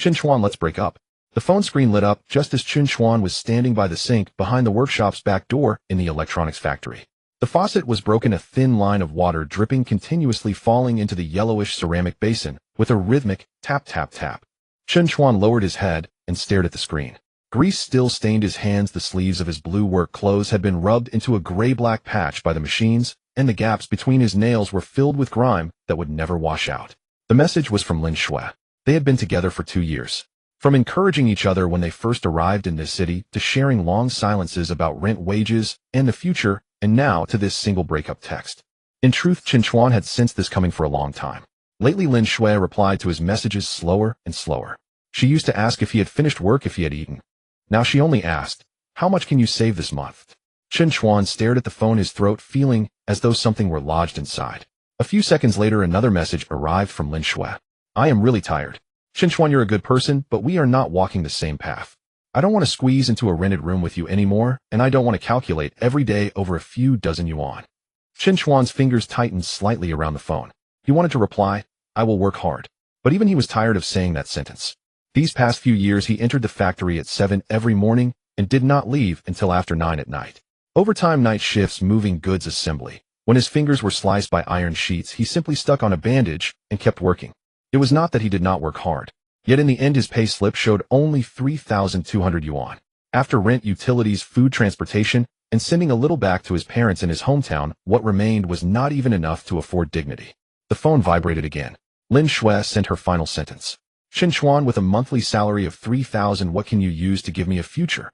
Chen Chuan, let's break up. The phone screen lit up just as Chen Chuan was standing by the sink behind the workshop's back door in the electronics factory. The faucet was broken, a thin line of water dripping continuously falling into the yellowish ceramic basin with a rhythmic tap tap tap. Chen Chuan lowered his head and stared at the screen. Grease still stained his hands, the sleeves of his blue work clothes had been rubbed into a gray-black patch by the machines, and the gaps between his nails were filled with grime that would never wash out. The message was from Lin Shui. They had been together for 2 years. From encouraging each other when they first arrived in this city, to sharing long silences about rent, wages, and the future, and now to this single breakup text. In truth, Chen Chuan had sensed this coming for a long time. Lately, Lin Shui replied to his messages slower and slower. She used to ask if he had finished work, if he had eaten. Now she only asked, "How much can you save this month?" Chen Chuan stared at the phone, his throat feeling as though something were lodged inside. A few seconds later, another message arrived from Lin Shui. "I am really tired. Chen Chuan, you're a good person, but we are not walking the same path. I don't want to squeeze into a rented room with you anymore, and I don't want to calculate every day over a few dozen yuan." Chen Chuan's fingers tightened slightly around the phone. He wanted to reply, "I will work hard." But even he was tired of saying that sentence. These past few years, he entered the factory at 7 every morning and did not leave until after 9 at night. Overtime, night shifts, moving goods assembly. When his fingers were sliced by iron sheets, he simply stuck on a bandage and kept working. It was not that he did not work hard. Yet in the end, his pay slip showed only 3,200 yuan. After rent, utilities, food, transportation, and sending a little back to his parents in his hometown, what remained was not even enough to afford dignity. The phone vibrated again. Lin Shui sent her final sentence. "Chen Chuan, with a monthly salary of 3,000, what can you use to give me a future?"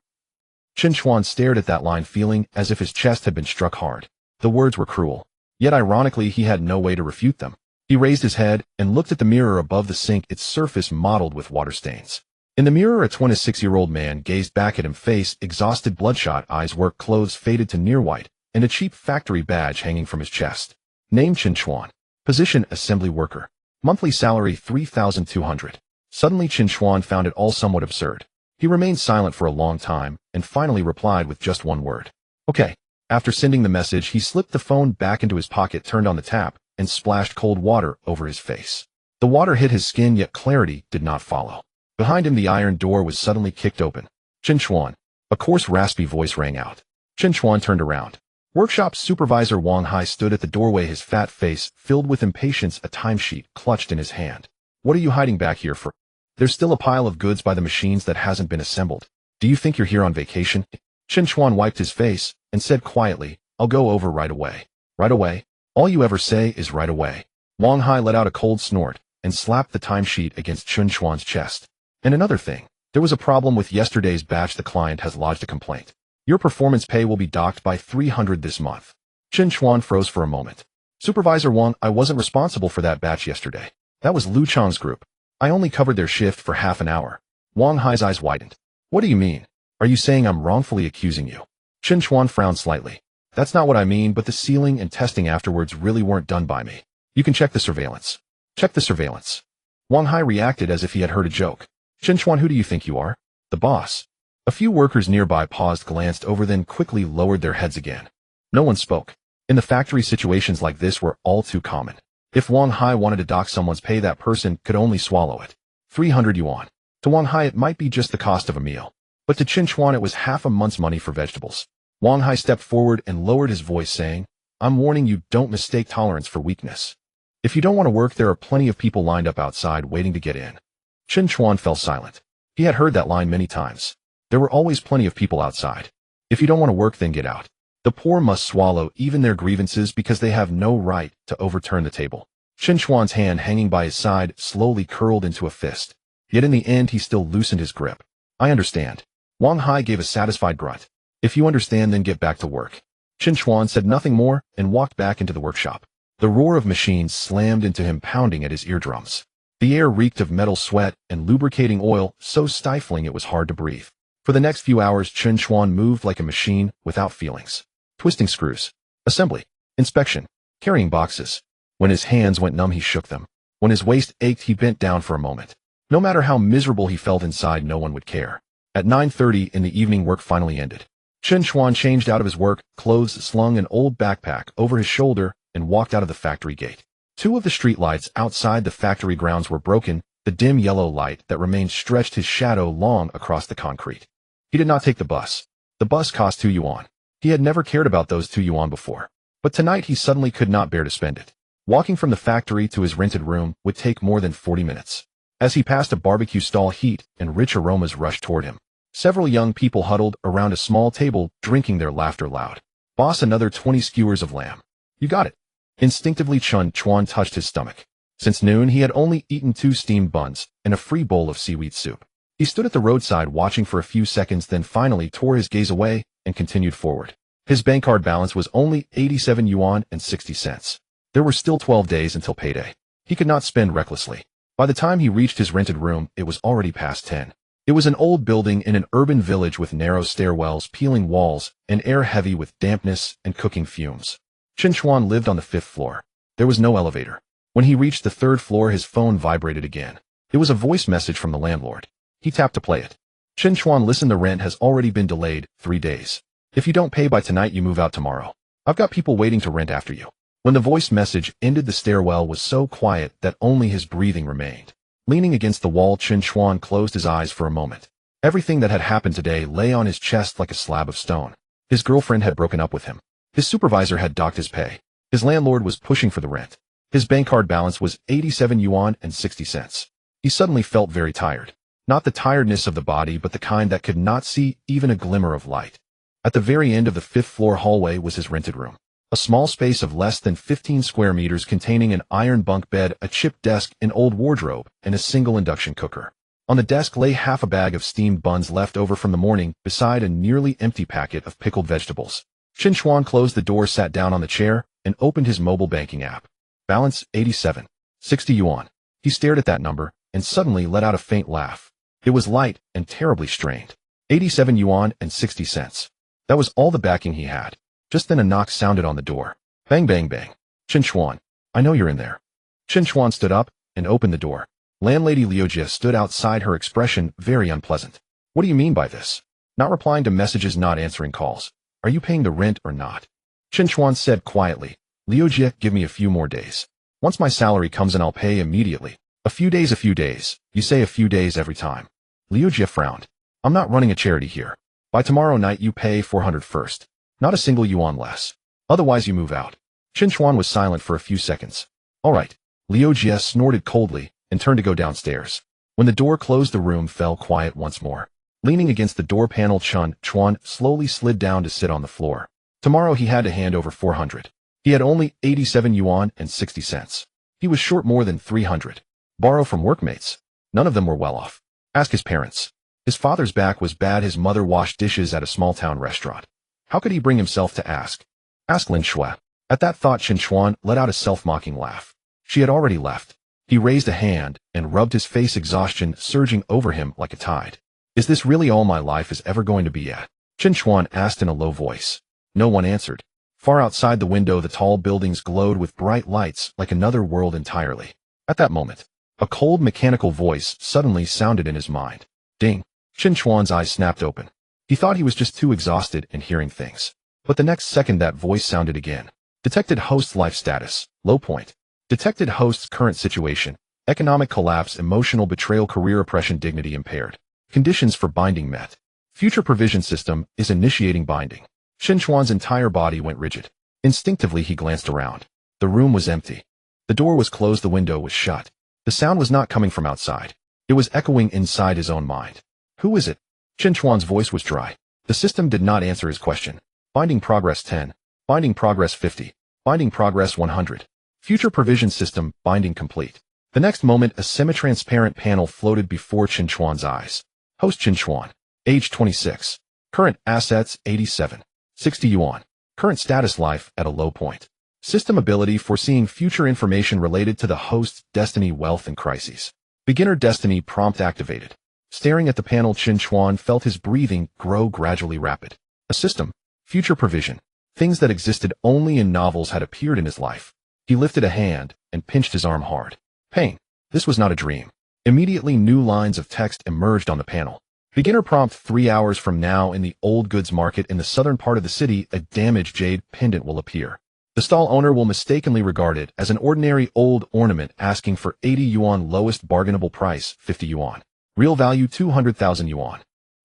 Chen Chuan stared at that line, feeling as if his chest had been struck hard. The words were cruel. Yet ironically, he had no way to refute them. He raised his head and looked at the mirror above the sink, its surface mottled with water stains. In the mirror, a 26-year-old man gazed back at him, face exhausted, bloodshot eyes, work clothes faded to near white, and a cheap factory badge hanging from his chest. Name: Chen Chuan. Position: assembly worker. Monthly salary: 3,200. Suddenly, Chen Chuan found it all somewhat absurd. He remained silent for a long time, and finally replied with just one word. "Okay." After sending the message, he slipped the phone back into his pocket, turned on the tap, and splashed cold water over his face. The water hit his skin, yet clarity did not follow. Behind him, the iron door was suddenly kicked open. "Chen Chuan." A coarse, raspy voice rang out. Chen Chuan turned around. Workshop supervisor Wang Hai stood at the doorway, his fat face filled with impatience, a timesheet clutched in his hand. "What are you hiding back here for? There's still a pile of goods by the machines that hasn't been assembled. Do you think you're here on vacation?" Chen Chuan wiped his face and said quietly, "I'll go over right away." "Right away? All you ever say is right away." Wang Hai let out a cold snort and slapped the timesheet against Chen Chuan's chest. "And another thing, there was a problem with yesterday's batch. The client has lodged a complaint. Your performance pay will be docked by 300 this month." Chen Chuan froze for a moment. "Supervisor Wang, I wasn't responsible for that batch yesterday. That was Lu Chang's group. I only covered their shift for half an hour." Wang Hai's eyes widened. "What do you mean? Are you saying I'm wrongfully accusing you?" Chen Chuan frowned slightly. "That's not what I mean, but the sealing and testing afterwards really weren't done by me. You can check the surveillance." "Check the surveillance." Wang Hai reacted as if he had heard a joke. "Chen Chuan, who do you think you are? The boss?" A few workers nearby paused, glanced over, then quickly lowered their heads again. No one spoke. In the factory, situations like this were all too common. If Wang Hai wanted to dock someone's pay, that person could only swallow it. 300 yuan. To Wang Hai, it might be just the cost of a meal. But to Chen Chuan, it was half a month's money for vegetables. Wang Hai stepped forward and lowered his voice, saying, "I'm warning you, don't mistake tolerance for weakness. If you don't want to work, there are plenty of people lined up outside waiting to get in." Chen Chuan fell silent. He had heard that line many times. There were always plenty of people outside. If you don't want to work, then get out. The poor must swallow even their grievances because they have no right to overturn the table. Chen Chuan's hand hanging by his side slowly curled into a fist. Yet in the end, he still loosened his grip. "I understand." Wang Hai gave a satisfied grunt. "If you understand, then get back to work." Chen Chuan said nothing more and walked back into the workshop. The roar of machines slammed into him, pounding at his eardrums. The air reeked of metal, sweat, and lubricating oil, so stifling it was hard to breathe. For the next few hours, Chen Chuan moved like a machine without feelings. Twisting screws. Assembly. Inspection. Carrying boxes. When his hands went numb, he shook them. When his waist ached, he bent down for a moment. No matter how miserable he felt inside, no one would care. At 9:30 in the evening, work finally ended. Chen Chuan changed out of his work clothes, slung an old backpack over his shoulder, and walked out of the factory gate. Two of the streetlights outside the factory grounds were broken, The dim yellow light that remained stretched his shadow long across the concrete. He did not take the bus. The bus cost 2 yuan. He had never cared about those 2 yuan before. But tonight he suddenly could not bear to spend it. Walking from the factory to his rented room would take more than 40 minutes. As he passed a barbecue stall, heat and rich aromas rushed toward him. Several young people huddled around a small table, drinking their laughter loud. Boss, another 20 skewers of lamb. You got it. Instinctively Chen Chuan touched his stomach. Since noon he had only eaten 2 steamed buns and a free bowl of seaweed soup. He stood at the roadside watching for a few seconds, then finally tore his gaze away and continued forward. His bank card balance was only 87 yuan and 60 cents. There were still 12 days until payday. He could not spend recklessly. By the time he reached his rented room, it was already past 10. It was an old building in an urban village with narrow stairwells, peeling walls, and air heavy with dampness and cooking fumes. Chen Chuan lived on the 5th floor. There was no elevator. When he reached the 3rd floor, his phone vibrated again. It was a voice message from the landlord. He tapped to play it. Chen Chuan, listen, the rent has already been delayed 3 days. If you don't pay by tonight, you move out tomorrow. I've got people waiting to rent after you. When the voice message ended, the stairwell was so quiet that only his breathing remained. Leaning against the wall, Chen Chuan closed his eyes for a moment. Everything that had happened today lay on his chest like a slab of stone. His girlfriend had broken up with him. His supervisor had docked his pay. His landlord was pushing for the rent. His bank card balance was 87 yuan and 60 cents. He suddenly felt very tired. Not the tiredness of the body, but the kind that could not see even a glimmer of light. At the very end of the 5th floor hallway was his rented room. A small space of less than 15 square meters containing an iron bunk bed, a chipped desk, an old wardrobe, and a single induction cooker. On the desk lay half a bag of steamed buns left over from the morning, beside a nearly empty packet of pickled vegetables. Chen Chuan closed the door, sat down on the chair, and opened his mobile banking app. Balance 87. 60 yuan. He stared at that number, and suddenly let out a faint laugh. It was light and terribly strained. 87 yuan and 60 cents. That was all the backing he had. Just then a knock sounded on the door. Bang, bang, bang. Chen Chuan, I know you're in there. Chen Chuan stood up and opened the door. Landlady Liu Jie stood outside, her expression very unpleasant. What do you mean by this? Not replying to messages, not answering calls. Are you paying the rent or not? Chen Chuan said quietly. Liu Jie, give me a few more days. Once my salary comes in, I'll pay immediately. A few days, a few days. You say a few days every time. Liu Jie frowned. I'm not running a charity here. By tomorrow night you pay 400 first. Not a single yuan less. Otherwise you move out. Chen Chuan was silent for a few seconds. All right. Liu Jie snorted coldly and turned to go downstairs. When the door closed, the room fell quiet once more. Leaning against the door panel, Chen Chuan slowly slid down to sit on the floor. Tomorrow he had to hand over 400. He had only 87 yuan and 60 cents. He was short more than 300. Borrow from workmates. None of them were well off. Ask his parents. His father's back was bad. His mother washed dishes at a small-town restaurant. How could he bring himself to ask? Ask Lin Shui. At that thought, Chen Chuan let out a self-mocking laugh. She had already left. He raised a hand and rubbed his face, exhaustion surging over him like a tide. Is this really all my life is ever going to be at? Chen Chuan asked in a low voice. No one answered. Far outside the window, the tall buildings glowed with bright lights like another world entirely. At that moment, a cold mechanical voice suddenly sounded in his mind. Ding! Chen Chuan's eyes snapped open. He thought he was just too exhausted and hearing things. But the next second that voice sounded again. Detected host life status, low point. Detected host's current situation, economic collapse, emotional betrayal, career oppression, dignity impaired. Conditions for binding met. Future provision system is initiating binding. Chen Chuan's entire body went rigid. Instinctively he glanced around. The room was empty. The door was closed, the window was shut. The sound was not coming from outside. It was echoing inside his own mind. Who is it? Chen Chuan's voice was dry. The system did not answer his question. Binding progress 10. Binding progress 50. Binding progress 100. Future provision system, binding complete. The next moment, a semi-transparent panel floated before Chen Chuan's eyes. Host Chen Chuan. Age 26. Current assets 87. 60 yuan. Current status life at a low point. System ability foreseeing future information related to the host's destiny, wealth, and crises. Beginner destiny prompt activated. Staring at the panel, Chen Chuan felt his breathing grow gradually rapid. A system. Future provision. Things that existed only in novels had appeared in his life. He lifted a hand and pinched his arm hard. Pain. This was not a dream. Immediately new lines of text emerged on the panel. Beginner prompt: 3 hours from now in the old goods market in the southern part of the city, a damaged jade pendant will appear. The stall owner will mistakenly regard it as an ordinary old ornament, asking for 80 yuan, lowest bargainable price, 50 yuan. Real value 200,000 yuan.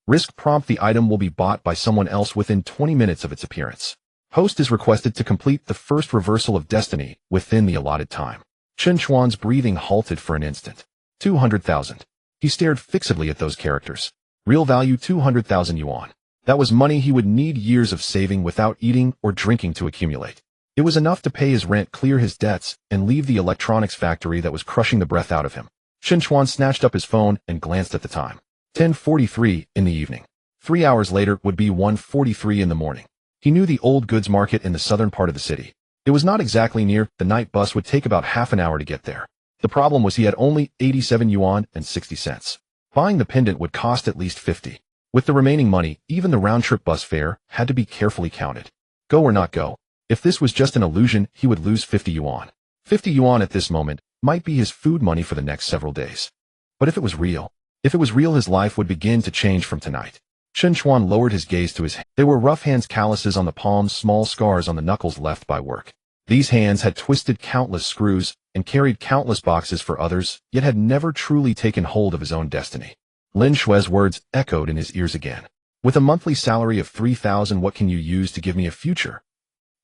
Risk prompt: the item will be bought by someone else within 20 minutes of its appearance. Host is requested to complete the first reversal of destiny within the allotted time. Chen Chuan's breathing halted for an instant. 200,000. He stared fixedly at those characters. Real value 200,000 yuan. That was money he would need years of saving without eating or drinking to accumulate. It was enough to pay his rent, clear his debts, and leave the electronics factory that was crushing the breath out of him. Chen Chuan snatched up his phone and glanced at the time. 10:43 in the evening. 3 hours later would be 1:43 in the morning. He knew the old goods market in the southern part of the city. It was not exactly near. The night bus would take about half an hour to get there. The problem was he had only 87 yuan and 60 cents. Buying the pendant would cost at least 50. With the remaining money, even the round-trip bus fare had to be carefully counted. Go or not go. If this was just an illusion, he would lose 50 yuan. 50 yuan at this moment might be his food money for the next several days. But if it was real, his life would begin to change from tonight. Chen Chuan lowered his gaze to his hands. There were rough hands, calluses on the palms, small scars on the knuckles left by work. These hands had twisted countless screws and carried countless boxes for others, yet had never truly taken hold of his own destiny. Lin Shui's words echoed in his ears again. With a monthly salary of 3,000, what can you use to give me a future?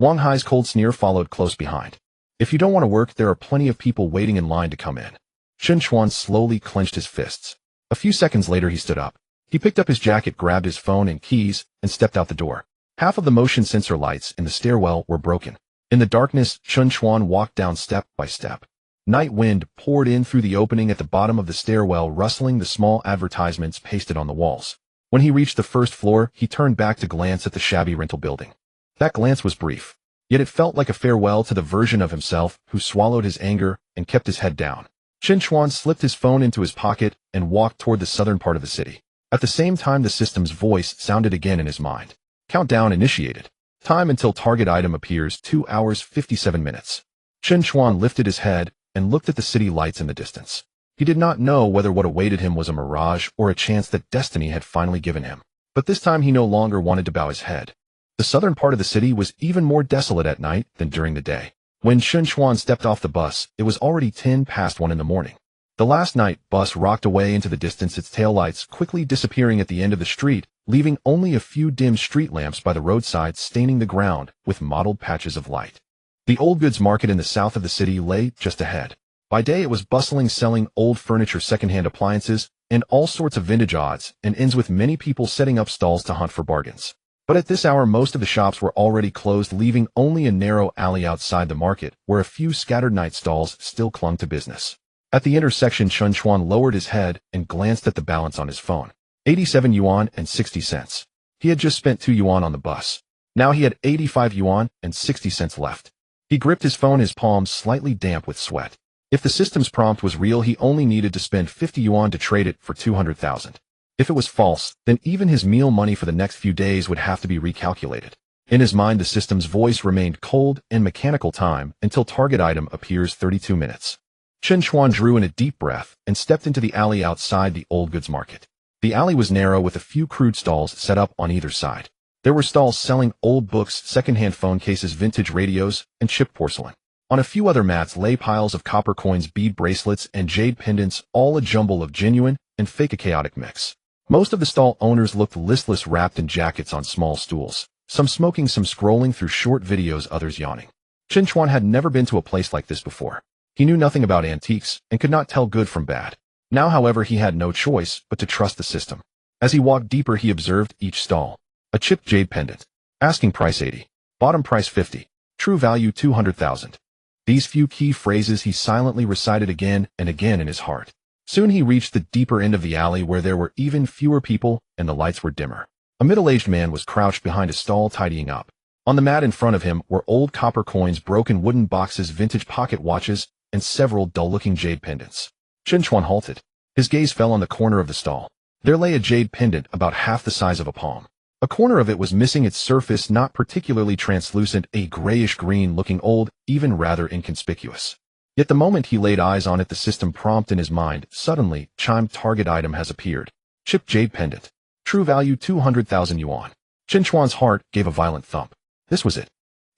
Wang Hai's cold sneer followed close behind. If you don't want to work, there are plenty of people waiting in line to come in. Chen Chuan slowly clenched his fists. A few seconds later he stood up. He picked up his jacket, grabbed his phone and keys, and stepped out the door. Half of the motion sensor lights in the stairwell were broken. In the darkness, Chen Chuan walked down step by step. Night wind poured in through the opening at the bottom of the stairwell, rustling the small advertisements pasted on the walls. When he reached the first floor, he turned back to glance at the shabby rental building. That glance was brief, yet it felt like a farewell to the version of himself who swallowed his anger and kept his head down. Chen Chuan slipped his phone into his pocket and walked toward the southern part of the city. At the same time, the system's voice sounded again in his mind. Countdown initiated. Time until target item appears, 2 hours 57 minutes. Chen Chuan lifted his head and looked at the city lights in the distance. He did not know whether what awaited him was a mirage or a chance that destiny had finally given him. But this time he no longer wanted to bow his head. The southern part of the city was even more desolate at night than during the day. When Chen Chuan stepped off the bus, it was already 1:10 in the morning. The last night bus rocked away into the distance, its taillights quickly disappearing at the end of the street, leaving only a few dim street lamps by the roadside staining the ground with mottled patches of light. The old goods market in the south of the city lay just ahead. By day it was bustling, selling old furniture, secondhand appliances, and all sorts of vintage odds and ends, with many people setting up stalls to hunt for bargains. But at this hour most of the shops were already closed, leaving only a narrow alley outside the market where a few scattered night stalls still clung to business. At the intersection, Chen Chuan lowered his head and glanced at the balance on his phone. 87 yuan and 60 cents. He had just spent 2 yuan on the bus. Now he had 85 yuan and 60 cents left. He gripped his phone, his palms slightly damp with sweat. If the system's prompt was real, he only needed to spend 50 yuan to trade it for 200,000. If it was false, then even his meal money for the next few days would have to be recalculated. In his mind, the system's voice remained cold and mechanical. Time until target item appears, 32 minutes. Chen Chuan drew in a deep breath and stepped into the alley outside the old goods market. The alley was narrow with a few crude stalls set up on either side. There were stalls selling old books, secondhand phone cases, vintage radios, and chipped porcelain. On a few other mats lay piles of copper coins, bead bracelets, and jade pendants, all a jumble of genuine and fake, a chaotic mix. Most of the stall owners looked listless, wrapped in jackets on small stools, some smoking, some scrolling through short videos, others yawning. Chen Chuan had never been to a place like this before. He knew nothing about antiques and could not tell good from bad. Now, however, he had no choice but to trust the system. As he walked deeper, he observed each stall. A chipped jade pendant. Asking price 80. Bottom price 50. True value 200,000. These few key phrases he silently recited again and again in his heart. Soon he reached the deeper end of the alley where there were even fewer people and the lights were dimmer. A middle-aged man was crouched behind a stall tidying up. On the mat in front of him were old copper coins, broken wooden boxes, vintage pocket watches, and several dull-looking jade pendants. Chen Chuan halted. His gaze fell on the corner of the stall. There lay a jade pendant about half the size of a palm. A corner of it was missing, its surface not particularly translucent, a grayish-green looking, old, even rather inconspicuous. Yet the moment he laid eyes on it, the system prompt in his mind suddenly chimed. Target item has appeared. Chipped jade pendant. True value 200,000 yuan. Chen Chuan's heart gave a violent thump. This was it.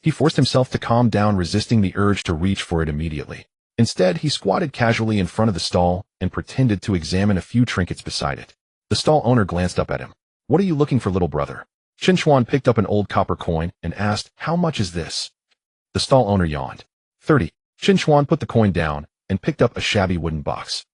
He forced himself to calm down, resisting the urge to reach for it immediately. Instead, he squatted casually in front of the stall and pretended to examine a few trinkets beside it. The stall owner glanced up at him. "What are you looking for, little brother?" Chen Chuan picked up an old copper coin and asked, "How much is this?" The stall owner yawned. 30. Chen Chuan put the coin down and picked up a shabby wooden box.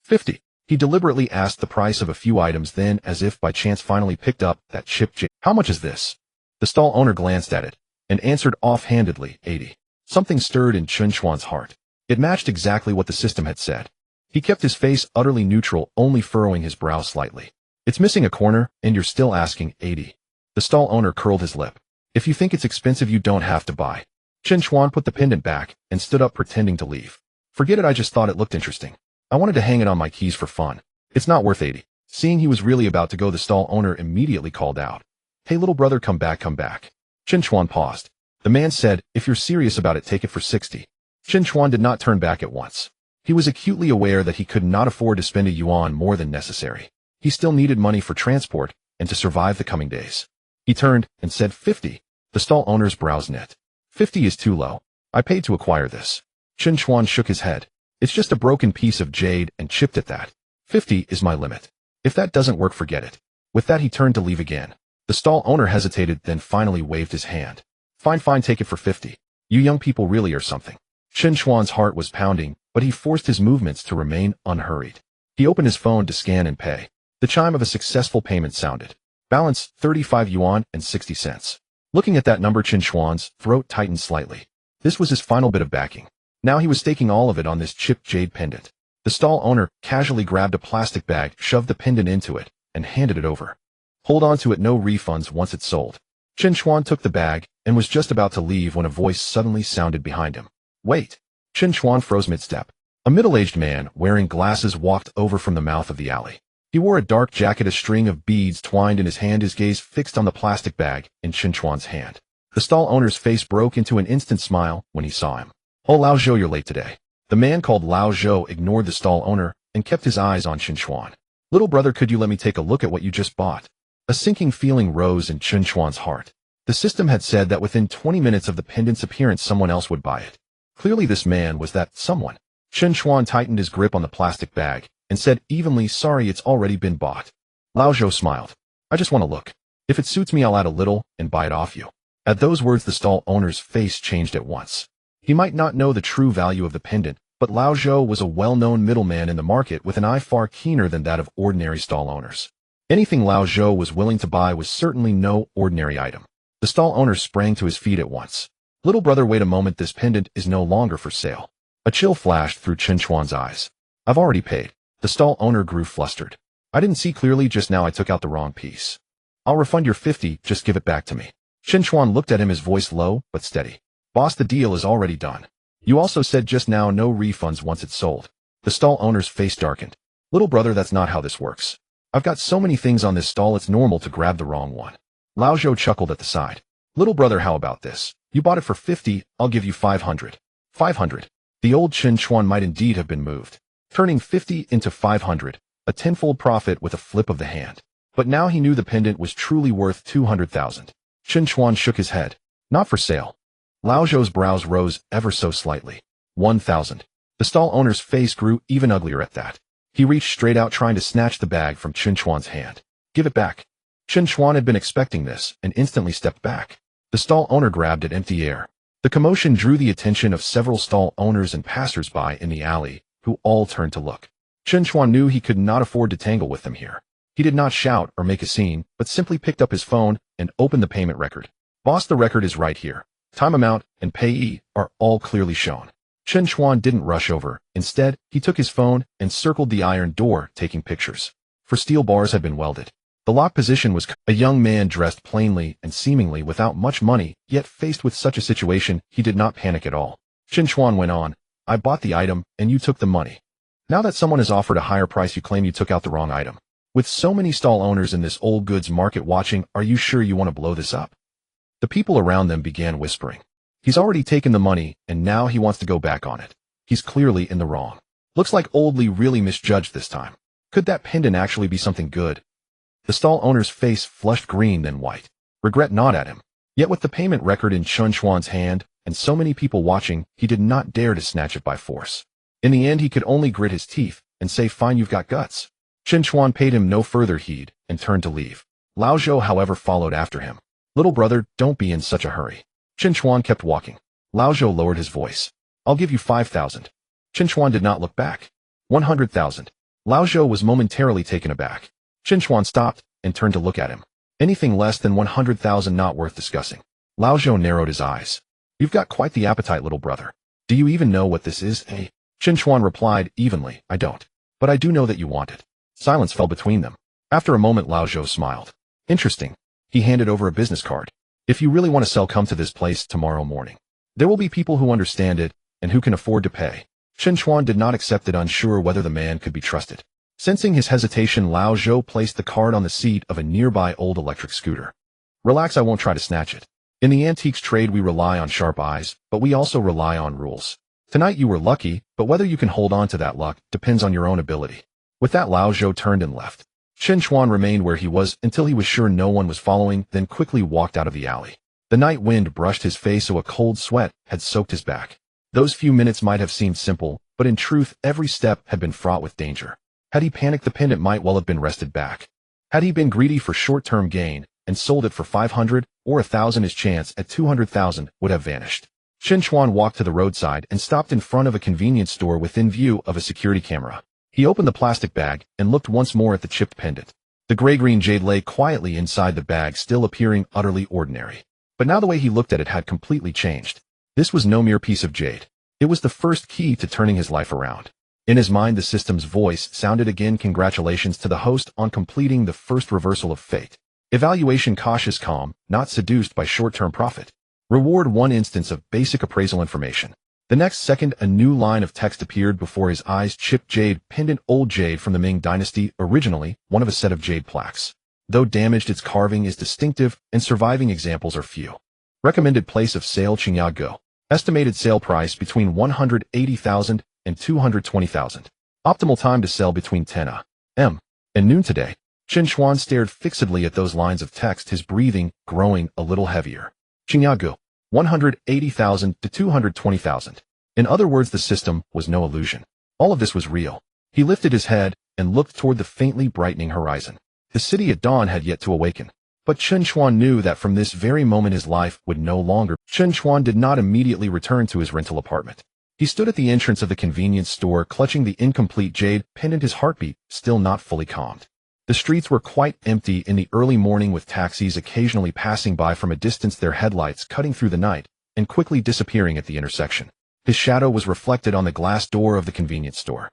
50. He deliberately asked the price of a few items, then, as if by chance, finally picked up that chipped jade. "How much is this?" The stall owner glanced at it and answered offhandedly, 80. Something stirred in Chen Chuan's heart. It matched exactly what the system had said. He kept his face utterly neutral, only furrowing his brow slightly. "It's missing a corner, and you're still asking 80. The stall owner curled his lip. "If you think it's expensive, you don't have to buy." Chen Chuan put the pendant back and stood up, pretending to leave. "Forget it, I just thought it looked interesting. I wanted to hang it on my keys for fun. It's not worth 80. Seeing he was really about to go, the stall owner immediately called out, "Hey, little brother, come back, come back." Chen Chuan paused. The man said, "If you're serious about it, take it for 60. Chen Chuan did not turn back at once. He was acutely aware that he could not afford to spend a yuan more than necessary. He still needed money for transport and to survive the coming days. He turned and said, 50. The stall owner's brows knit. 50 is too low. I paid to acquire this. Chen Chuan shook his head. It's just a broken piece of jade and chipped at that. 50 is my limit. If that doesn't work, forget it. With that, he turned to leave again. The stall owner hesitated, then finally waved his hand. Fine, fine, take it for 50. You young people really are something. Chen Chuan's heart was pounding, but he forced his movements to remain unhurried. He opened his phone to scan and pay. The chime of a successful payment sounded. Balance, 35 yuan and 60 cents. Looking at that number, Chen Chuan's throat tightened slightly. This was his final bit of backing. Now he was staking all of it on this chipped jade pendant. The stall owner casually grabbed a plastic bag, shoved the pendant into it, and handed it over. Hold on to it, no refunds once it's sold. Chen Chuan took the bag and was just about to leave when a voice suddenly sounded behind him. Wait! Chen Chuan froze mid-step. A middle-aged man wearing glasses walked over from the mouth of the alley. He wore a dark jacket, a string of beads twined in his hand, his gaze fixed on the plastic bag in Chen Chuan's hand. The stall owner's face broke into an instant smile when he saw him. "Oh, Lao Zhou, you're late today." The man called Lao Zhou ignored the stall owner and kept his eyes on Chen Chuan. "Little brother, could you let me take a look at what you just bought?" A sinking feeling rose in Chen Chuan's heart. The system had said that within 20 minutes of the pendant's appearance, someone else would buy it. Clearly this man was that someone. Chen Chuan tightened his grip on the plastic bag and said evenly, "Sorry, it's already been bought." Lao Zhou smiled. "I just want to look. If it suits me, I'll add a little and buy it off you." At those words, the stall owner's face changed at once. He might not know the true value of the pendant, but Lao Zhou was a well-known middleman in the market with an eye far keener than that of ordinary stall owners. Anything Lao Zhou was willing to buy was certainly no ordinary item. The stall owner sprang to his feet at once. "Little brother, wait a moment, this pendant is no longer for sale." A chill flashed through Chen Chuan's eyes. "I've already paid." The stall owner grew flustered. "I didn't see clearly just now, I took out the wrong piece." "I'll refund your 50, just give it back to me." Chen Chuan looked at him, his voice low but steady. "Boss, the deal is already done. You also said just now no refunds once it's sold." The stall owner's face darkened. "Little brother, that's not how this works. I've got so many things on this stall, it's normal to grab the wrong one." Lao Zhou chuckled at the side. "Little brother, how about this? You bought it for 50, I'll give you 500. 500. The old Chen Chuan might indeed have been moved, turning 50 into 500, a tenfold profit with a flip of the hand. But now he knew the pendant was truly worth 200,000. Chen Chuan shook his head. "Not for sale." Lao Zhou's brows rose ever so slightly. 1,000. The stall owner's face grew even uglier at that. He reached straight out, trying to snatch the bag from Chen Chuan's hand. "Give it back." Chen Chuan had been expecting this and instantly stepped back. The stall owner grabbed at empty air. The commotion drew the attention of several stall owners and passers-by in the alley, who all turned to look. Chen Chuan knew he could not afford to tangle with them here. He did not shout or make a scene, but simply picked up his phone and opened the payment record. "Boss, the record is right here. Time amount and payee are all clearly shown." Chen Chuan didn't rush over. Instead, he took his phone and circled the iron door, taking pictures. For steel bars had been welded. The lock position was a young man dressed plainly and seemingly without much money, yet faced with such a situation, he did not panic at all. Chen Chuan went on, "I bought the item and you took the money. Now that someone has offered a higher price, you claim you took out the wrong item. With so many stall owners in this old goods market watching, are you sure you want to blow this up?" The people around them began whispering. "He's already taken the money and now he wants to go back on it. He's clearly in the wrong. Looks like Old Lee really misjudged this time. Could that pendant actually be something good?" The stall owner's face flushed green then white. Regret gnawed at him. Yet with the payment record in Chen Chuan's hand, and so many people watching, he did not dare to snatch it by force. In the end, he could only grit his teeth and say, "Fine, you've got guts." Chen Chuan paid him no further heed and turned to leave. Lao Zhou, however, followed after him. "Little brother, don't be in such a hurry." Chen Chuan kept walking. Lao Zhou lowered his voice. "I'll give you 5,000. Chen Chuan did not look back. 100,000. Lao Zhou was momentarily taken aback. Chen Chuan stopped and turned to look at him. Anything less than 100,000 not worth discussing. Lao Zhou narrowed his eyes. "You've got quite the appetite, little brother. Do you even know what this is, eh?" Chen Chuan replied evenly, "I don't. But I do know that you want it." Silence fell between them. After a moment, Lao Zhou smiled. "Interesting." He handed over a business card. "If you really want to sell, come to this place tomorrow morning. There will be people who understand it and who can afford to pay." Chen Chuan did not accept it, unsure whether the man could be trusted. Sensing his hesitation, Lao Zhou placed the card on the seat of a nearby old electric scooter. "Relax, I won't try to snatch it. In the antiques trade, we rely on sharp eyes, but we also rely on rules. Tonight you were lucky, but whether you can hold on to that luck depends on your own ability." With that, Lao Zhou turned and left. Chen Chuan remained where he was until he was sure no one was following, then quickly walked out of the alley. The night wind brushed his face, so a cold sweat had soaked his back. Those few minutes might have seemed simple, but in truth, every step had been fraught with danger. Had he panicked, the pendant might well have been wrested back. Had he been greedy for short-term gain and sold it for 500 or 1,000, his chance at 200,000 would have vanished. Chen Chuan walked to the roadside and stopped in front of a convenience store within view of a security camera. He opened the plastic bag and looked once more at the chipped pendant. The gray-green jade lay quietly inside the bag, still appearing utterly ordinary. But now the way he looked at it had completely changed. This was no mere piece of jade. It was the first key to turning his life around. In his mind, the system's voice sounded again. "Congratulations to the host on completing the first reversal of fate. Evaluation cautious, calm, not seduced by short-term profit. Reward 1 instance of basic appraisal information." The next second, a new line of text appeared before his eyes. "Chipped jade pendant, old jade from the Ming Dynasty, originally one of a set of jade plaques. Though damaged, its carving is distinctive and surviving examples are few. Recommended place of sale, Qingya. Estimated sale price between 180,000 and 220,000. Optimal time to sell between 10 a.m. and noon today." Chen Chuan stared fixedly at those lines of text, his breathing growing a little heavier. "Qingya, 180,000 to 220,000. In other words, the system was no illusion. All of this was real. He lifted his head and looked toward the faintly brightening horizon. The city at dawn had yet to awaken. But Chen Chuan knew that from this very moment his life would no longer. Chen Chuan did not immediately return to his rental apartment. He stood at the entrance of the convenience store, clutching the incomplete jade pendant, his heartbeat still not fully calmed. The streets were quite empty in the early morning, with taxis occasionally passing by from a distance, their headlights cutting through the night and quickly disappearing at the intersection. His shadow was reflected on the glass door of the convenience store.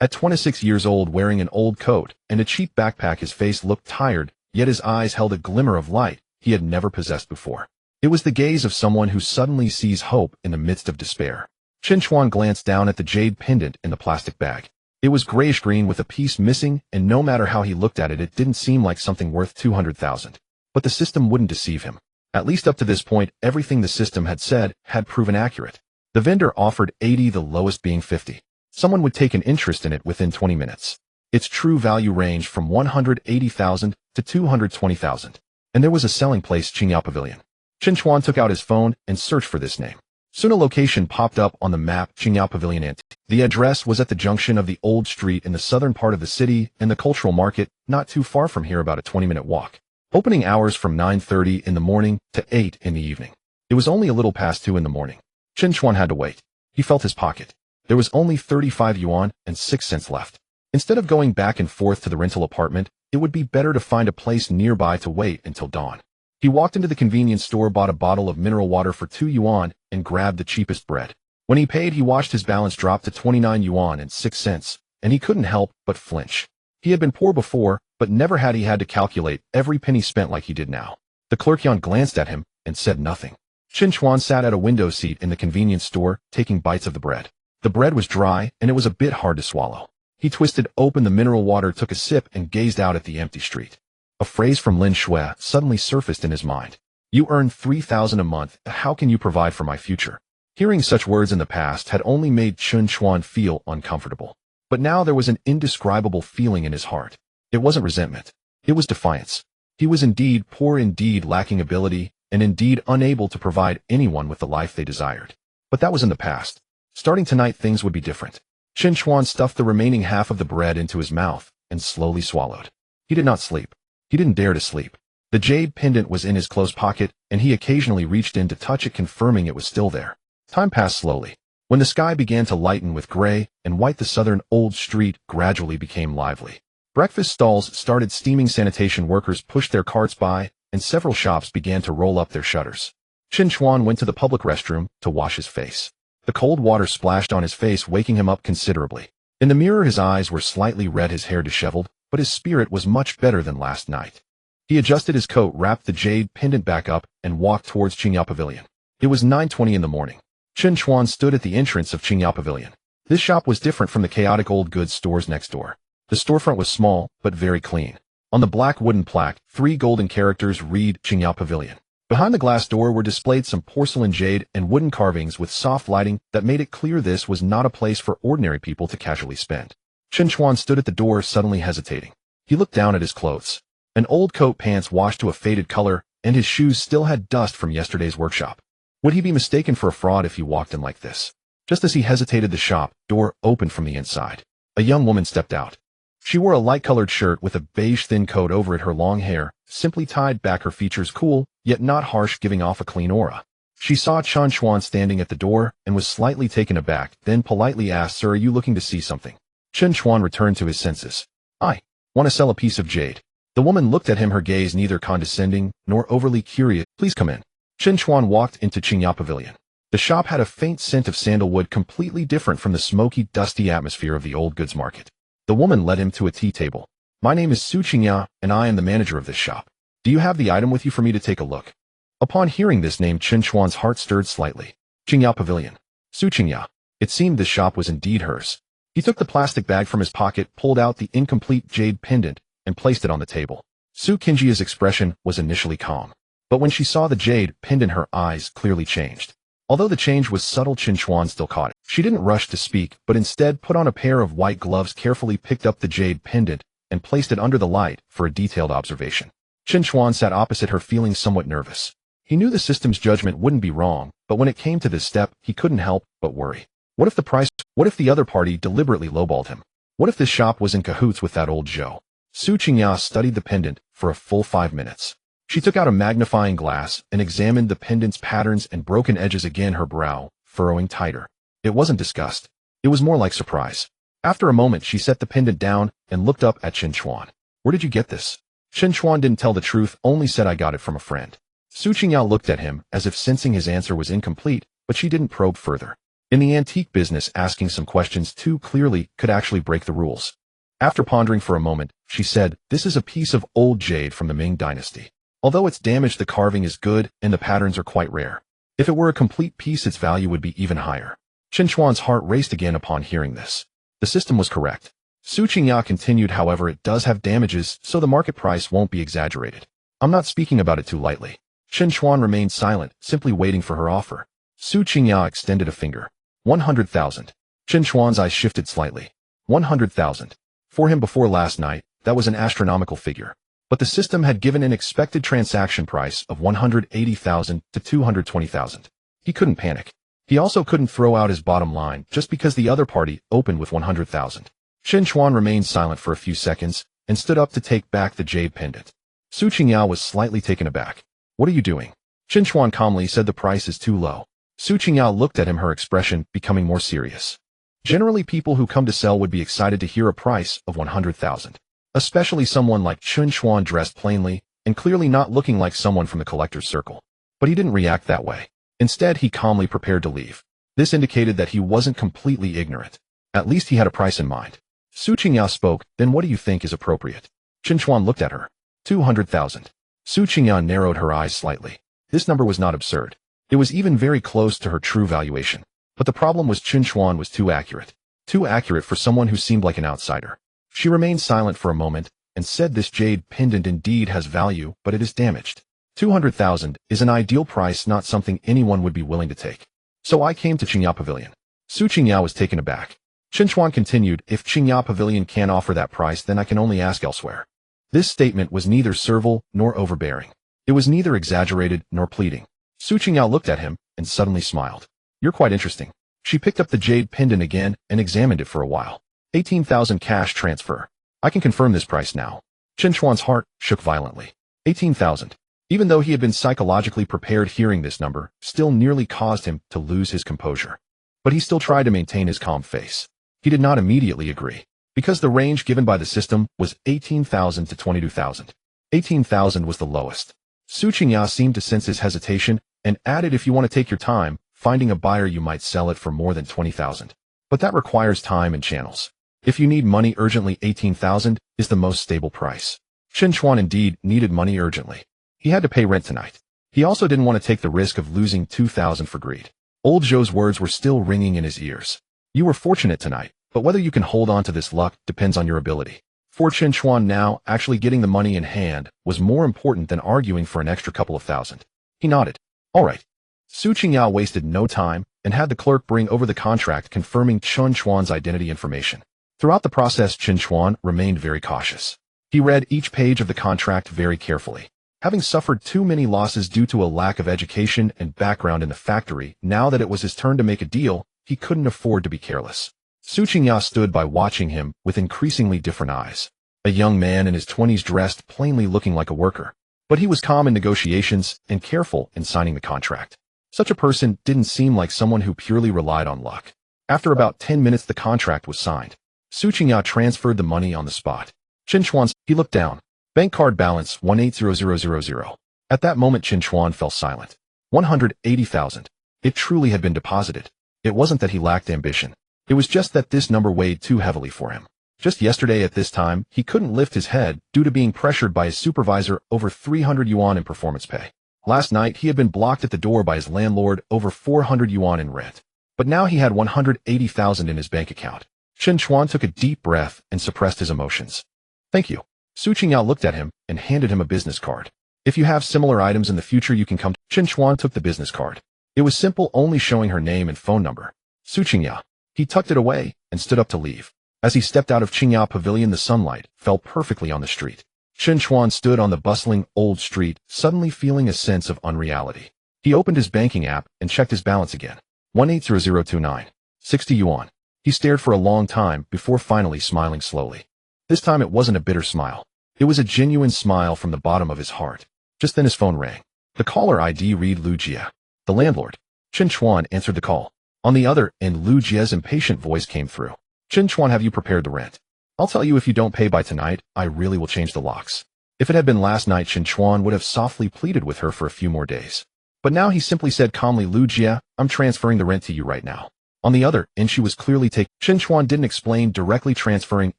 At 26 years old, wearing an old coat and a cheap backpack, his face looked tired, yet his eyes held a glimmer of light he had never possessed before. It was the gaze of someone who suddenly sees hope in the midst of despair. Chen Chuan glanced down at the jade pendant in the plastic bag. It was grayish-green with a piece missing, and no matter how he looked at it, it didn't seem like something worth 200,000. But the system wouldn't deceive him. At least up to this point, everything the system had said had proven accurate. The vendor offered 80, the lowest being 50. Someone would take an interest in it within 20 minutes. Its true value ranged from 180,000 to 220,000. And there was a selling place, Qingya Pavilion. Chen Chuan took out his phone and searched for this name. Soon a location popped up on the map, Qingya Pavilion Ant. The address was at the junction of the old street in the southern part of the city and the cultural market, not too far from here, about a 20-minute walk. Opening hours from 9:30 in the morning to 8 in the evening. It was only a little past 2 in the morning. Chen Chuan had to wait. He felt his pocket. There was only 35 yuan and 6 cents left. Instead of going back and forth to the rental apartment, it would be better to find a place nearby to wait until dawn. He walked into the convenience store, bought a bottle of mineral water for 2 yuan, and grabbed the cheapest bread. When he paid, he watched his balance drop to 29 yuan and 6 cents, and he couldn't help but flinch. He had been poor before, but never had he had to calculate every penny spent like he did now. The clerk Yan glanced at him and said nothing. Chen Chuan sat at a window seat in the convenience store, taking bites of the bread. The bread was dry, and it was a bit hard to swallow. He twisted open the mineral water, took a sip, and gazed out at the empty street. A phrase from Lin Shui suddenly surfaced in his mind. "You earn 3,000 a month. How can you provide for my future?" Hearing such words in the past had only made Chen Chuan feel uncomfortable. But now there was an indescribable feeling in his heart. It wasn't resentment. It was defiance. He was indeed poor, indeed lacking ability, and indeed unable to provide anyone with the life they desired. But that was in the past. Starting tonight, things would be different. Chen Chuan stuffed the remaining half of the bread into his mouth and slowly swallowed. He did not sleep. He didn't dare to sleep. The jade pendant was in his clothes pocket, and he occasionally reached in to touch it, confirming it was still there. Time passed slowly. When the sky began to lighten with gray and white, the southern Old Street gradually became lively. Breakfast stalls started steaming, sanitation workers pushed their carts by, and several shops began to roll up their shutters. Chen Chuan went to the public restroom to wash his face. The cold water splashed on his face, waking him up considerably. In the mirror, his eyes were slightly red, his hair disheveled, but his spirit was much better than last night. He adjusted his coat, wrapped the jade pendant back up, and walked towards Qingyao Pavilion. It was 9:20 in the morning. Chen Chuan stood at the entrance of Qingyao Pavilion. This shop was different from the chaotic old goods stores next door. The storefront was small, but very clean. On the black wooden plaque, 3 golden characters read Qingyao Pavilion. Behind the glass door were displayed some porcelain, jade, and wooden carvings with soft lighting that made it clear this was not a place for ordinary people to casually spend. Chen Chuan stood at the door, suddenly hesitating. He looked down at his clothes. An old coat, pants washed to a faded color, and his shoes still had dust from yesterday's workshop. Would he be mistaken for a fraud if he walked in like this? Just as he hesitated, the shop door opened from the inside. A young woman stepped out. She wore a light-colored shirt with a beige thin coat over it. Her long hair simply tied back, her features cool, yet not harsh, giving off a clean aura. She saw Chen Chuan standing at the door and was slightly taken aback, then politely asked, "Sir, are you looking to see something?" Chen Chuan returned to his senses. "I want to sell a piece of jade." The woman looked at him, her gaze neither condescending nor overly curious. "Please come in." Chen Chuan walked into Qingyao Pavilion. The shop had a faint scent of sandalwood, completely different from the smoky, dusty atmosphere of the old goods market. The woman led him to a tea table. "My name is Su Qingyao, and I am the manager of this shop. Do you have the item with you for me to take a look?" Upon hearing this name, Chen Chuan's heart stirred slightly. Qingyao Pavilion. Su Qingyao. It seemed this shop was indeed hers. He took the plastic bag from his pocket, pulled out the incomplete jade pendant, and placed it on the table. Su Qingjia's expression was initially calm. But when she saw the jade pendant, her eyes clearly changed. Although the change was subtle, Chen Chuan still caught it. She didn't rush to speak, but instead put on a pair of white gloves, carefully picked up the jade pendant, and placed it under the light for a detailed observation. Chen Chuan sat opposite her, feeling somewhat nervous. He knew the system's judgment wouldn't be wrong, but when it came to this step, he couldn't help but worry. What if the other party deliberately lowballed him? What if this shop was in cahoots with that old Zhou? Su Qingyao studied the pendant for a full 5 minutes. She took out a magnifying glass and examined the pendant's patterns and broken edges again, her brow furrowing tighter. It wasn't disgust. It was more like surprise. After a moment, she set the pendant down and looked up at Chen Chuan. "Where did you get this?" Chen Chuan didn't tell the truth, only said, "I got it from a friend." Su Qingyao looked at him as if sensing his answer was incomplete, but she didn't probe further. In the antique business, asking some questions too clearly could actually break the rules. After pondering for a moment, she said, "This is a piece of old jade from the Ming Dynasty. Although it's damaged, the carving is good and the patterns are quite rare. If it were a complete piece, its value would be even higher." Chen Chuan's heart raced again upon hearing this. The system was correct. Su Qingyao continued, "However, it does have damages, so the market price won't be exaggerated. I'm not speaking about it too lightly." Chen Chuan remained silent, simply waiting for her offer. Su Qingyao extended a finger. 100,000. Chen Chuan's eyes shifted slightly. 100,000. For him before last night, that was an astronomical figure. But the system had given an expected transaction price of 180,000 to 220,000. He couldn't panic. He also couldn't throw out his bottom line just because the other party opened with 100,000. Chen Chuan remained silent for a few seconds and stood up to take back the jade pendant. Su Qingyao was slightly taken aback. "What are you doing?" Chen Chuan calmly said, "The price is too low." Su Qingyao looked at him, her expression becoming more serious. Generally, people who come to sell would be excited to hear a price of 100,000. Especially someone like Chen Chuan, dressed plainly and clearly not looking like someone from the collector's circle. But he didn't react that way. Instead, he calmly prepared to leave. This indicated that he wasn't completely ignorant. At least he had a price in mind. Su Qingyao spoke, "Then what do you think is appropriate?" Chen Chuan looked at her. 200,000. Su Qingyao narrowed her eyes slightly. This number was not absurd. It was even very close to her true valuation. But the problem was Chen Chuan was too accurate. Too accurate for someone who seemed like an outsider. She remained silent for a moment and said, "This jade pendant indeed has value, but it is damaged. 200,000 is an ideal price, not something anyone would be willing to take. So I came to Qingyao Pavilion." Su Qingyao was taken aback. Chen Chuan continued, "If Qingyao Pavilion can't offer that price, then I can only ask elsewhere." This statement was neither servile nor overbearing. It was neither exaggerated nor pleading. Su Qingyao looked at him and suddenly smiled. You're quite interesting. She picked up the jade pendant again and examined it for a while. 18,000 cash transfer. I can confirm this price now. Chen Chuan's heart shook violently. 18,000. Even though he had been psychologically prepared, hearing this number still nearly caused him to lose his composure. But he still tried to maintain his calm face. He did not immediately agree, because the range given by the system was 18,000 to 22,000. 18,000 was the lowest. Su Qingyao seemed to sense his hesitation and added, if you want to take your time, finding a buyer you might sell it for more than 20,000. But that requires time and channels. If you need money urgently, 18,000 is the most stable price. Chen Chuan indeed needed money urgently. He had to pay rent tonight. He also didn't want to take the risk of losing 2,000 for greed. Old Zhou's words were still ringing in his ears. You were fortunate tonight, but whether you can hold on to this luck depends on your ability. For Chen Chuan now, actually getting the money in hand was more important than arguing for an extra couple of thousand. He nodded. All right. Su Qingyao wasted no time and had the clerk bring over the contract confirming Chen Chuan's identity information. Throughout the process, Chen Chuan remained very cautious. He read each page of the contract very carefully. Having suffered too many losses due to a lack of education and background in the factory, now that it was his turn to make a deal, he couldn't afford to be careless. Su Qingyao stood by watching him with increasingly different eyes. A young man in his 20s dressed plainly looking like a worker. But he was calm in negotiations and careful in signing the contract. Such a person didn't seem like someone who purely relied on luck. After about 10 minutes the contract was signed. Su Qingyao transferred the money on the spot. Chen Chuan's, he looked down. Bank card balance 180000. At that moment Chen Chuan fell silent. 180,000. It truly had been deposited. It wasn't that he lacked ambition. It was just that this number weighed too heavily for him. Just yesterday at this time, he couldn't lift his head due to being pressured by his supervisor over 300 yuan in performance pay. Last night he had been blocked at the door by his landlord over 400 yuan in rent. But now he had 180,000 in his bank account. Chen Chuan took a deep breath and suppressed his emotions. Thank you. Su Qingyao looked at him and handed him a business card. If you have similar items in the future, you can come. Chen Chuan took the business card. It was simple, only showing her name and phone number. Su Qingyao. He tucked it away and stood up to leave. As he stepped out of Qingyao Pavilion, the sunlight fell perfectly on the street. Chen Chuan stood on the bustling old street, suddenly feeling a sense of unreality. He opened his banking app and checked his balance again. 180029. 60 yuan. He stared for a long time before finally smiling slowly. This time it wasn't a bitter smile. It was a genuine smile from the bottom of his heart. Just then his phone rang. The caller ID read Lu Jie. The landlord. Chen Chuan answered the call. On the other end, Lu Jie's impatient voice came through. Chen Chuan, have you prepared the rent? I'll tell you, if you don't pay by tonight, I really will change the locks. If it had been last night, Chen Chuan would have softly pleaded with her for a few more days. But now he simply said calmly, Lu Jie, I'm transferring the rent to you right now. On the other end, she was clearly taking. Chen Chuan didn't explain, directly transferring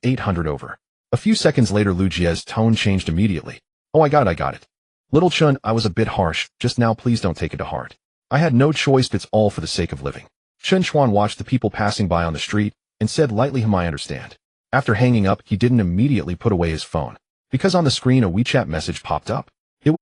800 over. A few seconds later, Lu Jie's tone changed immediately. Oh, I got it. Little Chen, I was a bit harsh just now, please don't take it to heart. I had no choice, it's all for the sake of living. Chen Chuan watched the people passing by on the street and said lightly, I understand. After hanging up, he didn't immediately put away his phone, because on the screen a WeChat message popped up.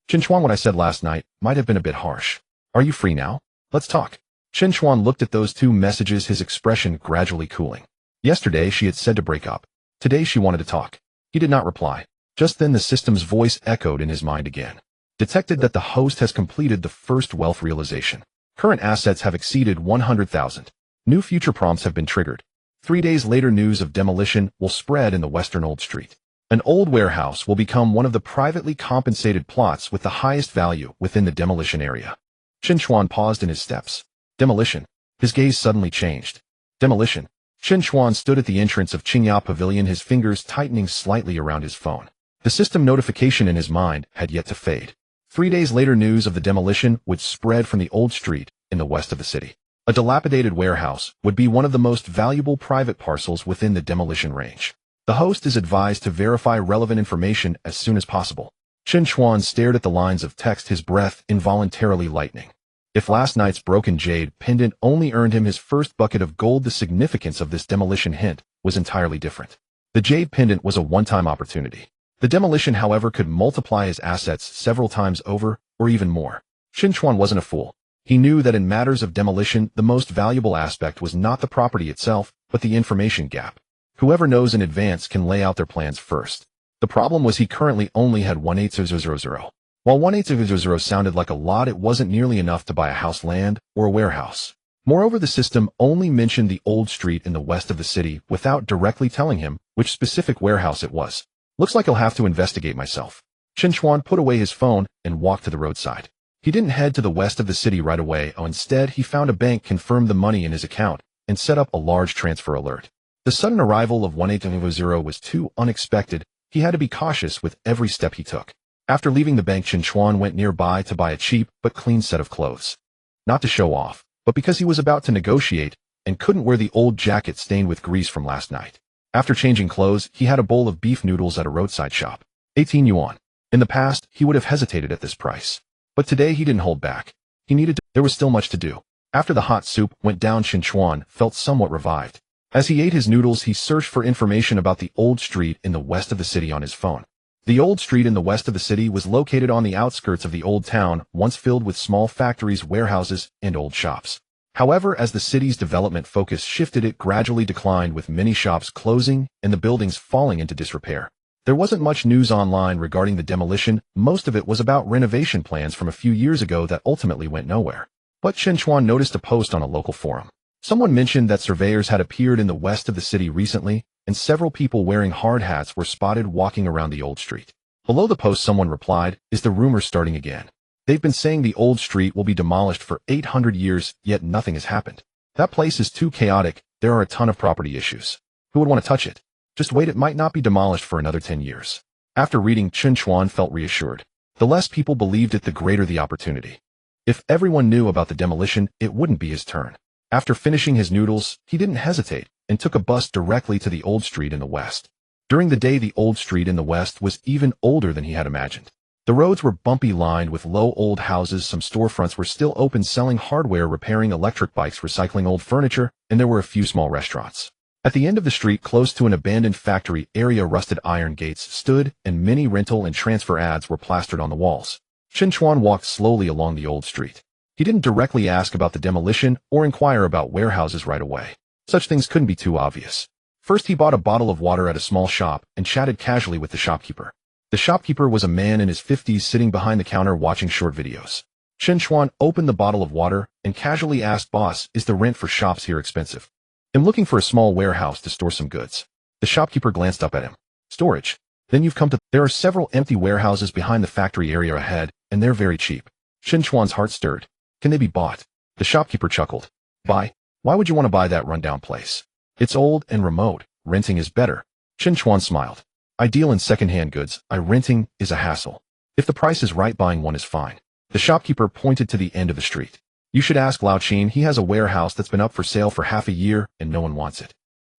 Chen Chuan, what I said last night might have been a bit harsh. Are you free now? Let's talk. Chen Chuan looked at those two messages, his expression gradually cooling. Yesterday she had said to break up. Today she wanted to talk. He did not reply. Just then the system's voice echoed in his mind again. Detected that the host has completed the first wealth realization. Current assets have exceeded 100,000. New future prompts have been triggered. 3 days later, news of demolition will spread in the western Old Street. An old warehouse will become one of the privately compensated plots with the highest value within the demolition area. Chen Chuan paused in his steps. Demolition. His gaze suddenly changed. Demolition. Chen Chuan stood at the entrance of Qingyao Pavilion, his fingers tightening slightly around his phone. The system notification in his mind had yet to fade. 3 days later, news of the demolition would spread from the Old Street in the west of the city. A dilapidated warehouse would be one of the most valuable private parcels within the demolition range. The host is advised to verify relevant information as soon as possible. Chen Chuan stared at the lines of text, his breath involuntarily lightening. If last night's broken jade pendant only earned him his first bucket of gold, the significance of this demolition hint was entirely different. The jade pendant was a one-time opportunity. The demolition, however, could multiply his assets several times over, or even more. Chen Chuan wasn't a fool. He knew that in matters of demolition, the most valuable aspect was not the property itself, but the information gap. Whoever knows in advance can lay out their plans first. The problem was he currently only had 1800. While 18000 sounded like a lot, it wasn't nearly enough to buy a house, land, or a warehouse. Moreover, the system only mentioned the old street in the west of the city without directly telling him which specific warehouse it was. Looks like I'll have to investigate myself. Chen Chuan put away his phone and walked to the roadside. He didn't head to the west of the city right away. Instead, he found a bank, confirmed the money in his account, and set up a large transfer alert. The sudden arrival of 18000 was too unexpected. He had to be cautious with every step he took. After leaving the bank, Chen Chuan went nearby to buy a cheap but clean set of clothes. Not to show off, but because he was about to negotiate and couldn't wear the old jacket stained with grease from last night. After changing clothes, he had a bowl of beef noodles at a roadside shop. 18 yuan. In the past, he would have hesitated at this price. But today he didn't hold back. There was still much to do. After the hot soup went down, Chen Chuan felt somewhat revived. As he ate his noodles, he searched for information about the old street in the west of the city on his phone. The old street in the west of the city was located on the outskirts of the old town, once filled with small factories, warehouses, and old shops. However, as the city's development focus shifted, it gradually declined, with many shops closing and the buildings falling into disrepair. There wasn't much news online regarding the demolition. Most of it was about renovation plans from a few years ago that ultimately went nowhere. But Chen Chuan noticed a post on a local forum. Someone mentioned that surveyors had appeared in the west of the city recently, and several people wearing hard hats were spotted walking around the old street. Below the post, someone replied, "Is the rumor starting again? They've been saying the old street will be demolished for 800 years, yet nothing has happened. That place is too chaotic. There are a ton of property issues. Who would want to touch it? Just wait, it might not be demolished for another 10 years. After reading, Chen Chuan felt reassured. The less people believed it, the greater the opportunity. If everyone knew about the demolition, it wouldn't be his turn. After finishing his noodles, he didn't hesitate and took a bus directly to the old street in the west. During the day, the old street in the west was even older than he had imagined. The roads were bumpy, lined with low old houses. Some storefronts were still open, selling hardware, repairing electric bikes, recycling old furniture, and there were a few small restaurants. At the end of the street, close to an abandoned factory area, rusted iron gates stood, and many rental and transfer ads were plastered on the walls. Chen Chuan walked slowly along the old street. He didn't directly ask about the demolition or inquire about warehouses right away. Such things couldn't be too obvious. First, he bought a bottle of water at a small shop and chatted casually with the shopkeeper. The shopkeeper was a man in his 50s sitting behind the counter watching short videos. Chen Chuan opened the bottle of water and casually asked, "Boss, is the rent for shops here expensive? I'm looking for a small warehouse to store some goods." The shopkeeper glanced up at him. "Storage? Then you've come to..." "There are several empty warehouses behind the factory area ahead, and they're very cheap." Chen Chuan's heart stirred. "Can they be bought?" The shopkeeper chuckled. "Buy? Why would you want to buy that rundown place? It's old and remote. Renting is better." Chen Chuan smiled. "I deal in second-hand goods. Renting is a hassle. If the price is right, buying one is fine." The shopkeeper pointed to the end of the street. "You should ask Lao Chin. He has a warehouse that's been up for sale for half a year, and no one wants it.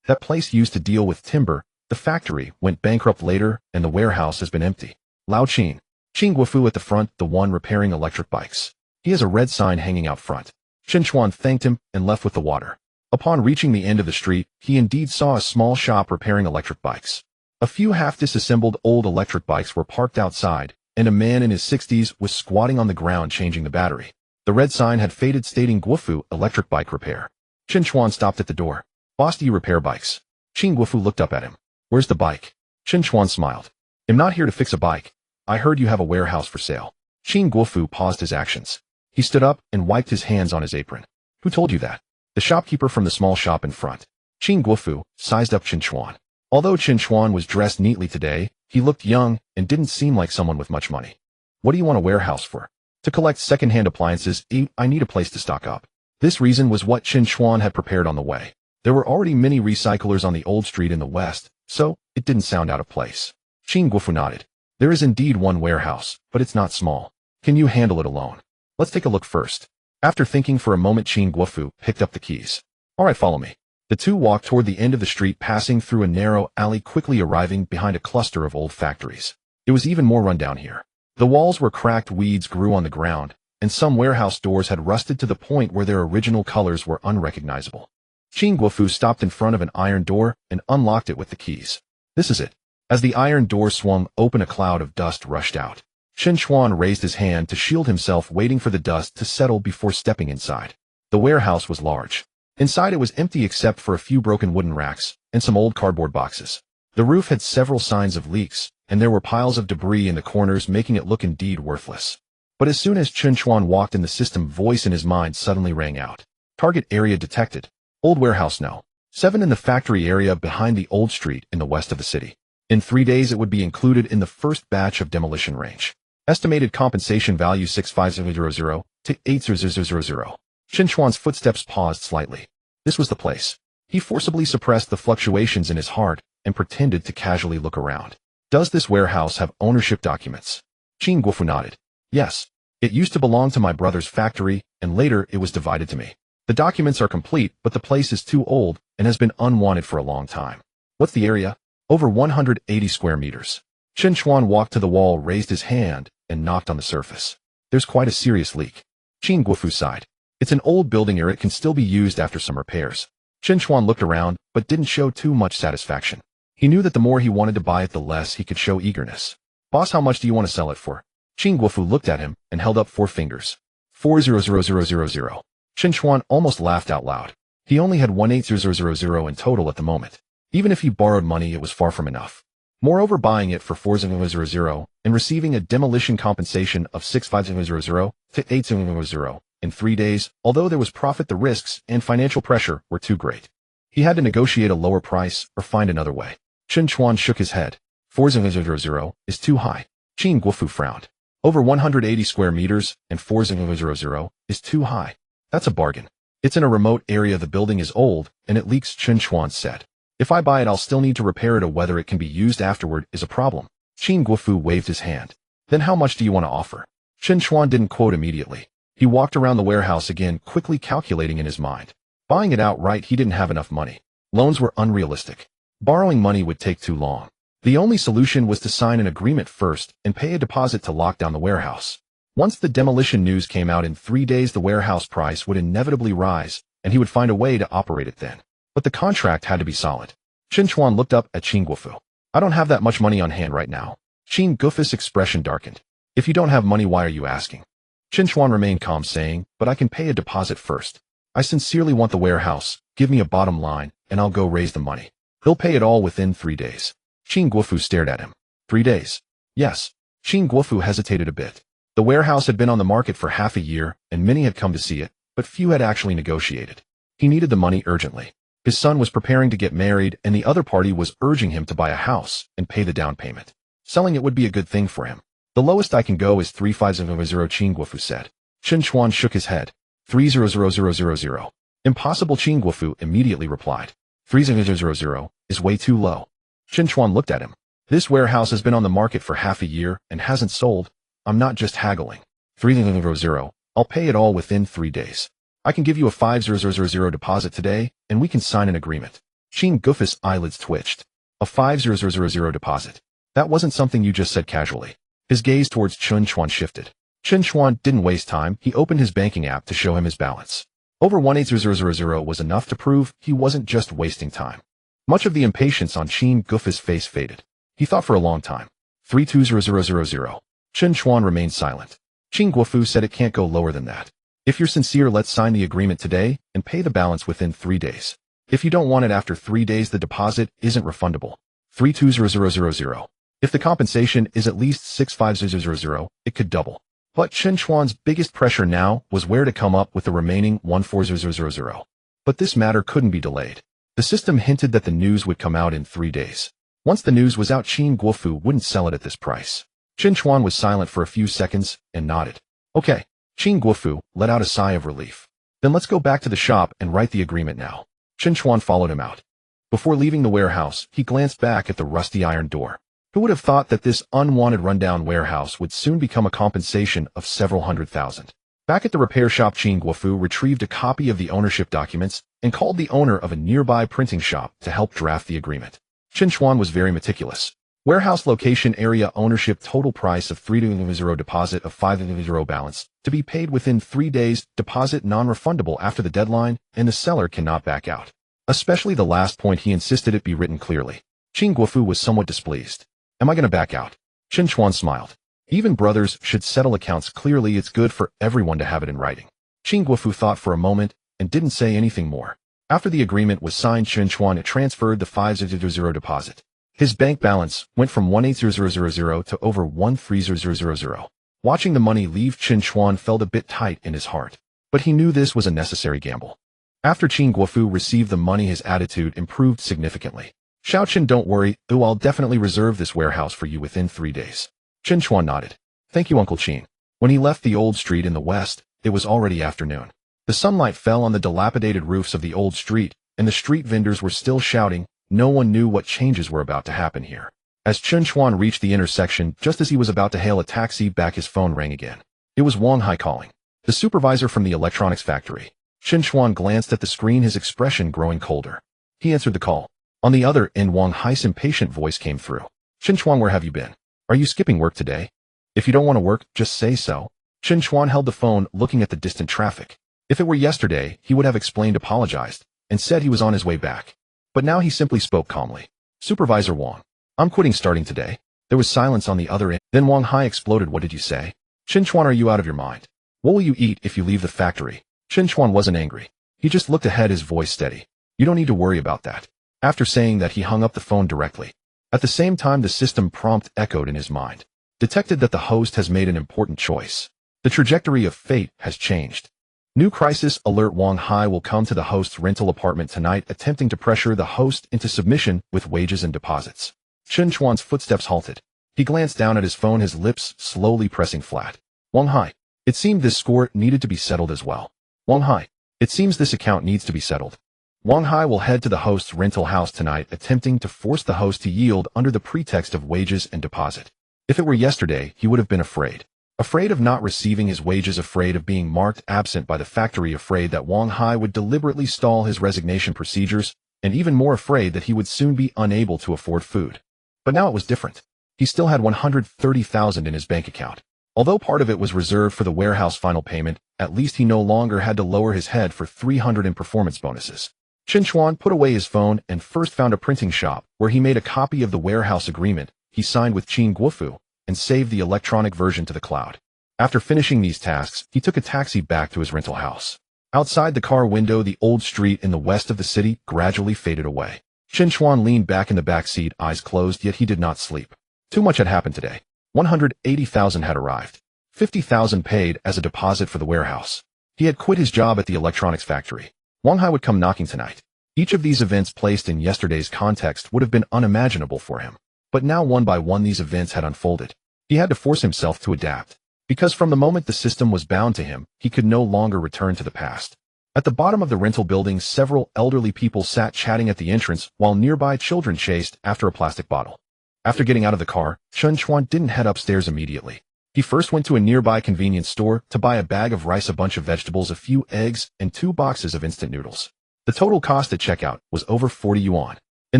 That place used to deal with timber. The factory went bankrupt later, and the warehouse has been empty." "Lao Chin. Qing Guofu at the front, the one repairing electric bikes. He has a red sign hanging out front." Chen Chuan thanked him and left with the water. Upon reaching the end of the street, he indeed saw a small shop repairing electric bikes. A few half-disassembled old electric bikes were parked outside, and a man in his 60s was squatting on the ground changing the battery. The red sign had faded, stating Guofu Electric Bike Repair. Chen Chuan stopped at the door. "Boss, do you repair bikes?" Qing Guofu looked up at him. "Where's the bike?" Chen Chuan smiled. "I'm not here to fix a bike. I heard you have a warehouse for sale." Qing Guofu paused his actions. He stood up and wiped his hands on his apron. "Who told you that?" "The shopkeeper from the small shop in front." Qing Guofu sized up Chen Chuan. Although Chen Chuan was dressed neatly today, he looked young and didn't seem like someone with much money. "What do you want a warehouse for?" "To collect second-hand appliances. I need a place to stock up." This reason was what Chen Chuan had prepared on the way. There were already many recyclers on the old street in the west, so it didn't sound out of place. Qing Guofu nodded. "There is indeed one warehouse, but it's not small. Can you handle it alone?" "Let's take a look first." After thinking for a moment, Qing Guofu picked up the keys. "All right, follow me." The two walked toward the end of the street, passing through a narrow alley, quickly arriving behind a cluster of old factories. It was even more rundown here. The walls were cracked, weeds grew on the ground, and some warehouse doors had rusted to the point where their original colors were unrecognizable. Qing Guofu stopped in front of an iron door and unlocked it with the keys. "This is it." As the iron door swung open, a cloud of dust rushed out. Chen Chuan raised his hand to shield himself, waiting for the dust to settle before stepping inside. The warehouse was large. Inside, it was empty except for a few broken wooden racks and some old cardboard boxes. The roof had several signs of leaks, and there were piles of debris in the corners making it look indeed worthless. But as soon as Chen Chuan walked in, the system voice in his mind suddenly rang out. Target area detected. Old warehouse No. 7 in the factory area behind the old street in the west of the city. In 3 days it would be included in the first batch of demolition range. Estimated compensation value 65000 to 80000. Chen Chuan's footsteps paused slightly. This was the place. He forcibly suppressed the fluctuations in his heart and pretended to casually look around. Does this warehouse have ownership documents? Qin Guofu nodded. Yes. It used to belong to my brother's factory, and later it was divided to me. The documents are complete, but the place is too old and has been unwanted for a long time. What's the area? Over 180 square meters. Chen Chuan walked to the wall, raised his hand, and knocked on the surface. There's quite a serious leak. Qin Guofu sighed. It's an old building area. It can still be used after some repairs. Chen Chuan looked around, but didn't show too much satisfaction. He knew that the more he wanted to buy it, the less he could show eagerness. Boss, how much do you want to sell it for? Qin Guofu looked at him and held up 4 fingers. 400,000. Chen Chuan almost laughed out loud. He only had 180,000 in total at the moment. Even if he borrowed money, it was far from enough. Moreover, buying it for 400,000 and receiving a demolition compensation of 650,000 to 800,000 in 3 days, although there was profit, the risks and financial pressure were too great. He had to negotiate a lower price or find another way. Chen Chuan shook his head. 400,000 is too high. Qin Guofu frowned. Over 180 square meters and 400,000 is too high. That's a bargain. It's in a remote area, the building is old, and it leaks, Chen Chuan said. If I buy it, I'll still need to repair it, or whether it can be used afterward is a problem. Qin Guofu waved his hand. Then how much do you want to offer? Chen Chuan didn't quote immediately. He walked around the warehouse again, quickly calculating in his mind. Buying it outright, he didn't have enough money. Loans were unrealistic. Borrowing money would take too long. The only solution was to sign an agreement first and pay a deposit to lock down the warehouse. Once the demolition news came out, in 3 days the warehouse price would inevitably rise, and he would find a way to operate it then. But the contract had to be solid. Chen Chuan looked up at Qin Guofu. I don't have that much money on hand right now. Qin Guofu's expression darkened. If you don't have money, why are you asking? Chen Chuan remained calm, saying, but I can pay a deposit first. I sincerely want the warehouse. Give me a bottom line, and I'll go raise the money. He'll pay it all within 3 days. Qin Guofu stared at him. 3 days? Yes. Qin Guofu hesitated a bit. The warehouse had been on the market for half a year, and many had come to see it, but few had actually negotiated. He needed the money urgently. His son was preparing to get married, and the other party was urging him to buy a house and pay the down payment. Selling it would be a good thing for him. The lowest I can go is 350,000, Qin Guofu said. Chen Chuan shook his head. 300,000. Impossible, Qin Guofu immediately replied. 300,000 is way too low. Chen Chuan looked at him. This warehouse has been on the market for half a year and hasn't sold. I'm not just haggling. 300,000. I'll pay it all within 3 days. I can give you a 500,000 deposit today, and we can sign an agreement. Qin Guofu's eyelids twitched. A 500,000 deposit. That wasn't something you just said casually. His gaze towards Chen Chuan shifted. Chen Chuan didn't waste time. He opened his banking app to show him his balance. Over 180,000 was enough to prove he wasn't just wasting time. Much of the impatience on Qin Guofu's face faded. He thought for a long time. 320,000. Chen Chuan remained silent. Qin Guofu said, it can't go lower than that. If you're sincere, let's sign the agreement today and pay the balance within 3 days. If you don't want it after 3 days, the deposit isn't refundable. 320,000. If the compensation is at least 650,000, it could double. But Chen Chuan's biggest pressure now was where to come up with the remaining 140,000. But this matter couldn't be delayed. The system hinted that the news would come out in 3 days. Once the news was out, Qin Guofu wouldn't sell it at this price. Chen Chuan was silent for a few seconds and nodded. Okay. Qin Guofu let out a sigh of relief. Then let's go back to the shop and write the agreement now. Chen Chuan followed him out. Before leaving the warehouse, he glanced back at the rusty iron door. Who would have thought that this unwanted rundown warehouse would soon become a compensation of several 100,000? Back at the repair shop, Qin Guofu retrieved a copy of the ownership documents and called the owner of a nearby printing shop to help draft the agreement. Chen Chuan was very meticulous. Warehouse location, area, ownership, total price of 300,000, deposit of 500,000, balance to be paid within 3 days, deposit non-refundable after the deadline, and the seller cannot back out. Especially the last point, he insisted it be written clearly. Qin Guofu was somewhat displeased. Am I going to back out? Chen Chuan smiled. Even brothers should settle accounts clearly. It's good for everyone to have it in writing. Qin Guofu thought for a moment and didn't say anything more. After the agreement was signed, Chen Chuan transferred the 500,000 deposit. His bank balance went from 180,000 to over 130,000. Watching the money leave, Chen Chuan felt a bit tight in his heart. But he knew this was a necessary gamble. After Qin Guofu received the money, his attitude improved significantly. Xiao Chen, don't worry, I'll definitely reserve this warehouse for you within 3 days. Chen Chuan nodded. Thank you, Uncle Qin. When he left the old street in the west, it was already afternoon. The sunlight fell on the dilapidated roofs of the old street, and the street vendors were still shouting. No one knew what changes were about to happen here. As Chen Chuan reached the intersection, just as he was about to hail a taxi back, his phone rang again. It was Wang Hai calling, the supervisor from the electronics factory. Chen Chuan glanced at the screen, his expression growing colder. He answered the call. On the other end, Wang Hai's impatient voice came through. Chen Chuan, where have you been? Are you skipping work today? If you don't want to work, just say so. Chen Chuan held the phone, looking at the distant traffic. If it were yesterday, he would have explained, apologized, and said he was on his way back. But now he simply spoke calmly. Supervisor Wang, I'm quitting starting today. There was silence on the other end. Then Wang Hai exploded. What did you say? Chen Chuan, are you out of your mind? What will you eat if you leave the factory? Chen Chuan wasn't angry. He just looked ahead, his voice steady. You don't need to worry about that. After saying that, he hung up the phone directly. At the same time, the system prompt echoed in his mind. Detected that the host has made an important choice. The trajectory of fate has changed. New crisis alert. Wang Hai will come to the host's rental apartment tonight, attempting to pressure the host into submission with wages and deposits. Chen Chuan's footsteps halted. He glanced down at his phone, his lips slowly pressing flat. Wang Hai. It seemed this score needed to be settled as well. Wang Hai. It seems this account needs to be settled. Wang Hai will head to the host's rental house tonight, attempting to force the host to yield under the pretext of wages and deposit. If it were yesterday, he would have been afraid. Afraid of not receiving his wages, afraid of being marked absent by the factory, afraid that Wang Hai would deliberately stall his resignation procedures, and even more afraid that he would soon be unable to afford food. But now it was different. He still had 130,000 in his bank account. Although part of it was reserved for the warehouse final payment, at least he no longer had to lower his head for 300 in performance bonuses. Chen Chuan put away his phone and first found a printing shop where he made a copy of the warehouse agreement he signed with Qin Guofu and saved the electronic version to the cloud. After finishing these tasks, he took a taxi back to his rental house. Outside the car window, the old street in the west of the city gradually faded away. Chen Chuan leaned back in the back seat, eyes closed, yet he did not sleep. Too much had happened today. 180,000 had arrived. 50,000 paid as a deposit for the warehouse. He had quit his job at the electronics factory. Wang Hai would come knocking tonight. Each of these events placed in yesterday's context would have been unimaginable for him. But now one by one these events had unfolded. He had to force himself to adapt. Because from the moment the system was bound to him, he could no longer return to the past. At the bottom of the rental building, several elderly people sat chatting at the entrance while nearby children chased after a plastic bottle. After getting out of the car, Chen Chuan didn't head upstairs immediately. He first went to a nearby convenience store to buy a bag of rice, a bunch of vegetables, a few eggs, and 2 boxes of instant noodles. The total cost at checkout was over 40 yuan. In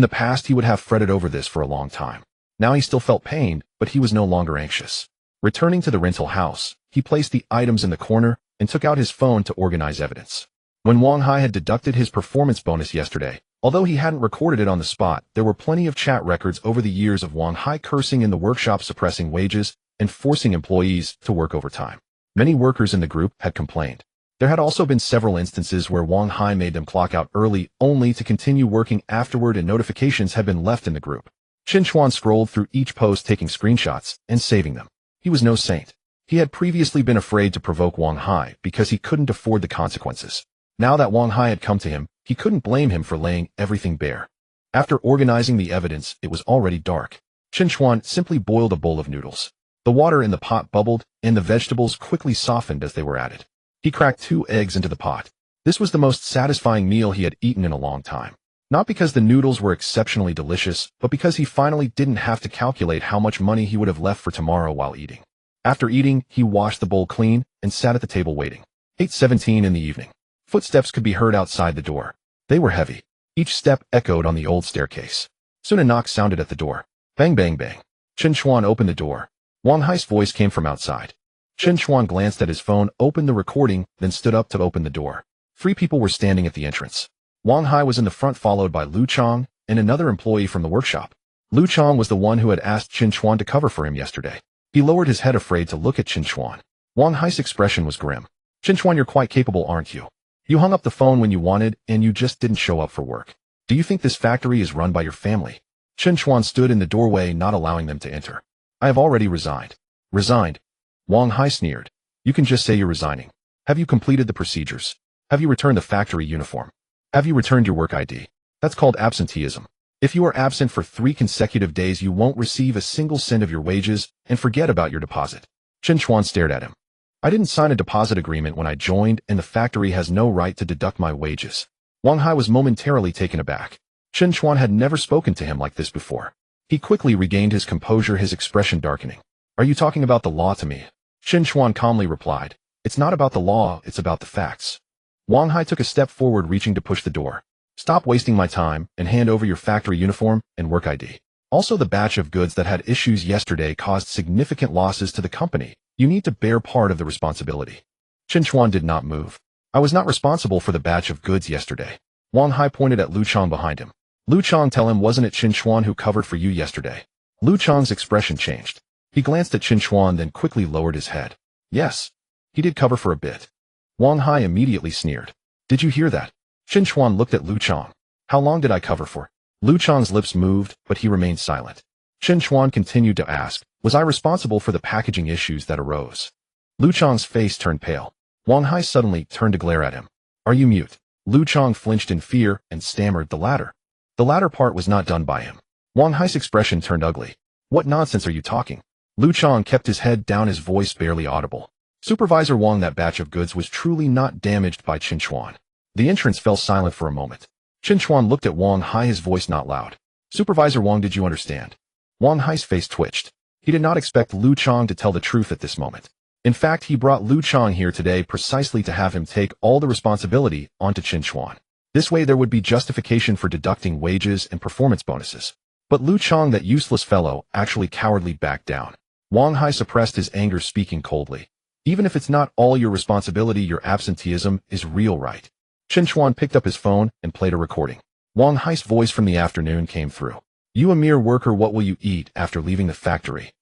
the past, he would have fretted over this for a long time. Now he still felt pain, but he was no longer anxious. Returning to the rental house, he placed the items in the corner and took out his phone to organize evidence. When Wang Hai had deducted his performance bonus yesterday, although he hadn't recorded it on the spot, there were plenty of chat records over the years of Wang Hai cursing in the workshop, suppressing wages, and forcing employees to work overtime. Many workers in the group had complained. There had also been several instances where Wang Hai made them clock out early only to continue working afterward, and notifications had been left in the group. Chen Chuan scrolled through each post, taking screenshots and saving them. He was no saint. He had previously been afraid to provoke Wang Hai because he couldn't afford the consequences. Now that Wang Hai had come to him, he couldn't blame him for laying everything bare. After organizing the evidence, it was already dark. Chen Chuan simply boiled a bowl of noodles. The water in the pot bubbled, and the vegetables quickly softened as they were added. He cracked 2 eggs into the pot. This was the most satisfying meal he had eaten in a long time. Not because the noodles were exceptionally delicious, but because he finally didn't have to calculate how much money he would have left for tomorrow while eating. After eating, he washed the bowl clean and sat at the table waiting. 8:17 in the evening. Footsteps could be heard outside the door. They were heavy. Each step echoed on the old staircase. Soon a knock sounded at the door. Bang, bang, bang. Chen Chuan opened the door. Wang Hai's voice came from outside. Chen Chuan glanced at his phone, opened the recording, then stood up to open the door. 3 people were standing at the entrance. Wang Hai was in the front, followed by Lu Chong and another employee from the workshop. Lu Chong was the one who had asked Chen Chuan to cover for him yesterday. He lowered his head, afraid to look at Chen Chuan. Wang Hai's expression was grim. Chen Chuan, you're quite capable, aren't you? You hung up the phone when you wanted, and you just didn't show up for work. Do you think this factory is run by your family? Chen Chuan stood in the doorway, not allowing them to enter. I have already resigned. Resigned? Wang Hai sneered. You can just say you're resigning. Have you completed the procedures? Have you returned the factory uniform? Have you returned your work ID? That's called absenteeism. If you are absent for 3 consecutive days, you won't receive a single cent of your wages, and forget about your deposit. Chen Chuan stared at him. I didn't sign a deposit agreement when I joined, and the factory has no right to deduct my wages. Wang Hai was momentarily taken aback. Chen Chuan had never spoken to him like this before. He quickly regained his composure, his expression darkening. Are you talking about the law to me? Chen Chuan calmly replied. It's not about the law, it's about the facts. Wang Hai took a step forward, reaching to push the door. Stop wasting my time, and hand over your factory uniform and work ID. Also, the batch of goods that had issues yesterday caused significant losses to the company. You need to bear part of the responsibility. Chen Chuan did not move. I was not responsible for the batch of goods yesterday. Wang Hai pointed at Lu Chang behind him. Lu Chang, tell him, wasn't it Chen Chuan who covered for you yesterday? Lu Chang's expression changed. He glanced at Chen Chuan, then quickly lowered his head. Yes. He did cover for a bit. Wang Hai immediately sneered. Did you hear that? Chen Chuan looked at Lu Chang. How long did I cover for? Lu Chang's lips moved, but he remained silent. Chen Chuan continued to ask, was I responsible for the packaging issues that arose? Lu Chang's face turned pale. Wang Hai suddenly turned to glare at him. Are you mute? Lu Chang flinched in fear and stammered the latter. The latter part was not done by him. Wang Hai's expression turned ugly. What nonsense are you talking? Lu Chang kept his head down, his voice barely audible. Supervisor Wang, that batch of goods was truly not damaged by Chen Chuan. The entrance fell silent for a moment. Chen Chuan looked at Wang Hai, his voice not loud. Supervisor Wang, did you understand? Wang Hai's face twitched. He did not expect Lu Chang to tell the truth at this moment. In fact, he brought Lu Chang here today precisely to have him take all the responsibility onto Chen Chuan. This way there would be justification for deducting wages and performance bonuses. But Lu Chang, that useless fellow, actually cowardly backed down. Wang Hai suppressed his anger, speaking coldly. Even if it's not all your responsibility, your absenteeism is real, right? Chen Chuan picked up his phone and played a recording. Wang Hai's voice from the afternoon came through. You a mere worker, what will you eat after leaving the factory?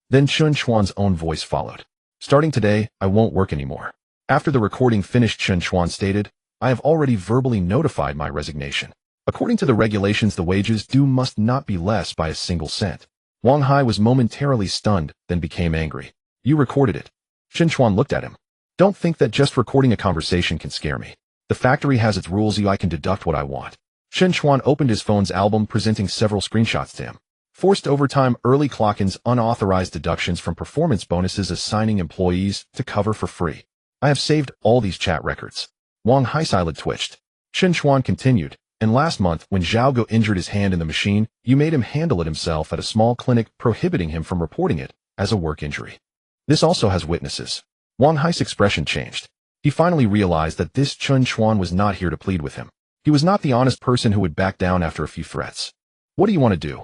Then Chen Chuan's own voice followed. Starting today, I won't work anymore. After the recording finished, Chen Chuan stated, I have already verbally notified my resignation. According to the regulations, the wages due must not be less by a single cent. Wang Hai was momentarily stunned, then became angry. You recorded it. Chen Chuan looked at him. Don't think that just recording a conversation can scare me. The factory has its rules. I can deduct what I want. Chen Chuan opened his phone's album, presenting several screenshots to him. Forced overtime, early clock-ins, unauthorized deductions from performance bonuses, assigning employees to cover for free. I have saved all these chat records. Wang Hai's eyelid twitched. Chen Chuan continued, and last month, when Zhao Go injured his hand in the machine, you made him handle it himself at a small clinic, prohibiting him from reporting it as a work injury. This also has witnesses. Wang Hai's expression changed. He finally realized that this Chen Chuan was not here to plead with him. He was not the honest person who would back down after a few threats. What do you want to do?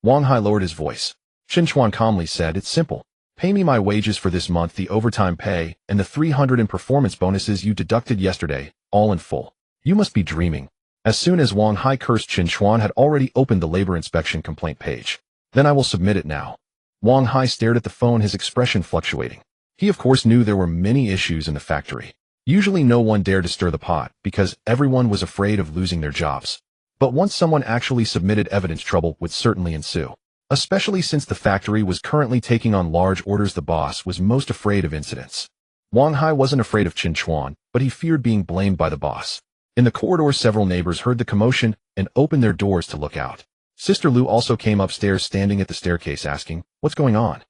Wang Hai lowered his voice. Chen Chuan calmly said, it's simple. Pay me my wages for this month, the overtime pay, and the 300 in performance bonuses you deducted yesterday, all in full. You must be dreaming. As soon as Wang Hai cursed, Chen Chuan had already opened the labor inspection complaint page. Then I will submit it now. Wang Hai stared at the phone, his expression fluctuating. He of course knew there were many issues in the factory. Usually no one dared to stir the pot, because everyone was afraid of losing their jobs. But once someone actually submitted evidence, trouble would certainly ensue. Especially since the factory was currently taking on large orders, the boss was most afraid of incidents. Wang Hai wasn't afraid of Chen Chuan, but he feared being blamed by the boss. In the corridor, several neighbors heard the commotion and opened their doors to look out. Sister Lu also came upstairs, standing at the staircase, asking, what's going on?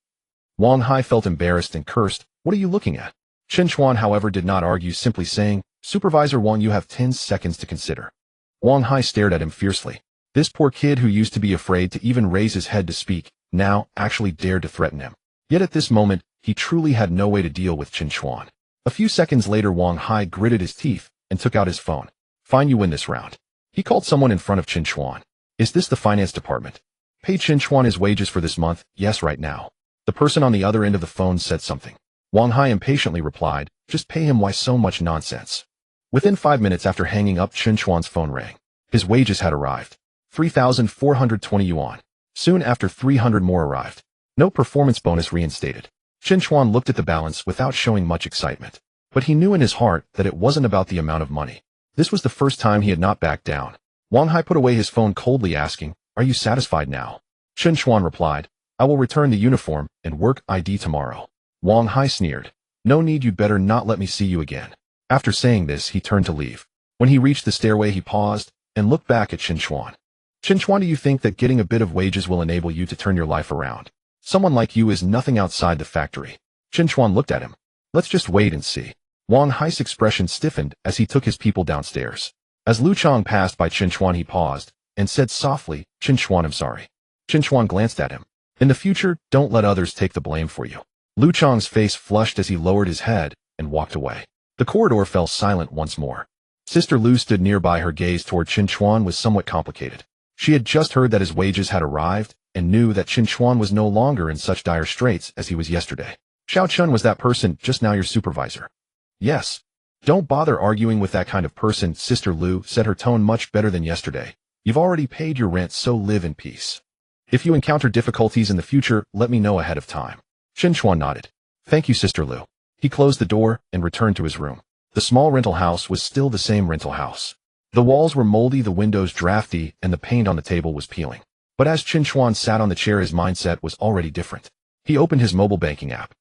Wang Hai felt embarrassed and cursed, what are you looking at? Chen Chuan, however, did not argue, simply saying, Supervisor Wang, you have 10 seconds to consider. Wang Hai stared at him fiercely. This poor kid, who used to be afraid to even raise his head to speak, now actually dared to threaten him. Yet at this moment, he truly had no way to deal with Chen Chuan. A few seconds later, Wang Hai gritted his teeth and took out his phone. Fine, you win this round. He called someone in front of Chen Chuan. Is this the finance department? Pay Chen Chuan his wages for this month, yes, right now. The person on the other end of the phone said something. Wang Hai impatiently replied, just pay him. Why so much nonsense? Within 5 minutes after hanging up, Chen Chuan's phone rang. His wages had arrived. 3,420 yuan. Soon after, 300 more arrived. No performance bonus reinstated. Chen Chuan looked at the balance without showing much excitement. But he knew in his heart that it wasn't about the amount of money. This was the first time he had not backed down. Wang Hai put away his phone coldly, asking, Are you satisfied now? Chen Chuan replied, I will return the uniform and work ID tomorrow. Wang Hai sneered. No need, you'd better not let me see you again. After saying this, he turned to leave. When he reached the stairway, he paused and looked back at Chen Chuan. Chen Chuan, do you think that getting a bit of wages will enable you to turn your life around? Someone like you is nothing outside the factory. Chen Chuan looked at him. Let's just wait and see. Wang Hai's expression stiffened as he took his people downstairs. As Lu Chang passed by Chen Chuan, he paused and said softly, Chen Chuan, I'm sorry. Chen Chuan glanced at him. In the future, don't let others take the blame for you. Lu Chang's face flushed as he lowered his head and walked away. The corridor fell silent once more. Sister Lu stood nearby. Her gaze toward Chen Chuan was somewhat complicated. She had just heard that his wages had arrived and knew that Chen Chuan was no longer in such dire straits as he was yesterday. Xiao Chun, was that person just now your supervisor? Yes. Don't bother arguing with that kind of person, Sister Lu said, her tone much better than yesterday. You've already paid your rent, so live in peace. If you encounter difficulties in the future, let me know ahead of time. Chen Chuan nodded. Thank you, Sister Lu. He closed the door and returned to his room. The small rental house was still the same rental house. The walls were moldy, the windows drafty, and the paint on the table was peeling. But as Chen Chuan sat on the chair, his mindset was already different. He opened his mobile banking app.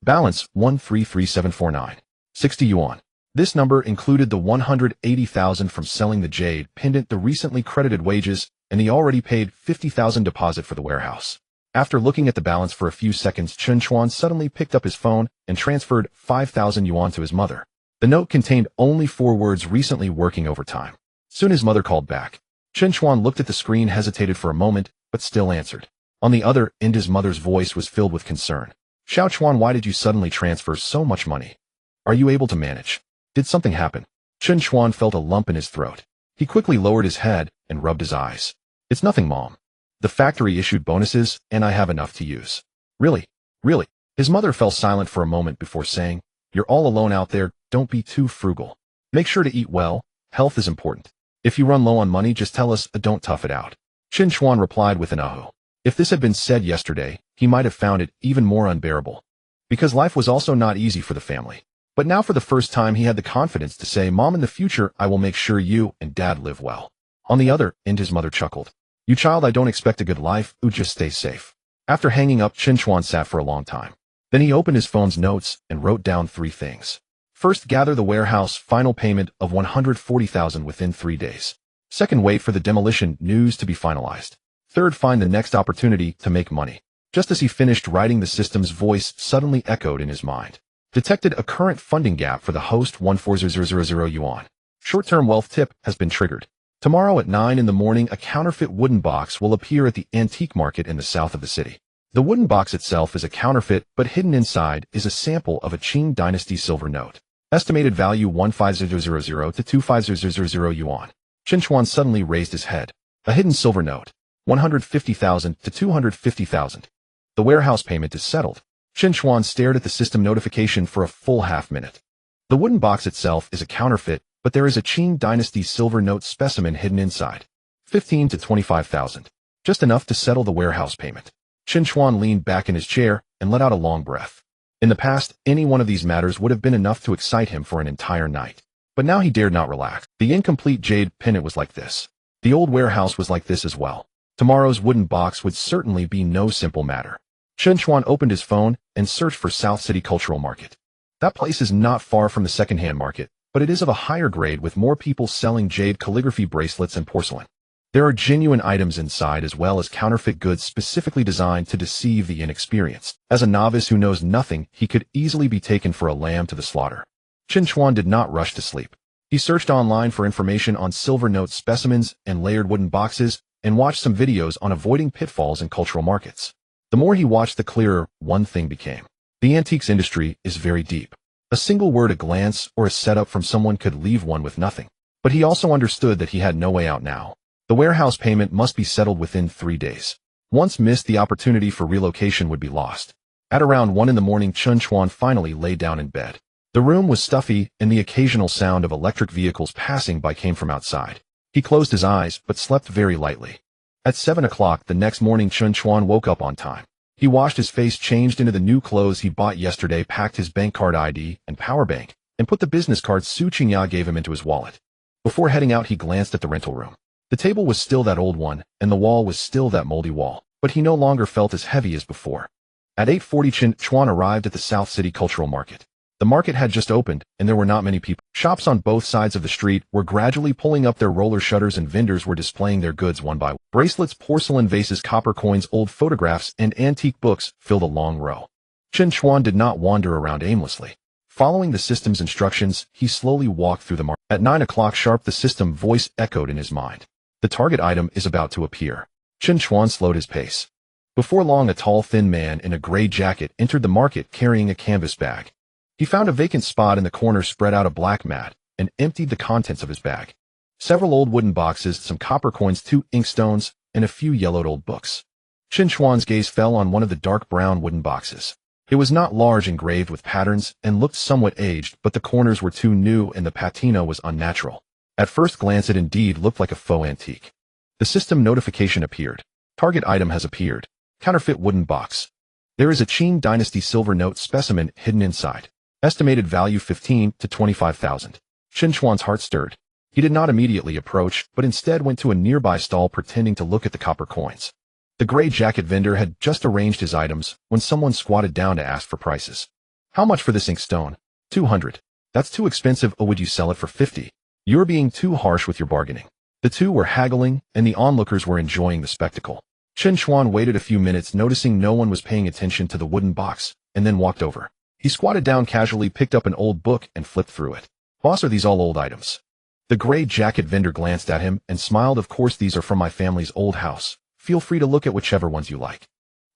Balance 133749. 60 yuan. This number included the 180,000 from selling the jade pendant, the recently credited wages, and the already paid 50,000 deposit for the warehouse. After looking at the balance for a few seconds, Chen Chuan suddenly picked up his phone and transferred 5,000 yuan to his mother. The note contained only 4 words: recently working overtime. Soon his mother called back. Chen Chuan looked at the screen, hesitated for a moment, but still answered. On the other end, his mother's voice was filled with concern. Xiao Chuan, why did you suddenly transfer so much money? Are you able to manage? Did something happen? Chen Chuan felt a lump in his throat. He quickly lowered his head and rubbed his eyes. It's nothing, Mom. The factory issued bonuses, and I have enough to use. Really? Really? His mother fell silent for a moment before saying, You're all alone out there, don't be too frugal. Make sure to eat well, health is important. If you run low on money, just tell us, don't tough it out. Chen Chuan replied with an ahu. If this had been said yesterday, he might have found it even more unbearable. Because life was also not easy for the family. But now for the first time he had the confidence to say, Mom, in the future I will make sure you and Dad live well. On the other end, his mother chuckled. You child, I don't expect a good life, just stay safe. After hanging up, Chen Chuan sat for a long time. Then he opened his phone's notes and wrote down 3 things. First, gather the warehouse final payment of 140,000 within 3 days. Second, wait for the demolition news to be finalized. Third, find the next opportunity to make money. Just as he finished writing, the system's voice suddenly echoed in his mind. Detected a current funding gap for the host 140,000 yuan. Short-term wealth tip has been triggered. Tomorrow at 9 in the morning, a counterfeit wooden box will appear at the antique market in the south of the city. The wooden box itself is a counterfeit, but hidden inside is a sample of a Qing dynasty silver note. Estimated value 15000 to 25000 yuan. Chen Chuan suddenly raised his head. A hidden silver note. 150,000 to 250,000. The warehouse payment is settled. Chen Chuan stared at the system notification for a full half-minute. The wooden box itself is a counterfeit, but there is a Qing dynasty silver note specimen hidden inside. 15 to 25,000. Just enough to settle the warehouse payment. Chen Chuan leaned back in his chair and let out a long breath. In the past, any one of these matters would have been enough to excite him for an entire night. But now he dared not relax. The incomplete jade pendant was like this. The old warehouse was like this as well. Tomorrow's wooden box would certainly be no simple matter. Chen Chuan opened his phone and searched for South City Cultural Market. That place is not far from the second-hand market, but it is of a higher grade with more people selling jade calligraphy bracelets and porcelain. There are genuine items inside as well as counterfeit goods specifically designed to deceive the inexperienced. As a novice who knows nothing, he could easily be taken for a lamb to the slaughter. Chen Chuan did not rush to sleep. He searched online for information on silver note specimens and layered wooden boxes, and watched some videos on avoiding pitfalls in cultural markets. The more he watched, the clearer one thing became. The antiques industry is very deep. A single word, a glance, or a setup from someone could leave one with nothing. But he also understood that he had no way out now. The warehouse payment must be settled within 3 days. Once missed, the opportunity for relocation would be lost. At around 1 in the morning, Chen Chuan finally lay down in bed. The room was stuffy, and the occasional sound of electric vehicles passing by came from outside. He closed his eyes, but slept very lightly. At 7 o'clock the next morning, Chen Chuan woke up on time. He washed his face, changed into the new clothes he bought yesterday, packed his bank card ID and power bank, and put the business card Su Qingya gave him into his wallet. Before heading out, he glanced at the rental room. The table was still that old one, and the wall was still that moldy wall, but he no longer felt as heavy as before. At 8:40 Chen Chuan arrived at the South City Cultural Market. The market had just opened, and there were not many people. Shops on both sides of the street were gradually pulling up their roller shutters, and vendors were displaying their goods one by one. Bracelets, porcelain vases, copper coins, old photographs, and antique books filled a long row. Chen Chuan did not wander around aimlessly. Following the system's instructions, he slowly walked through the market. At 9 o'clock sharp, the system voice echoed in his mind. The target item is about to appear. Chen Chuan slowed his pace. Before long, a tall, thin man in a gray jacket entered the market carrying a canvas bag. He found a vacant spot in the corner, spread out a black mat, and emptied the contents of his bag. Several old wooden boxes, some copper coins, 2 inkstones, and a few yellowed old books. Chen Chuan's gaze fell on one of the dark brown wooden boxes. It was not large, engraved with patterns, and looked somewhat aged, but the corners were too new and the patina was unnatural. At first glance, it indeed looked like a faux antique. The system notification appeared. Target item has appeared. Counterfeit wooden box. There is a Qing Dynasty silver note specimen hidden inside. Estimated value 15 to 25,000. Chen Chuan's heart stirred. He did not immediately approach, but instead went to a nearby stall, pretending to look at the copper coins. The gray jacket vendor had just arranged his items when someone squatted down to ask for prices. How much for this inkstone? 200. That's too expensive. Or would you sell it for 50? You're being too harsh with your bargaining. The two were haggling, and the onlookers were enjoying the spectacle. Chen Chuan waited a few minutes, noticing no one was paying attention to the wooden box, and then walked over. He squatted down casually, picked up an old book, and flipped through it. Boss, are these all old items? The gray jacket vendor glanced at him and smiled. Of course, these are from my family's old house. Feel free to look at whichever ones you like.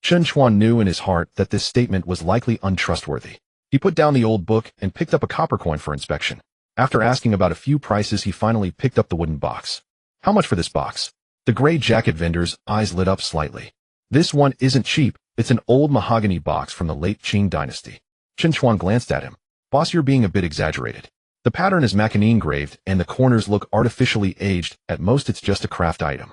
Chen Chuan knew in his heart that this statement was likely untrustworthy. He put down the old book and picked up a copper coin for inspection. After asking about a few prices, he finally picked up the wooden box. How much for this box? The gray jacket vendor's eyes lit up slightly. This one isn't cheap. It's an old mahogany box from the late Qing Dynasty. Chen Chuan glanced at him. Boss, you're being a bit exaggerated. The pattern is machinine engraved, and the corners look artificially aged. At most, it's just a craft item.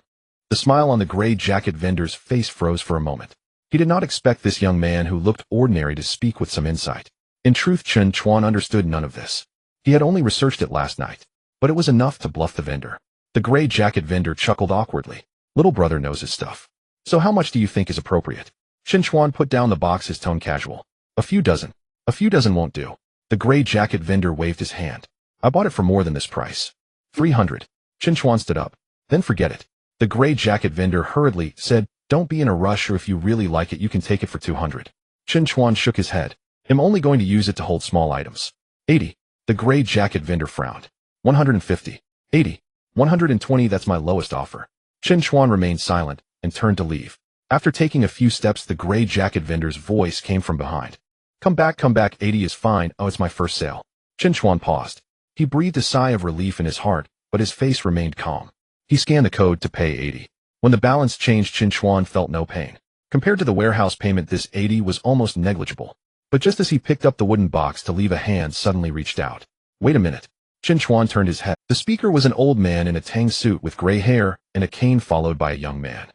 The smile on the gray jacket vendor's face froze for a moment. He did not expect this young man who looked ordinary to speak with some insight. In truth, Chen Chuan understood none of this. He had only researched it last night, but it was enough to bluff the vendor. The gray jacket vendor chuckled awkwardly. Little brother knows his stuff. So how much do you think is appropriate? Chen Chuan put down the box, his tone casual. A few dozen. A few dozen won't do. The gray jacket vendor waved his hand. I bought it for more than this price. 300. Chen Chuan stood up. Then forget it. The gray jacket vendor hurriedly said, don't be in a rush, or if you really like it, you can take it for 200. Chen Chuan shook his head. I'm only going to use it to hold small items. 80. The gray jacket vendor frowned. 150. 80. 120. That's my lowest offer. Chen Chuan remained silent and turned to leave. After taking a few steps, the gray jacket vendor's voice came from behind. Come back, 80 is fine. Oh, it's my first sale. Chen Chuan paused. He breathed a sigh of relief in his heart, but his face remained calm. He scanned the code to pay 80. When the balance changed, Chen Chuan felt no pain. Compared to the warehouse payment, this 80 was almost negligible. But just as he picked up the wooden box to leave, a hand suddenly reached out. Wait a minute. Chen Chuan turned his head. The speaker was an old man in a Tang suit with gray hair and a cane, followed by a young man.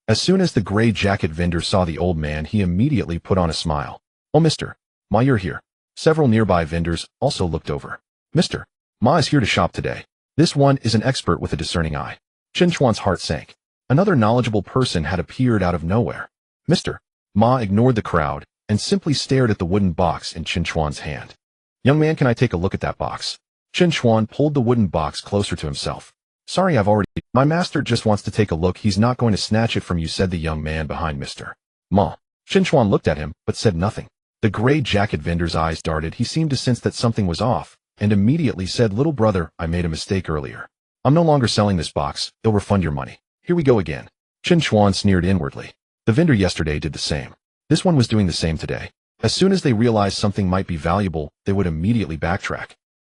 As soon as the gray jacket vendor saw the old man, he immediately put on a smile. Oh, Mr. Ma, you're here. Several nearby vendors also looked over. Mr. Ma is here to shop today. This one is an expert with a discerning eye. Chen Chuan's heart sank. Another knowledgeable person had appeared out of nowhere. Mr. Ma ignored the crowd and simply stared at the wooden box in Chen Chuan's hand. Young man, can I take a look at that box? Chen Chuan pulled the wooden box closer to himself. Sorry, my master just wants to take a look. He's not going to snatch it from you, said the young man behind Mr. Ma. Chen Chuan looked at him, but said nothing. The gray jacket vendor's eyes darted. He seemed to sense that something was off, and immediately said, little brother, I made a mistake earlier. I'm no longer selling this box. They'll refund your money. Here we go again. Chen Chuan sneered inwardly. The vendor yesterday did the same. This one was doing the same today. As soon as they realized something might be valuable, they would immediately backtrack.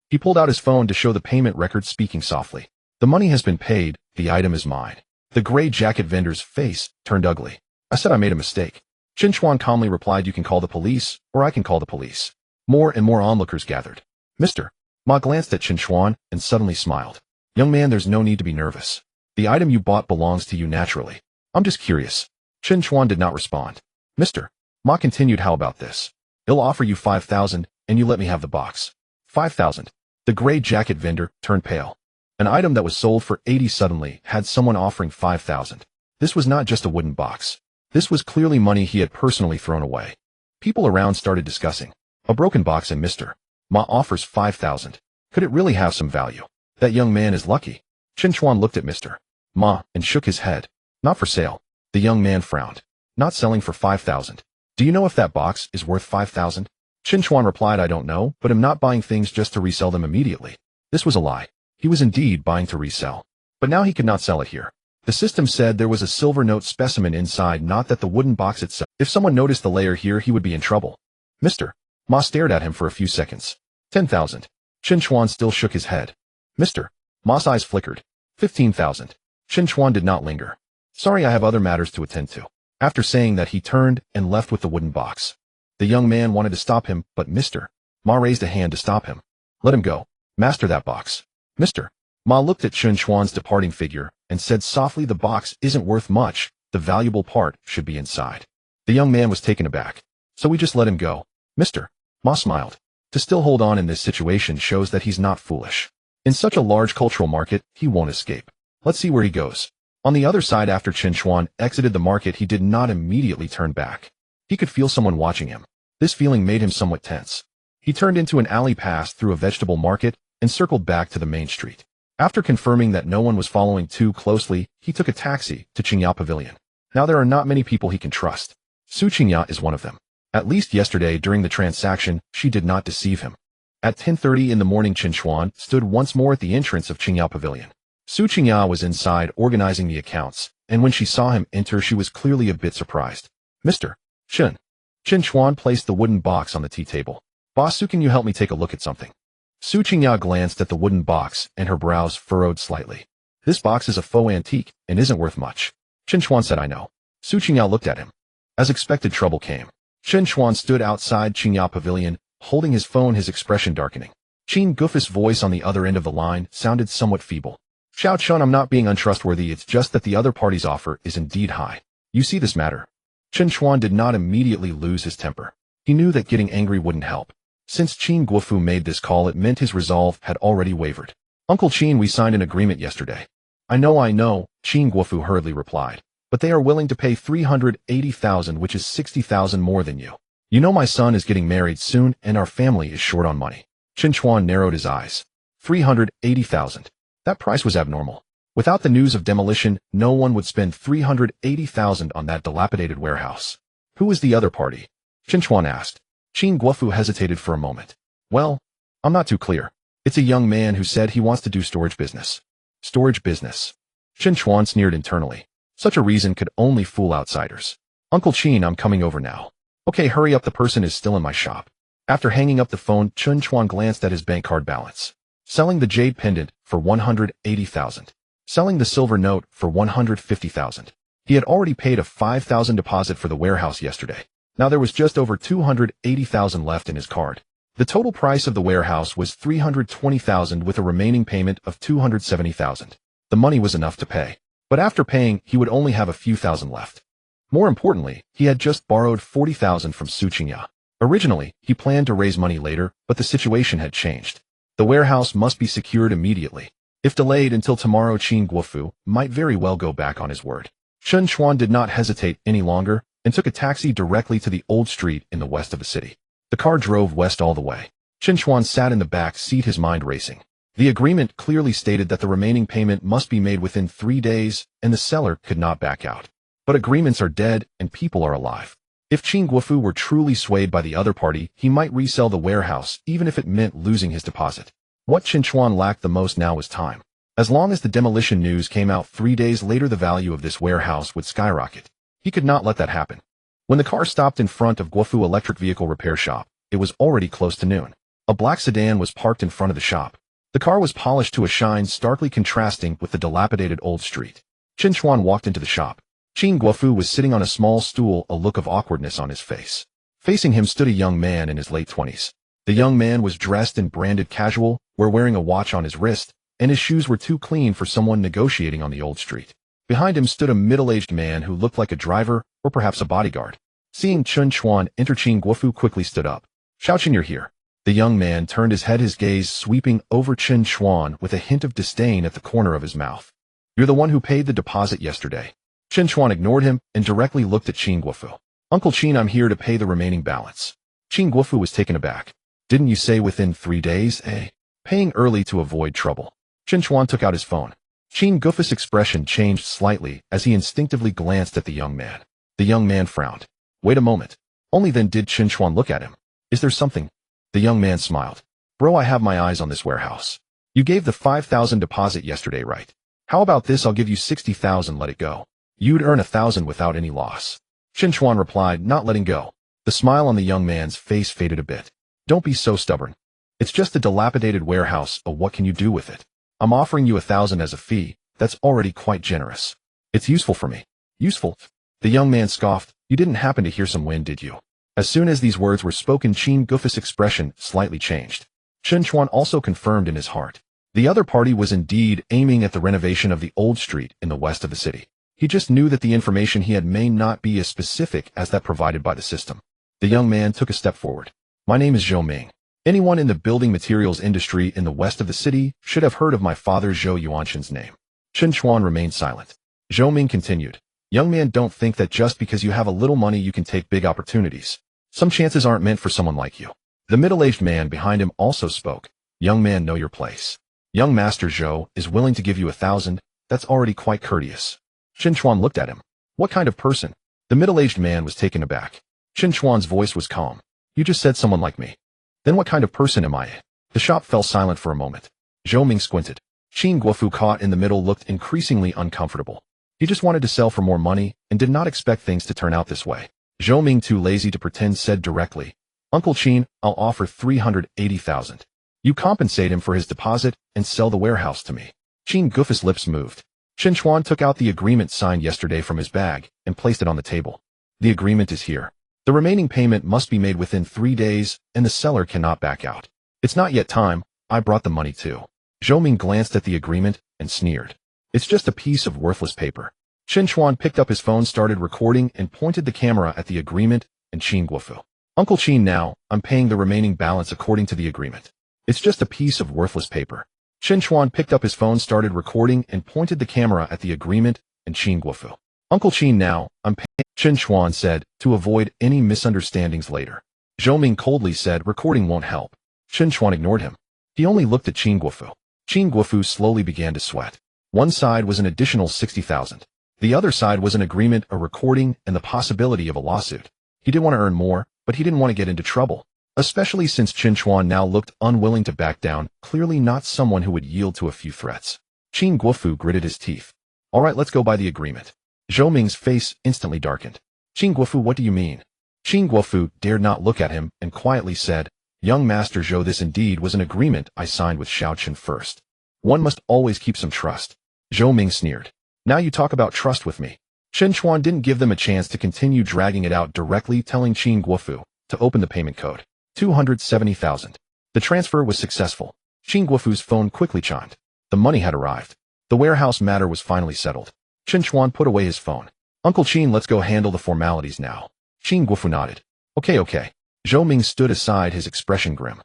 He pulled out his phone to show the payment record, speaking softly. The money has been paid. The item is mine. The gray jacket vendor's face turned ugly. I said I made a mistake. Chen Chuan calmly replied, you can call the police, or I can call the police. More and more onlookers gathered. Mr. Ma glanced at Chen Chuan and suddenly smiled. Young man, there's no need to be nervous. The item you bought belongs to you naturally. I'm just curious. Chen Chuan did not respond. Mr. Ma continued, how about this? I'll offer you 5,000, and you let me have the box. 5,000. The gray jacket vendor turned pale. An item that was sold for 80 suddenly had someone offering 5,000. This was not just a wooden box. This was clearly money he had personally thrown away. People around started discussing. A broken box and Mr. Ma offers 5,000. Could it really have some value? That young man is lucky. Chen Chuan looked at Mr. Ma and shook his head. Not for sale. The young man frowned. Not selling for 5,000. Do you know if that box is worth 5,000? Chen Chuan replied, I don't know, but I'm not buying things just to resell them immediately. This was a lie. He was indeed buying to resell. But now he could not sell it here. The system said there was a silver note specimen inside, not that the wooden box itself. If someone noticed the layer here, he would be in trouble. Mr. Ma stared at him for a few seconds. 10,000. Chen Chuan still shook his head. Mr. Ma's eyes flickered. 15,000. Chen Chuan did not linger. Sorry, I have other matters to attend to. After saying that, he turned and left with the wooden box. The young man wanted to stop him, but Mr. Ma raised a hand to stop him. Let him go. Master that box. Mr. Ma looked at Chen Chuan's departing figure and said softly, the box isn't worth much. The valuable part should be inside. The young man was taken aback. So we just let him go. Mr. Ma smiled. To still hold on in this situation shows that he's not foolish. In such a large cultural market, he won't escape. Let's see where he goes. On the other side, after Chen Chuan exited the market, he did not immediately turn back. He could feel someone watching him. This feeling made him somewhat tense. He turned into an alley, passed through a vegetable market, and circled back to the main street. After confirming that no one was following too closely, he took a taxi to Qingya Pavilion. Now there are not many people he can trust. Su Qingya is one of them. At least yesterday during the transaction, she did not deceive him. At 10:30 in the morning, Chen Chuan stood once more at the entrance of Qingya Pavilion. Su Qingya was inside organizing the accounts, and when she saw him enter, she was clearly a bit surprised. Mr. Chen. Chen Chuan placed the wooden box on the tea table. Boss Su, can you help me take a look at something? Su Qingya glanced at the wooden box and her brows furrowed slightly. This box is a faux antique and isn't worth much. Chen Chuan said, I know. Su Qingya looked at him. As expected, trouble came. Chen Chuan stood outside Qingya Pavilion, holding his phone, his expression darkening. Qin Gufu's voice on the other end of the line sounded somewhat feeble. Xiao Chun, I'm not being untrustworthy, it's just that the other party's offer is indeed high. You see this matter. Chen Chuan did not immediately lose his temper. He knew that getting angry wouldn't help. Since Qin Gufu made this call, it meant his resolve had already wavered. Uncle Qin, we signed an agreement yesterday. I know, Qin Gufu hurriedly replied. But they are willing to pay 380,000, which is 60,000 more than you. You know my son is getting married soon and our family is short on money. Chen Chuan narrowed his eyes. 380,000. That price was abnormal. Without the news of demolition, no one would spend 380,000 on that dilapidated warehouse. Who is the other party? Chen Chuan asked. Qin Gufu hesitated for a moment. Well, I'm not too clear. It's a young man who said he wants to do storage business. Storage business. Chen Chuan sneered internally. Such a reason could only fool outsiders. Uncle Qin, I'm coming over now. Okay, hurry up, the person is still in my shop. After hanging up the phone, Chen Chuan glanced at his bank card balance. Selling the jade pendant for 180,000. Selling the silver note for 150,000. He had already paid a 5,000 deposit for the warehouse yesterday. Now there was just over 280,000 left in his card. The total price of the warehouse was 320,000 with a remaining payment of 270,000. The money was enough to pay. But after paying, he would only have a few thousand left. More importantly, he had just borrowed 40,000 from Su Qingya. Originally, he planned to raise money later, but the situation had changed. The warehouse must be secured immediately. If delayed until tomorrow, Qin Gufu might very well go back on his word. Chen Chuan did not hesitate any longer and took a taxi directly to the old street in the west of the city. The car drove west all the way. Chen Chuan sat in the back seat, his mind racing. The agreement clearly stated that the remaining payment must be made within 3 days and the seller could not back out. But agreements are dead and people are alive. If Qin Gufu were truly swayed by the other party, he might resell the warehouse even if it meant losing his deposit. What Chen Chuan lacked the most now was time. As long as the demolition news came out 3 days later, the value of this warehouse would skyrocket. He could not let that happen. When the car stopped in front of Gufu Electric Vehicle Repair Shop, it was already close to noon. A black sedan was parked in front of the shop. The car was polished to a shine, starkly contrasting with the dilapidated old street. Chen Chuan walked into the shop. Qin Gufu was sitting on a small stool, a look of awkwardness on his face. Facing him stood a young man in his late 20s. The young man was dressed in branded casual, wearing a watch on his wrist, and his shoes were too clean for someone negotiating on the old street. Behind him stood a middle-aged man who looked like a driver or perhaps a bodyguard. Seeing Chen Chuan enter, Qin Gufu quickly stood up. Xiao Chen, you're here. The young man turned his head, his gaze sweeping over Chen Chuan with a hint of disdain at the corner of his mouth. You're the one who paid the deposit yesterday. Chen Chuan ignored him and directly looked at Qin Guofu. Uncle Qin, I'm here to pay the remaining balance. Qin Guofu was taken aback. Didn't you say within 3 days, eh? Paying early to avoid trouble. Chen Chuan took out his phone. Qin Guofu's expression changed slightly as he instinctively glanced at the young man. The young man frowned. Wait a moment. Only then did Chen Chuan look at him. Is there something? The young man smiled. Bro, I have my eyes on this warehouse. You gave the 5,000 deposit yesterday, right? How about this? I'll give you 60,000, let it go. You'd earn 1,000 without any loss. Chen Chuan replied, not letting go. The smile on the young man's face faded a bit. Don't be so stubborn. It's just a dilapidated warehouse, but what can you do with it? I'm offering you 1,000 as a fee. That's already quite generous. It's useful for me. Useful? The young man scoffed. You didn't happen to hear some wind, did you? As soon as these words were spoken, Qin Guofu's expression slightly changed. Chen Chuan also confirmed in his heart. The other party was indeed aiming at the renovation of the old street in the west of the city. He just knew that the information he had may not be as specific as that provided by the system. The young man took a step forward. My name is Zhou Ming. Anyone in the building materials industry in the west of the city should have heard of my father Zhou Yuanshan's name. Chen Chuan remained silent. Zhou Ming continued. Young man, don't think that just because you have a little money you can take big opportunities. Some chances aren't meant for someone like you. The middle-aged man behind him also spoke. Young man, know your place. Young Master Zhou is willing to give you 1,000. That's already quite courteous. Chen Chuan looked at him. What kind of person? The middle-aged man was taken aback. Chen Chuan's voice was calm. You just said someone like me. Then what kind of person am I? The shop fell silent for a moment. Zhou Ming squinted. Qin Guofu, caught in the middle, looked increasingly uncomfortable. He just wanted to sell for more money and did not expect things to turn out this way. Zhou Ming, too lazy to pretend, said directly, Uncle Qin, I'll offer 380,000. You compensate him for his deposit and sell the warehouse to me. Qin Guofu's lips moved. Chen Chuan took out the agreement signed yesterday from his bag and placed it on the table. The agreement is here. The remaining payment must be made within 3 days, and the seller cannot back out. It's not yet time. I brought the money too. Zhou Ming glanced at the agreement and sneered. It's just a piece of worthless paper. Chen Chuan picked up his phone, started recording, and pointed the camera at the agreement and Qin Guofu. Uncle Qin, now, I'm paying the remaining balance according to the agreement. It's just a piece of worthless paper. Chen Chuan picked up his phone, started recording, and pointed the camera at the agreement and Qin Guofu. Uncle Qin, now, I'm paying, Chen Chuan said, to avoid any misunderstandings later. Zhou Ming coldly said recording won't help. Chen Chuan ignored him. He only looked at Qin Guofu. Qin Guofu slowly began to sweat. One side was an additional 60,000. The other side was an agreement, a recording, and the possibility of a lawsuit. He did want to earn more, but he didn't want to get into trouble. Especially since Chen Chuan now looked unwilling to back down, clearly not someone who would yield to a few threats. Qin Guofu gritted his teeth. All right, let's go by the agreement. Zhou Ming's face instantly darkened. Qin Guofu, what do you mean? Qin Guofu dared not look at him and quietly said, Young Master Zhou, this indeed was an agreement I signed with Xiaochen first. One must always keep some trust. Zhou Ming sneered. Now you talk about trust with me. Chen Chuan didn't give them a chance to continue, dragging it out, directly telling Qin Guofu to open the payment code. 270,000. The transfer was successful. Qin Guofu's phone quickly chimed. The money had arrived. The warehouse matter was finally settled. Chen Chuan put away his phone. Uncle Qin, let's go handle the formalities now. Qin Guofu nodded. Okay. Zhou Ming stood aside, his expression grim.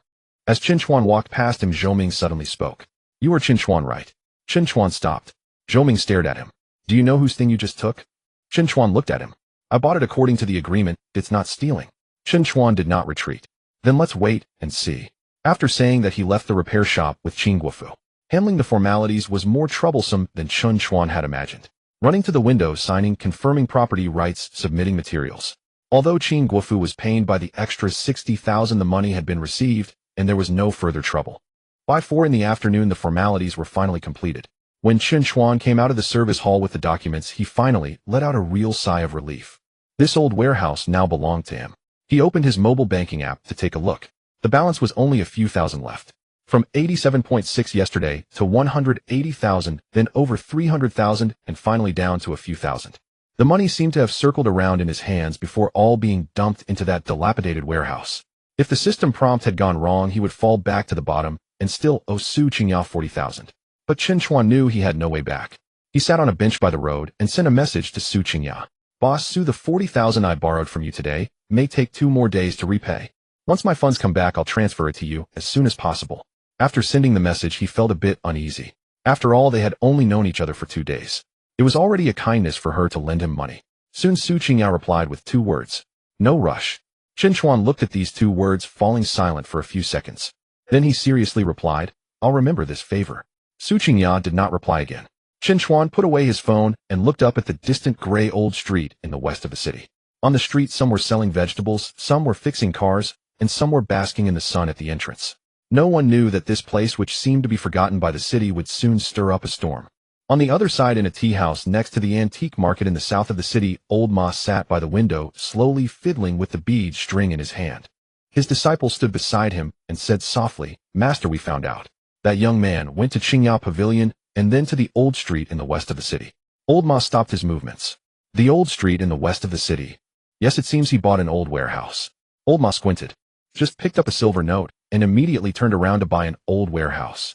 As Chen Chuan walked past him, Zhou Ming suddenly spoke. You are Chen Chuan, right? Chen Chuan stopped. Zhou Ming stared at him. Do you know whose thing you just took? Chen Chuan looked at him. I bought it according to the agreement. It's not stealing. Chen Chuan did not retreat. Then let's wait and see. After saying that, he left the repair shop with Qin Guofu. Handling the formalities was more troublesome than Chen Chuan had imagined. Running to the window, signing, confirming property rights, submitting materials. Although Qin Guofu was pained by the extra 60,000, the money had been received, and there was no further trouble. By 4 in the afternoon, the formalities were finally completed. When Chen Chuan came out of the service hall with the documents, he finally let out a real sigh of relief. This old warehouse now belonged to him. He opened his mobile banking app to take a look. The balance was only a few thousand left. From 87.6 yesterday to 180,000, then over 300,000, and finally down to a few thousand. The money seemed to have circled around in his hands before all being dumped into that dilapidated warehouse. If the system prompt had gone wrong, he would fall back to the bottom and still owe Su Qingya 40,000. But Chen Chuan knew he had no way back. He sat on a bench by the road and sent a message to Su Qingya. Boss Su, the 40,000 I borrowed from you today may take 2 more days to repay. Once my funds come back, I'll transfer it to you as soon as possible. After sending the message, he felt a bit uneasy. After all, they had only known each other for 2 days. It was already a kindness for her to lend him money. Soon Su Qingyao replied with 2 words. No rush. Chen Chuan looked at these 2 words, falling silent for a few seconds. Then he seriously replied, I'll remember this favor. Su Qingyao did not reply again. Chen Chuan put away his phone and looked up at the distant gray old street in the west of the city. On the street, some were selling vegetables, some were fixing cars, and some were basking in the sun at the entrance. No one knew that this place, which seemed to be forgotten by the city, would soon stir up a storm. On the other side, in a tea house next to the antique market in the south of the city, old Ma sat by the window, slowly fiddling with the bead string in his hand. His disciple stood beside him and said softly, Master, we found out. That young man went to Qingyao Pavilion and then to the old street in the west of the city. Old Ma stopped his movements. The old street in the west of the city. Yes, it seems he bought an old warehouse. Old Ma squinted. Just picked up a silver note and immediately turned around to buy an old warehouse.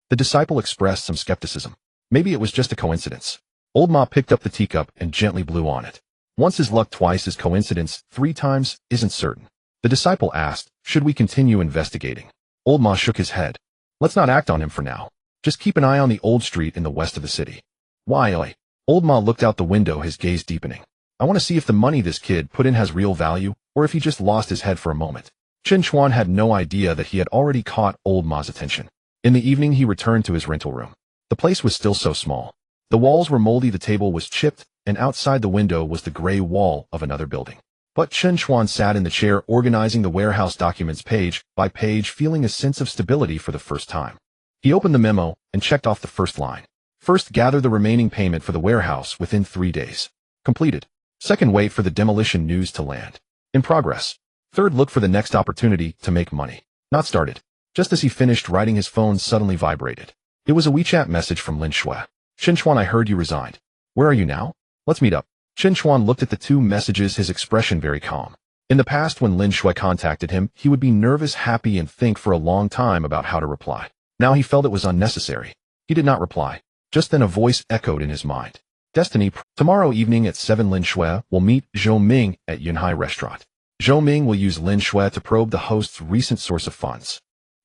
The disciple expressed some skepticism. Maybe it was just a coincidence. Old Ma picked up the teacup and gently blew on it. Once is luck, twice is coincidence, 3 times isn't certain. The disciple asked, should we continue investigating? Old Ma shook his head. Let's not act on him for now. Just keep an eye on the old street in the west of the city. Why? Old Ma looked out the window, his gaze deepening. I want to see if the money this kid put in has real value, or if he just lost his head for a moment. Chen Chuan had no idea that he had already caught Old Ma's attention. In the evening, he returned to his rental room. The place was still so small. The walls were moldy, the table was chipped, and outside the window was the gray wall of another building. But Chen Chuan sat in the chair, organizing the warehouse documents page by page, feeling a sense of stability for the first time. He opened the memo and checked off the first line. First, gather the remaining payment for the warehouse within 3 days. Completed. Second, wait for the demolition news to land. In progress. Third, look for the next opportunity to make money. Not started. Just as he finished writing, his phone suddenly vibrated. It was a WeChat message from Lin Shui. Chen Chuan, I heard you resigned. Where are you now? Let's meet up. Chen Chuan looked at the 2 messages, his expression very calm. In the past, when Lin Shui contacted him, he would be nervous, happy, and think for a long time about how to reply. Now he felt it was unnecessary. He did not reply. Just then a voice echoed in his mind. Destiny, tomorrow evening at 7, Lin Shui will meet Zhou Ming at Yunhai restaurant. Zhou Ming will use Lin Shui to probe the host's recent source of funds.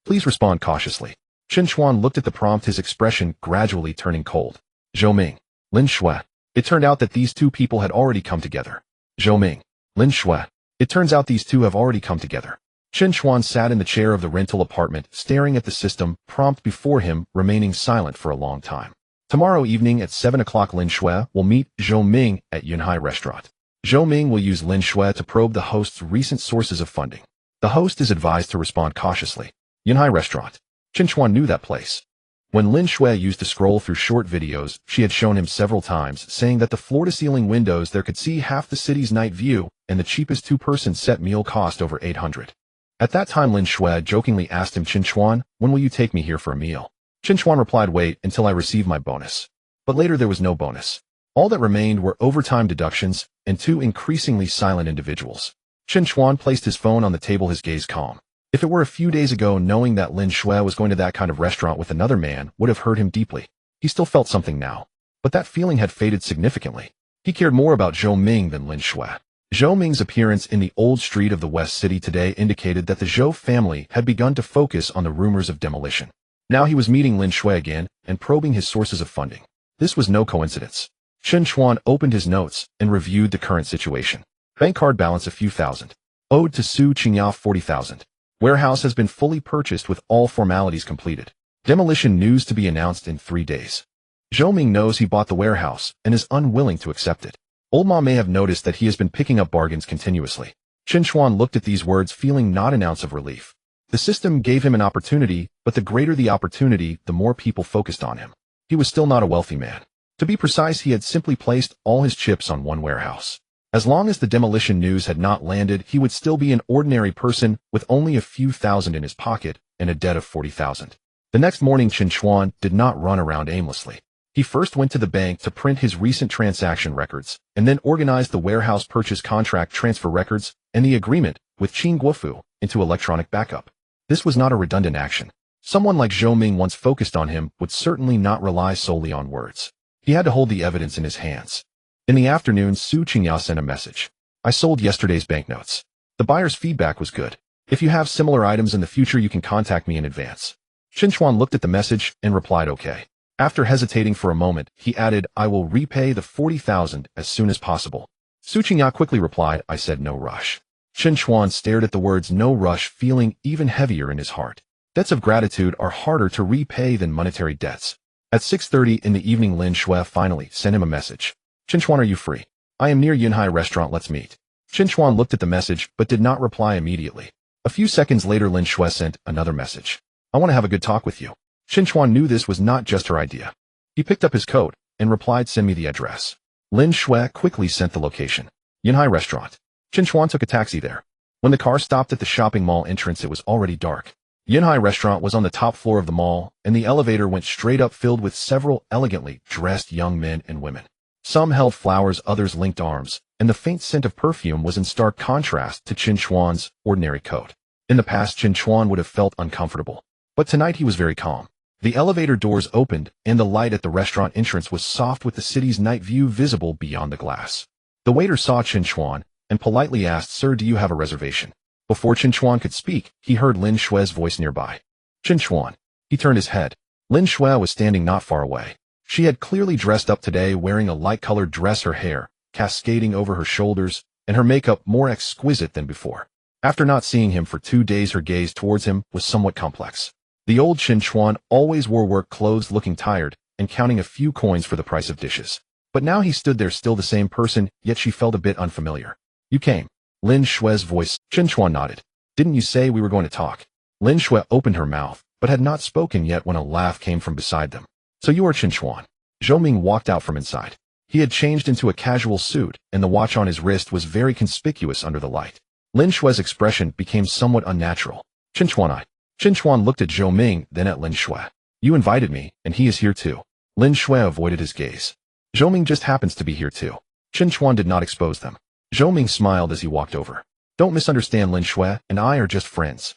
Please respond cautiously. Chen Chuan looked at the prompt, his expression gradually turning cold. Zhou Ming, Lin Shui. It turned out that these 2 people had already come together. Zhou Ming, Lin Shui. It turns out these 2 have already come together. Chen Chuan sat in the chair of the rental apartment, staring at the system prompt before him, remaining silent for a long time. Tomorrow evening at 7 o'clock, Lin Shui will meet Zhou Ming at Yunhai restaurant. Zhou Ming will use Lin Shui to probe the host's recent sources of funding. The host is advised to respond cautiously. Yunhai restaurant. Chen Chuan knew that place. When Lin Shui used to scroll through short videos, she had shown him several times, saying that the floor-to-ceiling windows there could see half the city's night view, and the cheapest 2-person set meal cost over 800. At that time, Lin Shui jokingly asked him, Chen Chuan, when will you take me here for a meal? Chen Chuan replied, wait until I receive my bonus. But later there was no bonus. All that remained were overtime deductions and 2 increasingly silent individuals. Chen Chuan placed his phone on the table, his gaze calm. If it were a few days ago, knowing that Lin Shui was going to that kind of restaurant with another man would have hurt him deeply. He still felt something now. But that feeling had faded significantly. He cared more about Zhou Ming than Lin Shui. Zhou Ming's appearance in the old street of the West City today indicated that the Zhou family had begun to focus on the rumors of demolition. Now he was meeting Lin Shui again and probing his sources of funding. This was no coincidence. Chen Chuan opened his notes and reviewed the current situation. Bank card balance a few thousand. Owed to Su Qingyao 40,000. Warehouse has been fully purchased with all formalities completed. Demolition news to be announced in 3 days. Zhou Ming knows he bought the warehouse and is unwilling to accept it. Old Ma may have noticed that he has been picking up bargains continuously. Chen Chuan looked at these words, feeling not an ounce of relief. The system gave him an opportunity, but the greater the opportunity, the more people focused on him. He was still not a wealthy man. To be precise, he had simply placed all his chips on one warehouse. As long as the demolition news had not landed, he would still be an ordinary person with only a few thousand in his pocket and a debt of 40,000. The next morning, Chen Chuan did not run around aimlessly. He first went to the bank to print his recent transaction records, and then organized the warehouse purchase contract transfer records and the agreement with Qin Guofu into electronic backup. This was not a redundant action. Someone like Zhou Ming, once focused on him, would certainly not rely solely on words. He had to hold the evidence in his hands. In the afternoon, Su Qingyao sent a message. I sold yesterday's banknotes. The buyer's feedback was good. If you have similar items in the future, you can contact me in advance. Chen Chuan looked at the message and replied okay. After hesitating for a moment, he added, I will repay the 40,000 as soon as possible. Su Qingya quickly replied, I said no rush. Chen Chuan stared at the words no rush, feeling even heavier in his heart. Debts of gratitude are harder to repay than monetary debts. At 6:30 in the evening, Lin Shui finally sent him a message. Chen Chuan, are you free? I am near Yunhai restaurant, let's meet. Chen Chuan looked at the message but did not reply immediately. A few seconds later, Lin Shui sent another message. I want to have a good talk with you. Chen Chuan knew this was not just her idea. He picked up his coat and replied, send me the address. Lin Shui quickly sent the location. Yunhai restaurant. Chen Chuan took a taxi there. When the car stopped at the shopping mall entrance, it was already dark. Yunhai restaurant was on the top floor of the mall, and the elevator went straight up, filled with several elegantly dressed young men and women. Some held flowers, others linked arms, and the faint scent of perfume was in stark contrast to Chen Chuan's ordinary coat. In the past, Chen Chuan would have felt uncomfortable, but tonight he was very calm. The elevator doors opened, and the light at the restaurant entrance was soft with the city's night view visible beyond the glass. The waiter saw Chen Chuan and politely asked, Sir, do you have a reservation? Before Chen Chuan could speak, he heard Lin Shui's voice nearby. Chen Chuan. He turned his head. Lin Shui was standing not far away. She had clearly dressed up today, wearing a light-colored dress, her hair cascading over her shoulders, and her makeup more exquisite than before. After not seeing him for 2 days, her gaze towards him was somewhat complex. The old Chen Chuan always wore work clothes, looking tired and counting a few coins for the price of dishes. But now he stood there, still the same person, yet she felt a bit unfamiliar. You came. Lin Shui's voice. Chen Chuan nodded. Didn't you say we were going to talk? Lin Shui opened her mouth, but had not spoken yet when a laugh came from beside them. So you are Chen Chuan. Zhou Ming walked out from inside. He had changed into a casual suit, and the watch on his wrist was very conspicuous under the light. Lin Shui's expression became somewhat unnatural. Chen Chuan. Chen Chuan looked at Zhou Ming, then at Lin Shui. You invited me, and he is here too. Lin Shui avoided his gaze. Zhou Ming just happens to be here too. Chen Chuan did not expose them. Zhou Ming smiled as he walked over. Don't misunderstand, Lin Shui and I are just friends.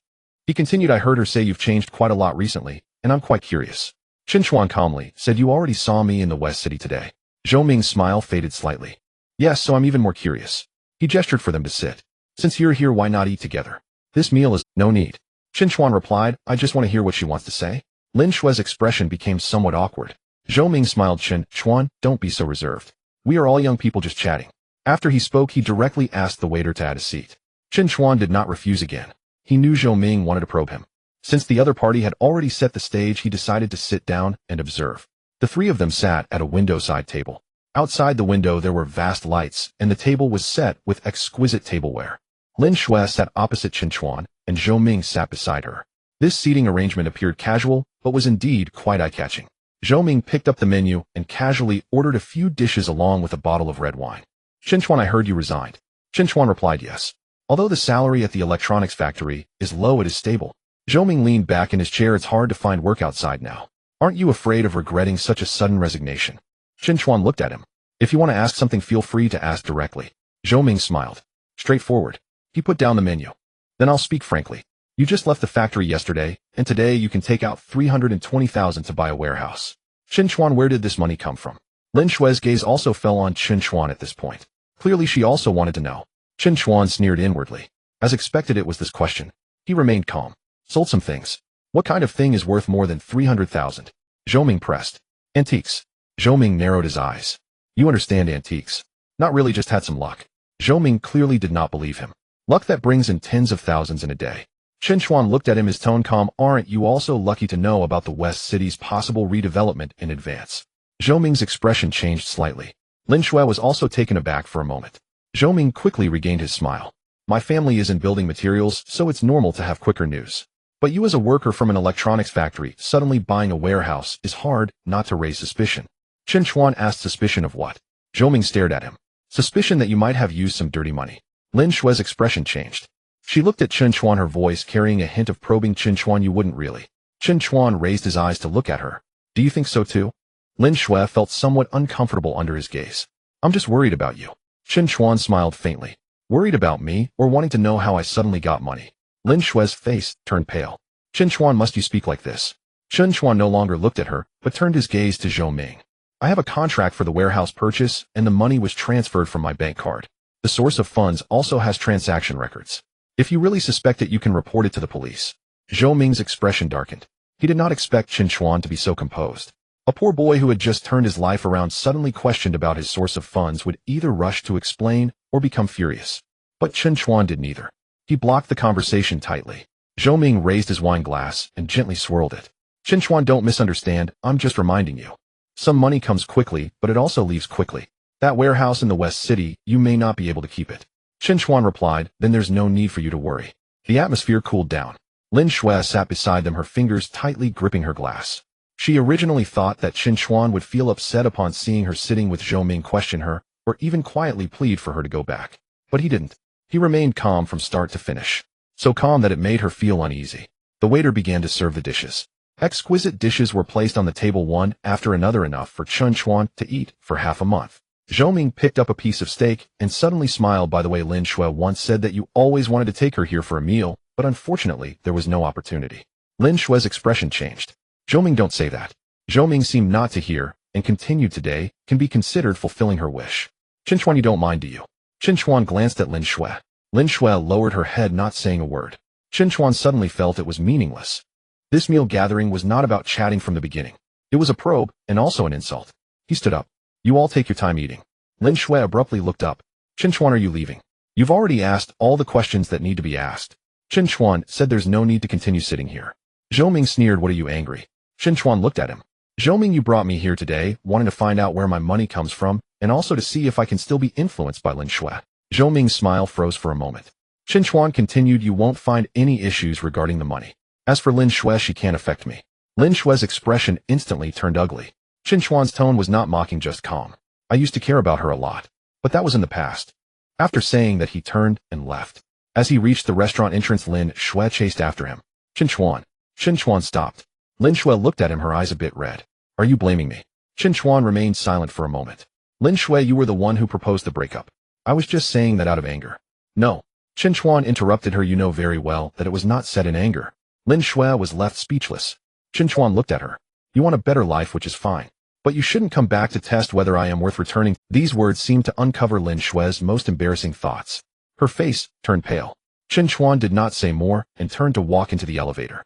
He continued, I heard her say you've changed quite a lot recently, and I'm quite curious. Chen Chuan calmly said, you already saw me in the West City today. Zhou Ming's smile faded slightly. Yes, so I'm even more curious. He gestured for them to sit. Since you're here, why not eat together? This meal is no need. Chen Chuan replied, I just want to hear what she wants to say. Lin Shui's expression became somewhat awkward. Zhou Ming smiled. Chen Chuan, don't be so reserved. We are all young people just chatting. After he spoke, he directly asked the waiter to add a seat. Chen Chuan did not refuse again. He knew Zhou Ming wanted to probe him. Since the other party had already set the stage, he decided to sit down and observe. The three of them sat at a window-side table. Outside the window there were vast lights, and the table was set with exquisite tableware. Lin Shui sat opposite Chen Chuan, and Zhou Ming sat beside her. This seating arrangement appeared casual, but was indeed quite eye-catching. Zhou Ming picked up the menu and casually ordered a few dishes along with a bottle of red wine. Chen Chuan, I heard you resigned. Chen Chuan replied, yes. Although the salary at the electronics factory is low, it is stable. Zhou Ming leaned back in his chair. It's hard to find work outside now. Aren't you afraid of regretting such a sudden resignation? Chen Chuan looked at him. If you want to ask something, feel free to ask directly. Zhou Ming smiled. Straightforward. He put down the menu. Then I'll speak frankly. You just left the factory yesterday, and today you can take out 320,000 to buy a warehouse. Chen Chuan, where did this money come from? Lin Shui's gaze also fell on Chen Chuan at this point. Clearly she also wanted to know. Chen Chuan sneered inwardly. As expected, it was this question. He remained calm. Sold some things. What kind of thing is worth more than 300,000? Zhou Ming pressed. Antiques. Zhou Ming narrowed his eyes. You understand antiques. Not really, just had some luck. Zhou Ming clearly did not believe him. Luck that brings in tens of thousands in a day. Chen Chuan looked at him, his tone calm. Aren't you also lucky to know about the West City's possible redevelopment in advance? Zhou Ming's expression changed slightly. Lin Shui was also taken aback for a moment. Zhou Ming quickly regained his smile. My family is in building materials, so it's normal to have quicker news. But you as a worker from an electronics factory suddenly buying a warehouse is hard not to raise suspicion. Chen Chuan asked, suspicion of what? Zhou Ming stared at him. Suspicion that you might have used some dirty money. Lin Shui's expression changed. She looked at Chen Chuan, her voice carrying a hint of probing. Chen Chuan, you wouldn't really. Chen Chuan raised his eyes to look at her. Do you think so too? Lin Shui felt somewhat uncomfortable under his gaze. I'm just worried about you. Chen Chuan smiled faintly. Worried about me, or wanting to know how I suddenly got money? Lin Shui's face turned pale. Chen Chuan, must you speak like this? Chen Chuan no longer looked at her, but turned his gaze to Zhou Ming. I have a contract for the warehouse purchase, and the money was transferred from my bank card. The source of funds also has transaction records. If you really suspect it, you can report it to the police. Zhou Ming's expression darkened. He did not expect Chen Chuan to be so composed. A poor boy who had just turned his life around suddenly questioned about his source of funds would either rush to explain or become furious. But Chen Chuan did neither. He blocked the conversation tightly. Zhou Ming raised his wine glass and gently swirled it. Chen Chuan, don't misunderstand, I'm just reminding you. Some money comes quickly, but it also leaves quickly. That warehouse in the West City, you may not be able to keep it. Chen Chuan replied, then there's no need for you to worry. The atmosphere cooled down. Lin Shui sat beside them, her fingers tightly gripping her glass. She originally thought that Chen Chuan would feel upset upon seeing her sitting with Zhou Ming, question her, or even quietly plead for her to go back. But he didn't. He remained calm from start to finish. So calm that it made her feel uneasy. The waiter began to serve the dishes. Exquisite dishes were placed on the table one after another, enough for Chen Chuan to eat for half a month. Zhou Ming picked up a piece of steak and suddenly smiled. By the way, Lin Shui once said that you always wanted to take her here for a meal, but unfortunately there was no opportunity. Lin Shui's expression changed. Zhou Ming, don't say that. Zhou Ming seemed not to hear and continued, today can be considered fulfilling her wish. Chen Chuan, you don't mind, do you? Chen Chuan glanced at Lin Shui. Lin Shui lowered her head, not saying a word. Chen Chuan suddenly felt it was meaningless. This meal gathering was not about chatting from the beginning. It was a probe and also an insult. He stood up. You all take your time eating. Lin Shui abruptly looked up. Chen Chuan, are you leaving? You've already asked all the questions that need to be asked. Chen Chuan said there's no need to continue sitting here. Zhou Ming sneered, what are you angry? Chen Chuan looked at him. Zhou Ming, you brought me here today, wanting to find out where my money comes from, and also to see if I can still be influenced by Lin Shui. Zhou Ming's smile froze for a moment. Chen Chuan continued, you won't find any issues regarding the money. As for Lin Shui, she can't affect me. Lin Shui's expression instantly turned ugly. Chen Chuan's tone was not mocking, just calm. I used to care about her a lot, but that was in the past. After saying that, he turned and left. As he reached the restaurant entrance, Lin Shui chased after him. Chen Chuan. Chen Chuan stopped. Lin Shui looked at him, her eyes a bit red. Are you blaming me? Chen Chuan remained silent for a moment. Lin Shui, you were the one who proposed the breakup. I was just saying that out of anger. No. Chen Chuan interrupted her, you know very well that it was not said in anger. Lin Shui was left speechless. Chen Chuan looked at her. You want a better life, which is fine. But you shouldn't come back to test whether I am worth returning. These words seemed to uncover Lin Shui's most embarrassing thoughts. Her face turned pale. Chen Chuan did not say more and turned to walk into the elevator.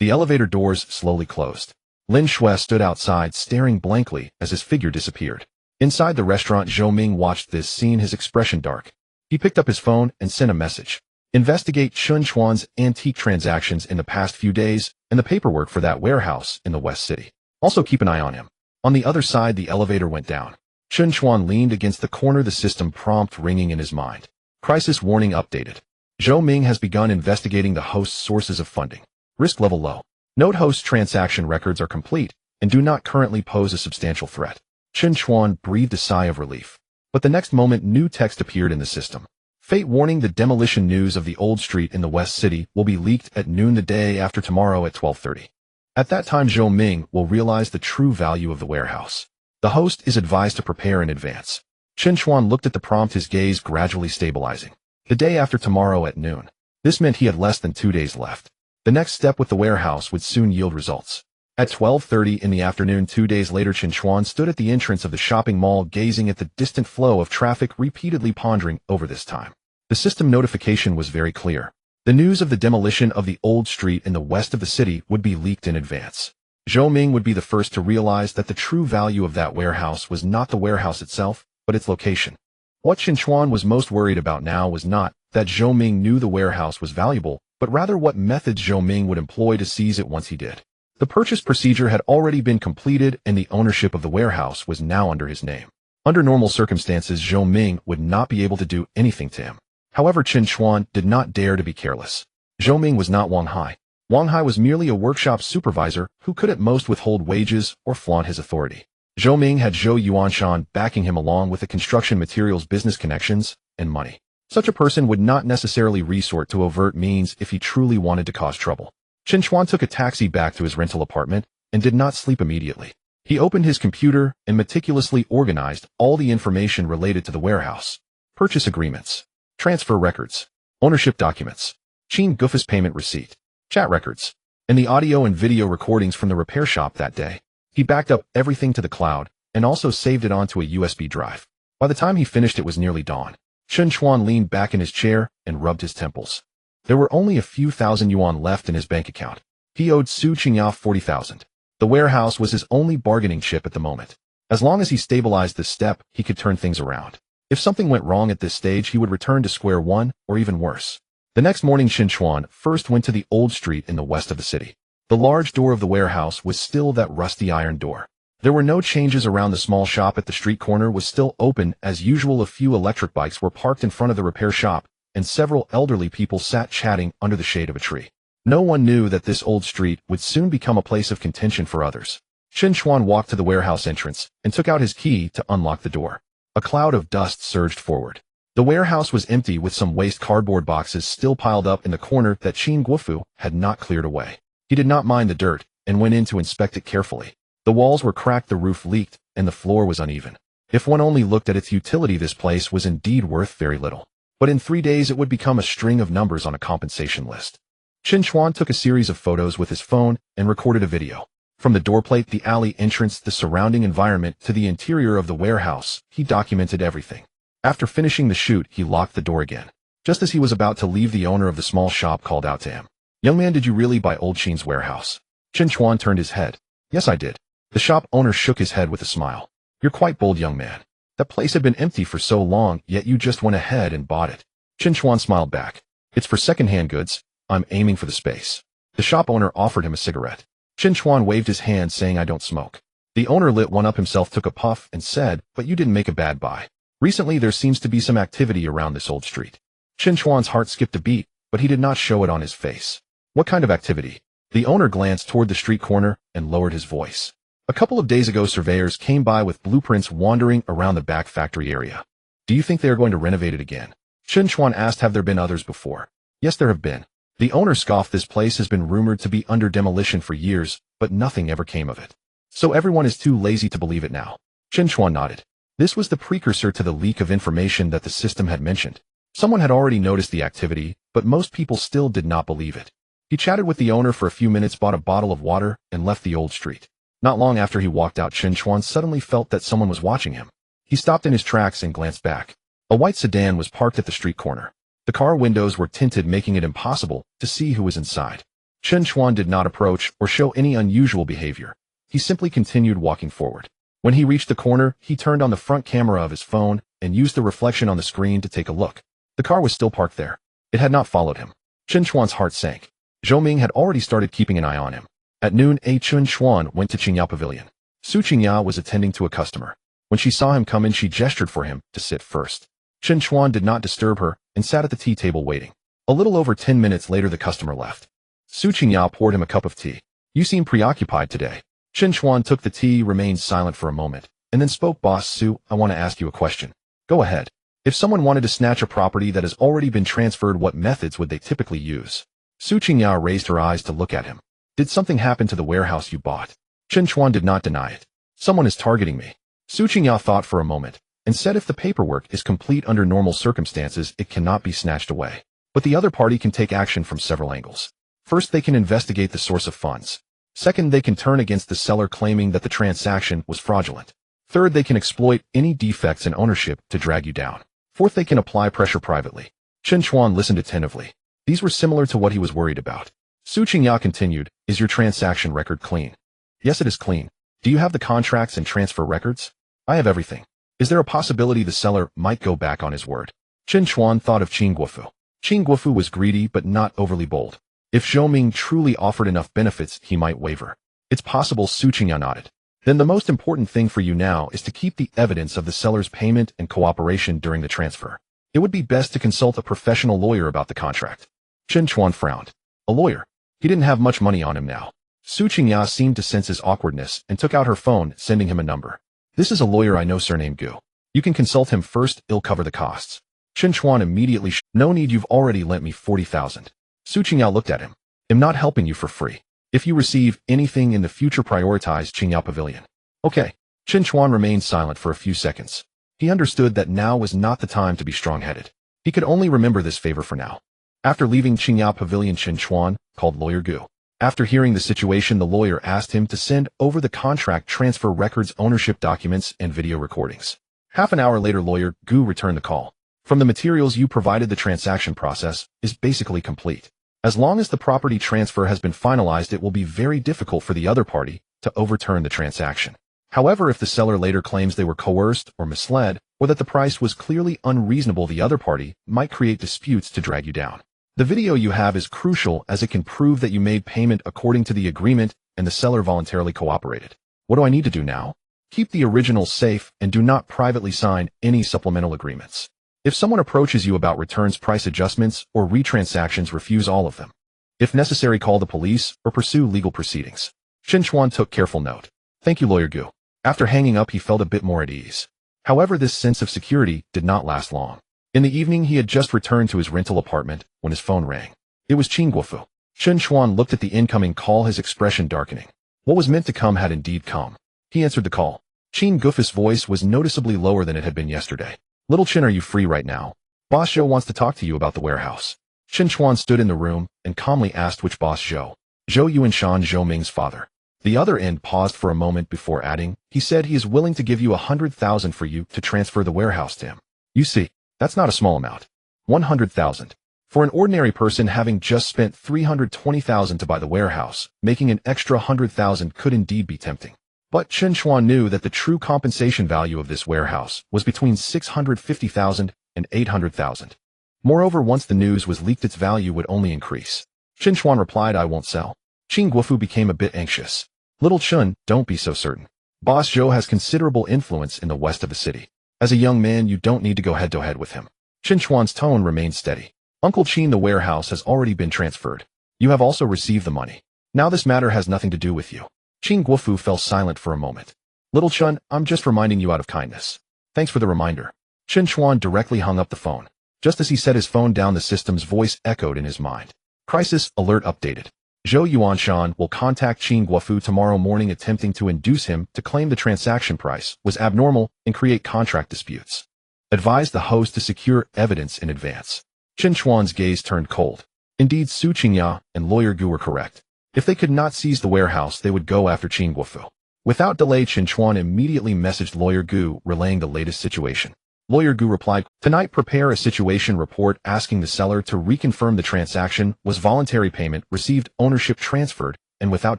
The elevator doors slowly closed. Lin Shui stood outside, staring blankly as his figure disappeared. Inside the restaurant, Zhou Ming watched this scene, his expression dark. He picked up his phone and sent a message. Investigate Chen Chuan's antique transactions in the past few days and the paperwork for that warehouse in the West City. Also keep an eye on him. On the other side, the elevator went down. Chen Chuan leaned against the corner, the system prompt ringing in his mind. Crisis warning updated. Zhou Ming has begun investigating the host's sources of funding. Risk level low. Note host transaction records are complete and do not currently pose a substantial threat. Chen Chuan breathed a sigh of relief. But the next moment, new text appeared in the system. Fate warning, the demolition news of the old street in the West City will be leaked at noon the day after tomorrow at 12:30. At that time, Zhou Ming will realize the true value of the warehouse. The host is advised to prepare in advance. Chen Chuan looked at the prompt, his gaze gradually stabilizing. The day after tomorrow at noon. This meant he had less than 2 days left. The next step with the warehouse would soon yield results. At 12:30 in the afternoon 2 days later, Chen Chuan stood at the entrance of the shopping mall, gazing at the distant flow of traffic, repeatedly pondering over this time. The system notification was very clear. The news of the demolition of the old street in the west of the city would be leaked in advance. Zhou Ming would be the first to realize that the true value of that warehouse was not the warehouse itself, but its location. What Chen Chuan was most worried about now was not that Zhou Ming knew the warehouse was valuable, but rather what methods Zhou Ming would employ to seize it once he did. The purchase procedure had already been completed and the ownership of the warehouse was now under his name. Under normal circumstances, Zhou Ming would not be able to do anything to him. However, Chen Chuan did not dare to be careless. Zhou Ming was not Wang Hai. Wang Hai was merely a workshop supervisor who could at most withhold wages or flaunt his authority. Zhou Ming had Zhou Yuanshan backing him, along with the construction materials business connections and money. Such a person would not necessarily resort to overt means if he truly wanted to cause trouble. Chen Chuan took a taxi back to his rental apartment and did not sleep immediately. He opened his computer and meticulously organized all the information related to the warehouse. Purchase agreements, transfer records, ownership documents, Qin Guffa's payment receipt, chat records, and the audio and video recordings from the repair shop that day. He backed up everything to the cloud and also saved it onto a USB drive. By the time he finished, it was nearly dawn. Chen Chuan leaned back in his chair and rubbed his temples. There were only a few thousand yuan left in his bank account. He owed Su Qingyao 40,000. The warehouse was his only bargaining chip at the moment. As long as he stabilized this step, he could turn things around. If something went wrong at this stage, he would return to square one, or even worse. The next morning, Chen Chuan first went to the old street in the west of the city. The large door of the warehouse was still that rusty iron door. There were no changes around. The small shop at the street corner was still open as usual. A few electric bikes were parked in front of the repair shop, and several elderly people sat chatting under the shade of a tree. No one knew that this old street would soon become a place of contention for others. Chen Chuan walked to the warehouse entrance and took out his key to unlock the door. A cloud of dust surged forward. The warehouse was empty, with some waste cardboard boxes still piled up in the corner that Qin Guofu had not cleared away. He did not mind the dirt and went in to inspect it carefully. The walls were cracked, the roof leaked, and the floor was uneven. If one only looked at its utility, this place was indeed worth very little. But in 3 days it would become a string of numbers on a compensation list. Chen Chuan took a series of photos with his phone and recorded a video. From the doorplate, the alley entrance, the surrounding environment, to the interior of the warehouse, he documented everything. After finishing the shoot, he locked the door again. Just as he was about to leave, the owner of the small shop called out to him. "Young man, did you really buy old Qin's warehouse?" Chen Chuan turned his head. "Yes, I did." The shop owner shook his head with a smile. "You're quite bold, young man. That place had been empty for so long, yet you just went ahead and bought it." Chen Chuan smiled back. "It's for second-hand goods. I'm aiming for the space." The shop owner offered him a cigarette. Chen Chuan waved his hand, saying, "I don't smoke." The owner lit one up himself, took a puff, and said, "But you didn't make a bad buy. Recently there seems to be some activity around this old street." Chen Chuan's heart skipped a beat, but he did not show it on his face. "What kind of activity?" The owner glanced toward the street corner and lowered his voice. "A couple of days ago, surveyors came by with blueprints wandering around the back factory area. Do you think they are going to renovate it again?" Chen Chuan asked, "Have there been others before?" "Yes, there have been." The owner scoffed. "This place has been rumored to be under demolition for years, but nothing ever came of it. So everyone is too lazy to believe it now." Chen Chuan nodded. This was the precursor to the leak of information that the system had mentioned. Someone had already noticed the activity, but most people still did not believe it. He chatted with the owner for a few minutes, bought a bottle of water, and left the old street. Not long after he walked out, Chen Chuan suddenly felt that someone was watching him. He stopped in his tracks and glanced back. A white sedan was parked at the street corner. The car windows were tinted, making it impossible to see who was inside. Chen Chuan did not approach or show any unusual behavior. He simply continued walking forward. When he reached the corner, he turned on the front camera of his phone and used the reflection on the screen to take a look. The car was still parked there. It had not followed him. Chen Chuan's heart sank. Zhou Ming had already started keeping an eye on him. At noon, Chen Chuan went to Qingyao Pavilion. Su Qingyao was attending to a customer. When she saw him come in, she gestured for him to sit first. Chen Chuan did not disturb her and sat at the tea table waiting. A little over 10 minutes later, the customer left. Su Qingyao poured him a cup of tea. "You seem preoccupied today." Chen Chuan took the tea, remained silent for a moment, and then spoke. "Boss Su, I want to ask you a question." "Go ahead." "If someone wanted to snatch a property that has already been transferred, what methods would they typically use?" Su Qingyao raised her eyes to look at him. "Did something happen to the warehouse you bought?" Chen Chuan did not deny it. "Someone is targeting me." Su Qingyao thought for a moment and said, "If the paperwork is complete under normal circumstances, it cannot be snatched away. But the other party can take action from several angles. First, they can investigate the source of funds. Second, they can turn against the seller, claiming that the transaction was fraudulent. Third, they can exploit any defects in ownership to drag you down. Fourth, they can apply pressure privately." Chen Chuan listened attentively. These were similar to what he was worried about. Su Qingyao continued, "Is your transaction record clean?" "Yes, it is clean." "Do you have the contracts and transfer records?" "I have everything." "Is there a possibility the seller might go back on his word?" Chen Chuan thought of Qin Guofu. Qin Guofu was greedy but not overly bold. If Zhou Ming truly offered enough benefits, he might waver. "It's possible," Su Qingyao nodded. "Then the most important thing for you now is to keep the evidence of the seller's payment and cooperation during the transfer. It would be best to consult a professional lawyer about the contract." Chen Chuan frowned. A lawyer? He didn't have much money on him now. Su Qingyao seemed to sense his awkwardness and took out her phone, sending him a number. "This is a lawyer I know, surnamed Gu. You can consult him first, he'll cover the costs." Chen Chuan immediately "No need, you've already lent me 40,000. Su Qingyao looked at him. "I'm not helping you for free. If you receive anything in the future, prioritize Qingyao Pavilion." "Okay." Chen Chuan remained silent for a few seconds. He understood that now was not the time to be strong-headed. He could only remember this favor for now. After leaving Qingyao Pavilion, Chen Chuan called lawyer Gu. After hearing the situation, the lawyer asked him to send over the contract transfer records, ownership documents, and video recordings. Half an hour later, lawyer Gu returned the call. From the materials you provided, the transaction process is basically complete. As long as the property transfer has been finalized, it will be very difficult for the other party to overturn the transaction. However, if the seller later claims they were coerced or misled, or that the price was clearly unreasonable, the other party might create disputes to drag you down. The video you have is crucial as it can prove that you made payment according to the agreement and the seller voluntarily cooperated. What do I need to do now? Keep the original safe and do not privately sign any supplemental agreements. If someone approaches you about returns, price adjustments, or retransactions, refuse all of them. If necessary, call the police or pursue legal proceedings. Chen Chuan took careful note. Thank you, Lawyer Gu. After hanging up, he felt a bit more at ease. However, this sense of security did not last long. In the evening, he had just returned to his rental apartment when his phone rang. It was Chen Guofu. Chen Chuan looked at the incoming call, his expression darkening. What was meant to come had indeed come. He answered the call. Chen Guofu's voice was noticeably lower than it had been yesterday. Little Chen, are you free right now? Boss Zhou wants to talk to you about the warehouse. Chen Chuan stood in the room and calmly asked which boss Zhou. Zhou Yuanshan, Zhou Ming's father. The other end paused for a moment before adding, he said he is willing to give you 100,000 for you to transfer the warehouse to him. You see, that's not a small amount. 100,000. For an ordinary person, having just spent 320,000 to buy the warehouse, making an extra 100,000 could indeed be tempting. But Chen Chuan knew that the true compensation value of this warehouse was between 650,000 and 800,000. Moreover, once the news was leaked, its value would only increase. Chen Chuan replied, I won't sell. Chen Guofu became a bit anxious. Little Chen, don't be so certain. Boss Zhou has considerable influence in the west of the city. As a young man, you don't need to go head-to-head with him. Chen Chuan's tone remained steady. Uncle Chen, the warehouse has already been transferred. You have also received the money. Now this matter has nothing to do with you. Chen Guofu fell silent for a moment. Little Chen, I'm just reminding you out of kindness. Thanks for the reminder. Chen Chuan directly hung up the phone. Just as he set his phone down, the system's voice echoed in his mind. Crisis alert updated. Zhou Yuanshan will contact Chen Guofu tomorrow morning, attempting to induce him to claim the transaction price was abnormal and create contract disputes. Advise the host to secure evidence in advance. Chen Chuan's gaze turned cold. Indeed, Su Qingya and Lawyer Gu were correct. If they could not seize the warehouse, they would go after Chen Guofu. Without delay, Chen Chuan immediately messaged Lawyer Gu, relaying the latest situation. Lawyer Gu replied, tonight prepare a situation report asking the seller to reconfirm the transaction was voluntary payment, received, ownership transferred, and without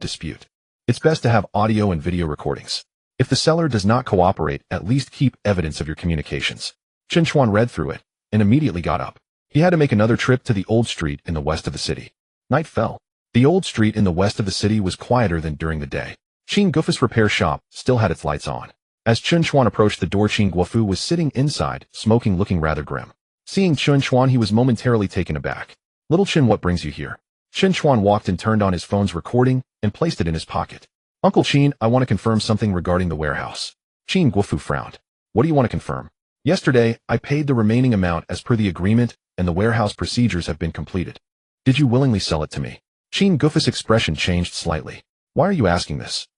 dispute. It's best to have audio and video recordings. If the seller does not cooperate, at least keep evidence of your communications. Chen Chuan read through it and immediately got up. He had to make another trip to the old street in the west of the city. Night fell. The old street in the west of the city was quieter than during the day. Chen Guofu's repair shop still had its lights on. As Chen Chuan approached the door, Chen Guofu was sitting inside, smoking, looking rather grim. Seeing Chen Chuan, he was momentarily taken aback. Little Chen, what brings you here? Chen Chuan walked and turned on his phone's recording and placed it in his pocket. Uncle Chen, I want to confirm something regarding the warehouse. Chen Guofu frowned. What do you want to confirm? Yesterday, I paid the remaining amount as per the agreement, and the warehouse procedures have been completed. Did you willingly sell it to me? Chen Guofu's expression changed slightly. Why are you asking this?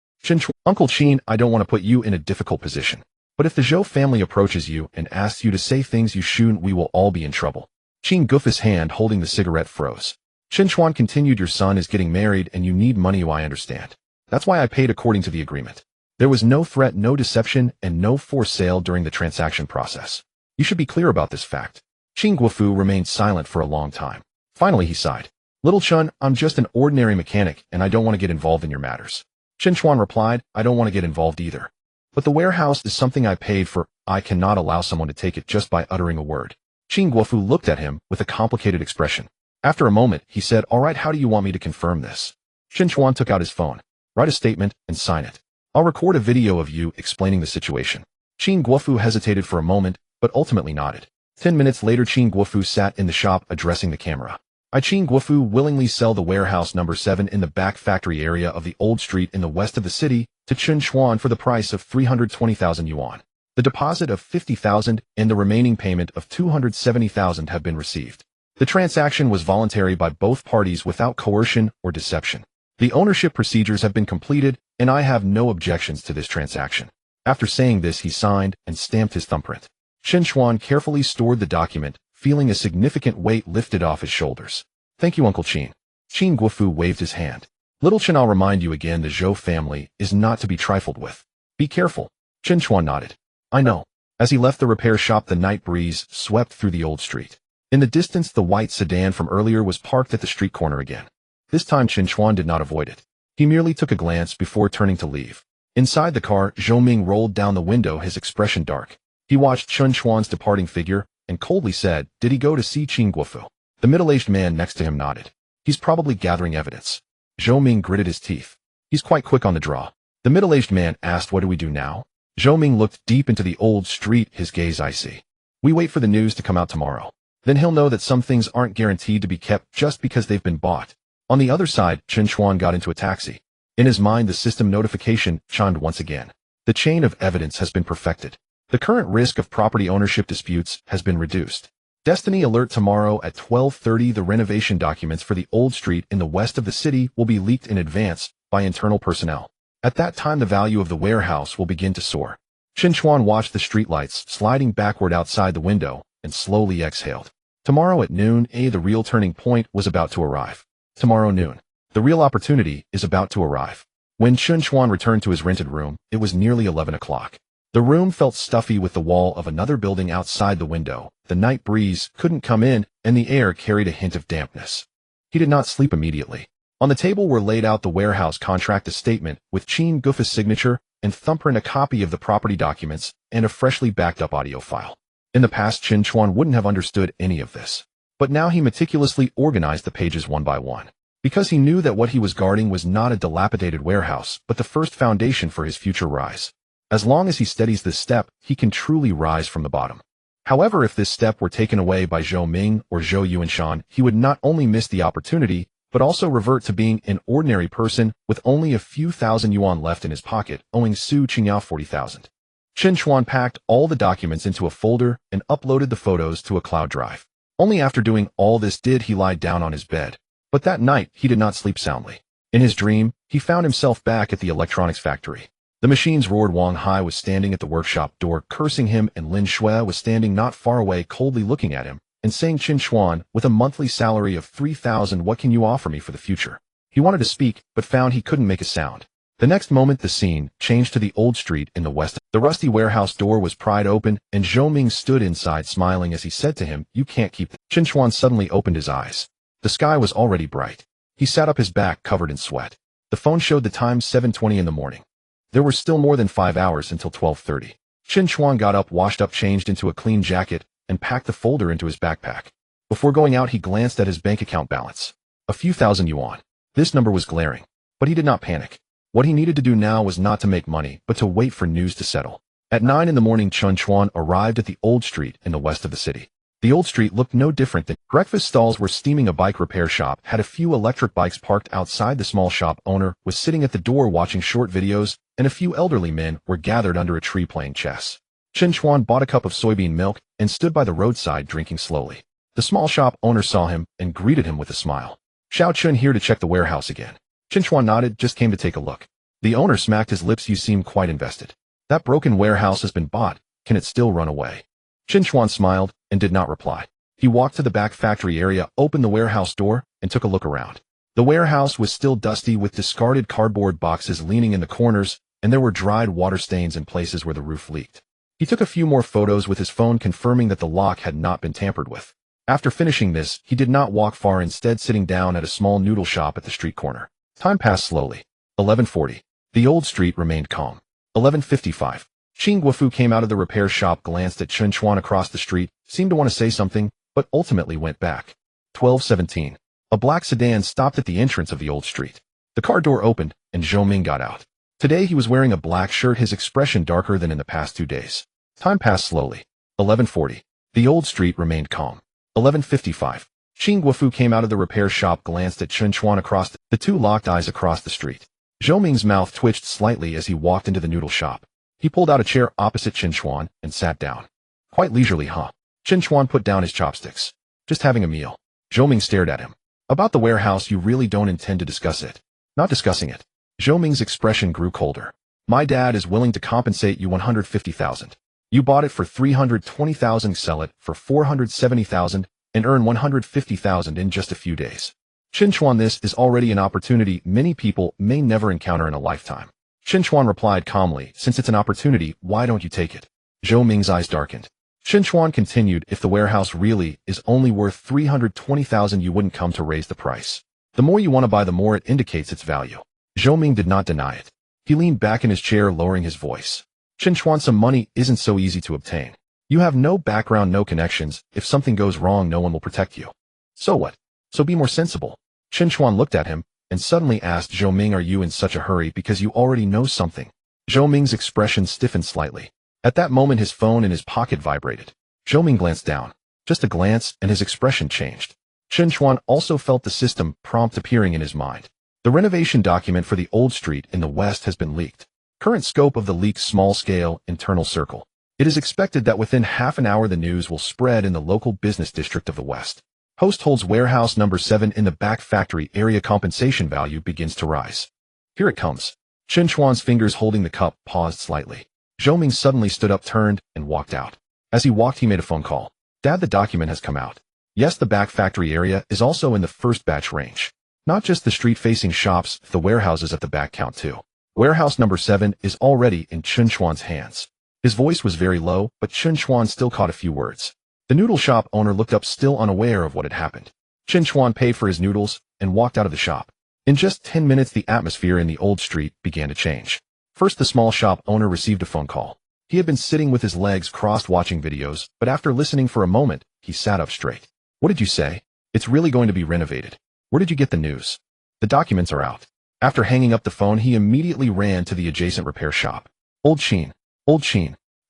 Uncle Chen, I don't want to put you in a difficult position. But if the Zhou family approaches you and asks you to say things you shouldn't, we will all be in trouble. Chen Guofu's hand holding the cigarette froze. Chen Chuan continued, your son is getting married and you need money, I understand. That's why I paid according to the agreement. There was no threat, no deception, and no forced sale during the transaction process. You should be clear about this fact. Chen Guofu remained silent for a long time. Finally, he sighed. Little Chen, I'm just an ordinary mechanic and I don't want to get involved in your matters. Chen Chuan replied, I don't want to get involved either. But the warehouse is something I paid for. I cannot allow someone to take it just by uttering a word. Chen Guofu looked at him with a complicated expression. After a moment, he said, all right, how do you want me to confirm this? Chen Chuan took out his phone. Write a statement and sign it. I'll record a video of you explaining the situation. Chen Guofu hesitated for a moment, but ultimately nodded. 10 minutes later, Chen Guofu sat in the shop addressing the camera. Chen Guofu willingly sell the warehouse number 7 in the back factory area of the old street in the west of the city to Chen Chuan for the price of 320,000 yuan. The deposit of 50,000 and the remaining payment of 270,000 have been received. The transaction was voluntary by both parties without coercion or deception. The ownership procedures have been completed, and I have no objections to this transaction. After saying this, he signed and stamped his thumbprint. Chen Chuan carefully stored the document, feeling a significant weight lifted off his shoulders. Thank you, Uncle Chen. Chen Guofu waved his hand. Little Chen, I'll remind you again, the Zhou family is not to be trifled with. Be careful. Chen Chuan nodded. I know. As he left the repair shop, the night breeze swept through the old street. In the distance, the white sedan from earlier was parked at the street corner again. This time Chen Chuan did not avoid it. He merely took a glance before turning to leave. Inside the car, Zhou Ming rolled down the window, his expression dark. He watched Chen Chuan's departing figure and coldly said, "Did he go to see Qing Guofu?" The middle-aged man next to him nodded. "He's probably gathering evidence." Zhou Ming gritted his teeth. "He's quite quick on the draw." The middle-aged man asked, "What do we do now?" Zhou Ming looked deep into the old street, his gaze icy. "We wait for the news to come out tomorrow. Then he'll know that some things aren't guaranteed to be kept just because they've been bought." On the other side, Chen Chuan got into a taxi. In his mind, the system notification chimed once again. The chain of evidence has been perfected. The current risk of property ownership disputes has been reduced. Destiny alert tomorrow at 12:30. The renovation documents for the old street in the west of the city will be leaked in advance by internal personnel. At that time, the value of the warehouse will begin to soar. Chen Chuan watched the streetlights sliding backward outside the window and slowly exhaled. Tomorrow at noon, the real turning point was about to arrive. Tomorrow noon. The real opportunity is about to arrive. When Chen Chuan returned to his rented room, it was nearly 11 o'clock. The room felt stuffy with the wall of another building outside the window. The night breeze couldn't come in, and the air carried a hint of dampness. He did not sleep immediately. On the table were laid out the warehouse contract, a statement with Qing Guofu's signature and thumbprint, a copy of the property documents, and a freshly backed up audio file. In the past, Chen Chuan wouldn't have understood any of this. But now he meticulously organized the pages one by one. Because he knew that what he was guarding was not a dilapidated warehouse, but the first foundation for his future rise. As long as he steadies this step, he can truly rise from the bottom. However, if this step were taken away by Zhou Ming or Zhou Yuanshan, he would not only miss the opportunity, but also revert to being an ordinary person with only a few thousand yuan left in his pocket, owing Su Qingyao 40,000. Chen Chuan packed all the documents into a folder and uploaded the photos to a cloud drive. Only after doing all this did he lie down on his bed. But that night, he did not sleep soundly. In his dream, he found himself back at the electronics factory. The machines roared. Wang Hai was standing at the workshop door, cursing him, and Lin Shui was standing not far away, coldly looking at him, and saying, "Chen Chuan, with a monthly salary of 3,000, what can you offer me for the future?" He wanted to speak, but found he couldn't make a sound. The next moment, the scene changed to the old street in the west. The rusty warehouse door was pried open, and Zhou Ming stood inside smiling as he said to him, "You can't keep." Chen Chuan suddenly opened his eyes. The sky was already bright. He sat up, his back covered in sweat. The phone showed the time, 7:20 in the morning. There were still more than 5 hours until 12:30. Chen Chuan got up, washed up, changed into a clean jacket, and packed the folder into his backpack. Before going out, he glanced at his bank account balance. A few thousand yuan. This number was glaring. But he did not panic. What he needed to do now was not to make money, but to wait for news to settle. At 9 in the morning, Chen Chuan arrived at the old street in the west of the city. The old street looked no different than breakfast stalls were steaming. A bike repair shop had a few electric bikes parked outside. The small shop owner was sitting at the door watching short videos, and a few elderly men were gathered under a tree playing chess. Chen Chuan bought a cup of soybean milk and stood by the roadside drinking slowly. The small shop owner saw him and greeted him with a smile. "Xiao Chun here to check the warehouse again." Chen Chuan nodded, "Just came to take a look." The owner smacked his lips. "You seem quite invested. That broken warehouse has been bought. Can it still run away?" Chen Chuan smiled and did not reply. He walked to the back factory area, opened the warehouse door, and took a look around. The warehouse was still dusty with discarded cardboard boxes leaning in the corners, and there were dried water stains in places where the roof leaked. He took a few more photos with his phone, confirming that the lock had not been tampered with. After finishing this, he did not walk far, instead sitting down at a small noodle shop at the street corner. Time passed slowly. 11:40. The old street remained calm. 11:55. Qing Guofu came out of the repair shop, glanced at Chen Chuan across the street, seemed to want to say something, but ultimately went back. 12:17. A black sedan stopped at the entrance of the old street. The car door opened, and Zhou Ming got out. Today he was wearing a black shirt, his expression darker than in the past 2 days. Time passed slowly. 11:40. The old street remained calm. 11:55. Qing Guofu came out of the repair shop, glanced at Chen Chuan across the two locked eyes across the street. Zhou Ming's mouth twitched slightly as he walked into the noodle shop. He pulled out a chair opposite Chen Chuan and sat down. "Quite leisurely, huh?" Chen Chuan put down his chopsticks. "Just having a meal." Zhou Ming stared at him. "About the warehouse, you really don't intend to discuss it?" "Not discussing it." Zhou Ming's expression grew colder. "My dad is willing to compensate you 150,000. You bought it for 320,000, sell it for 470,000, and earn 150,000 in just a few days." Chen Chuan, this is already an opportunity many people may never encounter in a lifetime. Chen Chuan replied calmly, "Since it's an opportunity, why don't you take it?" Zhou Ming's eyes darkened. Chen Chuan continued, if the warehouse really is only worth 320,000, you wouldn't come to raise the price. The more you want to buy, the more it indicates its value. Zhou Ming did not deny it. He leaned back in his chair, lowering his voice. Chen Chuan, some money isn't so easy to obtain. You have no background, no connections. If something goes wrong, no one will protect you. So what? So be more sensible. Chen Chuan looked at him and suddenly asked, Zhou Ming, are you in such a hurry because you already know something? Zhou Ming's expression stiffened slightly. At that moment, his phone in his pocket vibrated. Zhou Ming glanced down. Just a glance, and his expression changed. Chen Chuan also felt the system prompt appearing in his mind. The renovation document for the old street in the west has been leaked. Current scope of the leak: small-scale, internal circle. It is expected that within half an hour the news will spread in the local business district of the west. Host holds warehouse number 7 in the back factory area. Compensation value begins to rise. Here it comes. Chen Chuan's fingers holding the cup paused slightly. Zhou Ming suddenly stood up, turned, and walked out. As he walked, he made a phone call. Dad, the document has come out. Yes, the back factory area is also in the first batch range. Not just the street-facing shops, the warehouses at the back count too. Warehouse number 7 is already in Chen Chuan's hands. His voice was very low, but Chen Chuan still caught a few words. The noodle shop owner looked up, still unaware of what had happened. Chen Chuan paid for his noodles and walked out of the shop. In just 10 minutes, the atmosphere in the old street began to change. First, the small shop owner received a phone call. He had been sitting with his legs crossed watching videos, but after listening for a moment, he sat up straight. What did you say? It's really going to be renovated. Where did you get the news? The documents are out. After hanging up the phone, he immediately ran to the adjacent repair shop. Old Chen,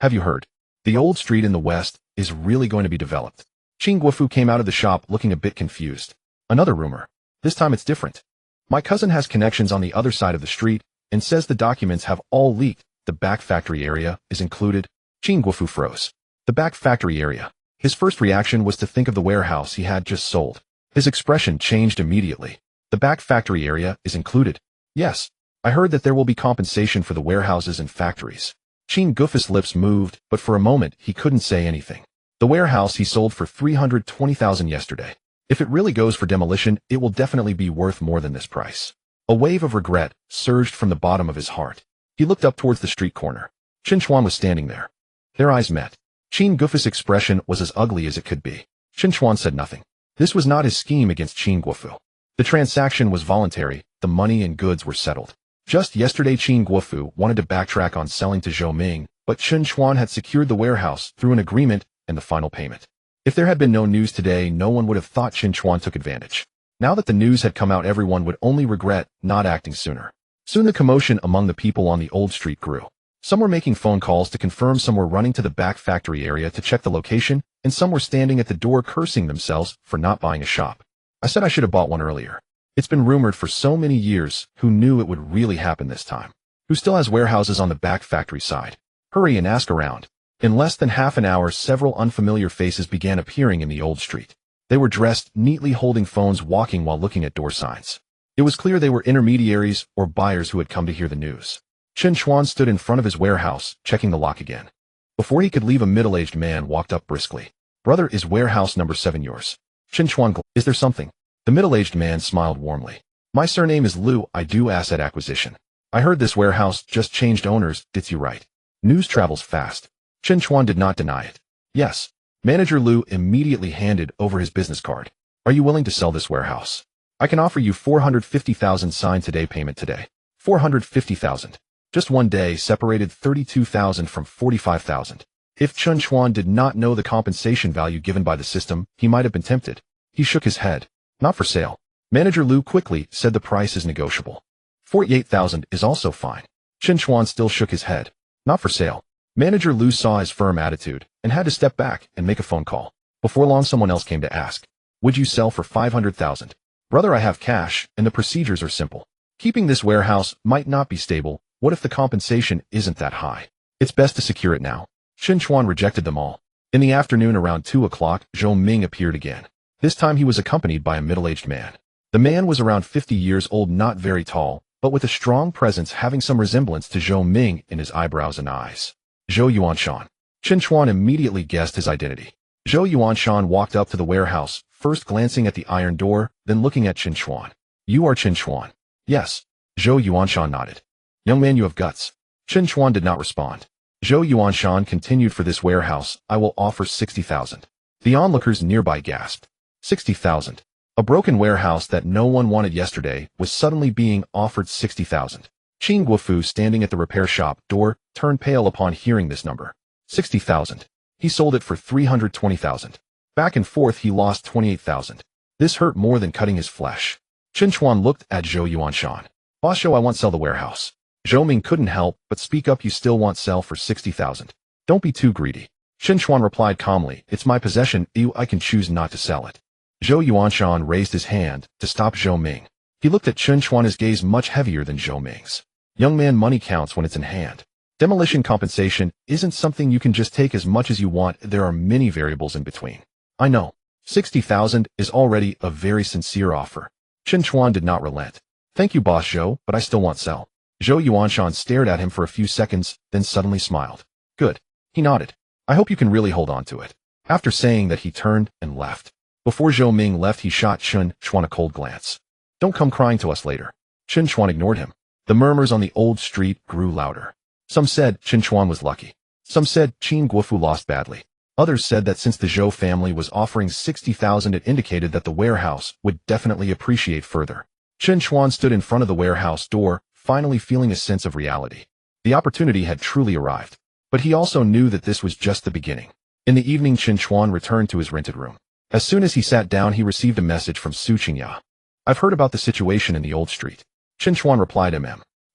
have you heard? The old street in the west is really going to be developed. Qing Guofu came out of the shop looking a bit confused. Another rumor. This time it's different. My cousin has connections on the other side of the street and says the documents have all leaked. The back factory area is included. Qing Guofu froze. The back factory area. His first reaction was to think of the warehouse he had just sold. His expression changed immediately. The back factory area is included. Yes, I heard that there will be compensation for the warehouses and factories. Qing Guofu's lips moved, but for a moment he couldn't say anything. The warehouse he sold for 320,000 yesterday. If it really goes for demolition, it will definitely be worth more than this price. A wave of regret surged from the bottom of his heart. He looked up towards the street corner. Chen Chuan was standing there. Their eyes met. Qing Guofu's expression was as ugly as it could be. Chen Chuan said nothing. This was not his scheme against Qing Guofu. The transaction was voluntary. The money and goods were settled. Just yesterday, Qing Guofu wanted to backtrack on selling to Zhou Ming, but Chen Chuan had secured the warehouse through an agreement and the final payment. If there had been no news today, no one would have thought Chen Chuan took advantage. Now that the news had come out, everyone would only regret not acting sooner. Soon the commotion among the people on the old street grew. Some were making phone calls to confirm, some were running to the back factory area to check the location, and some were standing at the door cursing themselves for not buying a shop. I said I should have bought one earlier. It's been rumored for so many years. Who knew it would really happen this time? Who still has warehouses on the back factory side? Hurry and ask around. In less than half an hour, several unfamiliar faces began appearing in the old street. They were dressed neatly, holding phones, walking while looking at door signs. It was clear they were intermediaries or buyers who had come to hear the news. Chen Chuan stood in front of his warehouse, checking the lock again. Before he could leave, a middle-aged man walked up briskly. Brother, is warehouse number 7 yours? Chen Chuan, is there something? The middle-aged man smiled warmly. My surname is Liu, I do asset acquisition. I heard this warehouse just changed owners, did you right? News travels fast. Chen Chuan did not deny it. Yes. Manager Liu immediately handed over his business card. Are you willing to sell this warehouse? I can offer you 450,000 signed today, payment today. 450,000. Just one day separated 32,000 from 45,000. If Chen Chuan did not know the compensation value given by the system, he might have been tempted. He shook his head. Not for sale. Manager Liu quickly said the price is negotiable. 48,000 is also fine. Chen Chuan still shook his head. Not for sale. Manager Liu saw his firm attitude and had to step back and make a phone call. Before long, someone else came to ask, would you sell for 500,000? Brother, I have cash and the procedures are simple. Keeping this warehouse might not be stable. What if the compensation isn't that high? It's best to secure it now. Chen Chuan rejected them all. In the afternoon around 2 o'clock, Zhou Ming appeared again. This time he was accompanied by a middle-aged man. The man was around 50 years old, not very tall, but with a strong presence, having some resemblance to Zhou Ming in his eyebrows and eyes. Zhou Yuanshan. Chen Chuan immediately guessed his identity. Zhou Yuanshan walked up to the warehouse, first glancing at the iron door, then looking at Chen Chuan. You are Chen Chuan? Yes. Zhou Yuanshan nodded. Young man, you have guts. Chen Chuan did not respond. Zhou Yuanshan continued, for this warehouse, I will offer 60,000. The onlookers nearby gasped. 60,000. A broken warehouse that no one wanted yesterday was suddenly being offered 60,000. Qin Guofu, standing at the repair shop door, turned pale upon hearing this number. 60,000. He sold it for 320,000. Back and forth he lost 28,000. This hurt more than cutting his flesh. Chen Chuan looked at Zhou Yuanshan. Boss Zhou, I want sell the warehouse. Zhou Ming couldn't help but speak up. You still want sell for 60,000. Don't be too greedy. Chen Chuan replied calmly, it's my possession, I can choose not to sell it. Zhou Yuanshan raised his hand to stop Zhou Ming. He looked at Chen Chuan, his gaze much heavier than Zhou Ming's. Young man, money counts when it's in hand. Demolition compensation isn't something you can just take as much as you want. There are many variables in between. I know. 60,000 is already a very sincere offer. Chen Chuan did not relent. Thank you, boss Zhou, but I still want sell. Zhou Yuanshan stared at him for a few seconds, then suddenly smiled. Good. He nodded. I hope you can really hold on to it. After saying that, he turned and left. Before Zhou Ming left, he shot Chen Chuan a cold glance. Don't come crying to us later. Chen Chuan ignored him. The murmurs on the old street grew louder. Some said Chen Chuan was lucky. Some said Qin Guofu lost badly. Others said that since the Zhou family was offering 60,000, it indicated that the warehouse would definitely appreciate further. Chen Chuan stood in front of the warehouse door, finally feeling a sense of reality. The opportunity had truly arrived. But he also knew that this was just the beginning. In the evening, Chen Chuan returned to his rented room. As soon as he sat down, he received a message from Su Qingya. I've heard about the situation in the old street. Chen Chuan replied,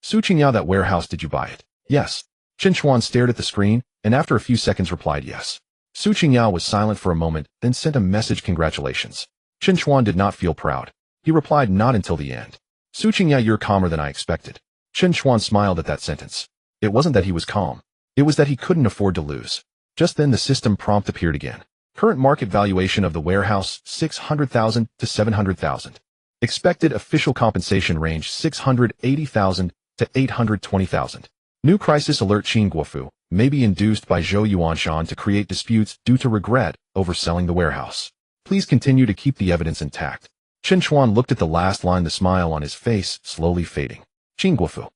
Su Qingya, that warehouse, did you buy it? Yes. Chen Chuan stared at the screen, and after a few seconds replied yes. Su Qingya was silent for a moment, then sent a message, congratulations. Chen Chuan did not feel proud. He replied, not until the end. Su Qingya, you're calmer than I expected. Chen Chuan smiled at that sentence. It wasn't that he was calm. It was that he couldn't afford to lose. Just then the system prompt appeared again. Current market valuation of the warehouse, 600,000 to 700,000. Expected official compensation range, 680,000 to 820,000. New crisis alert, Qin Guofu may be induced by Zhou Yuanshan to create disputes due to regret over selling the warehouse. Please continue to keep the evidence intact. Chen Chuan looked at the last line, the smile on his face slowly fading. Qin Guofu.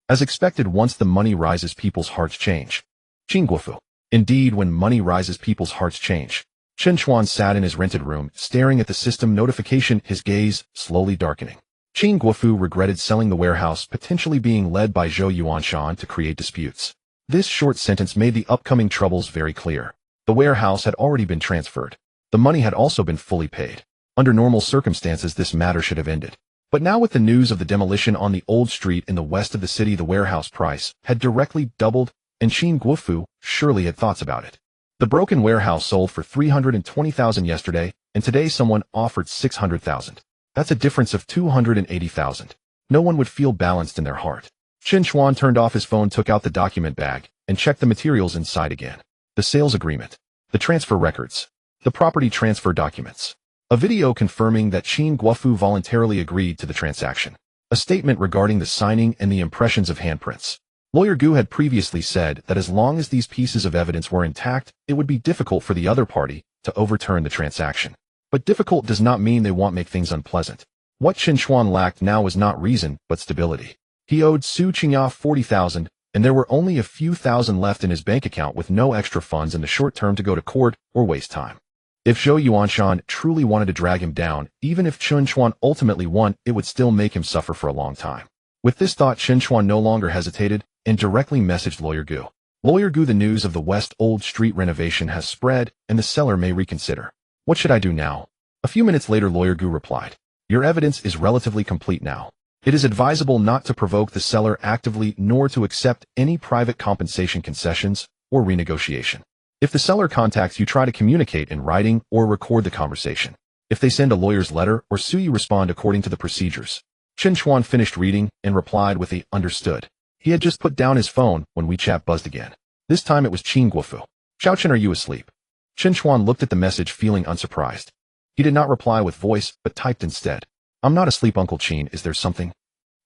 As expected, once the money rises, people's hearts change. Qin Guofu. Indeed, when money rises, people's hearts change. Chen Chuan sat in his rented room, staring at the system notification, his gaze slowly darkening. Qin Guofu regretted selling the warehouse, potentially being led by Zhou Yuanshan to create disputes. This short sentence made the upcoming troubles very clear. The warehouse had already been transferred. The money had also been fully paid. Under normal circumstances, this matter should have ended. But now, with the news of the demolition on the old street in the west of the city, the warehouse price had directly doubled, and Qin Guofu surely had thoughts about it. The broken warehouse sold for 320,000 yesterday, and today someone offered 600,000. That's a difference of 280,000. No one would feel balanced in their heart. Chen Chuan turned off his phone, took out the document bag, and checked the materials inside again. The sales agreement, the transfer records, the property transfer documents. A video confirming that Qin Guofu voluntarily agreed to the transaction. A statement regarding the signing and the impressions of handprints. Lawyer Gu had previously said that as long as these pieces of evidence were intact, it would be difficult for the other party to overturn the transaction. But difficult does not mean they won't make things unpleasant. What Chen Chuan lacked now was not reason, but stability. He owed Su Qingya 40,000, and there were only a few thousand left in his bank account, with no extra funds in the short term to go to court or waste time. If Zhou Yuanshan truly wanted to drag him down, even if Chen Chuan ultimately won, it would still make him suffer for a long time. With this thought, Chen Chuan no longer hesitated and directly messaged Lawyer Gu. Lawyer Gu, the news of the West Old Street renovation has spread, and the seller may reconsider. What should I do now? A few minutes later, Lawyer Gu replied. Your evidence is relatively complete now. It is advisable not to provoke the seller actively, nor to accept any private compensation concessions or renegotiation. If the seller contacts you, try to communicate in writing or record the conversation. If they send a lawyer's letter or sue you, respond according to the procedures. Chen Chuan finished reading and replied with a understood. He had just put down his phone when WeChat buzzed again. This time it was Qin Guofu. Xiao Chen, are you asleep? Chen Chuan looked at the message, feeling unsurprised. He did not reply with voice, but typed instead. I'm not asleep, Uncle Qin. Is there something?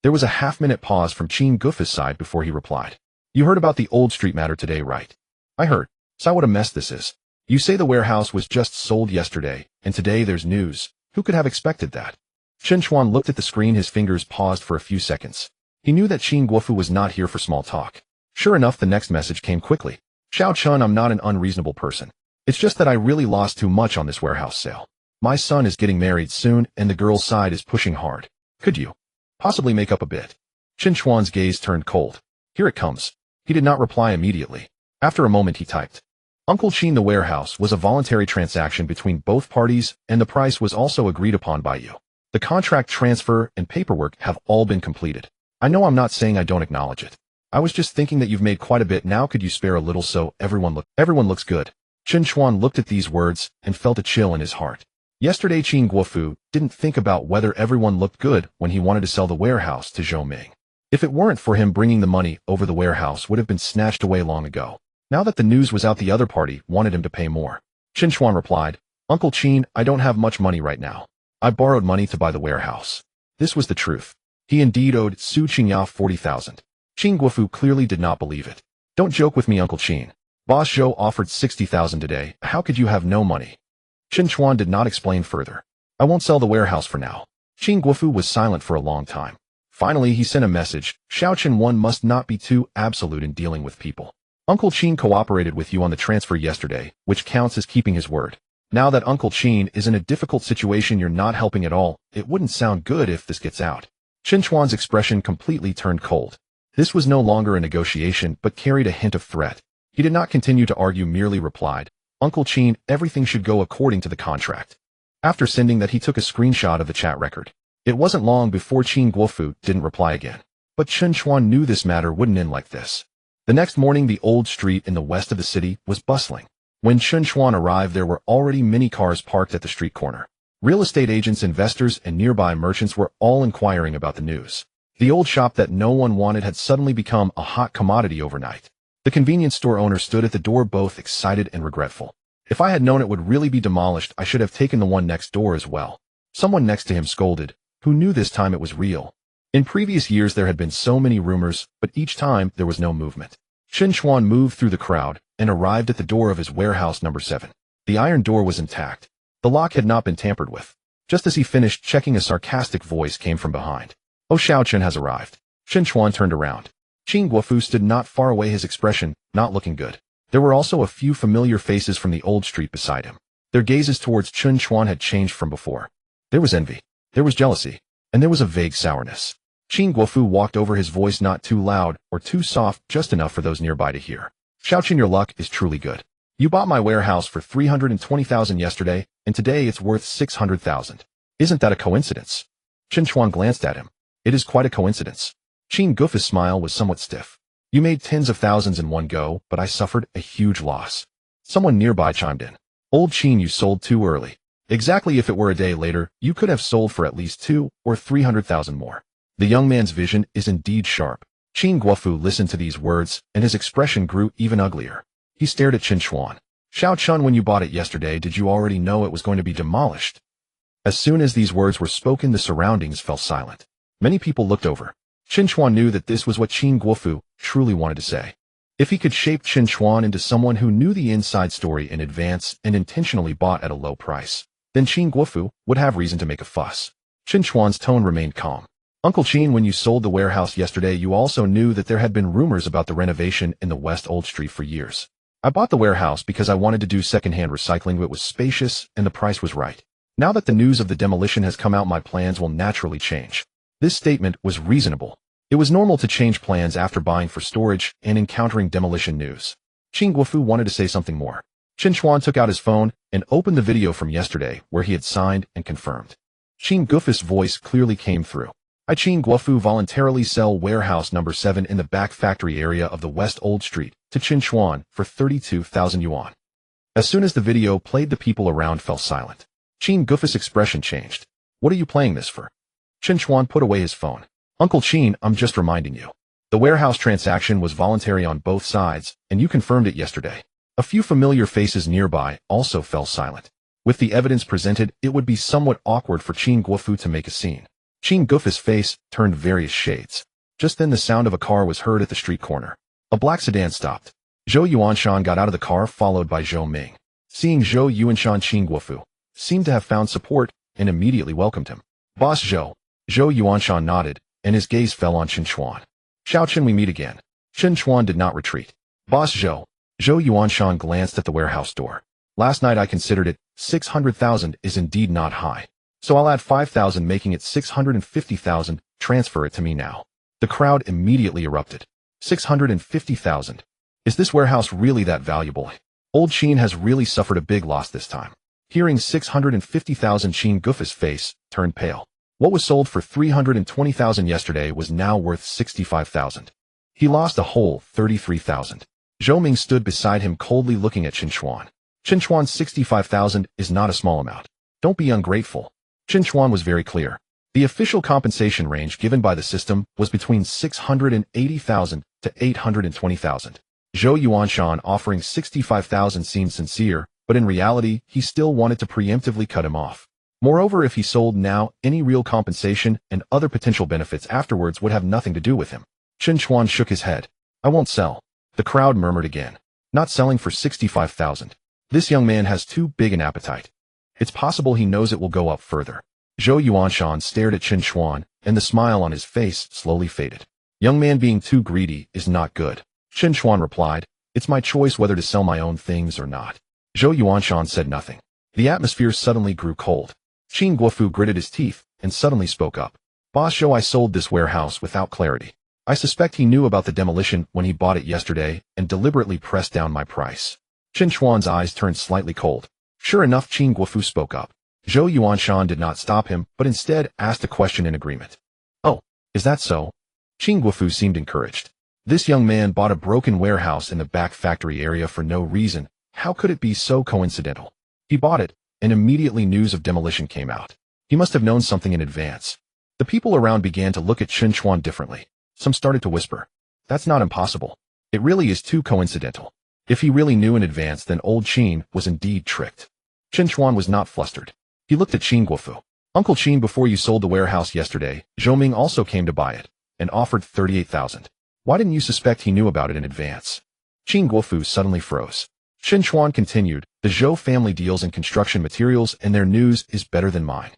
There was a half-minute pause from Qin Guofu's side before he replied. You heard about the Old Street matter today, right? I heard. Saw what a mess this is. You say the warehouse was just sold yesterday, and today there's news. Who could have expected that? Chen Chuan looked at the screen, his fingers paused for a few seconds. He knew that Qin Guofu was not here for small talk. Sure enough, the next message came quickly. Xiao Chun, I'm not an unreasonable person. It's just that I really lost too much on this warehouse sale. My son is getting married soon, and the girl's side is pushing hard. Could you possibly make up a bit? Chen Chuan's gaze turned cold. Here it comes. He did not reply immediately. After a moment he typed. Uncle Chen, the warehouse was a voluntary transaction between both parties, and the price was also agreed upon by you. The contract transfer and paperwork have all been completed. I know I'm not saying I don't acknowledge it. I was just thinking that you've made quite a bit now. Could you spare a little so everyone looks good? Chen Chuan looked at these words and felt a chill in his heart. Yesterday Qin Guofu didn't think about whether everyone looked good when he wanted to sell the warehouse to Zhou Ming. If it weren't for him bringing the money over, the warehouse would have been snatched away long ago. Now that the news was out, the other party wanted him to pay more. Chen Chuan replied, Uncle Qin, I don't have much money right now. I borrowed money to buy the warehouse. This was the truth. He indeed owed Su Qingya 40,000. Qin Guofu clearly did not believe it. Don't joke with me, Uncle Qin. Boss Zhou offered 60,000 today. How could you have no money? Chen Chuan did not explain further. I won't sell the warehouse for now. Qin Guofu was silent for a long time. Finally, he sent a message. Xiao Chen, one must not be too absolute in dealing with people. Uncle Qin cooperated with you on the transfer yesterday, which counts as keeping his word. Now that Uncle Qin is in a difficult situation, you're not helping at all. It wouldn't sound good if this gets out. Chen Chuan's expression completely turned cold. This was no longer a negotiation, but carried a hint of threat. He did not continue to argue, merely replied, Uncle Qin, everything should go according to the contract. After sending that, he took a screenshot of the chat record. It wasn't long before Qin Guofu didn't reply again. But Chen Chuan knew this matter wouldn't end like this. The next morning, the old street in the west of the city was bustling. When Chen Chuan arrived, there were already many cars parked at the street corner. Real estate agents, investors, and nearby merchants were all inquiring about the news. The old shop that no one wanted had suddenly become a hot commodity overnight. The convenience store owner stood at the door, both excited and regretful. If I had known it would really be demolished, I should have taken the one next door as well. Someone next to him scolded, who knew this time it was real. In previous years there had been so many rumors, but each time there was no movement. Chen Chuan moved through the crowd and arrived at the door of his warehouse number 7. The iron door was intact. The lock had not been tampered with. Just as he finished checking, a sarcastic voice came from behind. Oh, Xiao Chen has arrived. Chen Chuan turned around. Qin Guofu stood not far away, his expression not looking good. There were also a few familiar faces from the old street beside him. Their gazes towards Chen Chuan had changed from before. There was envy. There was jealousy. And there was a vague sourness. Qin Guofu walked over, his voice not too loud or too soft, just enough for those nearby to hear. Xiao Chen, your luck is truly good. You bought my warehouse for 320,000 yesterday, and today it's worth 600,000. Isn't that a coincidence? Chen Chuan glanced at him. It is quite a coincidence. Qin Guofu's smile was somewhat stiff. You made tens of thousands in one go, but I suffered a huge loss. Someone nearby chimed in. Old Qin, you sold too early. Exactly, if it were a day later, you could have sold for at least 200,000 or 300,000 more. The young man's vision is indeed sharp. Qin Guofu listened to these words, and his expression grew even uglier. He stared at Chen Chuan. Xiao Chun, when you bought it yesterday, did you already know it was going to be demolished? As soon as these words were spoken, the surroundings fell silent. Many people looked over. Chen Chuan knew that this was what Qin Guofu truly wanted to say. If he could shape Chen Chuan into someone who knew the inside story in advance and intentionally bought at a low price, then Qin Guofu would have reason to make a fuss. Chen Chuan's tone remained calm. Uncle Qin, when you sold the warehouse yesterday, you also knew that there had been rumors about the renovation in the West Old Street for years. I bought the warehouse because I wanted to do second-hand recycling. It was spacious and the price was right. Now that the news of the demolition has come out, my plans will naturally change. This statement was reasonable. It was normal to change plans after buying for storage and encountering demolition news. Qin Guofu wanted to say something more. Chen Chuan took out his phone and opened the video from yesterday where he had signed and confirmed. Qin Guofu's voice clearly came through. I, Qin Guofu, voluntarily sell warehouse number 7 in the back factory area of the West Old Street to Chen Chuan for 32,000 yuan. As soon as the video played, the people around fell silent. Qin Guofu's expression changed. What are you playing this for? Chen Chuan put away his phone. Uncle Qin, I'm just reminding you. The warehouse transaction was voluntary on both sides, and you confirmed it yesterday. A few familiar faces nearby also fell silent. With the evidence presented, it would be somewhat awkward for Qin Guofu to make a scene. Qin Guofu's face turned various shades. Just then the sound of a car was heard at the street corner. A black sedan stopped. Zhou Yuanshan got out of the car, followed by Zhou Ming. Seeing Zhou Yuanshan, Qin Guofu seemed to have found support and immediately welcomed him. Boss Zhou. Zhou Yuanshan nodded, and his gaze fell on Chen Chuan. Xiao Chen, we meet again. Chen Chuan did not retreat. Boss Zhou. Zhou Yuanshan glanced at the warehouse door. Last night I considered it, 600,000 is indeed not high. So I'll add 5,000 making it 650,000, transfer it to me now. The crowd immediately erupted. 650,000. Is this warehouse really that valuable? Old Qin has really suffered a big loss this time. Hearing 650,000, Qin Gufu's face turned pale. What was sold for 320,000 yesterday was now worth 65,000. He lost a whole 33,000. Zhou Ming stood beside him coldly looking at Chen Chuan. Chen Chuan's 65,000 is not a small amount. Don't be ungrateful. Chen Chuan was very clear. The official compensation range given by the system was between 680,000 to 820,000. Zhou Yuanshan offering 65,000 seemed sincere, but in reality, he still wanted to preemptively cut him off. Moreover, if he sold now, any real compensation and other potential benefits afterwards would have nothing to do with him. Chen Chuan shook his head. I won't sell. The crowd murmured again. Not selling for 65,000. This young man has too big an appetite. It's possible he knows it will go up further. Zhou Yuanshan stared at Chen Chuan, and the smile on his face slowly faded. Young man being too greedy is not good. Chen Chuan replied, it's my choice whether to sell my own things or not. Zhou Yuanshan said nothing. The atmosphere suddenly grew cold. Qin Guofu gritted his teeth and suddenly spoke up. Boss Zhou, I sold this warehouse without clarity. I suspect he knew about the demolition when he bought it yesterday and deliberately pressed down my price. Chen Chuan's eyes turned slightly cold. Sure enough, Qin Guofu spoke up. Zhou Yuanshan did not stop him, but instead asked a question in agreement. Oh, is that so? Qin Guofu seemed encouraged. This young man bought a broken warehouse in the back factory area for no reason. How could it be so coincidental? He bought it, and immediately news of demolition came out. He must have known something in advance. The people around began to look at Chen Chuan differently. Some started to whisper, that's not impossible. It really is too coincidental. If he really knew in advance, then old Qin was indeed tricked. Chen Chuan was not flustered. He looked at Qin Guofu. Uncle Qin, before you sold the warehouse yesterday, Zhou Ming also came to buy it, and offered 38,000. Why didn't you suspect he knew about it in advance? Qin Guofu suddenly froze. Chen Chuan continued, the Zhou family deals in construction materials and their news is better than mine.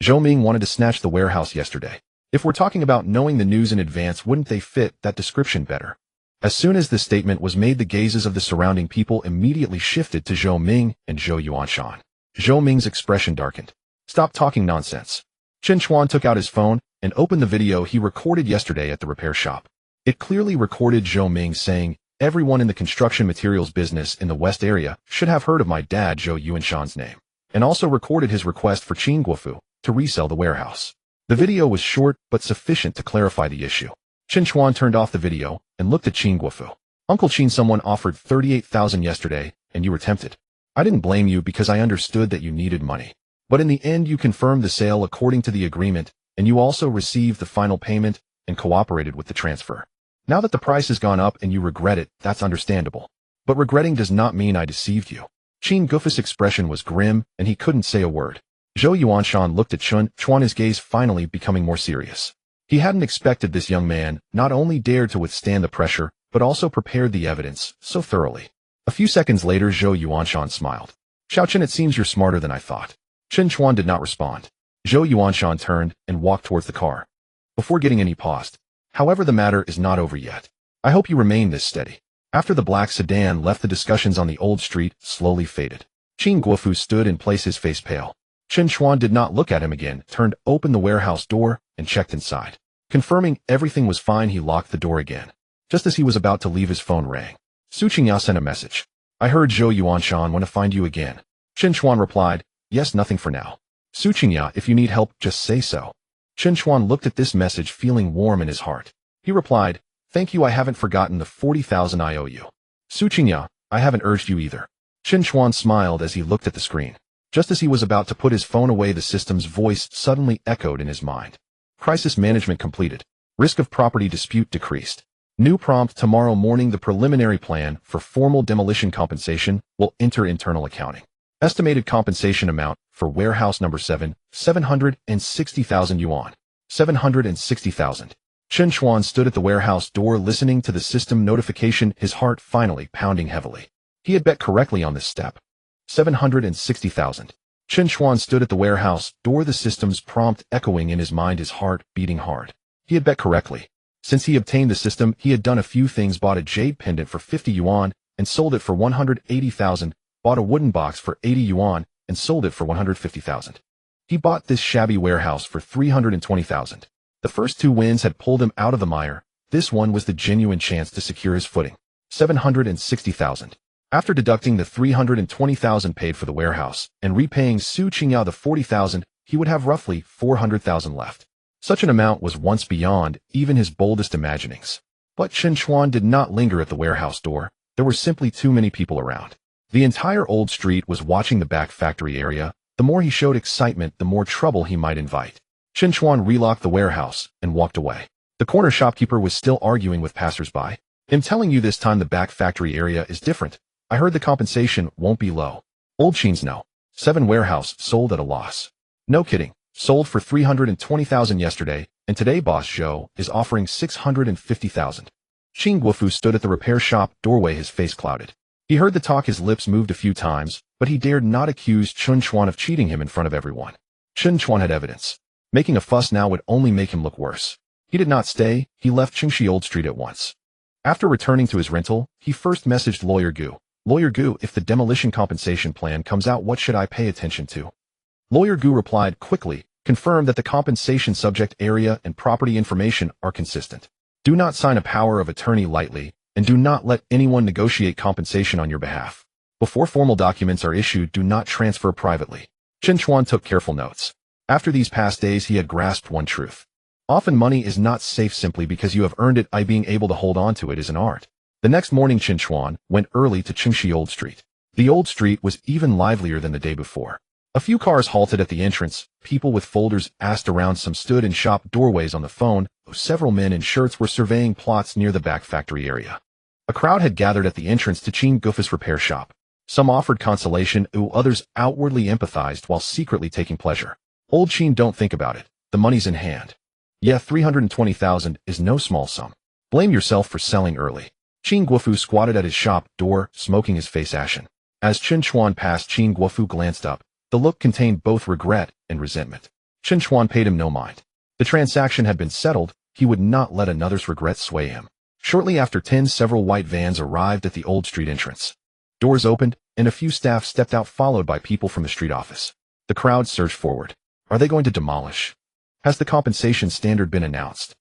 Zhou Ming wanted to snatch the warehouse yesterday. If we're talking about knowing the news in advance, wouldn't they fit that description better? As soon as this statement was made, the gazes of the surrounding people immediately shifted to Zhou Ming and Zhou Yuanshan. Zhou Ming's expression darkened. Stop talking nonsense. Chen Chuan took out his phone and opened the video he recorded yesterday at the repair shop. It clearly recorded Zhou Ming saying, everyone in the construction materials business in the West area should have heard of my dad Zhou Yuanshan's name, and also recorded his request for Qin Guofu to resell the warehouse. The video was short but sufficient to clarify the issue. Chen Chuan turned off the video and looked at Qin Guofu. Uncle Qin, someone offered 38,000 yesterday, and you were tempted. I didn't blame you because I understood that you needed money. But in the end, you confirmed the sale according to the agreement, and you also received the final payment and cooperated with the transfer. Now that the price has gone up and you regret it, that's understandable. But regretting does not mean I deceived you. Qin Guofu's expression was grim, and he couldn't say a word. Zhou Yuanshan looked at Chen Chuan, his gaze finally becoming more serious. He hadn't expected this young man not only dared to withstand the pressure, but also prepared the evidence so thoroughly. A few seconds later, Zhou Yuanshan smiled. Xiao Chen, it seems you're smarter than I thought. Chen Chuan did not respond. Zhou Yuanshan turned and walked towards the car. Before getting in, he paused. However, the matter is not over yet. I hope you remain this steady. After the black sedan left, the discussions on the old street slowly faded. Qin Guofu stood in place, his face pale. Chen Chuan did not look at him again, turned open the warehouse door and checked inside. Confirming everything was fine, he locked the door again. Just as he was about to leave, his phone rang. Su Qingya sent a message. I heard Zhou Yuanshan want to find you again. Chen Chuan replied, yes, nothing for now. Su Qingya, if you need help, just say so. Chen Chuan looked at this message, feeling warm in his heart. He replied, thank you, I haven't forgotten the 40,000 I owe you. Su Qingya, I haven't urged you either. Chen Chuan smiled as he looked at the screen. Just as he was about to put his phone away, the system's voice suddenly echoed in his mind. Crisis management completed. Risk of property dispute decreased. New prompt: tomorrow morning the preliminary plan for formal demolition compensation will enter internal accounting. Estimated compensation amount for warehouse number 7, 760,000 yuan. 760,000. Chen Chuan stood at the warehouse door listening to the system notification, his heart finally pounding heavily. He had bet correctly on this step. 760,000. Chen Chuan stood at the warehouse door, the system's prompt echoing in his mind, his heart beating hard. He had bet correctly. Since he obtained the system, he had done a few things: bought a jade pendant for 50 yuan and sold it for 180,000, bought a wooden box for 80 yuan and sold it for 150,000. He bought this shabby warehouse for 320,000. The first two wins had pulled him out of the mire. This one was the genuine chance to secure his footing. 760,000. After deducting the 320,000 paid for the warehouse and repaying Su Qingyao the 40,000, he would have roughly 400,000 left. Such an amount was once beyond even his boldest imaginings. But Chen Chuan did not linger at the warehouse door. There were simply too many people around. The entire old street was watching the back factory area. The more he showed excitement, the more trouble he might invite. Chen Chuan relocked the warehouse and walked away. The corner shopkeeper was still arguing with passers-by. "I'm telling you, this time the back factory area is different. I heard the compensation won't be low." Old Chin's no. 7 warehouse sold at a loss. No kidding. Sold for 320,000 yesterday, and today boss Zhou is offering 650,000. Qin Guofu stood at the repair shop doorway, his face clouded. He heard the talk, his lips moved a few times, but he dared not accuse Chen Chuan of cheating him in front of everyone. Chen Chuan had evidence. Making a fuss now would only make him look worse. He did not stay. He left Qingxi Old Street at once. After returning to his rental, he first messaged Lawyer Gu. "Lawyer Gu, if the demolition compensation plan comes out, what should I pay attention to?" Lawyer Gu replied quickly, "Confirm that the compensation subject area and property information are consistent. Do not sign a power of attorney lightly, and do not let anyone negotiate compensation on your behalf. Before formal documents are issued, do not transfer privately." Chen Chuan took careful notes. After these past days, he had grasped one truth. Often money is not safe simply because you have earned it. Being able to hold on to it is an art. The next morning, Chen Chuan went early to Qingxi Old Street. The old street was even livelier than the day before. A few cars halted at the entrance. People with folders asked around. Some stood in shop doorways on the phone. Several men in shirts were surveying plots near the back factory area. A crowd had gathered at the entrance to Qin Guofu's repair shop. Some offered consolation, others outwardly empathized while secretly taking pleasure. "Old Qin, don't think about it. The money's in hand. Yeah, 320,000 is no small sum. Blame yourself for selling early." Qin Guofu squatted at his shop door, smoking, his face ashen. As Chen Chuan passed, Qin Guofu glanced up. The look contained both regret and resentment. Chen Chuan paid him no mind. The transaction had been settled. He would not let another's regret sway him. Shortly after 10, several white vans arrived at the old street entrance. Doors opened, and a few staff stepped out, followed by people from the street office. The crowd surged forward. Are they going to demolish? Has the compensation standard been announced?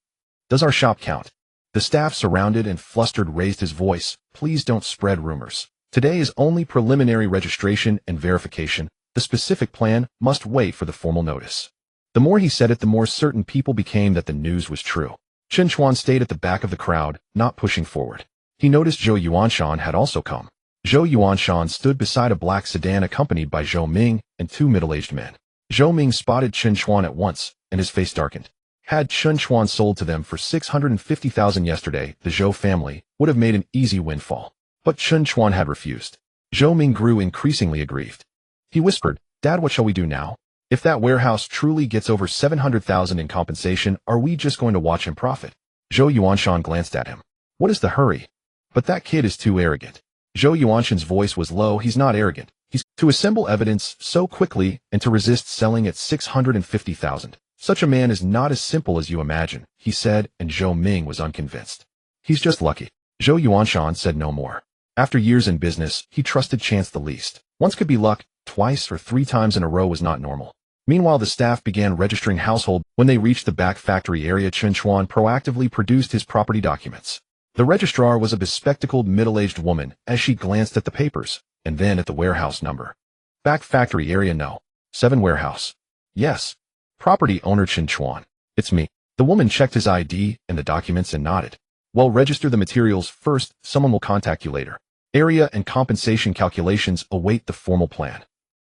Does our shop count? The staff, surrounded and flustered, raised his voice. Please don't spread rumors. Today is only preliminary registration and verification. The specific plan must wait for the formal notice. The more he said it, the more certain people became that the news was true. Chen Chuan stayed at the back of the crowd, not pushing forward. He noticed Zhou Yuanshan had also come. Zhou Yuanshan stood beside a black sedan accompanied by Zhou Ming and 2 middle-aged men. Zhou Ming spotted Chen Chuan at once, and his face darkened. Had Chen Chuan sold to them for 650,000 yesterday, the Zhou family would have made an easy windfall. But Chen Chuan had refused. Zhou Ming grew increasingly aggrieved. He whispered, "Dad, what shall we do now? If that warehouse truly gets over 700,000 in compensation, are we just going to watch him profit?" Zhou Yuanshan glanced at him. "What is the hurry? But that kid is too arrogant." Zhou Yuanshan's voice was low. "He's not arrogant. He's to assemble evidence so quickly and to resist selling at 650,000. Such a man is not as simple as you imagine," he said, and Zhou Ming was unconvinced. "He's just lucky." Zhou Yuanshan said no more. After years in business, he trusted chance the least. Once could be luck, twice or 3 times in a row was not normal. Meanwhile, the staff began registering household. When they reached the back factory area, Chen Chuan proactively produced his property documents. The registrar was a bespectacled middle-aged woman as she glanced at the papers, and then at the warehouse number. "Back factory area no. 7 warehouse." "Yes." "Property owner Chen Chuan." "It's me." The woman checked his ID and the documents and nodded. "Well, register the materials first. Someone will contact you later. Area and compensation calculations await the formal plan."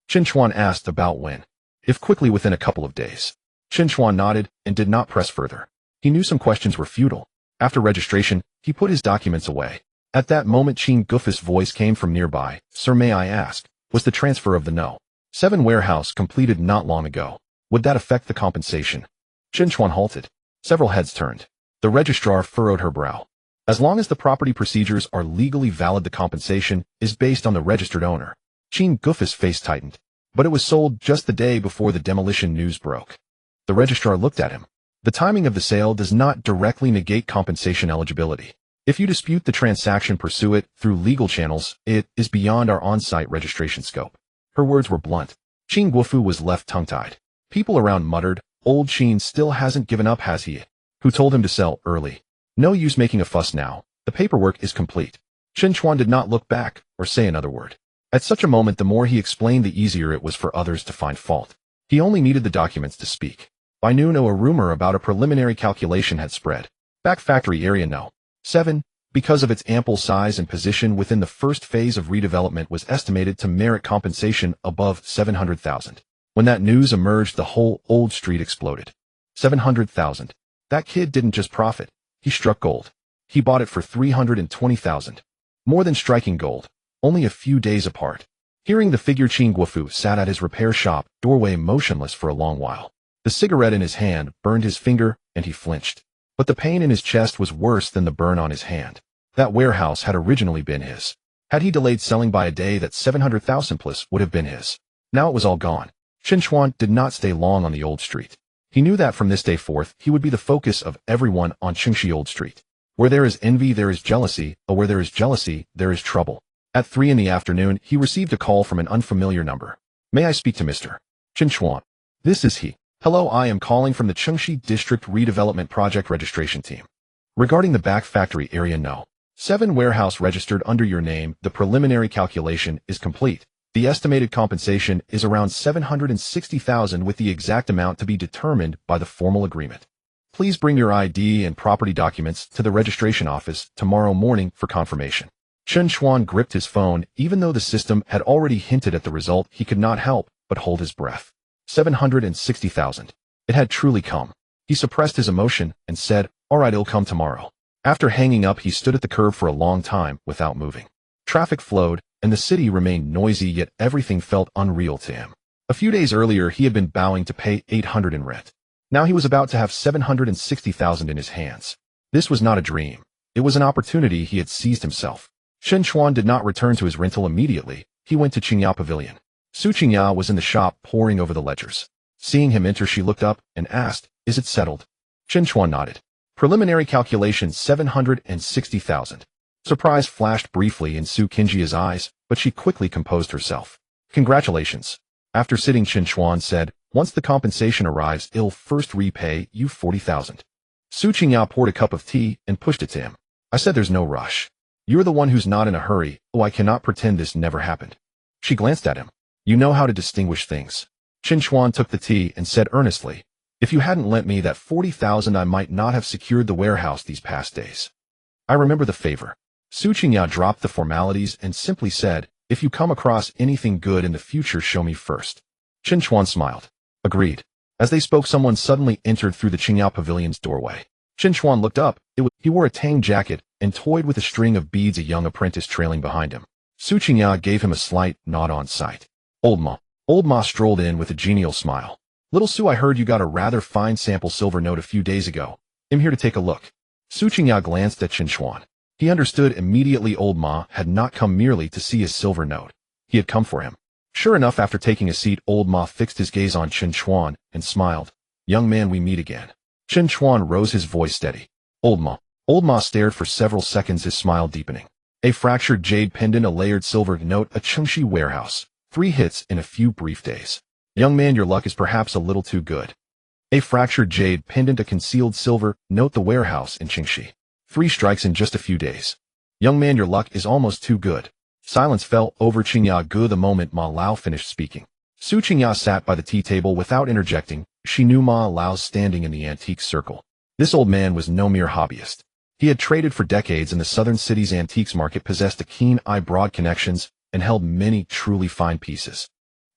Chen Chuan asked about when. "If quickly, within a couple of days." Chen Chuan nodded and did not press further. He knew some questions were futile. After registration, he put his documents away. At that moment, Qin Guofu's voice came from nearby. "Sir, may I ask, was the transfer of the No. 7 warehouse completed not long ago? Would that affect the compensation?" Chen Chuan halted. Several heads turned. The registrar furrowed her brow. "As long as the property procedures are legally valid, the compensation is based on the registered owner." Qin Guofu's face tightened. "But it was sold just the day before the demolition news broke." The registrar looked at him. The timing of the sale does not directly negate compensation eligibility. If you dispute the transaction, pursue it through legal channels. It is beyond our on-site registration scope. Her words were blunt. Qin Guofu was left tongue-tied. People around muttered, old Qin still hasn't given up, has he? Who told him to sell early? No use making a fuss now. The paperwork is complete. Chen Chuan did not look back or say another word. At such a moment, the more he explained, the easier it was for others to find fault. He only needed the documents to speak. By noon, a rumor about a preliminary calculation had spread. Back factory area No. 7, because of its ample size and position within the first phase of redevelopment, was estimated to merit compensation above 700,000. When that news emerged, the whole old street exploded. 700,000. That kid didn't just profit. He struck gold. He bought it for 320,000. More than striking gold. Only a few days apart. Hearing the figure, Qin Guofu sat at his repair shop doorway motionless for a long while. The cigarette in his hand burned his finger, and he flinched. But the pain in his chest was worse than the burn on his hand. That warehouse had originally been his. Had he delayed selling by a day, that 700,000 plus would have been his. Now it was all gone. Chen Chuan did not stay long on the old street. He knew that from this day forth, he would be the focus of everyone on Qingxi Old Street. Where there is envy, there is jealousy, or where there is jealousy, there is trouble. At 3 in the afternoon, he received a call from an unfamiliar number. May I speak to Mr. Chen Chuan? This is he. Hello, I am calling from the Qingxi District Redevelopment Project Registration Team. Regarding the back factory area No. 7 warehouse registered under your name, the preliminary calculation is complete. The estimated compensation is around 760,000, with the exact amount to be determined by the formal agreement. Please bring your ID and property documents to the registration office tomorrow morning for confirmation. Chen Chuan gripped his phone. Even though the system had already hinted at the result, he could not help but hold his breath. 760,000. It had truly come. He suppressed his emotion and said, all right, it'll come tomorrow. After hanging up, he stood at the curb for a long time without moving. Traffic flowed, and the city remained noisy, yet everything felt unreal to him. A few days earlier, he had been bowing to pay 800 in rent. Now he was about to have 760,000 in his hands. This was not a dream. It was an opportunity he had seized himself. Chen Chuan did not return to his rental immediately. He went to Qingya Pavilion. Su Qingya was in the shop poring over the ledgers. Seeing him enter, she looked up and asked, is it settled? Chen Chuan nodded. Preliminary calculation 760,000. Surprise flashed briefly in Su Qingya's eyes, but she quickly composed herself. Congratulations. After sitting, Chen Chuan said, once the compensation arrives, I'll first repay you 40,000. Su Qingya poured a cup of tea and pushed it to him. I said there's no rush. You're the one who's not in a hurry. Oh, I cannot pretend this never happened. She glanced at him. You know how to distinguish things. Chen Chuan took the tea and said earnestly, if you hadn't lent me that 40,000, I might not have secured the warehouse these past days. I remember the favor. Su Qingya dropped the formalities and simply said, if you come across anything good in the future, show me first. Chen Chuan smiled. Agreed. As they spoke, someone suddenly entered through the Qingya Pavilion's doorway. Chen Chuan looked up. He wore a tang jacket and toyed with a string of beads, a young apprentice trailing behind him. Su Qingya gave him a slight nod on sight. Old Ma strolled in with a genial smile. Little Su, I heard you got a rather fine sample silver note a few days ago. I'm here to take a look. Su Qingya glanced at Chen Chuan. He understood immediately old Ma had not come merely to see his silver note. He had come for him. Sure enough, after taking a seat, old Ma fixed his gaze on Chen Chuan and smiled. Young man, we meet again. Chen Chuan rose, his voice steady. Old Ma stared for several seconds, his smile deepening. A fractured jade pendant, a layered silver note, a Qingxi warehouse. 3 hits in a few brief days. Young man, your luck is perhaps a little too good. A fractured jade pendant, a concealed silver note, the warehouse in Qingxi. 3 strikes in just a few days. Young man, your luck is almost too good. Silence fell over Qingya Gu the moment Ma Lao finished speaking. Su Qingya sat by the tea table without interjecting. She knew Ma Lao's standing in the antique circle. This old man was no mere hobbyist. He had traded for decades in the southern city's antiques market, possessed a keen eye, broad connections, and held many truly fine pieces.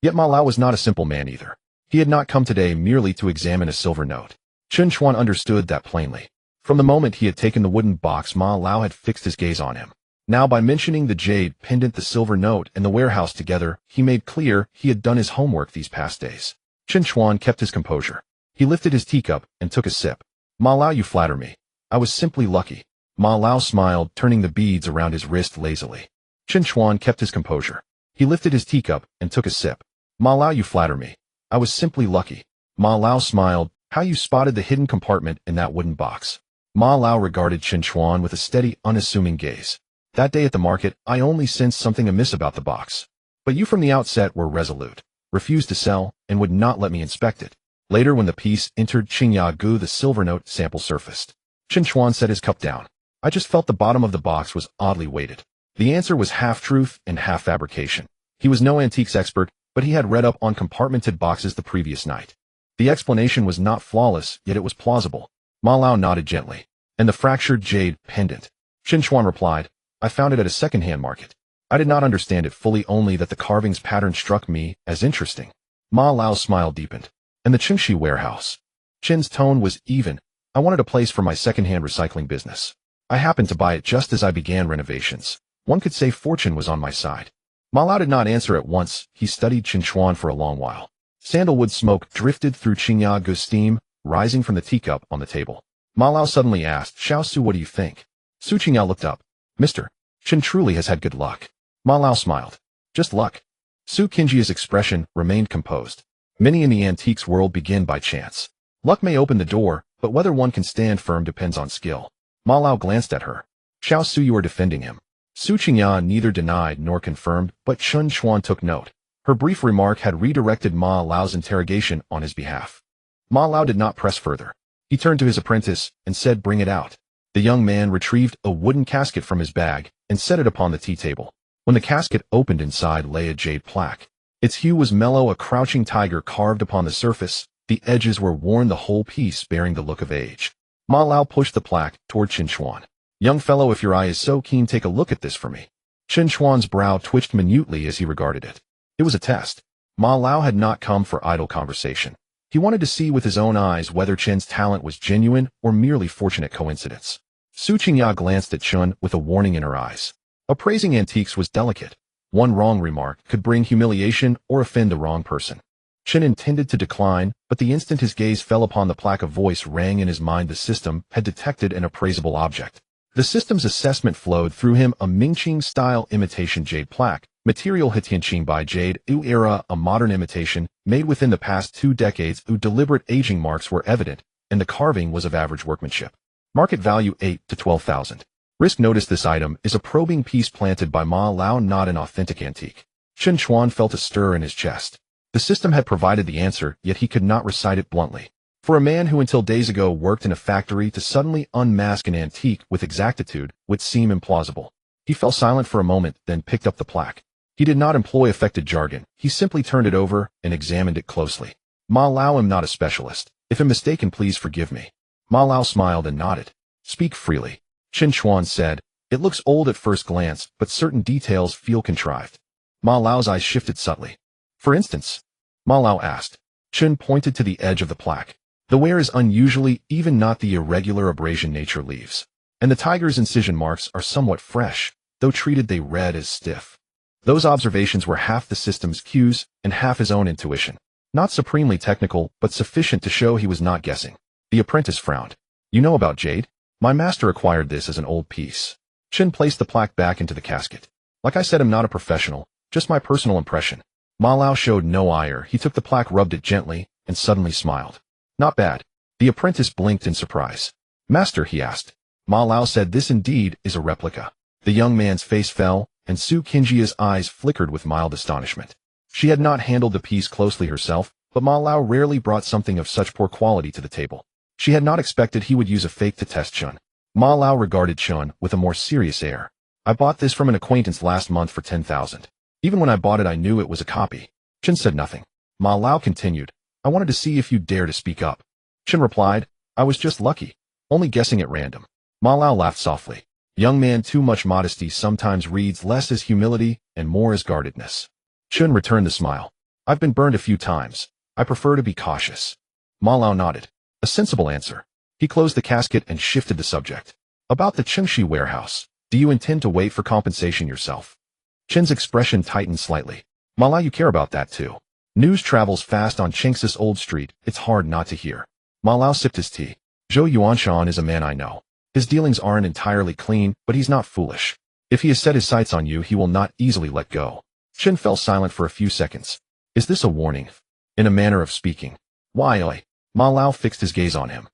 Yet Ma Lao was not a simple man either. He had not come today merely to examine a silver note. Chen Chuan understood that plainly. From the moment he had taken the wooden box, Ma Lao had fixed his gaze on him. Now, by mentioning the jade pendant, the silver note, and the warehouse together, he made clear he had done his homework these past days. Chen Chuan kept his composure. He lifted his teacup and took a sip. Ma Lao, you flatter me. I was simply lucky. Ma Lao smiled, turning the beads around his wrist lazily. Chen Chuan kept his composure. He lifted his teacup and took a sip. Ma Lao, you flatter me. I was simply lucky. Ma Lao smiled, How you spotted the hidden compartment in that wooden box. Ma Lao regarded Chen Chuan with a steady, unassuming gaze. That day at the market, I only sensed something amiss about the box. But you from the outset were resolute, refused to sell, and would not let me inspect it. Later when the piece entered Qingya Gu, the silver note sample surfaced. Chen Chuan set his cup down. I just felt the bottom of the box was oddly weighted. The answer was half-truth and half-fabrication. He was no antiques expert, but he had read up on compartmented boxes the previous night. The explanation was not flawless, yet it was plausible. Ma Lao nodded gently. And the fractured jade pendant? Chen Chuan replied, I found it at a second-hand market. I did not understand it fully, only that the carving's pattern struck me as interesting. Ma Lao's smile deepened. And the Qingxi warehouse? Chen's tone was even. I wanted a place for my second-hand recycling business. I happened to buy it just as I began renovations. One could say fortune was on my side. Ma Lao did not answer at once. He studied Chen Chuan for a long while. Sandalwood smoke drifted through Qingya Gu's steam, rising from the teacup on the table. Ma Lao suddenly asked, Xiao Su, what do you think? Su Qingya looked up. Mr. Chen truly has had good luck. Ma Lao smiled. Just luck. Su Qingya's expression remained composed. Many in the antiques world begin by chance. Luck may open the door, but whether one can stand firm depends on skill. Ma Lao glanced at her. Xiao Su, you are defending him. Su Qingya neither denied nor confirmed, but Chen Chuan took note. Her brief remark had redirected Ma Lao's interrogation on his behalf. Ma Lao did not press further. He turned to his apprentice and said, bring it out. The young man retrieved a wooden casket from his bag and set it upon the tea table. When the casket opened, inside lay a jade plaque. Its hue was mellow, a crouching tiger carved upon the surface. The edges were worn, the whole piece bearing the look of age. Ma Lao pushed the plaque toward Chen Chuan. Young fellow, if your eye is so keen, take a look at this for me. Chen Chuan's brow twitched minutely as he regarded it. It was a test. Ma Lao had not come for idle conversation. He wanted to see with his own eyes whether Chen's talent was genuine or merely fortunate coincidence. Su Qingya glanced at Chen with a warning in her eyes. Appraising antiques was delicate. One wrong remark could bring humiliation or offend the wrong person. Chen intended to decline, but the instant his gaze fell upon the plaque, a voice rang in his mind. The system had detected an appraisable object. The system's assessment flowed through him, a Mingqing-style imitation jade plaque, material Hetianqing by Jade, era, a modern imitation, made within the past 2 decades. Deliberate aging marks were evident, and the carving was of average workmanship. Market value 8 to 12,000. Risk. Notice this item is a probing piece planted by Ma Lao, not an authentic antique. Chen Chuan felt a stir in his chest. The system had provided the answer, yet he could not recite it bluntly. For a man who until days ago worked in a factory to suddenly unmask an antique with exactitude would seem implausible. He fell silent for a moment, then picked up the plaque. He did not employ affected jargon. He simply turned it over and examined it closely. Ma Lao, am not a specialist. If I'm mistaken, please forgive me. Ma Lao smiled and nodded. Speak freely. Chen Chuan said, it looks old at first glance, but certain details feel contrived. Ma Lao's eyes shifted subtly. For instance? Ma Lao asked. Chen pointed to the edge of the plaque. The wear is unusually, even not the irregular abrasion nature leaves. And the tiger's incision marks are somewhat fresh, though treated they read as stiff. Those observations were half the system's cues and half his own intuition. Not supremely technical, but sufficient to show he was not guessing. The apprentice frowned. You know about jade? My master acquired this as an old piece. Chen placed the plaque back into the casket. Like I said, I'm not a professional, just my personal impression. Ma Lao showed no ire. He took the plaque, rubbed it gently, and suddenly smiled. Not bad. The apprentice blinked in surprise. Master, he asked. Ma Lao said, this indeed is a replica. The young man's face fell, and Su Qingya's eyes flickered with mild astonishment. She had not handled the piece closely herself, but Ma Lao rarely brought something of such poor quality to the table. She had not expected he would use a fake to test Chen. Ma Lao regarded Chen with a more serious air. I bought this from an acquaintance last month for 10,000. Even when I bought it, I knew it was a copy. Chen said nothing. Ma Lao continued. I wanted to see if you'd dare to speak up. Chen replied, I was just lucky, only guessing at random. Ma Lao laughed softly. Young man, too much modesty sometimes reads less as humility and more as guardedness. Chen returned the smile. I've been burned a few times. I prefer to be cautious. Ma Lao nodded. A sensible answer. He closed the casket and shifted the subject. About the Qingxi warehouse. Do you intend to wait for compensation yourself? Chen's expression tightened slightly. Ma Lao, you care about that too. News travels fast on Qingxi's old street. It's hard not to hear. Ma Lao sipped his tea. Zhou Yuanshan is a man I know. His dealings aren't entirely clean, but he's not foolish. If he has set his sights on you, he will not easily let go. Chen fell silent for a few seconds. Is this a warning? In a manner of speaking. Why, oi? Ma Lao fixed his gaze on him.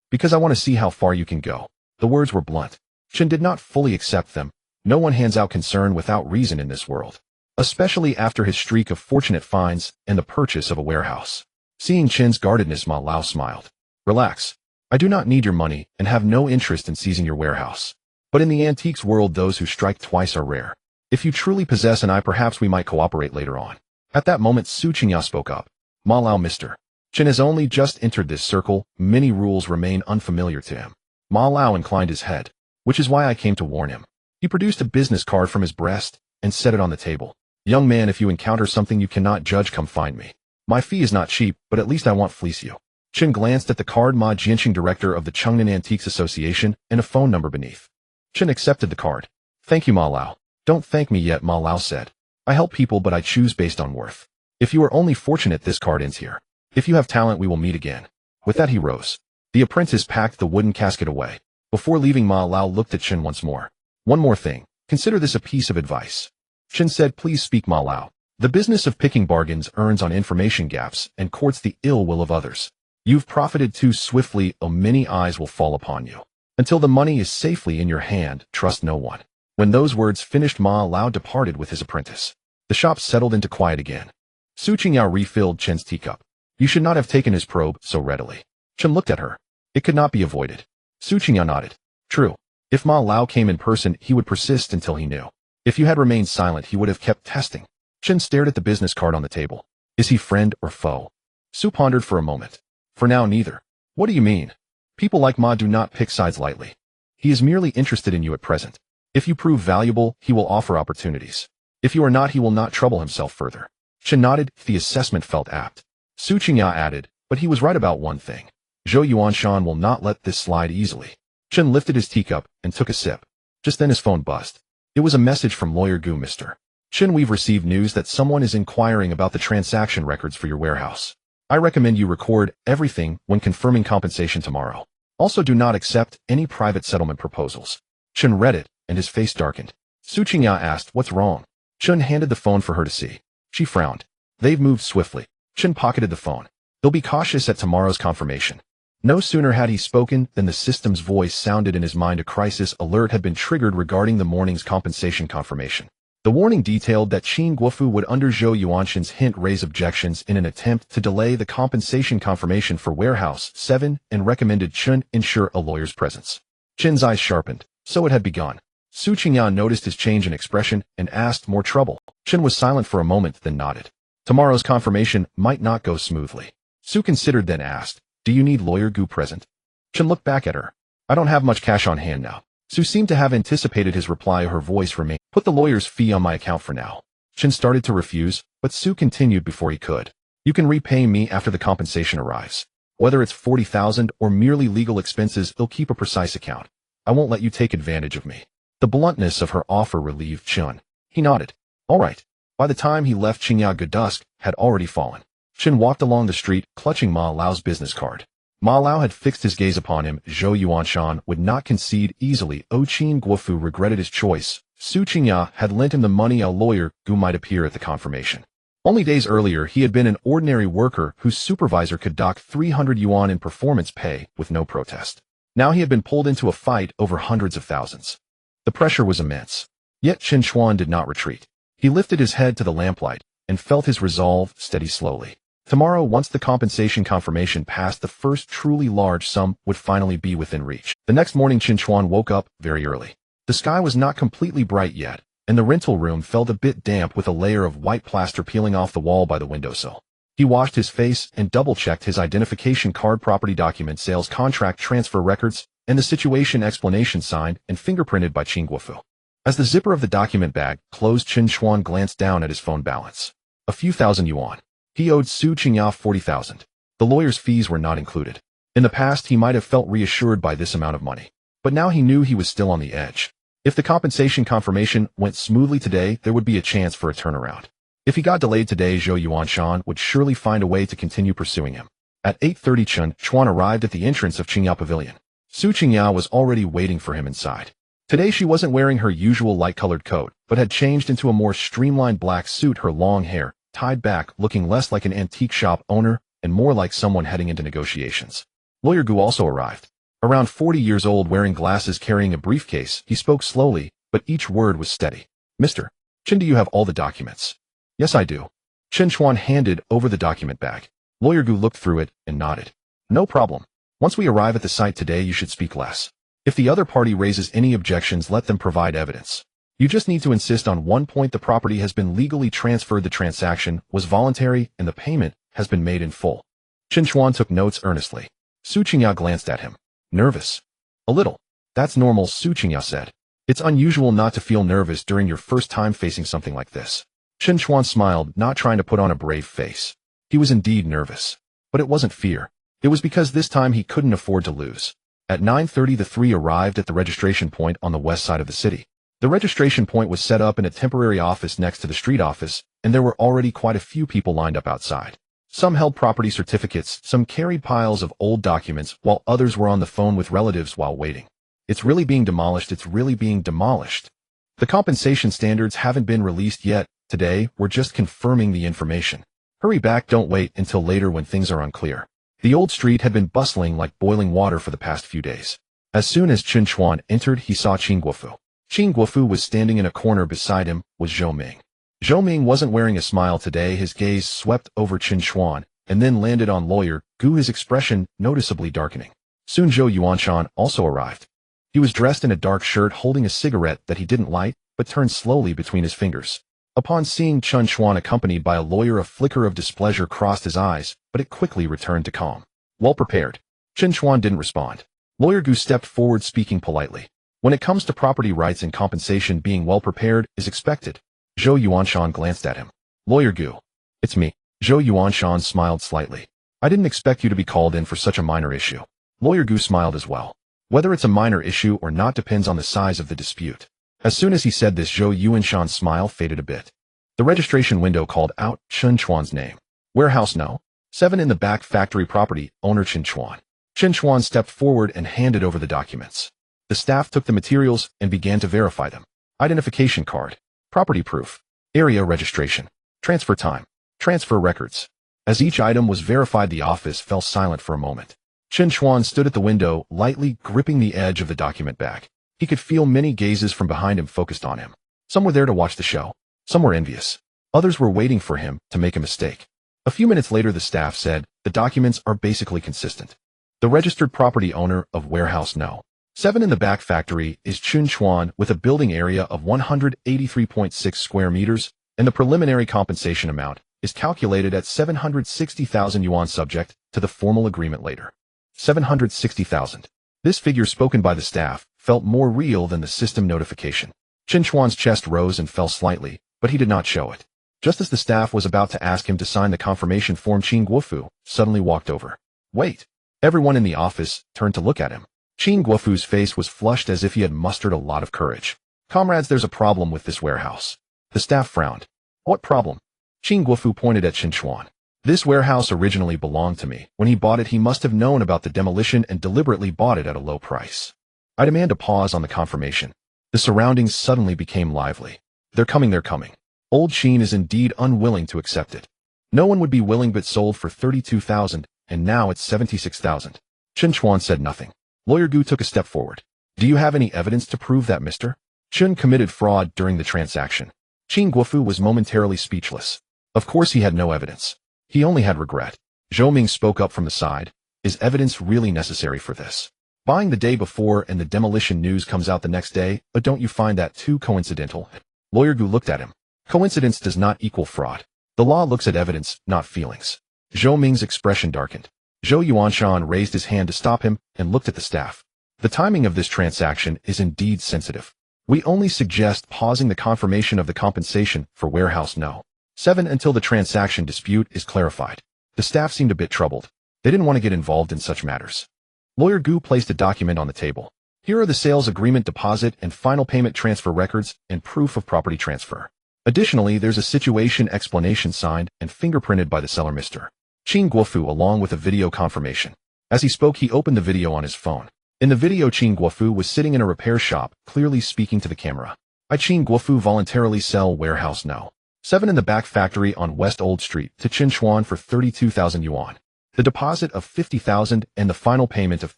Because I want to see how far you can go. The words were blunt. Chen did not fully accept them. No one hands out concern without reason in this world. Especially after his streak of fortunate finds and the purchase of a warehouse. Seeing Chen's guardedness, Ma Lao smiled. Relax. I do not need your money and have no interest in seizing your warehouse. But in the antiques world, those who strike twice are rare. If you truly possess an eye, perhaps we might cooperate later on. At that moment, Su Qingya spoke up. Ma Lao, mister. Chen has only just entered this circle. Many rules remain unfamiliar to him. Ma Lao inclined his head, which is why I came to warn him. He produced a business card from his breast and set it on the table. Young man, if you encounter something you cannot judge, come find me. My fee is not cheap, but at least I won't fleece you. Chen glanced at the card. Ma Jianqing, director of the Chengnan Antiques Association, and a phone number beneath. Chen accepted the card. Thank you, Ma Lao. Don't thank me yet, Ma Lao said. I help people, but I choose based on worth. If you are only fortunate, this card ends here. If you have talent, we will meet again. With that, he rose. The apprentice packed the wooden casket away. Before leaving, Ma Lao looked at Chen once more. One more thing. Consider this a piece of advice. Chen said, please speak, Ma Lao. The business of picking bargains earns on information gaps and courts the ill will of others. You've profited too swiftly, many eyes will fall upon you. Until the money is safely in your hand, trust no one. When those words finished, Ma Lao departed with his apprentice. The shop settled into quiet again. Su Qingya refilled Chen's teacup. You should not have taken his probe so readily. Chen looked at her. It could not be avoided. Su Qingya nodded. True. If Ma Lao came in person, he would persist until he knew. If you had remained silent, he would have kept testing. Chen stared at the business card on the table. Is he friend or foe? Su pondered for a moment. For now, neither. What do you mean? People like Ma do not pick sides lightly. He is merely interested in you at present. If you prove valuable, he will offer opportunities. If you are not, he will not trouble himself further. Chen nodded. The assessment felt apt. Su Qingya added, but he was right about one thing. Zhou Yuanshan will not let this slide easily. Chen lifted his teacup and took a sip. Just then his phone buzzed. It was a message from Lawyer Gu. Mr. Chen, we've received news that someone is inquiring about the transaction records for your warehouse. I recommend you record everything when confirming compensation tomorrow. Also, do not accept any private settlement proposals. Chen read it, and his face darkened. Su Qingya asked, what's wrong? Chen handed the phone for her to see. She frowned. They've moved swiftly. Chen pocketed the phone. They'll be cautious at tomorrow's confirmation. No sooner had he spoken than the system's voice sounded in his mind. A crisis alert had been triggered regarding the morning's compensation confirmation. The warning detailed that Qin Guofu would, under Zhou Yuanshan's hint, raise objections in an attempt to delay the compensation confirmation for Warehouse 7 and recommended Chen ensure a lawyer's presence. Chen's eyes sharpened. So it had begun. Su Qingya noticed his change in expression and asked, more trouble? Chen was silent for a moment, then nodded. Tomorrow's confirmation might not go smoothly. Su considered, then asked, do you need Lawyer Gu present? Chen looked back at her. I don't have much cash on hand now. Su seemed to have anticipated his reply. Her voice remained. Put the lawyer's fee on my account for now. Chen started to refuse, but Su continued before he could. You can repay me after the compensation arrives. Whether it's 40,000 or merely legal expenses, they'll keep a precise account. I won't let you take advantage of me. The bluntness of her offer relieved Chen. He nodded. All right. By the time he left, Qingya, dusk had already fallen. Chen walked along the street, clutching Ma Lao's business card. Ma Lao had fixed his gaze upon him. Zhou Yuanshan would not concede easily. Qin Guofu regretted his choice. Su Qingya had lent him the money. A lawyer who might appear at the confirmation. Only days earlier, he had been an ordinary worker whose supervisor could dock 300 yuan in performance pay with no protest. Now he had been pulled into a fight over hundreds of thousands. The pressure was immense. Yet Chen Chuan did not retreat. He lifted his head to the lamplight and felt his resolve steady slowly. Tomorrow, once the compensation confirmation passed, the first truly large sum would finally be within reach. The next morning, Chen Chuan woke up very early. The sky was not completely bright yet, and the rental room felt a bit damp with a layer of white plaster peeling off the wall by the windowsill. He washed his face and double-checked his identification card, property document, sales contract, transfer records, and the situation explanation signed and fingerprinted by Qin Guofu. As the zipper of the document bag closed, Chen Chuan glanced down at his phone balance. A few thousand yuan. He owed Su Qingya 40,000. The lawyer's fees were not included. In the past, he might have felt reassured by this amount of money. But now he knew he was still on the edge. If the compensation confirmation went smoothly today, there would be a chance for a turnaround. If he got delayed today, Zhou Yuanshan would surely find a way to continue pursuing him. At 8:30, Chen Chuan arrived at the entrance of Qingya Pavilion. Su Qingya was already waiting for him inside. Today she wasn't wearing her usual light-colored coat, but had changed into a more streamlined black suit, her long hair tied back, looking less like an antique shop owner and more like someone heading into negotiations. Lawyer Gu also arrived. Around 40 years old, wearing glasses, carrying a briefcase, he spoke slowly, but each word was steady. Mr. Chen, do you have all the documents? Yes, I do. Chen Chuan handed over the document bag. Lawyer Gu looked through it and nodded. No problem. Once we arrive at the site today, you should speak less. If the other party raises any objections, let them provide evidence. You just need to insist on one point: the property has been legally transferred, the transaction was voluntary, and the payment has been made in full. Chen Chuan took notes earnestly. Su Qingya glanced at him. Nervous? A little. That's normal, Su Qingya said. It's unusual not to feel nervous during your first time facing something like this. Chen Chuan smiled, not trying to put on a brave face. He was indeed nervous. But it wasn't fear. It was because this time he couldn't afford to lose. At 9:30, the three arrived at the registration point on the west side of the city. The registration point was set up in a temporary office next to the street office, and there were already quite a few people lined up outside. Some held property certificates, some carried piles of old documents, while others were on the phone with relatives while waiting. It's really being demolished. It's really being demolished. The compensation standards haven't been released yet. Today, we're just confirming the information. Hurry back, don't wait until later when things are unclear. The old street had been bustling like boiling water for the past few days. As soon as Chen Chuan entered, he saw Qin Guofu. Qin Guofu was standing in a corner. Beside him was Zhou Ming. Zhou Ming wasn't wearing a smile today. His gaze swept over Chen Chuan and then landed on Lawyer Gu, his expression noticeably darkening. Soon Zhou Yuanshan also arrived. He was dressed in a dark shirt, holding a cigarette that he didn't light, but turned slowly between his fingers. Upon seeing Chen Chuan accompanied by a lawyer, a flicker of displeasure crossed his eyes, but it quickly returned to calm. Well prepared. Chen Chuan didn't respond. Lawyer Gu stepped forward, speaking politely. When it comes to property rights and compensation, being well prepared is expected. Zhou Yuanshan glanced at him. Lawyer Gu. It's me. Zhou Yuanshan smiled slightly. I didn't expect you to be called in for such a minor issue. Lawyer Gu smiled as well. Whether it's a minor issue or not depends on the size of the dispute. As soon as he said this, Zhou Yuanshan's smile faded a bit. The registration window called out Chen Chuan's name. Warehouse No. 7 in the back, factory property, owner Chen Chuan. Chen Chuan stepped forward and handed over the documents. The staff took the materials and began to verify them. Identification card. Property proof. Area registration. Transfer time. Transfer records. As each item was verified, the office fell silent for a moment. Chen Chuan stood at the window, lightly gripping the edge of the document bag. He could feel many gazes from behind him focused on him. Some were there to watch the show. Some were envious. Others were waiting for him to make a mistake. A few minutes later, the staff said, the documents are basically consistent. The registered property owner of Warehouse No. 7 in the back factory is Chen Chuan, with a building area of 183.6 square meters, and the preliminary compensation amount is calculated at 760,000 yuan, subject to the formal agreement later. 760,000. This figure, spoken by the staff, felt more real than the system notification. Chen Chuan's chest rose and fell slightly, but he did not show it. Just as the staff was about to ask him to sign the confirmation form, Qin Guofu suddenly walked over. Wait! Everyone in the office turned to look at him. Qin Guofu's face was flushed as if he had mustered a lot of courage. Comrades, there's a problem with this warehouse. The staff frowned. What problem? Qin Guofu pointed at Chen Chuan. This warehouse originally belonged to me. When he bought it, he must have known about the demolition and deliberately bought it at a low price. I demand a pause on the confirmation. The surroundings suddenly became lively. They're coming, they're coming. Old Qin is indeed unwilling to accept it. No one would be willing, but sold for 32,000, and now it's 76,000. Chen Chuan said nothing. Lawyer Gu took a step forward. Do you have any evidence to prove that Mr. Chen committed fraud during the transaction? Qin Guofu was momentarily speechless. Of course he had no evidence. He only had regret. Zhou Ming spoke up from the side. Is evidence really necessary for this? Buying the day before and the demolition news comes out the next day, but don't you find that too coincidental? Lawyer Gu looked at him. Coincidence does not equal fraud. The law looks at evidence, not feelings. Zhou Ming's expression darkened. Zhou Yuanshan raised his hand to stop him and looked at the staff. The timing of this transaction is indeed sensitive. We only suggest pausing the confirmation of the compensation for Warehouse No. 7 until the transaction dispute is clarified. The staff seemed a bit troubled. They didn't want to get involved in such matters. Lawyer Gu placed a document on the table. Here are the sales agreement, deposit and final payment transfer records, and proof of property transfer. Additionally, there's a situation explanation signed and fingerprinted by the seller, Mr. Qin Guofu, along with a video confirmation. As he spoke, he opened the video on his phone. In the video, Qin Guofu was sitting in a repair shop, clearly speaking to the camera. I, Qin Guofu, voluntarily sell Warehouse No. 7 in the back factory on West Old Street to Chen Chuan for 32,000 yuan. The deposit of $50,000 and the final payment of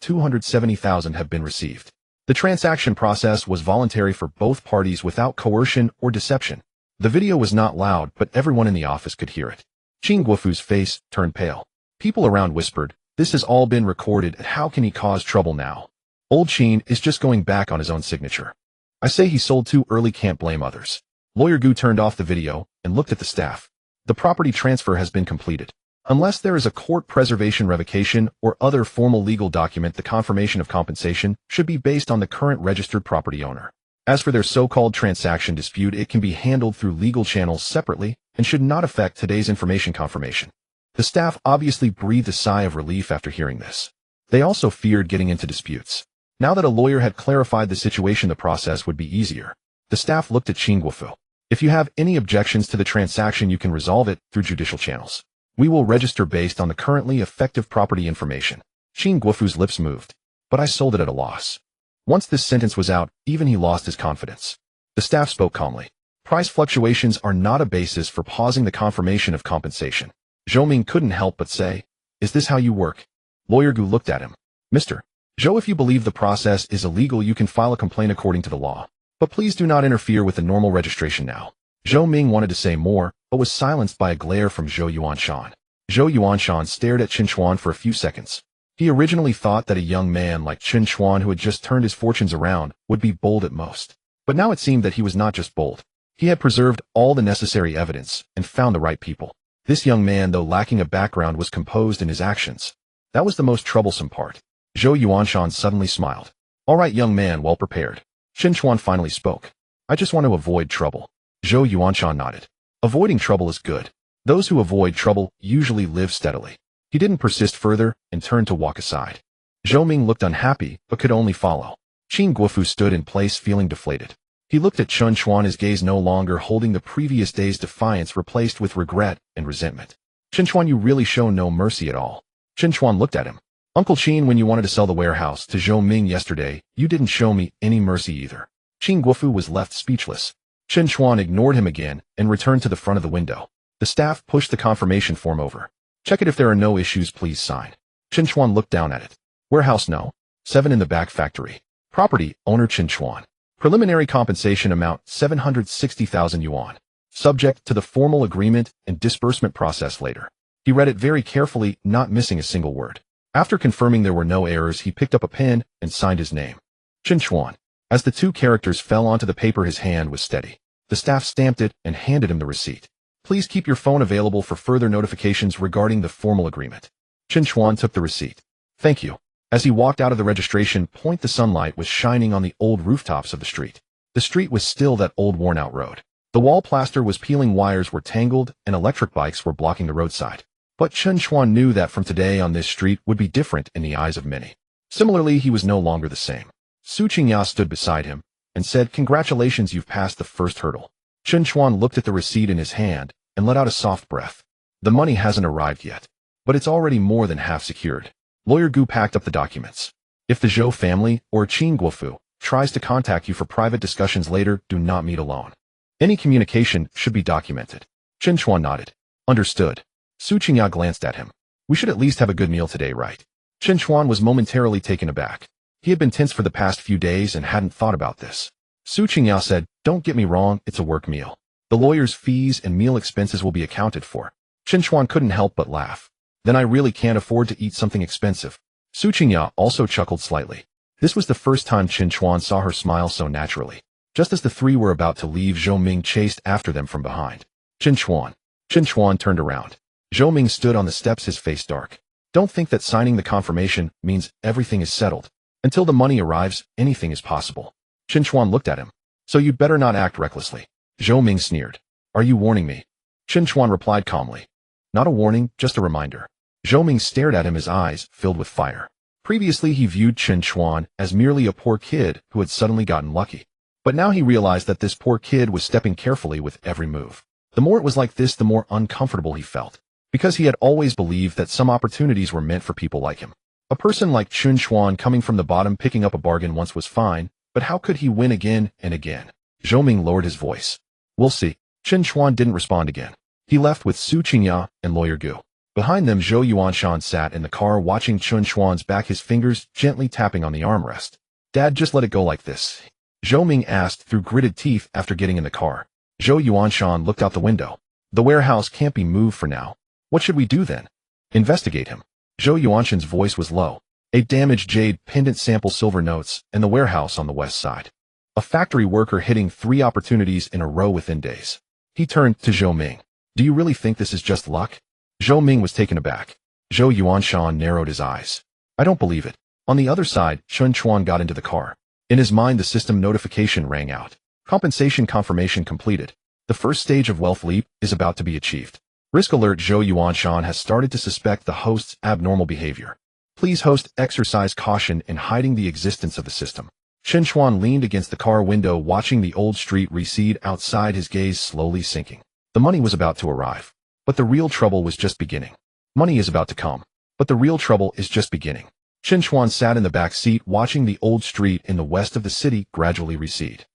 $270,000 have been received. The transaction process was voluntary for both parties without coercion or deception. The video was not loud, but everyone in the office could hear it. Qin Guofu's face turned pale. People around whispered, "This has all been recorded, and how can he cause trouble now? Old Qin is just going back on his own signature. I say he sold too early, can't blame others." Lawyer Gu turned off the video and looked at the staff. The property transfer has been completed. Unless there is a court preservation revocation or other formal legal document, the confirmation of compensation should be based on the current registered property owner. As for their so-called transaction dispute, it can be handled through legal channels separately and should not affect today's information confirmation. The staff obviously breathed a sigh of relief after hearing this. They also feared getting into disputes. Now that a lawyer had clarified the situation, the process would be easier. The staff looked at Qin Guofu. "If you have any objections to the transaction, you can resolve it through judicial channels. We will register based on the currently effective property information." Qin Guofu's lips moved. "But I sold it at a loss." Once this sentence was out, even he lost his confidence. The staff spoke calmly. "Price fluctuations are not a basis for pausing the confirmation of compensation." Zhou Ming couldn't help but say, "Is this how you work?" Lawyer Gu looked at him. "Mr. Zhou, if you believe the process is illegal, you can file a complaint according to the law. But please do not interfere with the normal registration now." Zhou Ming wanted to say more, but was silenced by a glare from Zhou Yuanshan. Zhou Yuanshan stared at Chen Chuan for a few seconds. He originally thought that a young man like Chen Chuan, who had just turned his fortunes around, would be bold at most. But now it seemed that he was not just bold. He had preserved all the necessary evidence and found the right people. This young man, though lacking a background, was composed in his actions. That was the most troublesome part. Zhou Yuanshan suddenly smiled. "All right, young man, well prepared." Chen Chuan finally spoke. "I just want to avoid trouble." Zhou Yuanshan nodded. "Avoiding trouble is good. Those who avoid trouble usually live steadily." He didn't persist further and turned to walk aside. Zhou Ming looked unhappy, but could only follow. Qin Guofu stood in place, feeling deflated. He looked at Chen Chuan, his gaze no longer holding the previous day's defiance, replaced with regret and resentment. "Chen Chuan, you really show no mercy at all." Chen Chuan looked at him. "Uncle Qin, when you wanted to sell the warehouse to Zhou Ming yesterday, you didn't show me any mercy either." Qin Guofu was left speechless. Chen Chuan ignored him again and returned to the front of the window. The staff pushed the confirmation form over. "Check it. If there are no issues, please sign." Chen Chuan looked down at it. "Warehouse No. 7 in the back factory. Property owner Chen Chuan. Preliminary compensation amount 760,000 yuan. Subject to the formal agreement and disbursement process later." He read it very carefully, not missing a single word. After confirming there were no errors, he picked up a pen and signed his name. Chen Chuan. As the two characters fell onto the paper, his hand was steady. The staff stamped it and handed him the receipt. "Please keep your phone available for further notifications regarding the formal agreement." Chen Chuan took the receipt. "Thank you." As he walked out of the registration point, the sunlight was shining on the old rooftops of the street. The street was still that old worn-out road. The wall plaster was peeling, wires were tangled, and electric bikes were blocking the roadside. But Chen Chuan knew that from today on this street would be different in the eyes of many. Similarly, he was no longer the same. Su Qingya stood beside him and said, "Congratulations, you've passed the first hurdle." Chen Chuan looked at the receipt in his hand and let out a soft breath. The money hasn't arrived yet, but it's already more than half secured. Lawyer Gu packed up the documents. "If the Zhou family or Qin Guofu tries to contact you for private discussions later, do not meet alone. Any communication should be documented." Chen Chuan nodded. "Understood." Su Qingya glanced at him. "We should at least have a good meal today, right?" Chen Chuan was momentarily taken aback. He had been tense for the past few days and hadn't thought about this. Su Qingya said, "Don't get me wrong, it's a work meal. The lawyer's fees and meal expenses will be accounted for." Chen Chuan couldn't help but laugh. "Then I really can't afford to eat something expensive." Su Qingya also chuckled slightly. This was the first time Chen Chuan saw her smile so naturally. Just as the three were about to leave, Zhou Ming chased after them from behind. Chen Chuan. Chen Chuan turned around. Zhou Ming stood on the steps, his face dark. "Don't think that signing the confirmation means everything is settled. Until the money arrives, anything is possible." Chen Chuan looked at him. "So you'd better not act recklessly." Zhou Ming sneered. "Are you warning me?" Chen Chuan replied calmly. "Not a warning, just a reminder." Zhou Ming stared at him, his eyes filled with fire. Previously, he viewed Chen Chuan as merely a poor kid who had suddenly gotten lucky. But now he realized that this poor kid was stepping carefully with every move. The more it was like this, the more uncomfortable he felt. Because he had always believed that some opportunities were meant for people like him. A person like Chen Chuan coming from the bottom picking up a bargain once was fine, but how could he win again and again? Zhou Ming lowered his voice. "We'll see." Chen Chuan didn't respond again. He left with Su Qingya and Lawyer Gu. Behind them, Zhou Yuanshan sat in the car watching Chen Chuan's back, his fingers gently tapping on the armrest. Dad, just let it go like this, Zhou Ming asked through gritted teeth after getting in the car. Zhou Yuanshan looked out the window. The warehouse can't be moved for now. What should we do then? Investigate him. Zhou Yuanshan's voice was low. A damaged jade pendant sample silver notes and the warehouse on the west side. A factory worker hitting 3 opportunities in a row within days. He turned to Zhou Ming. Do you really think this is just luck? Zhou Ming was taken aback. Zhou Yuanshan narrowed his eyes. I don't believe it. On the other side, Chen Chuan got into the car. In his mind, the system notification rang out. Compensation confirmation completed. The first stage of wealth leap is about to be achieved. Risk alert, Zhou Yuanshan has started to suspect the host's abnormal behavior. Please, host, exercise caution in hiding the existence of the system. Chen Chuan leaned against the car window watching the old street recede outside, his gaze slowly sinking. The money was about to arrive. But the real trouble was just beginning. Money is about to come. But the real trouble is just beginning. Chen Chuan sat in the back seat watching the old street in the west of the city gradually recede.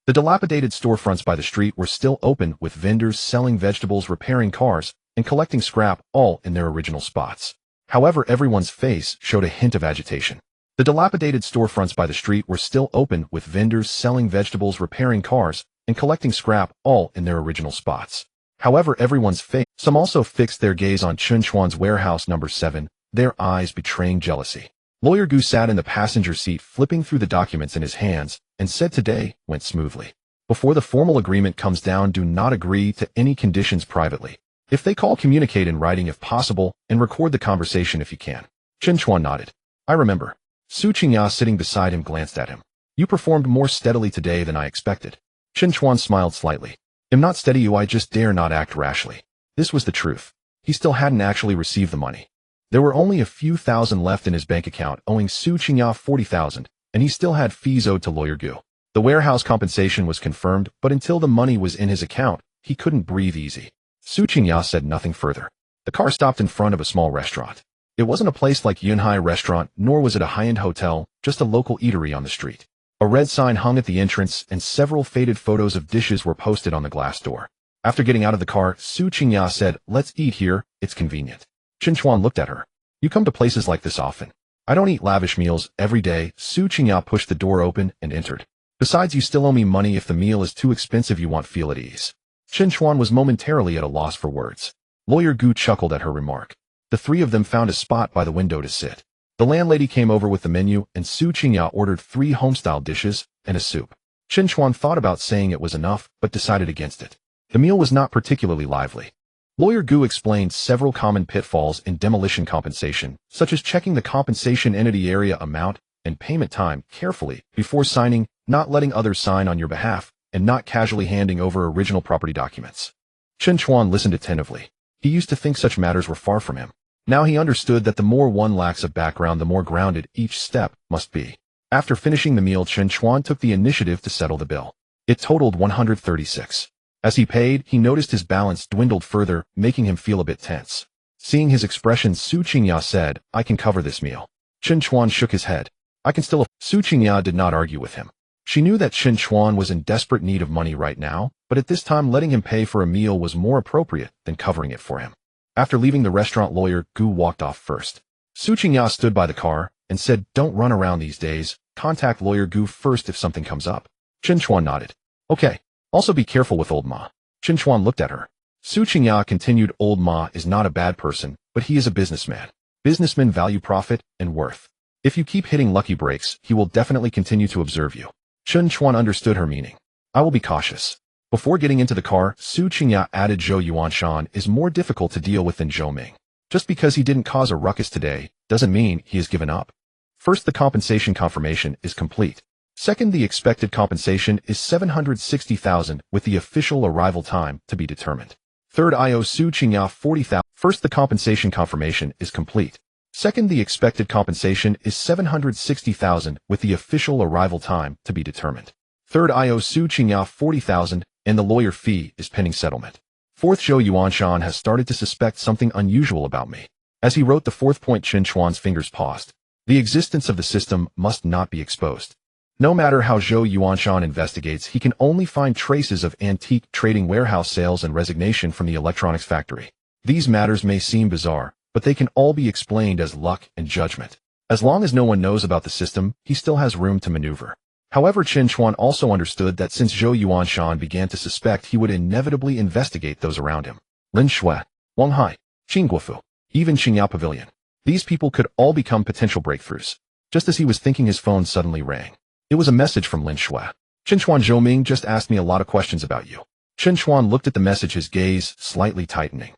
The dilapidated storefronts by the street were still open, with vendors selling vegetables, repairing cars, and collecting scrap, all in their original spots. However, everyone's face showed a hint of agitation. The dilapidated storefronts by the street were still open, with vendors selling vegetables, repairing cars, and collecting scrap, all in their original spots. However, everyone's face. Some also fixed their gaze on Chen Chuan's warehouse number 7, their eyes betraying jealousy. Lawyer Gu sat in the passenger seat flipping through the documents in his hands and said today went smoothly. Before the formal agreement comes down, do not agree to any conditions privately. If they call, communicate in writing if possible and record the conversation if you can. Chen Chuan nodded. I remember. Su Qingya sitting beside him glanced at him. You performed more steadily today than I expected. Chen Chuan smiled slightly. Am not steady you, I just dare not act rashly. This was the truth. He still hadn't actually received the money. There were only a few thousand left in his bank account, owing Su Qingya 40,000, and he still had fees owed to Lawyer Gu. The warehouse compensation was confirmed, but until the money was in his account, he couldn't breathe easy. Su Qingya said nothing further. The car stopped in front of a small restaurant. It wasn't a place like Yunhai Restaurant, nor was it a high-end hotel, just a local eatery on the street. A red sign hung at the entrance, and several faded photos of dishes were posted on the glass door. After getting out of the car, Su Qingya said, let's eat here, it's convenient. Chen Chuan looked at her. You come to places like this often. I don't eat lavish meals every day. Su Qingya pushed the door open and entered. Besides, you still owe me money. If the meal is too expensive, you won't feel at ease. Chen Chuan was momentarily at a loss for words. Lawyer Gu chuckled at her remark. The 3 of them found a spot by the window to sit. The landlady came over with the menu, and Su Qingya ordered 3 homestyle dishes and a soup. Chen Chuan thought about saying it was enough, but decided against it. The meal was not particularly lively. Lawyer Gu explained several common pitfalls in demolition compensation, such as checking the compensation entity area amount and payment time carefully before signing, not letting others sign on your behalf, and not casually handing over original property documents. Chen Chuan listened attentively. He used to think such matters were far from him. Now he understood that the more one lacks of background, the more grounded each step must be. After finishing the meal, Chen Chuan took the initiative to settle the bill. It totaled 136. As he paid, he noticed his balance dwindled further, making him feel a bit tense. Seeing his expression, Su Qingya said, I can cover this meal. Chen Chuan shook his head. I can still. Su Qingya did not argue with him. She knew that Chen Chuan was in desperate need of money right now, but at this time letting him pay for a meal was more appropriate than covering it for him. After leaving the restaurant, Lawyer Gu walked off first. Su Qingya stood by the car and said, don't run around these days. Contact Lawyer Gu first if something comes up. Chen Chuan nodded. Okay. Also be careful with old Ma. Chen Chuan looked at her. Su Qingya continued, old Ma is not a bad person, but he is a businessman. Businessmen value profit and worth. If you keep hitting lucky breaks, he will definitely continue to observe you. Chen Chuan understood her meaning. I will be cautious. Before getting into the car, Su Qingya added, Zhou Yuanshan is more difficult to deal with than Zhou Ming. Just because he didn't cause a ruckus today, doesn't mean he has given up. First, the compensation confirmation is complete. Second, the expected compensation is 760,000 with the official arrival time to be determined. Third, I owe Su Qingya 40,000. First, the compensation confirmation is complete. Second, the expected compensation is 760,000 with the official arrival time to be determined. Third, I owe Su Qingya 40,000 and the lawyer fee is pending settlement. Fourth, Zhou Yuanshan has started to suspect something unusual about me. As he wrote the 4th point, Chen Chuan's fingers paused. The existence of the system must not be exposed. No matter how Zhou Yuanshan investigates, he can only find traces of antique trading, warehouse sales, and resignation from the electronics factory. These matters may seem bizarre, but they can all be explained as luck and judgment. As long as no one knows about the system, he still has room to maneuver. However, Chen Chuan also understood that since Zhou Yuanshan began to suspect, he would inevitably investigate those around him. Lin Shui, Wang Hai, Qing Guofu, even Qingyao Pavilion. These people could all become potential breakthroughs. Just as he was thinking, his phone suddenly rang. It was a message from Lin Shui. Chen Chuan, Zhou Ming just asked me a lot of questions about you. Chen Chuan looked at the message, his gaze slightly tightening.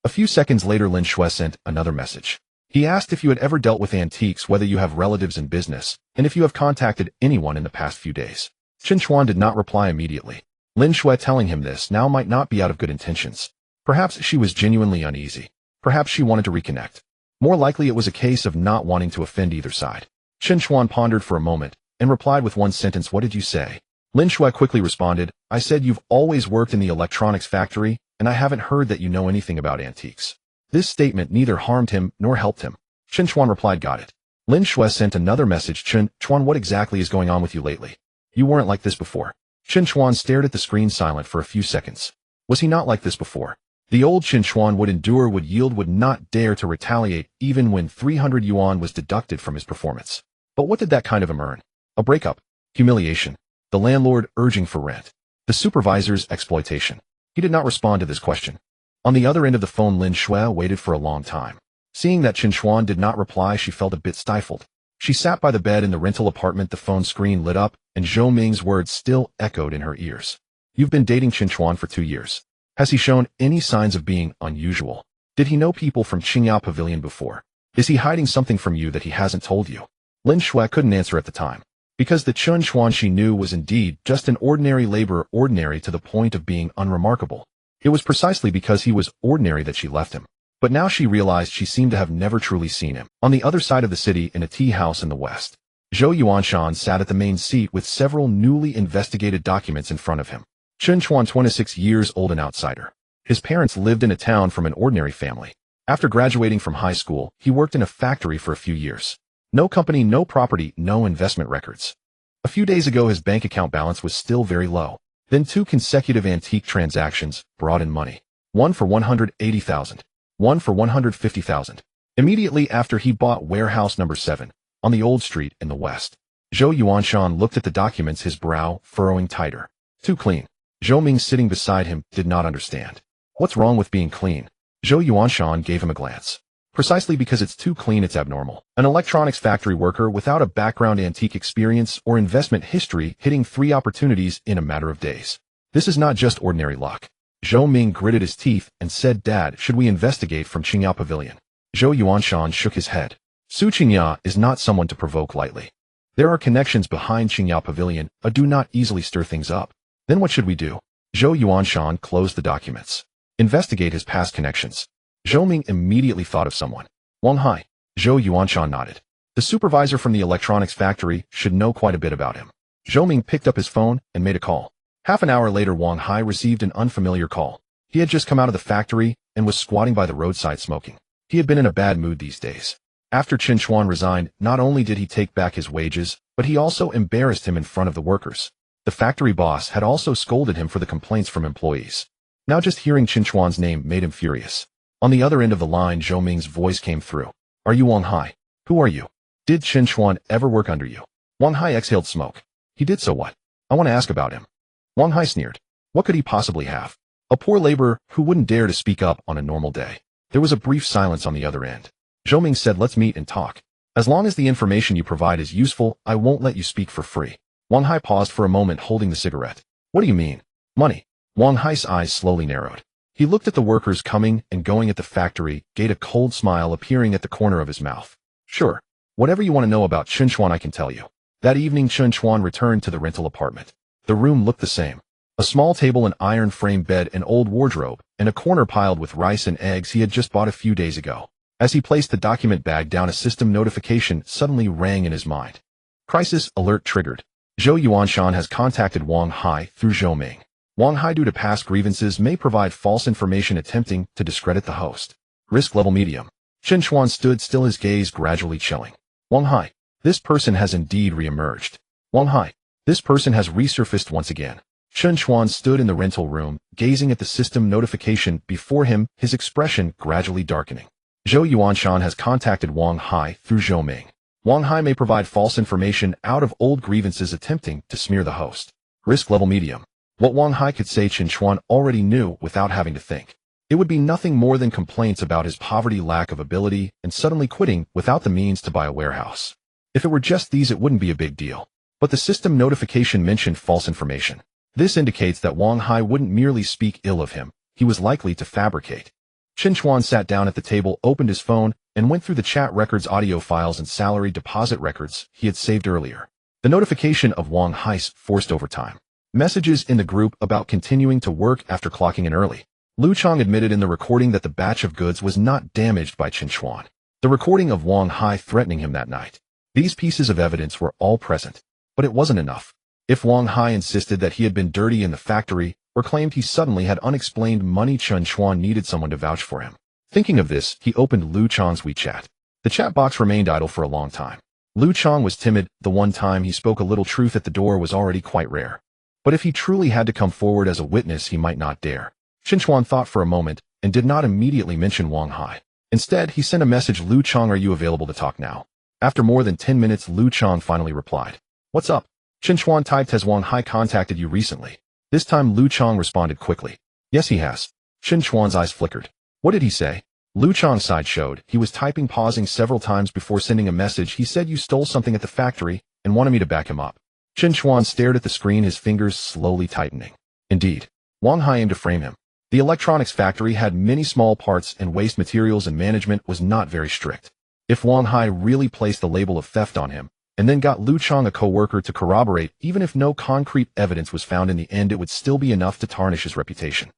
A few seconds later, Lin Shui sent another message. He asked if you had ever dealt with antiques, whether you have relatives in business, and if you have contacted anyone in the past few days. Chen Chuan did not reply immediately. Lin Shui telling him this now might not be out of good intentions. Perhaps she was genuinely uneasy. Perhaps she wanted to reconnect. More likely it was a case of not wanting to offend either side. Chen Chuan pondered for a moment and replied with one sentence, "What did you say?" Lin Shui quickly responded, "I said you've always worked in the electronics factory, and I haven't heard that you know anything about antiques." This statement neither harmed him nor helped him. Chen Chuan replied, "Got it." Lin Shui sent another message, "Chen Chuan, what exactly is going on with you lately? You weren't like this before." Chen Chuan stared at the screen, silent for a few seconds. Was he not like this before? The old Chen Chuan would endure, would yield, would not dare to retaliate even when 300 yuan was deducted from his performance. But what did that kind of him earn? A breakup, humiliation, the landlord urging for rent, the supervisor's exploitation. He did not respond to this question. On the other end of the phone, Lin Shui waited for a long time. Seeing that Chen Chuan did not reply, she felt a bit stifled. She sat by the bed in the rental apartment. The phone screen lit up, and Zhou Ming's words still echoed in her ears. "You've been dating Chen Chuan for 2 years. Has he shown any signs of being unusual? Did he know people from Qingyao Pavilion before? Is he hiding something from you that he hasn't told you?" Lin Shui couldn't answer at the time, because the Chen Chuan she knew was indeed just an ordinary laborer, ordinary to the point of being unremarkable. It was precisely because he was ordinary that she left him. But now she realized she seemed to have never truly seen him. On the other side of the city, in a tea house in the west, Zhou Yuanshan sat at the main seat with several newly investigated documents in front of him. Chen Chuan, 26 years old, an outsider. His parents lived in a town from an ordinary family. After graduating from high school, he worked in a factory for a few years. No company, no property, no investment records. A few days ago, his bank account balance was still very low. Then 2 consecutive antique transactions brought in money. One for 180,000. One for 150,000. Immediately after, he bought warehouse number 7 on the old street in the west. Zhou Yuanshan looked at the documents, his brow furrowing tighter. Too clean. Zhou Ming, sitting beside him, did not understand. What's wrong with being clean? Zhou Yuanshan gave him a glance. Precisely because it's too clean, it's abnormal. An electronics factory worker without a background, antique experience, or investment history hitting 3 opportunities in a matter of days. This is not just ordinary luck. Zhou Ming gritted his teeth and said, "Dad, should we investigate from Qingyao Pavilion?" Zhou Yuanshan shook his head. Su Qingyao is not someone to provoke lightly. There are connections behind Qingyao Pavilion, do not easily stir things up. Then what should we do? Zhou Yuanshan closed the documents. Investigate his past connections. Zhou Ming immediately thought of someone. Wang Hai. Zhou Yuanshan nodded. The supervisor from the electronics factory should know quite a bit about him. Zhou Ming picked up his phone and made a call. Half an hour later, Wang Hai received an unfamiliar call. He had just come out of the factory and was squatting by the roadside smoking. He had been in a bad mood these days. After Chen Chuan resigned, not only did he take back his wages, but he also embarrassed him in front of the workers. The factory boss had also scolded him for the complaints from employees. Now just hearing Chen Chuan's name made him furious. On the other end of the line, Zhou Ming's voice came through. "Are you Wang Hai? Who are you? Did Chen Chuan ever work under you?" Wang Hai exhaled smoke. "He did, so what? I want to ask about him." Wang Hai sneered. What could he possibly have? A poor laborer who wouldn't dare to speak up on a normal day. There was a brief silence on the other end. Zhou Ming said, "Let's meet and talk. As long as the information you provide is useful, I won't let you speak for free." Wang Hai paused for a moment, holding the cigarette. "What do you mean? Money?" Wang Hai's eyes slowly narrowed. He looked at the workers coming and going at the factory, gave a cold smile appearing at the corner of his mouth. "Sure. Whatever you want to know about Chen Chuan, I can tell you." That evening, Chen Chuan returned to the rental apartment. The room looked the same. A small table, an iron frame bed, an old wardrobe, and a corner piled with rice and eggs he had just bought a few days ago. As he placed the document bag down, a system notification suddenly rang in his mind. Crisis alert triggered. Zhou Yuanshan has contacted Wang Hai through Zhou Ming. Wang Hai, due to past grievances, may provide false information attempting to discredit the host. Risk level medium. Chen Chuan stood still, his gaze gradually chilling. Wang Hai. This person has indeed re-emerged. Wang Hai. This person has resurfaced once again. Chen Chuan stood in the rental room, gazing at the system notification before him, his expression gradually darkening. Zhou Yuanshan has contacted Wang Hai through Zhou Ming. Wang Hai may provide false information out of old grievances attempting to smear the host. Risk level medium. What Wang Hai could say Chen Chuan already knew without having to think. It would be nothing more than complaints about his poverty, lack of ability, and suddenly quitting without the means to buy a warehouse. If it were just these, it wouldn't be a big deal. But the system notification mentioned false information. This indicates that Wang Hai wouldn't merely speak ill of him, he was likely to fabricate. Chen Chuan sat down at the table, opened his phone, and went through the chat records, audio files, and salary deposit records he had saved earlier. The notification of Wang Hai's forced overtime. Messages in the group about continuing to work after clocking in early. Lu Chang admitted in the recording that the batch of goods was not damaged by Chen Chuan. The recording of Wang Hai threatening him that night. These pieces of evidence were all present, but it wasn't enough. If Wang Hai insisted that he had been dirty in the factory, or claimed he suddenly had unexplained money, Chen Chuan needed someone to vouch for him. Thinking of this, he opened Lu Chang's WeChat. The chat box remained idle for a long time. Lu Chang was timid. The one time he spoke a little truth at the door was already quite rare. But if he truly had to come forward as a witness, he might not dare. Chen Chuan thought for a moment and did not immediately mention Wang Hai. Instead, he sent a message, Lu Chang, are you available to talk now? After more than 10 minutes, Lu Chang finally replied. What's up? Chen Chuan typed, has Wang Hai contacted you recently? This time Lu Chang responded quickly. Yes, he has. Chen Chuan's eyes flickered. What did he say? Lu Chang's side showed. He was typing, pausing several times before sending a message. He said you stole something at the factory and wanted me to back him up. Chen Chuan stared at the screen, his fingers slowly tightening. Indeed, Wang Hai aimed to frame him. The electronics factory had many small parts and waste materials, and management was not very strict. If Wang Hai really placed the label of theft on him, and then got Lu Chang, a co-worker, to corroborate, even if no concrete evidence was found in the end, it would still be enough to tarnish his reputation.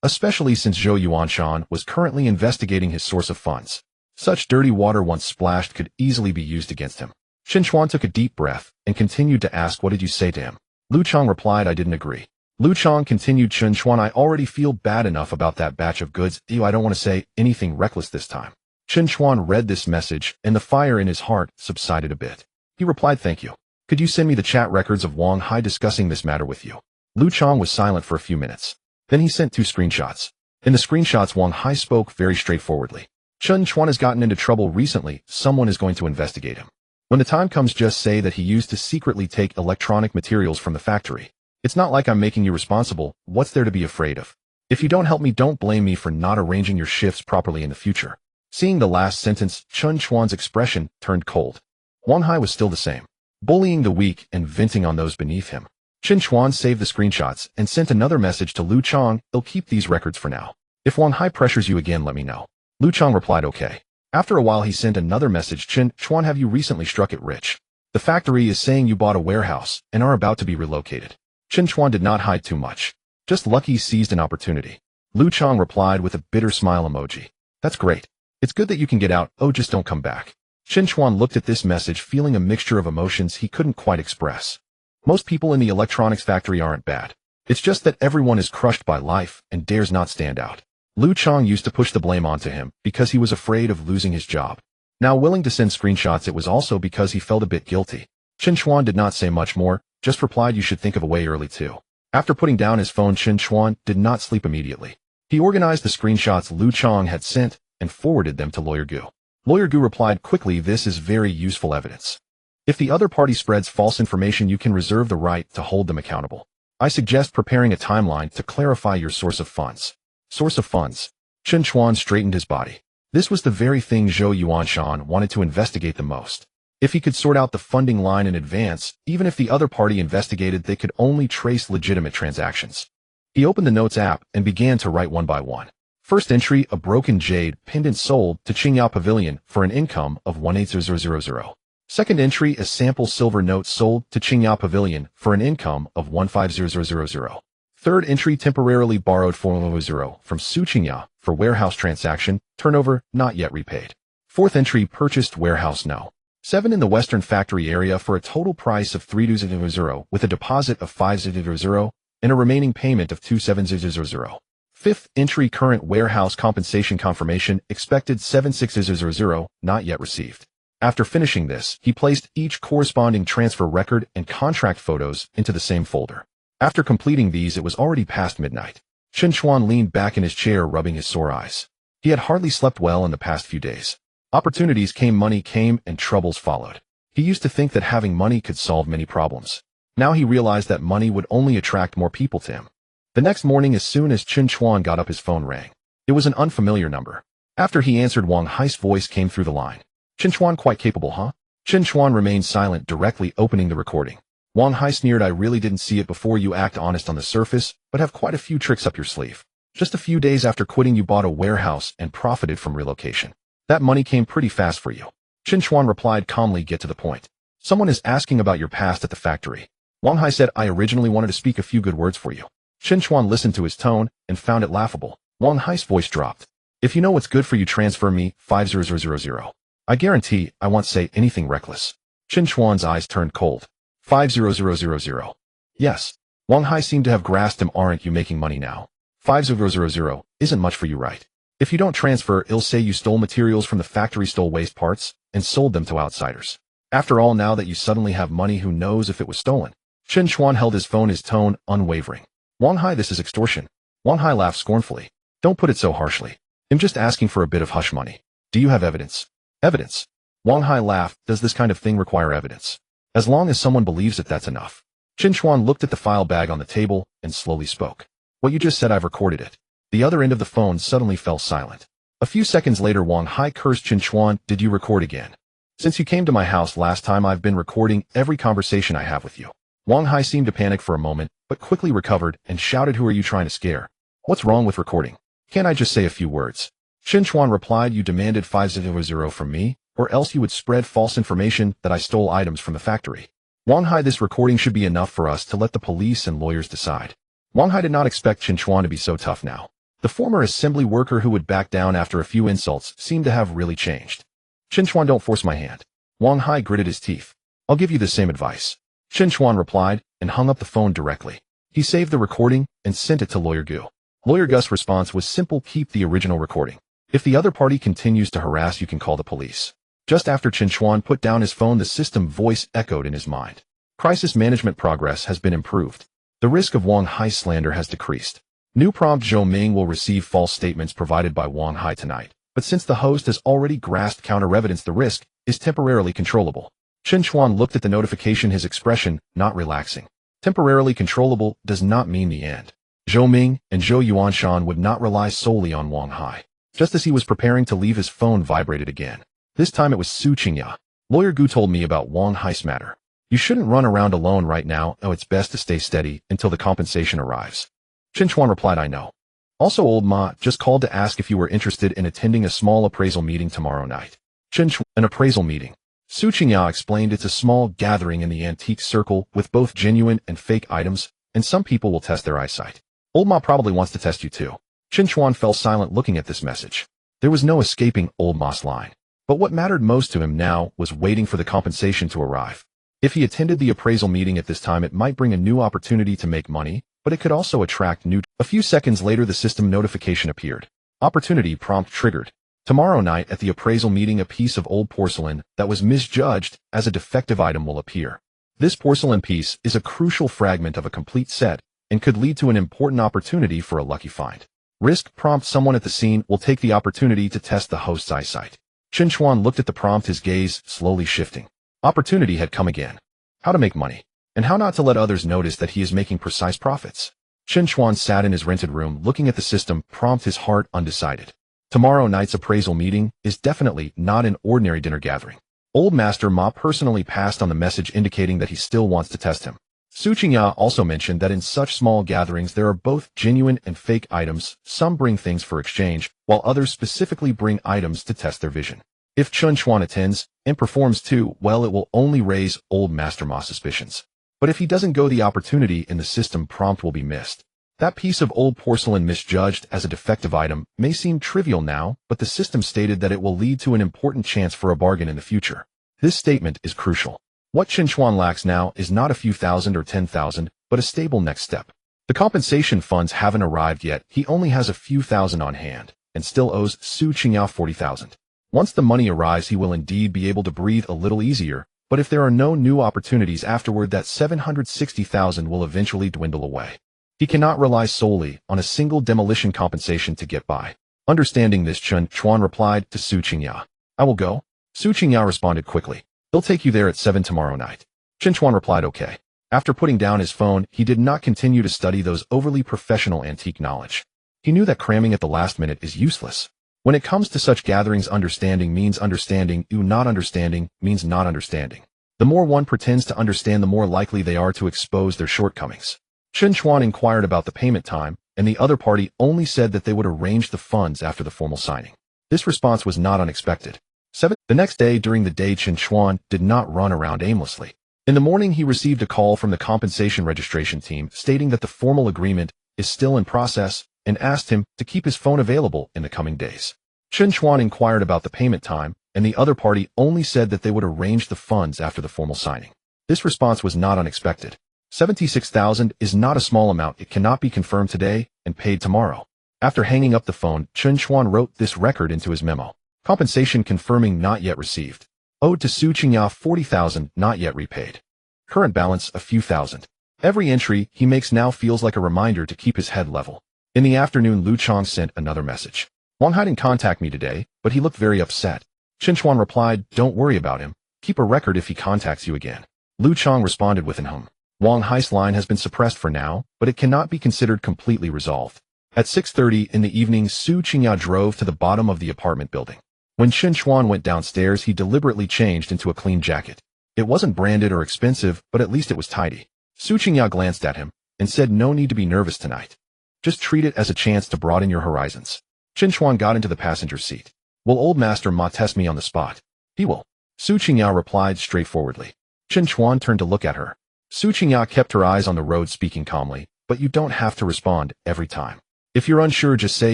Especially since Zhou Yuanshan was currently investigating his source of funds. Such dirty water once splashed could easily be used against him. Chen Chuan took a deep breath and continued to ask, what did you say to him? Lu Chang replied, I didn't agree. Lu Chang continued, Chen Chuan, I already feel bad enough about that batch of goods. I don't want to say anything reckless this time. Chen Chuan read this message and the fire in his heart subsided a bit. He replied, thank you. Could you send me the chat records of Wang Hai discussing this matter with you? Lu Chang was silent for a few minutes. Then he sent 2 screenshots. In the screenshots, Wang Hai spoke very straightforwardly. Chen Chuan has gotten into trouble recently. Someone is going to investigate him. When the time comes, just say that he used to secretly take electronic materials from the factory. It's not like I'm making you responsible. What's there to be afraid of? If you don't help me, don't blame me for not arranging your shifts properly in the future. Seeing the last sentence, Chen Chuan's expression turned cold. Wang Hai was still the same, bullying the weak and venting on those beneath him. Chen Chuan saved the screenshots and sent another message to Lu Chang, he'll keep these records for now. If Wang Hai pressures you again, let me know. Lu Chang replied, okay. After a while, he sent another message, Chen Chuan, have you recently struck it rich? The factory is saying you bought a warehouse and are about to be relocated. Chen Chuan did not hide too much. Just lucky seized an opportunity. Lu Chang replied with a bitter smile emoji. That's great. It's good that you can get out. Oh, just don't come back. Chen Chuan looked at this message, feeling a mixture of emotions he couldn't quite express. Most people in the electronics factory aren't bad. It's just that everyone is crushed by life and dares not stand out. Lu Chang used to push the blame onto him because he was afraid of losing his job. Now willing to send screenshots, it was also because he felt a bit guilty. Chen Chuan did not say much more, just replied, you should think of a way early too. After putting down his phone, Chen Chuan did not sleep immediately. He organized the screenshots Lu Chang had sent and forwarded them to Lawyer Gu. Lawyer Gu replied quickly, this is very useful evidence. If the other party spreads false information, you can reserve the right to hold them accountable. I suggest preparing a timeline to clarify your source of funds. Source of funds. Chen Chuan straightened his body. This was the very thing Zhou Yuanshan wanted to investigate the most. If he could sort out the funding line in advance, even if the other party investigated, they could only trace legitimate transactions. He opened the Notes app and began to write one by one. First entry, a broken jade pendant sold to Qingyao Pavilion for an income of 180,000. Second entry, a sample silver note sold to Qingyao Pavilion for an income of 150,000. Third entry, temporarily borrowed 400 from Su Qingyao for warehouse transaction, turnover not yet repaid. Fourth entry, purchased warehouse No. 7 in the Western Factory area for a total price of 3,000 with a deposit of 5,000 and a remaining payment of 2,700. Fifth entry, current warehouse compensation confirmation, expected 7,600, not yet received. After finishing this, he placed each corresponding transfer record and contract photos into the same folder. After completing these, it was already past midnight. Chen Chuan leaned back in his chair, rubbing his sore eyes. He had hardly slept well in the past few days. Opportunities came, money came, and troubles followed. He used to think that having money could solve many problems. Now he realized that money would only attract more people to him. The next morning, as soon as Chen Chuan got up, his phone rang. It was an unfamiliar number. After he answered, Wang Hai's voice came through the line. Chen Chuan, quite capable, huh? Chen Chuan remained silent, directly opening the recording. Wang Hai sneered, I really didn't see it before. You act honest on the surface, but have quite a few tricks up your sleeve. Just a few days after quitting, you bought a warehouse and profited from relocation. That money came pretty fast for you. Chen Chuan replied calmly, get to the point. Someone is asking about your past at the factory. Wang Hai said, I originally wanted to speak a few good words for you. Chen Chuan listened to his tone and found it laughable. Wang Hai's voice dropped. If you know what's good for you, transfer me 50000. I guarantee I won't say anything reckless. Chen Chuan's eyes turned cold. 50000. Yes. Wang Hai seemed to have grasped him. Aren't you making money now? 50000 isn't much for you, right? If you don't transfer, it'll say you stole materials from the factory, stole waste parts, and sold them to outsiders. After all, now that you suddenly have money, who knows if it was stolen? Chen Chuan held his phone, his tone unwavering. Wang Hai, this is extortion. Wang Hai laughed scornfully. Don't put it so harshly. I'm just asking for a bit of hush money. Do you have evidence? Evidence? Wang Hai laughed. Does this kind of thing require evidence? As long as someone believes it, that's enough. Chen Chuan looked at the file bag on the table and slowly spoke. What you just said, I've recorded it. The other end of the phone suddenly fell silent. A few seconds later, Wang Hai cursed Chen Chuan. Did you record again? Since you came to my house last time, I've been recording every conversation I have with you. Wang Hai seemed to panic for a moment, but quickly recovered and shouted, who are you trying to scare? What's wrong with recording? Can't I just say a few words? Chen Chuan replied, you demanded 500 from me, or else you would spread false information that I stole items from the factory. Wang Hai, this recording should be enough for us to let the police and lawyers decide. Wang Hai did not expect Chen Chuan to be so tough now. The former assembly worker who would back down after a few insults seemed to have really changed. Chen Chuan, don't force my hand. Wang Hai gritted his teeth. I'll give you the same advice. Chen Chuan replied and hung up the phone directly. He saved the recording and sent it to Lawyer Gu. Lawyer Gu's response was simple, keep the original recording. If the other party continues to harass, you can call the police. Just after Chen Chuan put down his phone, the system voice echoed in his mind. Crisis management progress has been improved. The risk of Wang Hai's slander has decreased. New prompt, Zhou Ming will receive false statements provided by Wang Hai tonight. But since the host has already grasped counter-evidence, the risk is temporarily controllable. Chen Chuan looked at the notification, his expression not relaxing. Temporarily controllable does not mean the end. Zhou Ming and Zhou Yuanshan would not rely solely on Wang Hai. Just as he was preparing to leave, his phone vibrated again. This time it was Su Qingya. Lawyer Gu told me about Wang Hai's matter. You shouldn't run around alone right now. Oh, it's best to stay steady until the compensation arrives. Chen Chuan replied, I know. Also, old Ma just called to ask if you were interested in attending a small appraisal meeting tomorrow night. Chen Chuan, an appraisal meeting. Su Qingya explained, it's a small gathering in the antique circle with both genuine and fake items, and some people will test their eyesight. Old Ma probably wants to test you too. Chen Chuan fell silent looking at this message. There was no escaping Old Ma's line. But what mattered most to him now was waiting for the compensation to arrive. If he attended the appraisal meeting at this time, it might bring a new opportunity to make money, but it could also attract new... A few seconds later, the system notification appeared. Opportunity prompt triggered. Tomorrow night at the appraisal meeting, a piece of old porcelain that was misjudged as a defective item will appear. This porcelain piece is a crucial fragment of a complete set and could lead to an important opportunity for a lucky find. Risk prompt, someone at the scene will take the opportunity to test the host's eyesight. Chen Chuan looked at the prompt, his gaze slowly shifting. Opportunity had come again. How to make money, and how not to let others notice that he is making precise profits. Chen Chuan sat in his rented room looking at the system prompt, his heart undecided. Tomorrow night's appraisal meeting is definitely not an ordinary dinner gathering. Old Master Ma personally passed on the message indicating that he still wants to test him. Su Qingya also mentioned that in such small gatherings there are both genuine and fake items. Some bring things for exchange, while others specifically bring items to test their vision. If Chen Chuan attends and performs too well, it will only raise Old Master Ma's suspicions. But if he doesn't go, the opportunity in the system prompt will be missed. That piece of old porcelain misjudged as a defective item may seem trivial now, but the system stated that it will lead to an important chance for a bargain in the future. This statement is crucial. What Chen Chuan lacks now is not a few thousand or 10,000, but a stable next step. The compensation funds haven't arrived yet. He only has a few thousand on hand, and still owes Su Qingya 40,000. Once the money arrives, he will indeed be able to breathe a little easier, but if there are no new opportunities afterward, that 760,000 will eventually dwindle away. He cannot rely solely on a single demolition compensation to get by. Understanding this, Chen Chuan replied to Su Qingya. I will go. Su Qingya responded quickly. He'll take you there at 7 tomorrow night. Chen Chuan replied okay. After putting down his phone, he did not continue to study those overly professional antique knowledge. He knew that cramming at the last minute is useless. When it comes to such gatherings, understanding means understanding, not understanding means not understanding. The more one pretends to understand, the more likely they are to expose their shortcomings. Chen Chuan inquired about the payment time, and the other party only said that they would arrange the funds after the formal signing. This response was not unexpected. 7. The next day during the day, Chen Chuan did not run around aimlessly. In the morning, he received a call from the compensation registration team stating that the formal agreement is still in process and asked him to keep his phone available in the coming days. Chen Chuan inquired about the payment time, and the other party only said that they would arrange the funds after the formal signing. This response was not unexpected. 76,000 is not a small amount. It cannot be confirmed today and paid tomorrow. After hanging up the phone, Chen Chuan wrote this record into his memo. Compensation confirming not yet received. Owed to Su Qingya 40,000 not yet repaid. Current balance a few thousand. Every entry he makes now feels like a reminder to keep his head level. In the afternoon, Lu Chong sent another message. Wang Hai didn't contact me today, but he looked very upset. Chen Chuan replied, don't worry about him. Keep a record if he contacts you again. Lu Chong responded with an hum. Wang Hai's line has been suppressed for now, but it cannot be considered completely resolved. At 6:30 in the evening, Su Qingya drove to the bottom of the apartment building. When Chen Chuan went downstairs, he deliberately changed into a clean jacket. It wasn't branded or expensive, but at least it was tidy. Su Qingya glanced at him and said, no need to be nervous tonight. Just treat it as a chance to broaden your horizons. Chen Chuan got into the passenger seat. Will old Master Ma test me on the spot? He will. Su Qingya replied straightforwardly. Chen Chuan turned to look at her. Su Qingya kept her eyes on the road, speaking calmly, but you don't have to respond every time. If you're unsure, just say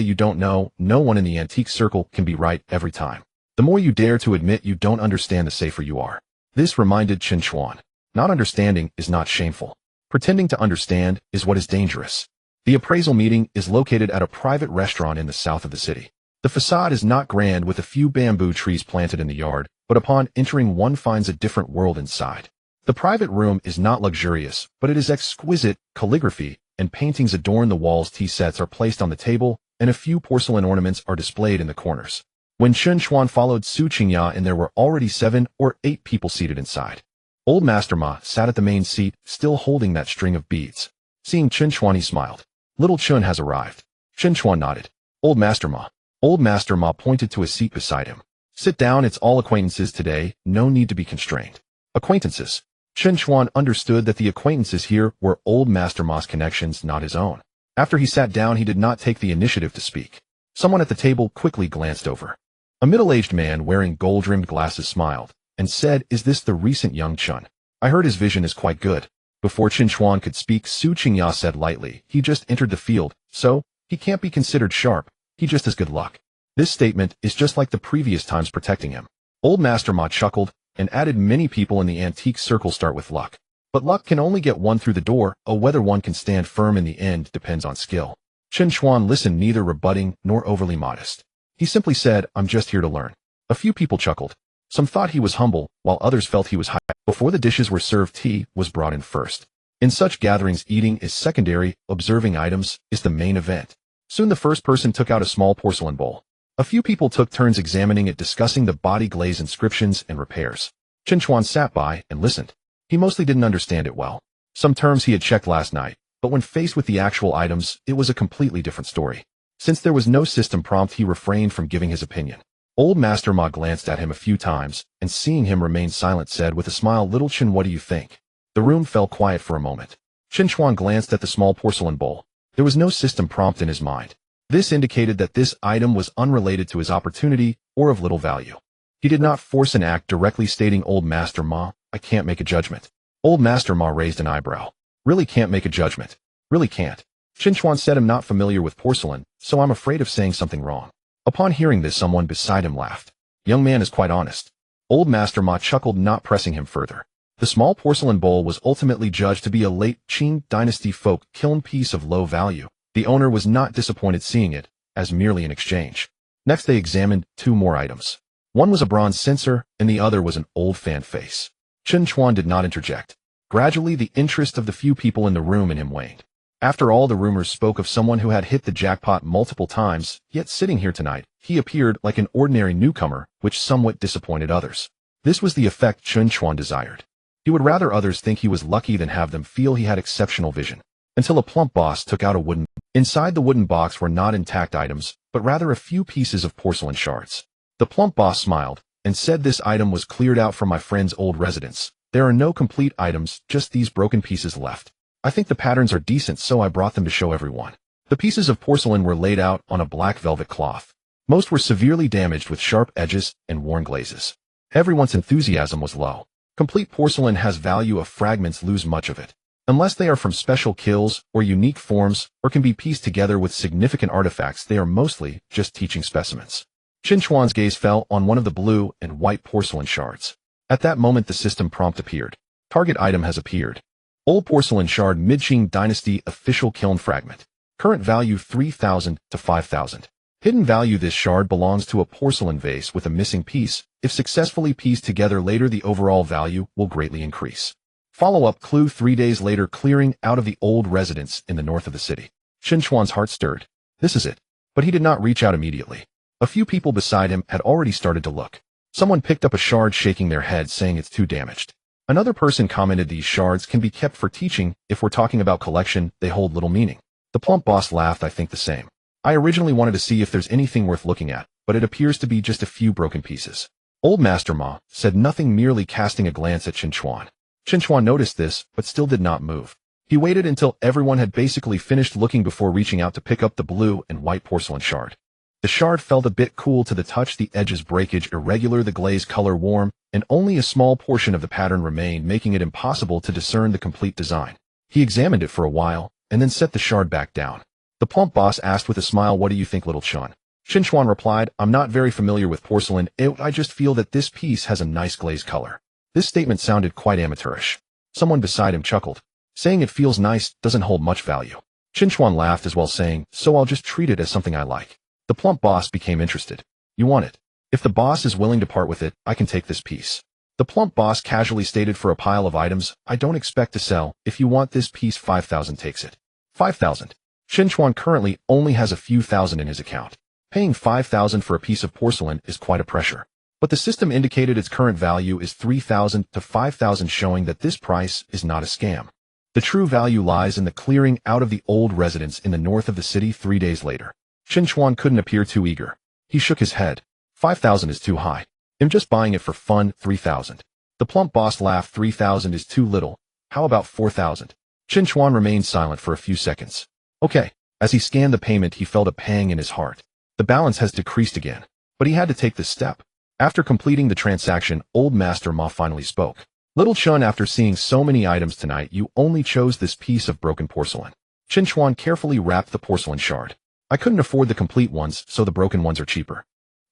you don't know. No one in the antique circle can be right every time. The more you dare to admit you don't understand, the safer you are. This reminded Chen Chuan. Not understanding is not shameful. Pretending to understand is what is dangerous. The appraisal meeting is located at a private restaurant in the south of the city. The facade is not grand, with a few bamboo trees planted in the yard, but upon entering one finds a different world inside. The private room is not luxurious, but it is exquisite. Calligraphy and paintings adorn the walls. Tea sets are placed on the table, and a few porcelain ornaments are displayed in the corners. When Chen Chuan followed Su Qingya in, there were already 7 or 8 people seated inside. Old Master Ma sat at the main seat, still holding that string of beads. Seeing Chen Chuan, he smiled. Little Chun has arrived. Chen Chuan nodded. Old Master Ma. Old Master Ma pointed to a seat beside him. Sit down, it's all acquaintances today, no need to be constrained. Acquaintances. Chen Chuan understood that the acquaintances here were Old Master Ma's connections, not his own. After he sat down, he did not take the initiative to speak. Someone at the table quickly glanced over. A middle-aged man wearing gold-rimmed glasses smiled and said, is this the recent young Chun? I heard his vision is quite good. Before Chen Chuan could speak, Su Qingya said lightly, he just entered the field, so he can't be considered sharp. He just has good luck. This statement is just like the previous times protecting him. Old Master Ma chuckled and added, many people in the antique circle start with luck. But luck can only get one through the door. Whether one can stand firm in the end depends on skill. Chen Chuan listened, neither rebutting nor overly modest. He simply said, I'm just here to learn. A few people chuckled. Some thought he was humble, while others felt he was high. Before the dishes were served, tea was brought in first. In such gatherings, eating is secondary, observing items is the main event. Soon the first person took out a small porcelain bowl. A few people took turns examining it, discussing the body glaze inscriptions and repairs. Chen Chuan sat by and listened. He mostly didn't understand it well. Some terms he had checked last night, but when faced with the actual items, it was a completely different story. Since there was no system prompt, he refrained from giving his opinion. Old Master Ma glanced at him a few times, and seeing him remain silent, said with a smile, Little Chen, what do you think? The room fell quiet for a moment. Chen Chuan glanced at the small porcelain bowl. There was no system prompt in his mind. This indicated that this item was unrelated to his opportunity or of little value. He did not force an act, directly stating, Old Master Ma, I can't make a judgment. Old Master Ma raised an eyebrow. Really can't make a judgment. Really can't. Chen Chuan said, I'm not familiar with porcelain, so I'm afraid of saying something wrong. Upon hearing this, someone beside him laughed. Young man is quite honest. Old Master Ma chuckled, not pressing him further. The small porcelain bowl was ultimately judged to be a late Qing dynasty folk kiln piece of low value. The owner was not disappointed seeing it, as merely an exchange. Next they examined 2 more items. One was a bronze censer, and the other was an old fan face. Chen Chuan did not interject. Gradually the interest of the few people in the room in him waned. After all the rumors spoke of someone who had hit the jackpot multiple times, yet sitting here tonight, he appeared like an ordinary newcomer, which somewhat disappointed others. This was the effect Chen Chuan desired. He would rather others think he was lucky than have them feel he had exceptional vision. Until a plump boss took out a wooden. Inside the wooden box were not intact items, but rather a few pieces of porcelain shards. The plump boss smiled and said this item was cleared out from my friend's old residence. There are no complete items, just these broken pieces left. I think the patterns are decent, so I brought them to show everyone. The pieces of porcelain were laid out on a black velvet cloth. Most were severely damaged with sharp edges and worn glazes. Everyone's enthusiasm was low. Complete porcelain has value if fragments lose much of it. Unless they are from special kills or unique forms or can be pieced together with significant artifacts, they are mostly just teaching specimens. Chen Chuan's gaze fell on one of the blue and white porcelain shards. At that moment the system prompt appeared. Target item has appeared. Old porcelain shard Mid-Qing Dynasty official kiln fragment. Current value 3,000 to 5,000. Hidden value: this shard belongs to a porcelain vase with a missing piece. If successfully pieced together later, the overall value will greatly increase. Follow-up clue: 3 days later, clearing out of the old residence in the north of the city. Chen Chuan's heart stirred. This is it. But he did not reach out immediately. A few people beside him had already started to look. Someone picked up a shard, shaking their head, saying it's too damaged. Another person commented these shards can be kept for teaching. If we're talking about collection, they hold little meaning. The plump boss laughed. I think the same. I originally wanted to see if there's anything worth looking at, but it appears to be just a few broken pieces. Old Master Ma said nothing, merely casting a glance at Chen Chuan. Chen Chuan noticed this, but still did not move. He waited until everyone had basically finished looking before reaching out to pick up the blue and white porcelain shard. The shard felt a bit cool to the touch, the edges breakage irregular, the glaze color warm, and only a small portion of the pattern remained, making it impossible to discern the complete design. He examined it for a while, and then set the shard back down. The plump boss asked with a smile, "What do you think, little Chun?" Chen Chuan replied, "I'm not very familiar with porcelain. I just feel that this piece has a nice glaze color." This statement sounded quite amateurish. Someone beside him chuckled, saying it feels nice, doesn't hold much value. Chen Chuan laughed as well, saying, "So I'll just treat it as something I like." The plump boss became interested. "You want it? If the boss is willing to part with it, I can take this piece." The plump boss casually stated, "For a pile of items, I don't expect to sell. If you want this piece, 5,000 takes it." 5,000. Chen Chuan currently only has a few thousand in his account. Paying 5,000 for a piece of porcelain is quite a pressure. But the system indicated its current value is 3,000 to 5,000, showing that this price is not a scam. The true value lies in the clearing out of the old residence in the north of the city 3 days later. Chen Chuan couldn't appear too eager. He shook his head. 5,000 is too high. I'm just buying it for fun. 3,000. The plump boss laughed. 3,000 is too little. How about 4,000? Chen Chuan remained silent for a few seconds. Okay. As he scanned the payment, he felt a pang in his heart. The balance has decreased again. But he had to take this step. After completing the transaction, Old Master Ma finally spoke. "Little Chun, after seeing so many items tonight, you only chose this piece of broken porcelain." Chen Chuan carefully wrapped the porcelain shard. "I couldn't afford the complete ones, so the broken ones are cheaper."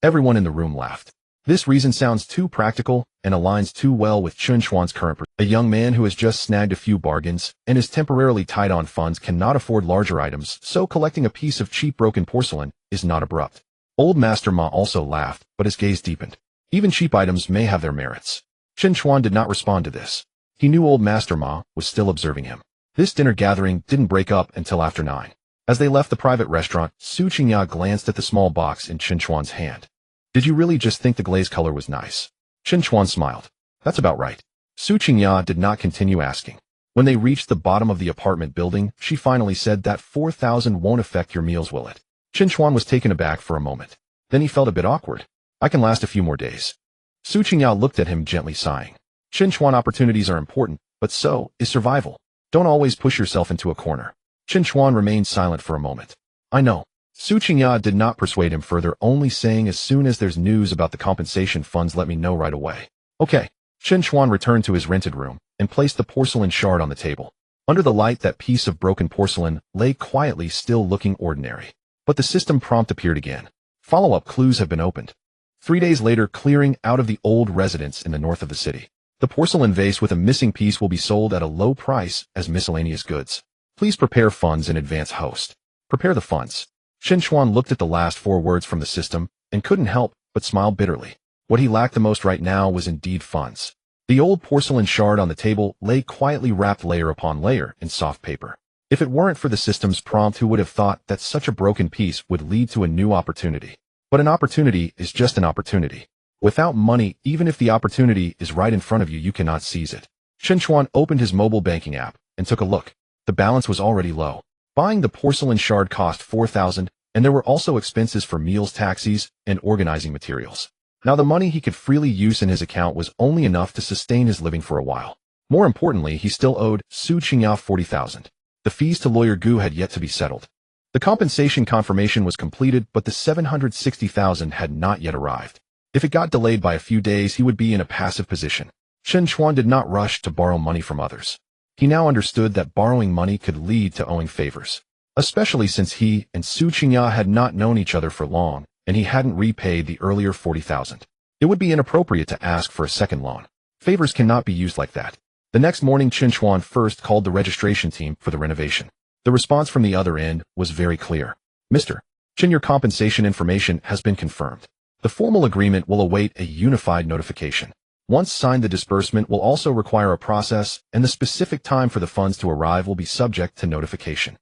Everyone in the room laughed. This reason sounds too practical and aligns too well with Chen Chuan's current perspective. A young man who has just snagged a few bargains and is temporarily tight on funds cannot afford larger items, so collecting a piece of cheap broken porcelain is not abrupt. Old Master Ma also laughed, but his gaze deepened. Even cheap items may have their merits. Chen Chuan did not respond to this. He knew Old Master Ma was still observing him. This dinner gathering didn't break up until after 9. As they left the private restaurant, Su Qingya glanced at the small box in Chen Chuan's hand. "Did you really just think the glaze color was nice?" Chen Chuan smiled. "That's about right." Su Qingya did not continue asking. When they reached the bottom of the apartment building, she finally said, "That 4,000 won't affect your meals, will it?" Chen Chuan was taken aback for a moment. Then he felt a bit awkward. "I can last a few more days." Su Qingya looked at him, gently sighing. Chen Chuan, opportunities are important, but so is survival. Don't always push yourself into a corner. Chen Chuan remained silent for a moment. "I know." Su Qingya did not persuade him further, only saying, "As soon as there's news about the compensation funds, let me know right away." "Okay." Chen Chuan returned to his rented room and placed the porcelain shard on the table. Under the light, that piece of broken porcelain lay quietly, still looking ordinary. But the system prompt appeared again. Follow-up clues have been opened. 3 days later, clearing out of the old residence in the north of the city. The porcelain vase with a missing piece will be sold at a low price as miscellaneous goods. Please prepare funds in advance, host. Prepare the funds. Chen Chuan looked at the last 4 words from the system and couldn't help but smile bitterly. What he lacked the most right now was indeed funds. The old porcelain shard on the table lay quietly, wrapped layer upon layer in soft paper. If it weren't for the system's prompt, who would have thought that such a broken piece would lead to a new opportunity? But an opportunity is just an opportunity. Without money, even if the opportunity is right in front of you, you cannot seize it. Chen Chuan opened his mobile banking app and took a look. The balance was already low. Buying the porcelain shard cost 4,000, and there were also expenses for meals, taxis, and organizing materials. Now the money he could freely use in his account was only enough to sustain his living for a while. More importantly, he still owed Su Qingyao 40,000. The fees to lawyer Gu had yet to be settled. The compensation confirmation was completed, but the 760,000 had not yet arrived. If it got delayed by a few days, he would be in a passive position. Chen Chuan did not rush to borrow money from others. He now understood that borrowing money could lead to owing favors, especially since he and Su Qingyao had not known each other for long, and he hadn't repaid the earlier 40,000. It would be inappropriate to ask for a second loan. Favors cannot be used like that. The next morning, Chen Chuan first called the registration team for the renovation. The response from the other end was very clear. Mr. Chen, your compensation information has been confirmed. The formal agreement will await a unified notification. Once signed, the disbursement will also require a process, and the specific time for the funds to arrive will be subject to notification.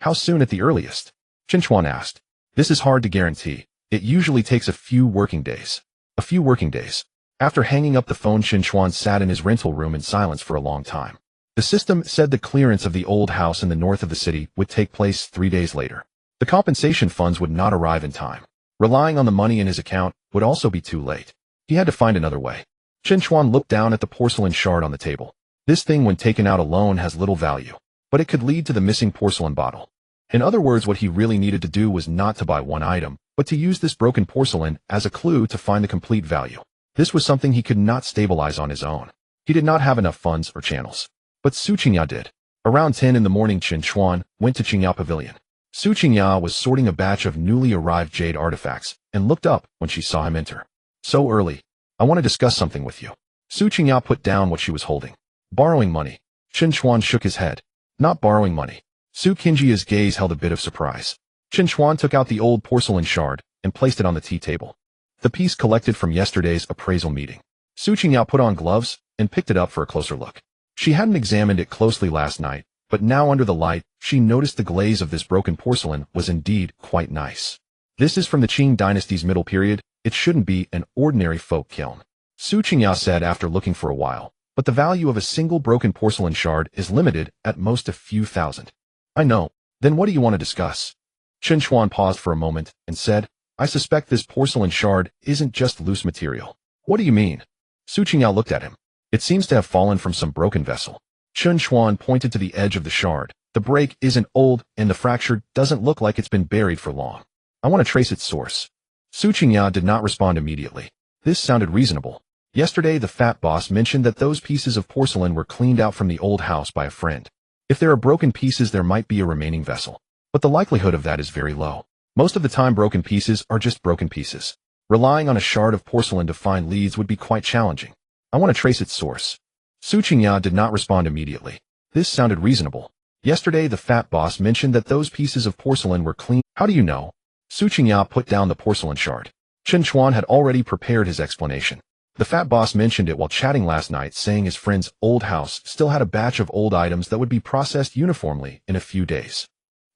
How soon at the earliest? Chen Chuan asked. This is hard to guarantee. It usually takes a few working days. A few working days. After hanging up the phone, Chen Chuan sat in his rental room in silence for a long time. The system said the clearance of the old house in the north of the city would take place 3 days later. The compensation funds would not arrive in time. Relying on the money in his account would also be too late. He had to find another way. Chen Chuan looked down at the porcelain shard on the table. This thing, when taken out alone, has little value, but it could lead to the missing porcelain bottle. In other words, what he really needed to do was not to buy one item, but to use this broken porcelain as a clue to find the complete value. This was something he could not stabilize on his own. He did not have enough funds or channels. But Su Qingyao did. Around 10 in the morning, Chen Chuan went to Qingyao Pavilion. Su Qingyao was sorting a batch of newly arrived jade artifacts and looked up when she saw him enter. So early. I want to discuss something with you. Su Qingyao put down what she was holding. Borrowing money. Chen Chuan shook his head. Not borrowing money. Su Qingyu's gaze held a bit of surprise. Chen Chuan took out the old porcelain shard and placed it on the tea table. The piece collected from yesterday's appraisal meeting. Su Qingyao put on gloves and picked it up for a closer look. She hadn't examined it closely last night, but now under the light, she noticed the glaze of this broken porcelain was indeed quite nice. This is from the Qing dynasty's middle period. It shouldn't be an ordinary folk kiln. Su Qingyao said after looking for a while, but the value of a single broken porcelain shard is limited at most a few thousand. I know. Then what do you want to discuss? Chen Chuan paused for a moment and said, I suspect this porcelain shard isn't just loose material. What do you mean? Su Qingyao looked at him. It seems to have fallen from some broken vessel. Chen Chuan pointed to the edge of the shard. The break isn't old, and the fracture doesn't look like it's been buried for long. I want to trace its source. Su Qingyao did not respond immediately. This sounded reasonable. Yesterday, the fat boss mentioned that those pieces of porcelain were cleaned out from the old house by a friend. If there are broken pieces, there might be a remaining vessel. But the likelihood of that is very low. Most of the time, broken pieces are just broken pieces. Relying on a shard of porcelain to find leads would be quite challenging. I want to trace its source. Su Qingyao did not respond immediately. This sounded reasonable. Yesterday, the fat boss mentioned that those pieces of porcelain were clean. How do you know? Su Qingyao put down the porcelain shard. Chen Chuan had already prepared his explanation. The fat boss mentioned it while chatting last night, saying his friend's old house still had a batch of old items that would be processed uniformly in a few days.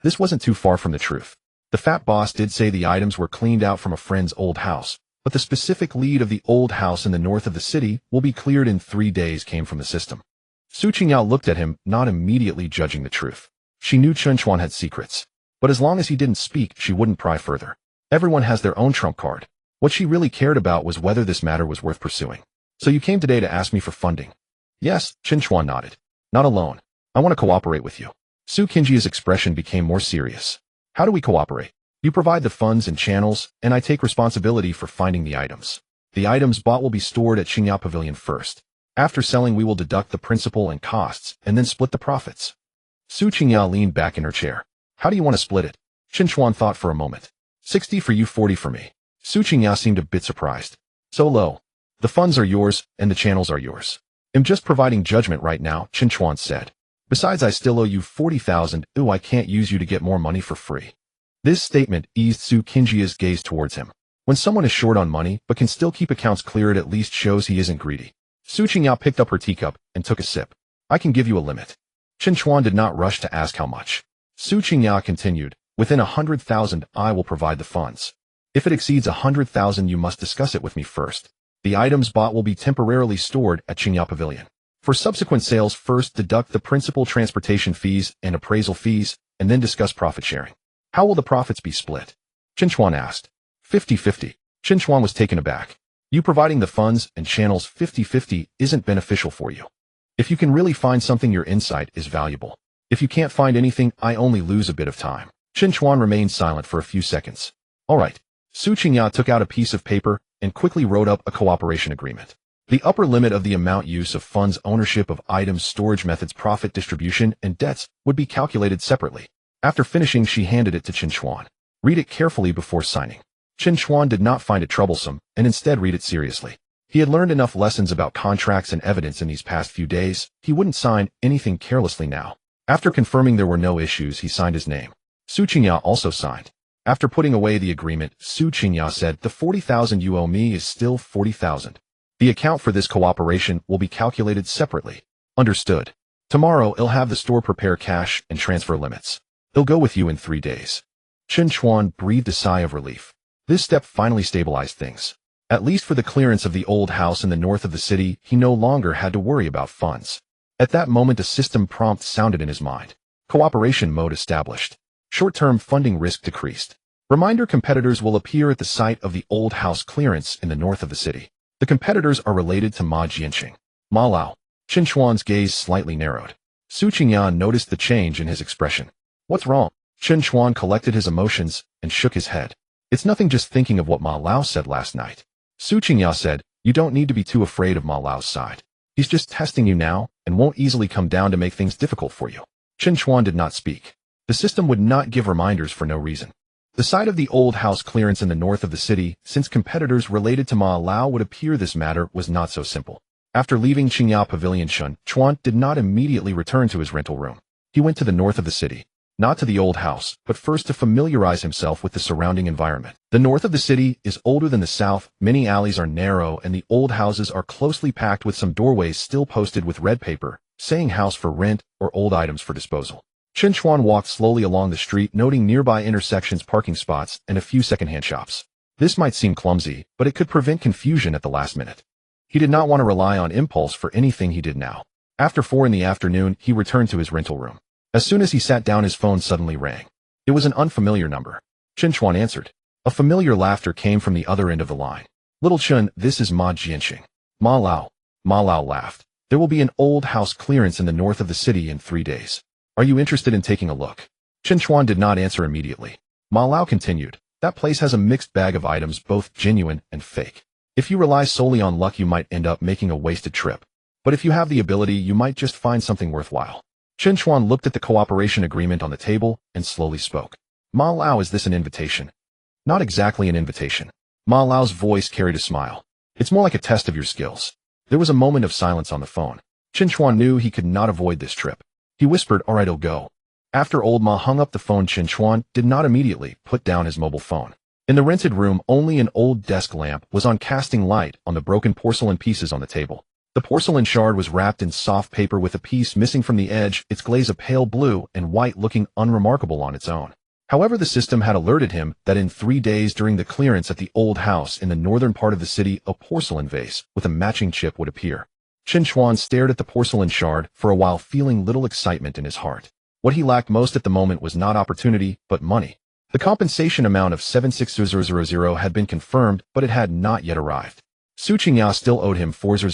This wasn't too far from the truth. The fat boss did say the items were cleaned out from a friend's old house, but the specific lead of the old house in the north of the city will be cleared in 3 days came from the system. Su Qingyao looked at him, not immediately judging the truth. She knew Chen Chuan had secrets, but as long as he didn't speak, she wouldn't pry further. Everyone has their own trump card. What she really cared about was whether this matter was worth pursuing. So you came today to ask me for funding? Yes, Chen Chuan nodded. Not alone. I want to cooperate with you. Su Qingyu's expression became more serious. How do we cooperate? You provide the funds and channels, and I take responsibility for finding the items. The items bought will be stored at Qingyao Pavilion first. After selling, we will deduct the principal and costs, and then split the profits. Su Qingyao leaned back in her chair. How do you want to split it? Chen Chuan thought for a moment. 60 for you, 40 for me. Su Qingyao seemed a bit surprised. So low. The funds are yours, and the channels are yours. I'm just providing judgment right now, Chen Chuan said. Besides, I still owe you 40,000. Ooh, I can't use you to get more money for free. This statement eased Su Qingyu's gaze towards him. When someone is short on money but can still keep accounts clear, it at least shows he isn't greedy. Su Qingyao picked up her teacup and took a sip. I can give you a limit. Chen Chuan did not rush to ask how much. Su Qingya continued, within 100,000 I will provide the funds. If it exceeds 100,000 you must discuss it with me first. The items bought will be temporarily stored at Qingya Pavilion. For subsequent sales, first deduct the principal transportation fees and appraisal fees, and then discuss profit sharing. How will the profits be split? Chen Chuan asked. 50-50. Chen Chuan was taken aback. You providing the funds and channels 50-50 isn't beneficial for you. If you can really find something, your insight is valuable. If you can't find anything, I only lose a bit of time. Chen Chuan remained silent for a few seconds. All right. Su Qingya took out a piece of paper and quickly wrote up a cooperation agreement. The upper limit of the amount, use of funds, ownership of items, storage methods, profit distribution, and debts would be calculated separately. After finishing, she handed it to Chen Chuan. Read it carefully before signing. Chen Chuan did not find it troublesome and instead read it seriously. He had learned enough lessons about contracts and evidence in these past few days. He wouldn't sign anything carelessly now. After confirming there were no issues, he signed his name. Su Qingya also signed. After putting away the agreement, Su Qingya said, the 40,000 you owe me is still 40,000. The account for this cooperation will be calculated separately. Understood. Tomorrow, I'll have the store prepare cash and transfer limits. He'll go with you in 3 days. Chen Chuan breathed a sigh of relief. This step finally stabilized things. At least for the clearance of the old house in the north of the city, he no longer had to worry about funds. At that moment, a system prompt sounded in his mind. Cooperation mode established. Short-term funding risk decreased. Reminder: competitors will appear at the site of the old house clearance in the north of the city. The competitors are related to Ma Jianqing. Ma Lao. Chen Chuan's gaze slightly narrowed. Su Qingya noticed the change in his expression. What's wrong? Chen Chuan collected his emotions and shook his head. It's nothing, just thinking of what Ma Lao said last night. Su Qingya said, you don't need to be too afraid of Ma Lao's side. He's just testing you now and won't easily come down to make things difficult for you. Chen Chuan did not speak. The system would not give reminders for no reason. The site of the old house clearance in the north of the city, since competitors related to Ma Lao would appear, this matter was not so simple. After leaving Qingya Pavilion, Chen Chuan did not immediately return to his rental room. He went to the north of the city. Not to the old house, but first to familiarize himself with the surrounding environment. The north of the city is older than the south, many alleys are narrow, and the old houses are closely packed with some doorways still posted with red paper, saying house for rent or old items for disposal. Chen Chuan walked slowly along the street, noting nearby intersections, parking spots, and a few secondhand shops. This might seem clumsy, but it could prevent confusion at the last minute. He did not want to rely on impulse for anything he did now. After 4 in the afternoon, he returned to his rental room. As soon as he sat down, his phone suddenly rang. It was an unfamiliar number. Chen Chuan answered. A familiar laughter came from the other end of the line. Little Chen, this is Ma Jianqing. Ma Lao. Ma Lao laughed. There will be an old house clearance in the north of the city in 3 days. Are you interested in taking a look? Chen Chuan did not answer immediately. Ma Lao continued. That place has a mixed bag of items, both genuine and fake. If you rely solely on luck, you might end up making a wasted trip. But if you have the ability, you might just find something worthwhile. Chen Chuan looked at the cooperation agreement on the table and slowly spoke. Ma Lao, is this an invitation? Not exactly an invitation. Ma Lao's voice carried a smile. It's more like a test of your skills. There was a moment of silence on the phone. Chen Chuan knew he could not avoid this trip. He whispered, all right, I'll go. After old Ma hung up the phone, Chen Chuan did not immediately put down his mobile phone. In the rented room, only an old desk lamp was on, casting light on the broken porcelain pieces on the table. The porcelain shard was wrapped in soft paper with a piece missing from the edge, its glaze a pale blue and white, looking unremarkable on its own. However, the system had alerted him that in 3 days during the clearance at the old house in the northern part of the city, a porcelain vase with a matching chip would appear. Chen Chuan stared at the porcelain shard for a while, feeling little excitement in his heart. What he lacked most at the moment was not opportunity, but money. The compensation amount of 76000 had been confirmed, but it had not yet arrived. Su Qingya still owed him 4000.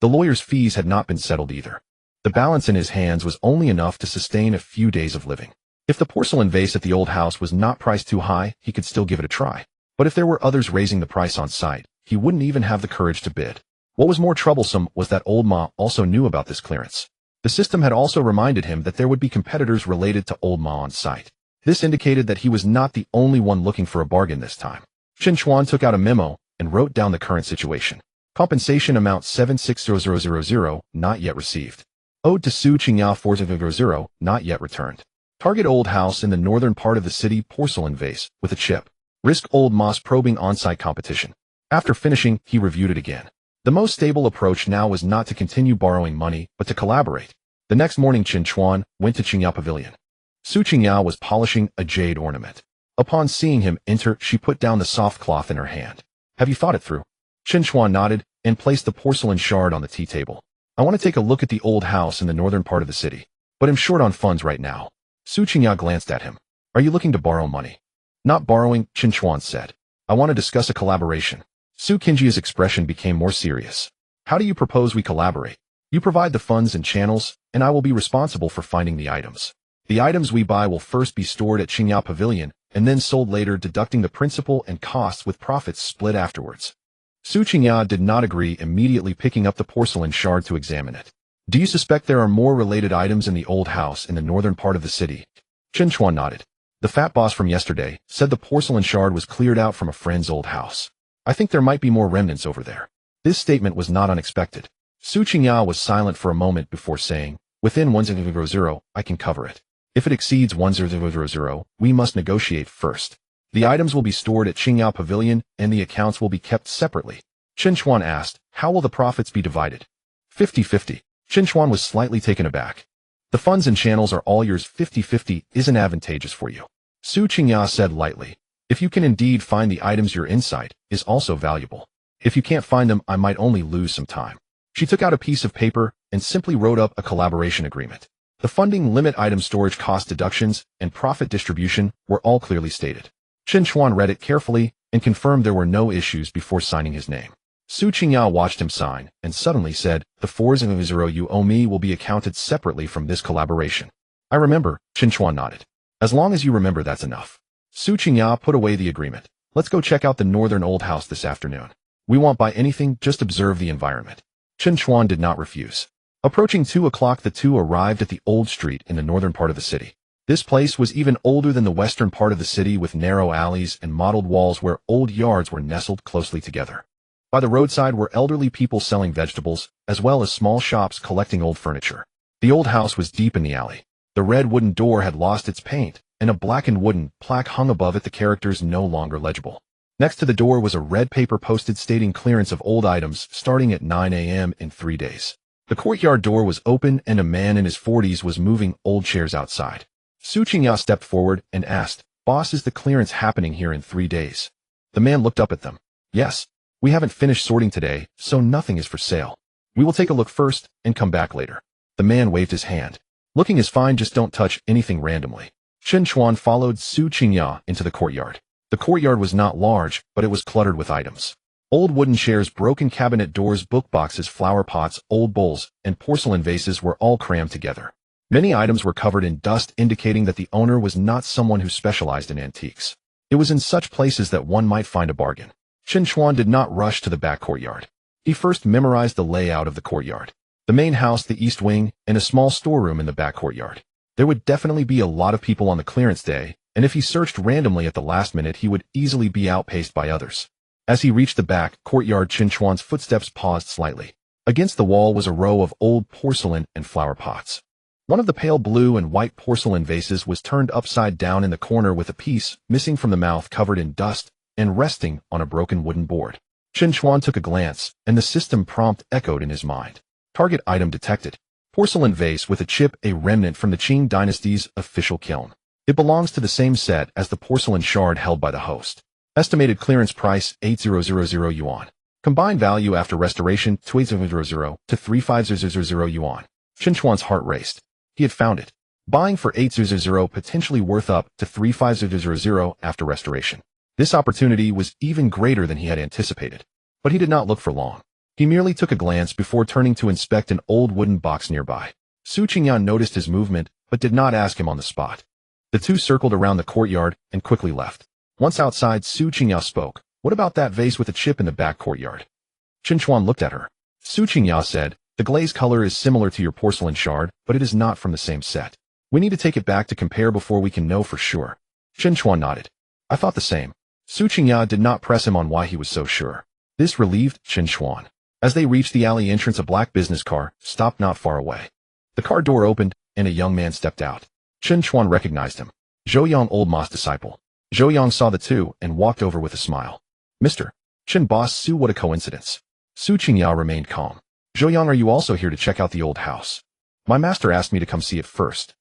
The lawyer's fees had not been settled either. The balance in his hands was only enough to sustain a few days of living. If the porcelain vase at the old house was not priced too high, he could still give it a try. But if there were others raising the price on site, he wouldn't even have the courage to bid. What was more troublesome was that old Ma also knew about this clearance. The system had also reminded him that there would be competitors related to old Ma on site. This indicated that he was not the only one looking for a bargain this time. Chen Chuan took out a memo and wrote down the current situation. Compensation amount 76000, not yet received. Owed to Su Qingya 4000, not yet returned. Target old house in the northern part of the city, porcelain vase with a chip. Risk old Ma's probing on-site competition. After finishing, he reviewed it again. The most stable approach now was not to continue borrowing money, but to collaborate. The next morning, Chen Chuan went to Qingyao Pavilion. Su Qingyao was polishing a jade ornament. Upon seeing him enter, she put down the soft cloth in her hand. Have you thought it through? Chen Chuan nodded and placed the porcelain shard on the tea table. I want to take a look at the old house in the northern part of the city, but I'm short on funds right now. Su Qingyao glanced at him. Are you looking to borrow money? Not borrowing, Chen Chuan said. I want to discuss a collaboration. Su Qingjia's expression became more serious. How do you propose we collaborate? You provide the funds and channels, and I will be responsible for finding the items. The items we buy will first be stored at Qingyao Pavilion, and then sold later, deducting the principal and costs with profits split afterwards. Su Qingyao did not agree, immediately picking up the porcelain shard to examine it. Do you suspect there are more related items in the old house in the northern part of the city? Chen Chuan nodded. The fat boss from yesterday said the porcelain shard was cleared out from a friend's old house. I think there might be more remnants over there. This statement was not unexpected. Su Qingyao was silent for a moment before saying, within 1000, I can cover it. If it exceeds 1000, we must negotiate first. The items will be stored at Qingyao Pavilion, and the accounts will be kept separately. Chen Chuan asked, how will the profits be divided? 50-50. Chen Chuan was slightly taken aback. The funds and channels are all yours. 50-50 isn't advantageous for you. Su Qingyao said lightly. If you can indeed find the items, your insight is also valuable. If you can't find them, I might only lose some time. She took out a piece of paper and simply wrote up a collaboration agreement. The funding limit, item storage cost deductions, and profit distribution were all clearly stated. Chen Chuan read it carefully and confirmed there were no issues before signing his name. Su Qingyao watched him sign and suddenly said, the 4000 you owe me will be accounted separately from this collaboration. I remember, Chen Chuan nodded. As long as you remember, that's enough. Su Qingyao put away the agreement. Let's go check out the northern old house this afternoon. We won't buy anything, just observe the environment. Chen Chuan did not refuse. Approaching 2 o'clock, the two arrived at the old street in the northern part of the city. This place was even older than the western part of the city, with narrow alleys and mottled walls where old yards were nestled closely together. By the roadside were elderly people selling vegetables, as well as small shops collecting old furniture. The old house was deep in the alley. The red wooden door had lost its paint, and a blackened wooden plaque hung above it, the characters no longer legible. Next to the door was a red paper posted stating clearance of old items starting at 9 a.m. in 3 days. The courtyard door was open, and a man in his 40s was moving old chairs outside. Su Qingyao stepped forward and asked, Boss, is the clearance happening here in 3 days? The man looked up at them. Yes. We haven't finished sorting today, so nothing is for sale. We will take a look first and come back later. The man waved his hand. Looking is fine, just don't touch anything randomly. Chen Chuan followed Su Qingyao into the courtyard. The courtyard was not large, but it was cluttered with items. Old wooden chairs, broken cabinet doors, book boxes, flower pots, old bowls, and porcelain vases were all crammed together. Many items were covered in dust, indicating that the owner was not someone who specialized in antiques. It was in such places that one might find a bargain. Chen Chuan did not rush to the back courtyard. He first memorized the layout of the courtyard. The main house, the east wing, and a small storeroom in the back courtyard. There would definitely be a lot of people on the clearance day, and if he searched randomly at the last minute, he would easily be outpaced by others. As he reached the back courtyard, Chen Chuan's footsteps paused slightly. Against the wall was a row of old porcelain and flower pots. One of the pale blue and white porcelain vases was turned upside down in the corner, with a piece missing from the mouth, covered in dust and resting on a broken wooden board. Chen Chuan took a glance, and the system prompt echoed in his mind. Target item detected. Porcelain vase with a chip, a remnant from the Qing dynasty's official kiln. It belongs to the same set as the porcelain shard held by the host. Estimated clearance price 8000 yuan. Combined value after restoration 2800 to 3500 yuan. Chen Chuan's heart raced. He had found it. Buying for 8000, potentially worth up to 3500 after restoration. This opportunity was even greater than he had anticipated. But he did not look for long. He merely took a glance before turning to inspect an old wooden box nearby. Su Qingyao noticed his movement, but did not ask him on the spot. The two circled around the courtyard and quickly left. Once outside, Su Qingyao spoke. What about that vase with a chip in the back courtyard? Chen Chuan looked at her. Su Qingyao said, the glaze color is similar to your porcelain shard, but it is not from the same set. We need to take it back to compare before we can know for sure. Chen Chuan nodded. I thought the same. Su Qingyao did not press him on why he was so sure. This relieved Chen Chuan. As they reached the alley entrance, a black business car stopped not far away. The car door opened, and a young man stepped out. Chen Chuan recognized him. Zhou Yang, old Ma's disciple. Zhou Yang saw the two and walked over with a smile. Mr. Chen, boss Su, what a coincidence. Su Qingyao remained calm. Zhou Yang, are you also here to check out the old house? My master asked me to come see it first.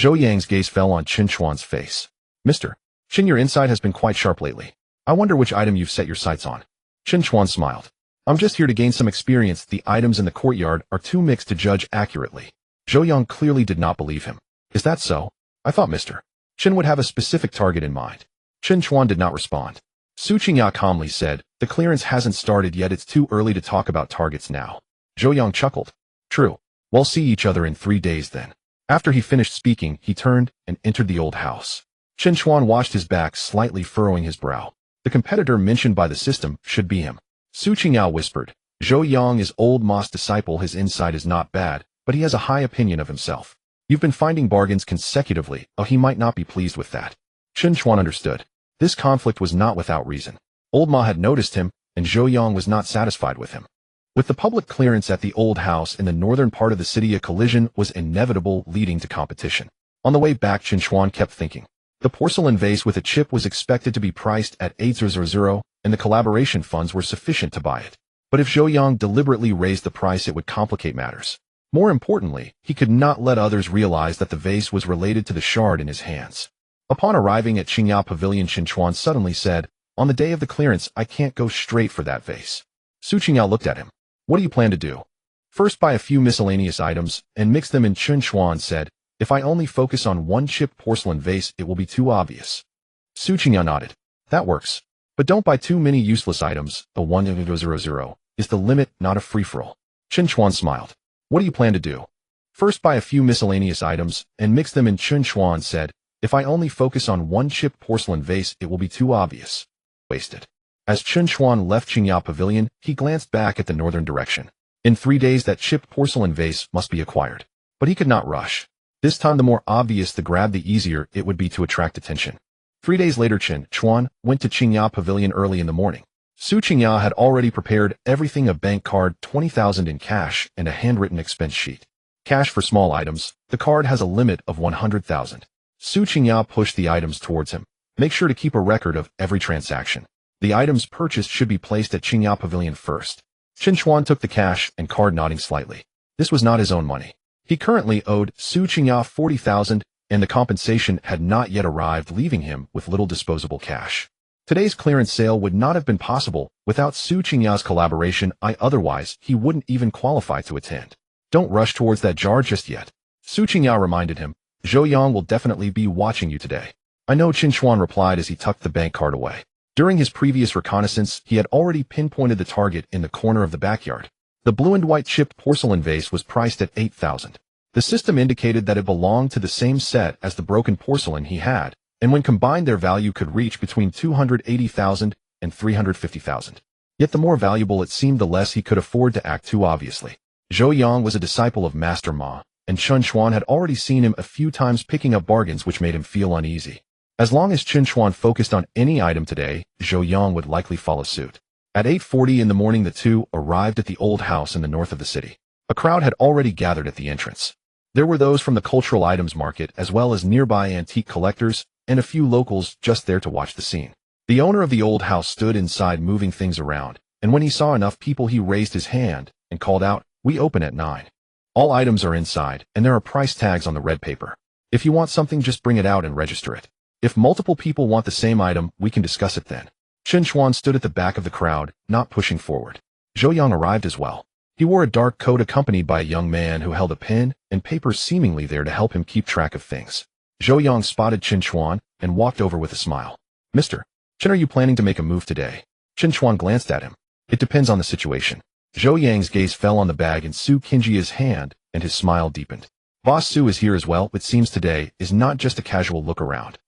Zhou Yang's gaze fell on Chen Chuan's face. Mr. Chen, your insight has been quite sharp lately. I wonder which item you've set your sights on. Chen Chuan smiled. I'm just here to gain some experience. The items in the courtyard are too mixed to judge accurately. Zhou Yang clearly did not believe him. Is that so? I thought Mr. Chen would have a specific target in mind. Chen Chuan did not respond. Su Qingya calmly said, the clearance hasn't started yet, it's too early to talk about targets now. Zhou Yang chuckled. True. We'll see each other in 3 days then. After he finished speaking, he turned and entered the old house. Chen Chuan watched his back, slightly furrowing his brow. The competitor mentioned by the system should be him. Su Qingya whispered, Zhou Yang is old Ma's disciple. His insight is not bad, but he has a high opinion of himself. You've been finding bargains consecutively. Oh, he might not be pleased with that. Chen Chuan understood. This conflict was not without reason. Old Ma had noticed him, and Zhou Yang was not satisfied with him. With the public clearance at the old house in the northern part of the city, a collision was inevitable, leading to competition. On the way back, Chen Chuan kept thinking. The porcelain vase with a chip was expected to be priced at 800, and the collaboration funds were sufficient to buy it. But if Zhou Yang deliberately raised the price, it would complicate matters. More importantly, he could not let others realize that the vase was related to the shard in his hands. Upon arriving at Qingya Pavilion, Chen Chuan suddenly said, on the day of the clearance, I can't go straight for that vase. Su Qingya looked at him. What do you plan to do? First, buy a few miscellaneous items and mix them in. Chen Chuan said, if I only focus on one chipped porcelain vase, it will be too obvious. Su Qingya nodded. That works. But don't buy too many useless items. A 100 is the limit, not a free-for-all. Chen Chuan smiled. What do you plan to do? First, buy a few miscellaneous items and mix them in. Chen Chuan said, if I only focus on one chipped porcelain vase, it will be too obvious. Wasted. As Chen Chuan left Qingya Pavilion, he glanced back at the northern direction. In 3 days, that chipped porcelain vase must be acquired. But he could not rush. This time, the more obvious the grab, the easier it would be to attract attention. 3 days later, Chen Chuan went to Qingya Pavilion early in the morning. Su Qingya had already prepared everything: a bank card, 20,000 in cash, and a handwritten expense sheet. Cash for small items. The card has a limit of 100,000. Su Qingya pushed the items towards him. Make sure to keep a record of every transaction. The items purchased should be placed at Qingya Pavilion first. Chen Chuan took the cash and card, nodding slightly. This was not his own money. He currently owed Su Qingya 40,000, and the compensation had not yet arrived, leaving him with little disposable cash. Today's clearance sale would not have been possible without Su Qingya's collaboration. Otherwise, he wouldn't even qualify to attend. Don't rush towards that jar just yet. Su Qingya reminded him. Zhou Yang will definitely be watching you today. I know, Chen Chuan replied as he tucked the bank card away. During his previous reconnaissance, he had already pinpointed the target in the corner of the backyard. The blue and white chipped porcelain vase was priced at 8,000. The system indicated that it belonged to the same set as the broken porcelain he had, and when combined their value could reach between 280,000 and 350,000. Yet the more valuable it seemed, the less he could afford to act too obviously. Zhou Yang was a disciple of Master Ma, and Chen Chuan had already seen him a few times picking up bargains, which made him feel uneasy. As long as Chen Chuan focused on any item today, Zhou Yang would likely follow suit. At 8:40 in the morning, the two arrived at the old house in the north of the city. A crowd had already gathered at the entrance. There were those from the cultural items market as well as nearby antique collectors, and a few locals just there to watch the scene. The owner of the old house stood inside moving things around, and when he saw enough people, he raised his hand and called out, "We open at 9. All items are inside, and there are price tags on the red paper. If you want something, just bring it out and register it. If multiple people want the same item, we can discuss it then." Chen Chuan stood at the back of the crowd, not pushing forward. Zhou Yang arrived as well. He wore a dark coat accompanied by a young man who held a pen and paper, seemingly there to help him keep track of things. Zhou Yang spotted Chen Chuan and walked over with a smile. "Mr. Chen, are you planning to make a move today?" Chen Chuan glanced at him. "It depends on the situation." Zhou Yang's gaze fell on the bag in Su Qingya's hand, and his smile deepened. "Boss Su is here as well. It seems today is not just a casual look around."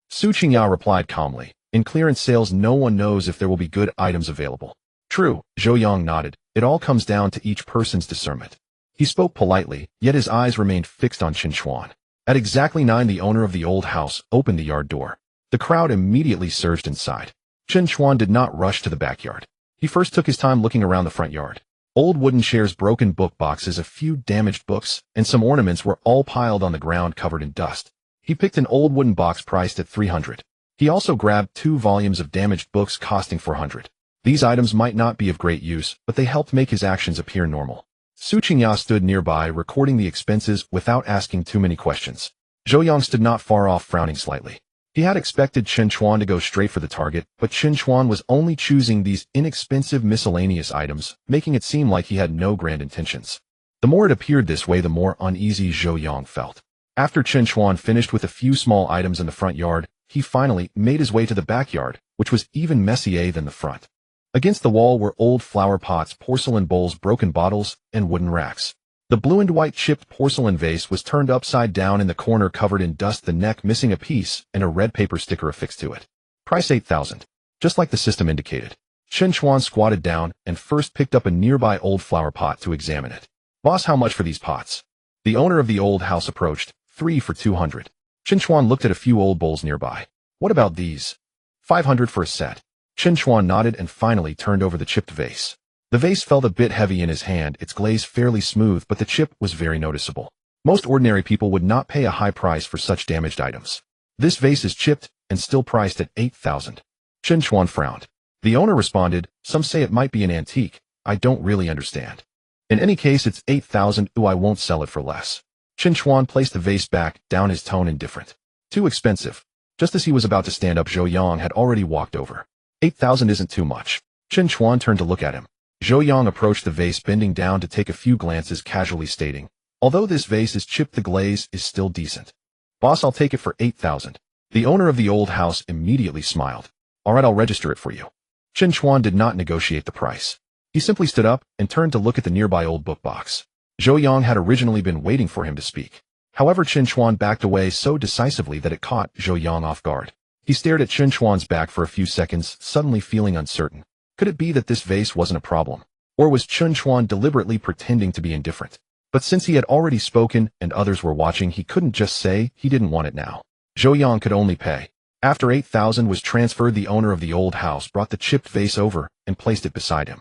Su Qingya replied calmly. "In clearance sales, no one knows if there will be good items available." "True," Zhou Yang nodded. "It all comes down to each person's discernment." He spoke politely, yet his eyes remained fixed on Chen Chuan. At exactly 9, the owner of the old house opened the yard door. The crowd immediately surged inside. Chen Chuan did not rush to the backyard. He first took his time looking around the front yard. Old wooden chairs, broken book boxes, a few damaged books, and some ornaments were all piled on the ground covered in dust. He picked an old wooden box priced at 300. He also grabbed 2 volumes of damaged books costing 400. These items might not be of great use, but they helped make his actions appear normal. Su Qingya stood nearby, recording the expenses without asking too many questions. Zhou Yang stood not far off, frowning slightly. He had expected Chen Chuan to go straight for the target, but Chen Chuan was only choosing these inexpensive miscellaneous items, making it seem like he had no grand intentions. The more it appeared this way, the more uneasy Zhou Yang felt. After Chen Chuan finished with a few small items in the front yard, he finally made his way to the backyard, which was even messier than the front. Against the wall were old flower pots, porcelain bowls, broken bottles, and wooden racks. The blue and white chipped porcelain vase was turned upside down in the corner, covered in dust, the neck missing a piece, and a red paper sticker affixed to it. Price 8,000. Just like the system indicated. Chen Chuan squatted down and first picked up a nearby old flower pot to examine it. Boss, how much for these pots? The owner of the old house approached. 3 for 200. Chen Chuan looked at a few old bowls nearby. What about these? 500 for a set. Chen Chuan nodded and finally turned over the chipped vase. The vase felt a bit heavy in his hand, its glaze fairly smooth, but the chip was very noticeable. Most ordinary people would not pay a high price for such damaged items. This vase is chipped and still priced at 8,000. Chen Chuan frowned. The owner responded, some say it might be an antique. I don't really understand. In any case, it's 8,000. I won't sell it for less. Chen Chuan placed the vase back down, his tone indifferent. Too expensive. Just as he was about to stand up, Zhou Yang had already walked over. 8,000 isn't too much. Chen Chuan turned to look at him. Zhou Yang approached the vase, bending down to take a few glances, casually stating, although this vase is chipped, the glaze is still decent. Boss, I'll take it for 8,000. The owner of the old house immediately smiled. All right, I'll register it for you. Chen Chuan did not negotiate the price. He simply stood up and turned to look at the nearby old book box. Zhou Yang had originally been waiting for him to speak. However, Chen Chuan backed away so decisively that it caught Zhou Yang off guard. He stared at Chen Chuan's back for a few seconds, suddenly feeling uncertain. Could it be that this vase wasn't a problem? Or was Chen Chuan deliberately pretending to be indifferent? But since he had already spoken and others were watching, he couldn't just say he didn't want it now. Zhou Yang could only pay. After 8,000 was transferred, the owner of the old house brought the chipped vase over and placed it beside him.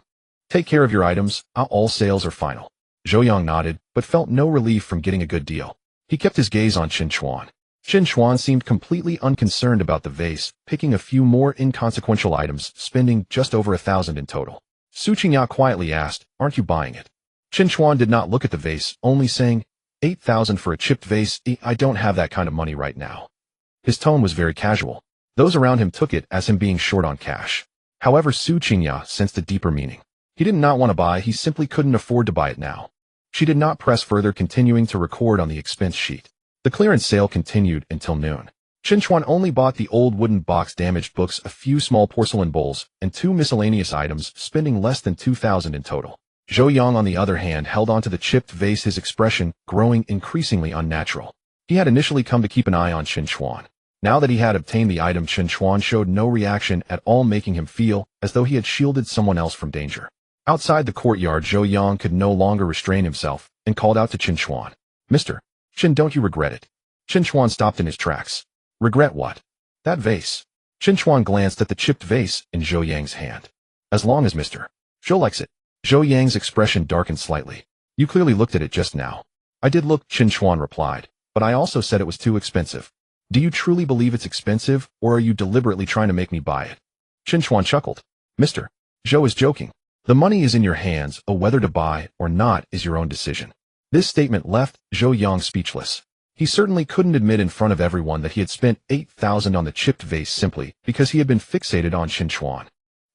Take care of your items, all sales are final. Zhou Yang nodded, but felt no relief from getting a good deal. He kept his gaze on Chen Chuan. Chen Chuan seemed completely unconcerned about the vase, picking a few more inconsequential items, spending just over 1,000 in total. Su Qingya quietly asked, aren't you buying it? Chen Chuan did not look at the vase, only saying, 8,000 for a chipped vase? I don't have that kind of money right now. His tone was very casual. Those around him took it as him being short on cash. However, Su Qingya sensed a deeper meaning. He did not want to buy, he simply couldn't afford to buy it now. She did not press further, continuing to record on the expense sheet. The clearance sale continued until noon. Chen Chuan only bought the old wooden box, damaged books, a few small porcelain bowls, and 2 miscellaneous items, spending less than 2,000 in total. Zhou Yang, on the other hand, held onto the chipped vase, his expression growing increasingly unnatural. He had initially come to keep an eye on Chen Chuan. Now that he had obtained the item, Chen Chuan showed no reaction at all, making him feel as though he had shielded someone else from danger. Outside the courtyard, Zhou Yang could no longer restrain himself and called out to Chen Chuan. Mr. Chen, don't you regret it? Chen Chuan stopped in his tracks. Regret what? That vase. Chen Chuan glanced at the chipped vase in Zhou Yang's hand. As long as Mr. Zhou likes it. Zhou Yang's expression darkened slightly. You clearly looked at it just now. I did look, Chen Chuan replied, but I also said it was too expensive. Do you truly believe it's expensive, or are you deliberately trying to make me buy it? Chen Chuan chuckled. Mr. Zhou is joking. The money is in your hands, whether to buy or not is your own decision. This statement left Zhou Yang speechless. He certainly couldn't admit in front of everyone that he had spent 8,000 on the chipped vase simply because he had been fixated on Chen Chuan.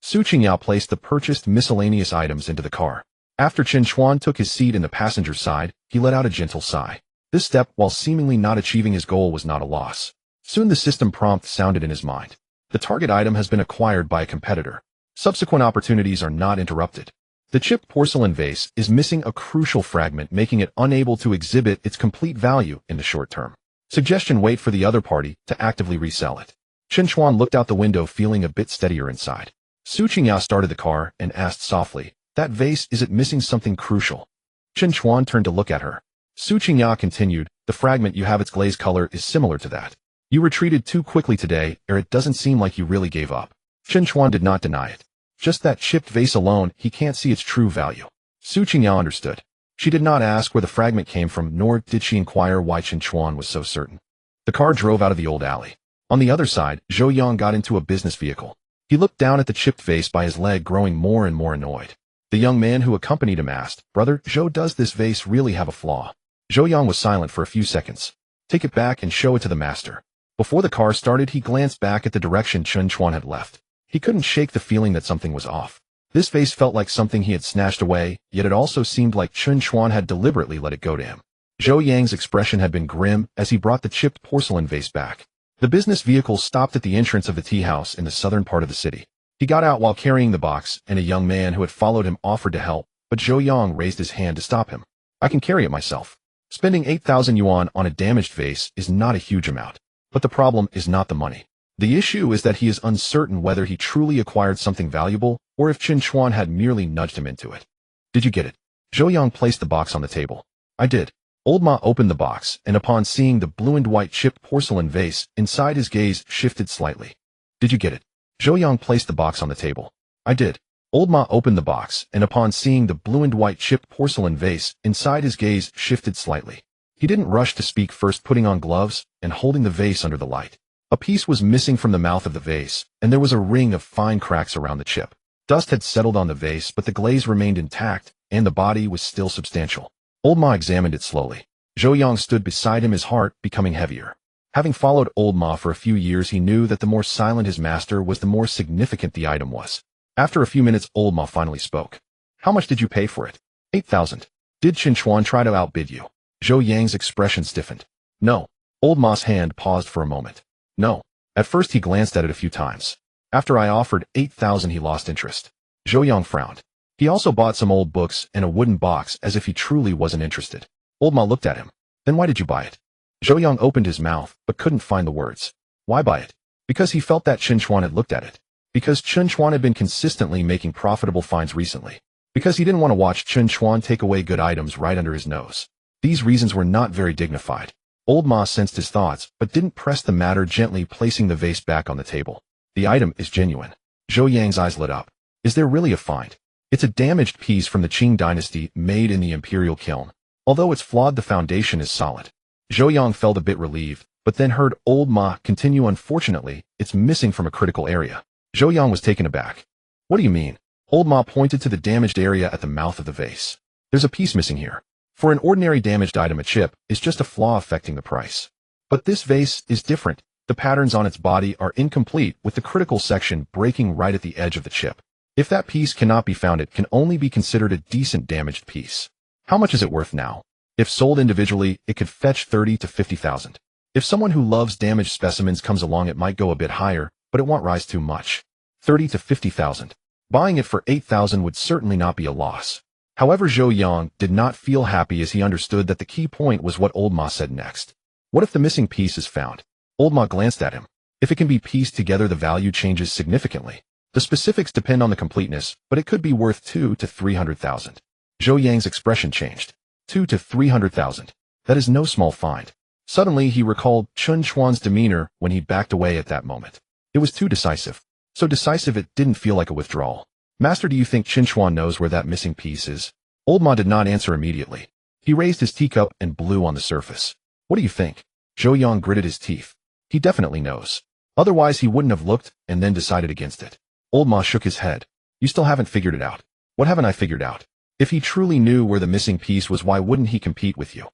Su Qingya placed the purchased miscellaneous items into the car. After Chen Chuan took his seat in the passenger side, he let out a gentle sigh. This step, while seemingly not achieving his goal, was not a loss. Soon the system prompt sounded in his mind. The target item has been acquired by a competitor. Subsequent opportunities are not interrupted. The chipped porcelain vase is missing a crucial fragment, making it unable to exhibit its complete value in the short term. Suggestion: wait for the other party to actively resell it. Chen Chuan looked out the window, feeling a bit steadier inside. Su Qingya started the car and asked softly, that vase, is it missing something crucial? Chen Chuan turned to look at her. Su Qingya continued, the fragment you have, its glaze color is similar to that. You retreated too quickly today, or it doesn't seem like you really gave up. Chen Chuan did not deny it. Just that chipped vase alone, he can't see its true value. Su Qingya understood. She did not ask where the fragment came from, nor did she inquire why Chen Chuan was so certain. The car drove out of the old alley. On the other side, Zhou Yang got into a business vehicle. He looked down at the chipped vase by his leg, growing more and more annoyed. The young man who accompanied him asked, "Brother Zhou, does this vase really have a flaw?" Zhou Yang was silent for a few seconds. "Take it back and show it to the master." Before the car started, he glanced back at the direction Chen Chuan had left. He couldn't shake the feeling that something was off. This vase felt like something he had snatched away, yet it also seemed like Chen Chuan had deliberately let it go to him. Zhou Yang's expression had been grim as he brought the chipped porcelain vase back. The business vehicle stopped at the entrance of the tea house in the southern part of the city. He got out while carrying the box, and a young man who had followed him offered to help, but Zhou Yang raised his hand to stop him. "I can carry it myself." Spending 8,000 yuan on a damaged vase is not a huge amount. But the problem is not the money. The issue is that he is uncertain whether he truly acquired something valuable or if Chen Chuan had merely nudged him into it. "Did you get it?" Zhou Yang placed the box on the table. "I did." Old Ma opened the box, and upon seeing the blue and white chipped porcelain vase, inside his gaze shifted slightly. "Did you get it?" Zhou Yang placed the box on the table. "I did." Old Ma opened the box, and upon seeing the blue and white chipped porcelain vase, inside his gaze shifted slightly. He didn't rush to speak, first putting on gloves and holding the vase under the light. A piece was missing from the mouth of the vase, and there was a ring of fine cracks around the chip. Dust had settled on the vase, but the glaze remained intact, and the body was still substantial. Old Ma examined it slowly. Zhou Yang stood beside him, his heart becoming heavier. Having followed Old Ma for a few years, he knew that the more silent his master was, the more significant the item was. After a few minutes, Old Ma finally spoke. "How much did you pay for it?" 8,000. "Did Chen Chuan try to outbid you?" Zhou Yang's expression stiffened. "No." Old Ma's hand paused for a moment. "No." At first he glanced at it a few times. After I offered 8,000, he lost interest. Zhou Yang frowned. He also bought some old books and a wooden box as if he truly wasn't interested. Old Ma looked at him. "Then why did you buy it?" Zhou Yang opened his mouth, but couldn't find the words. Why buy it? Because he felt that Chen Chuan had looked at it. Because Chen Chuan had been consistently making profitable finds recently. Because he didn't want to watch Chen Chuan take away good items right under his nose. These reasons were not very dignified. Old Ma sensed his thoughts, but didn't press the matter, gently placing the vase back on the table. "The item is genuine." Zhou Yang's eyes lit up. "Is there really a find?" "It's a damaged piece from the Qing dynasty, made in the imperial kiln. Although it's flawed, the foundation is solid." Zhou Yang felt a bit relieved, but then heard Old Ma continue, "Unfortunately, it's missing from a critical area." Zhou Yang was taken aback. "What do you mean?" Old Ma pointed to the damaged area at the mouth of the vase. "There's a piece missing here. For an ordinary damaged item, a chip is just a flaw affecting the price. But this vase is different. The patterns on its body are incomplete, with the critical section breaking right at the edge of the chip. If that piece cannot be found, it can only be considered a decent damaged piece." "How much is it worth now?" "If sold individually, it could fetch 30 to 50,000. If someone who loves damaged specimens comes along, it might go a bit higher, but it won't rise too much. 30 to 50,000. Buying it for 8,000 would certainly not be a loss." However, Zhou Yang did not feel happy as he understood that the key point was what Old Ma said next. "What if the missing piece is found?" Old Ma glanced at him. "If it can be pieced together, the value changes significantly. The specifics depend on the completeness, but it could be worth 2 to 300,000. Zhou Yang's expression changed. 2 to 300,000. That is no small find. Suddenly, he recalled Chen Chuan's demeanor when he backed away at that moment. It was too decisive. So decisive it didn't feel like a withdrawal. "Master, do you think Chen Chuan knows where that missing piece is?" Old Ma did not answer immediately. He raised his teacup and blew on the surface. "What do you think?" Zhou Yang gritted his teeth. "He definitely knows. Otherwise he wouldn't have looked and then decided against it." Old Ma shook his head. "You still haven't figured it out." "What haven't I figured out?" "If he truly knew where the missing piece was, why wouldn't he compete with you?"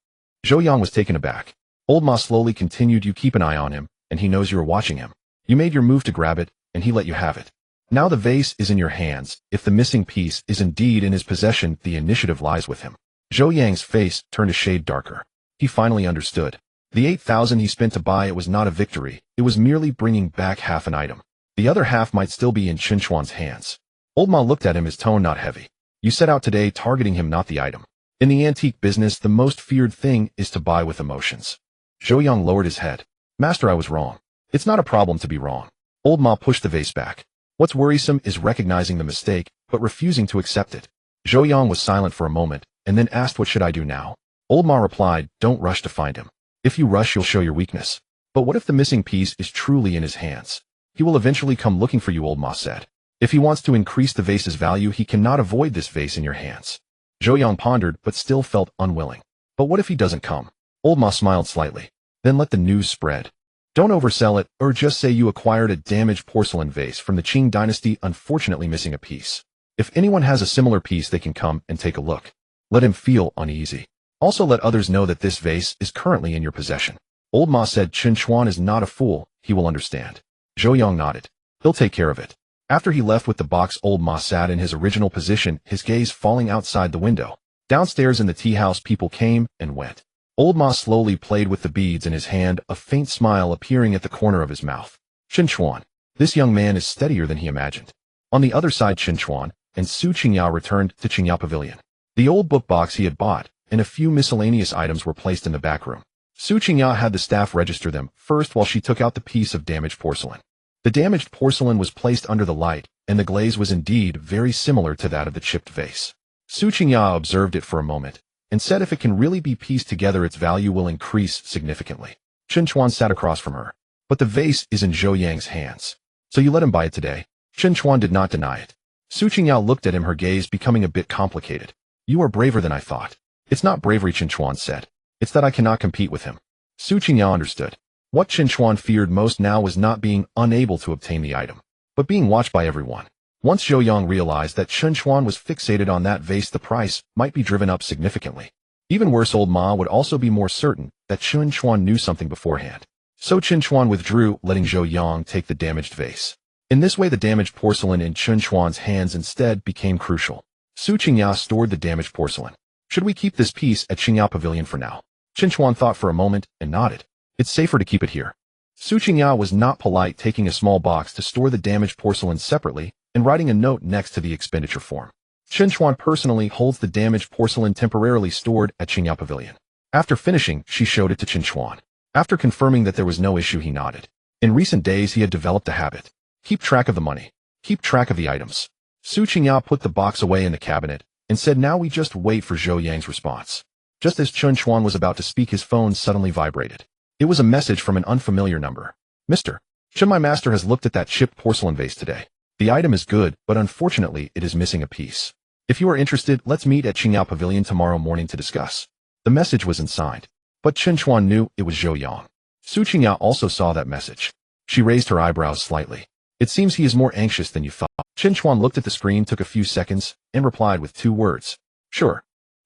Zhou Yang was taken aback. Old Ma slowly continued, "You keep an eye on him, and he knows you are watching him. You made your move to grab it, and he let you have it. Now the vase is in your hands. If the missing piece is indeed in his possession, the initiative lies with him." Zhou Yang's face turned a shade darker. He finally understood. The 8,000 he spent to buy it was not a victory. It was merely bringing back half an item. The other half might still be in Chen Chuan's hands. Old Ma looked at him, his tone not heavy. "You set out today targeting him, not the item. In the antique business, the most feared thing is to buy with emotions." Zhou Yang lowered his head. "Master, I was wrong." "It's not a problem to be wrong." Old Ma pushed the vase back. "What's worrisome is recognizing the mistake, but refusing to accept it." Zhou Yang was silent for a moment, and then asked, "What should I do now?" Old Ma replied, "Don't rush to find him. If you rush, you'll show your weakness." "But what if the missing piece is truly in his hands?" "He will eventually come looking for you," Old Ma said. "If he wants to increase the vase's value, he cannot avoid this vase in your hands." Zhou Yang pondered, but still felt unwilling. "But what if he doesn't come?" Old Ma smiled slightly. "Then let the news spread. Don't oversell it, or just say you acquired a damaged porcelain vase from the Qing dynasty, unfortunately missing a piece. If anyone has a similar piece, they can come and take a look. Let him feel uneasy. Also let others know that this vase is currently in your possession. Old Ma said Chen Chuan is not a fool, he will understand. Zhou Yang nodded. He'll take care of it. After he left with the box, Old Ma sat in his original position, his gaze falling outside the window. Downstairs in the tea house, people came and went. Old Ma slowly played with the beads in his hand, a faint smile appearing at the corner of his mouth. Chen Chuan. This young man is steadier than he imagined. On the other side, Chen Chuan and Su Qingyao returned to Qingyao Pavilion. The old book box he had bought and a few miscellaneous items were placed in the back room. Su Qingyao had the staff register them first while she took out the piece of damaged porcelain. The damaged porcelain was placed under the light, and the glaze was indeed very similar to that of the chipped vase. Su Qingyao observed it for a moment and said if it can really be pieced together, its value will increase significantly. Chen Chuan sat across from her. But the vase is in Zhou Yang's hands. So you let him buy it today? Chen Chuan did not deny it. Su Qingyao looked at him, her gaze becoming a bit complicated. You are braver than I thought. It's not bravery, Chen Chuan said. It's that I cannot compete with him. Su Qingyao understood. What Chen Chuan feared most now was not being unable to obtain the item, but being watched by everyone. Once Zhou Yang realized that Chen Chuan was fixated on that vase, the price might be driven up significantly. Even worse, Old Ma would also be more certain that Chen Chuan knew something beforehand. So Chen Chuan withdrew, letting Zhou Yang take the damaged vase. In this way, the damaged porcelain in Chen Chuan's hands instead became crucial. Su Qingyao stored the damaged porcelain. Should we keep this piece at Qingyao Pavilion for now? Chen Chuan thought for a moment and nodded. It's safer to keep it here. Su Qingyao was not polite, taking a small box to store the damaged porcelain separately and writing a note next to the expenditure form. Chen Chuan personally holds the damaged porcelain temporarily stored at Qingyao Pavilion. After finishing, she showed it to Chen Chuan. After confirming that there was no issue, he nodded. In recent days, he had developed a habit. Keep track of the money. Keep track of the items. Su Qingyao put the box away in the cabinet and said, now we just wait for Zhou Yang's response. Just as Chen Chuan was about to speak, his phone suddenly vibrated. It was a message from an unfamiliar number. Mr. Chen, my master has looked at that chipped porcelain vase today. The item is good, but unfortunately it is missing a piece. If you are interested, let's meet at Qingyao Pavilion tomorrow morning to discuss. The message wasn't signed, but Chen Chuan knew it was Zhou Yang. Su Qingyao also saw that message. She raised her eyebrows slightly. It seems he is more anxious than you thought. Chen Chuan looked at the screen, took a few seconds, and replied with 2 words. Sure.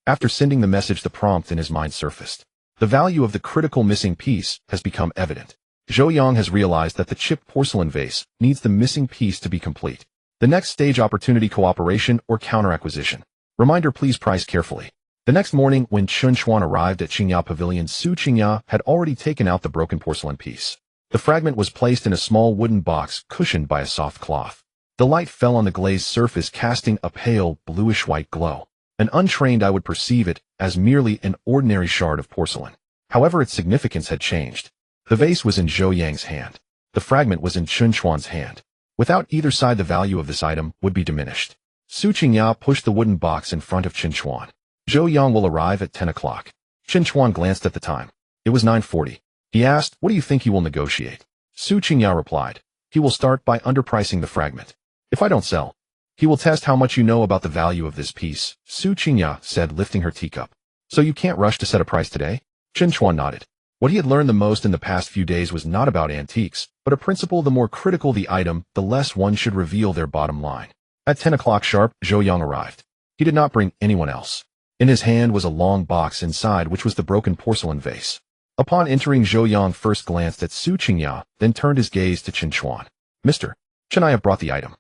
After sending the message, the prompt in his mind surfaced. The value of the critical missing piece has become evident. Zhou Yang has realized that the chipped porcelain vase needs the missing piece to be complete. The next stage: opportunity, cooperation, or counter-acquisition. Reminder: please price carefully. The next morning, when Chen Chuan arrived at Qingyao Pavilion, Su Qingyao had already taken out the broken porcelain piece. The fragment was placed in a small wooden box cushioned by a soft cloth. The light fell on the glazed surface, casting a pale, bluish-white glow. An untrained eye would perceive it as merely an ordinary shard of porcelain. However, its significance had changed. The vase was in Zhou Yang's hand. The fragment was in Chen Chuan's hand. Without either side, the value of this item would be diminished. Su Qingyao pushed the wooden box in front of Chen Chuan. Zhou Yang will arrive at 10 o'clock. Chen Chuan glanced at the time. It was 9:40. He asked, what do you think he will negotiate? Su Qingyao replied, he will start by underpricing the fragment. If I don't sell, he will test how much you know about the value of this piece, Su Qingyao said, lifting her teacup. So you can't rush to set a price today? Chen Chuan nodded. What he had learned the most in the past few days was not about antiques, but a principle: the more critical the item, the less one should reveal their bottom line. At 10 o'clock sharp, Zhou Yang arrived. He did not bring anyone else. In his hand was a long box, inside which was the broken porcelain vase. Upon entering, Zhou Yang first glanced at Su Qingyao, then turned his gaze to Chen Chuan. Mr. Chen, I have brought the item.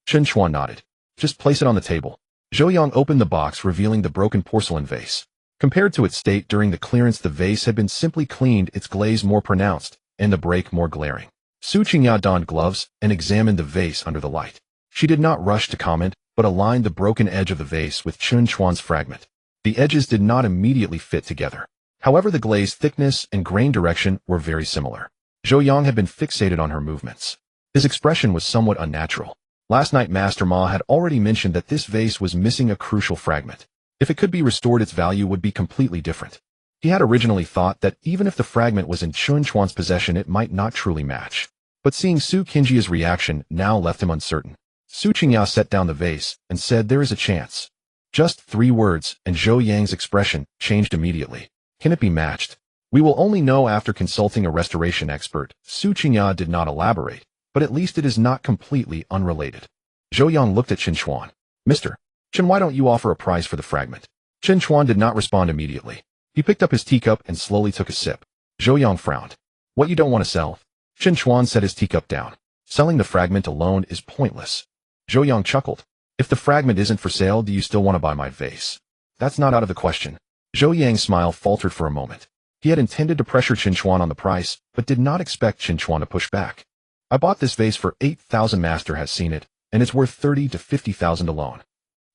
Chen Chuan nodded. Just place it on the table. Zhou Yang opened the box, revealing the broken porcelain vase. Compared to its state during the clearance, the vase had been simply cleaned, its glaze more pronounced, and the break more glaring. Su Qingyao donned gloves and examined the vase under the light. She did not rush to comment, but aligned the broken edge of the vase with Chen Chuan's fragment. The edges did not immediately fit together. However, the glaze thickness and grain direction were very similar. Zhou Yang had been fixated on her movements. His expression was somewhat unnatural. Last night, Master Ma had already mentioned that this vase was missing a crucial fragment. If it could be restored, its value would be completely different. He had originally thought that even if the fragment was in Chen Chuan's possession, it might not truly match. But seeing Su Qingyu's reaction now left him uncertain. Su Qingyao set down the vase and said, there is a chance. Just 3 words, and Zhou Yang's expression changed immediately. Can it be matched? We will only know after consulting a restoration expert. Su Qingyao did not elaborate, but at least it is not completely unrelated. Zhou Yang looked at Chen Chuan. Mr. Chen, why don't you offer a price for the fragment? Chen Chuan did not respond immediately. He picked up his teacup and slowly took a sip. Zhou Yang frowned. What, you don't want to sell? Chen Chuan set his teacup down. Selling the fragment alone is pointless. Zhou Yang chuckled. If the fragment isn't for sale, do you still want to buy my vase? That's not out of the question. Zhou Yang's smile faltered for a moment. He had intended to pressure Chen Chuan on the price, but did not expect Chen Chuan to push back. I bought this vase for 8,000. Master has seen it, and it's worth 30 to 50,000 alone.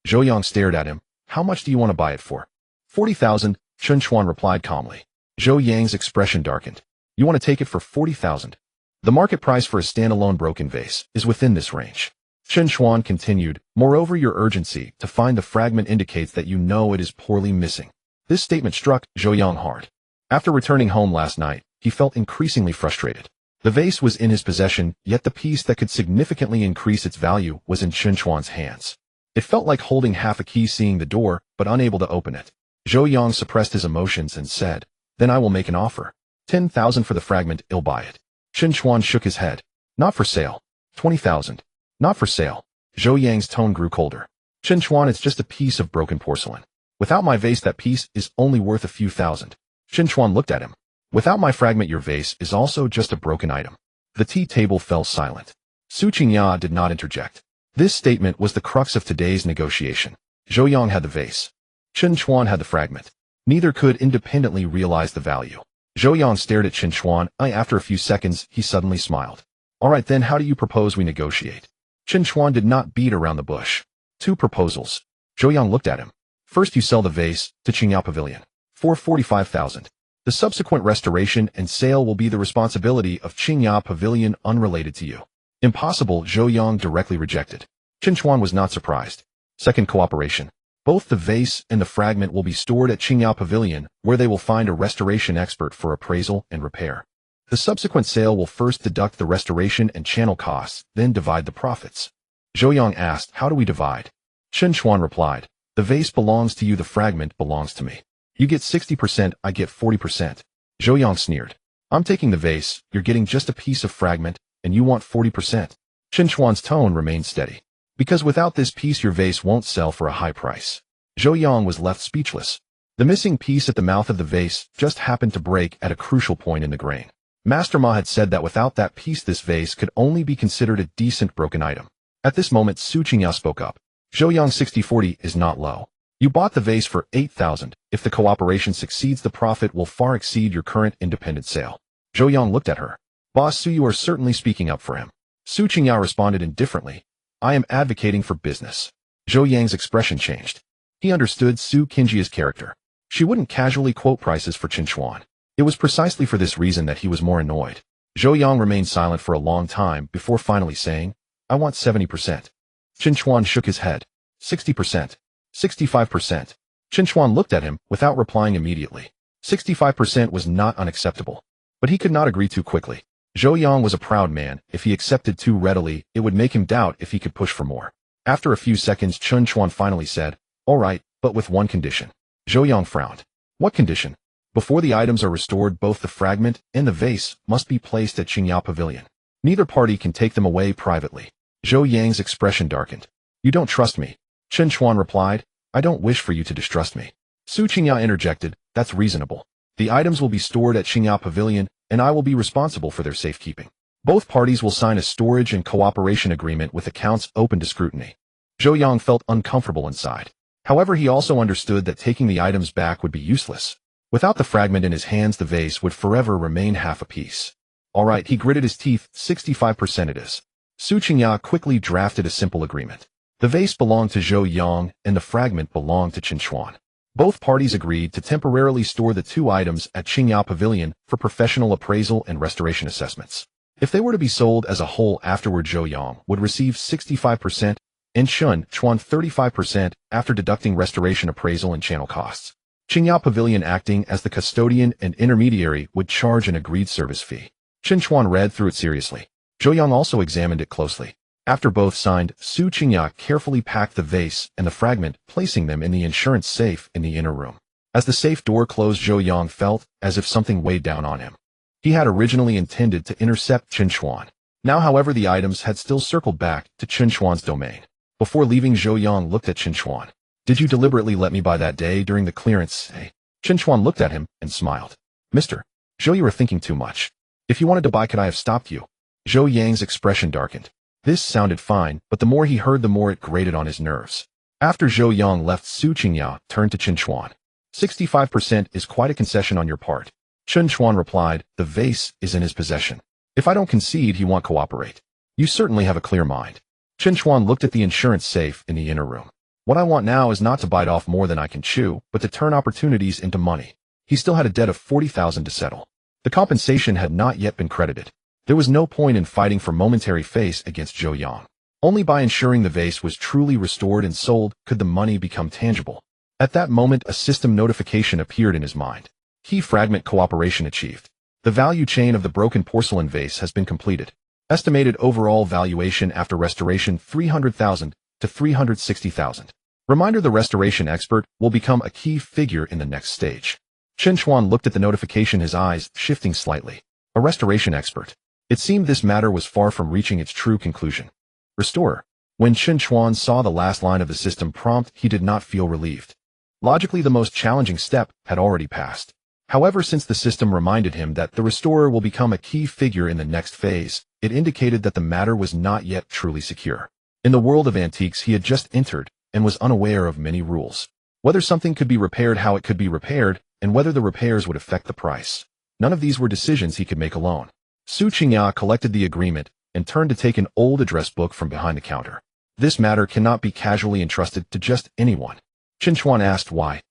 Zhou Yang stared at him. How much do you want to buy it for? 40,000, Chen Chuan replied calmly. Zhou Yang's expression darkened. You want to take it for 40,000? The market price for a standalone broken vase is within this range. Chen Chuan continued, moreover, your urgency to find the fragment indicates that you know it is poorly missing. This statement struck Zhou Yang hard. After returning home last night, he felt increasingly frustrated. The vase was in his possession, yet the piece that could significantly increase its value was in Chen Chuan's hands. It felt like holding half a key, seeing the door, but unable to open it. Zhou Yang suppressed his emotions and said, then I will make an offer. 10,000 for the fragment, I'll buy it. Chen Chuan shook his head. Not for sale. 20,000. Not for sale. Zhou Yang's tone grew colder. Chen Chuan, it's just a piece of broken porcelain. Without my vase, that piece is only worth a few thousand. Chen Chuan looked at him. Without my fragment, your vase is also just a broken item. The tea table fell silent. Su Qingya did not interject. This statement was the crux of today's negotiation. Zhou Yang had the vase. Chen Chuan had the fragment. Neither could independently realize the value. Zhou Yang stared at Chen Chuan. After a few seconds, he suddenly smiled. All right then, how do you propose we negotiate? Chen Chuan did not beat around the bush. 2 proposals. Zhou Yang looked at him. First, you sell the vase to Qingyao Pavilion for 45,000. The subsequent restoration and sale will be the responsibility of Qingyao Pavilion, unrelated to you. Impossible, Zhou Yang directly rejected. Chen Chuan was not surprised. Second, cooperation. Both the vase and the fragment will be stored at Qingyao Pavilion, where they will find a restoration expert for appraisal and repair. The subsequent sale will first deduct the restoration and channel costs, then divide the profits. Zhou Yang asked, how do we divide? Chen Chuan replied, the vase belongs to you, the fragment belongs to me. You get 60%, I get 40%. Zhou Yang sneered. I'm taking the vase, you're getting just a piece of fragment, and you want 40%. Chen Chuan's tone remained steady. Because without this piece, your vase won't sell for a high price. Zhou Yang was left speechless. The missing piece at the mouth of the vase just happened to break at a crucial point in the grain. Master Ma had said that without that piece, this vase could only be considered a decent broken item. At this moment, Su Qingya spoke up. Zhou Yang, 60-40 is not low. You bought the vase for 8,000. If the cooperation succeeds, the profit will far exceed your current independent sale. Zhou Yang looked at her. Boss Su, you are certainly speaking up for him. Su Qingya responded indifferently. I am advocating for business. Zhou Yang's expression changed. He understood Su Qingya's character. She wouldn't casually quote prices for Chen Chuan. It was precisely for this reason that he was more annoyed. Zhou Yang remained silent for a long time before finally saying, I want 70%. Chen Chuan shook his head. 60%. 65%. Chen Chuan looked at him without replying immediately. 65% was not unacceptable. But he could not agree too quickly. Zhou Yang was a proud man. If he accepted too readily, it would make him doubt if he could push for more. After a few seconds, Chen Chuan finally said, all right, but with one condition. Zhou Yang frowned. What condition? Before the items are restored, both the fragment and the vase must be placed at Qingyao Pavilion. Neither party can take them away privately. Zhou Yang's expression darkened. You don't trust me. Chen Chuan replied, I don't wish for you to distrust me. Su Qingya interjected, that's reasonable. The items will be stored at Qingyao Pavilion, and I will be responsible for their safekeeping. Both parties will sign a storage and cooperation agreement with accounts open to scrutiny. Zhou Yang felt uncomfortable inside. However, he also understood that taking the items back would be useless. Without the fragment in his hands, the vase would forever remain half a piece. All right, he gritted his teeth, 65% it is. Su Qingya quickly drafted a simple agreement. The vase belonged to Zhou Yang, and the fragment belonged to Chen Chuan. Both parties agreed to temporarily store the 2 items at Qingyao Pavilion for professional appraisal and restoration assessments. If they were to be sold as a whole afterward, Zhou Yang would receive 65%, and Chen Chuan 35% after deducting restoration appraisal and channel costs. Qingyao Pavilion, acting as the custodian and intermediary, would charge an agreed service fee. Chen Chuan read through it seriously. Zhou Yang also examined it closely. After both signed, Su Qingya carefully packed the vase and the fragment, placing them in the insurance safe in the inner room. As the safe door closed, Zhou Yang felt as if something weighed down on him. He had originally intended to intercept Chen Chuan. Now, however, the items had still circled back to Chen Chuan's domain. Before leaving, Zhou Yang looked at Chen Chuan. Did you deliberately let me buy that day during the clearance sale? Chen Chuan looked at him and smiled. Mr. Zhou, you are thinking too much. If you wanted to buy, could I have stopped you? Zhou Yang's expression darkened. This sounded fine, but the more he heard, the more it grated on his nerves. After Zhou Yang left, Su Qingya turned to Chen Chuan. 65% is quite a concession on your part. Chen Chuan replied, the vase is in his possession. If I don't concede, he won't cooperate. You certainly have a clear mind. Chen Chuan looked at the insurance safe in the inner room. What I want now is not to bite off more than I can chew, but to turn opportunities into money. He still had a debt of 40,000 to settle. The compensation had not yet been credited. There was no point in fighting for momentary face against Zhou Yang. Only by ensuring the vase was truly restored and sold could the money become tangible. At that moment, a system notification appeared in his mind. Key fragment cooperation achieved. The value chain of the broken porcelain vase has been completed. Estimated overall valuation after restoration 300,000 to 360,000. Reminder: the restoration expert will become a key figure in the next stage. Chen Chuan looked at the notification, his eyes shifting slightly. A restoration expert. It seemed this matter was far from reaching its true conclusion. Restorer. When Chen Chuan saw the last line of the system prompt, he did not feel relieved. Logically, the most challenging step had already passed. However, since the system reminded him that the restorer will become a key figure in the next phase, it indicated that the matter was not yet truly secure. In the world of antiques he had just entered and was unaware of many rules. Whether something could be repaired, how it could be repaired, and whether the repairs would affect the price. None of these were decisions he could make alone. Su Qingya collected the agreement and turned to take an old address book from behind the counter. This matter cannot be casually entrusted to just anyone. Chen Chuan asked why.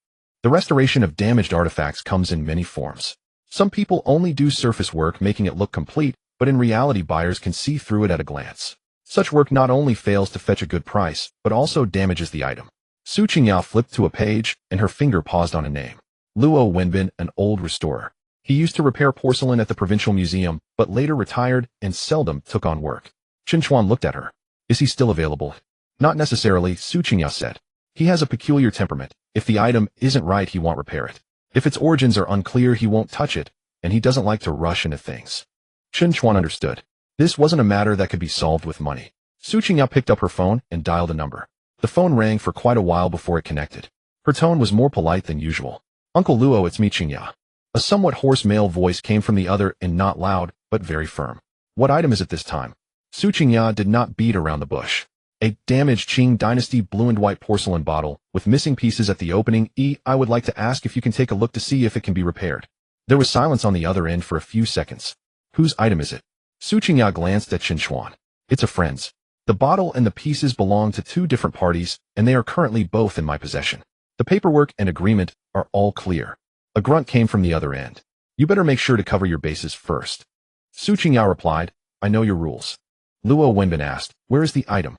The restoration of damaged artifacts comes in many forms. Some people only do surface work, making it look complete, but in reality buyers can see through it at a glance. Such work not only fails to fetch a good price, but also damages the item. Su Qingya flipped to a page, and her finger paused on a name. Luo Wenbin, an old restorer. He used to repair porcelain at the provincial museum, but later retired and seldom took on work. Chen Chuan looked at her. Is he still available? Not necessarily, Su Qingya said. He has a peculiar temperament. If the item isn't right, he won't repair it. If its origins are unclear, he won't touch it, and he doesn't like to rush into things. Chen Chuan understood. This wasn't a matter that could be solved with money. Su Qingya picked up her phone and dialed a number. The phone rang for quite a while before it connected. Her tone was more polite than usual. Uncle Luo, it's me, Qingya. A somewhat hoarse male voice came from the other and not loud, but very firm. What item is it this time? Su Qingya did not beat around the bush. A damaged Qing Dynasty blue and white porcelain bottle, with missing pieces at the opening. I would like to ask if you can take a look to see if it can be repaired. There was silence on the other end for a few seconds. Whose item is it? Su Qingya glanced at Chen Chuan. It's a friend's. The bottle and the pieces belong to two different parties, and they are currently both in my possession. The paperwork and agreement are all clear. A grunt came from the other end. You better make sure to cover your bases first. Su Qingya replied, I know your rules. Luo Wenbin asked, where is the item?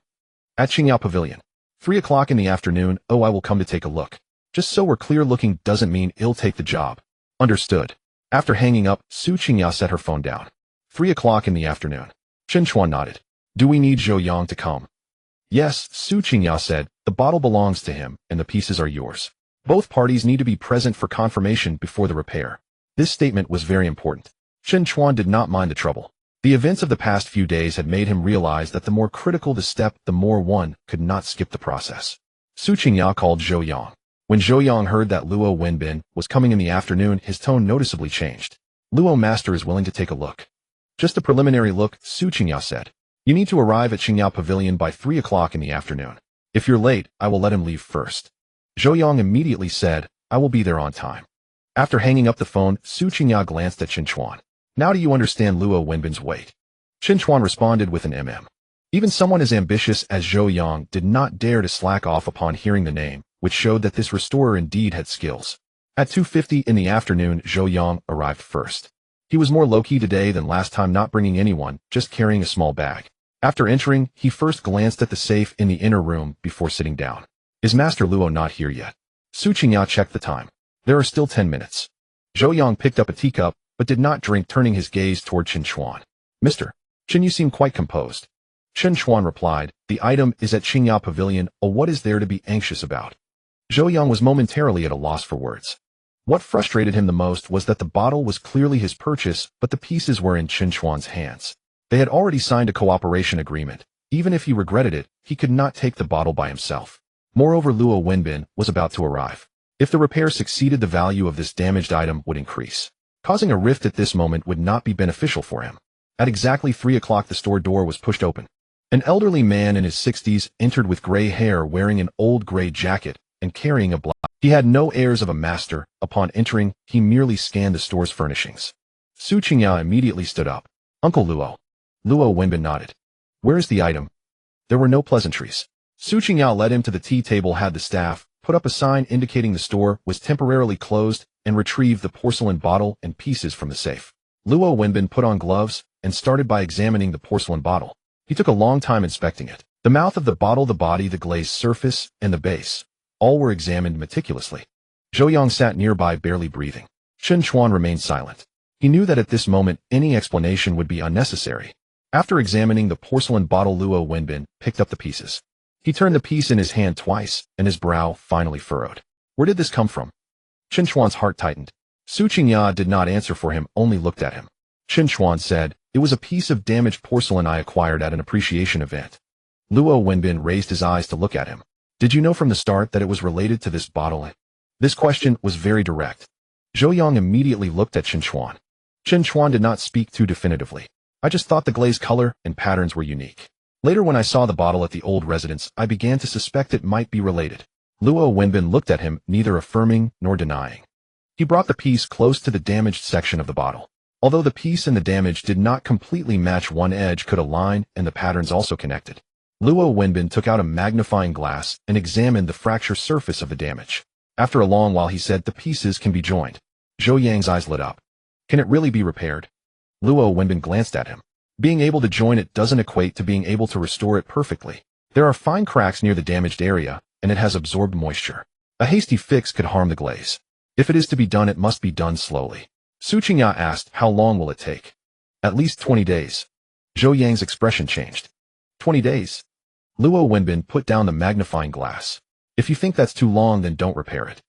At Qingya Pavilion. 3 o'clock in the afternoon. Oh, I will come to take a look. Just so we're clear, looking doesn't mean he'll take the job. Understood. After hanging up, Su Qingya set her phone down. 3 o'clock in the afternoon. Chen Chuan nodded. Do we need Zhou Yang to come? Yes, Su Qingya said. The bottle belongs to him, and the pieces are yours. Both parties need to be present for confirmation before the repair. This statement was very important. Chen Chuan did not mind the trouble. The events of the past few days had made him realize that the more critical the step, the more one could not skip the process. Su Qingya called Zhou Yang. When Zhou Yang heard that Luo Wenbin was coming in the afternoon, his tone noticeably changed. Luo Master is willing to take a look. Just a preliminary look, Su Qingya said. You need to arrive at Qingya Pavilion by 3 o'clock in the afternoon. If you're late, I will let him leave first. Zhou Yang immediately said, I will be there on time. After hanging up the phone, Su Qingya glanced at Chen Chuan. Now do you understand Luo Wenbin's weight? Chen Chuan responded with an Even someone as ambitious as Zhou Yang did not dare to slack off upon hearing the name, which showed that this restorer indeed had skills. At 2:50 in the afternoon, Zhou Yang arrived first. He was more low-key today than last time, not bringing anyone, just carrying a small bag. After entering, he first glanced at the safe in the inner room before sitting down. Is Master Luo not here yet? Su Qingya checked the time. There are still 10 minutes. Zhou Yang picked up a teacup, but did not drink, turning his gaze toward Chen Chuan. Mr. Chen, you seem quite composed. Chen Chuan replied, the item is at Qingya Pavilion. Oh, what is there to be anxious about? Zhou Yang was momentarily at a loss for words. What frustrated him the most was that the bottle was clearly his purchase, but the pieces were in Chen Chuan's hands. They had already signed a cooperation agreement, Even if he regretted it, he could not take the bottle by himself. Moreover, Luo Wenbin was about to arrive. If the repair succeeded, the value of this damaged item would increase. Causing a rift at this moment would not be beneficial for him. At exactly 3 o'clock, the store door was pushed open. An elderly man in his 60s entered with gray hair, wearing an old gray jacket and carrying a block. He had no airs of a master. Upon entering, he merely scanned the store's furnishings. Su Qingya immediately stood up. Uncle Luo. Luo Wenbin nodded. Where is the item? There were no pleasantries. Su Qingya led him to the tea table, had the staff put up a sign indicating the store was temporarily closed, and retrieved the porcelain bottle and pieces from the safe. Luo Wenbin put on gloves and started by examining the porcelain bottle. He took a long time inspecting it. The mouth of the bottle, the body, the glazed surface, and the base, all were examined meticulously. Zhou Yang sat nearby, barely breathing. Chen Chuan remained silent. He knew that at this moment any explanation would be unnecessary. After examining the porcelain bottle, Luo Wenbin picked up the pieces. He turned the piece in his hand twice, and his brow finally furrowed. Where did this come from? Chen Chuan's heart tightened. Su Qingya did not answer for him, only looked at him. Chen Chuan said, it was a piece of damaged porcelain I acquired at an appreciation event. Luo Wenbin raised his eyes to look at him. Did you know from the start that it was related to this bottle? This question was very direct. Zhou Yang immediately looked at Chen Chuan. Chen Chuan did not speak too definitively. I just thought the glaze color and patterns were unique. Later, when I saw the bottle at the old residence, I began to suspect it might be related. Luo Wenbin looked at him, neither affirming nor denying. He brought the piece close to the damaged section of the bottle. Although the piece and the damage did not completely match, one edge could align and the patterns also connected. Luo Wenbin took out a magnifying glass and examined the fracture surface of the damage. After a long while, he said, the pieces can be joined. Zhou Yang's eyes lit up. Can it really be repaired? Luo Wenbin glanced at him. Being able to join it doesn't equate to being able to restore it perfectly. There are fine cracks near the damaged area, and it has absorbed moisture. A hasty fix could harm the glaze. If it is to be done, it must be done slowly. Su Qingya asked, how long will it take? At least 20 days. Zhou Yang's expression changed. 20 days? Luo Wenbin put down the magnifying glass. If you think that's too long, then don't repair it.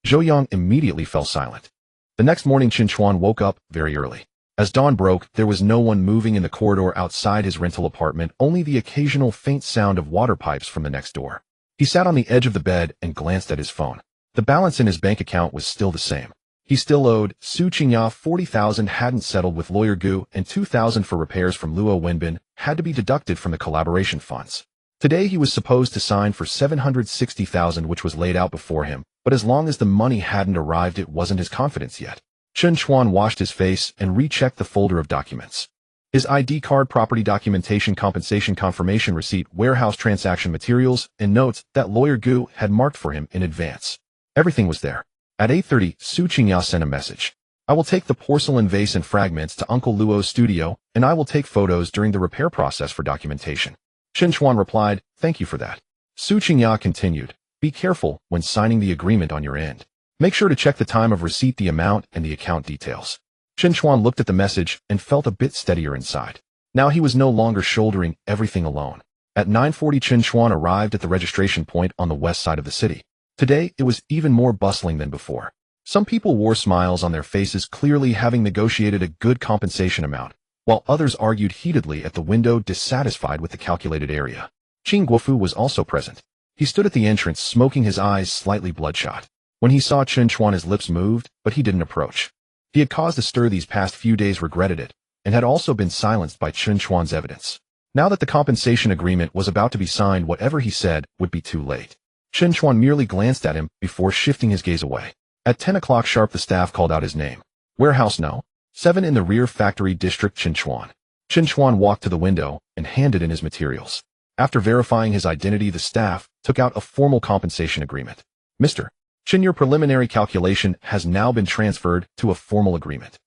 Zhou Yang immediately fell silent. The next morning, Chen Chuan woke up very early. As dawn broke, there was no one moving in the corridor outside his rental apartment, only the occasional faint sound of water pipes from the next door. He sat on the edge of the bed and glanced at his phone. The balance in his bank account was still the same. He still owed Su Qingya 40,000, hadn't settled with lawyer Gu, and 2,000 for repairs from Luo Wenbin had to be deducted from the collaboration funds. Today he was supposed to sign for 760,000, which was laid out before him, but as long as the money hadn't arrived, it wasn't his confidence yet. Chen Chuan washed his face and rechecked the folder of documents. His ID card, property documentation, compensation confirmation receipt, warehouse transaction materials, and notes that lawyer Gu had marked for him in advance. Everything was there. At 8:30, Su Qingya sent a message. I will take the porcelain vase and fragments to Uncle Luo's studio, and I will take photos during the repair process for documentation. Chen Chuan replied, thank you for that. Su Qingya continued, be careful when signing the agreement on your end. Make sure to check the time of receipt, the amount, and the account details. Chen Chuan looked at the message and felt a bit steadier inside. Now he was no longer shouldering everything alone. At 9:40, Chen Chuan arrived at the registration point on the west side of the city. Today, it was even more bustling than before. Some people wore smiles on their faces, clearly having negotiated a good compensation amount, while others argued heatedly at the window, dissatisfied with the calculated area. Qing Guofu was also present. He stood at the entrance, smoking, his eyes slightly bloodshot. When he saw Chen Chuan, his lips moved, but he didn't approach. He had caused a stir these past few days, regretted it, and had also been silenced by Chen Chuan's evidence. Now that the compensation agreement was about to be signed, whatever he said would be too late. Chen Chuan merely glanced at him before shifting his gaze away. At 10 o'clock sharp, the staff called out his name. Warehouse No. 7 in the rear factory district, Chen Chuan. Chen Chuan walked to the window and handed in his materials. After verifying his identity, the staff took out a formal compensation agreement. Mr. Chen, your preliminary calculation has now been transferred to a formal agreement.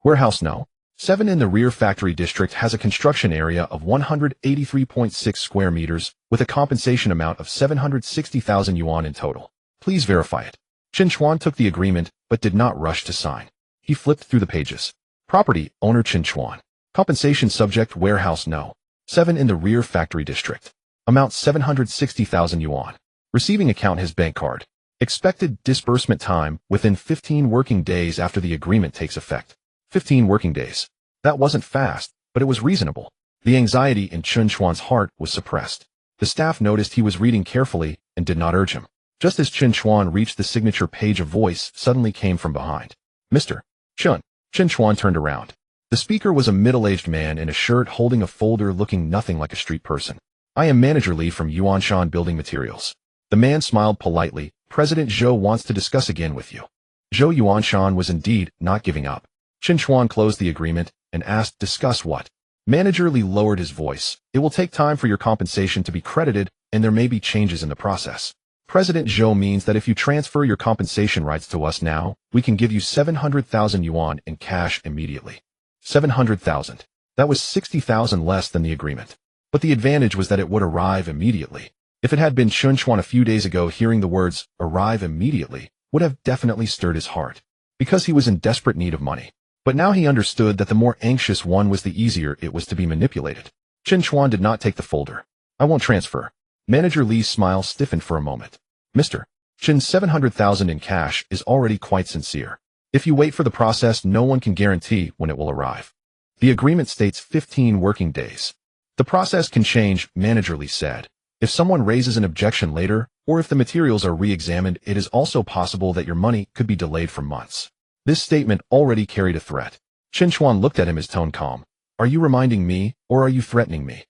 Warehouse No. 7 in the rear factory district has a construction area of 183.6 square meters with a compensation amount of 760,000 yuan in total. Please verify it. Chen Chuan took the agreement but did not rush to sign. He flipped through the pages. Property owner Chen Chuan. Compensation subject Warehouse No. 7 in the rear factory district. Amount 760,000 yuan. Receiving account his bank card. Expected disbursement time within 15 working days after the agreement takes effect. 15 working days. That wasn't fast, but it was reasonable. The anxiety in Chen Chuan's heart was suppressed. The staff noticed he was reading carefully and did not urge him. Just as Chen Chuan reached the signature page, a voice suddenly came from behind. Mr. Chen. Chen Chuan turned around. The speaker was a middle-aged man in a shirt holding a folder, looking nothing like a street person. I am Manager Li from Yuanshan Building Materials. The man smiled politely. President Zhou wants to discuss again with you. Zhou Yuanshan was indeed not giving up. Chen Chuan closed the agreement and asked, discuss what? Manager Li lowered his voice. It will take time for your compensation to be credited, and there may be changes in the process. President Zhou means that if you transfer your compensation rights to us now, we can give you 700,000 yuan in cash immediately. 700,000. That was 60,000 less than the agreement. But the advantage was that it would arrive immediately. If it had been Chen Chuan a few days ago, hearing the words, arrive immediately, would have definitely stirred his heart. Because he was in desperate need of money. But now he understood that the more anxious one was, the easier it was to be manipulated. Chen Chuan did not take the folder. I won't transfer. Manager Li's smile stiffened for a moment. Mr. Chen's 700,000 in cash is already quite sincere. If you wait for the process, no one can guarantee when it will arrive. The agreement states 15 working days. The process can change, Manager Li said. If someone raises an objection later, or if the materials are re-examined, it is also possible that your money could be delayed for months. This statement already carried a threat. Chen Chuan looked at him, his tone calm. Are you reminding me, or are you threatening me?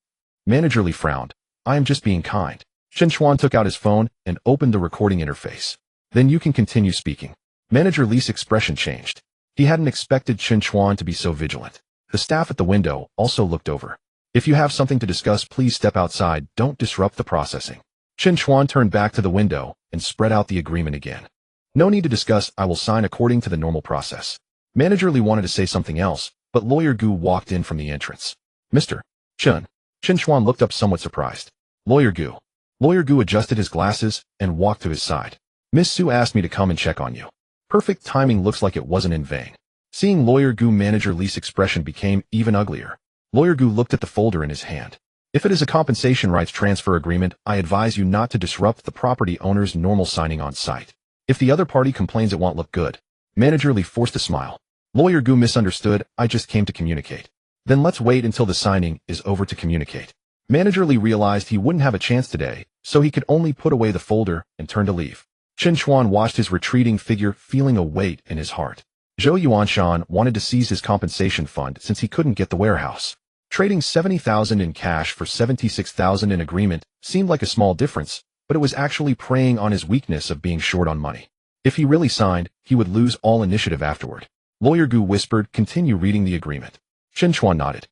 Manager Li frowned. I am just being kind. Chen Chuan took out his phone and opened the recording interface. Then you can continue speaking. Manager Li's expression changed. He hadn't expected Chen Chuan to be so vigilant. The staff at the window also looked over. If you have something to discuss, please step outside. Don't disrupt the processing. Chen Chuan turned back to the window and spread out the agreement again. No need to discuss. I will sign according to the normal process. Manager Li wanted to say something else, but Lawyer Gu walked in from the entrance. Mr. Chen. Chen Chuan looked up somewhat surprised. Lawyer Gu. Lawyer Gu adjusted his glasses and walked to his side. Miss Su asked me to come and check on you. Perfect timing. Looks like it wasn't in vain. Seeing Lawyer Gu, Manager Li's expression became even uglier. Lawyer Gu looked at the folder in his hand. If it is a compensation rights transfer agreement, I advise you not to disrupt the property owner's normal signing on site. If the other party complains, it won't look good. Manager Li forced a smile. Lawyer Gu misunderstood. I just came to communicate. Then let's wait until the signing is over to communicate. Manager Li realized he wouldn't have a chance today, so he could only put away the folder and turn to leave. Chen Chuan watched his retreating figure, feeling a weight in his heart. Zhou Yuanshan wanted to seize his compensation fund since he couldn't get the warehouse. Trading 70,000 in cash for 76,000 in agreement seemed like a small difference, but it was actually preying on his weakness of being short on money. If he really signed, he would lose all initiative afterward. Lawyer Gu whispered, continue reading the agreement. Chen Chuan nodded.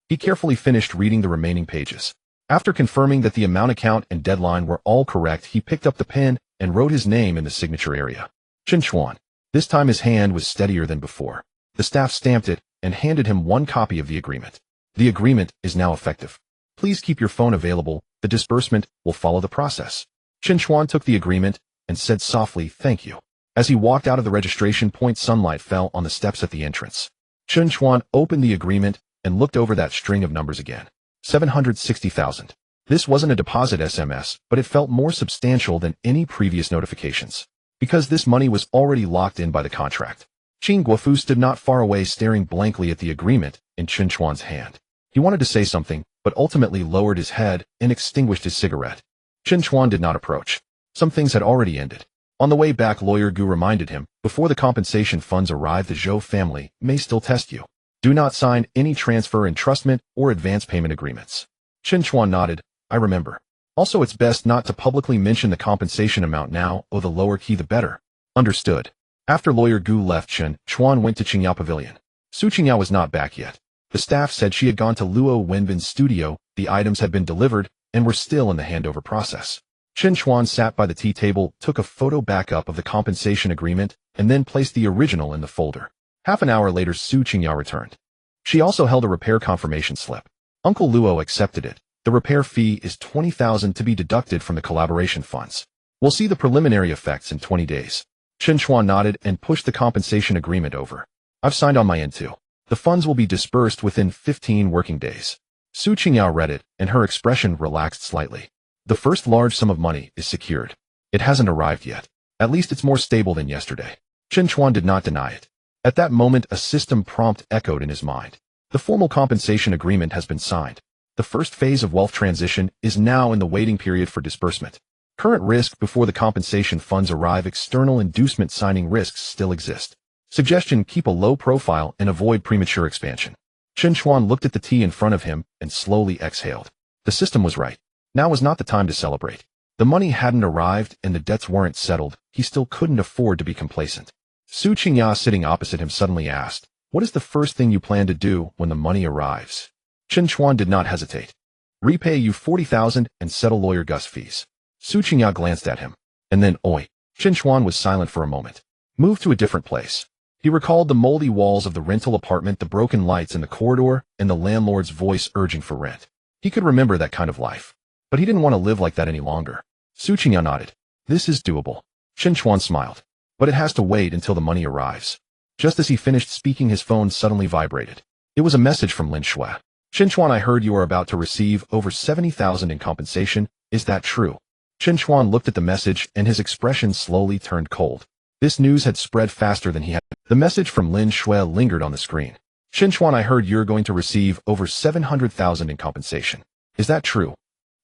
He carefully finished reading the remaining pages. After confirming that the amount, account, and deadline were all correct, he picked up the pen and wrote his name in the signature area. Chen Chuan. This time his hand was steadier than before. The staff stamped it and handed him one copy of the agreement. The agreement is now effective. Please keep your phone available. The disbursement will follow the process. Chen Chuan took the agreement and said softly, thank you. As he walked out of the registration point, sunlight fell on the steps at the entrance. Chen Chuan opened the agreement and looked over that string of numbers again. 760,000. This wasn't a deposit SMS, but it felt more substantial than any previous notifications. Because this money was already locked in by the contract. Qin Guofu stood not far away, staring blankly at the agreement in Chen Chuan's hand. He wanted to say something, but ultimately lowered his head and extinguished his cigarette. Chen Chuan did not approach. Some things had already ended. On the way back, Lawyer Gu reminded him, before the compensation funds arrive, the Zhou family may still test you. Do not sign any transfer, entrustment, or advance payment agreements. Chen Chuan nodded. I remember. Also, it's best not to publicly mention the compensation amount now, or the lower key the better. Understood. After Lawyer Gu left, Chen Chuan went to Qingyao Pavilion. Su Qingyao was not back yet. The staff said she had gone to Luo Wenbin's studio, the items had been delivered, and were still in the handover process. Chen Chuan sat by the tea table, took a photo backup of the compensation agreement, and then placed the original in the folder. Half an hour later, Su Qingyao returned. She also held a repair confirmation slip. Uncle Luo accepted it. The repair fee is 20,000 to be deducted from the collaboration funds. We'll see the preliminary effects in 20 days. Chen Chuan nodded and pushed the compensation agreement over. I've signed on my end too. The funds will be disbursed within 15 working days. Su Qingyao read it, and her expression relaxed slightly. The first large sum of money is secured. It hasn't arrived yet. At least it's more stable than yesterday. Chen Chuan did not deny it. At that moment, a system prompt echoed in his mind. The formal compensation agreement has been signed. The first phase of wealth transition is now in the waiting period for disbursement. Current risk before the compensation funds arrive. External inducement signing risks still exist. Suggestion: keep a low profile and avoid premature expansion. Chen Chuan looked at the tea in front of him and slowly exhaled. The system was right. Now was not the time to celebrate. The money hadn't arrived and the debts weren't settled. He still couldn't afford to be complacent. Su Qingya, sitting opposite him, suddenly asked, "What is the first thing you plan to do when the money arrives?" Chen Chuan did not hesitate. "Repay you 40,000 and settle lawyer Gus fees." Su Qingya glanced at him. And then, oi. Chen Chuan was silent for a moment. Move to a different place. He recalled the moldy walls of the rental apartment, the broken lights in the corridor, and the landlord's voice urging for rent. He could remember that kind of life. But he didn't want to live like that any longer. Su Qingya nodded. "This is doable." Chen Chuan smiled. "But it has to wait until the money arrives." Just as he finished speaking, his phone suddenly vibrated. It was a message from Lin Shui. "Chen Chuan, I heard you are about to receive over 70,000 in compensation. Is that true?" Chen Chuan looked at the message and his expression slowly turned cold. This news had spread faster than he had. The message from Lin Shui lingered on the screen. "Chen Chuan, I heard you're going to receive over 700,000 in compensation. Is that true?"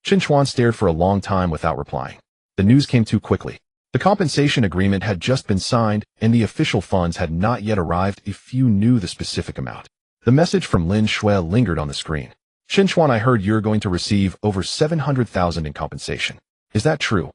Chen Chuan stared for a long time without replying. The news came too quickly. The compensation agreement had just been signed and the official funds had not yet arrived. If you knew the specific amount. The message from Lin Shui lingered on the screen. "Chen Chuan, I heard you're going to receive over 700,000 in compensation. Is that true?"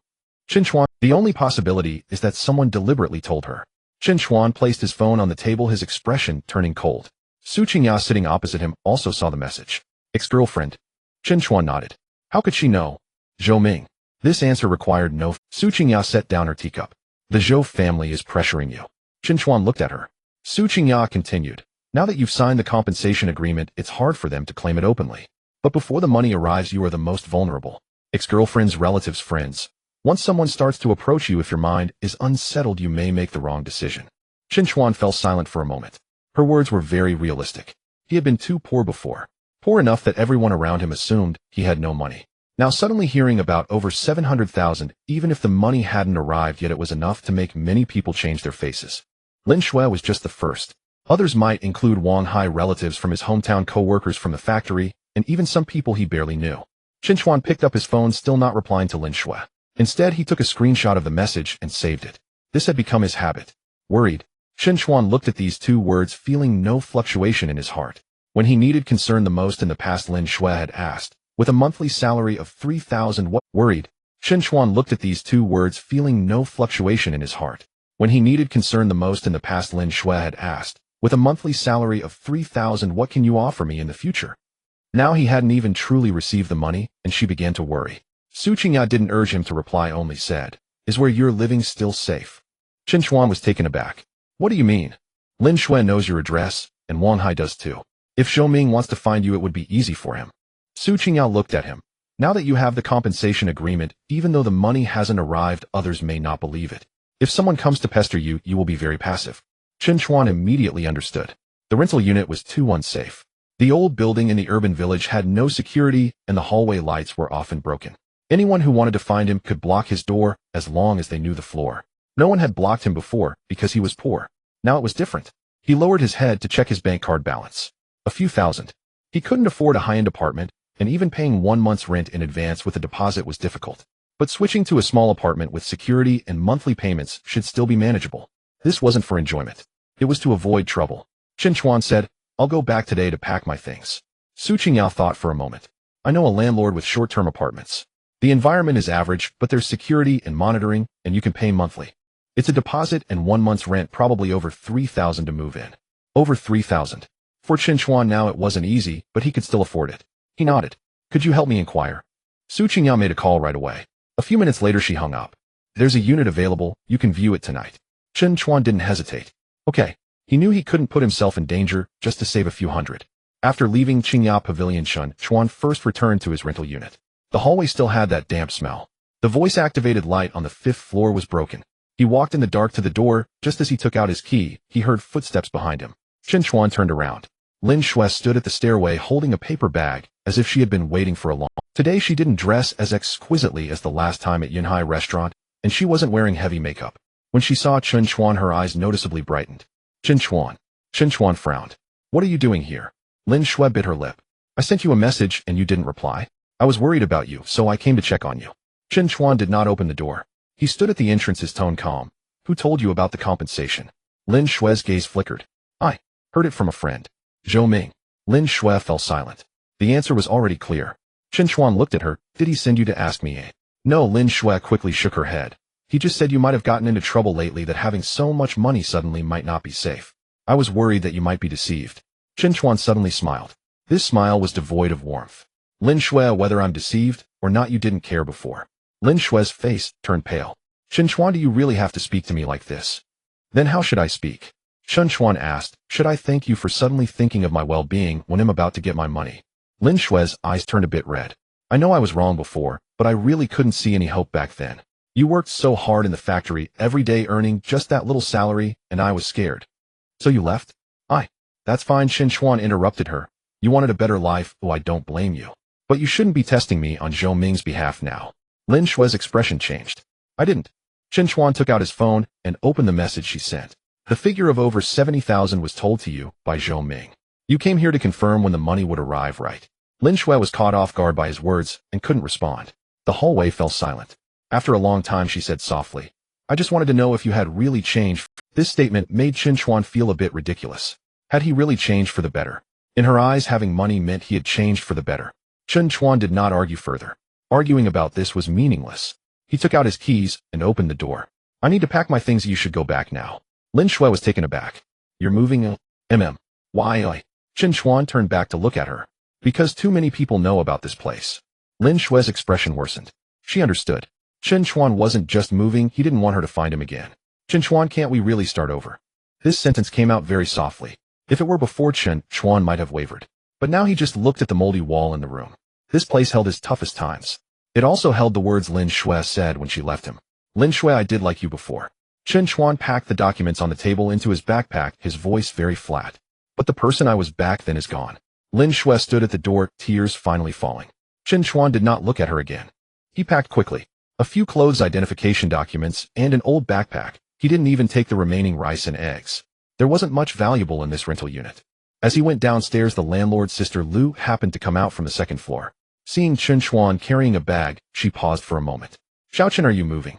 Chen Chuan, the only possibility is that someone deliberately told her. Chen Chuan placed his phone on the table, his expression turning cold. Su Qingya, sitting opposite him, also saw the message. "Ex-girlfriend?" Chen Chuan nodded. How could she know? Zhou Ming. This answer required no. Su Qingya set down her teacup. "The Zhou family is pressuring you." Chen Chuan looked at her. Su Qingya continued. "Now that you've signed the compensation agreement, it's hard for them to claim it openly. But before the money arrives, you are the most vulnerable. Ex-girlfriends, relatives, friends. Once someone starts to approach you, if your mind is unsettled, you may make the wrong decision." Chen Chuan fell silent for a moment. Her words were very realistic. He had been too poor before. Poor enough that everyone around him assumed he had no money. Now suddenly hearing about over 700,000, even if the money hadn't arrived yet, it was enough to make many people change their faces. Lin Shui was just the first. Others might include Wang Hai, relatives from his hometown, co-workers from the factory, and even some people he barely knew. Chen Chuan picked up his phone, still not replying to Lin Shui. Instead, he took a screenshot of the message and saved it. This had become his habit. Worried, Chen Chuan looked at these two words, feeling no fluctuation in his heart. When he needed concern the most in the past, Lin Shui had asked, with a monthly salary of 3,000 what? Worried, Chen Chuan looked at these two words, feeling no fluctuation in his heart. When he needed concern the most in the past, Lin Shui had asked, with a monthly salary of 3,000, what can you offer me in the future? Now he hadn't even truly received the money, and she began to worry. Su Qingya didn't urge him to reply, only said, "Is where you're living still safe?" Chen Chuan was taken aback. "What do you mean?" "Lin Shui knows your address, and Wang Hai does too. If Zhou Ming wants to find you, it would be easy for him." Su Qingya looked at him. "Now that you have the compensation agreement, even though the money hasn't arrived, others may not believe it. If someone comes to pester you, you will be very passive." Chen Chuan immediately understood. The rental unit was too unsafe. The old building in the urban village had no security, and the hallway lights were often broken. Anyone who wanted to find him could block his door as long as they knew the floor. No one had blocked him before because he was poor. Now it was different. He lowered his head to check his bank card balance. A few thousand. He couldn't afford a high-end apartment, and even paying 1 month's rent in advance with a deposit was difficult. But switching to a small apartment with security and monthly payments should still be manageable. This wasn't for enjoyment. It was to avoid trouble. Chen Chuan said, "I'll go back today to pack my things." Su Qingya thought for a moment. "I know a landlord with short-term apartments. The environment is average, but there's security and monitoring, and you can pay monthly. It's a deposit and 1 month's rent, probably over 3,000 to move in." Over 3,000. For Chen Chuan now it wasn't easy, but he could still afford it. He nodded. "Could you help me inquire?" Su Qingya made a call right away. A few minutes later she hung up. "There's a unit available, you can view it tonight." Chen Chuan didn't hesitate. Okay. He knew he couldn't put himself in danger just to save a few hundred. After leaving Qingya Pavilion, Chen Chuan first returned to his rental unit. The hallway still had that damp smell. The voice-activated light on the 5th floor was broken. He walked in the dark to the door. Just as he took out his key, he heard footsteps behind him. Chen Chuan turned around. Lin Shui stood at the stairway holding a paper bag, as if she had been waiting for a long time. Today she didn't dress as exquisitely as the last time at Yunhai restaurant, and she wasn't wearing heavy makeup. When she saw Chen Chuan, her eyes noticeably brightened. Chen Chuan. Chen Chuan frowned. "What are you doing here?" Lin Shui bit her lip. I sent you a message and you didn't reply. I was worried about you, so I came to check on you. Chen Chuan did not open the door. He stood at the entrance, his tone calm. Who told you about the compensation? Lin Shue's gaze flickered. I heard it from a friend. Zhou Ming. Lin Shue fell silent. The answer was already clear. Chen Chuan looked at her. Did he send you to ask me? No, Lin Shue quickly shook her head. He just said you might have gotten into trouble lately, that having so much money suddenly might not be safe. I was worried that you might be deceived. Chen Chuan suddenly smiled. This smile was devoid of warmth. Lin Shue, whether I'm deceived or not, you didn't care before. Lin Shue's face turned pale. Chen Chuan, do you really have to speak to me like this? Then how should I speak? Chen Chuan asked. Should I thank you for suddenly thinking of my well-being when I'm about to get my money? Lin Shue's eyes turned a bit red. I know I was wrong before, but I really couldn't see any hope back then. You worked so hard in the factory, every day earning just that little salary, and I was scared. So you left? That's fine, Chen Chuan interrupted her. You wanted a better life, I don't blame you. But you shouldn't be testing me on Zhou Ming's behalf now. Lin Shue's expression changed. I didn't. Chen Chuan took out his phone and opened the message she sent. The figure of over 70,000 was told to you by Zhou Ming. You came here to confirm when the money would arrive, right? Lin Shue was caught off guard by his words and couldn't respond. The hallway fell silent. After a long time, she said softly, I just wanted to know if you had really changed. This statement made Chen Chuan feel a bit ridiculous. Had he really changed for the better? In her eyes, having money meant he had changed for the better. Chen Chuan did not argue further. Arguing about this was meaningless. He took out his keys and opened the door. I need to pack my things, you should go back now. Lin Shue was taken aback. You're moving? Why? Chen Chuan turned back to look at her. Because too many people know about this place. Lin Shue's expression worsened. She understood. Chen Chuan wasn't just moving, he didn't want her to find him again. Chen Chuan, can't we really start over? This sentence came out very softly. If it were before, Chen Chuan might have wavered. But now he just looked at the moldy wall in the room. This place held his toughest times. It also held the words Lin Shue said when she left him. Lin Shue, I did like you before. Chen Chuan packed the documents on the table into his backpack, his voice very flat. But the person I was back then is gone. Lin Shue stood at the door, tears finally falling. Chen Chuan did not look at her again. He packed quickly. A few clothes, identification documents, and an old backpack. He didn't even take the remaining rice and eggs. There wasn't much valuable in this rental unit. As he went downstairs, the landlord's sister Lu happened to come out from the second floor. Seeing Chen Chuan carrying a bag, she paused for a moment. Xiaochen, are you moving?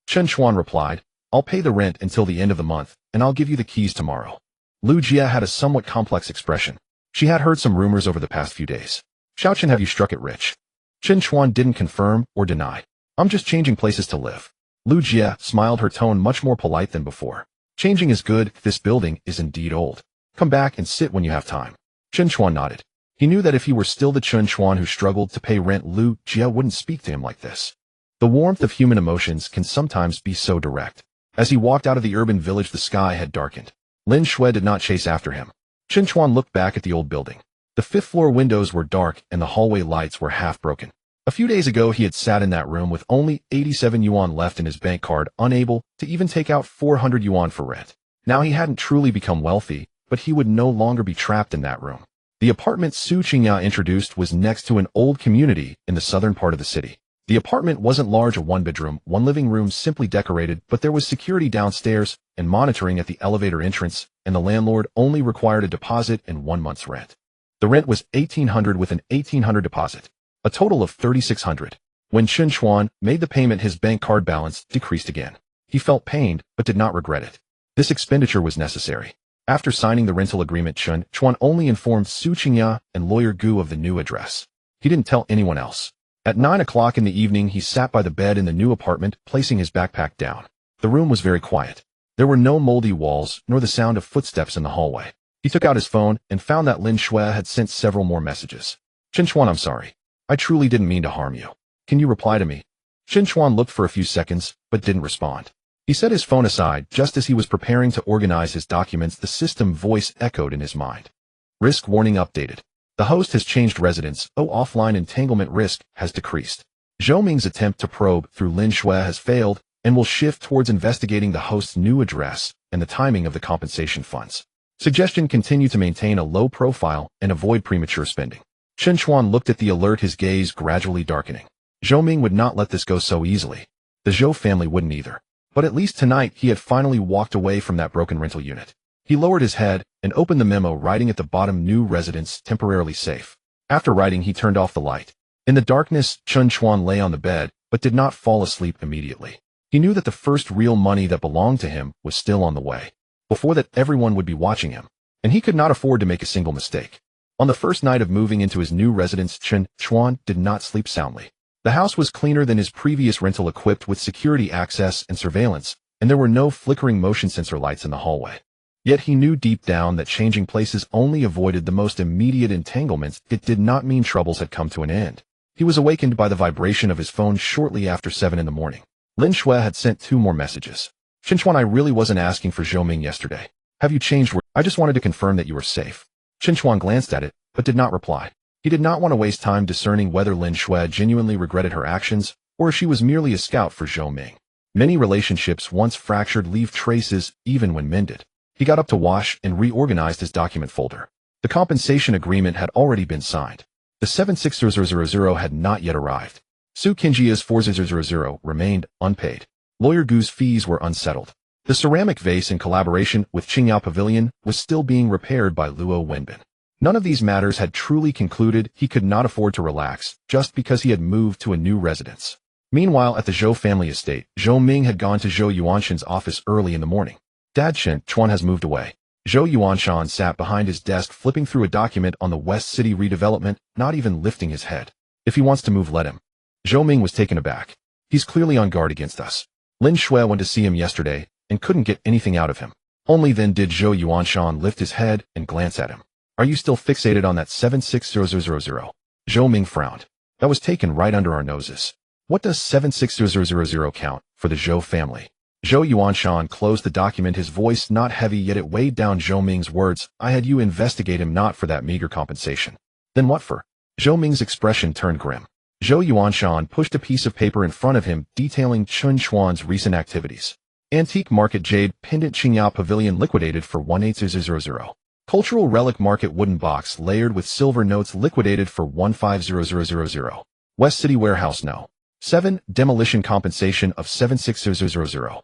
Chen Chuan replied, I'll pay the rent until the end of the month, and I'll give you the keys tomorrow. Lu Jia had a somewhat complex expression. She had heard some rumors over the past few days. Xiaochen, have you struck it rich? Chen Chuan didn't confirm or deny. I'm just changing places to live. Lu Jia smiled, her tone much more polite than before. Changing is good, this building is indeed old. Come back and sit when you have time. Chen Chuan nodded. He knew that if he were still the Chen Chuan who struggled to pay rent, Lu Jia wouldn't speak to him like this. The warmth of human emotions can sometimes be so direct. As he walked out of the urban village, the sky had darkened. Lin Shue did not chase after him. Chen Chuan looked back at the old building. The fifth-floor windows were dark and the hallway lights were half broken. A few days ago, he had sat in that room with only 87 yuan left in his bank card, unable to even take out 400 yuan for rent. Now he hadn't truly become wealthy, but he would no longer be trapped in that room. The apartment Su Qingya introduced was next to an old community in the southern part of the city. The apartment wasn't large, a one-bedroom, one living room simply decorated, but there was security downstairs and monitoring at the elevator entrance, and the landlord only required a deposit and 1 month's rent. The rent was 1,800 with an 1,800 deposit. A total of 3,600. When Chen Chuan made the payment, his bank card balance decreased again. He felt pained, but did not regret it. This expenditure was necessary. After signing the rental agreement, Chen Chuan only informed Su Qingya and lawyer Gu of the new address. He didn't tell anyone else. At 9 o'clock in the evening, he sat by the bed in the new apartment, placing his backpack down. The room was very quiet. There were no moldy walls, nor the sound of footsteps in the hallway. He took out his phone and found that Lin Shue had sent several more messages. Chen Chuan, I'm sorry. I truly didn't mean to harm you. Can you reply to me? Chen Chuan looked for a few seconds, but didn't respond. He set his phone aside. Just as he was preparing to organize his documents, the system voice echoed in his mind. Risk warning updated. The host has changed residence. Offline entanglement risk has decreased. Zhou Ming's attempt to probe through Lin Shue has failed and will shift towards investigating the host's new address and the timing of the compensation funds. Suggestion: continue to maintain a low profile and avoid premature spending. Chen Chuan looked at the alert, his gaze gradually darkening. Zhou Ming would not let this go so easily. The Zhou family wouldn't either. But at least tonight he had finally walked away from that broken rental unit. He lowered his head and opened the memo, writing at the bottom, "New residence temporarily safe." After writing, he turned off the light. In the darkness, Chen Chuan lay on the bed, but did not fall asleep immediately. He knew that the first real money that belonged to him was still on the way. Before that, everyone would be watching him, and he could not afford to make a single mistake. On the first night of moving into his new residence, Chen Chuan did not sleep soundly. The house was cleaner than his previous rental, equipped with security access and surveillance, and there were no flickering motion sensor lights in the hallway. Yet he knew deep down that changing places only avoided the most immediate entanglements. It did not mean troubles had come to an end. He was awakened by the vibration of his phone shortly after 7 in the morning. Lin Shui had sent 2 more messages. "Chen Chuan, I really wasn't asking for Zhou Ming yesterday. Have you changed? I just wanted to confirm that you were safe." Chen Chuan glanced at it, but did not reply. He did not want to waste time discerning whether Lin Shui genuinely regretted her actions, or if she was merely a scout for Zhou Ming. Many relationships once fractured leave traces, even when mended. He got up to wash and reorganized his document folder. The compensation agreement had already been signed. The 76000 had not yet arrived. Su Qingjia's 4000 remained unpaid. Lawyer Gu's fees were unsettled. The ceramic vase in collaboration with Qingyao Pavilion was still being repaired by Luo Wenbin. None of these matters had truly concluded. He could not afford to relax, just because he had moved to a new residence. Meanwhile, at the Zhou family estate, Zhou Ming had gone to Zhou Yuanshan's office early in the morning. "Dad, Chen Chuan has moved away." Zhou Yuanshan sat behind his desk, flipping through a document on the West City redevelopment, not even lifting his head. "If he wants to move, let him." Zhou Ming was taken aback. "He's clearly on guard against us. Lin Shui went to see him yesterday and couldn't get anything out of him." Only then did Zhou Yuanshan lift his head and glance at him. "Are you still fixated on that 76000? Zhou Ming frowned. "That was taken right under our noses." "What does 76000 count for the Zhou family?" Zhou Yuanshan closed the document, his voice not heavy, yet it weighed down Zhou Ming's words. "I had you investigate him not for that meager compensation." "Then what for?" Zhou Ming's expression turned grim. Zhou Yuanshan pushed a piece of paper in front of him, detailing Chen Chuan's recent activities. Antique market jade pendant Qingyao Pavilion liquidated for 18000. Cultural relic market wooden box layered with silver notes liquidated for 15000. West City warehouse No. 7 demolition compensation of 76000.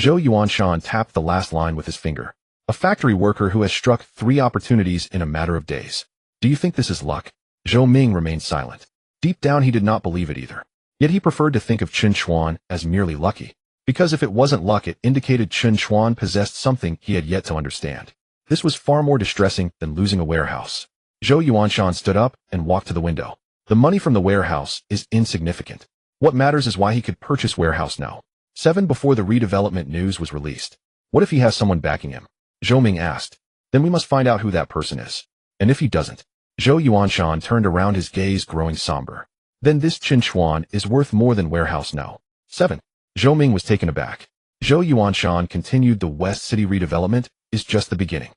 Zhou Yuanshan tapped the last line with his finger. "A factory worker who has struck 3 opportunities in a matter of days. Do you think this is luck?" Zhou Ming remained silent. Deep down, he did not believe it either. Yet he preferred to think of Chen Chuan as merely lucky, because if it wasn't luck, it indicated Chen Chuan possessed something he had yet to understand. This was far more distressing than losing a warehouse. Zhou Yuanshan stood up and walked to the window. The money from the warehouse is insignificant. What matters is why he could purchase warehouse No. 7 before the redevelopment news was released. "What if he has someone backing him?" Zhou Ming asked. "Then we must find out who that person is. And if he doesn't?" Zhou Yuanshan turned around, his gaze growing somber. "Then this Chen Chuan is worth more than warehouse No. 7. Zhou Ming was taken aback. Zhou Yuanshan continued, "The West City redevelopment is just the beginning.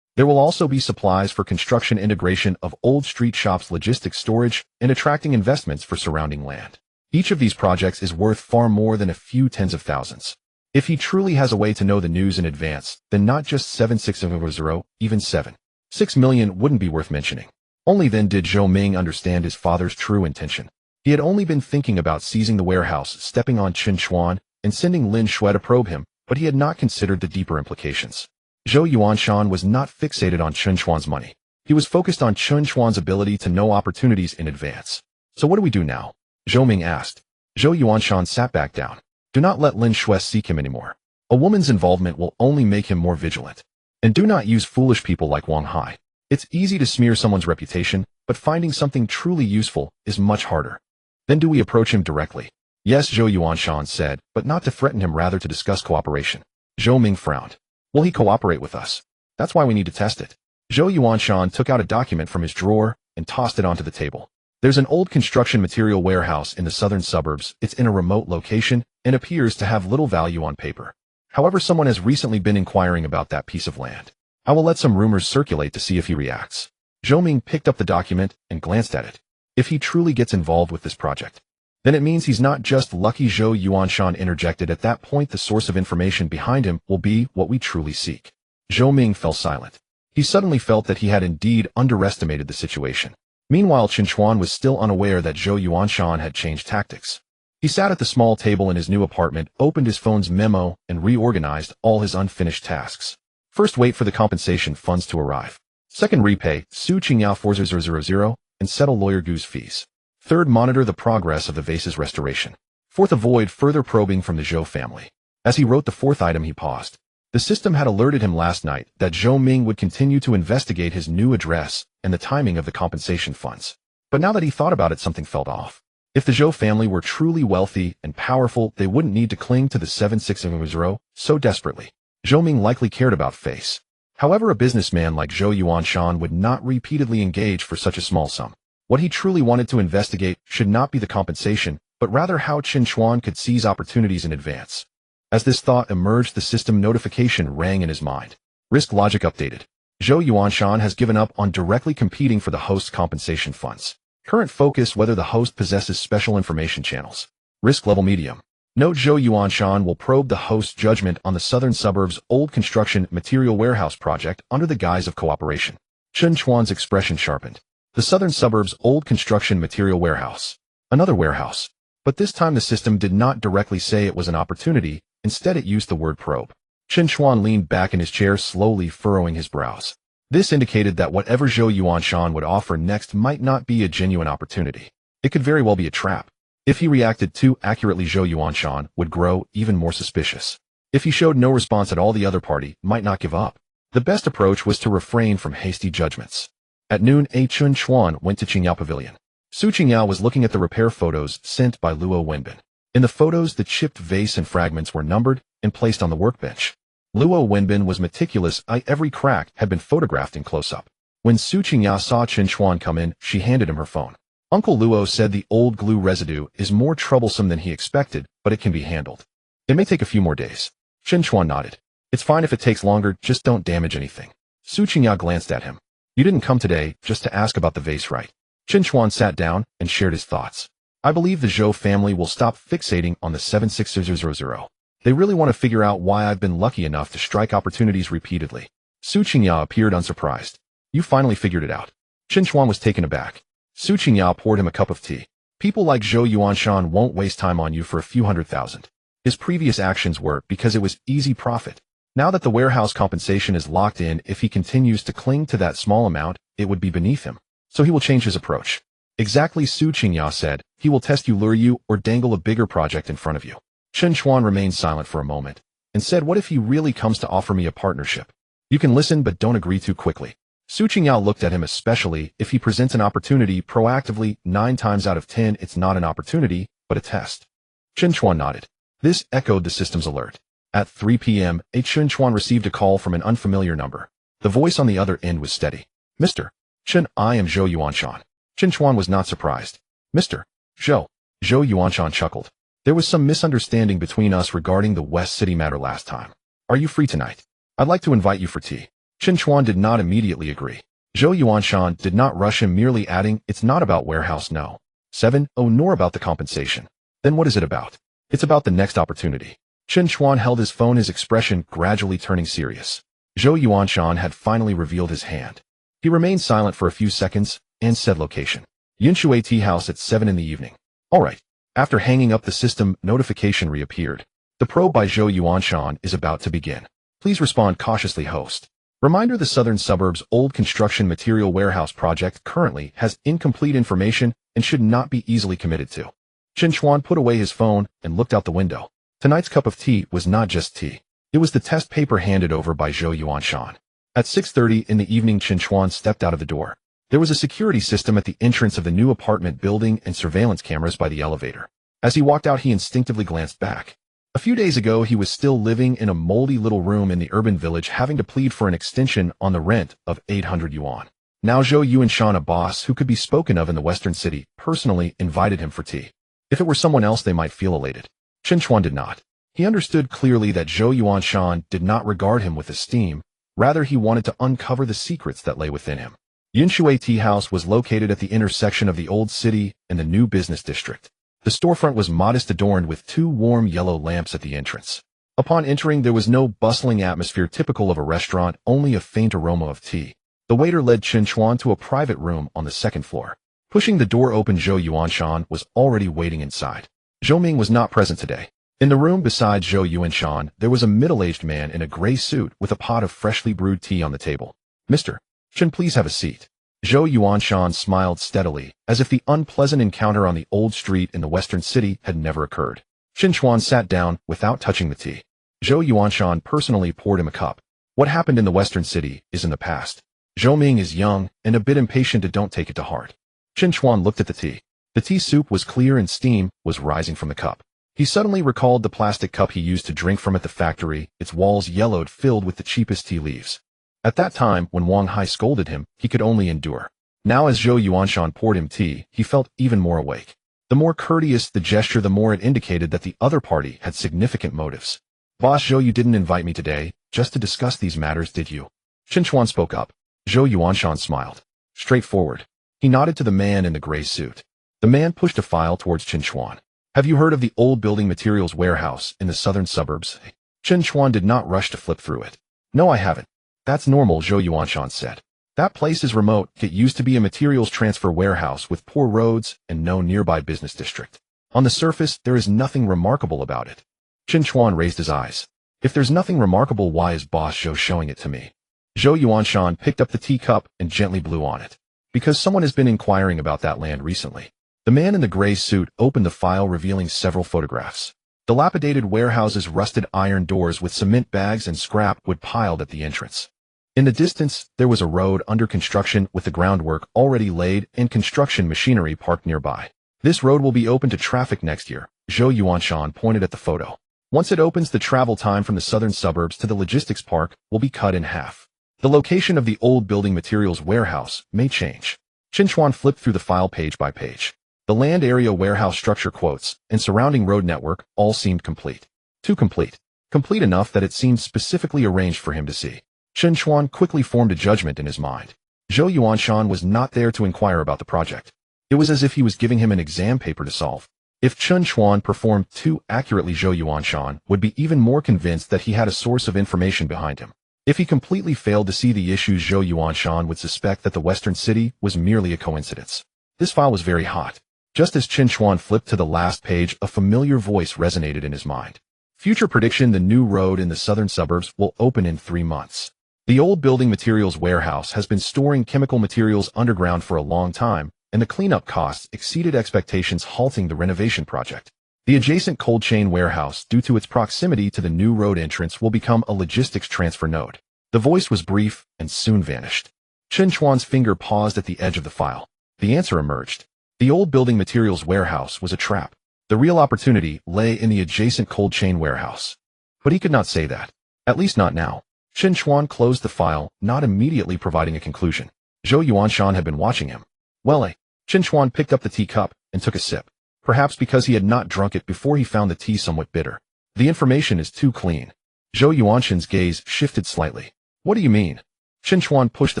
There will also be supplies for construction, integration of old street shops, logistics, storage, and attracting investments for surrounding land. Each of these projects is worth far more than a few tens of thousands. If he truly has a way to know the news in advance, then not just 76000, even 7.6 million wouldn't be worth mentioning." Only then did Zhou Ming understand his father's true intention. He had only been thinking about seizing the warehouse, stepping on Chen Chuan, and sending Lin Shui to probe him, but he had not considered the deeper implications. Zhou Yuanshan was not fixated on Chen Chuan's money. He was focused on Chen Chuan's ability to know opportunities in advance. "So what do we do now?" Zhou Ming asked. Zhou Yuanshan sat back down. "Do not let Lin Shui seek him anymore. A woman's involvement will only make him more vigilant. And do not use foolish people like Wang Hai. It's easy to smear someone's reputation, but finding something truly useful is much harder." "Then do we approach him directly?" "Yes," Zhou Yuanshan said, "but not to threaten him, rather to discuss cooperation." Zhou Ming frowned. "Will he cooperate with us? That's why we need to test it." Zhou Yuanshan took out a document from his drawer and tossed it onto the table. "There's an old construction material warehouse in the southern suburbs. It's in a remote location and appears to have little value on paper. However, someone has recently been inquiring about that piece of land. I will let some rumors circulate to see if he reacts." Zhou Ming picked up the document and glanced at it. "If he truly gets involved with this project, then it means he's not just lucky." Zhou Yuanshan interjected. "At that point, the source of information behind him will be what we truly seek." Zhou Ming fell silent. He suddenly felt that he had indeed underestimated the situation. Meanwhile, Chen Chuan was still unaware that Zhou Yuanshan had changed tactics. He sat at the small table in his new apartment, opened his phone's memo, and reorganized all his unfinished tasks. First, wait for the compensation funds to arrive. Second, repay Su Qingyao 40000 and settle lawyer Gu's fees. Third, monitor the progress of the vase's restoration. Fourth, avoid further probing from the Zhou family. As he wrote the fourth item, he paused. The system had alerted him last night that Zhou Ming would continue to investigate his new address and the timing of the compensation funds. But now that he thought about it, something felt off. If the Zhou family were truly wealthy and powerful, they wouldn't need to cling to the 7600 so desperately. Zhou Ming likely cared about face. However, a businessman like Zhou Yuanshan would not repeatedly engage for such a small sum. What he truly wanted to investigate should not be the compensation, but rather how Chen Chuan could seize opportunities in advance. As this thought emerged, the system notification rang in his mind. Risk logic updated. Zhou Yuanshan has given up on directly competing for the host's compensation funds. Current focus whether the host possesses special information channels. Risk level medium. Note: Zhou Yuanshan will probe the host's judgment on the southern suburbs' old construction material warehouse project under the guise of cooperation. Chen Chuan's expression sharpened. The southern suburbs' old construction material warehouse. Another warehouse. But this time the system did not directly say it was an opportunity, instead it used the word probe. Chen Chuan leaned back in his chair, slowly furrowing his brows. This indicated that whatever Zhou Yuanshan would offer next might not be a genuine opportunity. It could very well be a trap. If he reacted too accurately, Zhou Yuanshan would grow even more suspicious. If he showed no response at all, the other party might not give up. The best approach was to refrain from hasty judgments. At noon, Chen Chuan went to Qingyao Pavilion. Su Qingyao was looking at the repair photos sent by Luo Wenbin. In the photos, the chipped vase and fragments were numbered and placed on the workbench. Luo Wenbin was meticulous. Every crack had been photographed in close-up. When Su Qingyao saw Chen Chuan come in, she handed him her phone. Uncle Luo said the old glue residue is more troublesome than he expected, but it can be handled. It may take a few more days. Chen Chuan nodded. It's fine if it takes longer, just don't damage anything. Su Qingyao glanced at him. You didn't come today just to ask about the vase, right? Chen Chuan sat down and shared his thoughts. I believe the Zhou family will stop fixating on the 7600. They really want to figure out why I've been lucky enough to strike opportunities repeatedly. Su Qingyao appeared unsurprised. You finally figured it out. Chen Chuan was taken aback. Su Qingyao poured him a cup of tea. People like Zhou Yuanshan won't waste time on you for a few $100,000. His previous actions were because it was easy profit. Now that the warehouse compensation is locked in, if he continues to cling to that small amount, it would be beneath him. So he will change his approach. Exactly, Su Qingyao said. He will test you, lure you, or dangle a bigger project in front of you. Chen Chuan remained silent for a moment and said, what if he really comes to offer me a partnership? You can listen, but don't agree too quickly. Su Qingyao looked at him. Especially if he presents an opportunity proactively, 9 times out of 10 it's not an opportunity, but a test. Chen Chuan nodded. This echoed the system's alert. At 3 p.m., Chen Chuan received a call from an unfamiliar number. The voice on the other end was steady. Mr. Chen, I am Zhou Yuanshan. Chen Chuan was not surprised. Mr. Zhou. Zhou Yuanshan chuckled. There was some misunderstanding between us regarding the West City matter last time. Are you free tonight? I'd like to invite you for tea. Chen Chuan did not immediately agree. Zhou Yuanshan did not rush him, merely adding, it's not about warehouse, no. 7, nor about the compensation. Then what is it about? It's about the next opportunity. Chen Chuan held his phone, his expression gradually turning serious. Zhou Yuanshan had finally revealed his hand. He remained silent for a few seconds and said location. Yunshui Tea House at 7 in the evening. All right. After hanging up, the system notification reappeared. The probe by Zhou Yuanshan is about to begin. Please respond cautiously, host. Reminder: the southern suburbs old construction material warehouse project currently has incomplete information and should not be easily committed to. Chen Chuan put away his phone and looked out the window. Tonight's cup of tea was not just tea. It was the test paper handed over by Zhou Yuanshan. At 6:30 in the evening, Chen Chuan stepped out of the door. There was a security system at the entrance of the new apartment building and surveillance cameras by the elevator. As he walked out, he instinctively glanced back. A few days ago, he was still living in a moldy little room in the urban village, having to plead for an extension on the rent of 800 yuan. Now Zhou Yuanshan, a boss who could be spoken of in the western city, personally invited him for tea. If it were someone else, they might feel elated. Chen Chuan did not. He understood clearly that Zhou Yuanshan did not regard him with esteem. Rather, he wanted to uncover the secrets that lay within him. Yunshui Tea House was located at the intersection of the old city and the new business district. The storefront was modest, adorned with 2 warm yellow lamps at the entrance. Upon entering, there was no bustling atmosphere typical of a restaurant, only a faint aroma of tea. The waiter led Chen Chuan to a private room on the 2nd floor. Pushing the door open, Zhou Yuanshan was already waiting inside. Zhou Ming was not present today. In the room beside Zhou Yuanshan, there was a middle-aged man in a gray suit with a pot of freshly brewed tea on the table. Mr. Chen, please have a seat. Zhou Yuanshan smiled steadily, as if the unpleasant encounter on the old street in the western city had never occurred. Chen Chuan sat down without touching the tea. Zhou Yuanshan personally poured him a cup. What happened in the western city is in the past. Zhou Ming is young and a bit impatient and don't take it to heart. Chen Chuan looked at the tea. The tea soup was clear and steam was rising from the cup. He suddenly recalled the plastic cup he used to drink from at the factory, its walls yellowed filled with the cheapest tea leaves. At that time, when Wang Hai scolded him, he could only endure. Now as Zhou Yuanshan poured him tea, he felt even more awake. The more courteous the gesture, the more it indicated that the other party had significant motives. Boss Zhou, you didn't invite me today, just to discuss these matters, did you? Chen Chuan spoke up. Zhou Yuanshan smiled. Straightforward. He nodded to the man in the gray suit. The man pushed a file towards Chen Chuan. Have you heard of the old building materials warehouse in the southern suburbs? Chen Chuan did not rush to flip through it. No, I haven't. That's normal, Zhou Yuanshan said. That place is remote. It used to be a materials transfer warehouse with poor roads and no nearby business district. On the surface, there is nothing remarkable about it. Chen Chuan raised his eyes. If there's nothing remarkable, why is Boss Zhou showing it to me? Zhou Yuanshan picked up the teacup and gently blew on it. Because someone has been inquiring about that land recently. The man in the gray suit opened the file, revealing several photographs. Dilapidated warehouses, rusted iron doors with cement bags and scrap wood piled at the entrance. In the distance, there was a road under construction with the groundwork already laid and construction machinery parked nearby. This road will be open to traffic next year, Zhou Yuanshan pointed at the photo. Once it opens, the travel time from the southern suburbs to the logistics park will be cut in half. The location of the old building materials warehouse may change. Chen Chuan flipped through the file page by page. The land area, warehouse structure, quotes, and surrounding road network all seemed complete. Too complete. Complete enough that it seemed specifically arranged for him to see. Chen Chuan quickly formed a judgment in his mind. Zhou Yuanshan was not there to inquire about the project. It was as if he was giving him an exam paper to solve. If Chen Chuan performed too accurately, Zhou Yuanshan would be even more convinced that he had a source of information behind him. If he completely failed to see the issues, Zhou Yuanshan would suspect that the western city was merely a coincidence. This file was very hot. Just as Chen Chuan flipped to the last page, a familiar voice resonated in his mind. Future prediction: the new road in the southern suburbs will open in 3 months. The old building materials warehouse has been storing chemical materials underground for a long time, and the cleanup costs exceeded expectations, halting the renovation project. The adjacent cold chain warehouse, due to its proximity to the new road entrance, will become a logistics transfer node. The voice was brief and soon vanished. Chen Chuan's finger paused at the edge of the file. The answer emerged. The old building materials warehouse was a trap. The real opportunity lay in the adjacent cold chain warehouse. But he could not say that. At least not now. Chen Chuan closed the file, not immediately providing a conclusion. Zhou Yuanshan had been watching him. Well, Chen Chuan picked up the teacup and took a sip. Perhaps because he had not drunk it before, he found the tea somewhat bitter. The information is too clean. Zhou Yuanshan's gaze shifted slightly. What do you mean? Chen Chuan pushed the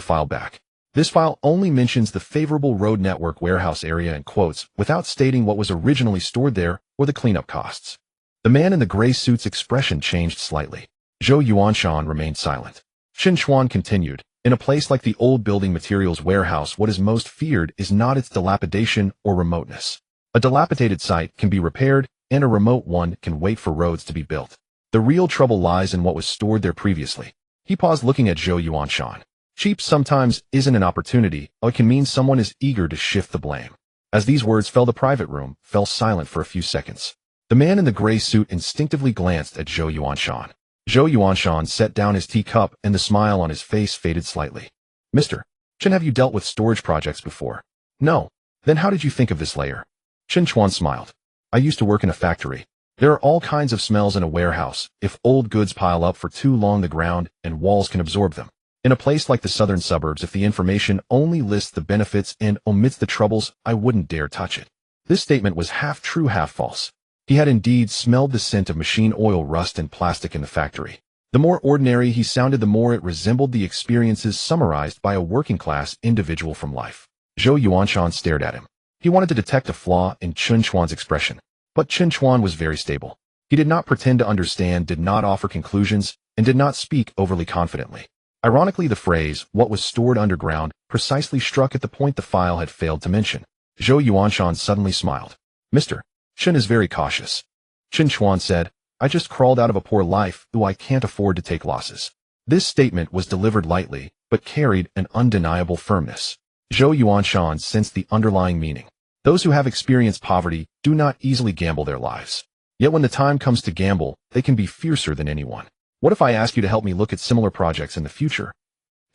file back. This file only mentions the favorable road network warehouse area in quotes, without stating what was originally stored there or the cleanup costs. The man in the gray suit's expression changed slightly. Zhou Yuanshan remained silent. Chen Chuan continued, in a place like the old building materials warehouse, what is most feared is not its dilapidation or remoteness. A dilapidated site can be repaired, and a remote one can wait for roads to be built. The real trouble lies in what was stored there previously. He paused, looking at Zhou Yuanshan. Cheap sometimes isn't an opportunity, or it can mean someone is eager to shift the blame. As these words fell, the private room fell silent for a few seconds. The man in the gray suit instinctively glanced at Zhou Yuanshan. Zhou Yuanshan set down his teacup and the smile on his face faded slightly. Mr. Chen, have you dealt with storage projects before? No. Then how did you think of this layer? Chen Chuan smiled. I used to work in a factory. There are all kinds of smells in a warehouse. If old goods pile up for too long, the ground and walls can absorb them. In a place like the southern suburbs, if the information only lists the benefits and omits the troubles, I wouldn't dare touch it. This statement was half true, half false. He had indeed smelled the scent of machine oil, rust, and plastic in the factory. The more ordinary he sounded, the more it resembled the experiences summarized by a working-class individual from life. Zhou Yuanshan stared at him. He wanted to detect a flaw in Chen Chuan's expression. But Chen Chuan was very stable. He did not pretend to understand, did not offer conclusions, and did not speak overly confidently. Ironically, the phrase, what was stored underground, precisely struck at the point the file had failed to mention. Zhou Yuanshan suddenly smiled. Mr. Chen is very cautious. Chen Chuan said, I just crawled out of a poor life, though I can't afford to take losses. This statement was delivered lightly, but carried an undeniable firmness. Zhou Yuanshan sensed the underlying meaning. Those who have experienced poverty do not easily gamble their lives. Yet when the time comes to gamble, they can be fiercer than anyone. What if I ask you to help me look at similar projects in the future?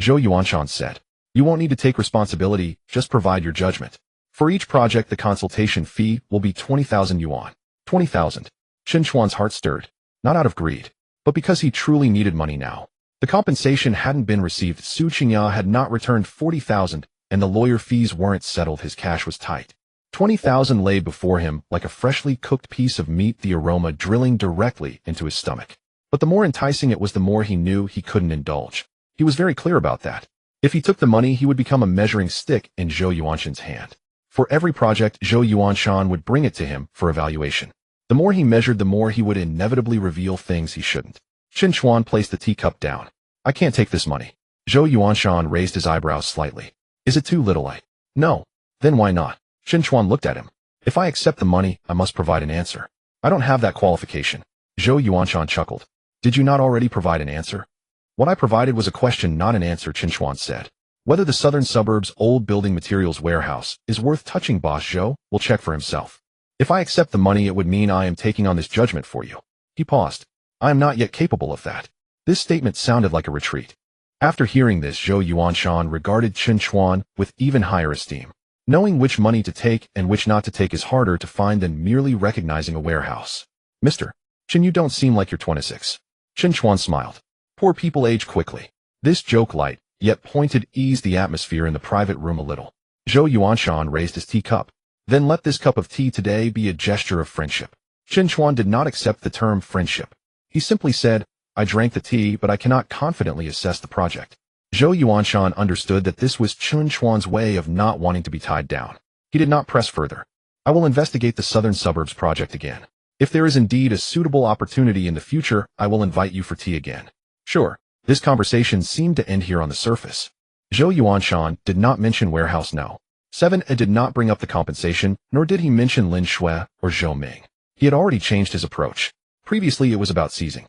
Zhou Yuanshan said. You won't need to take responsibility, just provide your judgment. For each project, the consultation fee will be 20,000 yuan. 20,000. Chen Chuan's heart stirred, not out of greed, but because he truly needed money now. The compensation hadn't been received, Su Qingya had not returned 40,000, and the lawyer fees weren't settled, his cash was tight. 20,000 lay before him like a freshly cooked piece of meat, the aroma drilling directly into his stomach. But the more enticing it was, the more he knew he couldn't indulge. He was very clear about that. If he took the money, he would become a measuring stick in Zhou Yuanshan's hand. For every project, Zhou Yuanshan would bring it to him for evaluation. The more he measured, the more he would inevitably reveal things he shouldn't. Chen Chuan placed the teacup down. I can't take this money. Zhou Yuanshan raised his eyebrows slightly. Is it too little? No. Then why not? Chen Chuan looked at him. If I accept the money, I must provide an answer. I don't have that qualification. Zhou Yuanshan chuckled. Did you not already provide an answer? What I provided was a question, not an answer, Chen Chuan said. Whether the southern suburbs' old building materials warehouse is worth touching, Boss Zhou will check for himself. If I accept the money, it would mean I am taking on this judgment for you. He paused. I am not yet capable of that. This statement sounded like a retreat. After hearing this, Zhou Yuanshan regarded Chen Chuan with even higher esteem. Knowing which money to take and which not to take is harder to find than merely recognizing a warehouse. Mr. Chen, you don't seem like you're 26. Chen Chuan smiled. Poor people age quickly. This joke, light, yet pointed, eased the atmosphere in the private room a little. Zhou Yuanshan raised his teacup. Then let this cup of tea today be a gesture of friendship. Chen Chuan did not accept the term friendship. He simply said, I drank the tea, but I cannot confidently assess the project. Zhou Yuanshan understood that this was Chen Chuan's way of not wanting to be tied down. He did not press further. I will investigate the southern suburbs project again. If there is indeed a suitable opportunity in the future, I will invite you for tea again. Sure. This conversation seemed to end here on the surface. Zhou Yuanshan did not mention warehouse no. 7. Did not bring up the compensation, nor did he mention Lin Shui or Zhou Ming. He had already changed his approach. Previously it was about seizing.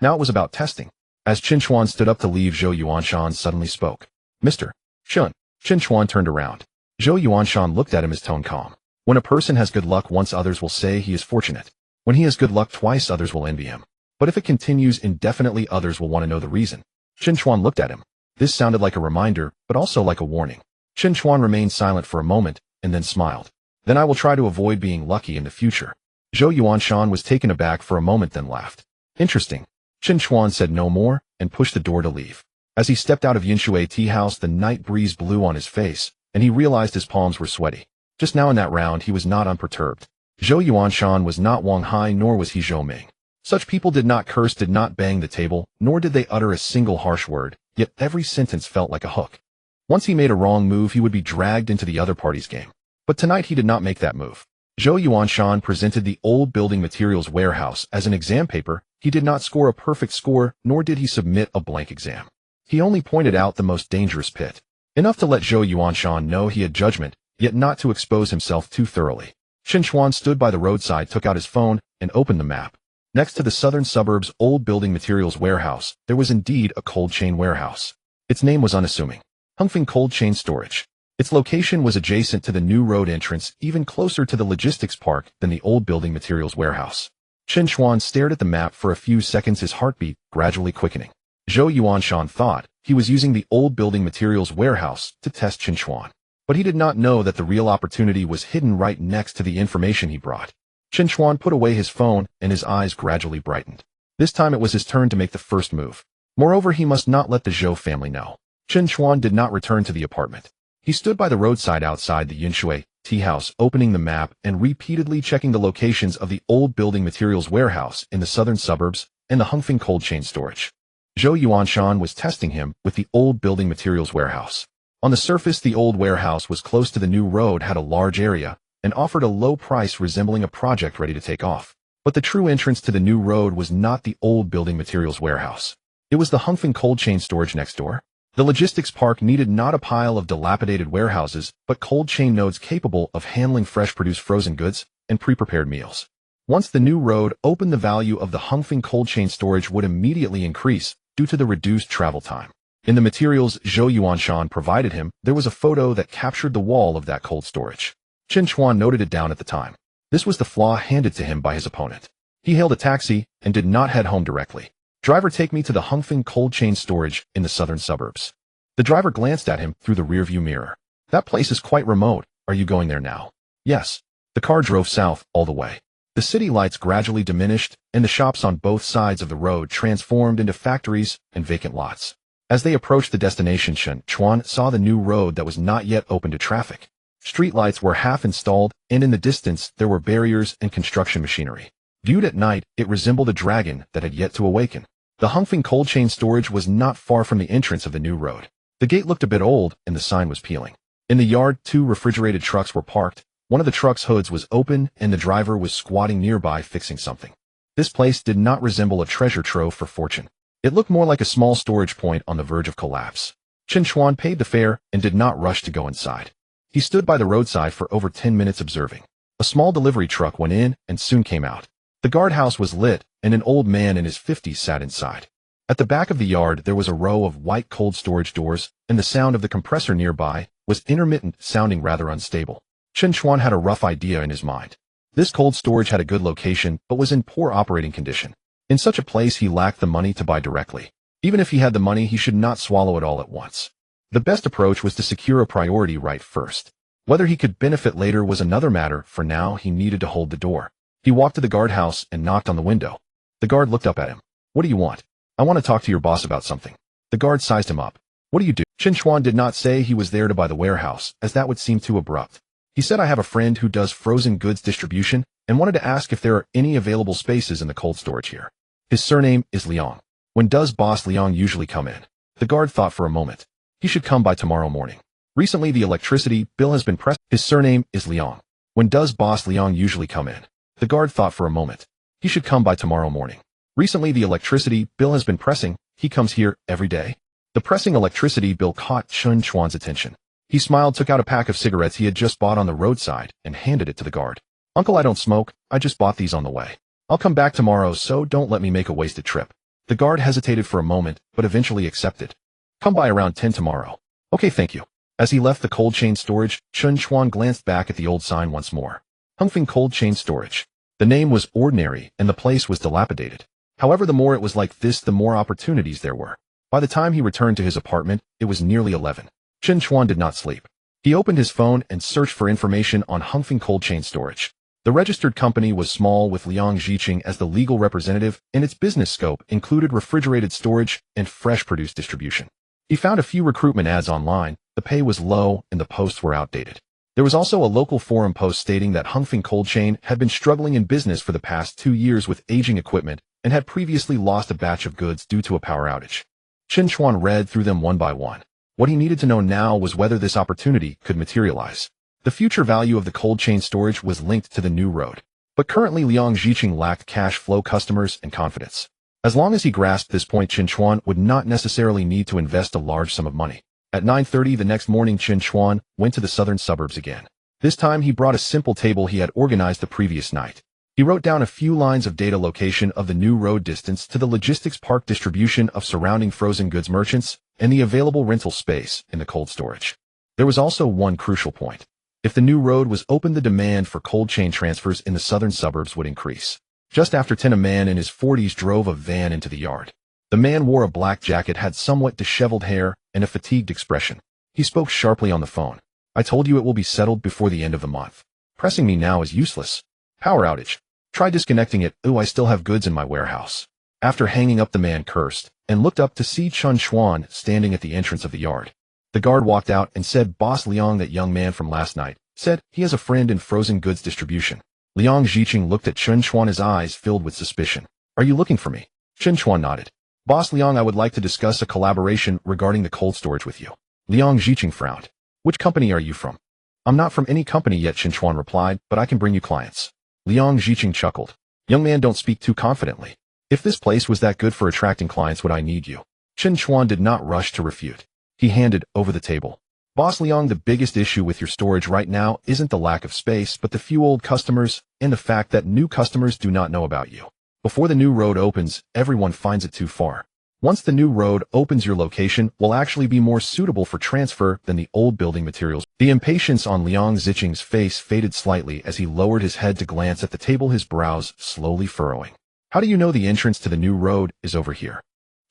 Now it was about testing. As Chen Chuan stood up to leave, Zhou Yuanshan suddenly spoke. Mr. Chen. Chen Chuan turned around. Zhou Yuanshan looked at him, his tone calm. When a person has good luck once, others will say he is fortunate. When he has good luck twice, others will envy him. But if it continues indefinitely, others will want to know the reason. Chen Chuan looked at him. This sounded like a reminder, but also like a warning. Chen Chuan remained silent for a moment, and then smiled. Then I will try to avoid being lucky in the future. Zhou Yuanshan was taken aback for a moment, then laughed. Interesting. Chen Chuan said no more, and pushed the door to leave. As he stepped out of Yinshui tea house, the night breeze blew on his face, and he realized his palms were sweaty. Just now in that round, he was not unperturbed. Zhou Yuanshan was not Wang Hai, nor was he Zhou Ming. Such people did not curse, did not bang the table, nor did they utter a single harsh word, yet every sentence felt like a hook. Once he made a wrong move, he would be dragged into the other party's game. But tonight he did not make that move. Zhou Yuanshan presented the old building materials warehouse as an exam paper. He did not score a perfect score, nor did he submit a blank exam. He only pointed out the most dangerous pit. Enough to let Zhou Yuanshan know he had judgment, yet not to expose himself too thoroughly. Chen Chuan stood by the roadside, took out his phone, and opened the map. Next to the southern suburbs' old building materials warehouse, there was indeed a cold chain warehouse. Its name was unassuming. Hongfeng Cold Chain Storage. Its location was adjacent to the new road entrance, even closer to the logistics park than the old building materials warehouse. Chen Chuan stared at the map for a few seconds, his heartbeat gradually quickening. Zhou Yuanshan thought he was using the old building materials warehouse to test Chen Chuan. But he did not know that the real opportunity was hidden right next to the information he brought. Chen Chuan put away his phone, and his eyes gradually brightened. This time it was his turn to make the first move. Moreover, he must not let the Zhou family know. Chen Chuan did not return to the apartment. He stood by the roadside outside the Yinshui tea house, opening the map and repeatedly checking the locations of the old building materials warehouse in the southern suburbs and the Hongfeng Cold Chain Storage. Zhou Yuanshan was testing him with the old building materials warehouse. On the surface, the old warehouse was close to the new road, had a large area, and offered a low price resembling a project ready to take off. But the true entrance to the new road was not the old building materials warehouse. It was the Hongfeng Cold Chain Storage next door. The logistics park needed not a pile of dilapidated warehouses, but cold chain nodes capable of handling fresh produced frozen goods and pre-prepared meals. Once the new road opened, the value of the Hongfeng cold chain storage would immediately increase due to the reduced travel time. In the materials Zhou Yuanshan provided him, there was a photo that captured the wall of that cold storage. Chen Chuan noted it down at the time. This was the flaw handed to him by his opponent. He hailed a taxi and did not head home directly. "Driver, take me to the Hongfeng cold chain storage in the southern suburbs." The driver glanced at him through the rearview mirror. "That place is quite remote. Are you going there now?" "Yes." The car drove south all the way. The city lights gradually diminished, and the shops on both sides of the road transformed into factories and vacant lots. As they approached the destination, Chen Chuan saw the new road that was not yet open to traffic. Streetlights were half installed, and in the distance there were barriers and construction machinery. Viewed at night, it resembled a dragon that had yet to awaken. The Hongfeng cold chain storage was not far from the entrance of the new road. The gate looked a bit old, and the sign was peeling. In the yard, 2 refrigerated trucks were parked. One of the truck's hoods was open, and the driver was squatting nearby fixing something. This place did not resemble a treasure trove for fortune. It looked more like a small storage point on the verge of collapse. Chen Chuan paid the fare and did not rush to go inside. He stood by the roadside for over 10 minutes observing. A small delivery truck went in and soon came out. The guardhouse was lit, and an old man in his 50s sat inside. At the back of the yard there was a row of white cold storage doors, and the sound of the compressor nearby was intermittent, sounding rather unstable. Chen Chuan had a rough idea in his mind. This cold storage had a good location, but was in poor operating condition. In such a place he lacked the money to buy directly. Even if he had the money, he should not swallow it all at once. The best approach was to secure a priority right first. Whether he could benefit later was another matter. For now, he needed to hold the door. He walked to the guardhouse and knocked on the window. The guard looked up at him. "What do you want?" "I want to talk to your boss about something." The guard sized him up. "What do you do?" Chen Chuan did not say he was there to buy the warehouse, as that would seem too abrupt. He said, "I have a friend who does frozen goods distribution and wanted to ask if there are any available spaces in the cold storage here. His surname is Liang. When does boss Liang usually come in?" The guard thought for a moment. "He should come by tomorrow morning. Recently the electricity bill has been pressed." His surname is Liang. When does boss Liang usually come in?" The guard thought for a moment. "He should come by tomorrow morning. Recently the electricity bill has been pressing. He comes here every day." The pressing electricity bill caught Chen Chuan's attention. He smiled, took out a pack of cigarettes he had just bought on the roadside, and handed it to the guard. "Uncle, I don't smoke. I just bought these on the way. I'll come back tomorrow, so don't let me make a wasted trip." The guard hesitated for a moment, but eventually accepted. "Come by around 10 tomorrow." "Okay, thank you." As he left the cold chain storage, Chen Chuan glanced back at the old sign once more. Hongfeng cold chain storage. The name was ordinary, and the place was dilapidated. However, the more it was like this, the more opportunities there were. By the time he returned to his apartment, it was nearly 11. Chen Chuan did not sleep. He opened his phone and searched for information on Hongfeng cold chain storage. The registered company was small, with Liang Ziqing as the legal representative, and its business scope included refrigerated storage and fresh produce distribution. He found a few recruitment ads online. The pay was low and the posts were outdated. There was also a local forum post stating that Hongfeng cold chain had been struggling in business for the past 2 years with aging equipment and had previously lost a batch of goods due to a power outage. Chen Chuan read through them one by one. What he needed to know now was whether this opportunity could materialize. The future value of the cold chain storage was linked to the new road. But currently Liang Ziqing lacked cash flow, customers, and confidence. As long as he grasped this point, Chen Chuan would not necessarily need to invest a large sum of money. At 9:30 the next morning, Chen Chuan went to the southern suburbs again. This time he brought a simple table he had organized the previous night. He wrote down a few lines of data: location of the new road, distance to the logistics park, distribution of surrounding frozen goods merchants, and the available rental space in the cold storage. There was also one crucial point. If the new road was open, the demand for cold chain transfers in the southern suburbs would increase. Just after 10, a man in his 40s drove a van into the yard. The man wore a black jacket, had somewhat disheveled hair, and a fatigued expression. He spoke sharply on the phone. "I told you it will be settled before the end of the month. Pressing me now is useless. Power outage. Try disconnecting it. Ooh, I still have goods in my warehouse." After hanging up, the man cursed and looked up to see Chen Chuan standing at the entrance of the yard. The guard walked out and said, "Boss Liang, that young man from last night, said he has a friend in frozen goods distribution." Liang Ziqing looked at Chen Chuan, his eyes filled with suspicion. "Are you looking for me?" Chen Chuan nodded. "Boss Liang, I would like to discuss a collaboration regarding the cold storage with you." Liang Ziqing frowned. "Which company are you from?" "I'm not from any company yet," Chen Chuan replied, "but I can bring you clients." Liang Ziqing chuckled. "Young man, don't speak too confidently. If this place was that good for attracting clients, would I need you?" Chen Chuan did not rush to refute. He handed over the table. Boss Liang, the biggest issue with your storage right now isn't the lack of space, but the few old customers and the fact that new customers do not know about you. Before the new road opens, everyone finds it too far. Once the new road opens, your location will actually be more suitable for transfer than the old building materials. The impatience on Liang Zicheng's face faded slightly as he lowered his head to glance at the table, his brows slowly furrowing. How do you know the entrance to the new road is over here?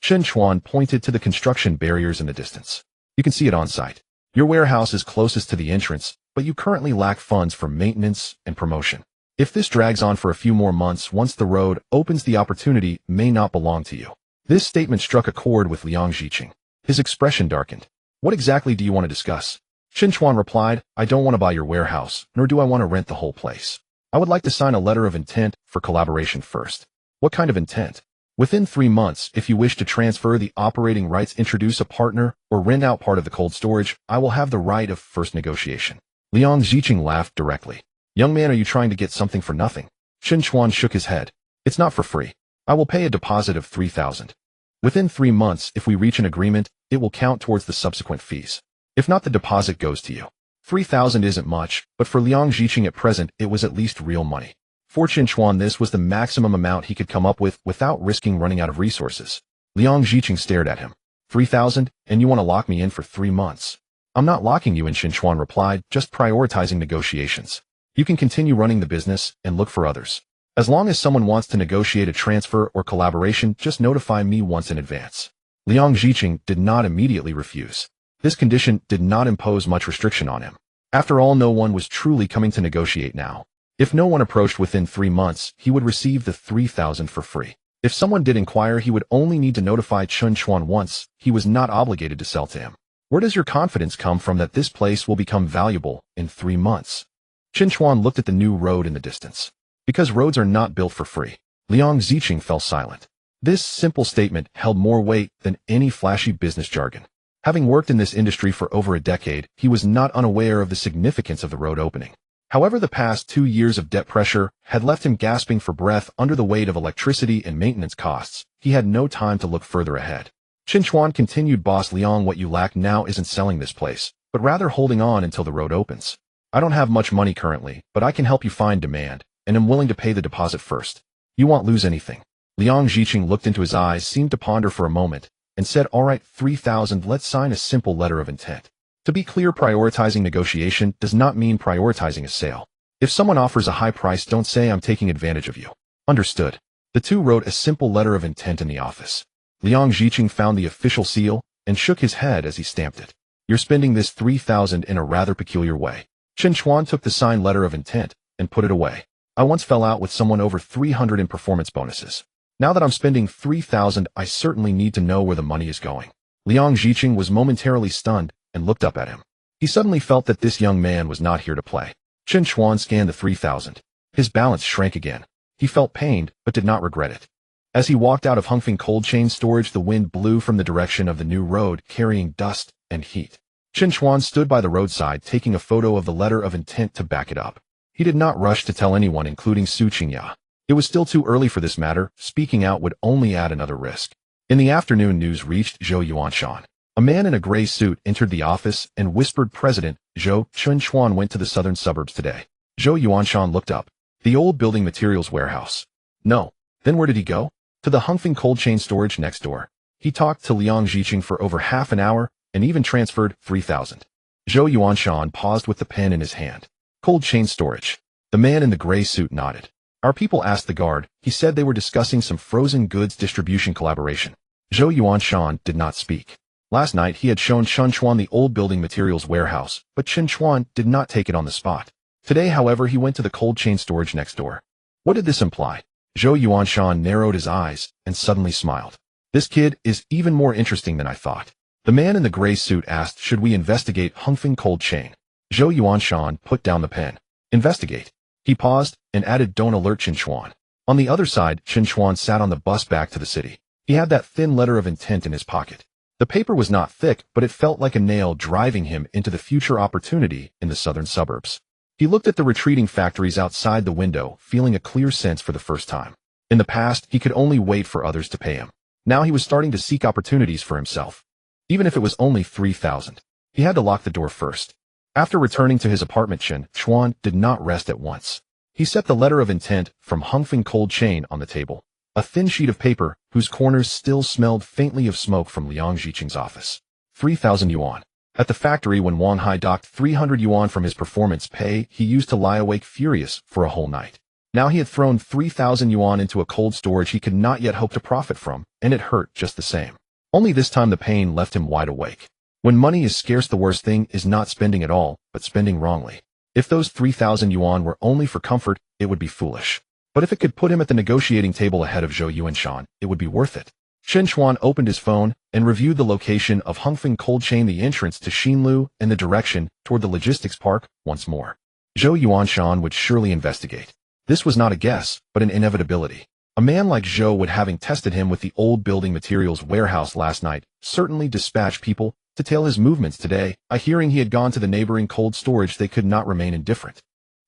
Chen Chuan pointed to the construction barriers in the distance. You can see it on site. Your warehouse is closest to the entrance, but you currently lack funds for maintenance and promotion. If this drags on for a few more months, once the road opens, the opportunity may not belong to you. This statement struck a chord with Liang Zicheng. His expression darkened. What exactly do you want to discuss? Chen Chuan replied, I don't want to buy your warehouse, nor do I want to rent the whole place. I would like to sign a letter of intent for collaboration first. What kind of intent? Within 3 months, if you wish to transfer the operating rights, introduce a partner, or rent out part of the cold storage, I will have the right of first negotiation. Liang Zicheng laughed directly. Young man, are you trying to get something for nothing? Chen Chuan shook his head. It's not for free. I will pay a deposit of 3,000. Within 3 months, if we reach an agreement, it will count towards the subsequent fees. If not, the deposit goes to you. 3,000 isn't much, but for Liang Zicheng at present, it was at least real money. For Chen Chuan, this was the maximum amount he could come up with without risking running out of resources. Liang Zicheng stared at him. 3,000, and you want to lock me in for 3 months? I'm not locking you in, Chen Chuan replied, just prioritizing negotiations. You can continue running the business and look for others. As long as someone wants to negotiate a transfer or collaboration, just notify me once in advance. Liang Zicheng did not immediately refuse. This condition did not impose much restriction on him. After all, no one was truly coming to negotiate now. If no one approached within 3 months, he would receive the 3,000 for free. If someone did inquire, he would only need to notify Chen Chuan once. He was not obligated to sell to him. Where does your confidence come from that this place will become valuable in 3 months? Chen Chuan looked at the new road in the distance. Because roads are not built for free. Liang Zicheng fell silent. This simple statement held more weight than any flashy business jargon. Having worked in this industry for over a decade, he was not unaware of the significance of the road opening. However, the past 2 years of debt pressure had left him gasping for breath under the weight of electricity and maintenance costs. He had no time to look further ahead. Chen Chuan continued, Boss Liang, what you lack now isn't selling this place, but rather holding on until the road opens. I don't have much money currently, but I can help you find demand, and am willing to pay the deposit first. You won't lose anything. Liang Zicheng looked into his eyes, seemed to ponder for a moment, and said, all right, 3,000, let's sign a simple letter of intent. To be clear, prioritizing negotiation does not mean prioritizing a sale. If someone offers a high price, don't say I'm taking advantage of you. Understood. The two wrote a simple letter of intent in the office. Liang Zicheng found the official seal and shook his head as he stamped it. You're spending this 3,000 in a rather peculiar way. Chen Chuan took the signed letter of intent and put it away. I once fell out with someone over 300 in performance bonuses. Now that I'm spending 3,000, I certainly need to know where the money is going. Liang Zicheng was momentarily stunned and looked up at him. He suddenly felt that this young man was not here to play. Chen Chuan scanned the 3,000. His balance shrank again. He felt pained, but did not regret it. As he walked out of Hongfeng cold chain storage, the wind blew from the direction of the new road, carrying dust and heat. Chen Chuan stood by the roadside, taking a photo of the letter of intent to back it up. He did not rush to tell anyone, including Su Qingya. It was still too early for this matter. Speaking out would only add another risk. In the afternoon, news reached Zhou Yuanshan. A man in a gray suit entered the office and whispered, President Zhou, Chen Chuan went to the southern suburbs today. Zhou Yuanshan looked up. The old building materials warehouse. No. Then where did he go? To the Hongfeng cold chain storage next door. He talked to Liang Zicheng for over half an hour and even transferred 3,000. Zhou Yuanshan paused with the pen in his hand. Cold chain storage. The man in the gray suit nodded. Our people asked the guard. He said they were discussing some frozen goods distribution collaboration. Zhou Yuanshan did not speak. Last night he had shown Chen Chuan the old building materials warehouse, but Chen Chuan did not take it on the spot. Today, however, he went to the cold chain storage next door. What did this imply? Zhou Yuanshan narrowed his eyes and suddenly smiled. This kid is even more interesting than I thought. The man in the gray suit asked, should we investigate Hongfeng cold chain? Zhou Yuanshan put down the pen. Investigate. He paused and added, don't alert Chen Chuan. On the other side, Chen Chuan sat on the bus back to the city. He had that thin letter of intent in his pocket. The paper was not thick, but it felt like a nail driving him into the future opportunity in the southern suburbs. He looked at the retreating factories outside the window, feeling a clear sense for the first time. In the past, he could only wait for others to pay him. Now he was starting to seek opportunities for himself. Even if it was only 3,000. He had to lock the door first. After returning to his apartment, Chen Chuan did not rest at once. He set the letter of intent from Hongfeng cold chain on the table, a thin sheet of paper whose corners still smelled faintly of smoke from Liang Ziqing's office. 3,000 yuan. At the factory, when Wang Hai docked 300 yuan from his performance pay, he used to lie awake furious for a whole night. Now he had thrown 3,000 yuan into a cold storage he could not yet hope to profit from, and it hurt just the same. Only this time the pain left him wide awake. When money is scarce, the worst thing is not spending at all, but spending wrongly. If those 3,000 yuan were only for comfort, it would be foolish. But if it could put him at the negotiating table ahead of Zhou Yuanshan, it would be worth it. Chen Chuan opened his phone and reviewed the location of Hongfeng cold chain, the entrance to Xinlu, and the direction toward the logistics park once more. Zhou Yuanshan would surely investigate. This was not a guess, but an inevitability. A man like Zhou would, having tested him with the old building materials warehouse last night, certainly dispatch people to tail his movements today. Hearing he had gone to the neighboring cold storage, they could not remain indifferent.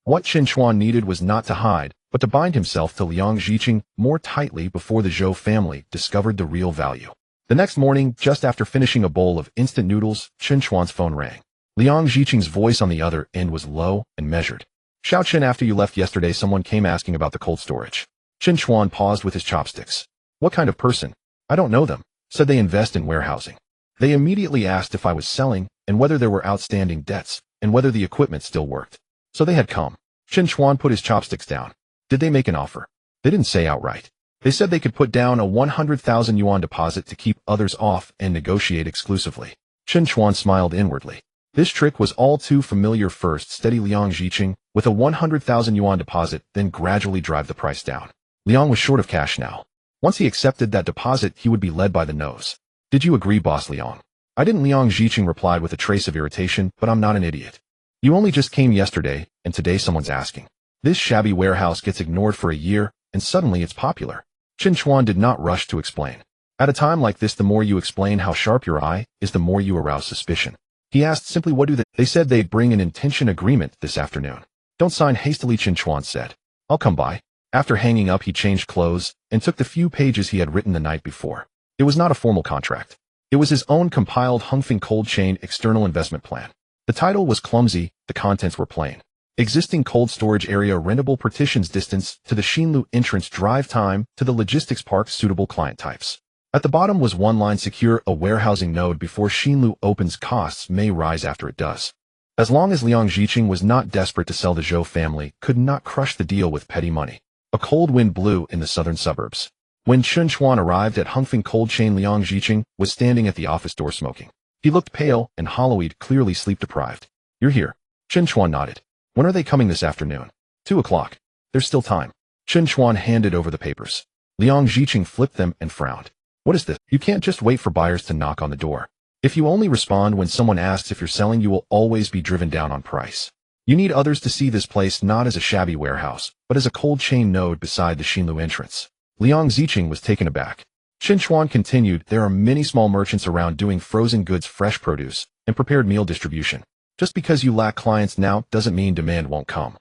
What Chen Chuan needed was not to hide, but to bind himself to Liang Ziqing more tightly before the Zhou family discovered the real value. The next morning, just after finishing a bowl of instant noodles, Chen Chuan's phone rang. Liang Ziqing's voice on the other end was low and measured. Xiao Chen, after you left yesterday, someone came asking about the cold storage. Chen Chuan paused with his chopsticks. What kind of person? I don't know them. Said they invest in warehousing. They immediately asked if I was selling, and whether there were outstanding debts, and whether the equipment still worked. So they had come. Chen Chuan put his chopsticks down. Did they make an offer? They didn't say outright. They said they could put down a 100,000 yuan deposit to keep others off and negotiate exclusively. Chen Chuan smiled inwardly. This trick was all too familiar. First steady Liang Ziqing with a 100,000 yuan deposit, then gradually drive the price down. Liang was short of cash now. Once he accepted that deposit, he would be led by the nose. Did you agree, boss Liang? I didn't. Liang Ziqing replied with a trace of irritation, but I'm not an idiot. You only just came yesterday, and today someone's asking. This shabby warehouse gets ignored for a year, and suddenly it's popular. Chen Chuan did not rush to explain. At a time like this, the more you explain how sharp your eye is, the more you arouse suspicion. He asked simply, what do they said they'd bring an intention agreement this afternoon. Don't sign hastily, Chen Chuan said. I'll come by. After hanging up, he changed clothes and took the few pages he had written the night before. It was not a formal contract. It was his own compiled Hongfeng cold chain external investment plan. The title was clumsy, the contents were plain. Existing cold storage area, rentable partitions, distance to the Xinlu entrance, drive time to the logistics park, suitable client types. At the bottom was one line: secure a warehousing node before Xinlu opens, costs may rise after it does. As long as Liang Ziqing was not desperate to sell, the Zhou family could not crush the deal with petty money. A cold wind blew in the southern suburbs. When Chen Chuan arrived at Hongfeng cold chain, Liang Ziqing was standing at the office door smoking. He looked pale and hollow-eyed, clearly sleep-deprived. You're here. Chen Chuan nodded. When are they coming this afternoon? 2 o'clock. There's still time. Chen Chuan handed over the papers. Liang Ziqing flipped them and frowned. What is this? You can't just wait for buyers to knock on the door. If you only respond when someone asks if you're selling, you will always be driven down on price. You need others to see this place not as a shabby warehouse, but as a cold chain node beside the Xinlu entrance. Liang Ziqing was taken aback. Chen Chuan continued, there are many small merchants around doing frozen goods, fresh produce, and prepared meal distribution. Just because you lack clients now doesn't mean demand won't come.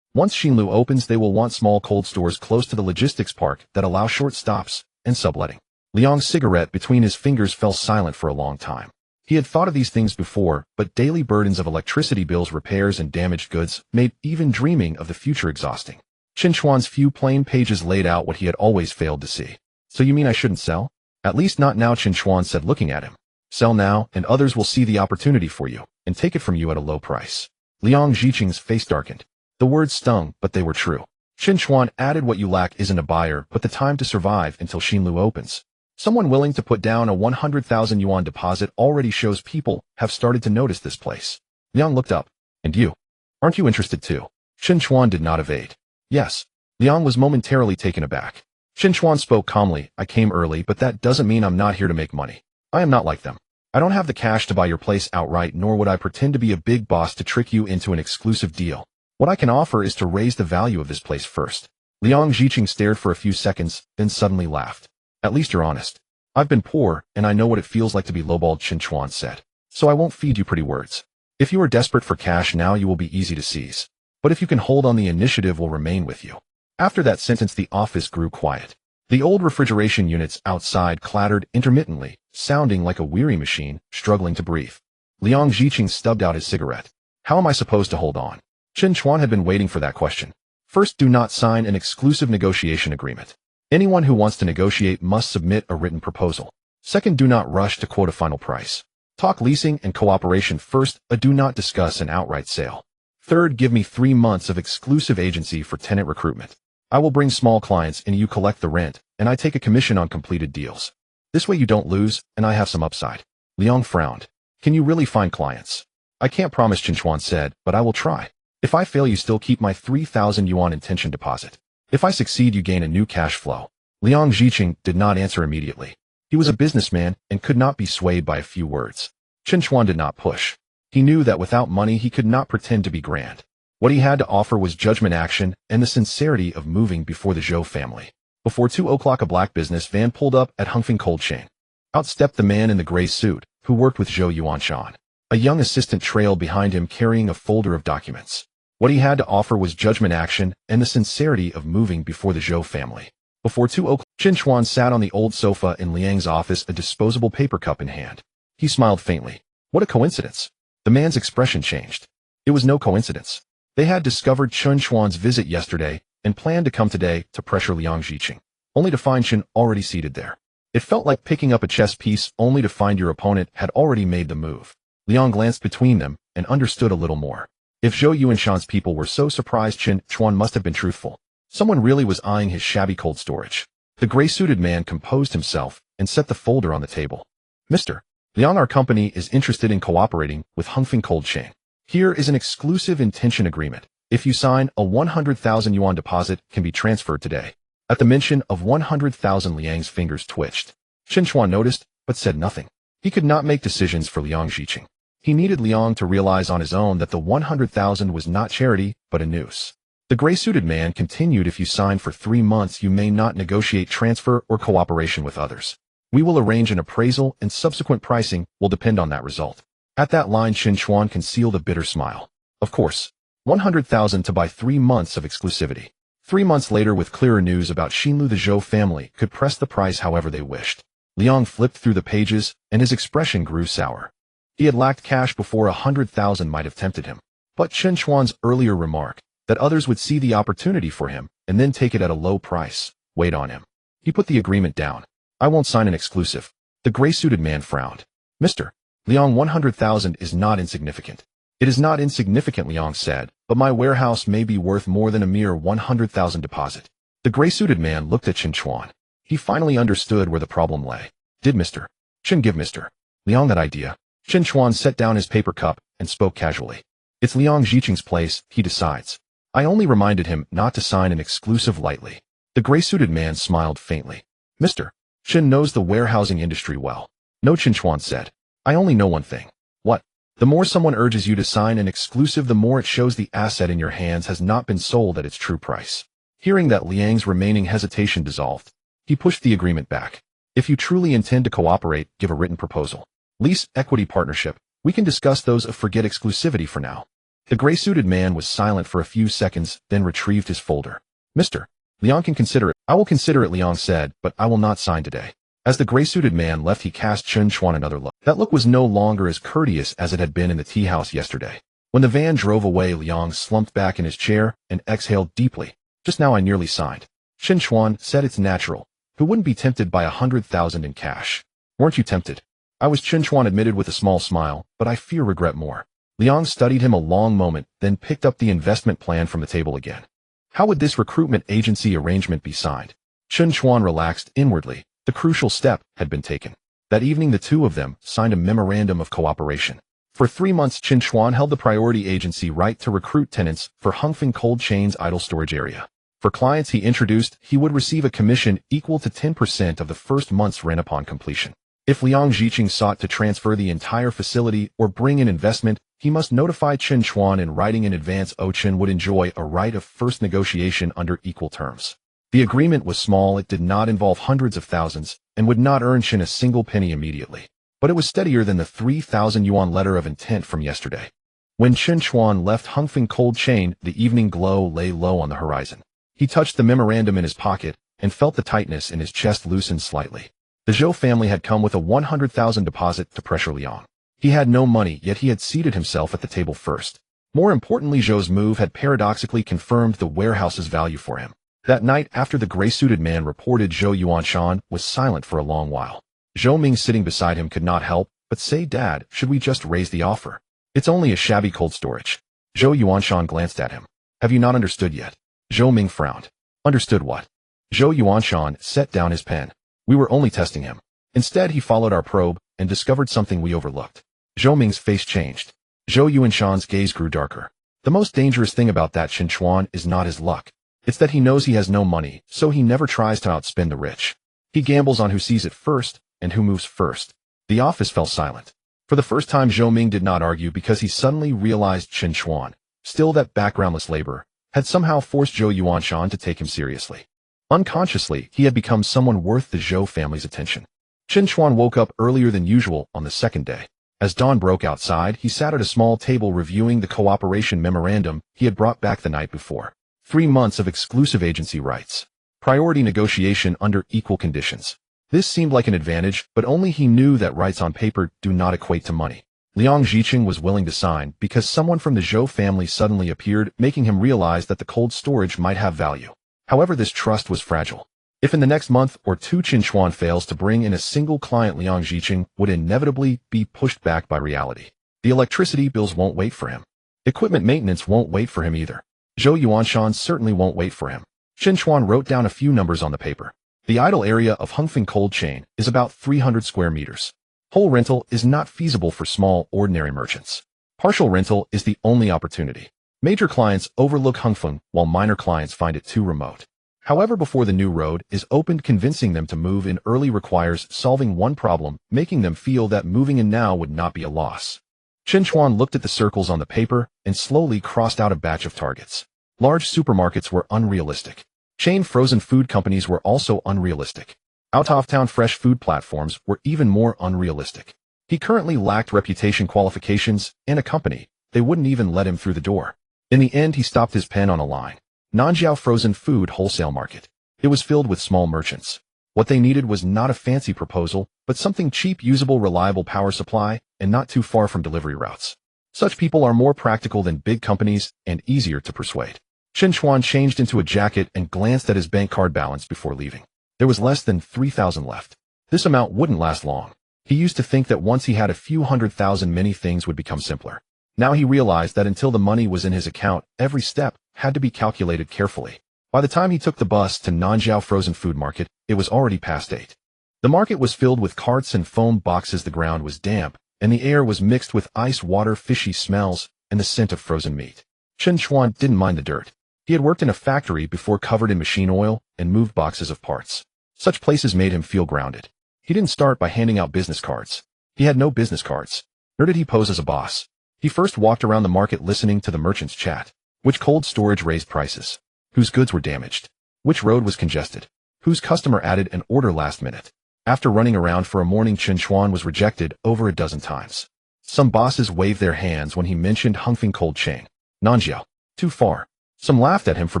Once Xinlu opens, they will want small cold stores close to the logistics park that allow short stops and subletting. Liang's cigarette between his fingers fell silent for a long time. He had thought of these things before, but daily burdens of electricity bills, repairs, and damaged goods made even dreaming of the future exhausting. Chen Chuan's few plain pages laid out what he had always failed to see. So you mean I shouldn't sell? At least not now, Chen Chuan said, looking at him. Sell now, and others will see the opportunity for you, and take it from you at a low price. Liang Ziqing's face darkened. The words stung, but they were true. Chen Chuan added, what you lack isn't a buyer, but the time to survive until Xinlu opens. Someone willing to put down a 100,000 yuan deposit already shows people have started to notice this place. Liang looked up. And you? Aren't you interested too? Chen Chuan did not evade. Yes. Liang was momentarily taken aback. Chen Chuan spoke calmly. I came early, but that doesn't mean I'm not here to make money. I am not like them. I don't have the cash to buy your place outright, nor would I pretend to be a big boss to trick you into an exclusive deal. What I can offer is to raise the value of this place first. Liang Ziqing stared for a few seconds, then suddenly laughed. At least you're honest. I've been poor, and I know what it feels like to be lowballed, Chen Chuan said. So I won't feed you pretty words. If you are desperate for cash now, you will be easy to seize. But if you can hold on, the initiative will remain with you. After that sentence, the office grew quiet. The old refrigeration units outside clattered intermittently, sounding like a weary machine struggling to breathe. Liang Jiqing stubbed out his cigarette. How am I supposed to hold on? Chen Chuan had been waiting for that question. First, do not sign an exclusive negotiation agreement. Anyone who wants to negotiate must submit a written proposal. Second, do not rush to quote a final price. Talk leasing and cooperation first, do not discuss an outright sale. Third, give me 3 months of exclusive agency for tenant recruitment. I will bring small clients and you collect the rent, and I take a commission on completed deals. This way you don't lose, and I have some upside. Liang frowned. Can you really find clients? I can't promise, Chen Chuan said, but I will try. If I fail, you still keep my 3,000 yuan intention deposit. If I succeed, you gain a new cash flow. Liang Jiqing did not answer immediately. He was a businessman and could not be swayed by a few words. Chen Chuan did not push. He knew that without money he could not pretend to be grand. What he had to offer was judgment action and the sincerity of moving before the Zhou family. Before 2 o'clock a black business van pulled up at Hongfeng Cold Chain. Out stepped the man in the gray suit, who worked with Zhou Yuanshan. A young assistant trailed behind him carrying a folder of documents. What he had to offer was judgment action and the sincerity of moving before the Zhou family. Before 2 o'clock, Chen Chuan sat on the old sofa in Liang's office, a disposable paper cup in hand. He smiled faintly. What a coincidence. The man's expression changed. It was no coincidence. They had discovered Chen Chuan's visit yesterday and planned to come today to pressure Liang Jiqing, only to find Chen already seated there. It felt like picking up a chess piece only to find your opponent had already made the move. Liang glanced between them and understood a little more. If Zhou Yuanshan's people were so surprised, Chen Chuan must have been truthful. Someone really was eyeing his shabby cold storage. The gray-suited man composed himself and set the folder on the table. Mr. Liang, our company is interested in cooperating with Hongfeng Cold Chain. Here is an exclusive intention agreement. If you sign, a 100,000 yuan deposit can be transferred today. At the mention of 100,000, Liang's fingers twitched. Chen Chuan noticed, but said nothing. He could not make decisions for Liang Jiqing. He needed Liang to realize on his own that the 100,000 was not charity, but a noose. The gray-suited man continued, if you sign for 3 months, you may not negotiate transfer or cooperation with others. We will arrange an appraisal and subsequent pricing will depend on that result. At that line, Chen Chuan concealed a bitter smile. Of course. 100,000 to buy 3 months of exclusivity. 3 months later, with clearer news about Xinlu, the Zhou family could press the price however they wished. Liang flipped through the pages, and his expression grew sour. He had lacked cash before. 100,000 might have tempted him. But Chen Chuan's earlier remark, that others would see the opportunity for him and then take it at a low price, weighed on him. He put the agreement down. I won't sign an exclusive. The gray-suited man frowned. Mr. Liang, 100,000 is not insignificant. It is not insignificant, Liang said, but my warehouse may be worth more than a mere 100,000 deposit. The gray-suited man looked at Chen Chuan. He finally understood where the problem lay. Did Mr. Chen give Mr. Liang that idea? Chen Chuan set down his paper cup and spoke casually. It's Liang Jiqing's place, he decides. I only reminded him not to sign an exclusive lightly. The gray-suited man smiled faintly. Mr. Chen knows the warehousing industry well. No, Chen Chuan said. I only know one thing. What? The more someone urges you to sign an exclusive, the more it shows the asset in your hands has not been sold at its true price. Hearing that, Liang's remaining hesitation dissolved. He pushed the agreement back. If you truly intend to cooperate, give a written proposal. Lease, equity, partnership. We can discuss those. Forget exclusivity for now. The gray-suited man was silent for a few seconds, then retrieved his folder. Mr. Liang can consider it. I will consider it, Liang said, but I will not sign today. As the gray-suited man left, he cast Chen Chuan another look. That look was no longer as courteous as it had been in the tea house yesterday. When the van drove away, Liang slumped back in his chair and exhaled deeply. Just now I nearly signed. Chen Chuan said, it's natural. Who wouldn't be tempted by 100,000 in cash? Weren't you tempted? I was, Chen Chuan admitted with a small smile, but I fear regret more. Liang studied him a long moment, then picked up the investment plan from the table again. How would this recruitment agency arrangement be signed? Chen Chuan relaxed inwardly. The crucial step had been taken. That evening, the two of them signed a memorandum of cooperation. For 3 months, Chen Chuan held the priority agency right to recruit tenants for Hongfeng Cold Chain's idle storage area. For clients he introduced, he would receive a commission equal to 10% of the first month's rent upon completion. If Liang Jiqing sought to transfer the entire facility or bring in investment, he must notify Chen Chuan in writing in advance. Chen would enjoy a right of first negotiation under equal terms. The agreement was small, it did not involve hundreds of thousands, and would not earn Chen a single penny immediately. But it was steadier than the 3,000 yuan letter of intent from yesterday. When Chen Chuan left Hongfeng Cold Chain, the evening glow lay low on the horizon. He touched the memorandum in his pocket and felt the tightness in his chest loosen slightly. The Zhou family had come with a 100,000 deposit to pressure Liang. He had no money, yet he had seated himself at the table first. More importantly, Zhou's move had paradoxically confirmed the warehouse's value for him. That night, after the gray-suited man reported, Zhou Yuanshan was silent for a long while. Zhou Ming, sitting beside him, could not help but say, "Dad, should we just raise the offer? It's only a shabby cold storage." Zhou Yuanshan glanced at him. "Have you not understood yet?" Zhou Ming frowned. "Understood what?" Zhou Yuanshan set down his pen. "We were only testing him. Instead, he followed our probe and discovered something we overlooked." Zhou Ming's face changed. Zhou Yuanshan's gaze grew darker. "The most dangerous thing about that Chen Chuan is not his luck. It's that he knows he has no money, so he never tries to outspend the rich. He gambles on who sees it first and who moves first." The office fell silent. For the first time, Zhou Ming did not argue because he suddenly realized Chen Chuan, still that backgroundless laborer, had somehow forced Zhou Yuanshan to take him seriously. Unconsciously, he had become someone worth the Zhou family's attention. Chen Chuan woke up earlier than usual on the second day. As dawn broke outside, he sat at a small table reviewing the cooperation memorandum he had brought back the night before. 3 months of exclusive agency rights. Priority negotiation under equal conditions. This seemed like an advantage, but only he knew that rights on paper do not equate to money. Liang Zhiqing was willing to sign because someone from the Zhou family suddenly appeared, making him realize that the cold storage might have value. However, this trust was fragile. If in the next month or two Chen Chuan fails to bring in a single client, Liang Zhiqing would inevitably be pushed back by reality. The electricity bills won't wait for him. Equipment maintenance won't wait for him either. Zhou Yuanshan certainly won't wait for him. Chen Chuan wrote down a few numbers on the paper. The idle area of Hongfeng cold chain is about 300 square meters. Whole rental is not feasible for small, ordinary merchants. Partial rental is the only opportunity. Major clients overlook Hongfeng, while minor clients find it too remote. However, before the new road is opened, convincing them to move in early requires solving one problem, making them feel that moving in now would not be a loss. Chen Chuan looked at the circles on the paper and slowly crossed out a batch of targets. Large supermarkets were unrealistic. Chain frozen food companies were also unrealistic. Out-of-town fresh food platforms were even more unrealistic. He currently lacked reputation qualifications and a company. They wouldn't even let him through the door. In the end, he stopped his pen on a line. Nanjiao Frozen Food Wholesale Market. It was filled with small merchants. What they needed was not a fancy proposal, but something cheap, usable, reliable power supply, and not too far from delivery routes. Such people are more practical than big companies and easier to persuade. Chen Chuan changed into a jacket and glanced at his bank card balance before leaving. There was less than 3,000 left. This amount wouldn't last long. He used to think that once he had a few 100,000, many things would become simpler. Now he realized that until the money was in his account, every step had to be calculated carefully. By the time he took the bus to Nanjiao Frozen Food Market, it was already past 8. The market was filled with carts and foam boxes. The ground was damp, and the air was mixed with ice water, fishy smells, and the scent of frozen meat. Chen Chuan didn't mind the dirt. He had worked in a factory before, covered in machine oil, and moved boxes of parts. Such places made him feel grounded. He didn't start by handing out business cards. He had no business cards. Nor did he pose as a boss. He first walked around the market listening to the merchants chat. Which cold storage raised prices? Whose goods were damaged? Which road was congested? Whose customer added an order last minute? After running around for a morning, Chen Chuan was rejected over a dozen times. Some bosses waved their hands when he mentioned Hongfeng cold chain. Nanjiao. Too far. Some laughed at him for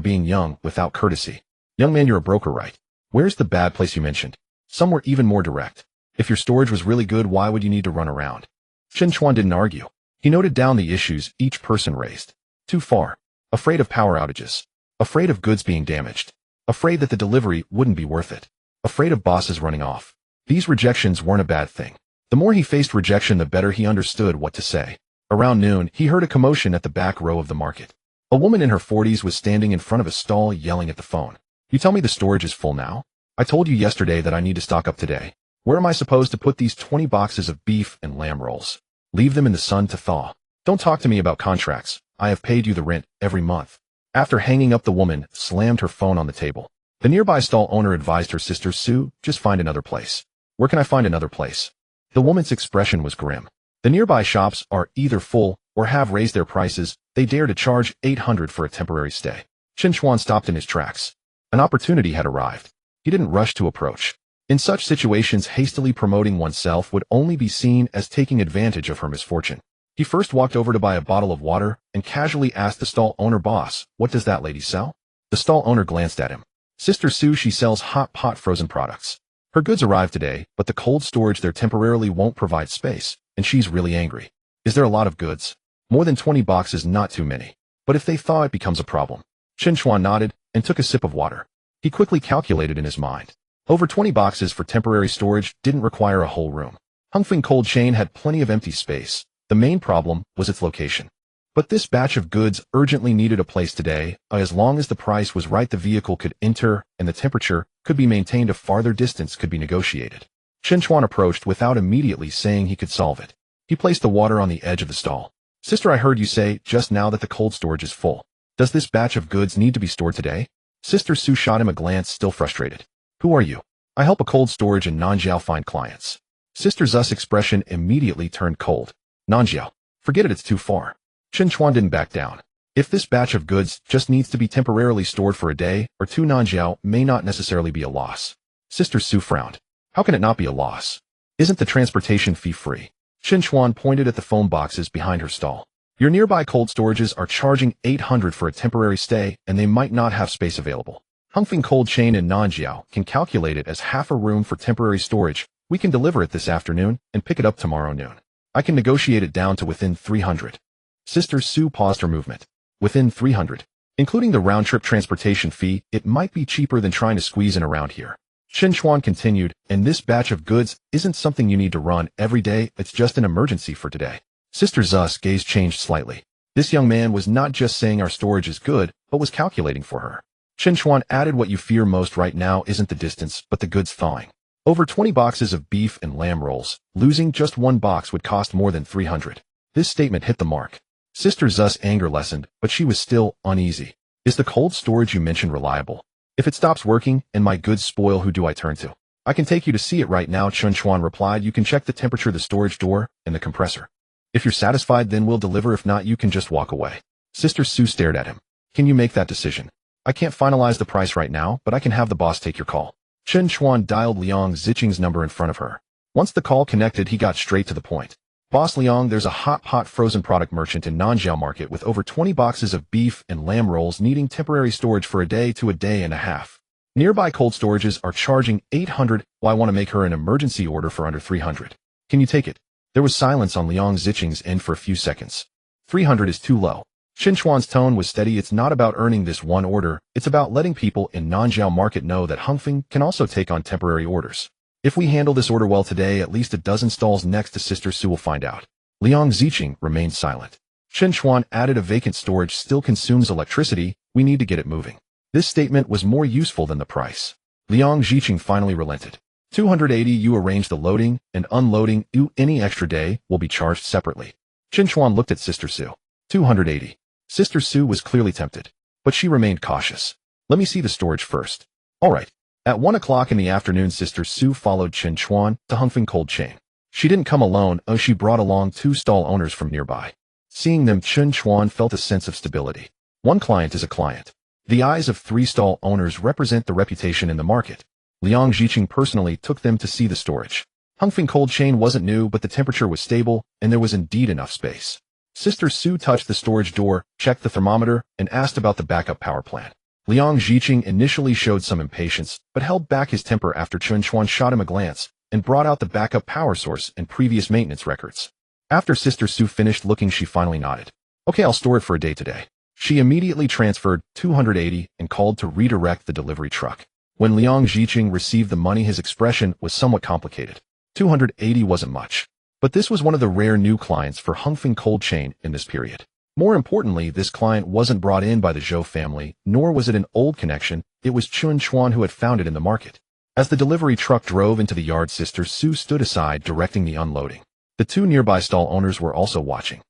being young, without courtesy. Young man, you're a broker, right? Where's the bad place you mentioned? Some were even more direct. If your storage was really good, why would you need to run around? Chen Chuan didn't argue. He noted down the issues each person raised. Too far. Afraid of power outages. Afraid of goods being damaged. Afraid that the delivery wouldn't be worth it. Afraid of bosses running off. These rejections weren't a bad thing. The more he faced rejection, the better he understood what to say. Around noon, he heard a commotion at the back row of the market. A woman in her 40s was standing in front of a stall yelling at the phone. You tell me the storage is full now? I told you yesterday that I need to stock up today. Where am I supposed to put these 20 boxes of beef and lamb rolls? Leave them in the sun to thaw. Don't talk to me about contracts. I have paid you the rent every month. After hanging up, the woman slammed her phone on the table. The nearby stall owner advised her sister Sue, just find another place. Where can I find another place? The woman's expression was grim. The nearby shops are either full or have raised their prices. They dare to charge 800 for a temporary stay. Chen Chuan stopped in his tracks. An opportunity had arrived. He didn't rush to approach. In such situations, hastily promoting oneself would only be seen as taking advantage of her misfortune. He first walked over to buy a bottle of water and casually asked the stall owner, boss, what does that lady sell? The stall owner glanced at him. Sister Sue, she sells hot pot frozen products. Her goods arrived today, but the cold storage there temporarily won't provide space, and she's really angry. Is there a lot of goods? More than 20 boxes, not too many. But if they thaw, it becomes a problem. Chen Chuan nodded and took a sip of water. He quickly calculated in his mind. Over 20 boxes for temporary storage didn't require a whole room. Hongfeng cold chain had plenty of empty space. The main problem was its location. But this batch of goods urgently needed a place today. As long as the price was right, the vehicle could enter and the temperature could be maintained. A farther distance could be negotiated. Chen Chuan approached without immediately saying he could solve it. He placed the water on the edge of the stall. Sister, I heard you say just now that the cold storage is full. Does this batch of goods need to be stored today? Sister Su shot him a glance, still frustrated. Who are you? I help a cold storage in Nanjiao find clients. Sister Zu's expression immediately turned cold. Nanjiao. Forget it, it's too far. Chen Chuan didn't back down. If this batch of goods just needs to be temporarily stored for a day or two, Nanjiao may not necessarily be a loss. Sister Su frowned. How can it not be a loss? Isn't the transportation fee free? Chen Chuan pointed at the foam boxes behind her stall. Your nearby cold storages are charging 800 for a temporary stay, and they might not have space available. Hongfeng Cold Chain in Nanjiao can calculate it as half a room for temporary storage. We can deliver it this afternoon and pick it up tomorrow noon. I can negotiate it down to within 300. Sister Su paused her movement. Within 300. Including the round-trip transportation fee, it might be cheaper than trying to squeeze in around here. Chen Chuan continued, and this batch of goods isn't something you need to run every day, it's just an emergency for today. Sister Zu's gaze changed slightly. This young man was not just saying our storage is good, but was calculating for her. Chen Chuan added, what you fear most right now isn't the distance, but the goods thawing. Over 20 boxes of beef and lamb rolls. Losing just one box would cost more than 300. This statement hit the mark. Sister Zu's anger lessened, but she was still uneasy. Is the cold storage you mentioned reliable? If it stops working and my goods spoil, who do I turn to? I can take you to see it right now, Chen Chuan replied. You can check the temperature, the storage door, and the compressor. If you're satisfied, then we'll deliver. If not, you can just walk away. Sister Su stared at him. Can you make that decision? I can't finalize the price right now, but I can have the boss take your call. Chen Chuan dialed Liang Ziching's number in front of her. Once the call connected, he got straight to the point. Boss Liang, there's a hot frozen product merchant in Nanjiao Market with over 20 boxes of beef and lamb rolls needing temporary storage for a day to a day and a half. Nearby cold storages are charging 800. Well, I want to make her an emergency order for under 300. Can you take it? There was silence on Liang Ziching's end for a few seconds. 300 is too low. Chen Chuan's tone was steady. It's not about earning this one order, it's about letting people in Nanjiao Market know that Hongfeng can also take on temporary orders. If we handle this order well today, at least a dozen stalls next to Sister Su will find out. Liang Ziching remained silent. Chen Chuan added, a vacant storage still consumes electricity, we need to get it moving. This statement was more useful than the price. Liang Ziching finally relented. 280. You arrange the loading and unloading. Any extra day will be charged separately. Chen Chuan looked at Sister Su. 280. Sister Su was clearly tempted, but she remained cautious. Let me see the storage first. All right. At 1 o'clock in the afternoon, Sister Su followed Chen Chuan to Hongfeng Cold Chain. She didn't come alone, she brought along 2 stall owners from nearby. Seeing them, Chen Chuan felt a sense of stability. One client is a client. The eyes of 3 stall owners represent the reputation in the market. Liang Ziching personally took them to see the storage. Hongfeng Cold Chain wasn't new, but the temperature was stable, and there was indeed enough space. Sister Su touched the storage door, checked the thermometer, and asked about the backup power plant. Liang Ziching initially showed some impatience, but held back his temper after Chen Chuan shot him a glance and brought out the backup power source and previous maintenance records. After Sister Su finished looking, she finally nodded. Okay, I'll store it for a day today. She immediately transferred 280 and called to redirect the delivery truck. When Liang Ziching received the money, his expression was somewhat complicated. 280 wasn't much. But this was one of the rare new clients for Hongfeng Cold Chain in this period. More importantly, this client wasn't brought in by the Zhou family, nor was it an old connection, it was Chen Chuan who had found it in the market. As the delivery truck drove into the yard, Sister Su stood aside, directing the unloading. The 2 nearby stall owners were also watching.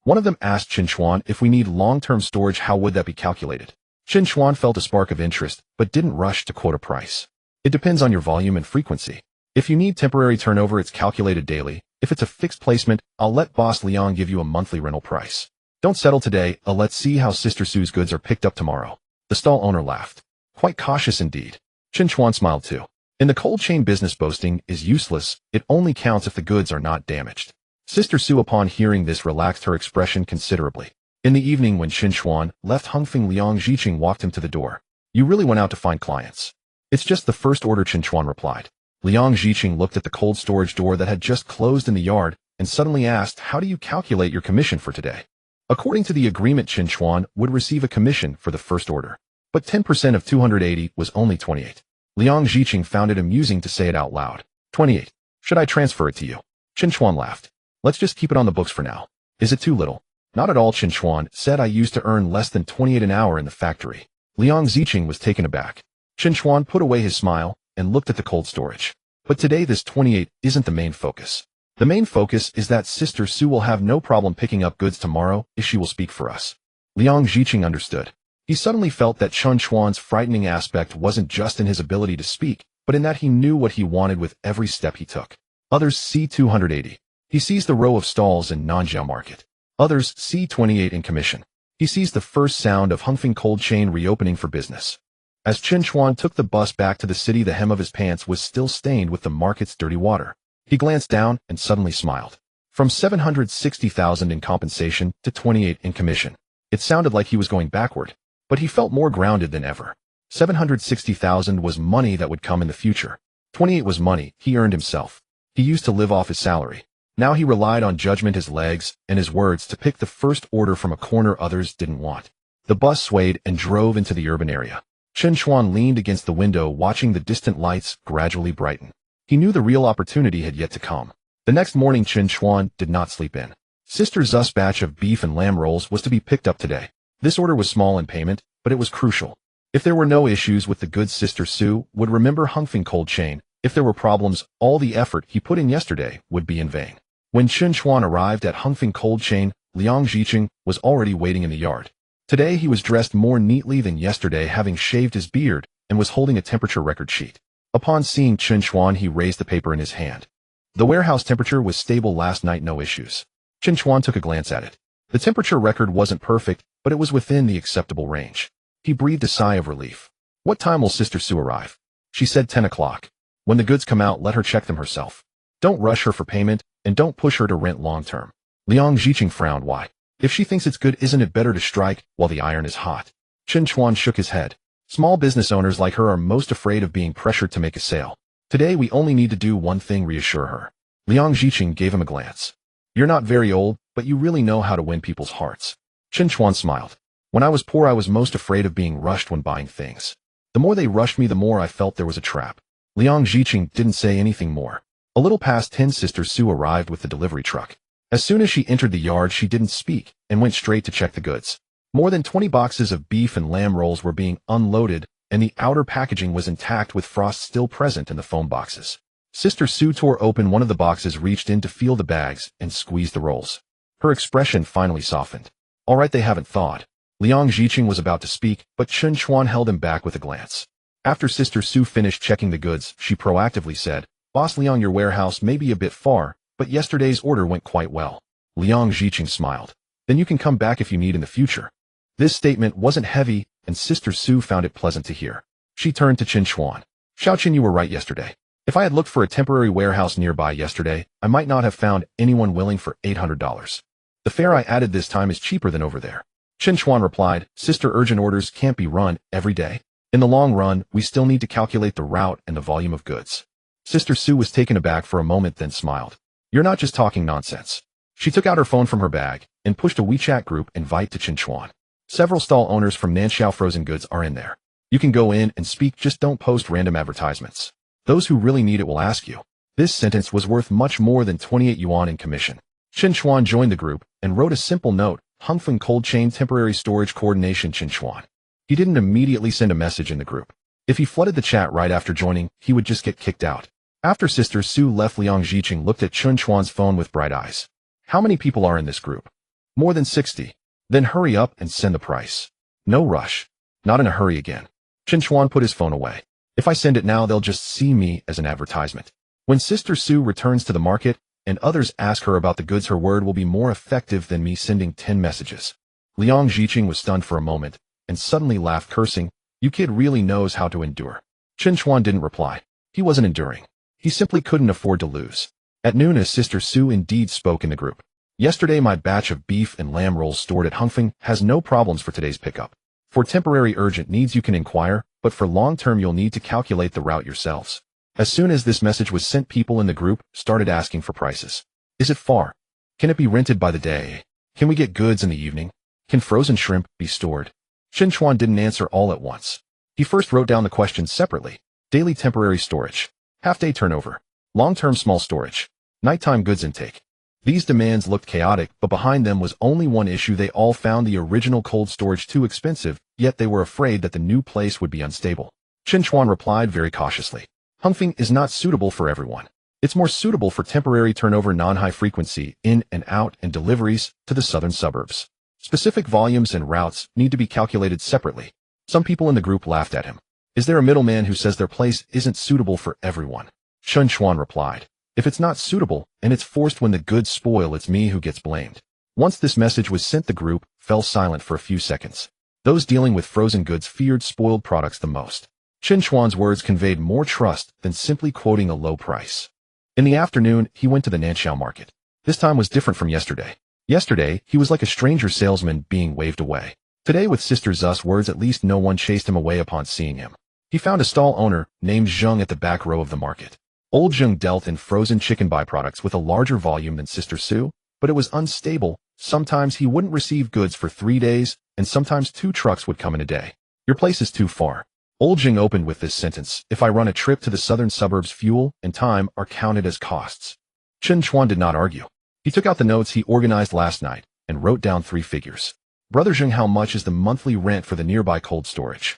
One of them asked Chen Chuan, if we need long-term storage, how would that be calculated? Chen Chuan felt a spark of interest, but didn't rush to quote a price. It depends on your volume and frequency. If you need temporary turnover, it's calculated daily. If it's a fixed placement, I'll let Boss Liang give you a monthly rental price. Don't settle today, let's see how Sister Su's goods are picked up tomorrow. The stall owner laughed. Quite cautious indeed. Chen Chuan smiled too. In the cold chain business, boasting is useless, it only counts if the goods are not damaged. Sister Su, upon hearing this, relaxed her expression considerably. In the evening, when Chen Chuan left Hongfeng, Liang Ziching walked him to the door. You really went out to find clients? It's just the first order, Chen Chuan replied. Liang Ziching looked at the cold storage door that had just closed in the yard, and suddenly asked, "How do you calculate your commission for today?" According to the agreement, Chen Chuan would receive a commission for the first order, but 10% of 280 was only 28. Liang Zhiqing found it amusing to say it out loud. 28. Should I transfer it to you? Chen Chuan laughed. Let's just keep it on the books for now. Is it too little? Not at all, Chen Chuan said. I used to earn less than 28 an hour in the factory. Liang Zhiqing was taken aback. Chen Chuan put away his smile and looked at the cold storage. But today this 28 isn't the main focus. The main focus is that Sister Su will have no problem picking up goods tomorrow if she will speak for us. Liang Zhiqing understood. He suddenly felt that Chen Chuan's frightening aspect wasn't just in his ability to speak, but in that he knew what he wanted with every step he took. Others see 280. He sees the row of stalls in Nanjiao Market. Others see 28 in commission. He sees the first sound of Hongfeng cold chain reopening for business. As Chen Chuan took the bus back to the city, the hem of his pants was still stained with the market's dirty water. He glanced down and suddenly smiled. From 760,000 in compensation to 28 in commission. It sounded like he was going backward, but he felt more grounded than ever. 760,000 was money that would come in the future. 28 was money he earned himself. He used to live off his salary. Now he relied on judgment, his legs, and his words to pick the first order from a corner others didn't want. The bus swayed and drove into the urban area. Chen Chuan leaned against the window, watching the distant lights gradually brighten. He knew the real opportunity had yet to come. The next morning, Chen Chuan did not sleep in. Sister Zu's batch of beef and lamb rolls was to be picked up today. This order was small in payment, but it was crucial. If there were no issues with the goods, Sister Su would remember Hongfeng cold chain. If there were problems, all the effort he put in yesterday would be in vain. When Chen Chuan arrived at Hongfeng cold chain, Liang Zhiqing was already waiting in the yard. Today he was dressed more neatly than yesterday, having shaved his beard, and was holding a temperature record sheet. Upon seeing Chen Chuan, he raised the paper in his hand. The warehouse temperature was stable last night, no issues. Chen Chuan took a glance at it. The temperature record wasn't perfect, but it was within the acceptable range. He breathed a sigh of relief. What time will Sister Su arrive? She said 10 o'clock. When the goods come out, let her check them herself. Don't rush her for payment, and don't push her to rent long-term. Liang Zhiqing frowned. Why? If she thinks it's good, isn't it better to strike while the iron is hot? Chen Chuan shook his head. Small business owners like her are most afraid of being pressured to make a sale. Today we only need to do one thing: reassure her. Liang Zhiqing gave him a glance. You're not very old, but you really know how to win people's hearts. Chen Chuan smiled. When I was poor, I was most afraid of being rushed when buying things. The more they rushed me, the more I felt there was a trap. Liang Zhiqing didn't say anything more. A little past 10, Sister Su arrived with the delivery truck. As soon as she entered the yard, she didn't speak and went straight to check the goods. More than 20 boxes of beef and lamb rolls were being unloaded, and the outer packaging was intact with frost still present in the foam boxes. Sister Su tore open one of the boxes, reached in to feel the bags, and squeezed the rolls. Her expression finally softened. All right, they haven't thawed. Liang Zhiqing was about to speak, but Chen Chuan held him back with a glance. After Sister Su finished checking the goods, she proactively said, Boss Liang, your warehouse may be a bit far, but yesterday's order went quite well. Liang Zhiqing smiled. Then you can come back if you need in the future. This statement wasn't heavy, and Sister Su found it pleasant to hear. She turned to Chen Chuan. Xiaoqin, you were right yesterday. If I had looked for a temporary warehouse nearby yesterday, I might not have found anyone willing for $800. The fare I added this time is cheaper than over there. Chen Chuan replied, Sister, urgent orders can't be run every day. In the long run, we still need to calculate the route and the volume of goods. Sister Su was taken aback for a moment, then smiled. You're not just talking nonsense. She took out her phone from her bag and pushed a WeChat group invite to Chen Chuan. Several stall owners from Nanxiao Frozen Goods are in there. You can go in and speak, just don't post random advertisements. Those who really need it will ask you. This sentence was worth much more than 28 yuan in commission. Chen Chuan joined the group and wrote a simple note, Hongfeng Cold Chain Temporary Storage Coordination Chen Chuan. He didn't immediately send a message in the group. If he flooded the chat right after joining, he would just get kicked out. After Sister Su left, Liang Zhiqing looked at Chen Chuan's phone with bright eyes. How many people are in this group? More than 60. Then hurry up and send the price. No rush. Not in a hurry again. Chen Chuan put his phone away. If I send it now, they'll just see me as an advertisement. When Sister Su returns to the market and others ask her about the goods, her word will be more effective than me sending 10 messages. Liang Zhiqing was stunned for a moment and suddenly laughed, cursing, You kid really knows how to endure. Chen Chuan didn't reply. He wasn't enduring. He simply couldn't afford to lose. At noon, as Sister Su indeed spoke in the group. Yesterday, my batch of beef and lamb rolls stored at Hongfeng has no problems for today's pickup. For temporary urgent needs you can inquire, but for long-term you'll need to calculate the route yourselves. As soon as this message was sent, people in the group started asking for prices. Is it far? Can it be rented by the day? Can we get goods in the evening? Can frozen shrimp be stored? Chen Chuan didn't answer all at once. He first wrote down the questions separately. Daily temporary storage. Half-day turnover. Long-term small storage. Nighttime goods intake. These demands looked chaotic, but behind them was only one issue. They all found the original cold storage too expensive, yet they were afraid that the new place would be unstable. Chen Chuan replied very cautiously. Hongfeng is not suitable for everyone. It's more suitable for temporary turnover, non-high frequency, in and out, and deliveries to the southern suburbs. Specific volumes and routes need to be calculated separately. Some people in the group laughed at him. Is there a middleman who says their place isn't suitable for everyone? Chen Chuan replied. If it's not suitable, and it's forced when the goods spoil, it's me who gets blamed. Once this message was sent, the group fell silent for a few seconds. Those dealing with frozen goods feared spoiled products the most. Chen Chuan's words conveyed more trust than simply quoting a low price. In the afternoon, he went to the Nanxiao market. This time was different from yesterday. Yesterday, he was like a stranger salesman being waved away. Today, with Sister Zu's words, at least no one chased him away upon seeing him. He found a stall owner named Zheng at the back row of the market. Old Zheng dealt in frozen chicken byproducts with a larger volume than Sister Su, but it was unstable. Sometimes he wouldn't receive goods for 3 days, and sometimes 2 trucks would come in a day. Your place is too far. Old Zheng opened with this sentence. If I run a trip to the southern suburbs, fuel and time are counted as costs. Chen Chuan did not argue. He took out the notes he organized last night and wrote down 3 figures. Brother Zheng, how much is the monthly rent for the nearby cold storage?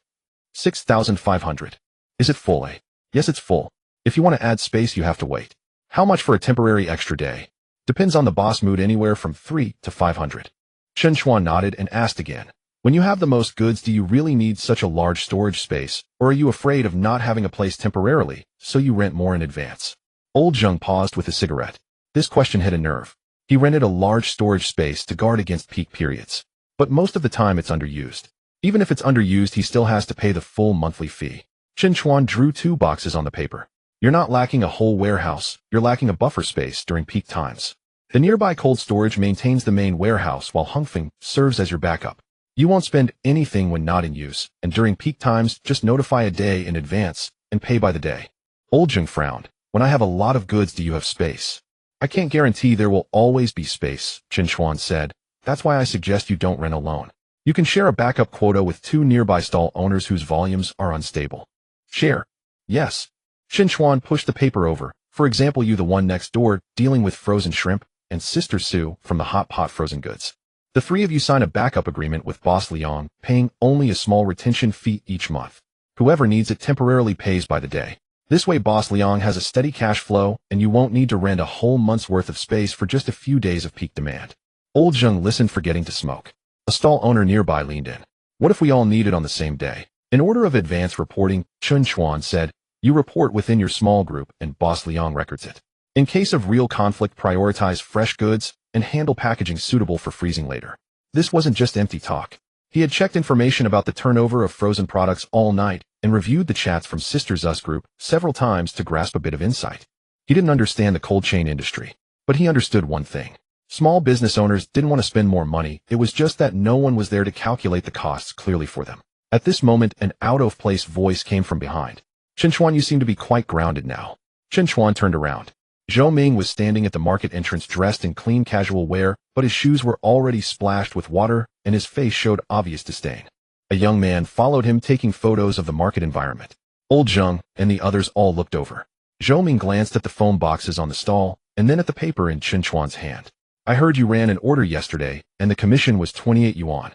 6,500. Is it full? Yes, it's full. If you want to add space, you have to wait. How much for a temporary extra day? Depends on the boss mood, anywhere from 3 to 500. Chen Chuan nodded and asked again. When you have the most goods, do you really need such a large storage space, or are you afraid of not having a place temporarily, so you rent more in advance? Old Zheng paused with a cigarette. This question hit a nerve. He rented a large storage space to guard against peak periods. But most of the time it's underused. Even if it's underused, he still has to pay the full monthly fee. Chen Chuan drew 2 boxes on the paper. You're not lacking a whole warehouse, you're lacking a buffer space during peak times. The nearby cold storage maintains the main warehouse while Hongfeng serves as your backup. You won't spend anything when not in use, and during peak times, just notify a day in advance and pay by the day. Old Zheng frowned. When I have a lot of goods, do you have space? I can't guarantee there will always be space, Chen Chuan said. That's why I suggest you don't rent alone. You can share a backup quota with 2 nearby stall owners whose volumes are unstable. Share? Yes. Chen Chuan pushed the paper over. For example, you, the one next door, dealing with frozen shrimp, and Sister Su from the hot pot frozen goods. The 3 of you sign a backup agreement with Boss Liang, paying only a small retention fee each month. Whoever needs it temporarily pays by the day. This way Boss Liang has a steady cash flow, and you won't need to rent a whole month's worth of space for just a few days of peak demand. Old Zheng listened, forgetting to smoke. A stall owner nearby leaned in. What if we all need it on the same day? In order of advance reporting, Chen Chuan said, you report within your small group and Boss Liang records it. In case of real conflict, prioritize fresh goods and handle packaging suitable for freezing later. This wasn't just empty talk. He had checked information about the turnover of frozen products all night and reviewed the chats from Sister Zu's group several times to grasp a bit of insight. He didn't understand the cold chain industry, but he understood one thing. Small business owners didn't want to spend more money. It was just that no one was there to calculate the costs clearly for them. At this moment, an out-of-place voice came from behind. Chen Chuan, you seem to be quite grounded now. Chen Chuan turned around. Zhou Ming was standing at the market entrance dressed in clean casual wear, but his shoes were already splashed with water and his face showed obvious disdain. A young man followed him, taking photos of the market environment. Old Zheng and the others all looked over. Zhou Ming glanced at the foam boxes on the stall and then at the paper in Chen Chuan's hand. I heard you ran an order yesterday and the commission was 28 yuan.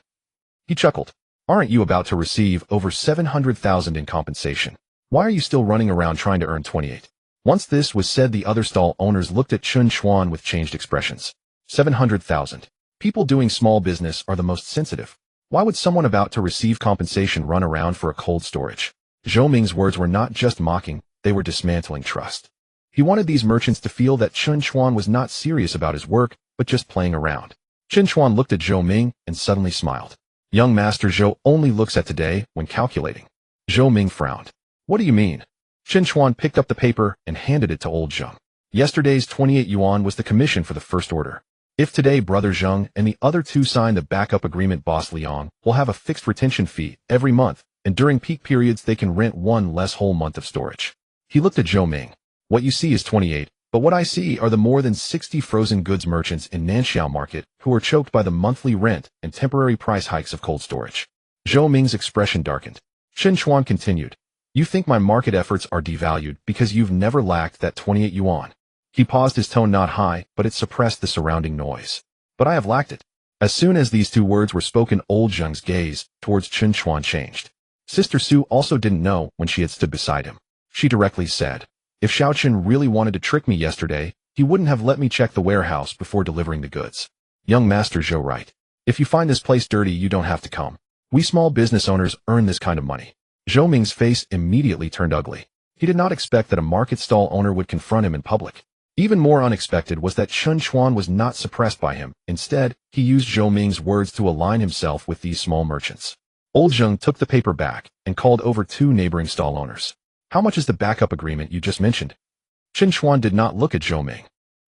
He chuckled. Aren't you about to receive over 700,000 in compensation? Why are you still running around trying to earn 28? Once this was said, the other stall owners looked at Chen Chuan with changed expressions. 700,000. People doing small business are the most sensitive. Why would someone about to receive compensation run around for a cold storage? Zhou Ming's words were not just mocking, they were dismantling trust. He wanted these merchants to feel that Chen Chuan was not serious about his work, but just playing around. Chen Chuan looked at Zhou Ming and suddenly smiled. Young Master Zhou only looks at today when calculating. Zhou Ming frowned. What do you mean? Chen Chuan picked up the paper and handed it to old Zheng. Yesterday's 28 yuan was the commission for the first order. If today Brother Zheng and the other 2 sign the backup agreement, Boss Liang will have a fixed retention fee every month, and during peak periods they can rent 1 less whole month of storage. He looked at Zhou Ming. What you see is 28, But what I see are the more than 60 frozen goods merchants in Nanxiao Market who are choked by the monthly rent and temporary price hikes of cold storage. Zhou Ming's expression darkened. Chen Chuan continued, "You think my market efforts are devalued because you've never lacked that 28 yuan. He paused, his tone not high, but it suppressed the surrounding noise. But I have lacked it. As soon as these two words were spoken, old Zheng's gaze towards Chen Chuan changed. Sister Su also didn't know when she had stood beside him. She directly said, "If Xiaochen really wanted to trick me yesterday, he wouldn't have let me check the warehouse before delivering the goods. Young Master Zhou, right? If you find this place dirty, you don't have to come. We small business owners earn this kind of money." Zhou Ming's face immediately turned ugly. He did not expect that a market stall owner would confront him in public. Even more unexpected was that Chen Chuan was not suppressed by him. Instead, he used Zhou Ming's words to align himself with these small merchants. Old Zheng took the paper back and called over two neighboring stall owners. "How much is the backup agreement you just mentioned?" Chen Chuan did not look at Zhou Ming.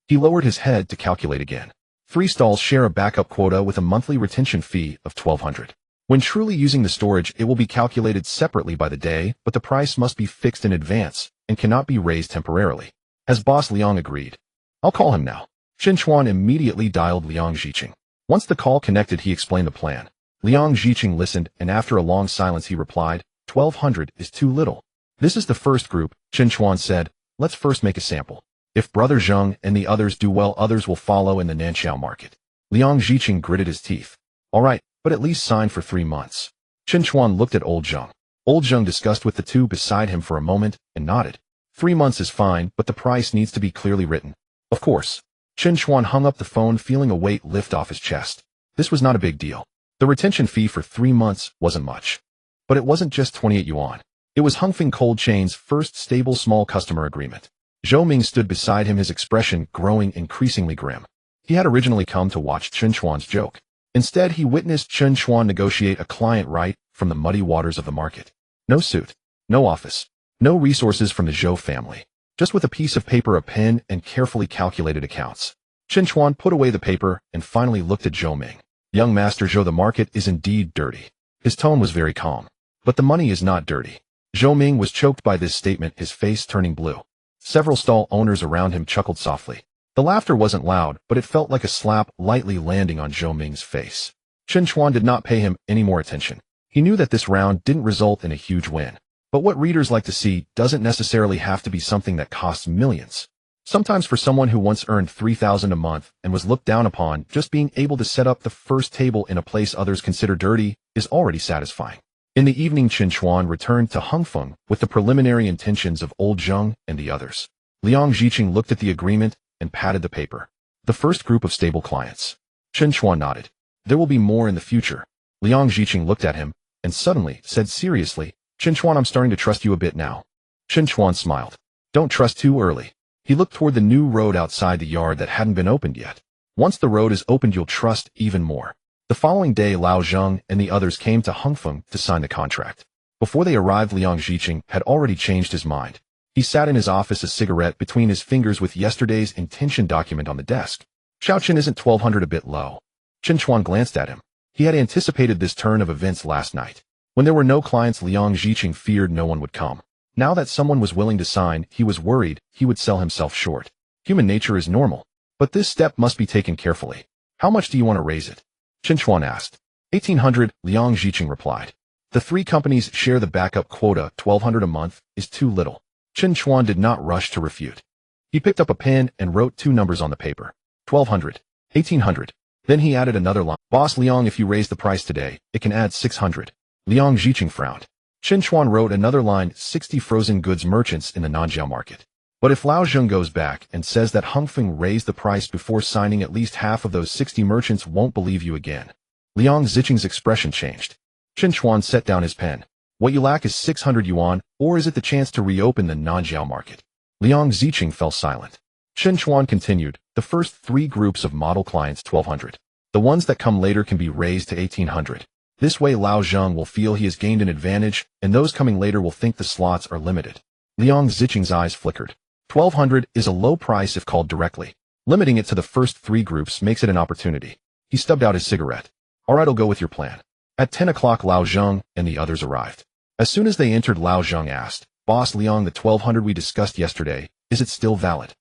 He lowered his head to calculate again. 3 stalls share a backup quota with a monthly retention fee of 1,200. When truly using the storage, it will be calculated separately by the day, but the price must be fixed in advance and cannot be raised temporarily. Has Boss Liang agreed? I'll call him now. Chen Chuan immediately dialed Liang Zhiqing. Once the call connected, he explained the plan. Liang Zhiqing listened, and after a long silence he replied, 1,200 is too little. This is the first group, Chen Chuan said. Let's first make a sample. If Brother Zheng and the others do well, others will follow in the Nanxiao Market. Liang Zhiqing gritted his teeth. All right, but at least sign for 3 months. Chen Chuan looked at Old Zheng. Old Zheng discussed with the two beside him for a moment and nodded. 3 months is fine, but the price needs to be clearly written. Of course. Chen Chuan hung up the phone, feeling a weight lift off his chest. This was not a big deal. The retention fee for 3 months wasn't much. But it wasn't just 28 yuan. It was Hongfeng Cold Chain's first stable small customer agreement. Zhou Ming stood beside him, his expression growing increasingly grim. He had originally come to watch Chen Chuan's joke. Instead, he witnessed Chen Chuan negotiate a client right from the muddy waters of the market. No suit, no office, no resources from the Zhou family. Just with a piece of paper, a pen, and carefully calculated accounts. Chen Chuan put away the paper and finally looked at Zhou Ming. Young Master Zhou, the market is indeed dirty. His tone was very calm. But the money is not dirty. Zhou Ming was choked by this statement, his face turning blue. Several stall owners around him chuckled softly. The laughter wasn't loud, but it felt like a slap lightly landing on Zhou Ming's face. Chen Chuan did not pay him any more attention. He knew that this round didn't result in a huge win. But what readers like to see doesn't necessarily have to be something that costs millions. Sometimes for someone who once earned 3,000 a month and was looked down upon, just being able to set up the first table in a place others consider dirty is already satisfying. In the evening, Chen Chuan returned to Hongfeng with the preliminary intentions of Old Zheng and the others. Liang Zhiqing looked at the agreement and patted the paper. The first group of stable clients. Chen Chuan nodded. There will be more in the future. Liang Zhiqing looked at him and suddenly said seriously, Chen Chuan, I'm starting to trust you a bit now. Chen Chuan smiled. Don't trust too early. He looked toward the new road outside the yard that hadn't been opened yet. Once the road is opened, you'll trust even more. The following day, Lao Zheng and the others came to Hongfeng to sign the contract. Before they arrived, Liang Zhiqing had already changed his mind. He sat in his office, a cigarette between his fingers with yesterday's intention document on the desk. Xiaochen, isn't 1,200 a bit low? Chen Chuan glanced at him. He had anticipated this turn of events last night. When there were no clients, Liang Zhiqing feared no one would come. Now that someone was willing to sign, he was worried he would sell himself short. Human nature is normal. But this step must be taken carefully. How much do you want to raise it? Chen Chuan asked. 1,800, Liang Zhiqing replied. The 3 companies share the backup quota. 1,200 a month is too little. Chen Chuan did not rush to refute. He picked up a pen and wrote 2 numbers on the paper. 1,200, 1,800. Then he added another line. Boss Liang, if you raise the price today, it can add 600. Liang Zhiqing frowned. Chen Chuan wrote another line, 60 frozen goods merchants in the Nanjiao market. But if Lao Zheng goes back and says that Hongfeng raised the price before signing, at least half of those 60 merchants won't believe you again. Liang Zhiqing's expression changed. Chen Chuan set down his pen. What you lack is 600 yuan, or is it the chance to reopen the Nanjiao market? Liang Zhiqing fell silent. Chen Chuan continued, the first 3 groups of model clients 1,200. The ones that come later can be raised to 1,800. This way Lao Zheng will feel he has gained an advantage, and those coming later will think the slots are limited. Liang Zhiqing's eyes flickered. 1,200 is a low price if called directly. Limiting it to the first 3 groups makes it an opportunity. He stubbed out his cigarette. All right, I'll go with your plan. At 10 o'clock, Lao Zheng and the others arrived. As soon as they entered, Lao Zheng asked, Boss Liang, the 1,200 we discussed yesterday, is it still valid?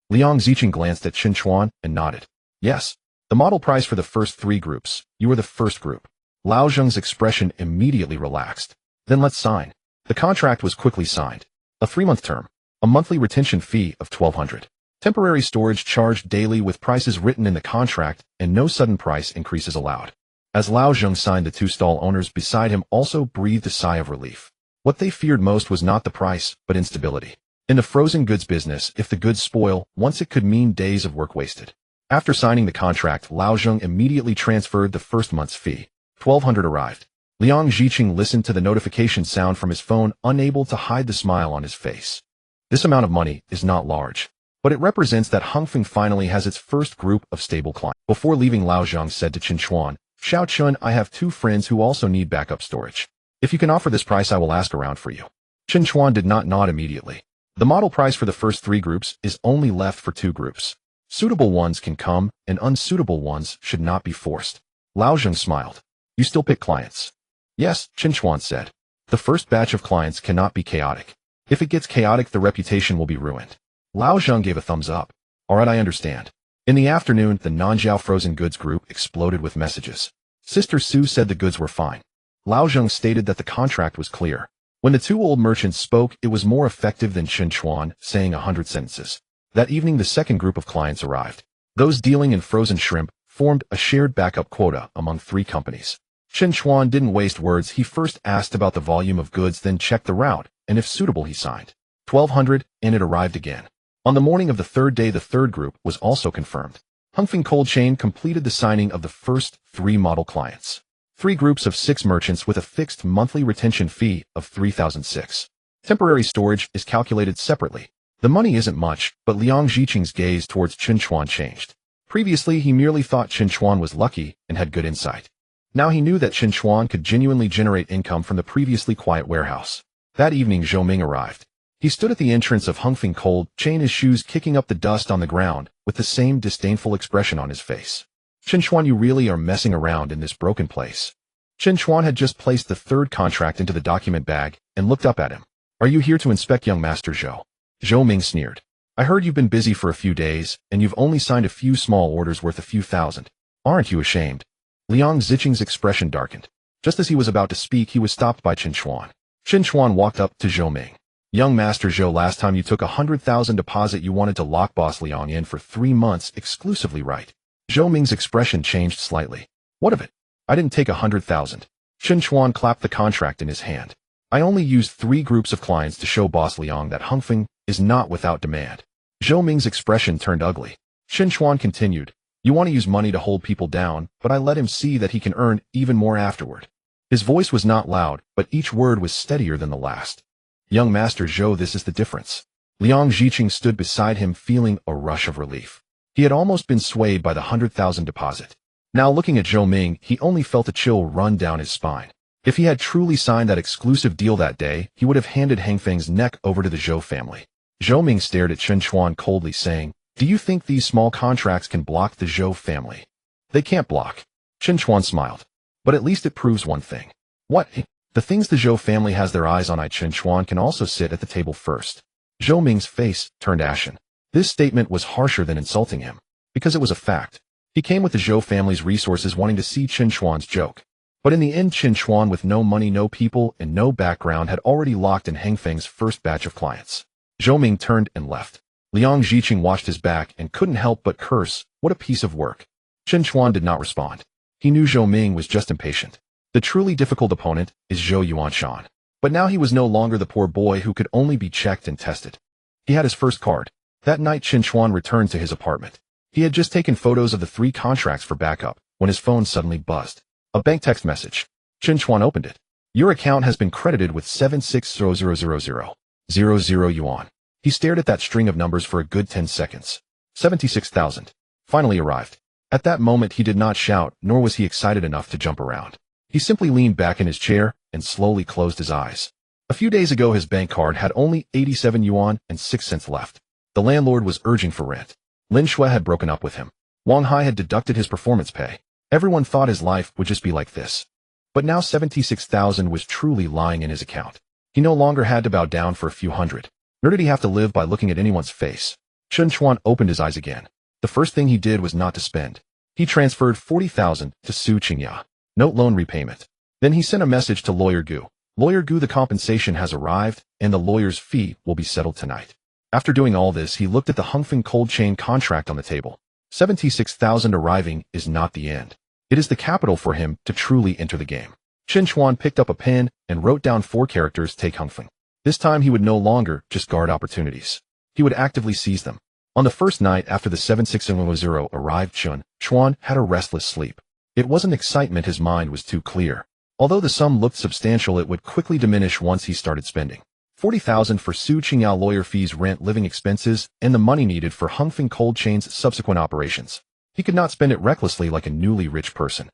Liang Ziqing glanced at Chen Chuan and nodded. Yes. The model price for the first 3 groups. You are the first group. Lao Zheng's expression immediately relaxed. Then let's sign. The contract was quickly signed. A 3-month term. A monthly retention fee of 1,200. Temporary storage charged daily with prices written in the contract and no sudden price increases allowed. As Lao Zheng signed, the 2 stall owners beside him also breathed a sigh of relief. What they feared most was not the price, but instability. In the frozen goods business, if the goods spoil, once it could mean days of work wasted. After signing the contract, Lao Zheng immediately transferred the first month's fee. 1,200 arrived. Liang Ziqing listened to the notification sound from his phone, unable to hide the smile on his face. This amount of money is not large, but it represents that Hongfeng finally has its first group of stable clients. Before leaving, Lao Zheng said to Chen Chuan, Xiao Chun, I have 2 friends who also need backup storage. If you can offer this price, I will ask around for you. Chen Chuan did not nod immediately. The model price for the first 3 groups is only left for 2 groups. Suitable ones can come, and unsuitable ones should not be forced. Lao Zheng smiled. You still pick clients? Yes, Chen Chuan said. The first batch of clients cannot be chaotic. If it gets chaotic, the reputation will be ruined. Lao Zheng gave a thumbs up. Alright, I understand. In the afternoon, the Nanjiao frozen goods group exploded with messages. Sister Su said the goods were fine. Lao Zheng stated that the contract was clear. When the 2 old merchants spoke, it was more effective than Chen Chuan saying 100 sentences. That evening, the second group of clients arrived. Those dealing in frozen shrimp formed a shared backup quota among 3 companies. Chen Chuan didn't waste words. He first asked about the volume of goods, then checked the route, and if suitable, he signed. 1,200, and it arrived again. On the morning of the 3rd day, the 3rd group was also confirmed. Hongfeng Cold Chain completed the signing of the first 3 model clients. 3 groups of 6 merchants with a fixed monthly retention fee of 3,006. Temporary storage is calculated separately. The money isn't much, but Liang Ziqing's gaze towards Chen Chuan changed. Previously, he merely thought Chen Chuan was lucky and had good insight. Now he knew that Chen Chuan could genuinely generate income from the previously quiet warehouse. That evening, Zhou Ming arrived. He stood at the entrance of Hongfeng Cold Chain, his shoes kicking up the dust on the ground, with the same disdainful expression on his face. Chen Chuan, you really are messing around in this broken place. Chen Chuan had just placed the 3rd contract into the document bag and looked up at him. Are you here to inspect young Master Zhou? Zhou Ming sneered. I heard you've been busy for a few days, and you've only signed a few small orders worth a few thousand. Aren't you ashamed? Liang Ziqing's expression darkened. Just as he was about to speak, he was stopped by Chen Chuan. Chen Chuan walked up to Zhou Ming. Young Master Zhou, last time you took 100,000 deposit, you wanted to lock Boss Liang in for 3 months exclusively, right? Zhou Ming's expression changed slightly. What of it? I didn't take 100,000. Chen Chuan clapped the contract in his hand. I only used 3 groups of clients to show Boss Liang that Hongfeng is not without demand. Zhou Ming's expression turned ugly. Chen Chuan continued. You want to use money to hold people down, but I let him see that he can earn even more afterward. His voice was not loud, but each word was steadier than the last. Young Master Zhou, this is the difference. Liang Ziqing stood beside him, feeling a rush of relief. He had almost been swayed by the 100,000 deposit. Now looking at Zhou Ming, he only felt a chill run down his spine. If he had truly signed that exclusive deal that day, he would have handed Hangfeng's neck over to the Zhou family. Zhou Ming stared at Chen Chuan coldly, saying, Do you think these small contracts can block the Zhou family? They can't block. Chen Chuan smiled. But at least it proves one thing. What? The things the Zhou family has their eyes on. Chen Chuan can also sit at the table first. Zhou Ming's face turned ashen. This statement was harsher than insulting him, because it was a fact. He came with the Zhou family's resources wanting to see Chen Chuan's joke. But in the end, Chen Chuan, with no money, no people, and no background, had already locked in Hangfeng's first batch of clients. Zhou Ming turned and left. Liang Ziqing watched his back and couldn't help but curse. What a piece of work. Chen Chuan did not respond. He knew Zhou Ming was just impatient. The truly difficult opponent is Zhou Yuanshan. But now he was no longer the poor boy who could only be checked and tested. He had his first card. That night, Chen Chuan returned to his apartment. He had just taken photos of the 3 contracts for backup when his phone suddenly buzzed. A bank text message. Chen Chuan opened it. Your account has been credited with 76,000,000 yuan. He stared at that string of numbers for a good 10 seconds. 76,000. Finally arrived. At that moment, he did not shout, nor was he excited enough to jump around. He simply leaned back in his chair and slowly closed his eyes. A few days ago, his bank card had only 87 yuan and 6 cents left. The landlord was urging for rent. Lin Shui had broken up with him. Wang Hai had deducted his performance pay. Everyone thought his life would just be like this. But now 76,000 was truly lying in his account. He no longer had to bow down for a few hundred. Nor did he have to live by looking at anyone's face. Chen Chuan opened his eyes again. The first thing he did was not to spend. He transferred 40,000 to Su Qingya. Note loan repayment. Then he sent a message to Lawyer Gu. Lawyer Gu, the compensation has arrived, and the lawyer's fee will be settled tonight. After doing all this, he looked at the Hongfeng cold chain contract on the table. 76,000 arriving is not the end. It is the capital for him to truly enter the game. Chen Chuan picked up a pen and wrote down 4 characters: take Hongfeng. This time he would no longer just guard opportunities. He would actively seize them. On the first night after the 7600 arrived, Chen Chuan had a restless sleep. It wasn't excitement, his mind was too clear. Although the sum looked substantial, it would quickly diminish once he started spending. 40,000 for Su Qingya lawyer fees, rent, living expenses, and the money needed for Hongfeng cold chain's subsequent operations. He could not spend it recklessly like a newly rich person.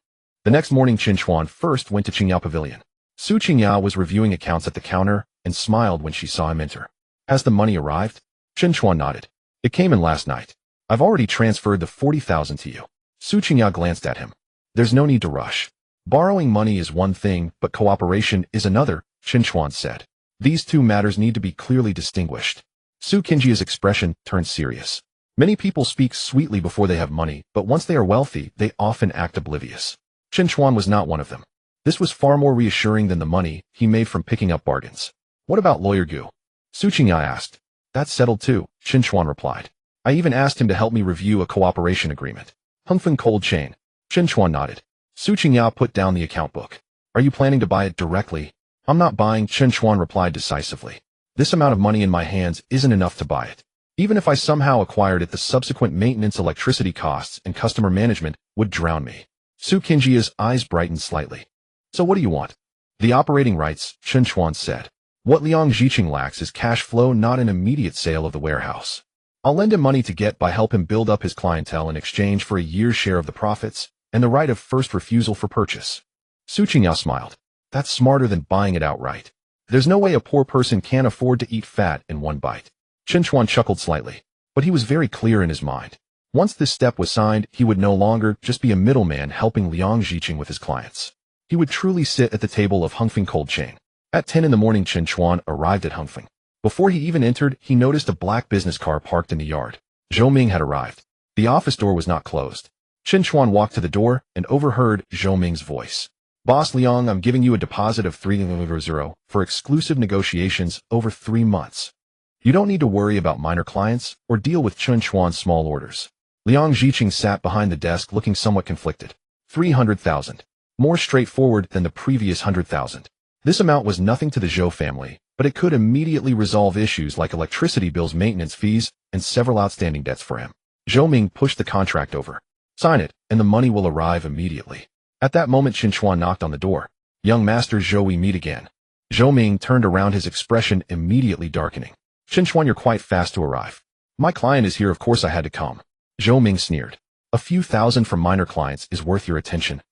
The next morning, Chen Chuan first went to Qingya Pavilion. Su Qingya was reviewing accounts at the counter and smiled when she saw him enter. Has the money arrived? Chen Chuan nodded. It came in last night. I've already transferred the 40,000 to you. Su Qingya glanced at him. There's no need to rush. Borrowing money is one thing, but cooperation is another, Chen Chuan said. These two matters need to be clearly distinguished. Su Qingya's expression turned serious. Many people speak sweetly before they have money, but once they are wealthy, they often act oblivious. Chen Chuan was not one of them. This was far more reassuring than the money he made from picking up bargains. What about Lawyer Gu? Su Qingya asked. That's settled too, Chen Chuan replied. I even asked him to help me review a cooperation agreement. Hongfeng cold chain. Chen Chuan nodded. Su Qingya put down the account book. Are you planning to buy it directly? I'm not buying, Chen Chuan replied decisively. This amount of money in my hands isn't enough to buy it. Even if I somehow acquired it, the subsequent maintenance, electricity costs, and customer management would drown me. Su Qingya's eyes brightened slightly. So what do you want? The operating rights, Chen Chuan said. What Liang Zhiqing lacks is cash flow, not an immediate sale of the warehouse. I'll lend him money to get by, help him build up his clientele in exchange for a year's share of the profits and the right of first refusal for purchase. Su Qingya smiled. That's smarter than buying it outright. There's no way a poor person can afford to eat fat in one bite. Chen Chuan chuckled slightly, but he was very clear in his mind. Once this step was signed, he would no longer just be a middleman helping Liang Zhiqing with his clients. He would truly sit at the table of Hongfeng cold chain. At 10 in the morning, Chen Chuan arrived at Hongfeng. Before he even entered, he noticed a black business car parked in the yard. Zhou Ming had arrived. The office door was not closed. Chen Chuan walked to the door and overheard Zhou Ming's voice. Boss Liang, I'm giving you a deposit of 300 for exclusive negotiations over 3 months. You don't need to worry about minor clients or deal with Chen Chuan's small orders. Liang Zhiqing sat behind the desk looking somewhat conflicted. 300,000. More straightforward than the previous 100,000. This amount was nothing to the Zhou family, but it could immediately resolve issues like electricity bills, maintenance fees, and several outstanding debts for him. Zhou Ming pushed the contract over. Sign it, and the money will arrive immediately. At that moment, Chen Chuan knocked on the door. Young Master Zhou, we meet again. Zhou Ming turned around, his expression immediately darkening. Chen Chuan, you're quite fast to arrive. My client is here, of course I had to come. Zhou Ming sneered. A few thousand from minor clients is worth your attention.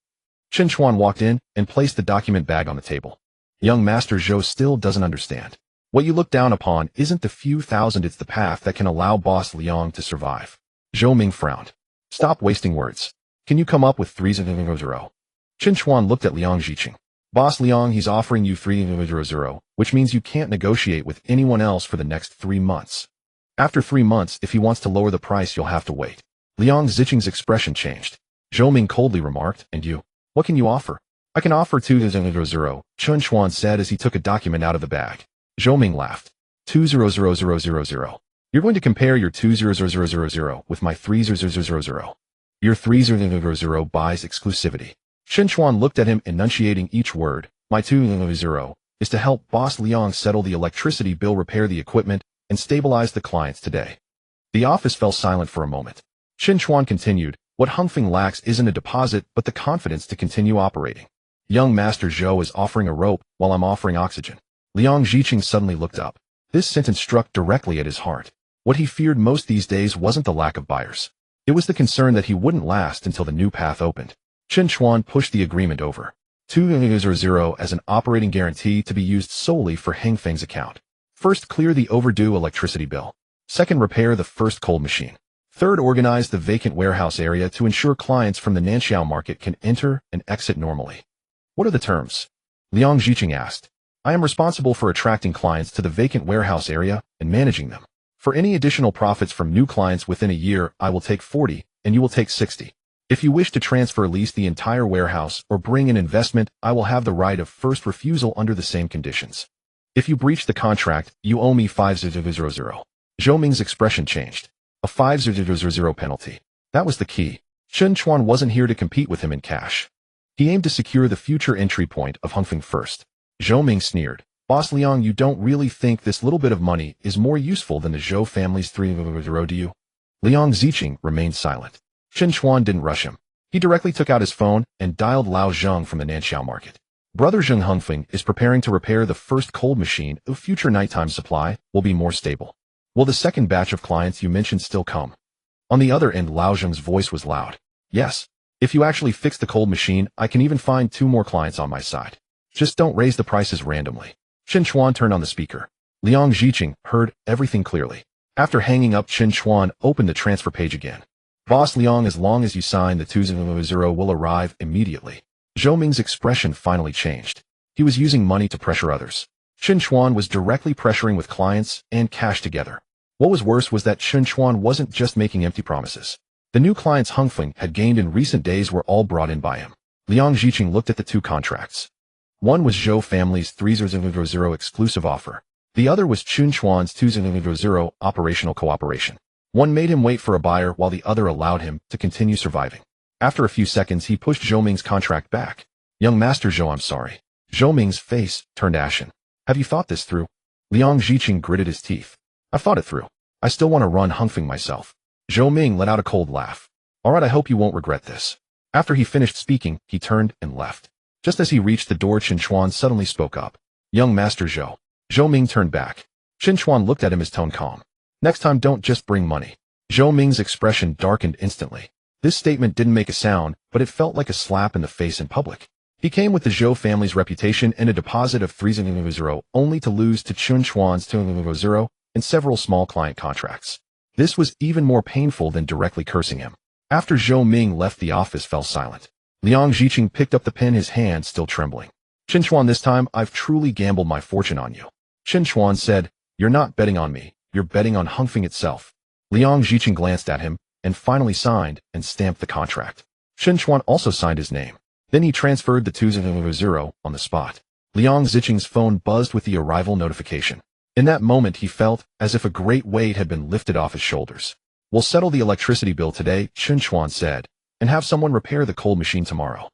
Chen Chuan walked in and placed the document bag on the table. Young Master Zhou still doesn't understand. What you look down upon isn't the few thousand, it's the path that can allow Boss Liang to survive. Zhou Ming frowned. Stop wasting words. Can you come up with 300? Chen Chuan looked at Liang Zhiqing. Boss Liang, he's offering you 300, which means you can't negotiate with anyone else for the next 3 months. After 3 months, if he wants to lower the price, you'll have to wait. Liang Zhiqing's expression changed. Zhou Ming coldly remarked, and you? What can you offer? I can offer 200, Chen Chuan said as he took a document out of the bag. Zhou Ming laughed. 200,000. You're going to compare your 200,000 with my 300,000. Your 300,000 buys exclusivity. Chen Chuan looked at him, enunciating each word. My 200 is to help Boss Liang settle the electricity bill, repair the equipment, and stabilize the clients today. The office fell silent for a moment. Chen Chuan continued, what Hongfeng lacks isn't a deposit, but the confidence to continue operating. Young Master Zhou is offering a rope while I'm offering oxygen. Liang Zhiqing suddenly looked up. This sentence struck directly at his heart. What he feared most these days wasn't the lack of buyers. It was the concern that he wouldn't last until the new path opened. Chen Chuan pushed the agreement over. 200 as an operating guarantee to be used solely for Hongfeng's account. First, clear the overdue electricity bill. Second, repair the first cold machine. Third, organize the vacant warehouse area to ensure clients from the Nanxiao market can enter and exit normally. What are the terms? Liang Zhiqing asked. I am responsible for attracting clients to the vacant warehouse area and managing them. For any additional profits from new clients within a year, I will take 40, and you will take 60. If you wish to transfer lease the entire warehouse or bring in investment, I will have the right of first refusal under the same conditions. If you breach the contract, you owe me 5,000. Zhou Ming's expression changed. A 5,000 penalty. That was the key. Chen Chuan wasn't here to compete with him in cash. He aimed to secure the future entry point of Hongfeng first. Zhou Ming sneered. Boss Liang, you don't really think this little bit of money is more useful than the Zhou family's 3,000, do you? Liang Ziqing remained silent. Chen Chuan didn't rush him. He directly took out his phone and dialed Lao Zheng from the Nanxiao market. Brother Zheng Hongfeng is preparing to repair the first cold machine. A future nighttime supply will be more stable. Will the second batch of clients you mentioned still come? On the other end, Lao Zheng's voice was loud. Yes. If you actually fix the cold machine, I can even find 2 more clients on my side. Just don't raise the prices randomly. Chen Chuan turned on the speaker. Liang Ziqing heard everything clearly. After hanging up, Chen Chuan opened the transfer page again. Boss Liang, as long as you sign, the 2,000 will arrive immediately. Zhou Ming's expression finally changed. He was using money to pressure others. Chen Chuan was directly pressuring with clients and cash together. What was worse was that Chen Chuan wasn't just making empty promises. The new clients Hongfeng had gained in recent days were all brought in by him. Liang Ziqing looked at the 2 contracts. One was Zhou family's 3,000 exclusive offer. The other was Chen Chuan's 2,000 operational cooperation. One made him wait for a buyer while the other allowed him to continue surviving. After a few seconds, he pushed Zhou Ming's contract back. Young Master Zhou, I'm sorry. Zhou Ming's face turned ashen. Have you thought this through? Liang Ziqing gritted his teeth. I've thought it through. I still want to run Hongfeng myself. Zhou Ming let out a cold laugh. All right, I hope you won't regret this. After he finished speaking, he turned and left. Just as he reached the door, Chen Chuan suddenly spoke up. Young Master Zhou. Zhou Ming turned back. Chen Chuan looked at him, his tone calm. Next time, don't just bring money. Zhou Ming's expression darkened instantly. This statement didn't make a sound, but it felt like a slap in the face in public. He came with the Zhou family's reputation and a deposit of 3,000, only to lose to Chen Chuan's 2,000 and several small client contracts. This was even more painful than directly cursing him. After Zhou Ming left, the office fell silent. Liang Ziqing picked up the pen, his hand still trembling. Chen Chuan, this time I've truly gambled my fortune on you. Chen Chuan said, you're not betting on me, you're betting on Hongfeng itself. Liang Ziqing glanced at him and finally signed and stamped the contract. Chen Chuan also signed his name. Then he transferred the 2,000 on the spot. Liang Ziqing's phone buzzed with the arrival notification. In that moment, he felt as if a great weight had been lifted off his shoulders. We'll settle the electricity bill today, Chen Chuan said, and have someone repair the cold machine tomorrow.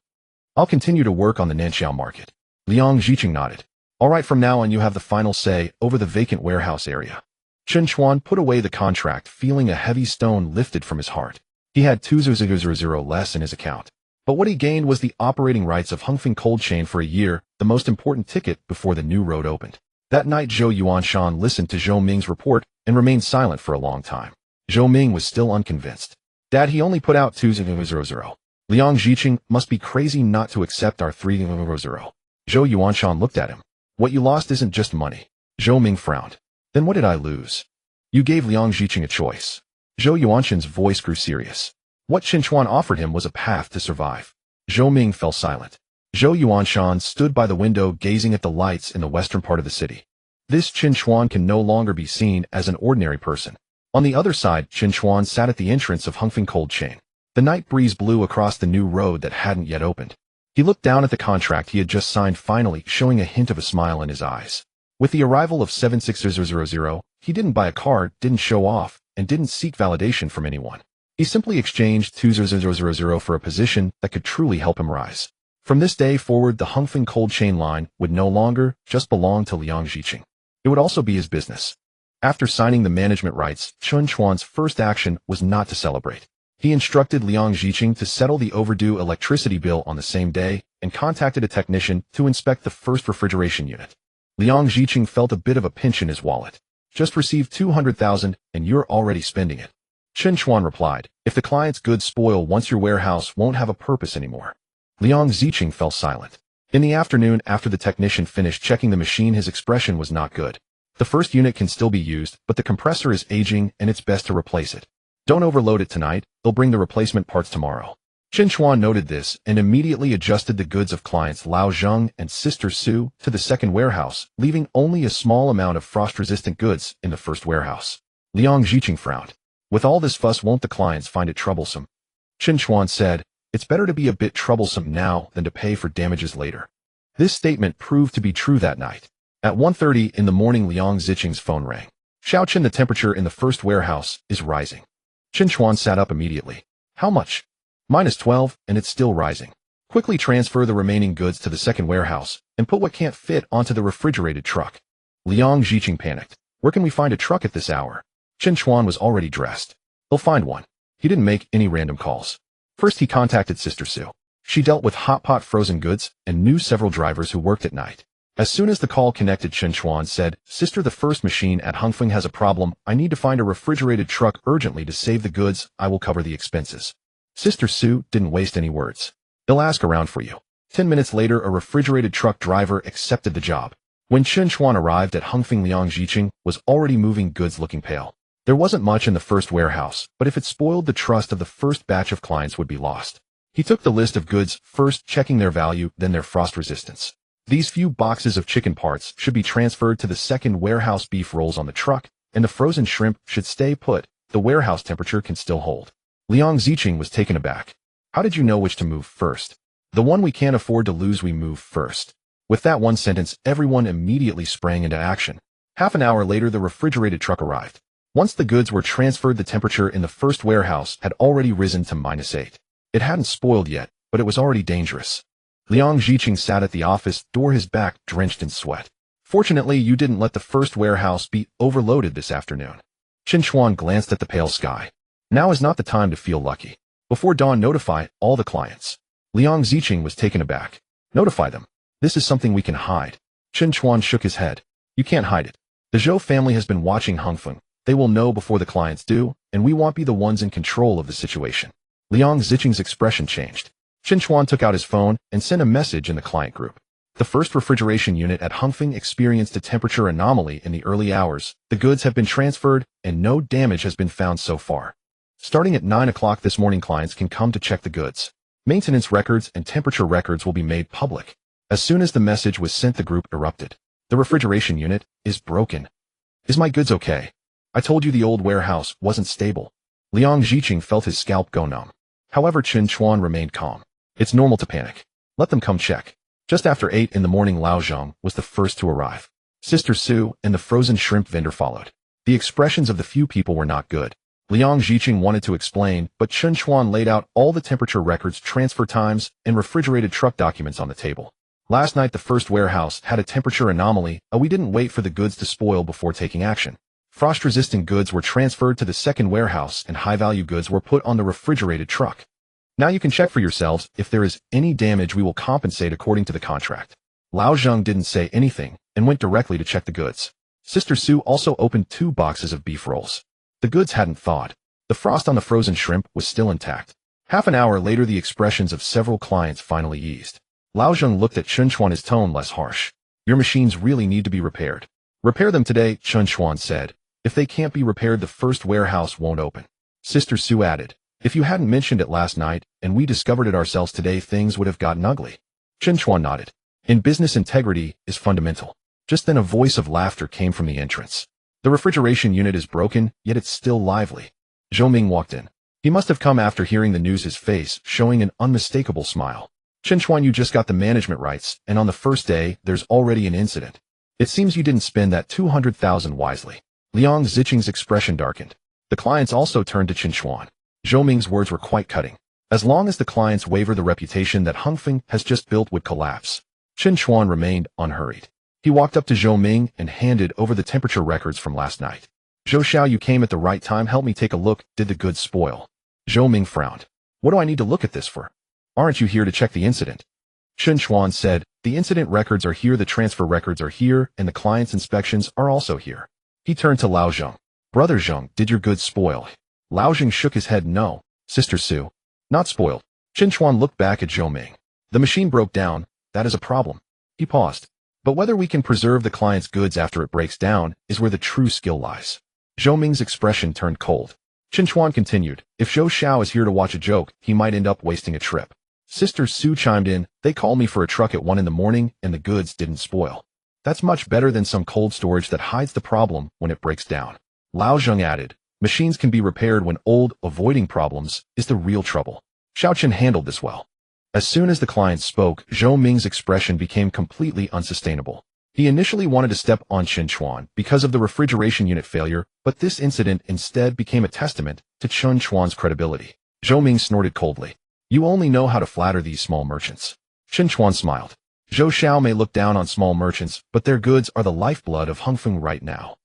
I'll continue to work on the Nanxiao market. Liang Ziqing nodded. All right, from now on you have the final say over the vacant warehouse area. Chen Chuan put away the contract, feeling a heavy stone lifted from his heart. He had 2,000 less in his account. But what he gained was the operating rights of Hongfeng Cold Chain for a year, the most important ticket before the new road opened. That night, Zhou Yuanshan listened to Zhou Ming's report and remained silent for a long time. Zhou Ming was still unconvinced. Dad, he only put out 2,000. Liang Ziqing must be crazy not to accept our 3,000. Zhou Yuanshan looked at him. What you lost isn't just money. Zhou Ming frowned. Then what did I lose? You gave Liang Ziqing a choice. Zhou Yuanshan's voice grew serious. What Chen Chuan offered him was a path to survive. Zhou Ming fell silent. Zhou Yuanshan stood by the window gazing at the lights in the western part of the city. This Chen Chuan can no longer be seen as an ordinary person. On the other side, Chen Chuan sat at the entrance of Hongfeng Cold Chain. The night breeze blew across the new road that hadn't yet opened. He looked down at the contract he had just signed, finally showing a hint of a smile in his eyes. With the arrival of 76000, he didn't buy a car, didn't show off, and didn't seek validation from anyone. He simply exchanged 2,000 for a position that could truly help him rise. From this day forward, the Hongfeng Cold Chain line would no longer just belong to Liang Ziqing. It would also be his business. After signing the management rights, Chen Chuan's first action was not to celebrate. He instructed Liang Ziqing to settle the overdue electricity bill on the same day and contacted a technician to inspect the first refrigeration unit. Liang Ziqing felt a bit of a pinch in his wallet. Just received 200,000 and you're already spending it. Chen Chuan replied, if the client's goods spoil once, your warehouse won't have a purpose anymore. Liang Ziqing fell silent. In the afternoon, after the technician finished checking the machine, his expression was not good. The first unit can still be used, but the compressor is aging and it's best to replace it. Don't overload it tonight, they'll bring the replacement parts tomorrow. Chen Chuan noted this and immediately adjusted the goods of clients Lao Zheng and Sister Su to the second warehouse, leaving only a small amount of frost-resistant goods in the first warehouse. Liang Ziqing frowned. With all this fuss, won't the clients find it troublesome? Chen Chuan said, it's better to be a bit troublesome now than to pay for damages later. This statement proved to be true that night. At 1:30 in the morning, Liang Ziqing's phone rang. Xiao Chen, the temperature in the first warehouse is rising. Chen Chuan sat up immediately. How much? -12, and it's still rising. Quickly transfer the remaining goods to the second warehouse and put what can't fit onto the refrigerated truck. Liang Ziqing panicked. Where can we find a truck at this hour? Chen Chuan was already dressed. He'll find one. He didn't make any random calls. First, he contacted Sister Sue. She dealt with hot pot frozen goods and knew several drivers who worked at night. As soon as the call connected, Chen Chuan said, Sister, the first machine at Hongfeng has a problem. I need to find a refrigerated truck urgently to save the goods. I will cover the expenses. Sister Sue didn't waste any words. They'll ask around for you. 10 minutes later, a refrigerated truck driver accepted the job. When Chen Chuan arrived at Hongfeng, Liang Ziqing was already moving goods, looking pale. There wasn't much in the first warehouse, but if it spoiled, the trust of the first batch of clients would be lost. He took the list of goods, first checking their value, then their frost resistance. These few boxes of chicken parts should be transferred to the second warehouse. Beef rolls on the truck, and the frozen shrimp should stay put. The warehouse temperature can still hold. Liang Ziqing was taken aback. How did you know which to move first? The one we can't afford to lose, we move first. With that one sentence, everyone immediately sprang into action. Half an hour later, the refrigerated truck arrived. Once the goods were transferred, the temperature in the first warehouse had already risen to -8. It hadn't spoiled yet, but it was already dangerous. Liang Ziqing sat at the office door, his back drenched in sweat. Fortunately, you didn't let the first warehouse be overloaded this afternoon. Chen Chuan glanced at the pale sky. Now is not the time to feel lucky. Before dawn, notify all the clients. Liang Ziqing was taken aback. Notify them. This is something we can hide. Chen Chuan shook his head. You can't hide it. The Zhou family has been watching Hongfeng. They will know before the clients do, and we won't be the ones in control of the situation. Liang Ziqing's expression changed. Chen Chuan took out his phone and sent a message in the client group. The first refrigeration unit at Hongfeng experienced a temperature anomaly in the early hours. The goods have been transferred, and no damage has been found so far. Starting at 9 o'clock this morning, clients can come to check the goods. Maintenance records and temperature records will be made public. As soon as the message was sent, the group erupted. The refrigeration unit is broken. Is my goods okay? I told you the old warehouse wasn't stable. Liang Ziqing felt his scalp go numb. However, Chen Chuan remained calm. It's normal to panic. Let them come check. Just after 8 in the morning, Lao Zhang was the first to arrive. Sister Sue and the frozen shrimp vendor followed. The expressions of the few people were not good. Liang Ziqing wanted to explain, but Chen Chuan laid out all the temperature records, transfer times, and refrigerated truck documents on the table. Last night, the first warehouse had a temperature anomaly. We didn't wait for the goods to spoil before taking action. Frost-resistant goods were transferred to the second warehouse, and high-value goods were put on the refrigerated truck. Now you can check for yourselves. If there is any damage, we will compensate according to the contract. Lao Zhang didn't say anything and went directly to check the goods. Sister Sue also opened 2 boxes of beef rolls. The goods hadn't thawed. The frost on the frozen shrimp was still intact. Half an hour later, the expressions of several clients finally eased. Lao Zhang looked at Chen Chuan, his tone less harsh. Your machines really need to be repaired. Repair them today, Chen Chuan said. If they can't be repaired, the first warehouse won't open. Sister Sue added, if you hadn't mentioned it last night and we discovered it ourselves today, things would have gotten ugly. Chen Chuan nodded. In business, integrity is fundamental. Just then a voice of laughter came from the entrance. The refrigeration unit is broken, yet it's still lively. Zhou Ming walked in. He must have come after hearing the news, his face showing an unmistakable smile. Chen Chuan, you just got the management rights, and on the first day, there's already an incident. It seems you didn't spend that 200,000 wisely. Liang Ziqing's expression darkened. The clients also turned to Chen Chuan. Zhou Ming's words were quite cutting. As long as the clients waver, the reputation that Hongfeng has just built would collapse. Chen Chuan remained unhurried. He walked up to Zhou Ming and handed over the temperature records from last night. Zhou Xiao, you came at the right time. Help me take a look. Did the goods spoil? Zhou Ming frowned. What do I need to look at this for? Aren't you here to check the incident? Chen Chuan said, the incident records are here, the transfer records are here, and the client's inspections are also here. He turned to Lao Zhang. Brother Zhang, did your goods spoil? Lao Zhang shook his head. No, Sister Sue. Not spoiled. Chen Chuan looked back at Zhou Ming. The machine broke down. That is a problem. He paused. But whether we can preserve the client's goods after it breaks down is where the true skill lies. Zhou Ming's expression turned cold. Chen Chuan continued, if Zhou Xiao is here to watch a joke, he might end up wasting a trip. Sister Sue chimed in, they called me for a truck at 1 in the morning and the goods didn't spoil. That's much better than some cold storage that hides the problem when it breaks down. Lao Zheng added, machines can be repaired when old, avoiding problems is the real trouble. Xiaochen handled this well. As soon as the client spoke, Zhou Ming's expression became completely unsustainable. He initially wanted to step on Chen Chuan because of the refrigeration unit failure, but this incident instead became a testament to Chen Chuan's credibility. Zhou Ming snorted coldly. You only know how to flatter these small merchants. Chen Chuan smiled. Zhou Xiao may look down on small merchants, but their goods are the lifeblood of Hongfeng right now.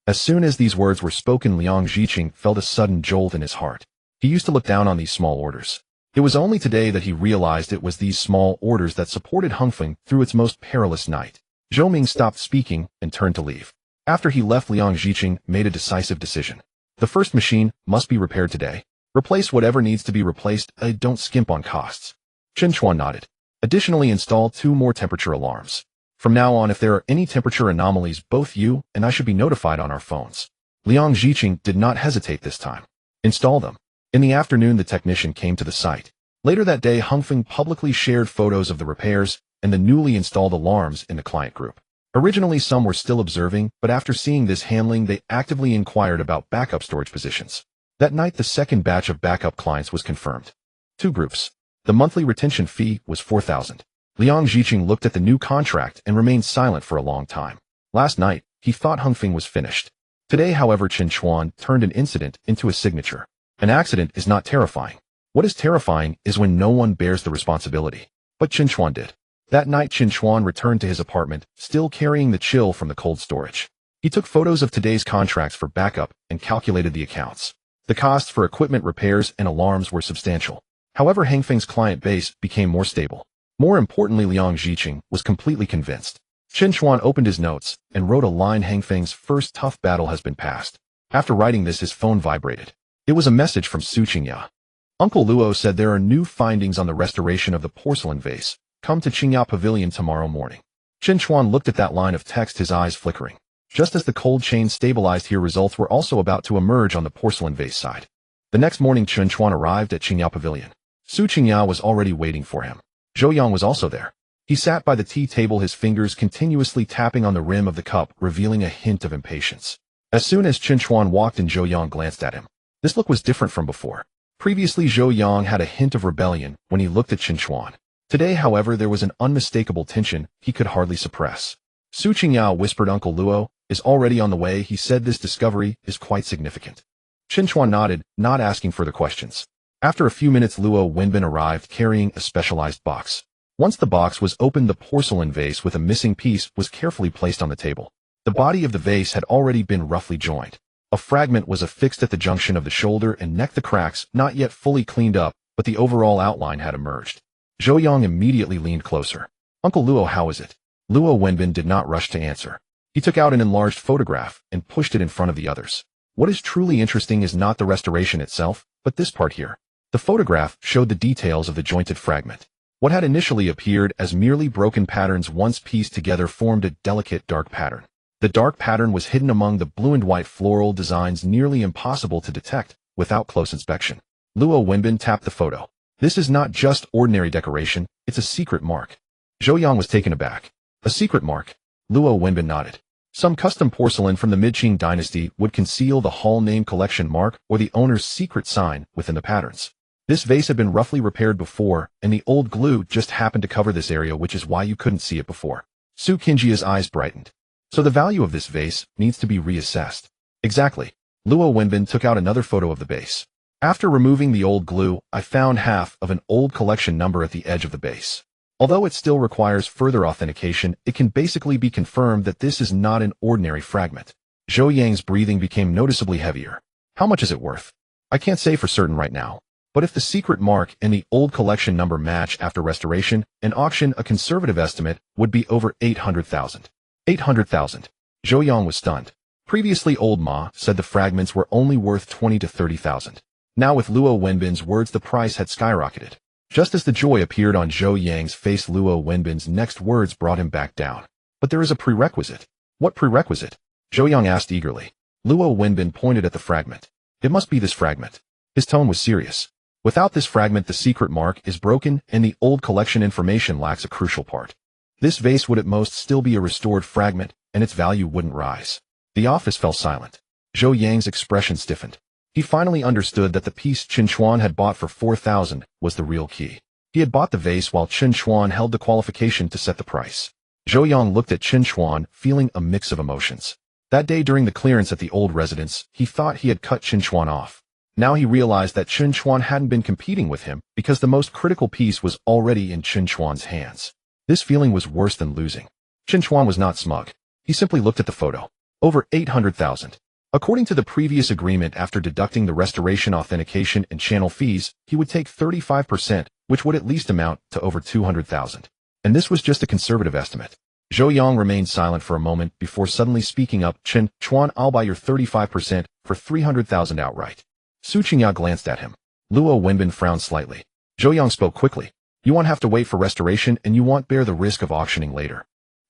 As soon as these words were spoken, Liang Zhiqing felt a sudden jolt in his heart. He used to look down on these small orders. It was only today that he realized it was these small orders that supported Hongfeng through its most perilous night. Zhou Ming stopped speaking and turned to leave. After he left, Liang Zhiqing made a decisive decision. The first machine must be repaired today. Replace whatever needs to be replaced. Don't skimp on costs. Chen Chuan nodded. Additionally, install 2 more temperature alarms. From now on, if there are any temperature anomalies, both you and I should be notified on our phones. Liang Zhiqing did not hesitate this time. Install them. In the afternoon, the technician came to the site. Later that day, Hongfeng publicly shared photos of the repairs and the newly installed alarms in the client group. Originally, some were still observing, but after seeing this handling, they actively inquired about backup storage positions. That night, the second batch of backup clients was confirmed. 2 groups. The monthly retention fee was 4,000. Liang Zhiqing looked at the new contract and remained silent for a long time. Last night, he thought Hongfeng was finished. Today, however, Chen Chuan turned an incident into a signature. An accident is not terrifying. What is terrifying is when no one bears the responsibility. But Chen Chuan did. That night, Chen Chuan returned to his apartment, still carrying the chill from the cold storage. He took photos of today's contracts for backup and calculated the accounts. The costs for equipment repairs and alarms were substantial. However, Hongfeng's client base became more stable. More importantly, Liang Zhiqing was completely convinced. Chen Chuan opened his notes and wrote a line: Hongfeng's first tough battle has been passed. After writing this, his phone vibrated. It was a message from Su Qingya. Uncle Luo said there are new findings on the restoration of the porcelain vase. Come to Qingya Pavilion tomorrow morning. Chen Chuan looked at that line of text, his eyes flickering. Just as the cold chain stabilized here, results were also about to emerge on the porcelain vase side. The next morning, Chen Chuan arrived at Qingya Pavilion. Su Qingya was already waiting for him. Zhou Yang was also there. He sat by the tea table, his fingers continuously tapping on the rim of the cup, revealing a hint of impatience. As soon as Chen Chuan walked in, Zhou Yang glanced at him. This look was different from before. Previously, Zhou Yang had a hint of rebellion when he looked at Chen Chuan. Today, however, there was an unmistakable tension he could hardly suppress. Su Qingya whispered, Uncle Luo is already on the way. He said this discovery is quite significant. Chen Chuan nodded, not asking further questions. After a few minutes, Luo Wenbin arrived carrying a specialized box. Once the box was opened, the porcelain vase with a missing piece was carefully placed on the table. The body of the vase had already been roughly joined. A fragment was affixed at the junction of the shoulder and neck, the cracks not yet fully cleaned up, but the overall outline had emerged. Zhou Yang immediately leaned closer. Uncle Luo, how is it? Luo Wenbin did not rush to answer. He took out an enlarged photograph and pushed it in front of the others. What is truly interesting is not the restoration itself, but this part here. The photograph showed the details of the jointed fragment. What had initially appeared as merely broken patterns once pieced together formed a delicate dark pattern. The dark pattern was hidden among the blue and white floral designs, nearly impossible to detect without close inspection. Luo Wenbin tapped the photo. This is not just ordinary decoration, it's a secret mark. Zhou Yang was taken aback. A secret mark? Luo Wenbin nodded. Some custom porcelain from the Mid-Qing dynasty would conceal the Hall name collection mark or the owner's secret sign within the patterns. This vase had been roughly repaired before, and the old glue just happened to cover this area, which is why you couldn't see it before. Su Qingjia's eyes brightened. So the value of this vase needs to be reassessed. Exactly. Luo Wenbin took out another photo of the base. After removing the old glue, I found half of an old collection number at the edge of the base. Although it still requires further authentication, it can basically be confirmed that this is not an ordinary fragment. Zhou Yang's breathing became noticeably heavier. How much is it worth? I can't say for certain right now. But if the secret mark and the old collection number match after restoration, an auction, a conservative estimate would be over 800,000. 800,000. Zhou Yang was stunned. Previously, old Ma said the fragments were only worth 20 to 30,000. Now with Luo Wenbin's words, the price had skyrocketed. Just as the joy appeared on Zhou Yang's face, Luo Wenbin's next words brought him back down. But there is a prerequisite. What prerequisite? Zhou Yang asked eagerly. Luo Wenbin pointed at the fragment. It must be this fragment. His tone was serious. Without this fragment, the secret mark is broken and the old collection information lacks a crucial part. This vase would at most still be a restored fragment, and its value wouldn't rise. The office fell silent. Zhou Yang's expression stiffened. He finally understood that the piece Chen Chuan had bought for 4,000 was the real key. He had bought the vase while Chen Chuan held the qualification to set the price. Zhou Yang looked at Chen Chuan, feeling a mix of emotions. That day during the clearance at the old residence, he thought he had cut Chen Chuan off. Now he realized that Chen Chuan hadn't been competing with him because the most critical piece was already in Chen Chuan's hands. This feeling was worse than losing. Chen Chuan was not smug. He simply looked at the photo. Over 800,000. According to the previous agreement, after deducting the restoration, authentication, and channel fees, he would take 35%, which would at least amount to over 200,000. And this was just a conservative estimate. Zhou Yang remained silent for a moment before suddenly speaking up. Chen Chuan, I'll buy your 35% for 300,000 outright. Su Qingya glanced at him. Luo Wenbin frowned slightly. Zhou Yang spoke quickly. You won't have to wait for restoration and you won't bear the risk of auctioning later.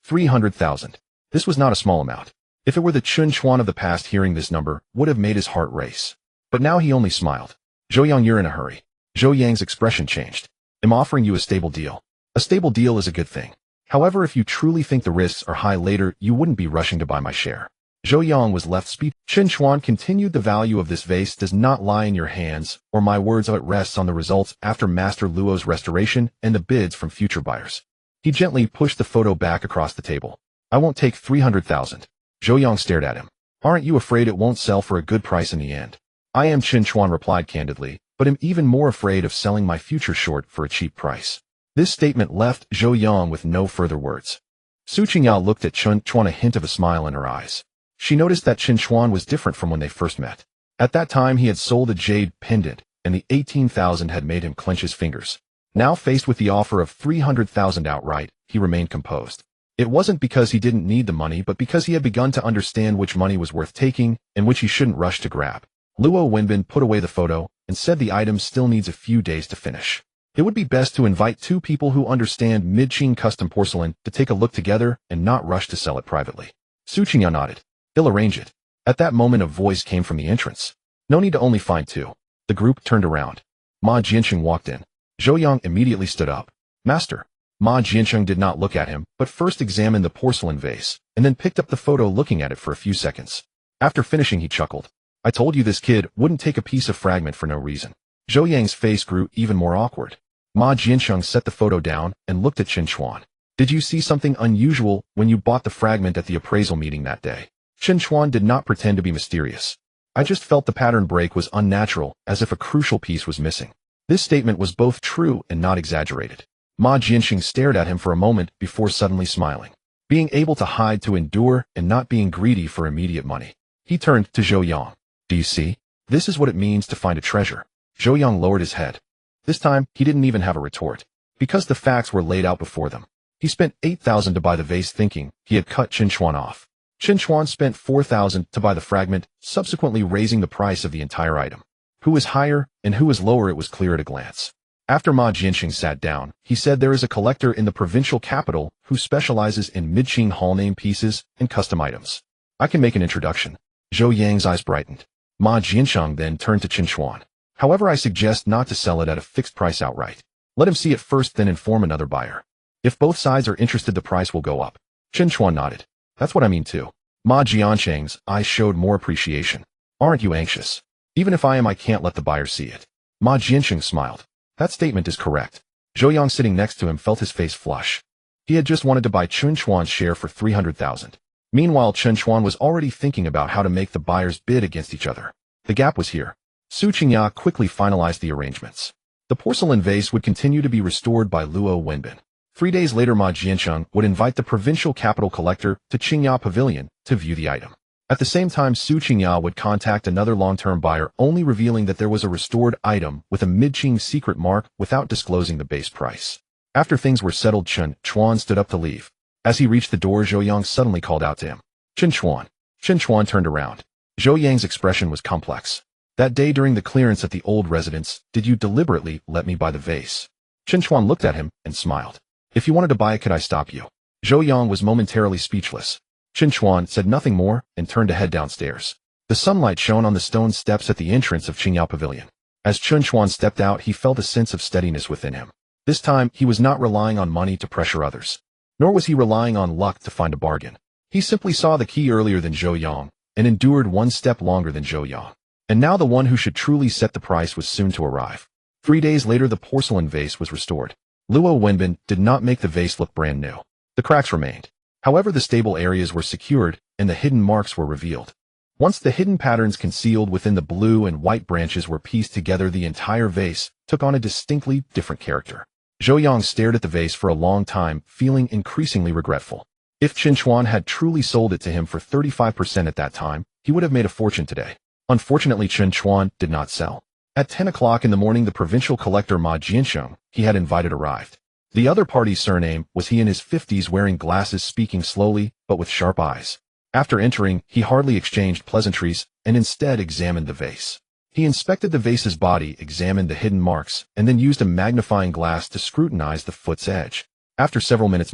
300,000. This was not a small amount. If it were the Chen Chuan of the past, hearing this number would have made his heart race. But now he only smiled. Zhou Yang, you're in a hurry. Zhou Yang's expression changed. I'm offering you a stable deal. A stable deal is a good thing. However, if you truly think the risks are high later, you wouldn't be rushing to buy my share. Zhou Yang was left speechless. Chen Chuan continued, the value of this vase does not lie in your hands, or my words, it rests on the results after Master Luo's restoration and the bids from future buyers. He gently pushed the photo back across the table. I won't take 300,000. Zhou Yang stared at him. Aren't you afraid it won't sell for a good price in the end? I am, Chen Chuan replied candidly, but am even more afraid of selling my future short for a cheap price. This statement left Zhou Yang with no further words. Su Qingya looked at Chen Chuan, a hint of a smile in her eyes. She noticed that Chen Chuan was different from when they first met. At that time he had sold a jade pendant, and the 18,000 had made him clench his fingers. Now faced with the offer of 300,000 outright, he remained composed. It wasn't because he didn't need the money, but because he had begun to understand which money was worth taking and which he shouldn't rush to grab. Luo Wenbin put away the photo and said the item still needs a few days to finish. It would be best to invite two people who understand mid-Qing custom porcelain to take a look together and not rush to sell it privately. Su Qingya nodded. He'll arrange it. At that moment a voice came from the entrance. No need to only find two. The group turned around. Ma Jianqing walked in. Zhou Yang immediately stood up. Master. Ma Jianqing did not look at him, but first examined the porcelain vase, and then picked up the photo, looking at it for a few seconds. After finishing he chuckled. I told you this kid wouldn't take a piece of fragment for no reason. Zhou Yang's face grew even more awkward. Ma Jianqing set the photo down and looked at Chen Chuan. Did you see something unusual when you bought the fragment at the appraisal meeting that day? Chen Chuan did not pretend to be mysterious. I just felt the pattern break was unnatural, as if a crucial piece was missing. This statement was both true and not exaggerated. Ma Jianqing stared at him for a moment before suddenly smiling. Being able to hide to endure and not being greedy for immediate money. He turned to Zhou Yang. Do you see? This is what it means to find a treasure. Zhou Yang lowered his head. This time, he didn't even have a retort. Because the facts were laid out before them. He spent 8,000 to buy the vase, thinking he had cut Chen Chuan off. Chen Chuan spent 4,000 to buy the fragment, subsequently raising the price of the entire item. Who was higher and who was lower, it was clear at a glance. After Ma Jianqing sat down, he said, there is a collector in the provincial capital who specializes in mid-Qing hall name pieces and custom items. I can make an introduction. Zhou Yang's eyes brightened. Ma Jianqing then turned to Chen Chuan. However, I suggest not to sell it at a fixed price outright. Let him see it first, then inform another buyer. If both sides are interested, the price will go up. Chen Chuan nodded. That's what I mean too. Ma Jianqing's eyes showed more appreciation. Aren't you anxious? Even if I am, I can't let the buyer see it. Ma Jianqing smiled. That statement is correct. Zhou Yang, sitting next to him, felt his face flush. He had just wanted to buy Chen Chuan's share for 300,000. Meanwhile, Chen Chuan was already thinking about how to make the buyers bid against each other. The gap was here. Su Qingya quickly finalized the arrangements. The porcelain vase would continue to be restored by Luo Wenbin. 3 days later, Ma Jianqing would invite the provincial capital collector to Qingya Pavilion to view the item. At the same time, Su Qingya would contact another long-term buyer, only revealing that there was a restored item with a mid-Qing secret mark without disclosing the base price. After things were settled, Chen Chuan stood up to leave. As he reached the door, Zhou Yang suddenly called out to him. Chen Chuan. Chen Chuan turned around. Zhou Yang's expression was complex. That day during the clearance at the old residence, did you deliberately let me buy the vase? Chen Chuan looked at him and smiled. If you wanted to buy it, could I stop you? Zhou Yang was momentarily speechless. Chen Chuan said nothing more and turned to head downstairs. The sunlight shone on the stone steps at the entrance of Qingya Pavilion. As Chen Chuan stepped out, he felt a sense of steadiness within him. This time, he was not relying on money to pressure others. Nor was he relying on luck to find a bargain. He simply saw the key earlier than Zhou Yang, and endured one step longer than Zhou Yang. And now the one who should truly set the price was soon to arrive. 3 days later, the porcelain vase was restored. Luo Wenbin did not make the vase look brand new. The cracks remained. However, the stable areas were secured, and the hidden marks were revealed. Once the hidden patterns concealed within the blue and white branches were pieced together, the entire vase took on a distinctly different character. Zhou Yang stared at the vase for a long time, feeling increasingly regretful. If Chen Chuan had truly sold it to him for 35% at that time, he would have made a fortune today. Unfortunately, Chen Chuan did not sell. At 10 o'clock in the morning, the provincial collector Ma Jiansheng he had invited arrived. The other party's surname was he in his 50s, wearing glasses, speaking slowly but with sharp eyes. After entering, he hardly exchanged pleasantries and instead examined the vase. He inspected the vase's body, examined the hidden marks, and then used a magnifying glass to scrutinize the foot's edge. After several minutes,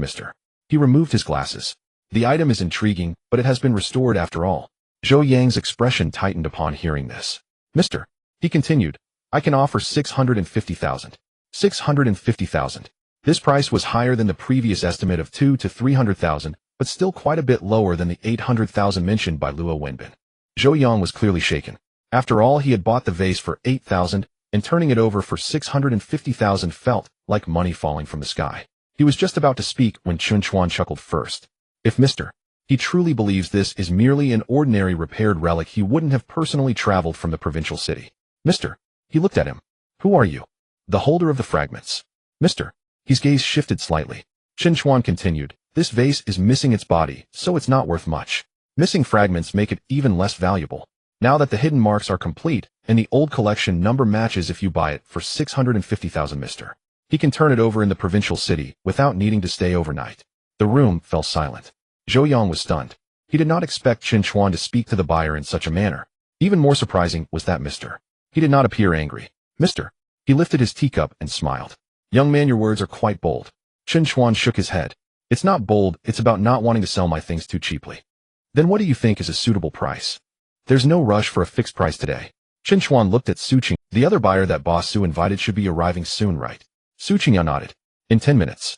he removed his glasses. The item is intriguing, but it has been restored after all. Zhou Yang's expression tightened upon hearing this. Mister, he continued, I can offer 650,000. 650,000. This price was higher than the previous estimate of 2 to 300,000, but still quite a bit lower than the 800,000 mentioned by Luo Wenbin. Zhou Yang was clearly shaken. After all, he had bought the vase for 8,000, and turning it over for 650,000 felt like money falling from the sky. He was just about to speak when Chen Chuan chuckled first. If he truly believes this is merely an ordinary repaired relic, he wouldn't have personally traveled from the provincial city. He looked at him. Who are you? The holder of the fragments. His gaze shifted slightly. Chen Chuan continued, this vase is missing its body, so it's not worth much. Missing fragments make it even less valuable. Now that the hidden marks are complete, and the old collection number matches, if you buy it for 650,000, he can turn it over in the provincial city without needing to stay overnight. The room fell silent. Zhou Yang was stunned. He did not expect Chen Chuan to speak to the buyer in such a manner. Even more surprising was that he did not appear angry. He lifted his teacup and smiled. Young man, your words are quite bold. Chen Chuan shook his head. It's not bold, it's about not wanting to sell my things too cheaply. Then what do you think is a suitable price? There's no rush for a fixed price today. Chen Chuan looked at Su Qing. The other buyer that Boss Su invited should be arriving soon, right? Su Qingya nodded. In 10 minutes.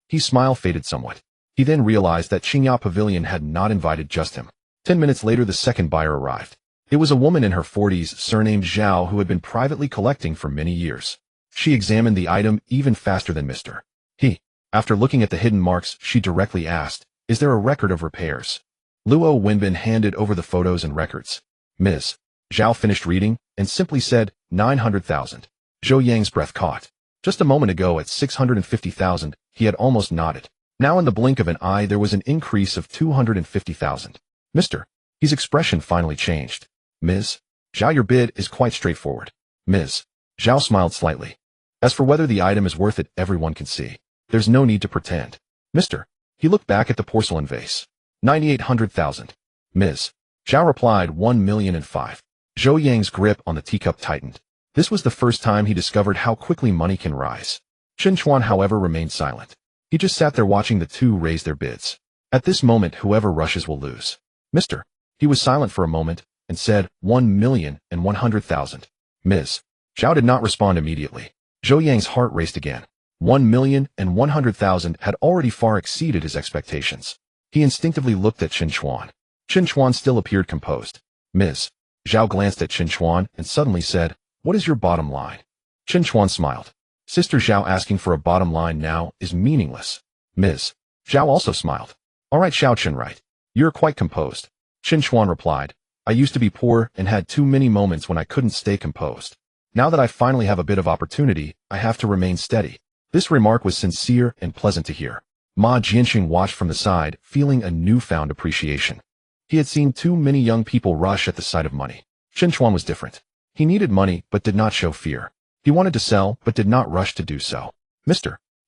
His smile faded somewhat. He then realized that Qingya Pavilion had not invited just him. 10 minutes later, the second buyer arrived. It was a woman in her 40s, surnamed Zhao, who had been privately collecting for many years. She examined the item even faster than After looking at the hidden marks, she directly asked, is there a record of repairs? Luo Wenbin handed over the photos and records. Ms. Zhao finished reading and simply said, 900,000. Zhou Yang's breath caught. Just a moment ago at 650,000, he had almost nodded. Now in the blink of an eye, there was an increase of 250,000. His expression finally changed. Ms. Zhao, your bid is quite straightforward. Ms. Zhao smiled slightly. As for whether the item is worth it, everyone can see. There's no need to pretend. He looked back at the porcelain vase. 9,800,000. Ms. Zhao replied, 1,000,005. Zhou Yang's grip on the teacup tightened. This was the first time he discovered how quickly money can rise. Chen Chuan, however, remained silent. He just sat there watching the two raise their bids. At this moment, whoever rushes will lose. He was silent for a moment and said, 1,100,000. Ms. Zhao did not respond immediately. Zhou Yang's heart raced again. 1,100,000 had already far exceeded his expectations. He instinctively looked at Chen Chuan. Chen Chuan still appeared composed. Ms. Zhao glanced at Chen Chuan and suddenly said, what is your bottom line? Chen Chuan smiled. Sister Zhao asking for a bottom line now is meaningless. Ms. Zhao also smiled. All right, Xiao Chen, right. You're quite composed. Chen Chuan replied, I used to be poor and had too many moments when I couldn't stay composed. Now that I finally have a bit of opportunity, I have to remain steady. This remark was sincere and pleasant to hear. Ma Jianxing watched from the side, feeling a newfound appreciation. He had seen too many young people rush at the sight of money. Chen Chuan was different. He needed money but did not show fear. He wanted to sell but did not rush to do so.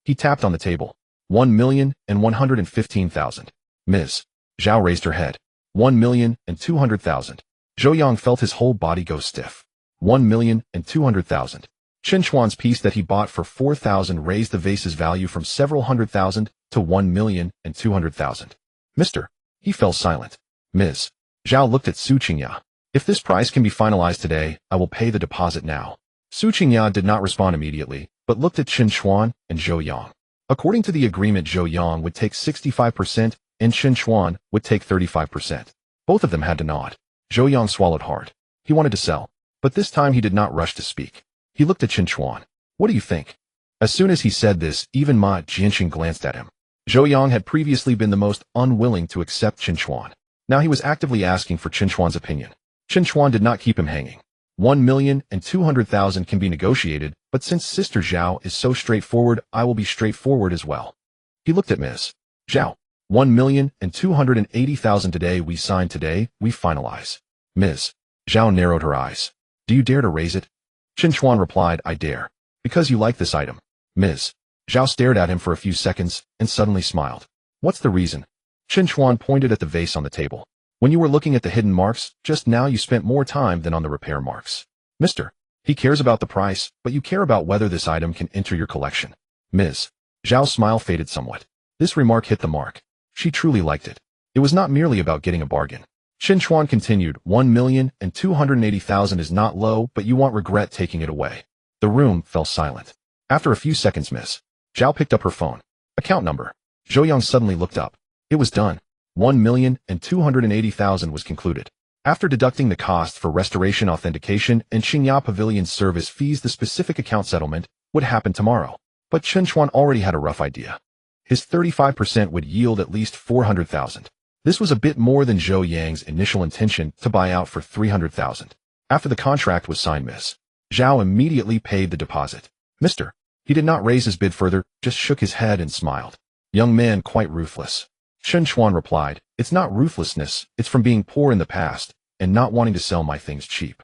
He tapped on the table. 1,115,000. Ms. Zhao raised her head. 1,200,000. Zhou Yang felt his whole body go stiff. 1,200,000. Chen Chuan's piece that he bought for 4,000 raised the vase's value from several hundred thousand to 1,200,000. He fell silent. Ms. Zhao looked at Su Qingya. If this price can be finalized today, I will pay the deposit now. Su Qingya did not respond immediately, but looked at Chen Chuan and Zhou Yang. According to the agreement, Zhou Yang would take 65% and Chen Chuan would take 35%. Both of them had to nod. Zhou Yang swallowed hard. He wanted to sell, but this time he did not rush to speak. He looked at Chen Chuan. What do you think? As soon as he said this, even Ma Jianqing glanced at him. Zhou Yang had previously been the most unwilling to accept Chen Chuan. Now he was actively asking for Chen Chuan's opinion. Chen Chuan did not keep him hanging. 1,200,000 can be negotiated, but since Sister Zhao is so straightforward, I will be straightforward as well. He looked at Ms. Zhao. 1,280,000 today we sign today, we finalize. Ms. Zhao narrowed her eyes. Do you dare to raise it? Chen Chuan replied, I dare. Because you like this item. Ms. Zhao stared at him for a few seconds and suddenly smiled. What's the reason? Chen Chuan pointed at the vase on the table. When you were looking at the hidden marks, just now you spent more time than on the repair marks. Mister, he cares about the price, but you care about whether this item can enter your collection. Ms. Zhao's smile faded somewhat. This remark hit the mark. She truly liked it. It was not merely about getting a bargain. Chen Chuan continued, 1,280,000 is not low, but you won't regret taking it away. The room fell silent. After a few seconds, Ms. Zhao picked up her phone. Account number. Zhou Yang suddenly looked up. It was done. 1,280,000 was concluded. After deducting the cost for restoration authentication and Qingya Pavilion's service fees, the specific account settlement would happen tomorrow. But Chen Chuan already had a rough idea. His 35% would yield at least 400,000. This was a bit more than Zhou Yang's initial intention to buy out for 300,000. After the contract was signed, Ms. Zhao immediately paid the deposit. Mister. He did not raise his bid further, just shook his head and smiled. Young man, quite ruthless. Chen Chuan replied, it's not ruthlessness, it's from being poor in the past, and not wanting to sell my things cheap.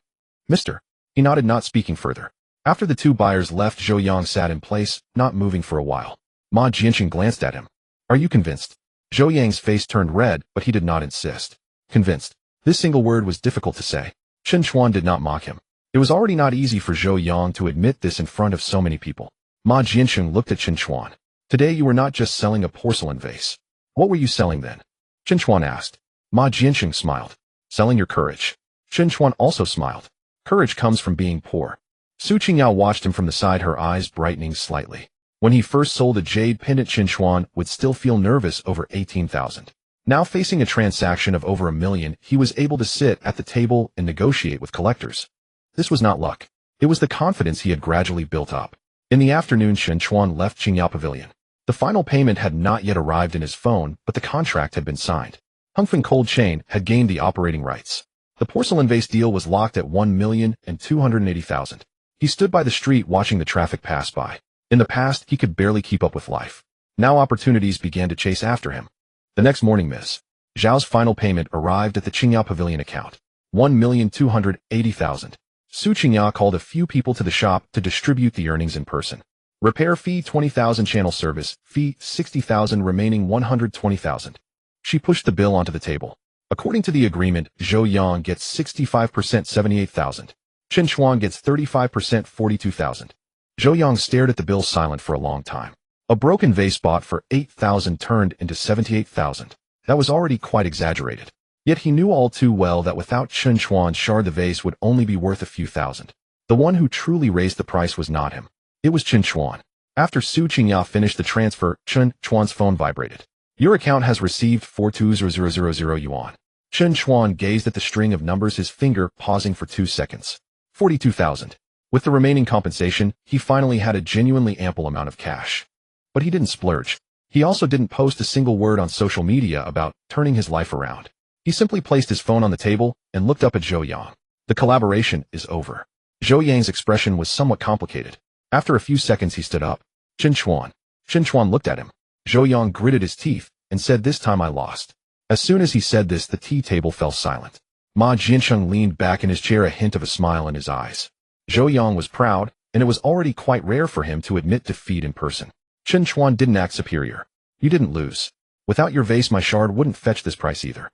Mister. He nodded, not speaking further. After the two buyers left, Zhou Yang sat in place, not moving for a while. Ma Jianqing glanced at him. Are you convinced? Zhou Yang's face turned red, but he did not insist. Convinced. This single word was difficult to say. Chen Chuan did not mock him. It was already not easy for Zhou Yang to admit this in front of so many people. Ma Jianqing looked at Chen Chuan. Today you were not just selling a porcelain vase. What were you selling then? Chen Chuan asked. Ma Jianqing smiled. Selling your courage. Chen Chuan also smiled. Courage comes from being poor. Su Qingyao watched him from the side, her eyes brightening slightly. When he first sold a jade pendant, Chen Chuan would still feel nervous over 18,000. Now facing a transaction of over $1 million, he was able to sit at the table and negotiate with collectors. This was not luck. It was the confidence he had gradually built up. In the afternoon, Chen Chuan left Qingya Pavilion. The final payment had not yet arrived in his phone, but the contract had been signed. Hongfen Cold Chain had gained the operating rights. The porcelain vase deal was locked at 1,280,000. He stood by the street watching the traffic pass by. In the past, he could barely keep up with life. Now opportunities began to chase after him. The next morning, Ms. Zhao's final payment arrived at the Qingya Pavilion account. 1,280,000. Su Qingya called a few people to the shop to distribute the earnings in person. Repair fee 20,000, channel service fee 60,000, remaining 120,000. She pushed the bill onto the table. According to the agreement, Zhou Yang gets 65%, 78,000. Chen Chuan gets 35%, 42,000. Zhou Yang stared at the bill silent for a long time. A broken vase bought for 8,000 turned into 78,000. That was already quite exaggerated. Yet he knew all too well that without Chen Chuan's shard, the vase would only be worth a few thousand. The one who truly raised the price was not him. It was Chen Chuan. After Su Qingya finished the transfer, Chen Chuan's phone vibrated. Your account has received 42,000 yuan. Chen Chuan gazed at the string of numbers, his finger pausing for 2 seconds. 42,000. With the remaining compensation, he finally had a genuinely ample amount of cash. But he didn't splurge. He also didn't post a single word on social media about turning his life around. He simply placed his phone on the table and looked up at Zhou Yang. The collaboration is over. Zhou Yang's expression was somewhat complicated. After a few seconds, he stood up. Chen Chuan. Chen Chuan looked at him. Zhou Yang gritted his teeth and said, this time I lost. As soon as he said this, the tea table fell silent. Ma Jianqing leaned back in his chair, a hint of a smile in his eyes. Zhou Yang was proud, and it was already quite rare for him to admit defeat in person. Chen Chuan didn't act superior. You didn't lose. Without your vase, my shard wouldn't fetch this price either.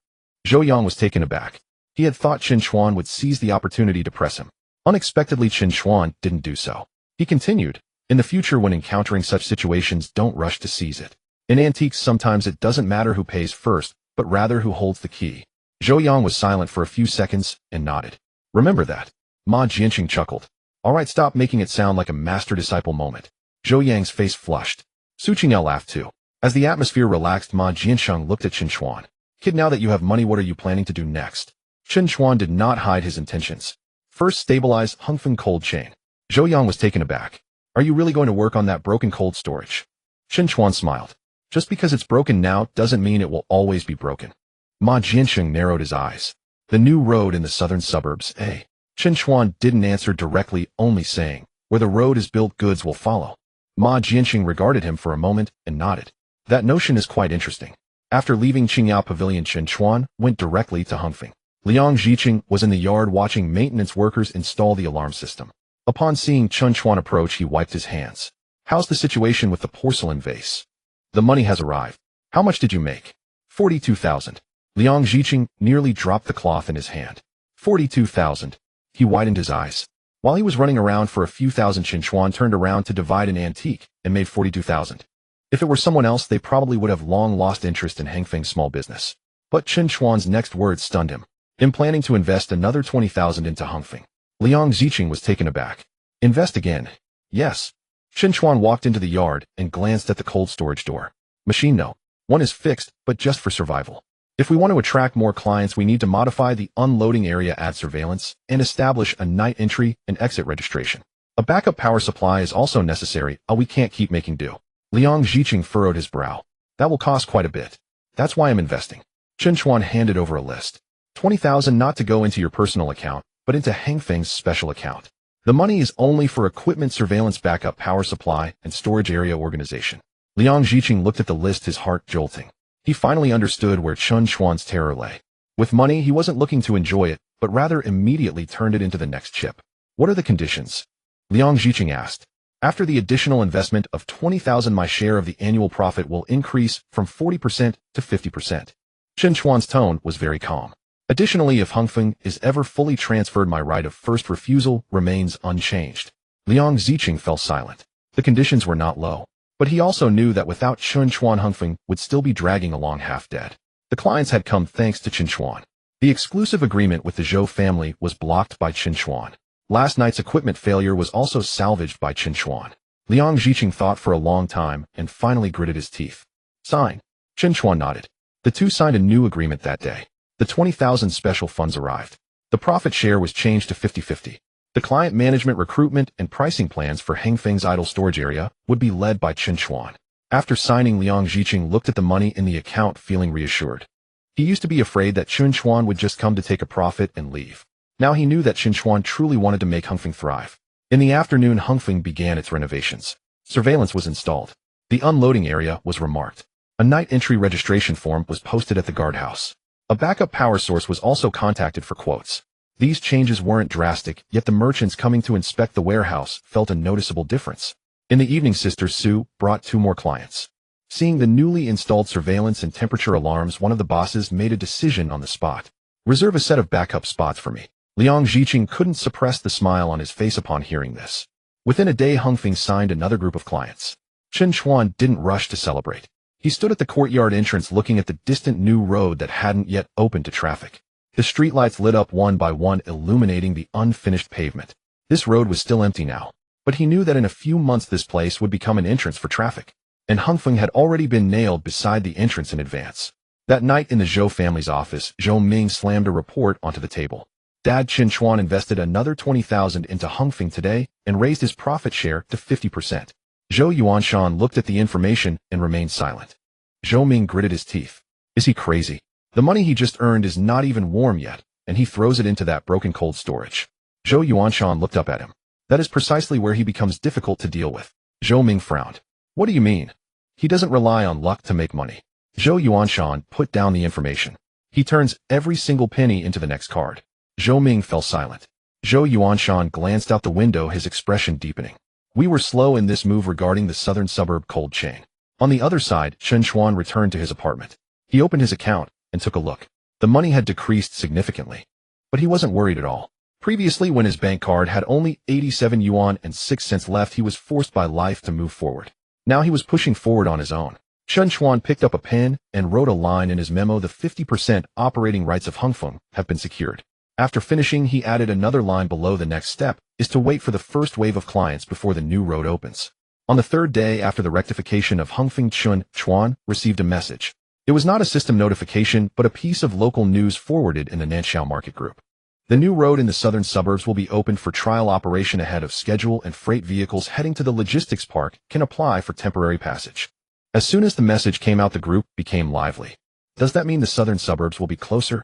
Zhou Yang was taken aback. He had thought Chen Chuan would seize the opportunity to press him. Unexpectedly, Chen Chuan didn't do so. He continued, in the future, when encountering such situations, don't rush to seize it. In antiques, sometimes it doesn't matter who pays first, but rather who holds the key. Zhou Yang was silent for a few seconds and nodded. Remember that. Ma Jianqing chuckled. All right, stop making it sound like a master-disciple moment. Zhou Yang's face flushed. Su Qingya laughed too. As the atmosphere relaxed, Ma Jianqing looked at Chen Chuan. Kid, now that you have money, what are you planning to do next? Chen Chuan did not hide his intentions. First, stabilize Hongfeng cold chain. Zhou Yang was taken aback. Are you really going to work on that broken cold storage? Chen Chuan smiled. Just because it's broken now doesn't mean it will always be broken. Ma Jiansheng narrowed his eyes. The new road in the southern suburbs, eh? Chen Chuan didn't answer directly, only saying, where the road is built, goods will follow. Ma Jiansheng regarded him for a moment and nodded. That notion is quite interesting. After leaving Qingyao Pavilion, Chen Chuan went directly to Hongfeng. Liang Zhiqing was in the yard watching maintenance workers install the alarm system. Upon seeing Chen Chuan approach, he wiped his hands. How's the situation with the porcelain vase? The money has arrived. How much did you make? 42,000. Liang Zhiqing nearly dropped the cloth in his hand. 42,000. He widened his eyes. While he was running around for a few thousand, Chen Chuan turned around to divide an antique and made 42,000. If it were someone else, they probably would have long lost interest in Hongfeng's small business. But Chen Chuan's next words stunned him. In planning to invest another 20,000 into Hongfeng. Liang Zhiqing was taken aback. Invest again? Yes. Chen Chuan walked into the yard and glanced at the cold storage door. Machine no. One is fixed, but just for survival. If we want to attract more clients, we need to modify the unloading area, add surveillance, and establish a night entry and exit registration. A backup power supply is also necessary, or we can't keep making do. Liang Zhiqing furrowed his brow. That will cost quite a bit. That's why I'm investing. Chen Chuan handed over a list. 20,000 not to go into your personal account, but into Hongfeng's special account. The money is only for equipment, surveillance, backup power supply, and storage area organization. Liang Zhiqing looked at the list, his heart jolting. He finally understood where Chen Chuan's terror lay. With money, he wasn't looking to enjoy it, but rather immediately turned it into the next chip. What are the conditions? Liang Zhiqing asked. After the additional investment of 20,000, my share of the annual profit will increase from 40% to 50%. Chen Chuan's tone was very calm. Additionally, if Hongfeng is ever fully transferred, my right of first refusal remains unchanged. Liang Zhiqing fell silent. The conditions were not low. But he also knew that without Chen Chuan, Hongfeng would still be dragging along half dead. The clients had come thanks to Chen Chuan. The exclusive agreement with the Zhou family was blocked by Chen Chuan. Last night's equipment failure was also salvaged by Chen Chuan. Liang Zhiqing thought for a long time and finally gritted his teeth. Sign. Chen Chuan nodded. The two signed a new agreement that day. The 20,000 special funds arrived. The profit share was changed to 50-50. The client management, recruitment, and pricing plans for Hongfeng's idle storage area would be led by Chen Chuan. After signing, Liang Zhiqing looked at the money in the account, feeling reassured. He used to be afraid that Chen Chuan would just come to take a profit and leave. Now he knew that Chen Chuan truly wanted to make Hongfeng thrive. In the afternoon, Hongfeng began its renovations. Surveillance was installed. The unloading area was remarked. A night entry registration form was posted at the guardhouse. A backup power source was also contacted for quotes. These changes weren't drastic, yet the merchants coming to inspect the warehouse felt a noticeable difference. In the evening, Sister Sue brought 2 more clients. Seeing the newly installed surveillance and temperature alarms, one of the bosses made a decision on the spot. Reserve a set of backup spots for me. Liang Zhiqing couldn't suppress the smile on his face upon hearing this. Within a day, Hongfeng signed another group of clients. Chen Chuan didn't rush to celebrate. He stood at the courtyard entrance looking at the distant new road that hadn't yet opened to traffic. The streetlights lit up one by one, illuminating the unfinished pavement. This road was still empty now, but he knew that in a few months this place would become an entrance for traffic. And Hongfeng had already been nailed beside the entrance in advance. That night in the Zhou family's office, Zhou Ming slammed a report onto the table. Dad Chen Chuan invested another 20,000 into Hongfeng today and raised his profit share to 50%. Zhou Yuanshan looked at the information and remained silent. Zhou Ming gritted his teeth. Is he crazy? The money he just earned is not even warm yet, and he throws it into that broken cold storage. Zhou Yuanshan looked up at him. That is precisely where he becomes difficult to deal with. Zhou Ming frowned. What do you mean? He doesn't rely on luck to make money. Zhou Yuanshan put down the information. He turns every single penny into the next card. Zhou Ming fell silent. Zhou Yuanshan glanced out the window, his expression deepening. We were slow in this move regarding the southern suburb cold chain. On the other side, Chen Chuan returned to his apartment. He opened his account and took a look. The money had decreased significantly. But he wasn't worried at all. Previously, when his bank card had only 87 yuan and 6 cents left, he was forced by life to move forward. Now he was pushing forward on his own. Chen Chuan picked up a pen and wrote a line in his memo. The 50% operating rights of Hongfeng have been secured. After finishing, he added another line below. The next step is to wait for the first wave of clients before the new road opens. On the 3rd day after the rectification of Hongfeng, Chen Chuan received a message. It was not a system notification, but a piece of local news forwarded in the Nanxiao market group. The new road in the southern suburbs will be opened for trial operation ahead of schedule, and freight vehicles heading to the logistics park can apply for temporary passage. As soon as the message came out, the group became lively. Does that mean the southern suburbs will be closer?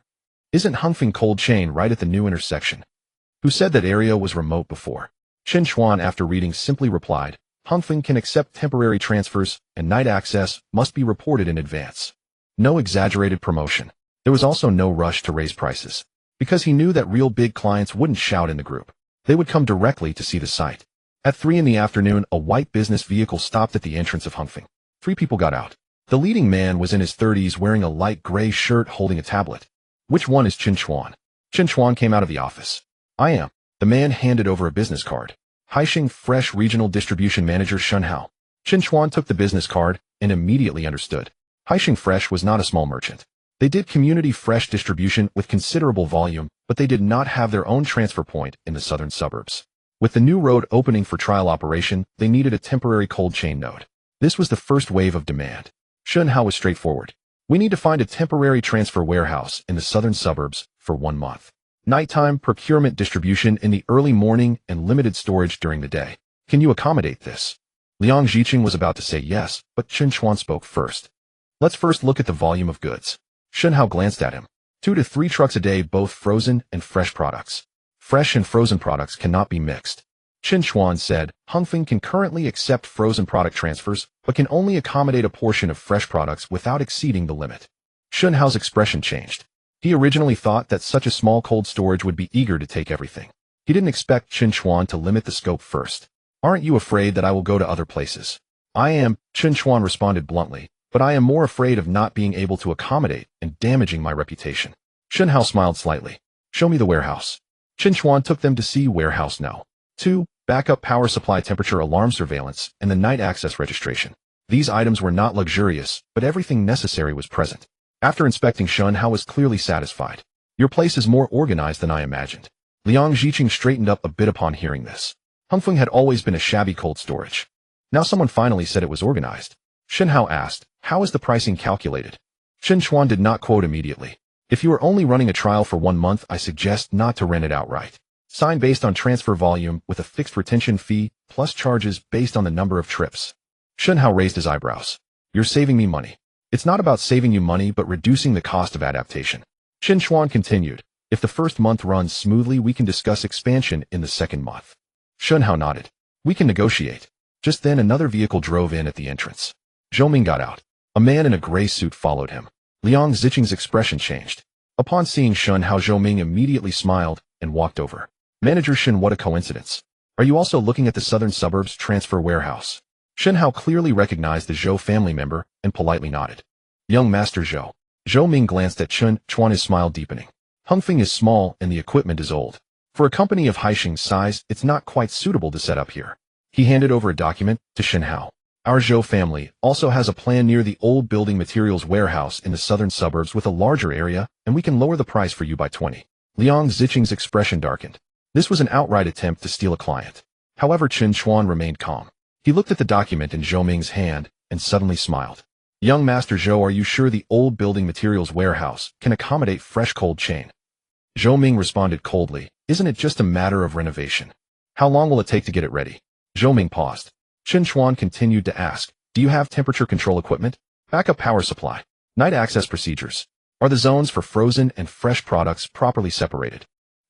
Isn't Hongfeng cold chain right at the new intersection? Who said that area was remote before? Chen Chuan, after reading, simply replied, Hongfeng can accept temporary transfers, and night access must be reported in advance. No exaggerated promotion. There was also no rush to raise prices, because he knew that real big clients wouldn't shout in the group. They would come directly to see the site. At 3 in the afternoon, a white business vehicle stopped at the entrance of Hongfeng. 3 people got out. The leading man was in his 30s, wearing a light gray shirt, holding a tablet. Which one is Chen Chuan? Chen Chuan came out of the office. I am. The man handed over a business card. Haixing Fresh Regional Distribution Manager Shun Hao. Chen Chuan took the business card and immediately understood. Haixing Fresh was not a small merchant. They did community fresh distribution with considerable volume, but they did not have their own transfer point in the southern suburbs. With the new road opening for trial operation, they needed a temporary cold chain node. This was the first wave of demand. Shun Hao was straightforward. We need to find a temporary transfer warehouse in the southern suburbs for 1 month. Nighttime procurement distribution in the early morning and limited storage during the day. Can you accommodate this? Liang Ziqing was about to say yes, but Chen Chuan spoke first. Let's first look at the volume of goods. Shun Hao glanced at him. 2 to 3 trucks a day, both frozen and fresh products. Fresh and frozen products cannot be mixed. Chen Chuan said, Hongfeng can currently accept frozen product transfers, but can only accommodate a portion of fresh products without exceeding the limit. Shun Hao's expression changed. He originally thought that such a small cold storage would be eager to take everything. He didn't expect Chen Chuan to limit the scope first. Aren't you afraid that I will go to other places? I am, Chen Chuan responded bluntly, but I am more afraid of not being able to accommodate and damaging my reputation. Shun Hao smiled slightly. Show me the warehouse. Chen Chuan took them to see warehouse No. 2, backup power supply, temperature alarm surveillance, and the night access registration. These items were not luxurious, but everything necessary was present. After inspecting, Shun Hao was clearly satisfied. Your place is more organized than I imagined. Liang Ziqing straightened up a bit upon hearing this. Hongfeng had always been a shabby cold storage. Now someone finally said it was organized. Shun Hao asked, how is the pricing calculated? Chen Chuan did not quote immediately. If you are only running a trial for 1 month, I suggest not to rent it outright. Sign based on transfer volume with a fixed retention fee, plus charges based on the number of trips. Shun Hao raised his eyebrows. You're saving me money. It's not about saving you money, but reducing the cost of adaptation. Chen Chuan continued. If the first month runs smoothly, we can discuss expansion in the second month. Shun Hao nodded. We can negotiate. Just then another vehicle drove in at the entrance. Zhou Ming got out. A man in a gray suit followed him. Liang Ziqing's expression changed. Upon seeing Shun Hao, Zhou Ming immediately smiled and walked over. Manager Shin, what a coincidence. Are you also looking at the southern suburbs transfer warehouse? Shin Hao clearly recognized the Zhou family member and politely nodded. Young Master Zhou. Zhou Ming glanced at Chen Chuan, his smile deepening. Hongfeng is small and the equipment is old. For a company of Haixing's size, it's not quite suitable to set up here. He handed over a document to Shin Hao. Our Zhou family also has a plan near the old building materials warehouse in the southern suburbs with a larger area, and we can lower the price for you by 20. Liang Ziqing's expression darkened. This was an outright attempt to steal a client. However, Chen Chuan remained calm. He looked at the document in Zhou Ming's hand and suddenly smiled. Young Master Zhou, are you sure the old building materials warehouse can accommodate fresh cold chain? Zhou Ming responded coldly. Isn't it just a matter of renovation? How long will it take to get it ready? Zhou Ming paused. Chen Chuan continued to ask, do you have temperature control equipment? Backup power supply? Night access procedures? Are the zones for frozen and fresh products properly separated?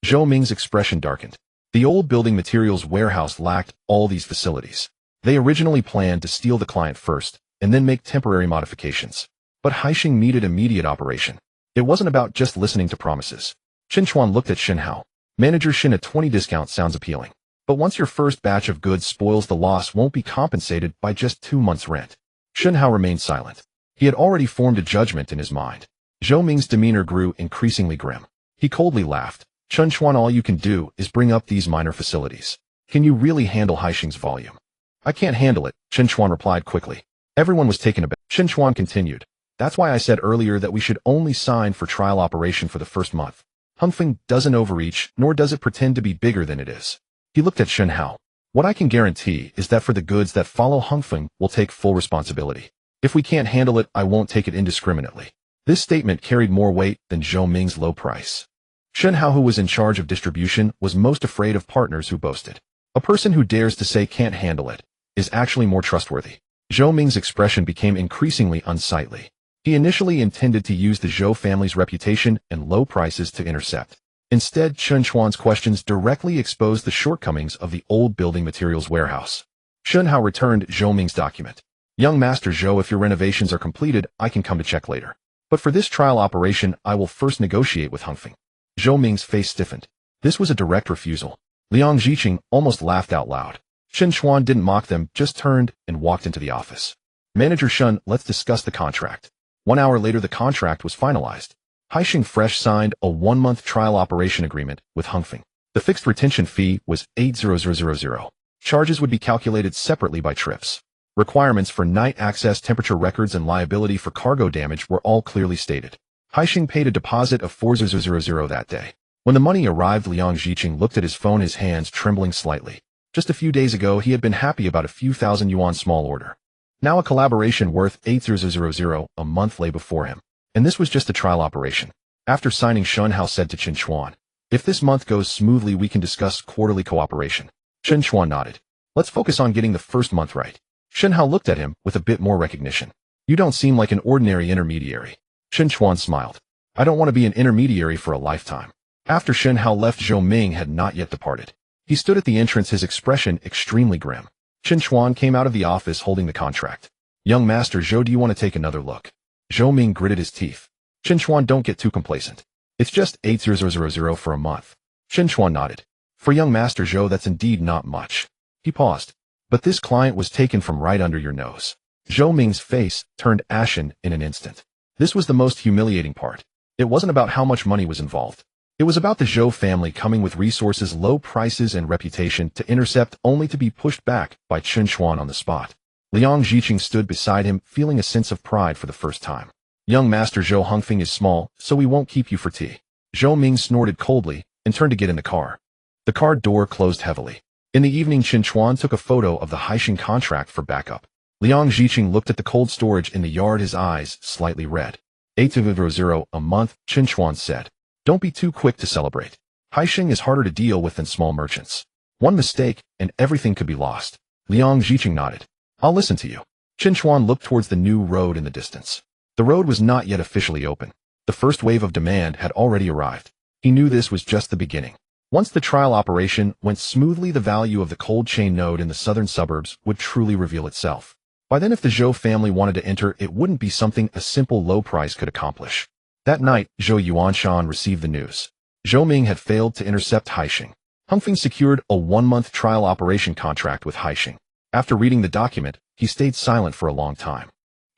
Zhou Ming's expression darkened. The old building materials warehouse lacked all these facilities. They originally planned to steal the client first, and then make temporary modifications. But Haixing needed immediate operation. It wasn't about just listening to promises. Chen Chuan looked at Shin Hao. Manager Shin, a 20 discount sounds appealing. But once your first batch of goods spoils, the loss won't be compensated by just 2 months' rent. Shin Hao remained silent. He had already formed a judgment in his mind. Zhou Ming's demeanor grew increasingly grim. He coldly laughed. Chen Chuan, all you can do is bring up these minor facilities. Can you really handle Haixing's volume? I can't handle it, Chen Chuan replied quickly. Everyone was taken aback. Chen Chuan continued. That's why I said earlier that we should only sign for trial operation for the first month. Hongfeng doesn't overreach, nor does it pretend to be bigger than it is. He looked at Shin Hao. What I can guarantee is that for the goods that follow, Hongfeng will take full responsibility. If we can't handle it, I won't take it indiscriminately. This statement carried more weight than Zhou Ming's low price. Chen Hao, who was in charge of distribution, was most afraid of partners who boasted. A person who dares to say can't handle it is actually more trustworthy. Zhou Ming's expression became increasingly unsightly. He initially intended to use the Zhou family's reputation and low prices to intercept. Instead, Chen Chuan's questions directly exposed the shortcomings of the old building materials warehouse. Chen Hao returned Zhou Ming's document. Young Master Zhou, if your renovations are completed, I can come to check later. But for this trial operation, I will first negotiate with Hongfeng. Zhou Ming's face stiffened. This was a direct refusal. Liang Ziqing almost laughed out loud. Chen Chuan didn't mock them, just turned and walked into the office. Manager Shun, let's discuss the contract. 1 hour later, the contract was finalized. Haixing Fresh signed a 1-month trial operation agreement with Hongfeng. The fixed retention fee was 8,000. Charges would be calculated separately by trips. Requirements for night access, temperature records, and liability for cargo damage were all clearly stated. Haixing paid a deposit of 4,000 that day. When the money arrived, Liang Ziqing looked at his phone, his hands trembling slightly. Just a few days ago, he had been happy about a few thousand yuan small order. Now a collaboration worth 8,000 a month lay before him. And this was just a trial operation. After signing, Chen Hao said to Chen Chuan, if this month goes smoothly, we can discuss quarterly cooperation. Chen Chuan nodded. Let's focus on getting the first month right. Chen Hao looked at him with a bit more recognition. You don't seem like an ordinary intermediary. Chen Chuan smiled. I don't want to be an intermediary for a lifetime. After Chen Hao left, Zhou Ming had not yet departed. He stood at the entrance, his expression extremely grim. Chen Chuan came out of the office holding the contract. Young Master Zhou, do you want to take another look? Zhou Ming gritted his teeth. Chen Chuan, don't get too complacent. It's just 8,000 for a month. Chen Chuan nodded. For young Master Zhou, that's indeed not much. He paused. But this client was taken from right under your nose. Zhou Ming's face turned ashen in an instant. This was the most humiliating part. It wasn't about how much money was involved. It was about the Zhou family coming with resources, low prices, and reputation to intercept, only to be pushed back by Chen Chuan on the spot. Liang Ziqing stood beside him, feeling a sense of pride for the first time. Young Master Zhou, Hongfeng is small, so we won't keep you for tea. Zhou Ming snorted coldly and turned to get in the car. The car door closed heavily. In the evening, Chen Chuan took a photo of the Haixing contract for backup. Liang Ziqing looked at the cold storage in the yard, his eyes slightly red. 8,000 a month, Chen Chuan said. Don't be too quick to celebrate. Haixing is harder to deal with than small merchants. One mistake, and everything could be lost. Liang Ziqing nodded. I'll listen to you. Chen Chuan looked towards the new road in the distance. The road was not yet officially open. The first wave of demand had already arrived. He knew this was just the beginning. Once the trial operation went smoothly, the value of the cold chain node in the southern suburbs would truly reveal itself. By then, if the Zhou family wanted to enter, it wouldn't be something a simple low price could accomplish. That night, Zhou Yuanshan received the news. Zhou Ming had failed to intercept Haixing. Hongfeng secured a 1-month trial operation contract with Haixing. After reading the document, he stayed silent for a long time.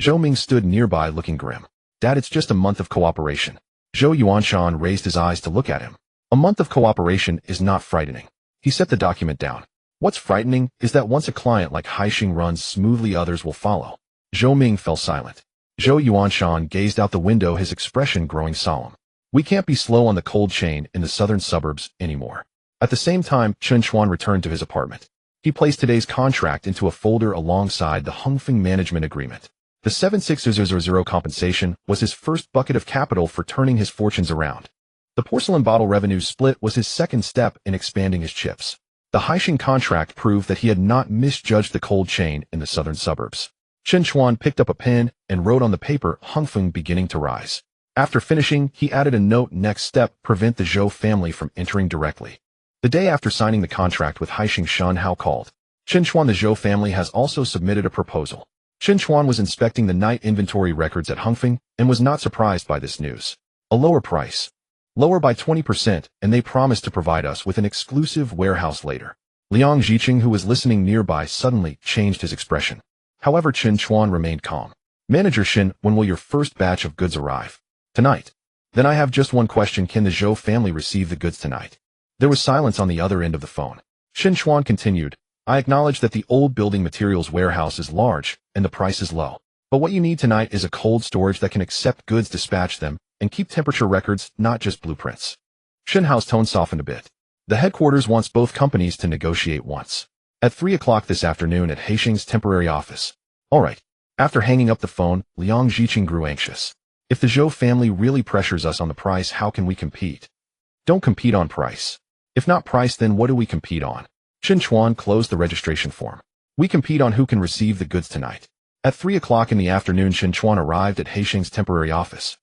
Zhou Ming stood nearby looking grim. Dad, it's just a month of cooperation. Zhou Yuanshan raised his eyes to look at him. A month of cooperation is not frightening. He set the document down. What's frightening is that once a client like Haixing runs smoothly, others will follow. Zhou Ming fell silent. Zhou Yuanshan gazed out the window, his expression growing solemn. We can't be slow on the cold chain in the southern suburbs anymore. At the same time, Chen Chuan returned to his apartment. He placed today's contract into a folder alongside the Hongfeng management agreement. The 7,600 compensation was his first bucket of capital for turning his fortunes around. The porcelain bottle revenue split was his second step in expanding his chips. The Haixing contract proved that he had not misjudged the cold chain in the southern suburbs. Chen Chuan picked up a pen and wrote on the paper, Hongfeng beginning to rise. After finishing, he added a note, next step, prevent the Zhou family from entering directly. The day after signing the contract with Haixing, Chen Hao called. Chen Chuan, the Zhou family has also submitted a proposal. Chen Chuan was inspecting the night inventory records at Hongfeng and was not surprised by this news. A lower price. Lower by 20%, and they promised to provide us with an exclusive warehouse later. Liang Ziqing, who was listening nearby, suddenly changed his expression. However, Chen Chuan remained calm. Manager Shin, when will your first batch of goods arrive? Tonight. Then I have just one question. Can the Zhou family receive the goods tonight? There was silence on the other end of the phone. Chen Chuan continued, I acknowledge that the old building materials warehouse is large and the price is low. But what you need tonight is a cold storage that can accept goods, dispatch them, and keep temperature records, not just blueprints. Shen Hao's tone softened a bit. The headquarters wants both companies to negotiate once. At 3 o'clock this afternoon at Haixing's temporary office. All right. After hanging up the phone, Liang Jiqing grew anxious. If the Zhou family really pressures us on the price, how can we compete? Don't compete on price. If not price, then what do we compete on? Chen Chuan closed the registration form. We compete on who can receive the goods tonight. At 3 o'clock in the afternoon, Chen Chuan arrived at Haisheng's temporary office.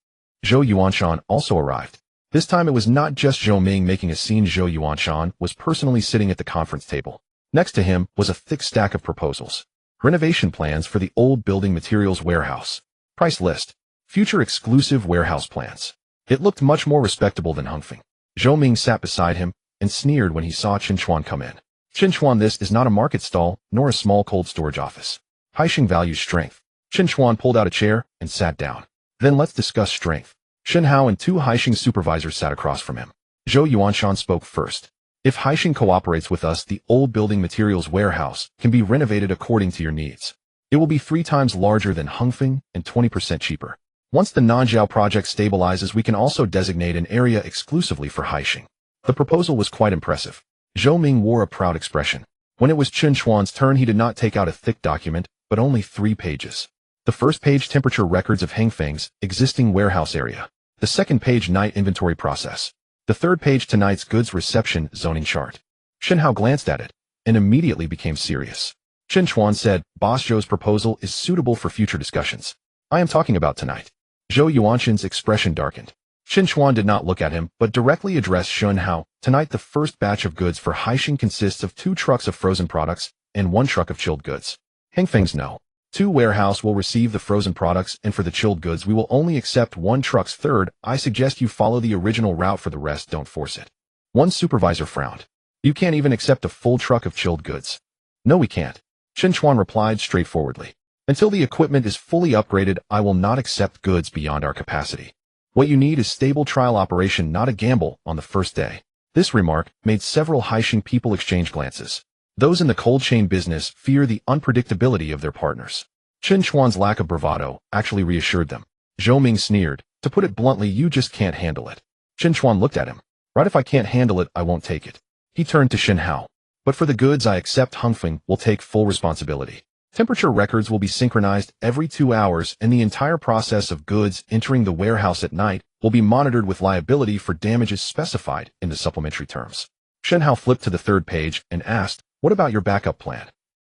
Zhou Yuanshan also arrived. This time it was not just Zhou Ming making a scene. Zhou Yuanshan was personally sitting at the conference table. Next to him was a thick stack of proposals. Renovation plans for the old building materials warehouse. Price list. Future exclusive warehouse plans. It looked much more respectable than Hongfeng. Zhou Ming sat beside him and sneered when he saw Chen Chuan come in. Chen Chuan, this is not a market stall, nor a small cold storage office. Haisheng values strength. Chen Chuan pulled out a chair and sat down. Then let's discuss strength. Shen Hao and two Haisheng supervisors sat across from him. Zhou Yuanshan spoke first. If Haisheng cooperates with us, the old building materials warehouse can be renovated according to your needs. It will be 3 times larger than Hongfeng and 20% cheaper. Once the Nanjiao project stabilizes, we can also designate an area exclusively for Haisheng. The proposal was quite impressive. Zhou Ming wore a proud expression. When it was Chen Chuan's turn, he did not take out a thick document, but only 3 pages. The first page, temperature records of Hengfeng's existing warehouse area. The second page, night inventory process. The third page, tonight's goods reception zoning chart. Shen Hao glanced at it and immediately became serious. Chen Chuan said, Boss Zhou's proposal is suitable for future discussions. I am talking about tonight. Zhou Yuanshan's expression darkened. Chen Chuan did not look at him, but directly addressed Shen Hao. Tonight, the first batch of goods for Haisheng consists of 2 trucks of frozen products and 1 truck of chilled goods. Hengfeng's no. 2 warehouse will receive the frozen products, and for the chilled goods, we will only accept 1 truck's. Third, I suggest you follow the original route. For the rest, don't force it. One supervisor frowned. You can't even accept a full truck of chilled goods. No, we can't. Chen Chuan replied straightforwardly. Until the equipment is fully upgraded, I will not accept goods beyond our capacity. What you need is stable trial operation, not a gamble on the first day. This remark made several Haisheng people exchange glances. Those in the cold chain business fear the unpredictability of their partners. Chen Chuan's lack of bravado actually reassured them. Zhou Ming sneered. To put it bluntly, you just can't handle it. Chen Chuan looked at him. Right, if I can't handle it, I won't take it. He turned to Shen Hao. But for the goods I accept, Hongfeng will take full responsibility. Temperature records will be synchronized every 2 hours, and the entire process of goods entering the warehouse at night will be monitored with liability for damages specified in the supplementary terms. Shen Hao flipped to the 3rd page and asked, what about your backup plan?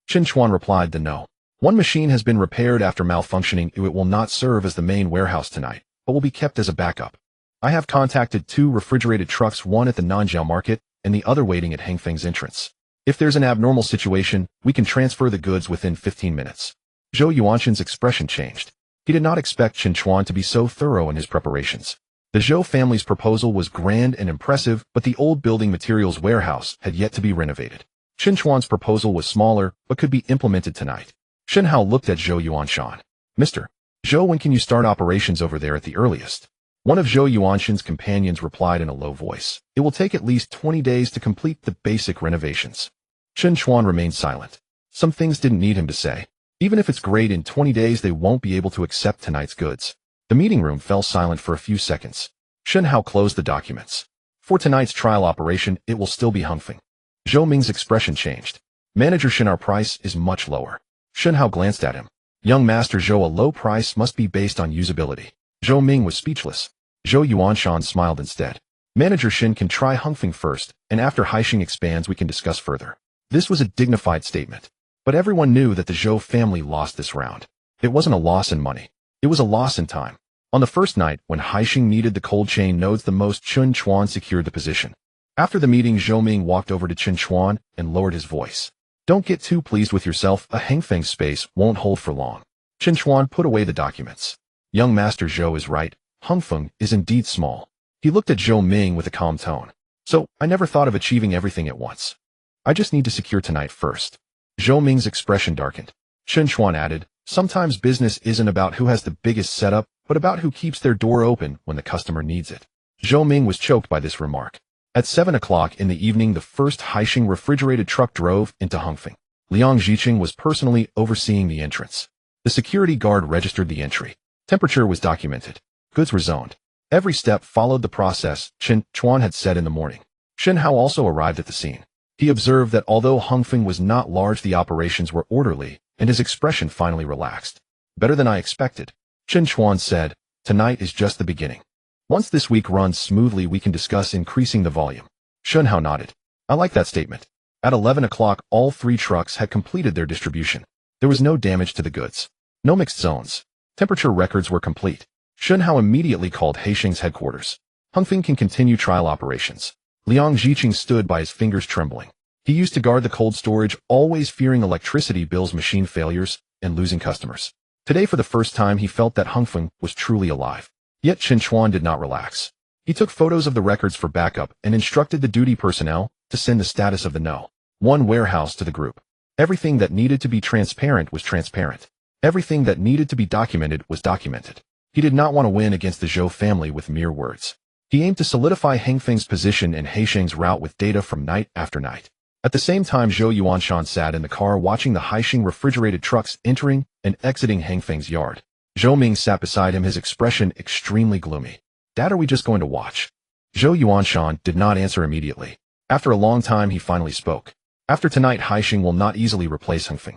Chen Chuan replied the no. One machine has been repaired after malfunctioning. It will not serve as the main warehouse tonight, but will be kept as a backup. I have contacted 2 refrigerated trucks, one at the Nanjiao market and the other waiting at Hengfeng's entrance. If there's an abnormal situation, we can transfer the goods within 15 minutes. Zhou Yuanshan's expression changed. He did not expect Chen Chuan to be so thorough in his preparations. The Zhou family's proposal was grand and impressive, but the old building materials warehouse had yet to be renovated. Chen Chuan's proposal was smaller, but could be implemented tonight. Shen Hao looked at Zhou Yuanshan. Mr. Zhou, when can you start operations over there at the earliest? One of Zhou Yuanshan's companions replied in a low voice. It will take at least 20 days to complete the basic renovations. Chen Chuan remained silent. Some things didn't need him to say. Even if it's great, in 20 days they won't be able to accept tonight's goods. The meeting room fell silent for a few seconds. Shen Hao closed the documents. For tonight's trial operation, it will still be Hongfeng. Zhou Ming's expression changed. Manager Shen, our price is much lower. Shen Hao glanced at him. Young Master Zhou, a low price must be based on usability. Zhou Ming was speechless. Zhou Yuanshan smiled instead. Manager Shen can try Hongfeng first, and after Haisheng expands we can discuss further. This was a dignified statement. But everyone knew that the Zhou family lost this round. It wasn't a loss in money. It was a loss in time. On the first night, when Haisheng needed the cold chain nodes the most, Chen Chuan secured the position. After the meeting, Zhou Ming walked over to Chen Chuan and lowered his voice. Don't get too pleased with yourself. A Hengfeng space won't hold for long. Chen Chuan put away the documents. Young Master Zhou is right. Hongfeng is indeed small. He looked at Zhou Ming with a calm tone. So, I never thought of achieving everything at once. I just need to secure tonight first. Zhou Ming's expression darkened. Chen Chuan added, sometimes business isn't about who has the biggest setup, but about who keeps their door open when the customer needs it. Zhou Ming was choked by this remark. At 7 o'clock in the evening, the first Haisheng refrigerated truck drove into Hongfeng. Liang Jiqing was personally overseeing the entrance. The security guard registered the entry. Temperature was documented. Goods were zoned. Every step followed the process Chen Chuan had said in the morning. Shen Hao also arrived at the scene. He observed that although Hongfeng was not large, the operations were orderly, and his expression finally relaxed. Better than I expected. Chen Chuan said, tonight is just the beginning. Once this week runs smoothly, we can discuss increasing the volume. Shun Hao nodded. I like that statement. At 11 o'clock, all 3 trucks had completed their distribution. There was no damage to the goods. No mixed zones. Temperature records were complete. Shun Hao immediately called Haixing's headquarters. Hongfeng can continue trial operations. Liang Ziqing stood by, his fingers trembling. He used to guard the cold storage, always fearing electricity bills, machine failures, and losing customers. Today, for the first time, he felt that Hongfeng was truly alive. Yet Chen Chuan did not relax. He took photos of the records for backup and instructed the duty personnel to send the status of the No. 1 warehouse to the group. Everything that needed to be transparent was transparent. Everything that needed to be documented was documented. He did not want to win against the Zhou family with mere words. He aimed to solidify Hengfeng's position and Haixing's route with data from night after night. At the same time, Zhou Yuanshan sat in the car watching the Haixing refrigerated trucks entering and exiting Hengfeng's yard. Zhou Ming sat beside him, his expression extremely gloomy. Dad, are we just going to watch? Zhou Yuanshan did not answer immediately. After a long time, he finally spoke. After tonight, Haixing will not easily replace Hengfeng.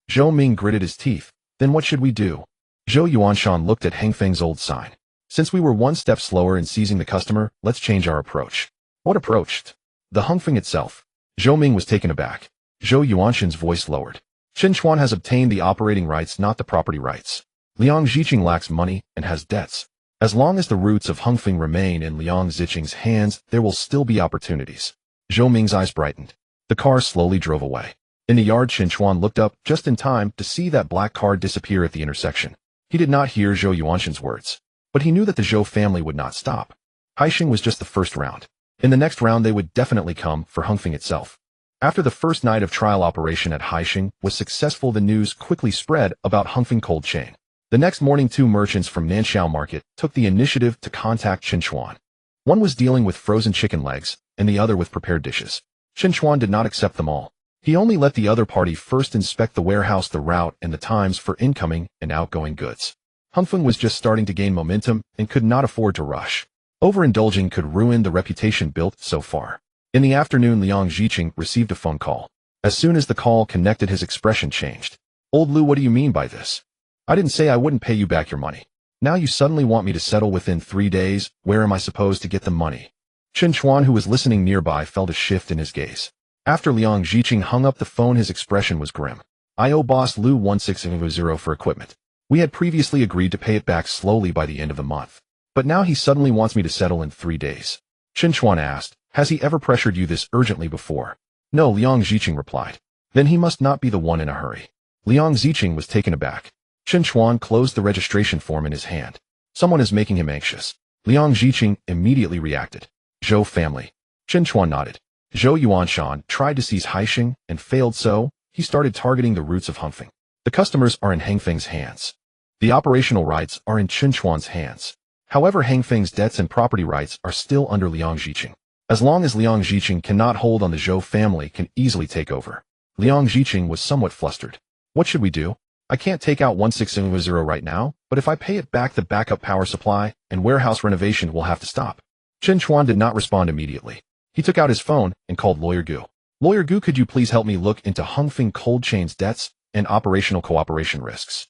Zhou Ming gritted his teeth. Then what should we do? Zhou Yuanshan looked at Hengfeng's old sign. Since we were one step slower in seizing the customer, let's change our approach. What approach? The Hengfeng itself. Zhou Ming was taken aback. Zhou Yuanshan's voice lowered. Chen Chuan has obtained the operating rights, not the property rights. Liang Ziqing lacks money and has debts. As long as the roots of Hengfeng remain in Liang Ziqing's hands, there will still be opportunities. Zhou Ming's eyes brightened. The car slowly drove away. In the yard, Chen Chuan looked up just in time to see that black car disappear at the intersection. He did not hear Zhou Yuanshan's words, but he knew that the Zhou family would not stop. Haixing was just the first round. In the next round, they would definitely come for Hengfeng itself. After the first night of trial operation at Haixing was successful, the news quickly spread about Hengfeng cold chain. The next morning, 2 merchants from Nanxiao Market took the initiative to contact Chen Chuan. One was dealing with frozen chicken legs, and the other with prepared dishes. Chen Chuan did not accept them all. He only let the other party first inspect the warehouse, the route, and the times for incoming and outgoing goods. Hengfeng was just starting to gain momentum and could not afford to rush. Overindulging could ruin the reputation built so far. In the afternoon, Liang Ziqing received a phone call. As soon as the call connected, his expression changed. Old Lu, what do you mean by this? I didn't say I wouldn't pay you back your money. Now you suddenly want me to settle within 3 days. Where am I supposed to get the money? Chen Chuan, who was listening nearby, felt a shift in his gaze. After Liang Ziqing hung up the phone, his expression was grim. I owe boss Lu 1600 for equipment. We had previously agreed to pay it back slowly by the end of the month. But now he suddenly wants me to settle in 3 days. Chen Chuan asked, has he ever pressured you this urgently before? No, Liang Ziqing replied. Then he must not be the one in a hurry. Liang Ziqing was taken aback. Chen Chuan closed the registration form in his hand. Someone is making him anxious. Liang Ziqing immediately reacted. Zhou family. Chen Chuan nodded. Zhou Yuanshan tried to seize Haixing and failed, so he started targeting the roots of Hengfeng. The customers are in Hengfeng's hands. The operational rights are in Chen Chuan's hands. However, Hengfeng's debts and property rights are still under Liang Ziqing. As long as Liang Ziqing cannot hold on, the Zhou family can easily take over. Liang Ziqing was somewhat flustered. What should we do? I can't take out 1600 right now, but if I pay it back, the backup power supply and warehouse renovation will have to stop. Chen Chuan did not respond immediately. He took out his phone and called Lawyer Gu. Lawyer Gu, could you please help me look into Hengfeng cold chain's debts and operational cooperation risks?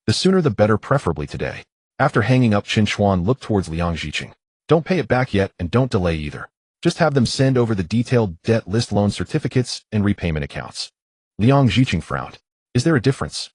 The sooner the better, preferably today. After hanging up, Chen Chuan looked towards Liang Ziqing. Don't pay it back yet and don't delay either. Just have them send over the detailed debt list, loan certificates, and repayment accounts. Liang Ziqing frowned. Is there a difference?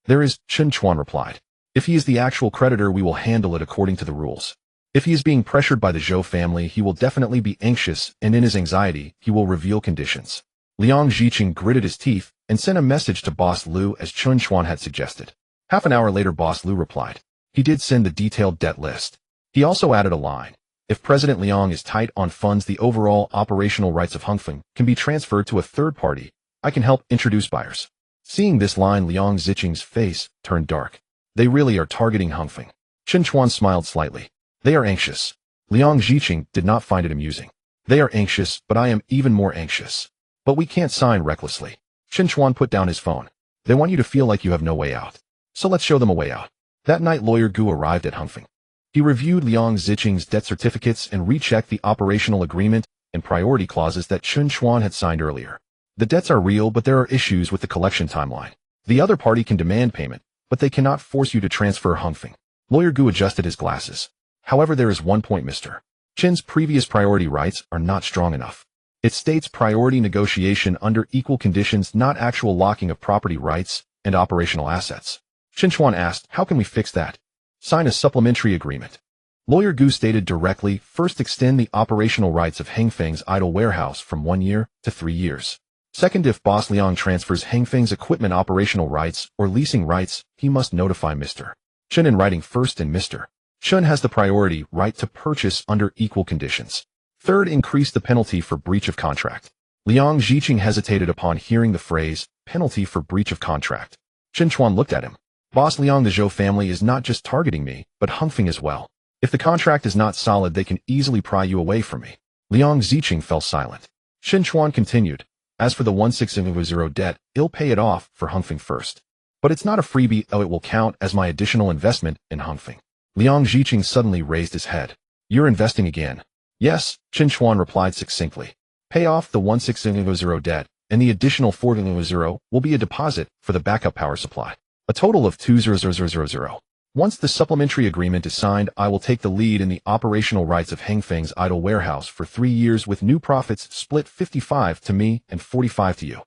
There is, Chen Chuan replied. If he is the actual creditor, we will handle it according to the rules. If he is being pressured by the Zhou family, he will definitely be anxious, and in his anxiety, he will reveal conditions. Liang Ziqing gritted his teeth and sent a message to Boss Lu as Chen Chuan had suggested. Half an hour later, Boss Lu replied. He did send the detailed debt list. He also added a line. If President Liang is tight on funds, the overall operational rights of Hengfeng can be transferred to a third party. I can help introduce buyers. Seeing this line, Liang Ziqing's face turned dark. They really are targeting Hengfeng. Chen Chuan smiled slightly. They are anxious. Liang Ziqing did not find it amusing. They are anxious, but I am even more anxious. But we can't sign recklessly. Chen Chuan put down his phone. They want you to feel like you have no way out. So let's show them a way out. That night, Lawyer Gu arrived at Hengfeng. He reviewed Liang Ziqing's debt certificates and rechecked the operational agreement and priority clauses that Chen Chuan had signed earlier. The debts are real, but there are issues with the collection timeline. The other party can demand payment, but they cannot force you to transfer Hongfeng. Lawyer Gu adjusted his glasses. However, there is one point, Mr. Chen's previous priority rights are not strong enough. It states priority negotiation under equal conditions, not actual locking of property rights and operational assets. Chen Chuan asked, how can we fix that? Sign a supplementary agreement. Lawyer Gu stated directly, first extend the operational rights of Hengfeng's idle warehouse from 1 year to 3 years. Second, if Boss Liang transfers Hengfeng's equipment operational rights or leasing rights, he must notify Mr. Chen in writing first, and Mr. Chen has the priority right to purchase under equal conditions. Third, increase the penalty for breach of contract. Liang Ziqing hesitated upon hearing the phrase, penalty for breach of contract. Chen Chuan looked at him. Boss Liang, the Zhou family is not just targeting me, but Hongfeng as well. If the contract is not solid, they can easily pry you away from me. Liang Ziqing fell silent. Chen Chuan continued, as for the 1600 debt, I'll pay it off for Hongfeng first. But it's not a freebie, it will count as my additional investment in Hongfeng. Liang Ziqing suddenly raised his head. You're investing again? Yes, Chen Chuan replied succinctly. Pay off the 1600 debt, and the additional 400 will be a deposit for the backup power supply. A total of 200,000. Once the supplementary agreement is signed, I will take the lead in the operational rights of Hengfeng's idle warehouse for 3 years, with new profits split 55 to me and 45 to you.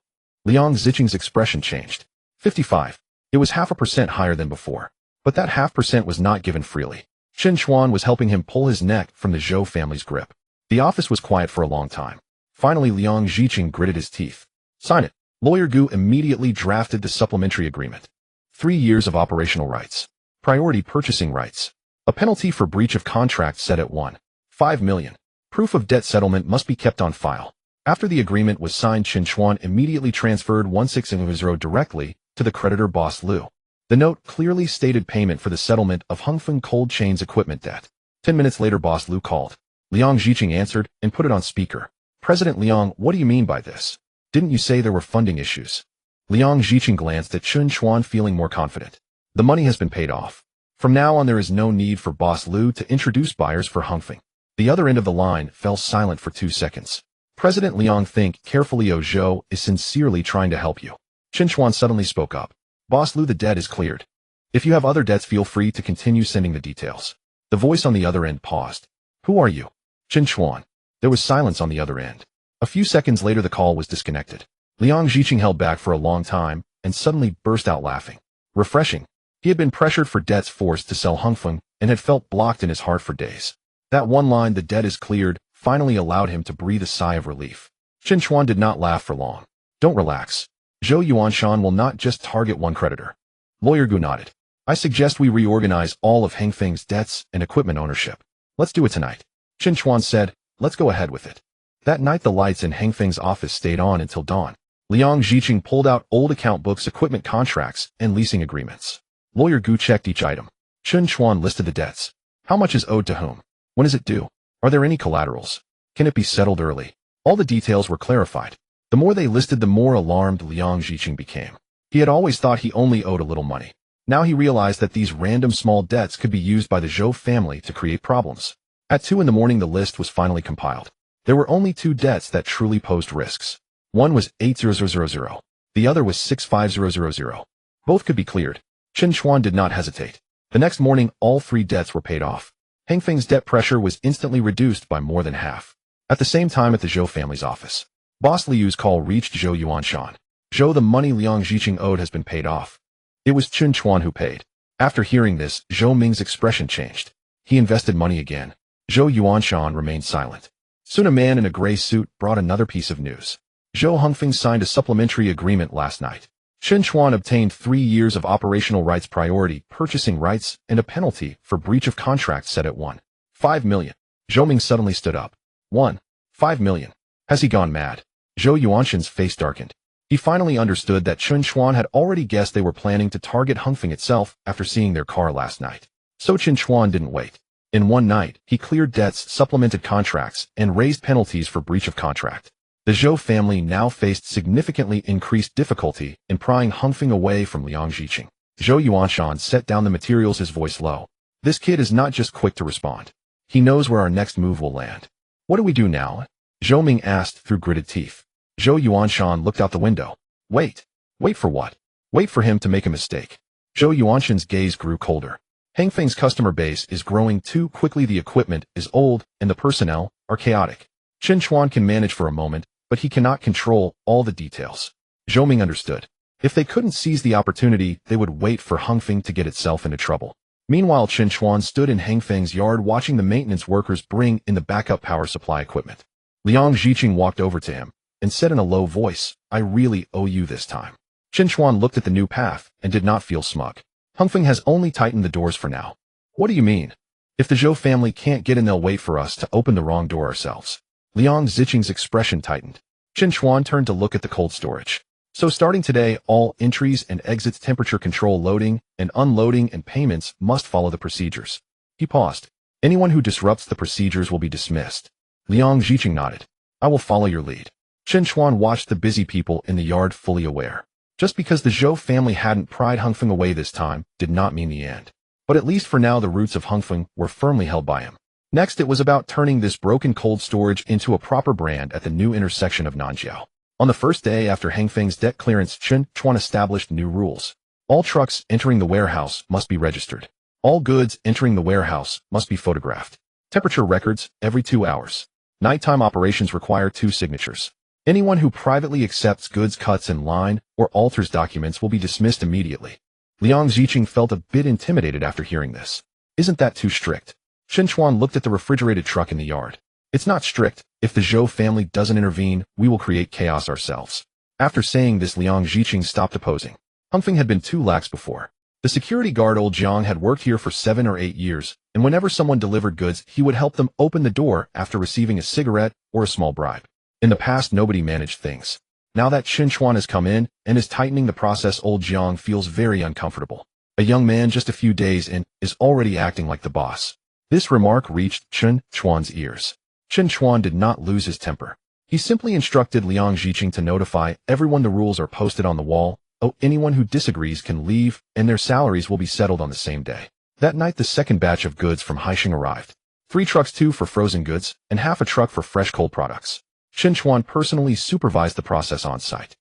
Liang Ziqing's expression changed. 55. It was 0.5% higher than before. But that 0.5% was not given freely. Chen Chuan was helping him pull his neck from the Zhou family's grip. The office was quiet for a long time. Finally, Liang Ziqing gritted his teeth. Sign it. Lawyer Gu immediately drafted the supplementary agreement. 3 years of operational rights. Priority purchasing rights. A penalty for breach of contract set at 1.5 million. Proof of debt settlement must be kept on file. After the agreement was signed, Chen Chuan immediately transferred 1600 directly to the creditor Boss Lu. The note clearly stated payment for the settlement of Hongfeng Cold Chain's equipment debt. 10 minutes later, Boss Lu called. Liang Ziqing answered and put it on speaker. President Liang, what do you mean by this? Didn't you say there were funding issues? Liang Ziqing glanced at Chen Chuan, feeling more confident. The money has been paid off. From now on, there is no need for Boss Lu to introduce buyers for Hongfeng. The other end of the line fell silent for 2 seconds. President Liang, think carefully. Zhou is sincerely trying to help you. Chen Chuan suddenly spoke up. Boss Lu, the debt is cleared. If you have other debts, feel free to continue sending the details. The voice on the other end paused. Who are you? Chen Chuan. There was silence on the other end. A few seconds later, the call was disconnected. Liang Ziqing held back for a long time and suddenly burst out laughing. Refreshing. He had been pressured for debts, forced to sell Hongfeng, and had felt blocked in his heart for days. That one line, the debt is cleared, finally allowed him to breathe a sigh of relief. Chen Chuan did not laugh for long. Don't relax. Zhou Yuanshan will not just target one creditor. Lawyer Gu nodded. I suggest we reorganize all of Hengfeng's debts and equipment ownership. Let's do it tonight. Chen Chuan said, let's go ahead with it. That night, the lights in Hengfeng's office stayed on until dawn. Liang Ziqing pulled out old account books, equipment contracts, and leasing agreements. Lawyer Gu checked each item. Chen Chuan listed the debts. How much is owed to whom? When is it due? Are there any collaterals? Can it be settled early? All the details were clarified. The more they listed, the more alarmed Liang Ziqing became. He had always thought he only owed a little money. Now he realized that these random small debts could be used by the Zhou family to create problems. At 2 in the morning, the list was finally compiled. There were only 2 debts that truly posed risks. One was 80000. The other was 65000. Both could be cleared. Chen Chuan did not hesitate. The next morning, all 3 debts were paid off. Hengfeng's debt pressure was instantly reduced by more than half. At the same time, at the Zhou family's office, Boss Liu's call reached Zhou Yuanshan. Zhou, the money Liang Ziqing owed has been paid off. It was Chen Chuan who paid. After hearing this, Zhou Ming's expression changed. He invested money again. Zhou Yuanshan remained silent. Soon a man in a gray suit brought another piece of news. Zhou Hongfeng signed a supplementary agreement last night. Chen Chuan obtained 3 years of operational rights, priority purchasing rights, and a penalty for breach of contract set at 1.5 million. Zhou Ming suddenly stood up. 1.5 million. Has he gone mad? Zhou Yuanshan's face darkened. He finally understood that Chen Chuan had already guessed they were planning to target Hongfeng itself after seeing their car last night. So Chen Chuan didn't wait. In one night, he cleared debts, supplemented contracts, and raised penalties for breach of contract. The Zhou family now faced significantly increased difficulty in prying Hongfeng away from Liang Ziqing. Zhou Yuanshan set down the materials, his voice low. This kid is not just quick to respond. He knows where our next move will land. What do we do now? Zhou Ming asked through gritted teeth. Zhou Yuanshan looked out the window. Wait. Wait for what? Wait for him to make a mistake. Zhou Yuanshan's gaze grew colder. Hangfeng's customer base is growing too quickly, the equipment is old, and the personnel are chaotic. Chen Chuan can manage for a moment, but he cannot control all the details. Zhou Ming understood. If they couldn't seize the opportunity, they would wait for Hangfeng to get itself into trouble. Meanwhile, Chen Chuan stood in Hangfeng's yard watching the maintenance workers bring in the backup power supply equipment. Liang Ziqing walked over to him and said in a low voice, "I really owe you this time." Chen Chuan looked at the new path and did not feel smug. Hangfeng has only tightened the doors for now. What do you mean? If the Zhou family can't get in, they'll wait for us to open the wrong door ourselves. Liang Ziqing's expression tightened. Chen Chuan turned to look at the cold storage. So starting today, all entries and exits, temperature control, loading and unloading, and payments must follow the procedures. He paused. Anyone who disrupts the procedures will be dismissed. Liang Ziqing nodded. I will follow your lead. Chen Chuan watched the busy people in the yard, fully aware. Just because the Zhou family hadn't pried Hangfeng away this time did not mean the end. But at least for now, the roots of Hangfeng were firmly held by him. Next, it was about turning this broken cold storage into a proper brand at the new intersection of Nanjiao. On the first day after Hangfeng's debt clearance, Chen Chuan established new rules. All trucks entering the warehouse must be registered. All goods entering the warehouse must be photographed. Temperature records every 2 hours. Nighttime operations require 2 signatures. Anyone who privately accepts goods, cuts in line, or alters documents will be dismissed immediately. Liang Ziqing felt a bit intimidated after hearing this. Isn't that too strict? Chen Chuan looked at the refrigerated truck in the yard. It's not strict. If the Zhou family doesn't intervene, we will create chaos ourselves. After saying this, Liang Ziqing stopped opposing. Hangfeng had been too lax before. The security guard old Jiang had worked here for 7 or 8 years, and whenever someone delivered goods, he would help them open the door after receiving a cigarette or a small bribe. In the past, nobody managed things. Now that Chen Chuan has come in and is tightening the process, old Jiang feels very uncomfortable. A young man just a few days in is already acting like the boss. This remark reached Chen Chuan's ears. Chen Chuan did not lose his temper. He simply instructed Liang Ziqing to notify everyone the rules are posted on the wall. Anyone who disagrees can leave, and their salaries will be settled on the same day. That night, the second batch of goods from Haixing arrived. 3 trucks, 2 for frozen goods, and half a truck for fresh cold products. Chen Chuan personally supervised the process on site.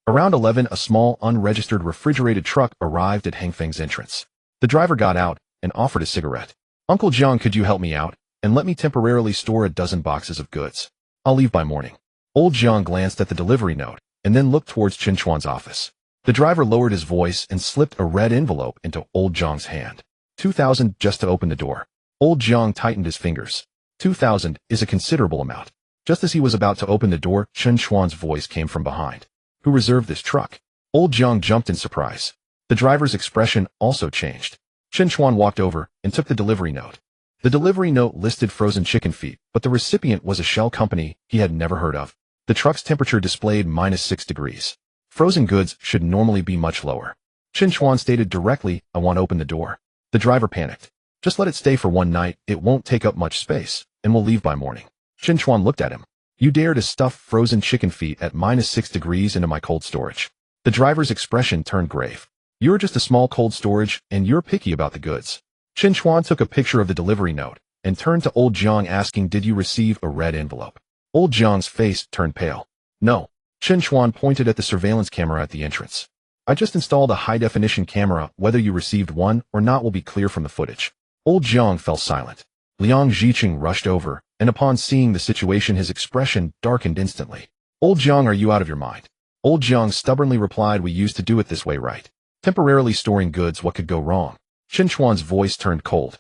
Around 11, a small, unregistered refrigerated truck arrived at Hangfeng's entrance. The driver got out and offered a cigarette. Uncle Jiang, could you help me out and let me temporarily store a dozen boxes of goods? I'll leave by morning. Old Jiang glanced at the delivery note and then looked towards Chen Chuan's office. The driver lowered his voice and slipped a red envelope into old Jiang's hand. 2,000 just to open the door. Old Jiang tightened his fingers. 2,000 is a considerable amount. Just as he was about to open the door, Chen Chuan's voice came from behind. Who reserved this truck? Old Jiang jumped in surprise. The driver's expression also changed. Chen Chuan walked over and took the delivery note. The delivery note listed frozen chicken feet, but the recipient was a shell company he had never heard of. The truck's temperature displayed -6 degrees. Frozen goods should normally be much lower. Chen Chuan stated directly, I want to open the door. The driver panicked. Just let it stay for 1 night, it won't take up much space, and we'll leave by morning. Chen Chuan looked at him. You dare to stuff frozen chicken feet at -6 degrees into my cold storage? The driver's expression turned grave. You're just a small cold storage, and you're picky about the goods. Chen Chuan took a picture of the delivery note and turned to old Jiang, asking, did you receive a red envelope? Old Jiang's face turned pale. No. Chen Chuan pointed at the surveillance camera at the entrance. I just installed a high-definition camera. Whether you received one or not will be clear from the footage. Old Jiang fell silent. Liang Ziqing rushed over, and upon seeing the situation, his expression darkened instantly. Old Jiang, are you out of your mind? Old Jiang stubbornly replied, we used to do it this way, right? Temporarily storing goods, what could go wrong? Chen Chuan's voice turned cold.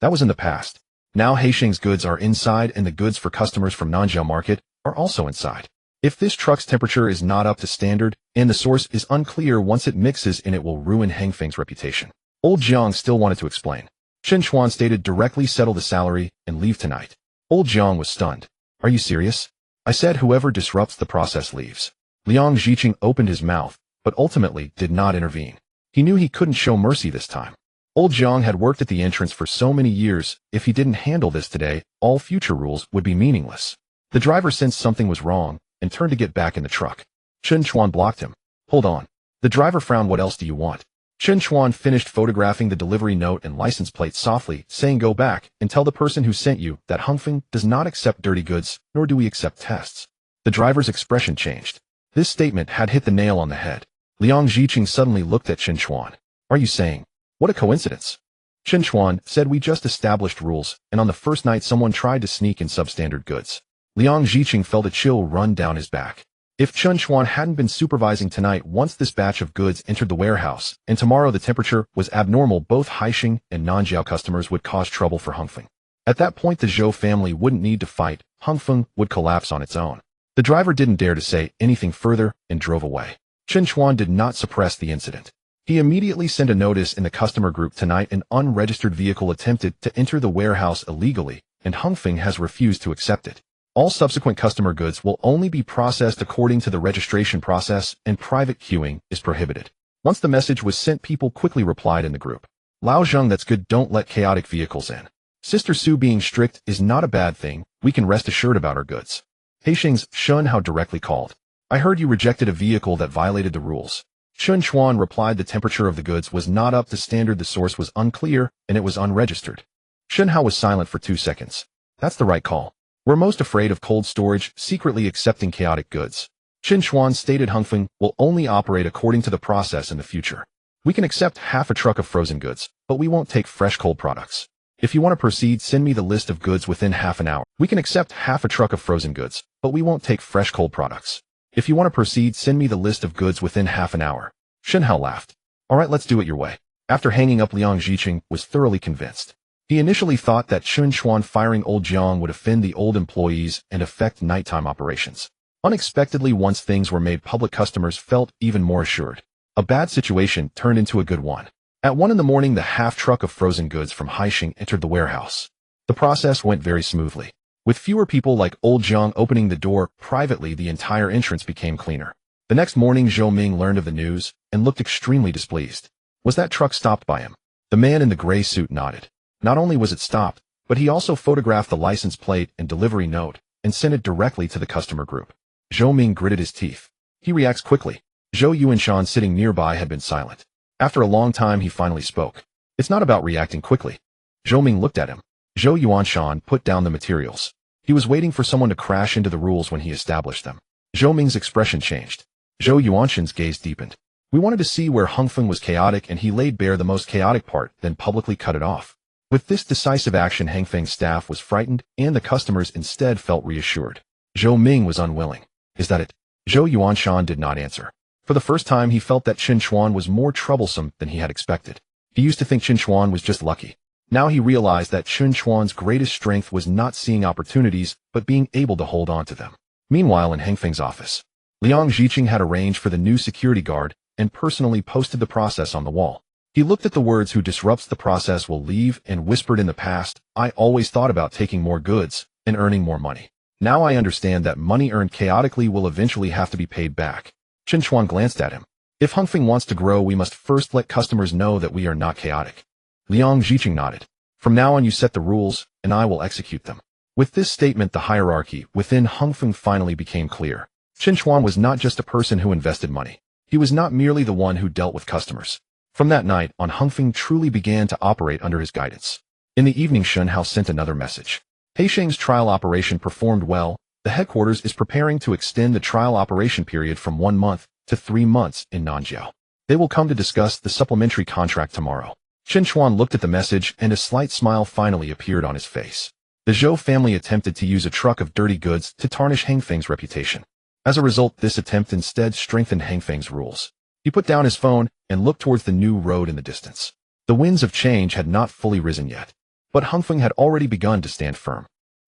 That was in the past. Now Haixing's goods are inside, and the goods for customers from Nanjiao Market are also inside. If this truck's temperature is not up to standard, and the source is unclear, once it mixes in, it will ruin Hangfeng's reputation. Old Jiang still wanted to explain. Chen Chuan stated directly, settle the salary and leave tonight. Old Jiang was stunned. Are you serious? I said whoever disrupts the process leaves. Liang Ziqing opened his mouth, but ultimately did not intervene. He knew he couldn't show mercy this time. Old Jiang had worked at the entrance for so many years. If he didn't handle this today, all future rules would be meaningless. The driver sensed something was wrong and turned to get back in the truck. Chen Chuan blocked him. Hold on. The driver frowned. What else do you want? Chen Chuan finished photographing the delivery note and license plate softly, saying, go back and tell the person who sent you that Hangfeng does not accept dirty goods, nor do we accept tests. The driver's expression changed. This statement had hit the nail on the head. Liang Ziqing suddenly looked at Chen Chuan. Are you saying? What a coincidence. Chen Chuan said we just established rules, and on the first night someone tried to sneak in substandard goods. Liang Ziqing felt a chill run down his back. If Chen Chuan hadn't been supervising tonight once this batch of goods entered the warehouse, and tomorrow the temperature was abnormal, both Haixing and Nanjiao customers would cause trouble for Hongfeng. At that point the Zhou family wouldn't need to fight, Hongfeng would collapse on its own. The driver didn't dare to say anything further and drove away. Chen Chuan did not suppress the incident. He immediately sent a notice in the customer group tonight an unregistered vehicle attempted to enter the warehouse illegally, and Hongfeng has refused to accept it. All subsequent customer goods will only be processed according to the registration process, and private queuing is prohibited. Once the message was sent, people quickly replied in the group. Lao Zheng, that's good, don't let chaotic vehicles in. Sister Su being strict is not a bad thing, we can rest assured about our goods. Haixing's Chen Hao directly called. I heard you rejected a vehicle that violated the rules. Chen Chuan replied the temperature of the goods was not up to standard, the source was unclear, and it was unregistered. Chen Hao was silent for 2 seconds. That's the right call. We're most afraid of cold storage, secretly accepting chaotic goods. Chen Chuan stated Hongfeng will only operate according to the process in the future. We can accept half a truck of frozen goods, but we won't take fresh cold products. If you want to proceed, send me the list of goods within half an hour. We can accept half a truck of frozen goods, but we won't take fresh cold products. If you want to proceed, send me the list of goods within half an hour. Chen Hao laughed. All right, let's do it your way. After hanging up, Liang Ziqing was thoroughly convinced. He initially thought that Chen Chuan firing old Jiang would offend the old employees and affect nighttime operations. Unexpectedly, once things were made public, customers felt even more assured. A bad situation turned into a good one. At 1 a.m, the half truck of frozen goods from Haixing entered the warehouse. The process went very smoothly. With fewer people like old Jiang opening the door privately, the entire entrance became cleaner. The next morning, Zhou Ming learned of the news and looked extremely displeased. Was that truck stopped by him? The man in the gray suit nodded. Not only was it stopped, but he also photographed the license plate and delivery note and sent it directly to the customer group. Zhou Ming gritted his teeth. He reacts quickly. Zhou Yuanshan sitting nearby had been silent. After a long time, he finally spoke. It's not about reacting quickly. Zhou Ming looked at him. Zhou Yuanshan put down the materials. He was waiting for someone to crash into the rules when he established them. Zhou Ming's expression changed. Zhou Yuanshan's gaze deepened. We wanted to see where Hongfeng was chaotic, and he laid bare the most chaotic part, then publicly cut it off. With this decisive action, Hongfeng's staff was frightened, and the customers instead felt reassured. Zhou Ming was unwilling. Is that it? Zhou Yuanshan did not answer. For the first time, he felt that Chen Chuan was more troublesome than he had expected. He used to think Chen Chuan was just lucky. Now he realized that Chen Chuan's greatest strength was not seeing opportunities, but being able to hold on to them. Meanwhile, in Hongfeng's office, Liang Ziqing had arranged for the new security guard and personally posted the process on the wall. He looked at the words "who disrupts the process will leave" and whispered, in the past, I always thought about taking more goods and earning more money. Now I understand that money earned chaotically will eventually have to be paid back. Chen Chuan glanced at him. If Hongfeng wants to grow, we must first let customers know that we are not chaotic. Liang Ziqing nodded. From now on, you set the rules, and I will execute them. With this statement, the hierarchy within Hongfeng finally became clear. Chen Chuan was not just a person who invested money. He was not merely the one who dealt with customers. From that night on, Hongfeng truly began to operate under his guidance. In the evening, Chen Hao sent another message. Haixing's trial operation performed well. The headquarters is preparing to extend the trial operation period from 1 month to 3 months in Nanjiao. They will come to discuss the supplementary contract tomorrow. Chen Chuan looked at the message, and a slight smile finally appeared on his face. The Zhou family attempted to use a truck of dirty goods to tarnish Hongfeng's reputation. As a result, this attempt instead strengthened Hongfeng's rules. He put down his phone and looked towards the new road in the distance. The winds of change had not fully risen yet, but Hongfeng had already begun to stand firm.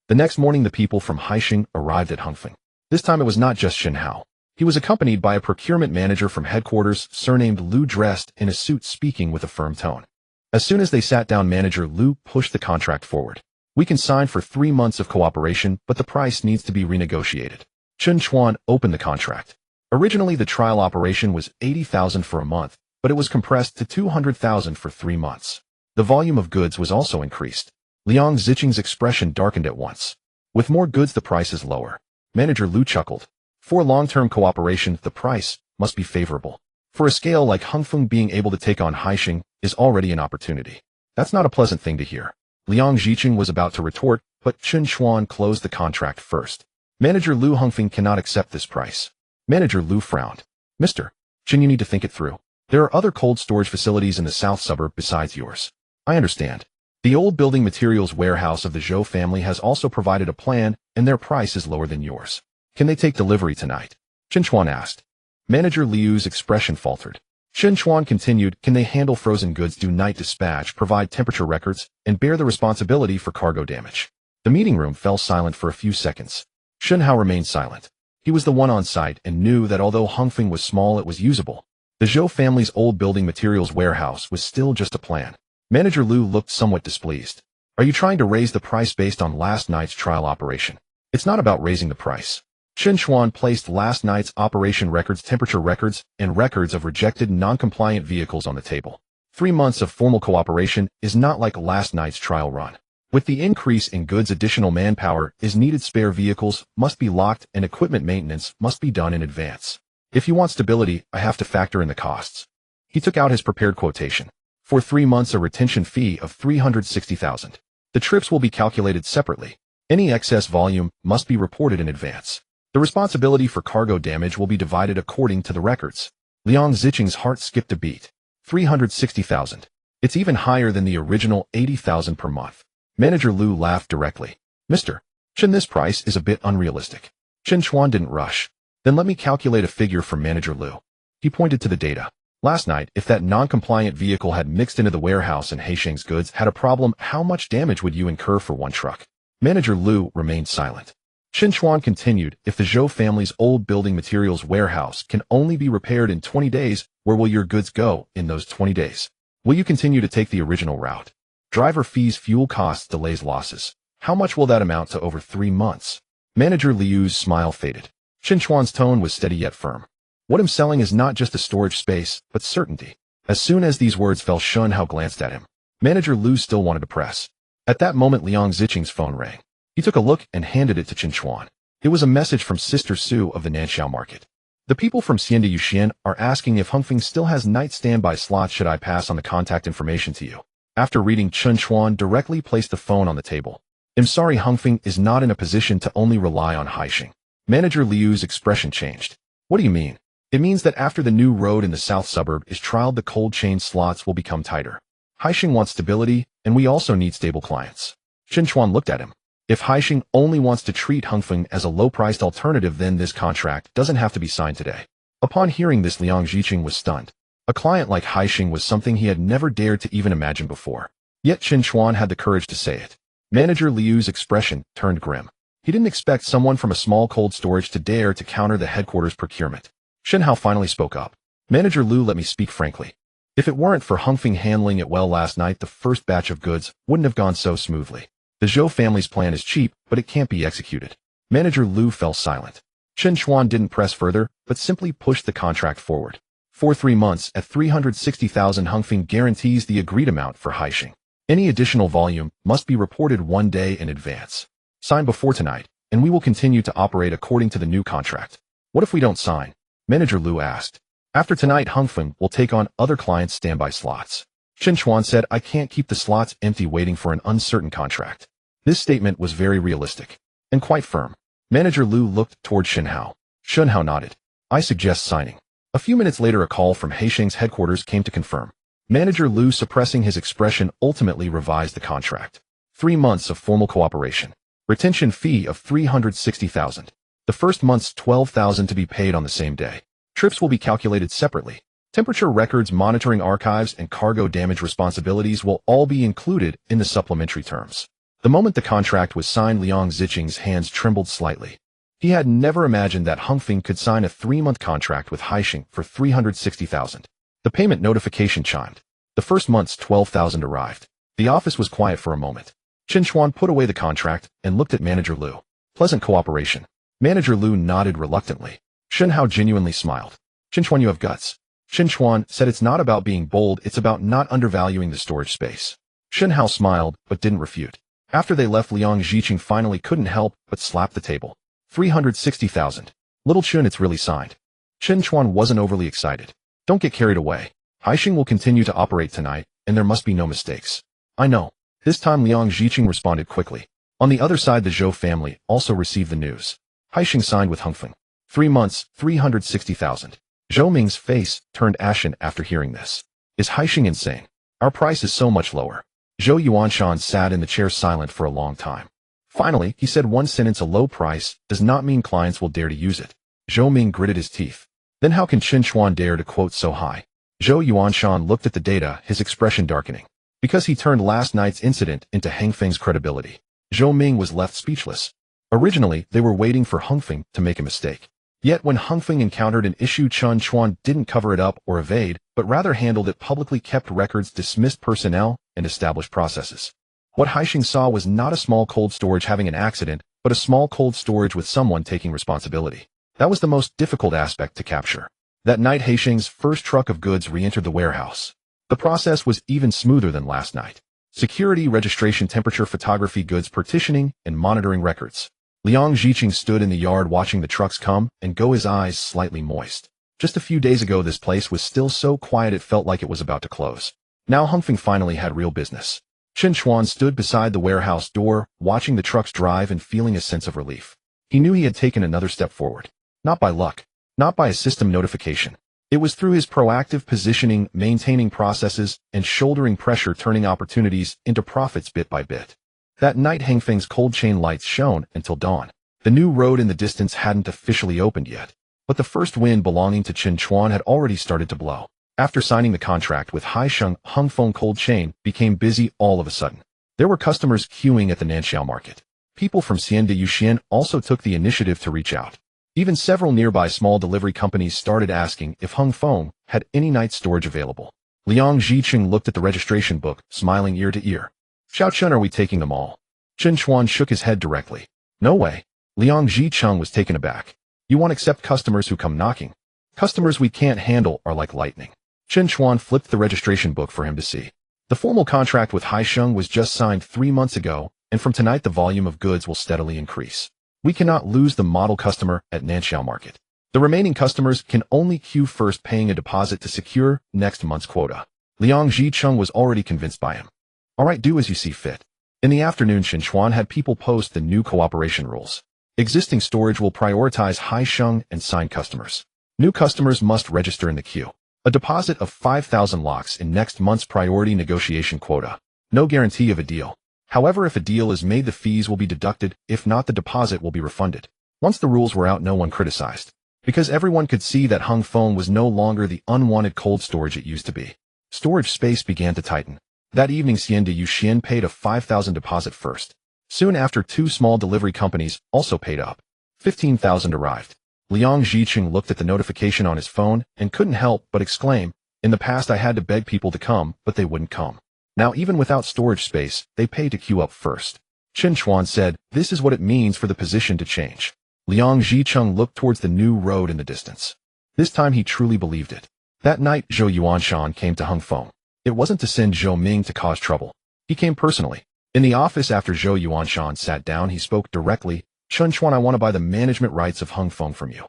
The next morning, the people from Haixing arrived at Hongfeng. This time it was not just Chen Hao. He was accompanied by a procurement manager from headquarters, surnamed Lu, dressed in a suit, speaking with a firm tone. As soon as they sat down, Manager Lu pushed the contract forward. We can sign for 3 months of cooperation, but the price needs to be renegotiated. Chen Chuan opened the contract. Originally, the trial operation was 80,000 for a month, but it was compressed to 200,000 for 3 months. The volume of goods was also increased. Liang Ziqing's expression darkened at once. With more goods, the price is lower. Manager Lu chuckled. For long-term cooperation, the price must be favorable. For a scale like Hongfeng, being able to take on Haixing is already an opportunity. That's not a pleasant thing to hear. Liang Ziqing was about to retort, but Chen Chuan closed the contract first. Manager Lu, Hongfeng cannot accept this price. Manager Lu frowned. Mr. Chen, you need to think it through. There are other cold storage facilities in the south suburb besides yours. I understand. The old building materials warehouse of the Zhou family has also provided a plan, and their price is lower than yours. Can they take delivery tonight? Chen Chuan asked. Manager Liu's expression faltered. Chen Chuan continued, can they handle frozen goods, do night dispatch, provide temperature records, and bear the responsibility for cargo damage? The meeting room fell silent for a few seconds. Shen Hao remained silent. He was the one on site and knew that although Hongfeng was small, it was usable. The Zhou family's old building materials warehouse was still just a plan. Manager Liu looked somewhat displeased. Are you trying to raise the price based on last night's trial operation? It's not about raising the price. Chen Chuan placed last night's operation records, temperature records, and records of rejected non-compliant vehicles on the table. 3 months of formal cooperation is not like last night's trial run. With the increase in goods, additional manpower is needed, spare vehicles must be locked, and equipment maintenance must be done in advance. If you want stability, I have to factor in the costs. He took out his prepared quotation. For 3 months, a retention fee of 360,000. The trips will be calculated separately. Any excess volume must be reported in advance. The responsibility for cargo damage will be divided according to the records. Liang Ziqing's heart skipped a beat. 360,000. It's even higher than the original 80,000 per month. Manager Liu laughed directly. Mr. Chen, this price is a bit unrealistic. Chen Chuan didn't rush. Then let me calculate a figure for Manager Liu. He pointed to the data. Last night, if that non-compliant vehicle had mixed into the warehouse and Heisheng's goods had a problem, how much damage would you incur for one truck? Manager Liu remained silent. Chen Chuan continued, if the Zhou family's old building materials warehouse can only be repaired in 20 days, where will your goods go in those 20 days? Will you continue to take the original route? Driver fees, fuel costs, delays, losses. How much will that amount to over 3 months? Manager Liu's smile faded. Chen Chuan's tone was steady yet firm. What I'm selling is not just a storage space, but certainty. As soon as these words fell, Shen Hao glanced at him. Manager Liu still wanted to press. At that moment, Liang Ziqing's phone rang. He took a look and handed it to Chen Chuan. It was a message from Sister Su of the Nanxiao market. The people from Xianda Yuxian are asking if Hongfeng still has night standby slots. Should I pass on the contact information to you? After reading, Chen Chuan directly placed the phone on the table. I'm sorry, Hongfeng is not in a position to only rely on Heisheng. Manager Liu's expression changed. What do you mean? It means that after the new road in the south suburb is trialed, the cold chain slots will become tighter. Heisheng wants stability, and we also need stable clients. Chen Chuan looked at him. If Heisheng only wants to treat Hongfeng as a low-priced alternative, then this contract doesn't have to be signed today. Upon hearing this, Liang Ziqing was stunned. A client like Heisheng was something he had never dared to even imagine before. Yet Chen Chuan had the courage to say it. Manager Liu's expression turned grim. He didn't expect someone from a small cold storage to dare to counter the headquarters procurement. Shen Hao finally spoke up. Manager Liu, let me speak frankly. If it weren't for Hongfeng handling it well last night, the first batch of goods wouldn't have gone so smoothly. The Zhou family's plan is cheap, but it can't be executed. Manager Liu fell silent. Chen Chuan didn't press further, but simply pushed the contract forward. For 3 months at 360,000, Hongfeng guarantees the agreed amount for Heisheng. Any additional volume must be reported 1 day in advance. Sign before tonight, and we will continue to operate according to the new contract. What if we don't sign? Manager Liu asked. After tonight, Hongfeng will take on other clients' standby slots. Chen Chuan said, I can't keep the slots empty waiting for an uncertain contract. This statement was very realistic and quite firm. Manager Liu looked toward Shen Hao. Shen Hao nodded. I suggest signing. A few minutes later, a call from Heisheng's headquarters came to confirm. Manager Liu, suppressing his expression, ultimately revised the contract. 3 months of formal cooperation. Retention fee of 360,000. The first month's 12,000 to be paid on the same day. Trips will be calculated separately. Temperature records, monitoring archives, and cargo damage responsibilities will all be included in the supplementary terms. The moment the contract was signed, Liang Ziqing's hands trembled slightly. He had never imagined that Hongfeng could sign a 3-month contract with Heisheng for 360,000. The payment notification chimed. The first month's 12,000 arrived. The office was quiet for a moment. Chen Chuan put away the contract and looked at Manager Liu. Pleasant cooperation. Manager Liu nodded reluctantly. Shen Hao genuinely smiled. Chen Chuan, you have guts. Chen Chuan said, it's not about being bold, it's about not undervaluing the storage space. Shen Hao smiled, but didn't refute. After they left, Liang Ziqing finally couldn't help but slap the table. 360,000. Little Chun, it's really signed. Chen Chuan wasn't overly excited. Don't get carried away. Heisheng will continue to operate tonight, and there must be no mistakes. I know. This time Liang Ziqing responded quickly. On the other side, the Zhou family also received the news. Heisheng signed with Hongfeng. 3 months, 360,000. Zhou Ming's face turned ashen after hearing this. Is Haisheng insane? Our price is so much lower. Zhou Yuanshan sat in the chair silent for a long time. Finally, he said one sentence: a low price does not mean clients will dare to use it. Zhou Ming gritted his teeth. Then how can Chen Chuan dare to quote so high? Zhou Yuanshan looked at the data, his expression darkening. Because he turned last night's incident into Hengfeng's credibility. Zhou Ming was left speechless. Originally, they were waiting for Hengfeng to make a mistake. Yet when Hengfeng encountered an issue, Chen Chuan didn't cover it up or evade, but rather handled it publicly, kept records, dismissed personnel, and established processes. What Haisheng saw was not a small cold storage having an accident, but a small cold storage with someone taking responsibility. That was the most difficult aspect to capture. That night, Haisheng's first truck of goods re-entered the warehouse. The process was even smoother than last night. Security, registration, temperature, photography, goods partitioning, and monitoring records. Liang Zhiqing stood in the yard watching the trucks come and go, his eyes slightly moist. Just a few days ago, this place was still so quiet it felt like it was about to close. Now Hengfeng finally had real business. Chen Chuan stood beside the warehouse door, watching the trucks drive and feeling a sense of relief. He knew he had taken another step forward. Not by luck. Not by a system notification. It was through his proactive positioning, maintaining processes, and shouldering pressure, turning opportunities into profits bit by bit. That night, Hengfeng's cold chain lights shone until dawn. The new road in the distance hadn't officially opened yet, but the first wind belonging to Chen Chuan had already started to blow. After signing the contract with Haisheng, Hengfeng cold chain became busy all of a sudden. There were customers queuing at the Nanxiao market. People from Xian de Yuxian also took the initiative to reach out. Even several nearby small delivery companies started asking if Hengfeng had any night storage available. Liang Zhiqing looked at the registration book, smiling ear to ear. Xiao Chen, are we taking them all? Chen Chuan shook his head directly. No way. Liang Zhiqing was taken aback. You won't accept customers who come knocking. Customers we can't handle are like lightning. Chen Chuan flipped the registration book for him to see. The formal contract with Haisheng was just signed 3 months ago, and from tonight the volume of goods will steadily increase. We cannot lose the model customer at Nanxiao Market. The remaining customers can only queue first, paying a deposit to secure next month's quota. Liang Zhiqing was already convinced by him. All right, do as you see fit. In the afternoon, Chen Chuan had people post the new cooperation rules. Existing storage will prioritize Haisheng and signed customers. New customers must register in the queue. A deposit of 5,000 locks in next month's priority negotiation quota. No guarantee of a deal. However, if a deal is made, the fees will be deducted. If not, the deposit will be refunded. Once the rules were out, no one criticized. Because everyone could see that Hengfeng was no longer the unwanted cold storage it used to be. Storage space began to tighten. That evening, Xian de Yuxian paid a 5,000 deposit first. Soon after, 2 small delivery companies also paid up. 15,000 arrived. Liang Zhiqing looked at the notification on his phone and couldn't help but exclaim, in the past I had to beg people to come, but they wouldn't come. Now, even without storage space, they pay to queue up first. Chen Chuan said, this is what it means for the position to change. Liang Zhiqing looked towards the new road in the distance. This time he truly believed it. That night, Zhou Yuanshan came to Hengfeng. It wasn't to send Zhou Ming to cause trouble. He came personally. In the office after Zhou Yuanshan sat down, he spoke directly. Chen Chuan, I want to buy the management rights of Hengfeng from you.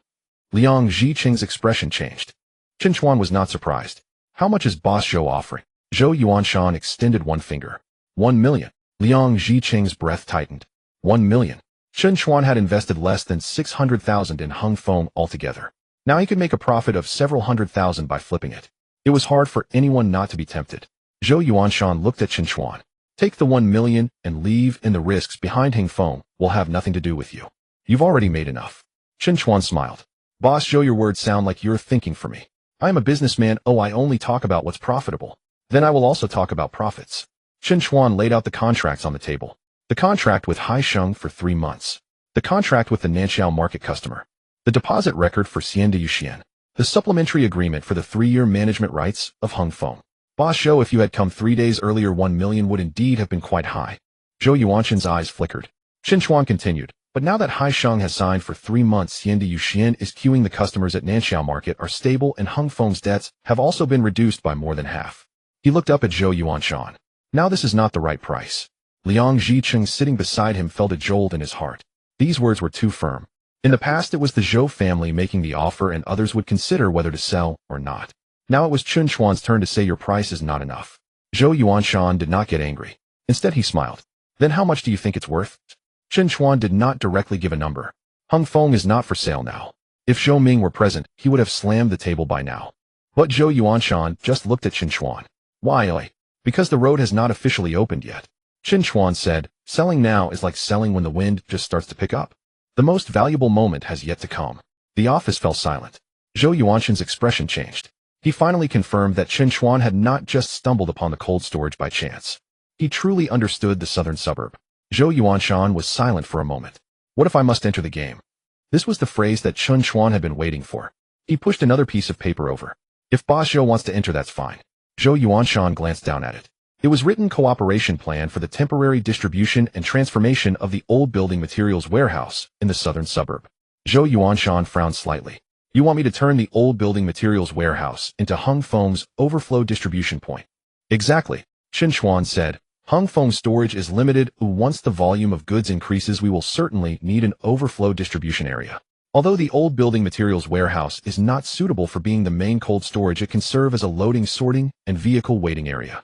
Liang Zhiqing's expression changed. Chen Chuan was not surprised. How much is boss Zhou offering? Zhou Yuanshan extended one finger. 1 million. Liang Zhiqing's breath tightened. 1 million. Chen Chuan had invested less than 600,000 in Hengfeng altogether. Now he could make a profit of several hundred thousand by flipping it. It was hard for anyone not to be tempted. Zhou Yuanshan looked at Chen Chuan. Take the 1 million and leave, and the risks behind Hengfeng will have nothing to do with you. You've already made enough. Chen Chuan smiled. Boss Zhou, your words sound like you're thinking for me. I am a businessman. Oh, I only talk about what's profitable. Then I will also talk about profits. Chen Chuan laid out the contracts on the table. The contract with Haisheng for 3 months. The contract with the Nanxiao market customer. The deposit record for Xian de Yuxian. The supplementary agreement for the 3-year management rights of Hengfeng. Boss Zhou, if you had come 3 days earlier, 1 million would indeed have been quite high. Zhou Yuanshan's eyes flickered. Chen Chuan continued. But now that Haisheng has signed for 3 months, Xian de Yuxian is queuing. The customers at Nanxiao market are stable, and Hengfeng's debts have also been reduced by more than half. He looked up at Zhou Yuanshan. Now this is not the right price. Liang Zhiqing, sitting beside him, felt a jolt in his heart. These words were too firm. In the past, it was the Zhou family making the offer, and others would consider whether to sell or not. Now it was Chen Chuan's turn to say your price is not enough. Zhou Yuanshan did not get angry. Instead, he smiled. Then how much do you think it's worth? Chen Chuan did not directly give a number. Hengfeng is not for sale now. If Zhou Ming were present, he would have slammed the table by now. But Zhou Yuanshan just looked at Chen Chuan. Why? Because the road has not officially opened yet. Chen Chuan said, selling now is like selling when the wind just starts to pick up. The most valuable moment has yet to come. The office fell silent. Zhou Yuanshan's expression changed. He finally confirmed that Chen Chuan had not just stumbled upon the cold storage by chance. He truly understood the southern suburb. Zhou Yuanshan was silent for a moment. What if I must enter the game? This was the phrase that Chen Chuan had been waiting for. He pushed another piece of paper over. If Boss Zhou wants to enter, that's fine. Zhou Yuanshan glanced down at it. It was written cooperation plan for the temporary distribution and transformation of the old building materials warehouse in the southern suburb. Zhou Yuanshan frowned slightly. You want me to turn the old building materials warehouse into Hung Feng's overflow distribution point? Exactly, Chen Chuan said. Hung Feng storage is limited. Once the volume of goods increases, we will certainly need an overflow distribution area. Although the old building materials warehouse is not suitable for being the main cold storage, it can serve as a loading, sorting, and vehicle waiting area.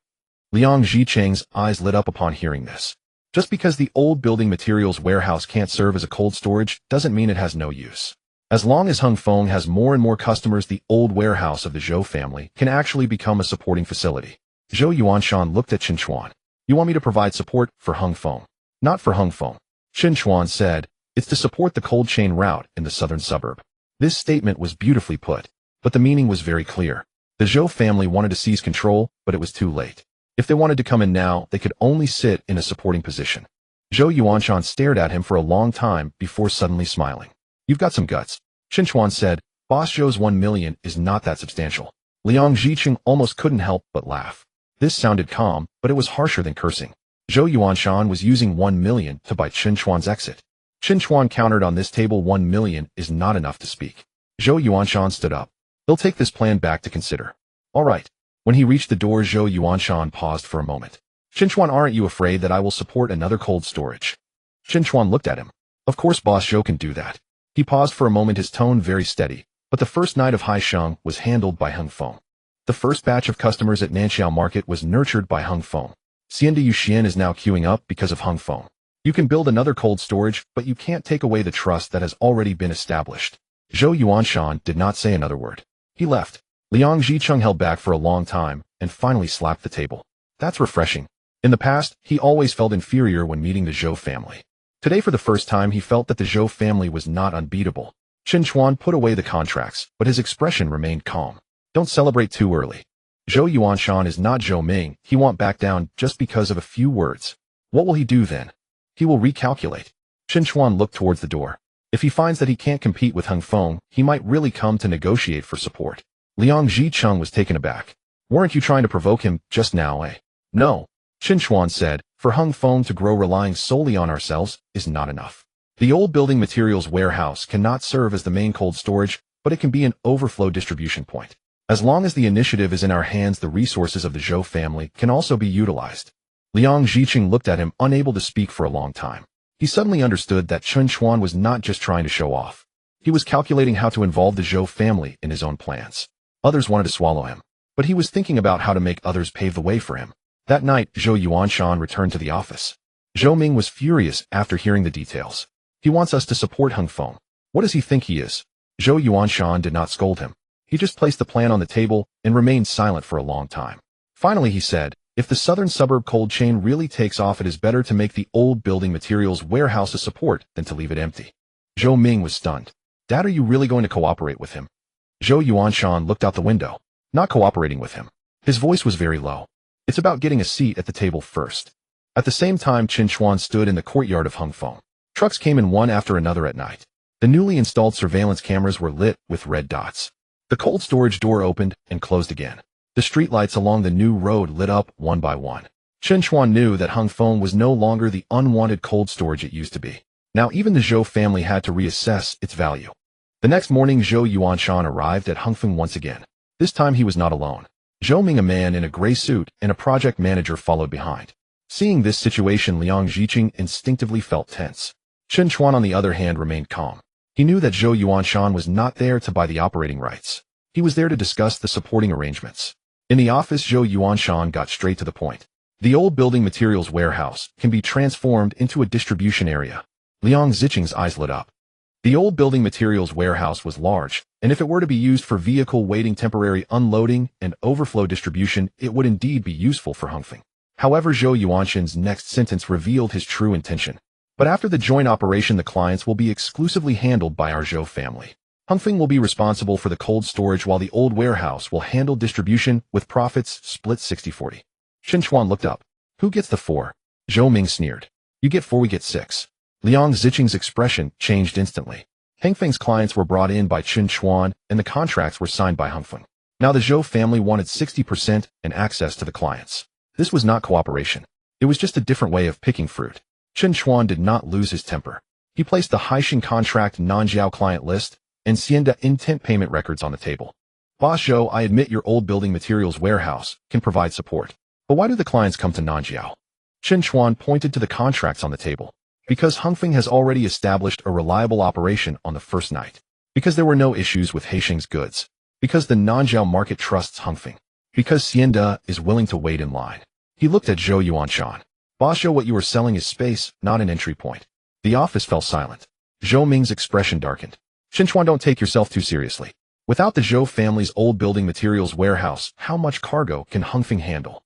Liang Zhicheng's eyes lit up upon hearing this. Just because the old building materials warehouse can't serve as a cold storage doesn't mean it has no use. As long as Hung Feng has more and more customers, the old warehouse of the Zhou family can actually become a supporting facility. Zhou Yuanshan looked at Chen Chuan. You want me to provide support for Hung Feng? Not for Hung Feng. Chen Chuan said, it's to support the cold chain route in the southern suburb. This statement was beautifully put, but the meaning was very clear. The Zhou family wanted to seize control, but it was too late. If they wanted to come in now, they could only sit in a supporting position. Zhou Yuanshan stared at him for a long time before suddenly smiling. You've got some guts. Chen Chuan said, Boss Zhou's 1 million is not that substantial. Liang Zhicheng almost couldn't help but laugh. This sounded calm, but it was harsher than cursing. Zhou Yuanshan was using 1 million to buy Chen Chuan's exit. Chen Chuan countered on this table. 1 million is not enough to speak. Zhou Yuanshan stood up. He'll take this plan back to consider. All right. When he reached the door, Zhou Yuanshan paused for a moment. Chen Chuan, aren't you afraid that I will support another cold storage? Chen Chuan looked at him. Of course Boss Zhou can do that. He paused for a moment, his tone very steady. But the first night of Haisheng was handled by Hung Feng. The first batch of customers at Nanxiao Market was nurtured by Hung Feng. Xianda Yuxian is now queuing up because of Hung Feng. You can build another cold storage, but you can't take away the trust that has already been established. Zhou Yuanshan did not say another word. He left. Liang Zhicheng held back for a long time and finally slapped the table. That's refreshing. In the past, he always felt inferior when meeting the Zhou family. Today, for the first time, he felt that the Zhou family was not unbeatable. Chen Chuan put away the contracts, but his expression remained calm. Don't celebrate too early. Zhou Yuanshan is not Zhou Ming. He won't back down just because of a few words. What will he do then? He will recalculate. Chen Chuan looked towards the door. If he finds that he can't compete with Hung Feng, he might really come to negotiate for support. Liang Zhicheng was taken aback. Weren't you trying to provoke him just now, eh? No. Chen Chuan said, for Hung Feng to grow relying solely on ourselves is not enough. The old building materials warehouse cannot serve as the main cold storage, but it can be an overflow distribution point. As long as the initiative is in our hands, the resources of the Zhou family can also be utilized. Liang Zhicheng looked at him, unable to speak for a long time. He suddenly understood that Chen Chuan was not just trying to show off. He was calculating how to involve the Zhou family in his own plans. Others wanted to swallow him, but he was thinking about how to make others pave the way for him. That night, Zhou Yuanshan returned to the office. Zhou Ming was furious after hearing the details. He wants us to support Hung Feng. What does he think he is? Zhou Yuanshan did not scold him. He just placed the plan on the table and remained silent for a long time. Finally, he said, if the southern suburb cold chain really takes off, it is better to make the old building materials warehouse a support than to leave it empty. Zhou Ming was stunned. Dad, are you really going to cooperate with him? Zhou Yuanshan looked out the window. Not cooperating with him. His voice was very low. It's about getting a seat at the table first. At the same time, Chen Chuan stood in the courtyard of Hung Feng. Trucks came in one after another at night. The newly installed surveillance cameras were lit with red dots. The cold storage door opened and closed again. The streetlights along the new road lit up one by one. Chen Chuan knew that Hung Feng was no longer the unwanted cold storage it used to be. Now even the Zhou family had to reassess its value. The next morning, Zhou Yuanshan arrived at Hung Feng once again. This time he was not alone. Zhou Ming, a man in a gray suit, and a project manager followed behind. Seeing this situation, Liang Zhicheng instinctively felt tense. Chen Chuan, on the other hand, remained calm. He knew that Zhou Yuanshan was not there to buy the operating rights. He was there to discuss the supporting arrangements. In the office, Zhou Yuanshan got straight to the point. The old building materials warehouse can be transformed into a distribution area. Liang Zhicheng's eyes lit up. The old building materials warehouse was large, and if it were to be used for vehicle waiting, temporary unloading, and overflow distribution, it would indeed be useful for Hongfeng. However, Zhou Yuanshan's next sentence revealed his true intention. But after the joint operation, the clients will be exclusively handled by our Zhou family. Hongfeng will be responsible for the cold storage while the old warehouse will handle distribution with profits split 60-40. Chen Chuan looked up. Who gets the 4? Zhou Ming sneered. You get 4, we get 6. Liang Ziqing's expression changed instantly. Hongfeng's clients were brought in by Chen Chuan, and the contracts were signed by Hongfeng. Now the Zhou family wanted 60% and access to the clients. This was not cooperation. It was just a different way of picking fruit. Chen Chuan did not lose his temper. He placed the Haixing contract Nanjiao client list and Xianda intent payment records on the table. Boss Zhou, I admit your old building materials warehouse can provide support. But why do the clients come to Nanjiao? Chen Chuan pointed to the contracts on the table. Because Hongfeng has already established a reliable operation on the first night. Because there were no issues with Haixing's goods. Because the Nanjiao market trusts Hongfeng. Because Xianda is willing to wait in line. He looked at Zhou Yuanshan. Boss Zhou, what you are selling is space, not an entry point. The office fell silent. Zhou Ming's expression darkened. Chen Chuan, don't take yourself too seriously. Without the Zhou family's old building materials warehouse, how much cargo can Hongfeng handle?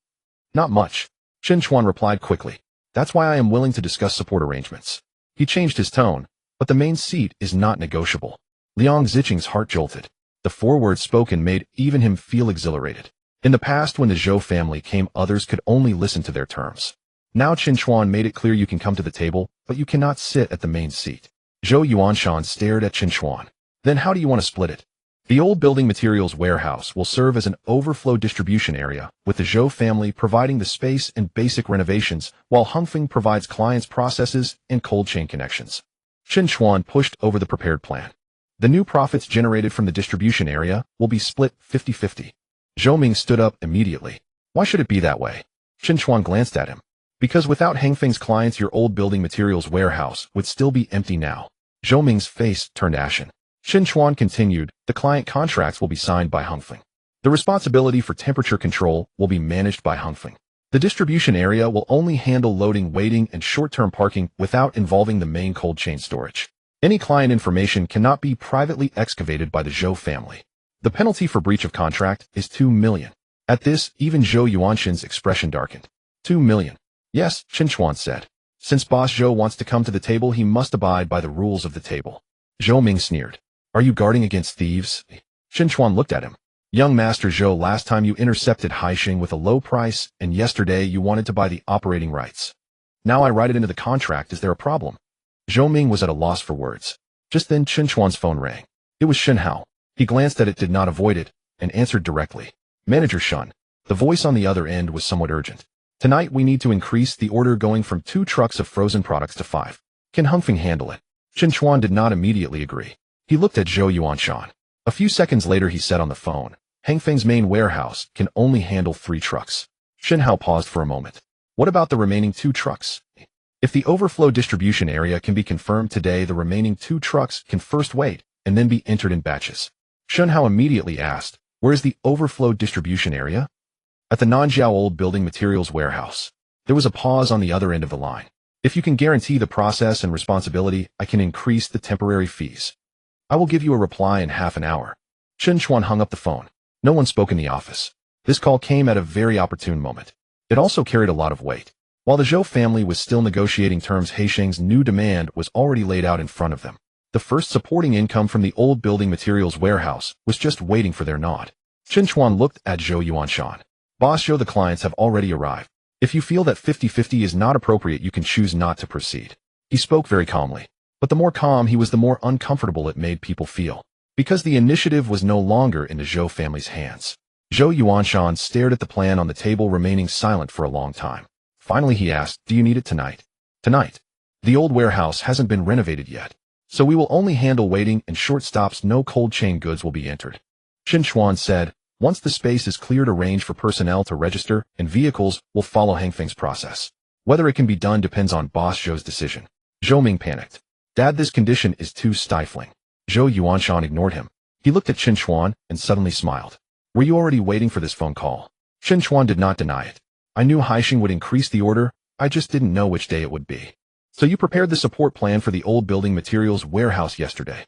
Not much. Chen Chuan replied quickly. That's why I am willing to discuss support arrangements. He changed his tone, but the main seat is not negotiable. Liang Ziqing's heart jolted. The 4 words spoken made even him feel exhilarated. In the past, when the Zhou family came, others could only listen to their terms. Now Chen Chuan made it clear you can come to the table, but you cannot sit at the main seat. Zhou Yuanshan stared at Chen Chuan. Then how do you want to split it? The old building materials warehouse will serve as an overflow distribution area, with the Zhou family providing the space and basic renovations, while Hongfeng provides clients' processes and cold chain connections. Chen Chuan pushed over the prepared plan. The new profits generated from the distribution area will be split 50-50. Zhou Ming stood up immediately. Why should it be that way? Chen Chuan glanced at him. Because without Hongfeng's clients, your old building materials warehouse would still be empty now. Zhou Ming's face turned ashen. Chen Chuan continued, the client contracts will be signed by Hongfeng. The responsibility for temperature control will be managed by Hongfeng. The distribution area will only handle loading, waiting, and short-term parking without involving the main cold chain storage. Any client information cannot be privately excavated by the Zhou family. The penalty for breach of contract is 2 million. At this, even Zhou Yuanshan's expression darkened. 2 million. Yes, Chen Chuan said. Since Boss Zhou wants to come to the table, he must abide by the rules of the table. Zhou Ming sneered. Are you guarding against thieves? Chen Chuan looked at him. Young Master Zhou, last time you intercepted Haixing with a low price, and yesterday you wanted to buy the operating rights. Now I write it into the contract. Is there a problem? Zhou Ming was at a loss for words. Just then Chen Chuan's phone rang. It was Shen Hao. He glanced at it, did not avoid it, and answered directly. Manager Shun. The voice on the other end was somewhat urgent. Tonight we need to increase the order, going from 2 trucks of frozen products to 5. Can Hongfeng handle it? Chen Chuan did not immediately agree. He looked at Zhou Yuanshan. A few seconds later he said on the phone, Hongfeng's main warehouse can only handle 3 trucks. Shen Hao paused for a moment. What about the remaining 2 trucks? If the overflow distribution area can be confirmed today, the remaining 2 trucks can first wait and then be entered in batches. Shen Hao immediately asked, where is the overflow distribution area? At the Nanjiao old building materials warehouse. There was a pause on the other end of the line. If you can guarantee the process and responsibility, I can increase the temporary fees. I will give you a reply in half an hour. Chen Chuan hung up the phone. No one spoke in the office. This call came at a very opportune moment. It also carried a lot of weight. While the Zhou family was still negotiating terms, Haixing's new demand was already laid out in front of them. The first supporting income from the old building materials warehouse was just waiting for their nod. Chen Chuan looked at Zhou Yuanshan. Boss Zhou, the clients have already arrived. If you feel that 50-50 is not appropriate, you can choose not to proceed. He spoke very calmly. But the more calm he was, the more uncomfortable it made people feel. Because the initiative was no longer in the Zhou family's hands. Zhou Yuanshan stared at the plan on the table, remaining silent for a long time. Finally he asked, do you need it tonight? Tonight. The old warehouse hasn't been renovated yet. So we will only handle waiting and short stops. No cold chain goods will be entered. Chen Chuan said, once the space is cleared, arrange for personnel to register, and vehicles will follow Hongfeng's process. Whether it can be done depends on Boss Zhou's decision. Zhou Ming panicked. Dad, this condition is too stifling. Zhou Yuanshan ignored him. He looked at Chen Chuan and suddenly smiled. Were you already waiting for this phone call? Chen Chuan did not deny it. I knew Haixing would increase the order, I just didn't know which day it would be. So you prepared the support plan for the old building materials warehouse yesterday.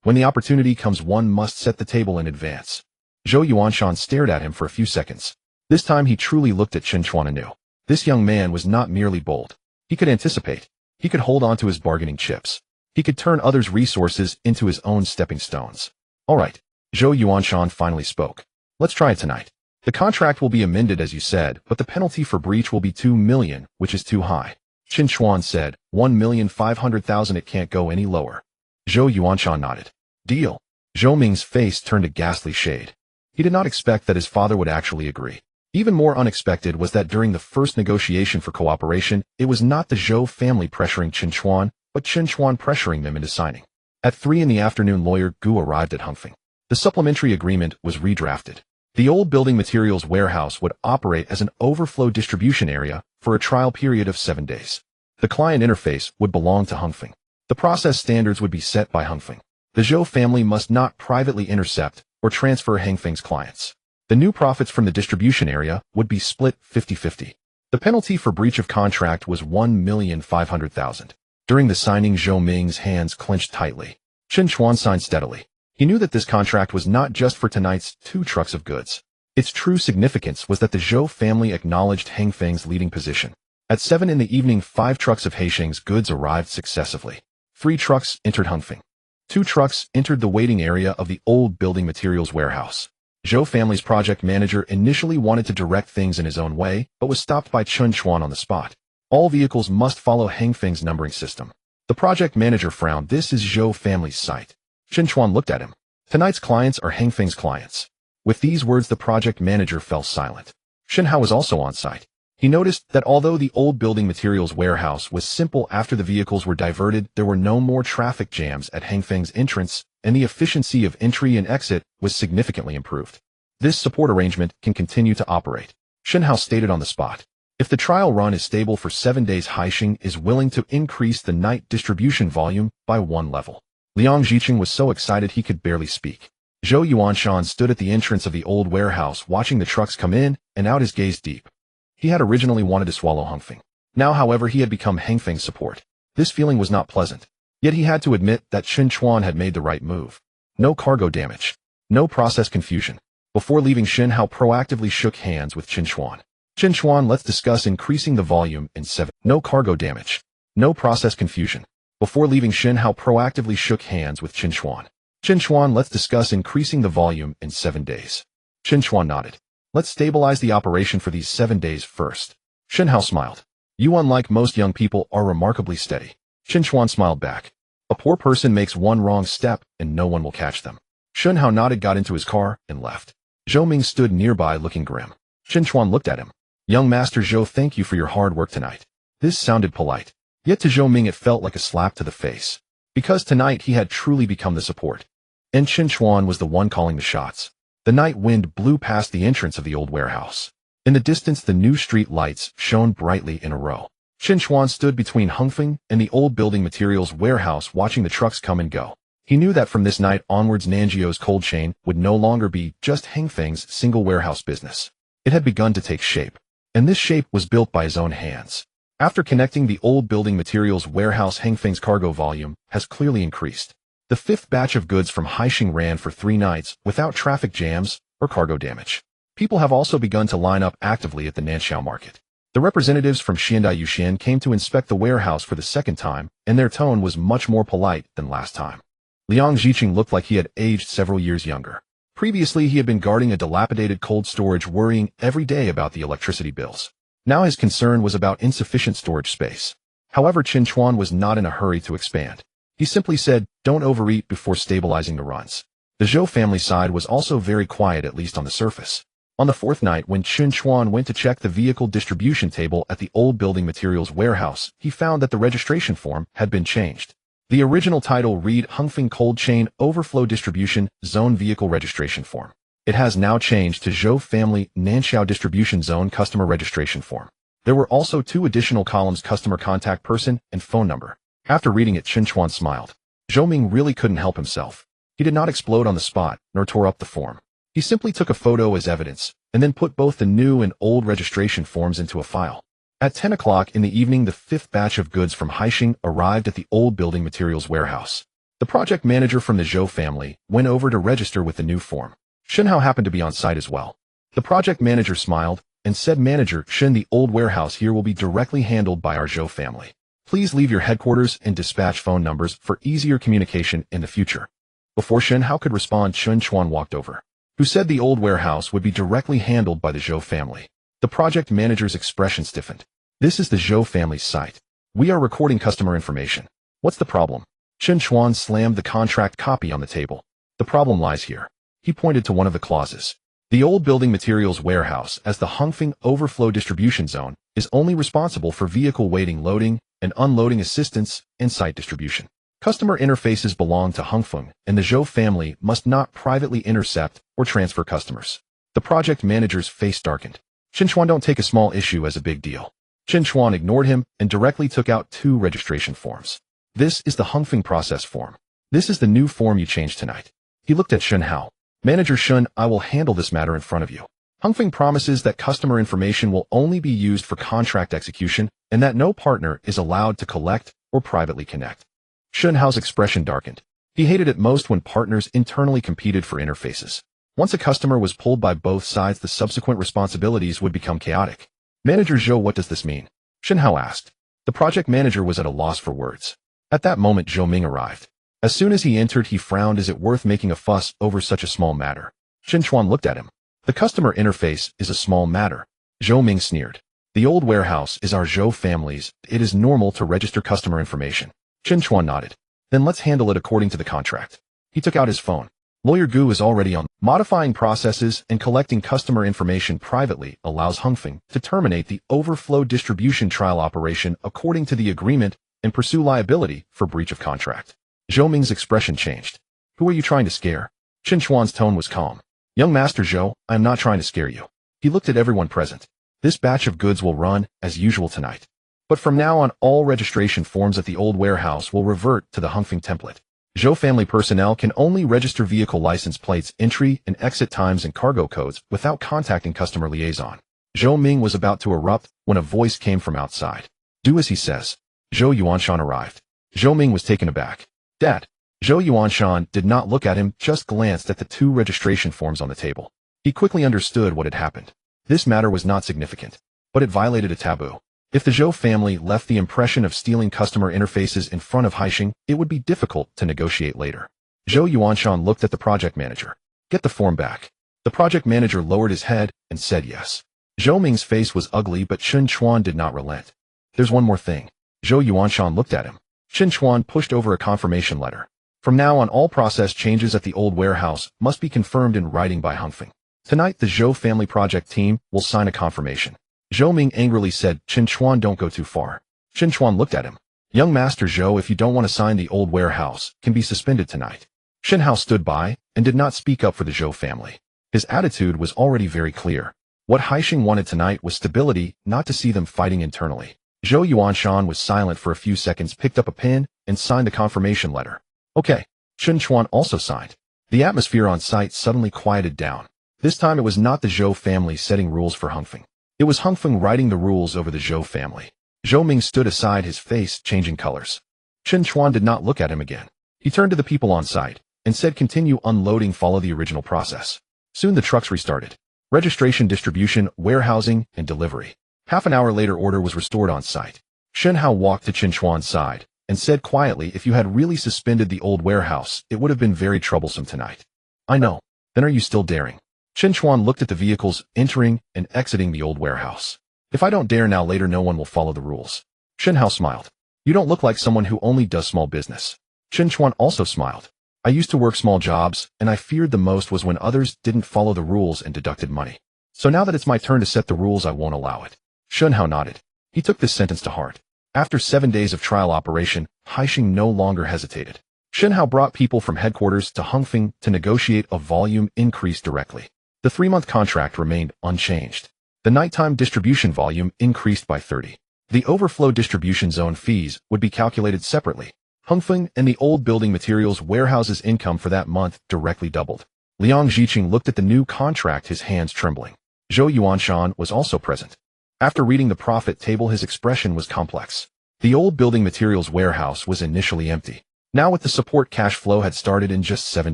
When the opportunity comes, one must set the table in advance. Zhou Yuanshan stared at him for a few seconds. This time he truly looked at Chen Chuan anew. This young man was not merely bold. He could anticipate. He could hold on to his bargaining chips. He could turn others' resources into his own stepping stones. All right, Zhou Yuanshan finally spoke. Let's try it tonight. The contract will be amended as you said, but the penalty for breach will be 2 million, which is too high. Chen Chuan said, 1,500,000, it can't go any lower. Zhou Yuanshan nodded. Deal. Zhou Ming's face turned a ghastly shade. He did not expect that his father would actually agree. Even more unexpected was that during the first negotiation for cooperation, it was not the Zhou family pressuring Chen Chuan, but Chen Chuan pressuring them into signing. At 3 in the afternoon, lawyer Gu arrived at Hongfeng. The supplementary agreement was redrafted. The old building materials warehouse would operate as an overflow distribution area for a trial period of 7 days. The client interface would belong to Hongfeng. The process standards would be set by Hongfeng. The Zhou family must not privately intercept or transfer Hongfeng's clients. The new profits from the distribution area would be split 50-50. The penalty for breach of contract was 1,500,000. During the signing, Zhou Ming's hands clenched tightly. Chen Chuan signed steadily. He knew that this contract was not just for tonight's 2 trucks of goods. Its true significance was that the Zhou family acknowledged Hongfeng's leading position. At 7 in the evening, 5 trucks of Hongfeng's goods arrived successively. 3 trucks entered Hongfeng. 2 trucks entered the waiting area of the old building materials warehouse. Zhou family's project manager initially wanted to direct things in his own way, but was stopped by Chen Chuan on the spot. All vehicles must follow Hongfeng's numbering system. The project manager frowned. This is Zhou family's site. Chen Chuan looked at him. Tonight's clients are Hongfeng's clients. With these words, the project manager fell silent. Shen Hao was also on site. He noticed that although the old building materials warehouse was simple after the vehicles were diverted, there were no more traffic jams at Hongfeng's entrance, and the efficiency of entry and exit was significantly improved. This support arrangement can continue to operate. Shen Hao stated on the spot. If the trial run is stable for 7 days, Haixing is willing to increase the night distribution volume by 1 level. Liang Jiqing was so excited he could barely speak. Zhou Yuanshan stood at the entrance of the old warehouse watching the trucks come in and out, his gaze deep. He had originally wanted to swallow Hongfeng. Now, however, he had become Hongfeng's support. This feeling was not pleasant. Yet he had to admit that Chen Chuan had made the right move. No cargo damage. No process confusion. Before leaving, Shen Hao proactively shook hands with Chen Chuan. Chen Chuan, let's discuss increasing the volume in 7. No cargo damage. No process confusion. Before leaving, Shen Hao proactively shook hands with Chen Chuan. Chen Chuan, let's discuss increasing the volume in 7 days. Chen Chuan nodded. Let's stabilize the operation for these 7 days first. Shen Hao smiled. You, unlike most young people, are remarkably steady. Chen Chuan smiled back. A poor person makes one wrong step and no one will catch them. Shen Hao nodded, got into his car, and left. Zhou Ming stood nearby looking grim. Chen Chuan looked at him. Young Master Zhou, thank you for your hard work tonight. This sounded polite. Yet to Zhou Ming it felt like a slap to the face. Because tonight he had truly become the support. And Chen Chuan was the one calling the shots. The night wind blew past the entrance of the old warehouse. In the distance, the new street lights shone brightly in a row. Chen Chuan stood between Hongfeng and the old building materials warehouse watching the trucks come and go. He knew that from this night onwards, Nanjiao's cold chain would no longer be just Hongfeng's single warehouse business. It had begun to take shape. And this shape was built by his own hands. After connecting the old building materials warehouse, Hongfeng's cargo volume has clearly increased. The 5th batch of goods from Haixing ran for 3 nights without traffic jams or cargo damage. People have also begun to line up actively at the Nanxiao market. The representatives from Xiandai Yuxian came to inspect the warehouse for the 2nd time, and their tone was much more polite than last time. Liang Jiqing looked like he had aged several years younger. Previously, he had been guarding a dilapidated cold storage, worrying every day about the electricity bills. Now his concern was about insufficient storage space. However, Chen Chuan was not in a hurry to expand. He simply said, don't overeat before stabilizing the runs. The Zhou family side was also very quiet, at least on the surface. On the 4th night, when Chen Chuan went to check the vehicle distribution table at the old building materials warehouse, he found that the registration form had been changed. The original title read Hongfeng Cold Chain Overflow Distribution Zone Vehicle Registration Form. It has now changed to Zhou Family Nanxiao Distribution Zone Customer Registration Form. There were also 2 additional columns: customer contact person and phone number. After reading it, Chen Chuan smiled. Zhou Ming really couldn't help himself. He did not explode on the spot, nor tore up the form. He simply took a photo as evidence, and then put both the new and old registration forms into a file. At 10 o'clock in the evening, the fifth batch of goods from Haixing arrived at the old building materials warehouse. The project manager from the Zhou family went over to register with the new form. Shen Hao happened to be on site as well. The project manager smiled and said, "Manager Shen, the old warehouse here will be directly handled by our Zhou family. Please leave your headquarters and dispatch phone numbers for easier communication in the future." Before Shen Hao could respond, Chen Chuan walked over, who said the old warehouse would be directly handled by the Zhou family. The project manager's expression stiffened. "This is the Zhou family's site. We are recording customer information. What's the problem?" Chen Chuan slammed the contract copy on the table. "The problem lies here." He pointed to one of the clauses. The old building materials warehouse, as the Hongfeng overflow distribution zone, is only responsible for vehicle waiting, loading, and unloading assistance and site distribution. Customer interfaces belong to Hongfeng, and the Zhou family must not privately intercept or transfer customers. The project manager's face darkened. Chen Chuan, don't take a small issue as a big deal. Chen Chuan ignored him and directly took out 2 registration forms. "This is the Hongfeng process form. This is the new form you changed tonight." He looked at Shen Hao. "Manager Shen, I will handle this matter in front of you. Hongfeng promises that customer information will only be used for contract execution and that no partner is allowed to collect or privately connect." Shen Hao's expression darkened. He hated it most when partners internally competed for interfaces. Once a customer was pulled by both sides, the subsequent responsibilities would become chaotic. "Manager Zhou, what does this mean?" Shen Hao asked. The project manager was at a loss for words. At that moment, Zhou Ming arrived. As soon as he entered, he frowned. "Is it worth making a fuss over such a small matter?" Chen Chuan looked at him. "The customer interface is a small matter." Zhou Ming sneered. "The old warehouse is our Zhou family's. It is normal to register customer information." Chen Chuan nodded. "Then let's handle it according to the contract." He took out his phone. "Lawyer Gu is already on. Modifying processes and collecting customer information privately allows Hongfeng to terminate the overflow distribution trial operation according to the agreement and pursue liability for breach of contract." Zhou Ming's expression changed. "Who are you trying to scare?" Chen Chuan's tone was calm. "Young Master Zhou, I am not trying to scare you." He looked at everyone present. "This batch of goods will run as usual tonight. But from now on, all registration forms at the old warehouse will revert to the Hongfeng template. Zhou family personnel can only register vehicle license plates, entry and exit times, and cargo codes without contacting customer liaison." Zhou Ming was about to erupt when a voice came from outside. "Do as he says." Zhou Yuanshan arrived. Zhou Ming was taken aback. "Dad." Zhou Yuanshan did not look at him, just glanced at the 2 registration forms on the table. He quickly understood what had happened. This matter was not significant, but it violated a taboo. If the Zhou family left the impression of stealing customer interfaces in front of Haixing, it would be difficult to negotiate later. Zhou Yuanshan looked at the project manager. "Get the form back." The project manager lowered his head and said yes. Zhou Ming's face was ugly, but Chen Chuan did not relent. "There's one more thing." Zhou Yuanshan looked at him. Chen Chuan pushed over a confirmation letter. "From now on, all process changes at the old warehouse must be confirmed in writing by Hongfeng. Tonight, the Zhou family project team will sign a confirmation." Zhou Ming angrily said, "Chen Chuan, don't go too far." Chen Chuan looked at him. "Young Master Zhou, if you don't want to sign, the old warehouse can be suspended tonight." Shen Hao stood by and did not speak up for the Zhou family. His attitude was already very clear. What Haixing wanted tonight was stability, not to see them fighting internally. Zhou Yuanshan was silent for a few seconds, picked up a pen, and signed the confirmation letter. "Okay." Chen Chuan also signed. The atmosphere on site suddenly quieted down. This time it was not the Zhou family setting rules for Hongfeng. It was Hongfeng writing the rules over the Zhou family. Zhou Ming stood aside, his face changing colors. Chen Chuan did not look at him again. He turned to the people on site and said, "Continue unloading, follow the original process." Soon the trucks restarted. Registration, distribution, warehousing, and delivery. Half an hour later, order was restored on site. Shen Hao walked to Chen Chuan's side and said quietly, "If you had really suspended the old warehouse, it would have been very troublesome tonight." "I know. Then are you still daring?" Chen Chuan looked at the vehicles entering and exiting the old warehouse. "If I don't dare now, later no one will follow the rules." Shen Hao smiled. "You don't look like someone who only does small business." Chen Chuan also smiled. "I used to work small jobs, and I feared the most was when others didn't follow the rules and deducted money. So now that it's my turn to set the rules, I won't allow it." Shen Hao nodded. He took this sentence to heart. After 7 days of trial operation, Haixing no longer hesitated. Shen Hao brought people from headquarters to Hongfeng to negotiate a volume increase directly. The 3-month contract remained unchanged. The nighttime distribution volume increased by 30. The overflow distribution zone fees would be calculated separately. Hongfeng and the old building materials warehouse's income for that month directly doubled. Liang Zhiqing looked at the new contract, his hands trembling. Zhou Yuanshan was also present. After reading the profit table, his expression was complex. The old building materials warehouse was initially empty. Now with the support, cash flow had started in just 7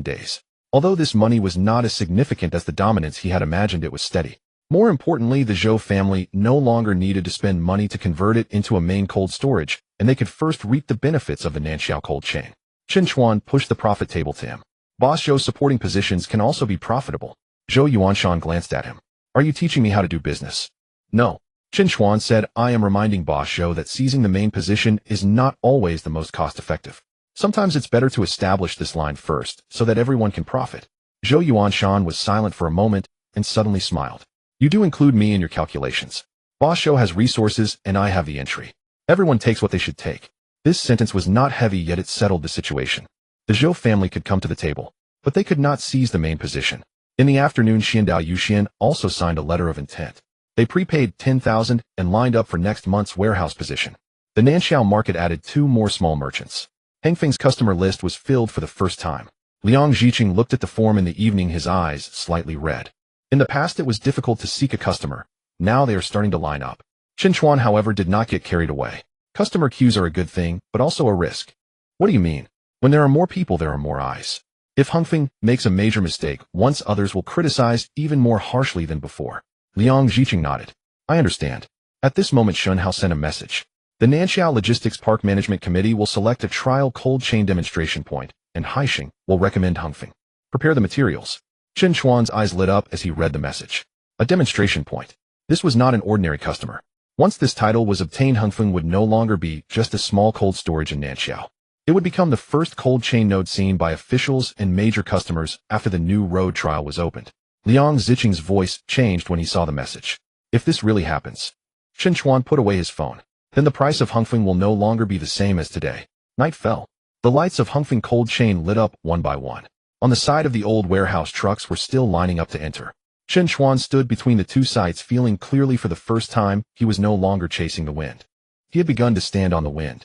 days. Although this money was not as significant as the dominance he had imagined, it was steady. More importantly, the Zhou family no longer needed to spend money to convert it into a main cold storage, and they could first reap the benefits of the Nanxiao cold chain. Chen Chuan pushed the profit table to him. Boss Zhou, supporting positions can also be profitable. Zhou Yuanshan glanced at him. Are you teaching me how to do business? No. Chen Chuan said, I am reminding Boss Zhou that seizing the main position is not always the most cost-effective. Sometimes it's better to establish this line first, so that everyone can profit. Zhou Yuanshan was silent for a moment, and suddenly smiled. You do include me in your calculations. Boss Zhou has resources, and I have the entry. Everyone takes what they should take. This sentence was not heavy, yet it settled the situation. The Zhou family could come to the table, but they could not seize the main position. In the afternoon, Xiandao Yuxian also signed a letter of intent. They prepaid 10,000 and lined up for next month's warehouse position. The Nanxiao market added 2 more small merchants. Hengfeng's customer list was filled for the first time. Liang Zhiqing looked at the form in the evening, his eyes slightly red. In the past, it was difficult to seek a customer. Now they are starting to line up. Chen Chuan, however, did not get carried away. Customer queues are a good thing, but also a risk. What do you mean? When there are more people, there are more eyes. If Hengfeng makes a major mistake, once others will criticize even more harshly than before. Liang Zhiqing nodded. I understand. At this moment, Shunhao sent a message. The Nanxiao Logistics Park Management Committee will select a trial cold chain demonstration point, and Haisheng will recommend Hengfeng. Prepare the materials. Chen Chuan's eyes lit up as he read the message. A demonstration point. This was not an ordinary customer. Once this title was obtained, Hengfeng would no longer be just a small cold storage in Nanxiao. It would become the first cold chain node seen by officials and major customers after the new road trial was opened. Liang Zhiqing's voice changed when he saw the message. If this really happens, Chen Chuan put away his phone. Then the price of Hengfeng will no longer be the same as today. Night fell. The lights of Hengfeng cold chain lit up one by one. On the side of the old warehouse, trucks were still lining up to enter. Chen Chuan stood between the two sites, feeling clearly for the first time he was no longer chasing the wind. He had begun to stand on the wind.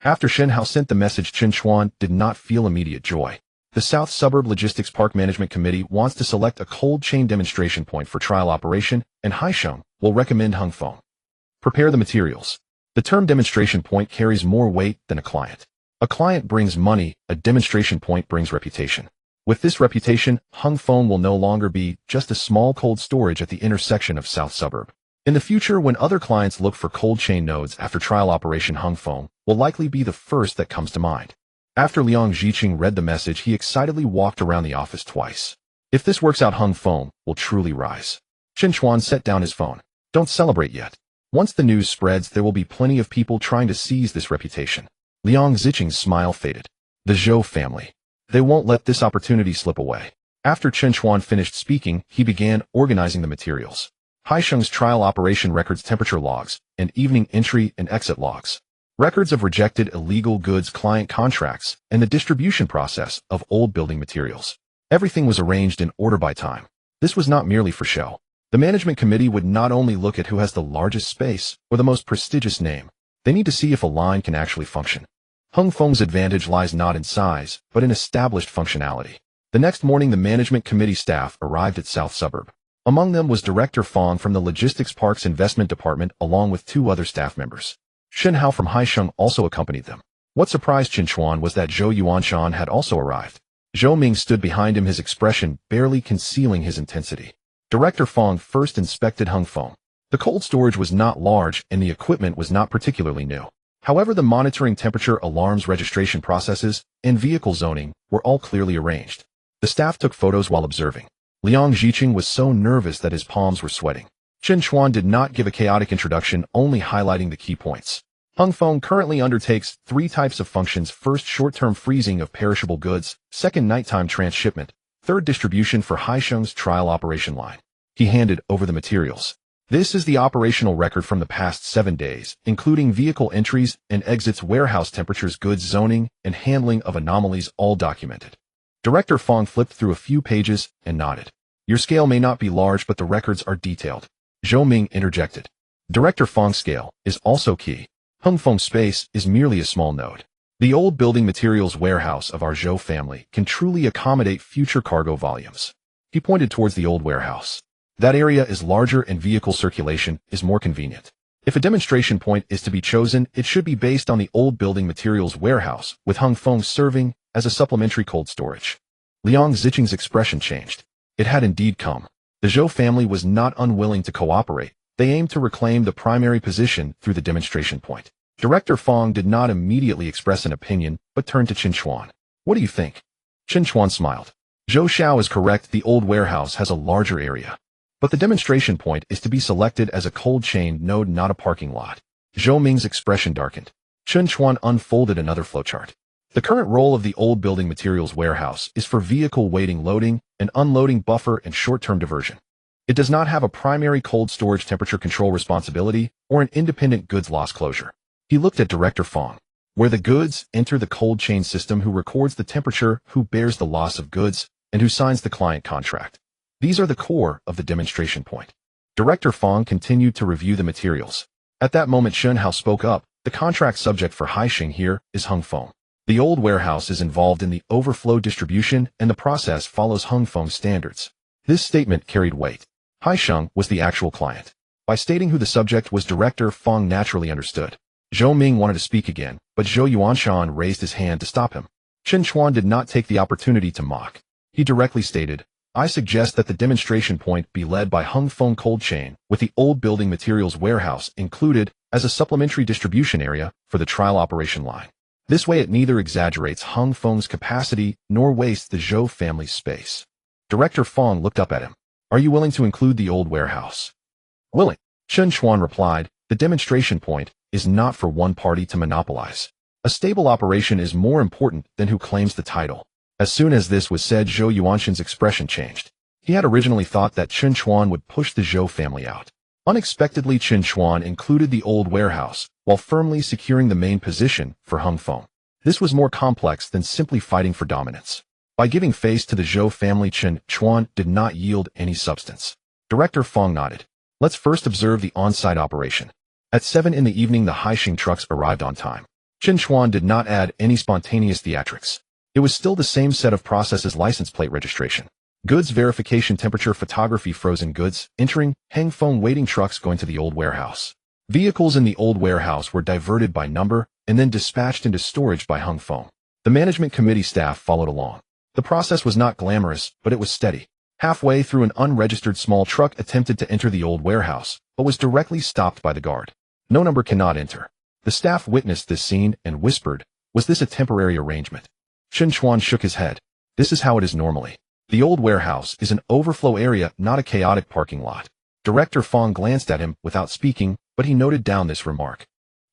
After Shenhao sent the message, Chen Chuan did not feel immediate joy. The South Suburb Logistics Park Management Committee wants to select a cold chain demonstration point for trial operation, and Haisheng will recommend Hengfeng. Prepare the materials. The term demonstration point carries more weight than a client. A client brings money, a demonstration point brings reputation. With this reputation, Hengfeng will no longer be just a small cold storage at the intersection of South Suburb. In the future, when other clients look for cold chain nodes after trial operation, Hengfeng will likely be the first that comes to mind. After Liang Zhiqing read the message, he excitedly walked around the office twice. If this works out, Hengfeng will truly rise. Chen Chuan set down his phone. Don't celebrate yet. Once the news spreads, there will be plenty of people trying to seize this reputation. Liang Zhiqing's smile faded. The Zhou family. They won't let this opportunity slip away. After Chen Chuan finished speaking, he began organizing the materials. Haisheng's trial operation records, temperature logs, and evening entry and exit logs. Records of rejected illegal goods, client contracts, and the distribution process of old building materials. Everything was arranged in order by time. This was not merely for show. The management committee would not only look at who has the largest space or the most prestigious name. They need to see if a line can actually function. Hengfeng's advantage lies not in size, but in established functionality. The next morning, the management committee staff arrived at South Suburb. Among them was Director Fong from the Logistics Parks Investment Department, along with 2 other staff members. Shenhao from Haisheng also accompanied them. What surprised Chen Chuan was that Zhou Yuanshan had also arrived. Zhou Ming stood behind him, his expression barely concealing his intensity. Director Fong first inspected Hengfeng. The cold storage was not large and the equipment was not particularly new. However, the monitoring, temperature, alarms, registration processes, and vehicle zoning were all clearly arranged. The staff took photos while observing. Liang Zhiqing was so nervous that his palms were sweating. Chen Chuan did not give a chaotic introduction, only highlighting the key points. Hengfeng currently undertakes 3 types of functions. First, short-term freezing of perishable goods. Second, nighttime transshipment. Third, distribution for Haisheng's trial operation line. He handed over the materials. This is the operational record from the past 7 days, including vehicle entries and exits, warehouse temperatures, goods zoning, and handling of anomalies, all documented. Director Fong flipped through a few pages and nodded. Your scale may not be large, but the records are detailed. Zhou Ming interjected. Director Fong's scale is also key. Hengfeng's space is merely a small node. The old building materials warehouse of our Zhou family can truly accommodate future cargo volumes. He pointed towards the old warehouse. That area is larger and vehicle circulation is more convenient. If a demonstration point is to be chosen, it should be based on the old building materials warehouse, with Hung Feng serving as a supplementary cold storage. Liang Ziqing's expression changed. It had indeed come. The Zhou family was not unwilling to cooperate. They aimed to reclaim the primary position through the demonstration point. Director Fong did not immediately express an opinion, but turned to Chen Chuan. What do you think? Chen Chuan smiled. Zhou Xiao is correct, the old warehouse has a larger area. But the demonstration point is to be selected as a cold chain node, not a parking lot. Zhou Ming's expression darkened. Chen Chuan unfolded another flowchart. The current role of the old building materials warehouse is for vehicle waiting, loading, and unloading buffer and short-term diversion. It does not have a primary cold storage temperature control responsibility or an independent goods loss closure. He looked at Director Fong. Where the goods enter the cold chain system, who records the temperature, who bears the loss of goods, and who signs the client contract. These are the core of the demonstration point. Director Fong continued to review the materials. At that moment, Shen Hao spoke up. The contract subject for Haixing here is Hung Feng. The old warehouse is involved in the overflow distribution, and the process follows Hung Feng's standards. This statement carried weight. Haixing was the actual client. By stating who the subject was, Director Fong naturally understood. Zhou Ming wanted to speak again, but Zhou Yuanshan raised his hand to stop him. Chen Chuan did not take the opportunity to mock. He directly stated, I suggest that the demonstration point be led by Hung Feng Cold Chain, with the old building materials warehouse included as a supplementary distribution area for the trial operation line. This way it neither exaggerates Hung Feng's capacity nor wastes the Zhou family's space. Director Fong looked up at him. Are you willing to include the old warehouse? Willing. Chen Chuan replied, the demonstration point is not for one party to monopolize. A stable operation is more important than who claims the title. As soon as this was said, Zhou Yuanshan's expression changed. He had originally thought that Chen Chuan would push the Zhou family out. Unexpectedly, Chen Chuan included the old warehouse, while firmly securing the main position for Hung Feng. This was more complex than simply fighting for dominance. By giving face to the Zhou family, Chen Chuan did not yield any substance. Director Fong nodded. Let's first observe the on-site operation. At 7 in the evening, the Haixing trucks arrived on time. Chen Chuan did not add any spontaneous theatrics. It was still the same set of processes: license plate registration, goods verification, temperature photography, frozen goods, entering, Hang Feng waiting trucks going to the old warehouse. Vehicles in the old warehouse were diverted by number and then dispatched into storage by Hung Feng. The management committee staff followed along. The process was not glamorous, but it was steady. Halfway through, an unregistered small truck attempted to enter the old warehouse, but was directly stopped by the guard. No number cannot enter. The staff witnessed this scene and whispered, was this a temporary arrangement? Chen Chuan shook his head. This is how it is normally. The old warehouse is an overflow area, not a chaotic parking lot. Director Fong glanced at him without speaking, but he noted down this remark.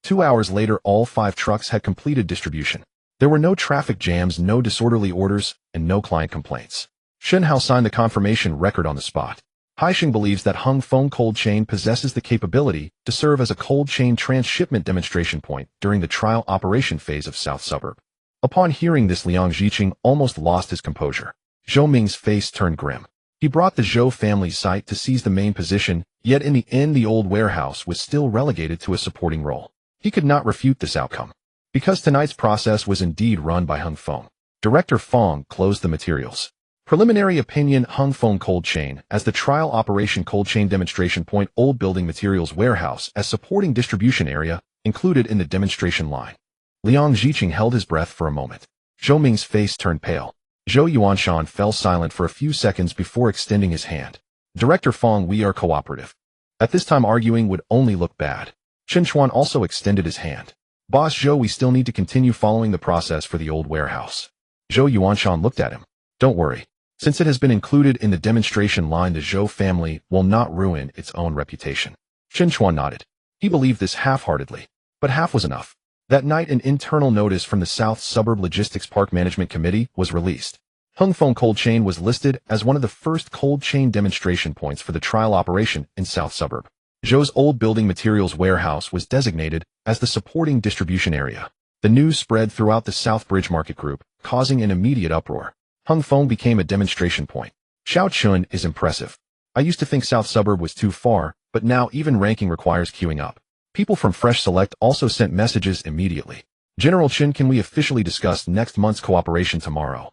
2 hours later, all 5 trucks had completed distribution. There were no traffic jams, no disorderly orders, and no client complaints. Shen Hao signed the confirmation record on the spot. Haixing believes that Hung Feng Cold Chain possesses the capability to serve as a cold chain transshipment demonstration point during the trial operation phase of South Suburb. Upon hearing this, Liang Ziqing almost lost his composure. Zhou Ming's face turned grim. He brought the Zhou family's site to seize the main position, yet in the end the old warehouse was still relegated to a supporting role. He could not refute this outcome. Because tonight's process was indeed run by Hung Feng, Director Fong closed the materials. Preliminary opinion: Hung Feng Cold Chain as the trial operation cold chain demonstration point, old building materials warehouse as supporting distribution area, included in the demonstration line. Liang Ziqing held his breath for a moment. Zhou Ming's face turned pale. Zhou Yuanshan fell silent for a few seconds before extending his hand. Director Fong, we are cooperative. At this time, arguing would only look bad. Chen Chuan also extended his hand. Boss Zhou, we still need to continue following the process for the old warehouse. Zhou Yuanshan looked at him. Don't worry. Since it has been included in the demonstration line, the Zhou family will not ruin its own reputation. Chen Chuan nodded. He believed this half-heartedly, but half was enough. That night, an internal notice from the South Suburb Logistics Park Management Committee was released. Hung Feng Cold Chain was listed as one of the first cold chain demonstration points for the trial operation in South Suburb. Zhou's old building materials warehouse was designated as the supporting distribution area. The news spread throughout the South Bridge Market Group, causing an immediate uproar. Hung Feng became a demonstration point. Xiao Chun is impressive. I used to think South Suburb was too far, but now even ranking requires queuing up. People from Fresh Select also sent messages immediately. General Chen, can we officially discuss next month's cooperation tomorrow?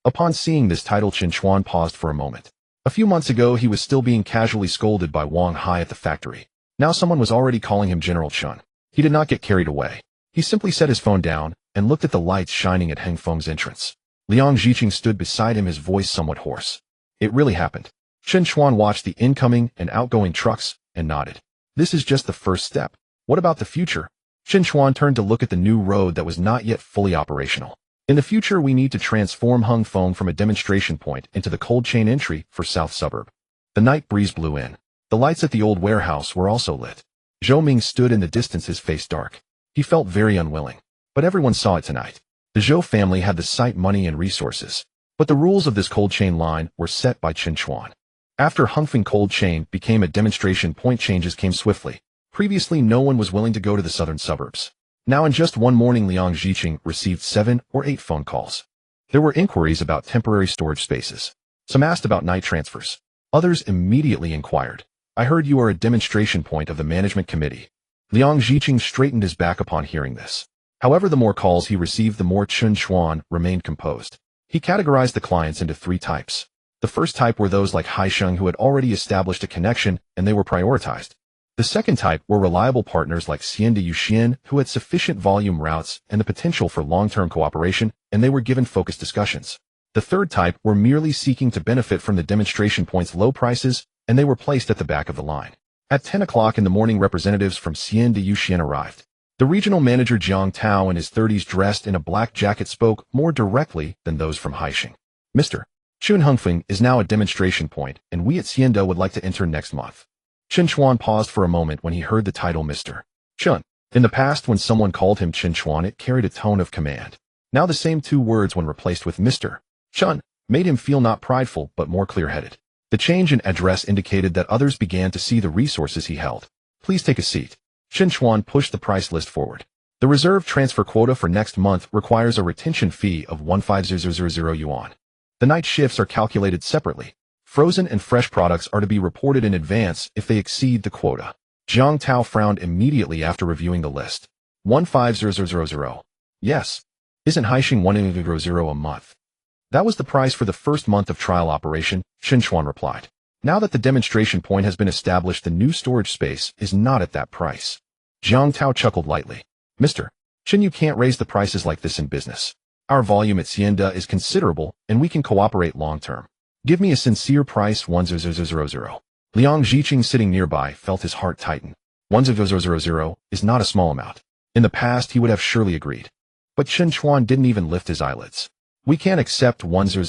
Upon seeing this title, Chen Chuan paused for a moment. A few months ago, he was still being casually scolded by Wang Hai at the factory. Now someone was already calling him General Chen. He did not get carried away. He simply set his phone down and looked at the lights shining at Heng Feng's entrance. Liang Ziqing stood beside him, his voice somewhat hoarse. It really happened. Chen Chuan watched the incoming and outgoing trucks and nodded. This is just the first step. What about the future? Chen Chuan turned to look at the new road that was not yet fully operational. In the future, we need to transform Heng Feng from a demonstration point into the cold chain entry for South Suburb. The night breeze blew in. The lights at the old warehouse were also lit. Zhou Ming stood in the distance, his face dark. He felt very unwilling. But everyone saw it tonight. The Zhou family had the site, money, and resources. But the rules of this cold chain line were set by Chen Chuan. After Heng Feng cold chain became a demonstration point, changes came swiftly. Previously, no one was willing to go to the southern suburbs. Now in just one morning, Liang Ziqing received 7 or 8 phone calls. There were inquiries about temporary storage spaces. Some asked about night transfers. Others immediately inquired. I heard you are a demonstration point of the management committee. Liang Ziqing straightened his back upon hearing this. However, the more calls he received, the more Chen Chuan remained composed. He categorized the clients into 3 types. The first type were those like Haisheng who had already established a connection and they were prioritized. The second type were reliable partners like Xian de Yuxian who had sufficient volume routes and the potential for long-term cooperation, and they were given focused discussions. The third type were merely seeking to benefit from the demonstration point's low prices, and they were placed at the back of the line. At 10 o'clock in the morning, representatives from Xian de Yuxian arrived. The regional manager Jiang Tao in his 30s, dressed in a black jacket, spoke more directly than those from Haisheng. Mr. Chun Hengfeng is now a demonstration point, and we at Xianda would like to enter next month. Chen Chuan paused for a moment when he heard the title Mr. Chun. In the past, when someone called him Chen Chuan, it carried a tone of command. Now the same 2 words, when replaced with Mr. Chun, made him feel not prideful but more clear-headed. The change in address indicated that others began to see the resources he held. Please take a seat. Chen Chuan pushed the price list forward. The reserve transfer quota for next month requires a retention fee of 15,000 yuan. The night shifts are calculated separately. Frozen and fresh products are to be reported in advance if they exceed the quota. Jiang Tao frowned immediately after reviewing the list. 15,000. Yes. Isn't Haisheng 1,000 a month? That was the price for the first month of trial operation, Chen Chuan replied. Now that the demonstration point has been established, the new storage space is not at that price. Jiang Tao chuckled lightly. Mr. Chen, you can't raise the prices like this in business. Our volume at Xianda is considerable, and we can cooperate long-term. Give me a sincere price, 1,000. Liang Ziqing, sitting nearby, felt his heart tighten. 1,000 is not a small amount. In the past, he would have surely agreed. But Chen Chuan didn't even lift his eyelids. We can't accept 1,000.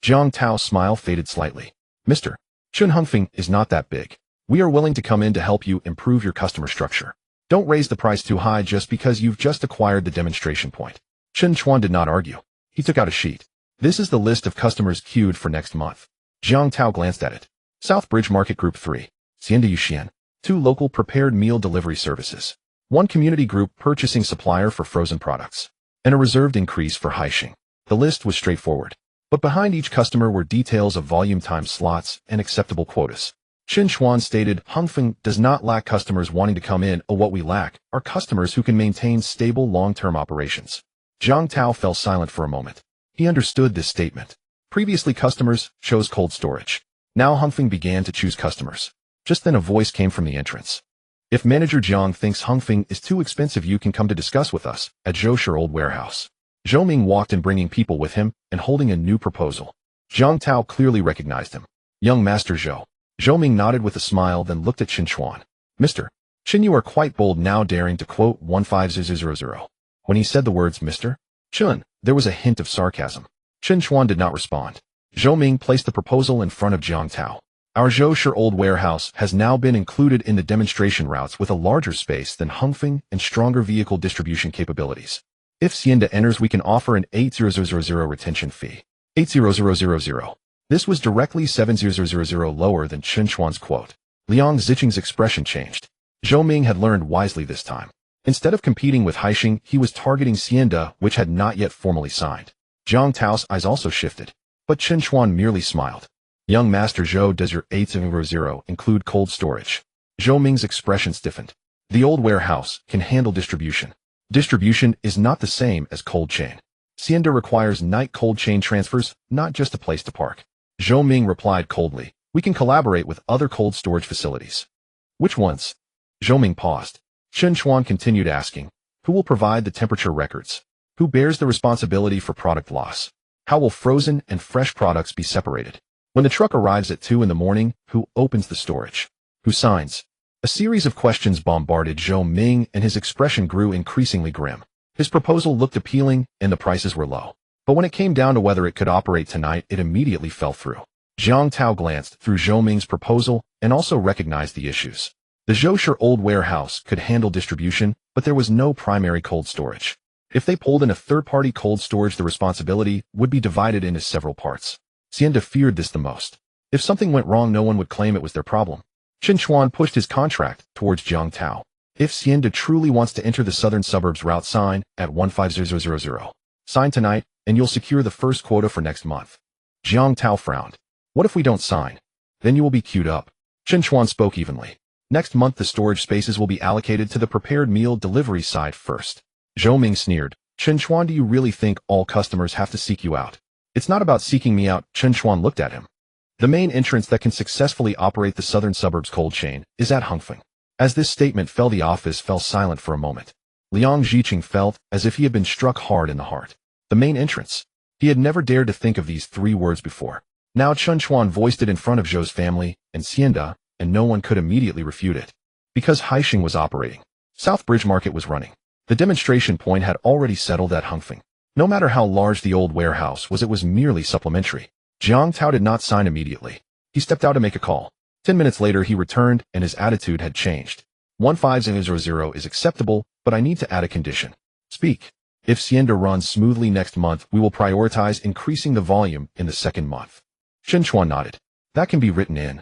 Jiang Tao's smile faded slightly. Mr. Chun Hengfeng is not that big. We are willing to come in to help you improve your customer structure. Don't raise the price too high just because you've just acquired the demonstration point. Chen Chuan did not argue. He took out a sheet. This is the list of customers queued for next month. Jiang Tao glanced at it. South Bridge Market Group 3. Xian de Yuxian. 2 local prepared meal delivery services. 1 community group purchasing supplier for frozen products. And a reserved increase for Haisheng. The list was straightforward. But behind each customer were details of volume, time slots, and acceptable quotas. Chen Chuan stated, Hengfeng does not lack customers wanting to come in. What we lack are customers who can maintain stable long-term operations. Jiang Tao fell silent for a moment. He understood this statement. Previously, customers chose cold storage. Now Hengfeng began to choose customers. Just then a voice came from the entrance. If Manager Jiang thinks Hengfeng is too expensive, you can come to discuss with us at Zhoushi Old Warehouse. Zhou Ming walked in, bringing people with him and holding a new proposal. Jiang Tao clearly recognized him. Young Master Zhou. Zhou Ming nodded with a smile, then looked at Chen Chuan. Mr. Chen, you are quite bold now, daring to quote 15,000. When he said the words Mr. Chun, there was a hint of sarcasm. Chen Chuan did not respond. Zhou Ming placed the proposal in front of Jiang Tao. Our Zhoushi Old Warehouse has now been included in the demonstration routes with a larger space than Hengfeng and stronger vehicle distribution capabilities. If Xianda enters, we can offer an 8,000 retention fee. 8,000. This was directly 7,000 lower than Chen Chuan's quote. Liang Ziqing's expression changed. Zhou Ming had learned wisely this time. Instead of competing with Haisheng, he was targeting Xianda, which had not yet formally signed. Jiang Tao's eyes also shifted, but Chen Chuan merely smiled. Young Master Zhou, does your 8,000 include cold storage? Zhou Ming's expression stiffened. The old warehouse can handle distribution. Distribution is not the same as cold chain. Xianda requires night cold chain transfers, not just a place to park. Zhou Ming replied coldly. We can collaborate with other cold storage facilities. Which ones? Zhou Ming paused. Chen Chuan continued asking. Who will provide the temperature records? Who bears the responsibility for product loss? How will frozen and fresh products be separated? When the truck arrives at 2 in the morning, who opens the storage? Who signs? A series of questions bombarded Zhou Ming, and his expression grew increasingly grim. His proposal looked appealing, and the prices were low. But when it came down to whether it could operate tonight, it immediately fell through. Jiang Tao glanced through Zhou Ming's proposal and also recognized the issues. The Zhoushe old warehouse could handle distribution, but there was no primary cold storage. If they pulled in a third-party cold storage, the responsibility would be divided into several parts. Xianda feared this the most. If something went wrong, no one would claim it was their problem. Chen Chuan pushed his contract towards Jiang Tao. If Xianda truly wants to enter the southern suburbs route, sign at 150,000. Sign tonight, and you'll secure the first quota for next month. Jiang Tao frowned. What if we don't sign? Then you will be queued up. Chen Chuan spoke evenly. Next month the storage spaces will be allocated to the prepared meal delivery side first. Zhou Ming sneered. Chen Chuan, do you really think all customers have to seek you out? It's not about seeking me out. Chen Chuan looked at him. The main entrance that can successfully operate the southern suburbs cold chain is at Hongfeng. As this statement fell, the office fell silent for a moment. Liang Zhiqing felt as if he had been struck hard in the heart. The main entrance. He had never dared to think of these 3 words before. Now Chen Chuan voiced it in front of Zhou's family and Xianda, and no one could immediately refute it. Because Haixing was operating. South Bridge Market was running. The demonstration point had already settled at Hongfeng. No matter how large the old warehouse was, it was merely supplementary. Jiang Tao did not sign immediately. He stepped out to make a call. 10 minutes later he returned, and his attitude had changed. 15000 is acceptable, but I need to add a condition. Speak. If Xianda runs smoothly next month, we will prioritize increasing the volume in the second month. Chen Chuan nodded. That can be written in.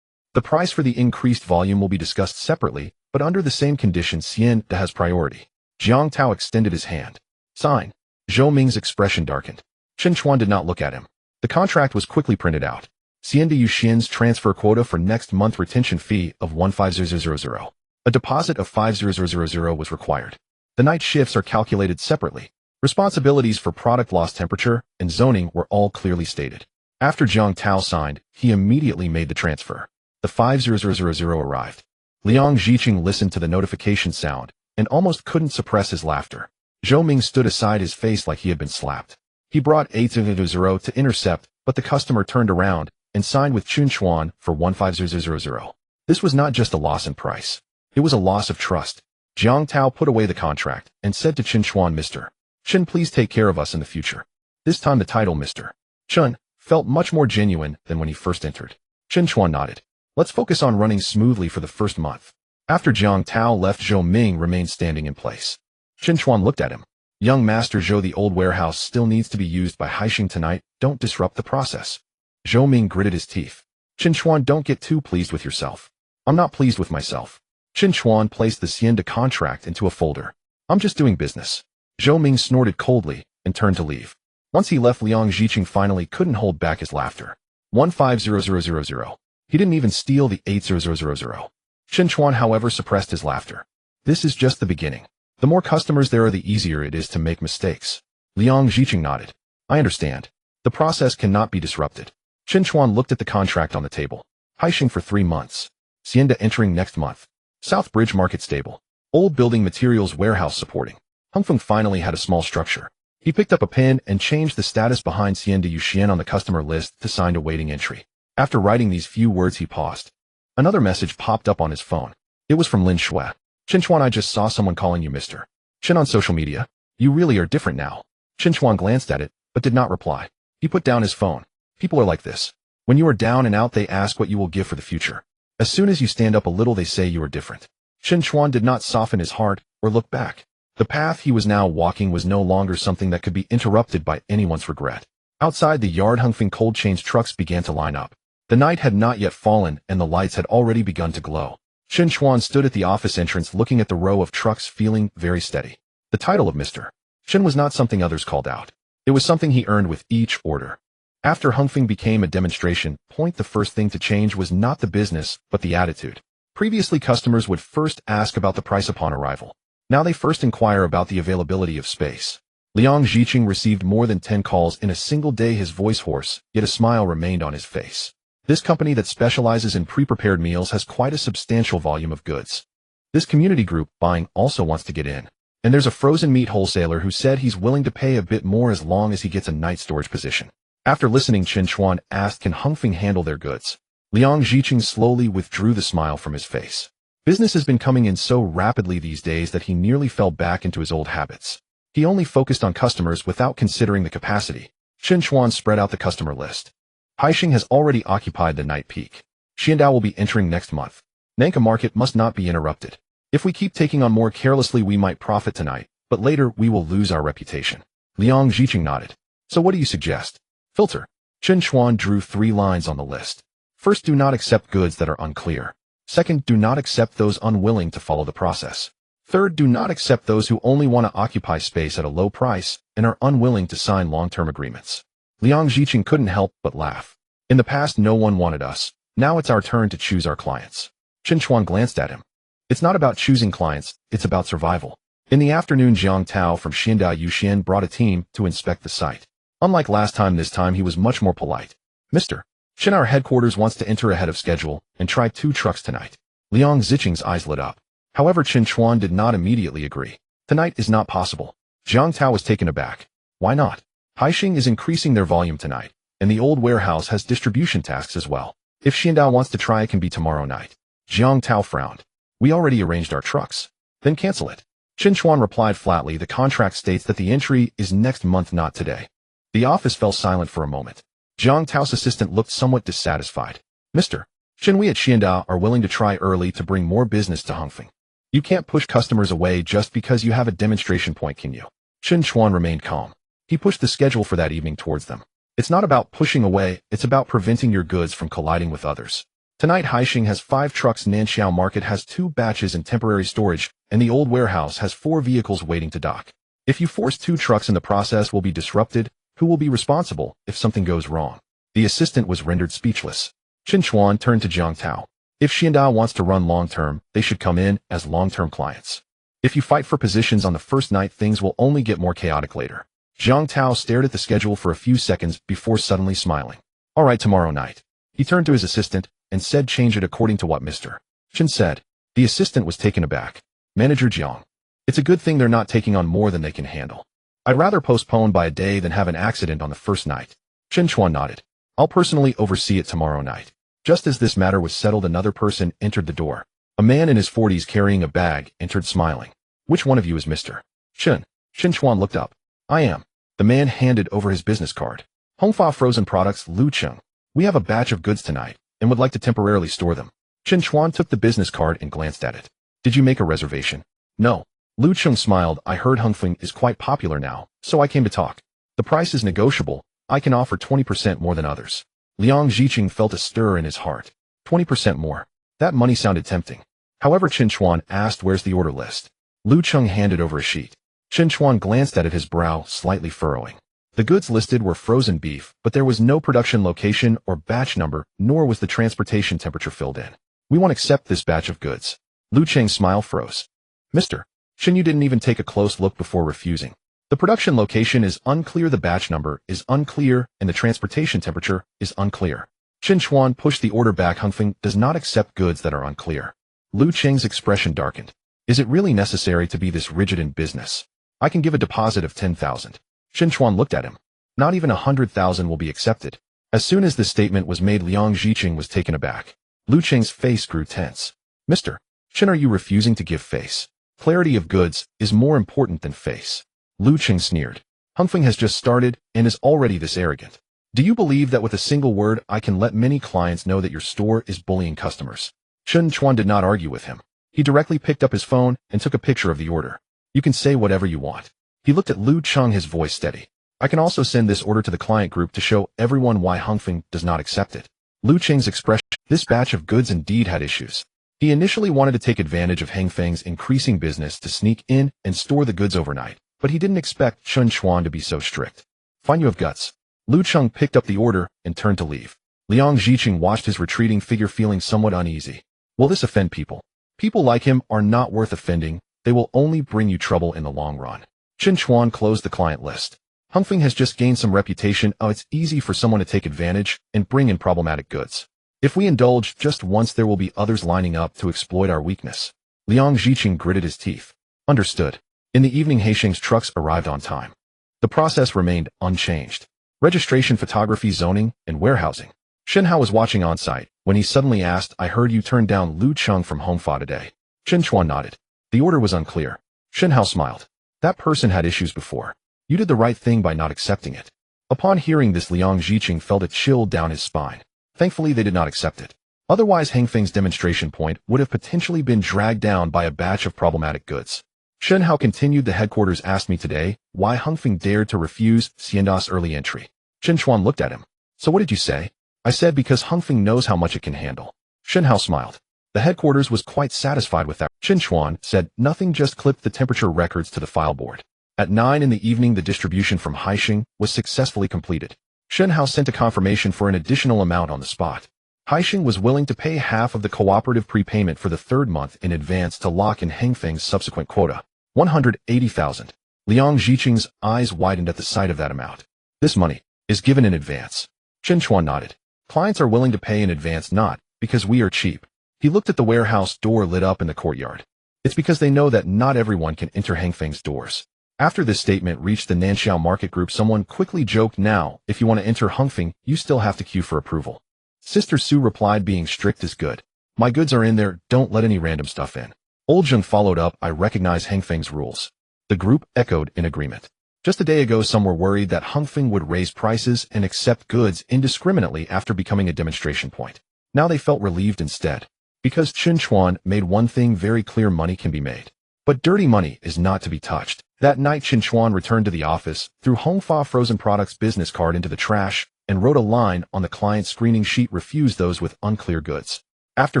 The price for the increased volume will be discussed separately, but under the same conditions Xianda has priority. Jiang Tao extended his hand. Sign. Zhou Ming's expression darkened. Chen Chuan did not look at him. The contract was quickly printed out. Xianda Yuxian's transfer quota for next month, retention fee of 15000. A deposit of 5000 was required. The night shifts are calculated separately. Responsibilities for product loss, temperature, and zoning were all clearly stated. After Jiang Tao signed, he immediately made the transfer. The 5000 arrived. Liang Zhiqing listened to the notification sound and almost couldn't suppress his laughter. Zhou Ming stood aside, his face like he had been slapped. He brought 8000 to intercept, but the customer turned around and signed with Chen Chuan for 15000. This was not just a loss in price. It was a loss of trust. Jiang Tao put away the contract and said to Chen Chuan, Mr. Chen, please take care of us in the future. This time the title Mr. Chen felt much more genuine than when he first entered. Chen Chuan nodded. Let's focus on running smoothly for the first month. After Jiang Tao left, Zhou Ming remained standing in place. Chen Chuan looked at him. Young Master Zhou, the old warehouse still needs to be used by Haixing tonight. Don't disrupt the process. Zhou Ming gritted his teeth. Chen Chuan, don't get too pleased with yourself. I'm not pleased with myself. Chen Chuan placed the Xianda contract into a folder. I'm just doing business. Zhou Ming snorted coldly and turned to leave. Once he left, Liang Zhiqing finally couldn't hold back his laughter. 15000. He didn't even steal the 8000. Chen Chuan, however, suppressed his laughter. This is just the beginning. The more customers there are, the easier it is to make mistakes. Liang Zhiqing nodded. I understand. The process cannot be disrupted. Chen Chuan looked at the contract on the table. Haixing for 3 months. Xianda entering next month. South Bridge Market stable. Old building materials warehouse supporting. Hongfeng finally had a small structure. He picked up a pen and changed the status behind Xianda Yuxian on the customer list to signed awaiting entry. After writing these few words, he paused. Another message popped up on his phone. It was from Lin Shui. Chen Chuan, I just saw someone calling you Mr. Chen on social media. You really are different now. Chen Chuan glanced at it, but did not reply. He put down his phone. People are like this. When you are down and out, they ask what you will give for the future. As soon as you stand up a little, they say you are different. Chen Chuan did not soften his heart or look back. The path he was now walking was no longer something that could be interrupted by anyone's regret. Outside the yard, Hongfeng cold chain's trucks began to line up. The night had not yet fallen, and the lights had already begun to glow. Chen Chuan stood at the office entrance looking at the row of trucks, feeling very steady. The title of Mr. Chen was not something others called out. It was something he earned with each order. After Hongfeng became a demonstration point, the first thing to change was not the business, but the attitude. Previously, customers would first ask about the price upon arrival. Now they first inquire about the availability of space. Liang Ziqing received more than 10 calls in a single day, his voice hoarse, yet a smile remained on his face. This company that specializes in pre-prepared meals has quite a substantial volume of goods. This community group buying also wants to get in. And there's a frozen meat wholesaler who said he's willing to pay a bit more as long as he gets a night storage position. After listening, Chen Chuan asked, can Hongfeng handle their goods? Liang Ziqing slowly withdrew the smile from his face. Business has been coming in so rapidly these days that he nearly fell back into his old habits. He only focused on customers without considering the capacity. Chen Chuan spread out the customer list. Haixing has already occupied the night peak. Xiandao will be entering next month. Nanka Market must not be interrupted. If we keep taking on more carelessly, we might profit tonight, but later we will lose our reputation. Liang Ziqing nodded. So what do you suggest? Filter. Chen Chuan drew 3 lines on the list. First, do not accept goods that are unclear. Second, do not accept those unwilling to follow the process. Third, do not accept those who only want to occupy space at a low price and are unwilling to sign long-term agreements. Liang Ziqing couldn't help but laugh. In the past, no one wanted us. Now it's our turn to choose our clients. Chen Chuan glanced at him. It's not about choosing clients, it's about survival. In the afternoon, Jiang Tao from Xiandao Yuxian brought a team to inspect the site. Unlike last time, this time he was much more polite. Mr. Chen, our headquarters wants to enter ahead of schedule and try 2 trucks tonight. Liang Ziqing's eyes lit up. However, Chen Chuan did not immediately agree. Tonight is not possible. Jiang Tao was taken aback. Why not? Haixing is increasing their volume tonight, and the old warehouse has distribution tasks as well. If Xiandao wants to try, it can be tomorrow night. Jiang Tao frowned. We already arranged our trucks. Then cancel it. Chen Chuan replied flatly, the contract states that the entry is next month, not today. The office fell silent for a moment. Jiang Tao's assistant looked somewhat dissatisfied. Mr. Chen, we at Xiandao are willing to try early to bring more business to Hongfeng. You can't push customers away just because you have a demonstration point, can you? Chen Chuan remained calm. He pushed the schedule for that evening towards them. It's not about pushing away, it's about preventing your goods from colliding with others. Tonight, Haixing has 5 trucks, Nanxiao Market has 2 batches in temporary storage, and the old warehouse has 4 vehicles waiting to dock. If you force 2 trucks in, the process will be disrupted. Who will be responsible if something goes wrong? The assistant was rendered speechless. Chen Chuan turned to Jiang Tao. If Xiandao wants to run long-term, they should come in as long-term clients. If you fight for positions on the first night, things will only get more chaotic later. Jiang Tao stared at the schedule for a few seconds before suddenly smiling. All right, tomorrow night. He turned to his assistant and said, change it according to what Mr. Chen said. The assistant was taken aback. Manager Jiang. It's a good thing they're not taking on more than they can handle. I'd rather postpone by a day than have an accident on the first night. Chen Chuan nodded. I'll personally oversee it tomorrow night. Just as this matter was settled, another person entered the door. A man in his 40s carrying a bag entered smiling. Which one of you is Mr. Chen? Chen Chuan looked up. I am. The man handed over his business card. Hongfa Frozen Products, Lu Cheng. We have a batch of goods tonight and would like to temporarily store them. Chen Chuan took the business card and glanced at it. Did you make a reservation? No. Lu Cheng smiled. I heard Hongfeng is quite popular now, so I came to talk. The price is negotiable. I can offer 20% more than others. Liang Ziqing felt a stir in his heart. 20% more. That money sounded tempting. However, Chen Chuan asked, where's the order list? Lu Cheng handed over a sheet. Chen Chuan glanced at it, his brow slightly furrowing. The goods listed were frozen beef, but there was no production location or batch number, nor was the transportation temperature filled in. We won't accept this batch of goods. Lu Cheng's smile froze. Mr. Chen, you didn't even take a close look before refusing. The production location is unclear, the batch number is unclear, and the transportation temperature is unclear. Chen Chuan pushed the order back. Hongfeng does not accept goods that are unclear. Lu Cheng's expression darkened. Is it really necessary to be this rigid in business? I can give a deposit of 10,000. Chen Chuan looked at him. Not even 100,000 will be accepted. As soon as this statement was made, Liang Ziqing was taken aback. Lu Cheng's face grew tense. Mr. Chen, are you refusing to give face? Clarity of goods is more important than face. Lu Cheng sneered. Hongfeng has just started and is already this arrogant. Do you believe that with a single word I can let many clients know that your store is bullying customers? Chen Chuan did not argue with him. He directly picked up his phone and took a picture of the order. You can say whatever you want. He looked at Lu Cheng, his voice steady. I can also send this order to the client group to show everyone why Hongfeng does not accept it. Lu Cheng's expression. This batch of goods indeed had issues. He initially wanted to take advantage of Hongfeng's increasing business to sneak in and store the goods overnight, but he didn't expect Chen Chuan to be so strict. Fine, you have guts. Lu Cheng picked up the order and turned to leave. Liang Ziqing watched his retreating figure, feeling somewhat uneasy. Will this offend people? People like him are not worth offending. They will only bring you trouble in the long run. Chen Chuan closed the client list. Hongfeng has just gained some reputation. Oh, it's easy for someone to take advantage and bring in problematic goods. If we indulge just once, there will be others lining up to exploit our weakness. Liang Ziqing gritted his teeth. Understood. In the evening, Haisheng's trucks arrived on time. The process remained unchanged. Registration, photography, zoning, and warehousing. Shen Hao was watching on site when he suddenly asked, "I heard you turned down Lu Cheng from Hongfa today." Chen Chuan nodded. The order was unclear. Shen Hao smiled. That person had issues before. You did the right thing by not accepting it. Upon hearing this, Liang Ziqing felt a chill down his spine. Thankfully, they did not accept it. Otherwise, Hongfeng's demonstration point would have potentially been dragged down by a batch of problematic goods. Shen Hao continued. The headquarters asked me today why Hongfeng dared to refuse Xianda's early entry. Chen Chuan looked at him. So what did you say? I said because Hongfeng knows how much it can handle. Shen Hao smiled. The headquarters was quite satisfied with that. Chen Chuan said nothing, just clipped the temperature records to the file board. At 9 in the evening, the distribution from Haisheng was successfully completed. Shen Hao sent a confirmation for an additional amount on the spot. Haisheng was willing to pay half of the cooperative prepayment for the third month in advance to lock in Hongfeng's subsequent quota, 180,000. Liang Ziqing's eyes widened at the sight of that amount. This money is given in advance. Chen Chuan nodded. Clients are willing to pay in advance, not because we are cheap. He looked at the warehouse door lit up in the courtyard. It's because they know that not everyone can enter Hongfeng's doors. After this statement reached the Nanxiao market group, someone quickly joked, "Now, if you want to enter Hongfeng, you still have to queue for approval." Sister Su replied, "Being strict is good. My goods are in there, don't let any random stuff in." Old Zheng followed up, "I recognize Hongfeng's rules." The group echoed in agreement. Just a day ago, some were worried that Hongfeng would raise prices and accept goods indiscriminately after becoming a demonstration point. Now they felt relieved instead. Because Chen Chuan made one thing very clear: money can be made. But dirty money is not to be touched. That night, Chen Chuan returned to the office, threw Hongfa Frozen Products business card into the trash, and wrote a line on the client screening sheet: refuse those with unclear goods. After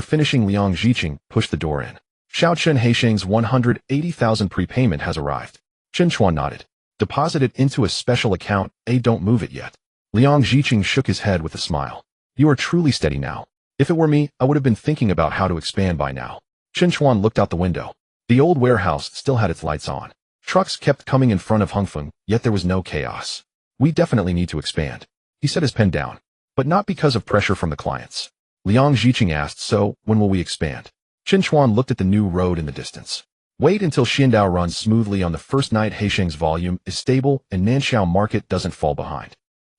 finishing, Liang Ziqing pushed the door in. Xiao Chen Haisheng's 180,000 prepayment has arrived. Chen Chuan nodded. Deposit it into a special account. Don't move it yet. Liang Ziqing shook his head with a smile. You are truly steady now. If it were me, I would have been thinking about how to expand by now. Chen Chuan looked out the window. The old warehouse still had its lights on. Trucks kept coming in front of Hongfeng, yet there was no chaos. We definitely need to expand. He set his pen down. But not because of pressure from the clients. Liang Ziqing asked, so, when will we expand? Chen Chuan looked at the new road in the distance. Wait until Xiandao runs smoothly on the first night, Haisheng's volume is stable, and Nanxiao market doesn't fall behind.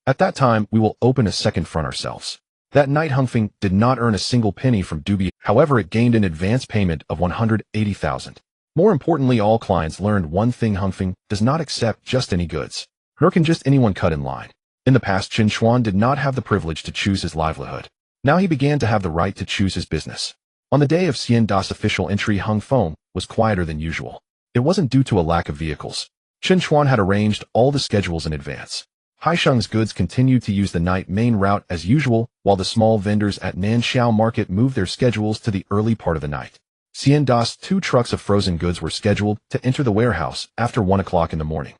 At that time, we will open a second front ourselves. That night, Hongfeng did not earn a single penny from Dubi. However, it gained an advance payment of 180,000. More importantly, all clients learned one thing: Hongfeng does not accept just any goods, nor can just anyone cut in line. In the past, Chen Chuan did not have the privilege to choose his livelihood. Now he began to have the right to choose his business. On the day of Xianda's official entry, Hongfeng was quieter than usual. It wasn't due to a lack of vehicles. Chen Chuan had arranged all the schedules in advance. Haisheng's goods continued to use the night main route as usual, while the small vendors at Nanxiao Market moved their schedules to the early part of the night. Xianda's 2 trucks of frozen goods were scheduled to enter the warehouse after 1 o'clock in the morning.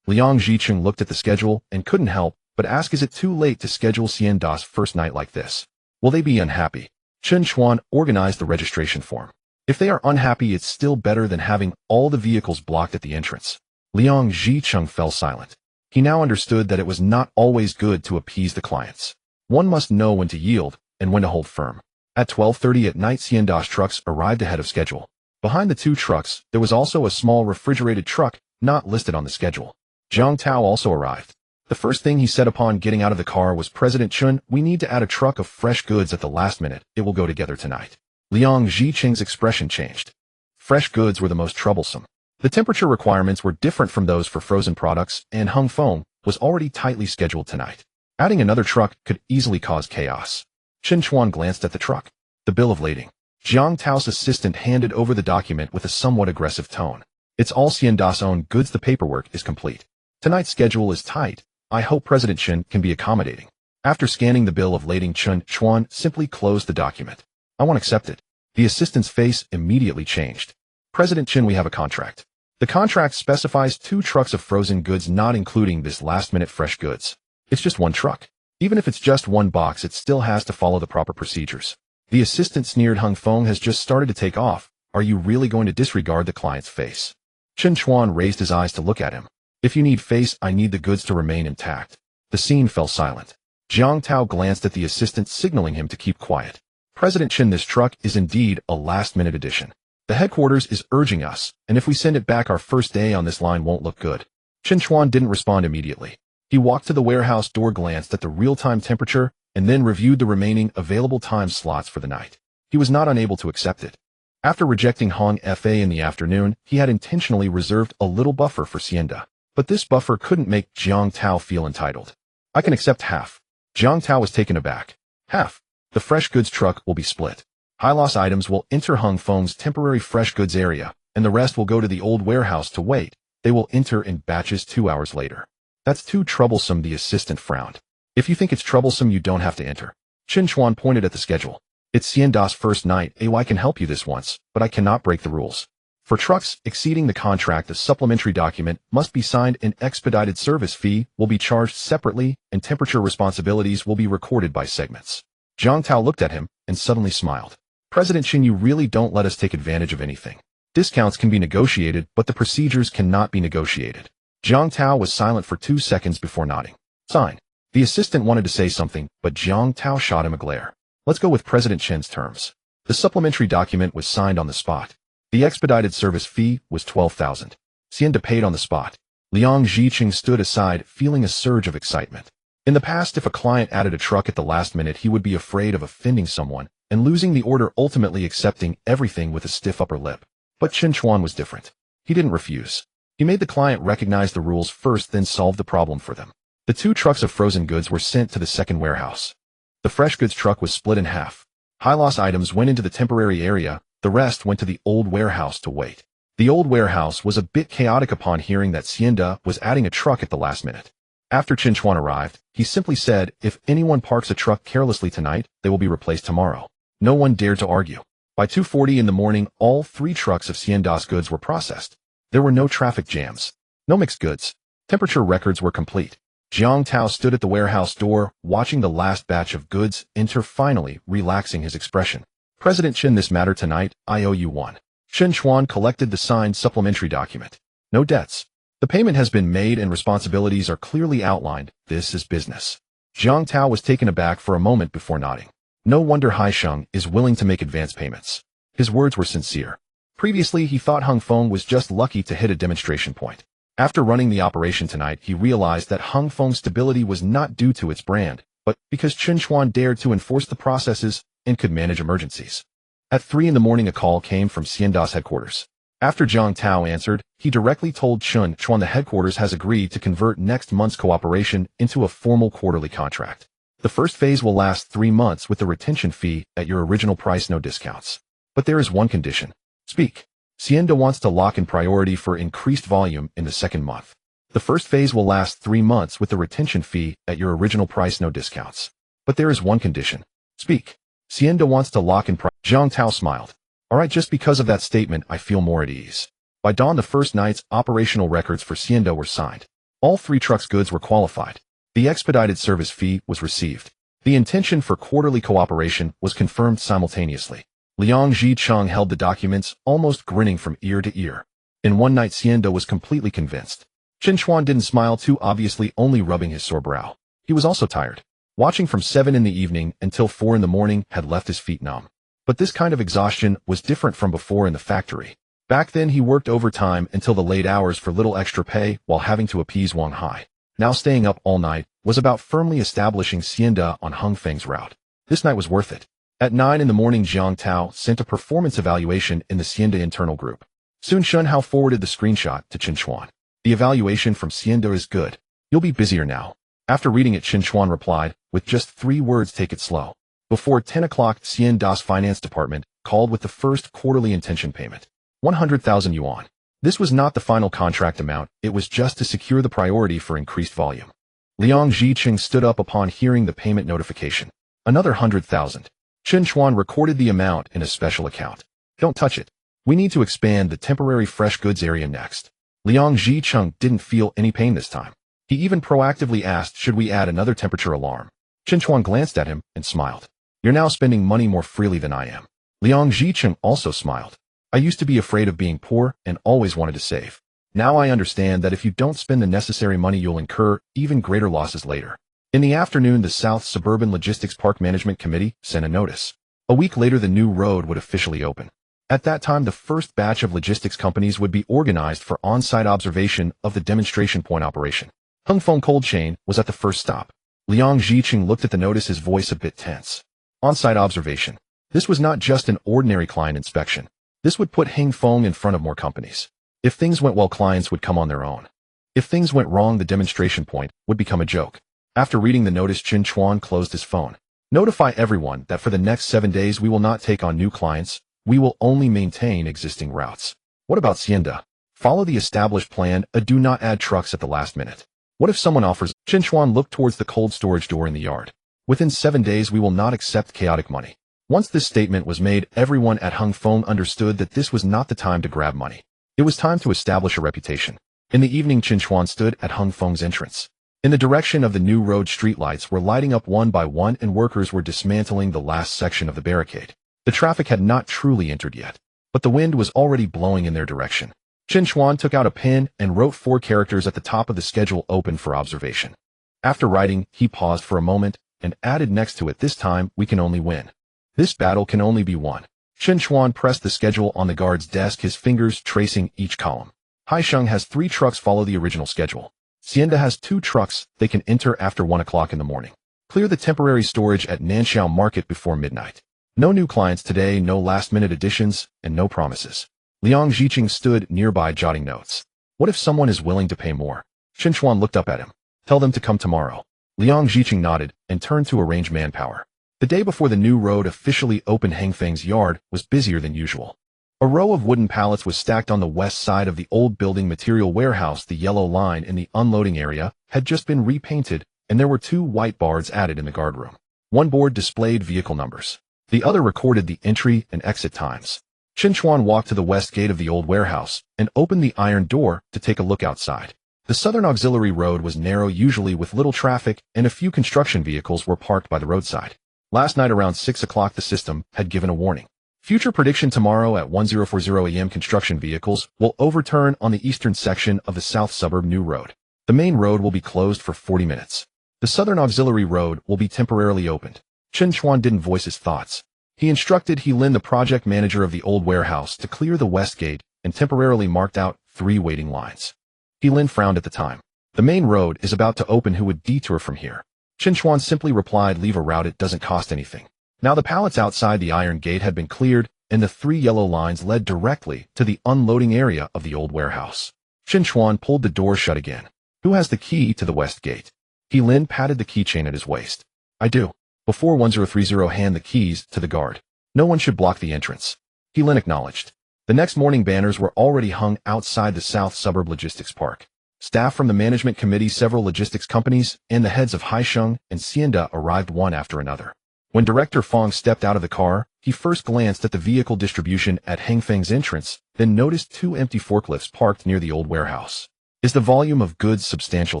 Liang Ziqing looked at the schedule and couldn't help but ask, is it too late to schedule Xianda's first night like this? Will they be unhappy? Chen Chuan organized the registration form. If they are unhappy, it's still better than having all the vehicles blocked at the entrance. Liang Ziqing fell silent. He now understood that it was not always good to appease the clients. One must know when to yield and when to hold firm. At 12:30 at night, Xianda's trucks arrived ahead of schedule. Behind the 2 trucks, there was also a small refrigerated truck not listed on the schedule. Jiang Tao also arrived. The first thing he said upon getting out of the car was, President Chen, we need to add a truck of fresh goods at the last minute. It will go together tonight. Liang Ziqing's expression changed. Fresh goods were the most troublesome. The temperature requirements were different from those for frozen products, and Hongfeng was already tightly scheduled tonight. Adding another truck could easily cause chaos. Chen Chuan glanced at the truck. The bill of lading. Jiang Tao's assistant handed over the document with a somewhat aggressive tone. It's all Xianda's own goods. The paperwork is complete. Tonight's schedule is tight. I hope President Chen can be accommodating. After scanning the bill of lading, Chen Chuan simply closed the document. I won't accept it. The assistant's face immediately changed. President Chen, we have a contract. The contract specifies 2 trucks of frozen goods, not including this last-minute fresh goods. It's just 1 truck. Even if it's just 1 box, it still has to follow the proper procedures. The assistant sneered. Hongfeng has just started to take off. Are you really going to disregard the client's face? Chen Chuan raised his eyes to look at him. If you need face, I need the goods to remain intact. The scene fell silent. Jiang Tao glanced at the assistant, signaling him to keep quiet. President Chen, this truck is indeed a last-minute addition. The headquarters is urging us, and if we send it back, our first day on this line won't look good. Chen Chuan didn't respond immediately. He walked to the warehouse door, glanced at the real-time temperature, and then reviewed the remaining available time slots for the night. He was not unable to accept it. After rejecting Hong Fa in the afternoon, he had intentionally reserved a little buffer for Xianda. But this buffer couldn't make Jiang Tao feel entitled. I can accept half. Jiang Tao was taken aback. Half. The fresh goods truck will be split. High-loss items will enter Hung Feng's temporary fresh goods area, and the rest will go to the old warehouse to wait. They will enter in batches 2 hours later. That's too troublesome, the assistant frowned. If you think it's troublesome, you don't have to enter. Chen Chuan pointed at the schedule. It's Xianda's first night. I can help you this once, but I cannot break the rules. For trucks exceeding the contract, a supplementary document must be signed. An expedited service fee will be charged separately, and temperature responsibilities will be recorded by segments. Jiang Tao looked at him and suddenly smiled. President Chen, you really don't let us take advantage of anything. Discounts can be negotiated, but the procedures cannot be negotiated. Jiang Tao was silent for 2 seconds before nodding. Sign. The assistant wanted to say something, but Jiang Tao shot him a glare. Let's go with President Chen's terms. The supplementary document was signed on the spot. The expedited service fee was 12,000. Xianda paid on the spot. Liang Zhiqing stood aside, feeling a surge of excitement. In the past, if a client added a truck at the last minute, he would be afraid of offending someone and losing the order, ultimately accepting everything with a stiff upper lip. But Chen Chuan was different. He didn't refuse. He made the client recognize the rules first, then solve the problem for them. The 2 trucks of frozen goods were sent to the second warehouse. The fresh goods truck was split in half. High-loss items went into the temporary area, the rest went to the old warehouse to wait. The old warehouse was a bit chaotic upon hearing that Xianda was adding a truck at the last minute. After Chen Chuan arrived, he simply said, if anyone parks a truck carelessly tonight, they will be replaced tomorrow. No one dared to argue. By 2:40 in the morning, all 3 trucks of Xianda's goods were processed. There were no traffic jams. No mixed goods. Temperature records were complete. Jiang Tao stood at the warehouse door, watching the last batch of goods enter, finally relaxing his expression. President Chen, this matter tonight, I owe you one. Chen Chuan collected the signed supplementary document. No debts. The payment has been made and responsibilities are clearly outlined. This is business. Jiang Tao was taken aback for a moment before nodding. No wonder Haisheng is willing to make advance payments. His words were sincere. Previously, he thought Hung Feng was just lucky to hit a demonstration point. After running the operation tonight, he realized that Hung Feng's stability was not due to its brand, but because Chen Chuan dared to enforce the processes and could manage emergencies. At 3 in the morning, a call came from Xianda's headquarters. After Jiang Tao answered, he directly told Chen Chuan the headquarters has agreed to convert next month's cooperation into a formal quarterly contract. The first phase will last 3 months with the retention fee at your original price, no discounts. But there is one condition. Speak. Xianda wants to lock in priority for increased volume in the second month. The first phase will last 3 months with the retention fee at your original price, no discounts. But there is one condition. Speak. Xianda wants to lock in price. Jiang Tao smiled. All right, just because of that statement, I feel more at ease. By dawn the first night's operational records for Xianda were signed. All 3 trucks' goods were qualified. The expedited service fee was received. The intention for quarterly cooperation was confirmed simultaneously. Liang Zhiqing held the documents, almost grinning from ear to ear. In one night, Xianda was completely convinced. Chen Chuan didn't smile too, obviously only rubbing his sore brow. He was also tired. Watching from 7 in the evening until 4 in the morning had left his feet numb. But this kind of exhaustion was different from before in the factory. Back then, he worked overtime until the late hours for little extra pay while having to appease Wang Hai. Now staying up all night was about firmly establishing Xianda on Hung Feng's route. This night was worth it. At 9 in the morning, Jiang Tao sent a performance evaluation in the Xianda internal group. Soon Shen Hao forwarded the screenshot to Chen Chuan. The evaluation from Xianda is good. You'll be busier now. After reading it, Chen Chuan replied, with just 3 words, take it slow. Before 10 o'clock, Xianda's finance department called with the first quarterly intention payment. 100,000 yuan. This was not the final contract amount, it was just to secure the priority for increased volume. Liang Zhiqing stood up upon hearing the payment notification. Another 100,000. Chen Chuan recorded the amount in a special account. Don't touch it. We need to expand the temporary fresh goods area next. Liang Zhiqing didn't feel any pain this time. He even proactively asked, should we add another temperature alarm? Chen Chuan glanced at him and smiled. You're now spending money more freely than I am. Liang Zhiqing also smiled. I used to be afraid of being poor and always wanted to save. Now I understand that if you don't spend the necessary money, you'll incur even greater losses later. In the afternoon, the South Suburban Logistics Park Management Committee sent a notice. A week later, the new road would officially open. At that time, the first batch of logistics companies would be organized for on-site observation of the demonstration point operation. Hungfeng Cold Chain was at the first stop. Liang Ziqing looked at the notice, his voice a bit tense. On-site observation. This was not just an ordinary client inspection. This would put Hangfeng in front of more companies. If things went well, clients would come on their own. If things went wrong, the demonstration point would become a joke. After reading the notice, Chen Chuan closed his phone. Notify everyone that for the next 7 days we will not take on new clients, we will only maintain existing routes. What about Hacienda? Follow the established plan, do not add trucks at the last minute. What if someone offers? Chen Chuan looked towards the cold storage door in the yard. Within 7 days we will not accept chaotic money. Once this statement was made, everyone at Hangfeng understood that this was not the time to grab money. It was time to establish a reputation. In the evening, Chen Chuan stood at Hangfeng's entrance. In the direction of the new road, streetlights were lighting up one by one and workers were dismantling the last section of the barricade. The traffic had not truly entered yet, but the wind was already blowing in their direction. Chen Chuan took out a pen and wrote 4 characters at the top of the schedule: open for observation. After writing, he paused for a moment and added next to it, this time we can only win. This battle can only be won. Chen Chuan pressed the schedule on the guard's desk, his fingers tracing each column. Haisheng has 3 trucks, follow the original schedule. Hacienda has 2 trucks, they can enter after 1 o'clock in the morning. Clear the temporary storage at Nanxiao Market before midnight. No new clients today, no last-minute additions, and no promises. Liang Ziqing stood nearby jotting notes. What if someone is willing to pay more? Chen Chuan looked up at him. Tell them to come tomorrow. Liang Ziqing nodded and turned to arrange manpower. The day before the new road officially opened, Hangfeng's yard was busier than usual. A row of wooden pallets was stacked on the west side of the old building material warehouse. The yellow line in the unloading area had just been repainted, and there were 2 white boards added in the guardroom. One board displayed vehicle numbers. The other recorded the entry and exit times. Chen Chuan walked to the west gate of the old warehouse and opened the iron door to take a look outside. The southern auxiliary road was narrow, usually with little traffic, and a few construction vehicles were parked by the roadside. Last night around 6 o'clock, the system had given a warning. Future prediction: tomorrow at 1040 a.m. construction vehicles will overturn on the eastern section of the south suburb new road. The main road will be closed for 40 minutes. The southern auxiliary road will be temporarily opened. Chen Chuan didn't voice his thoughts. He instructed Helin, the project manager of the old warehouse, to clear the west gate and temporarily marked out 3 waiting lines. Helin frowned at the time. The main road is about to open, who would detour from here? Chen Chuan simply replied, leave a route, it doesn't cost anything. Now the pallets outside the iron gate had been cleared, and the 3 yellow lines led directly to the unloading area of the old warehouse. Chen Chuan pulled the door shut again. Who has the key to the west gate? Helin patted the keychain at his waist. I do. Before 1030, hand the keys to the guard. No one should block the entrance. Helin acknowledged. The next morning, banners were already hung outside the South Suburb Logistics Park. Staff from the management committee, several logistics companies, and the heads of Haisheng and Hacienda arrived one after another. When Director Fong stepped out of the car, he first glanced at the vehicle distribution at Hangfeng's entrance, then noticed 2 empty forklifts parked near the old warehouse. Is the volume of goods substantial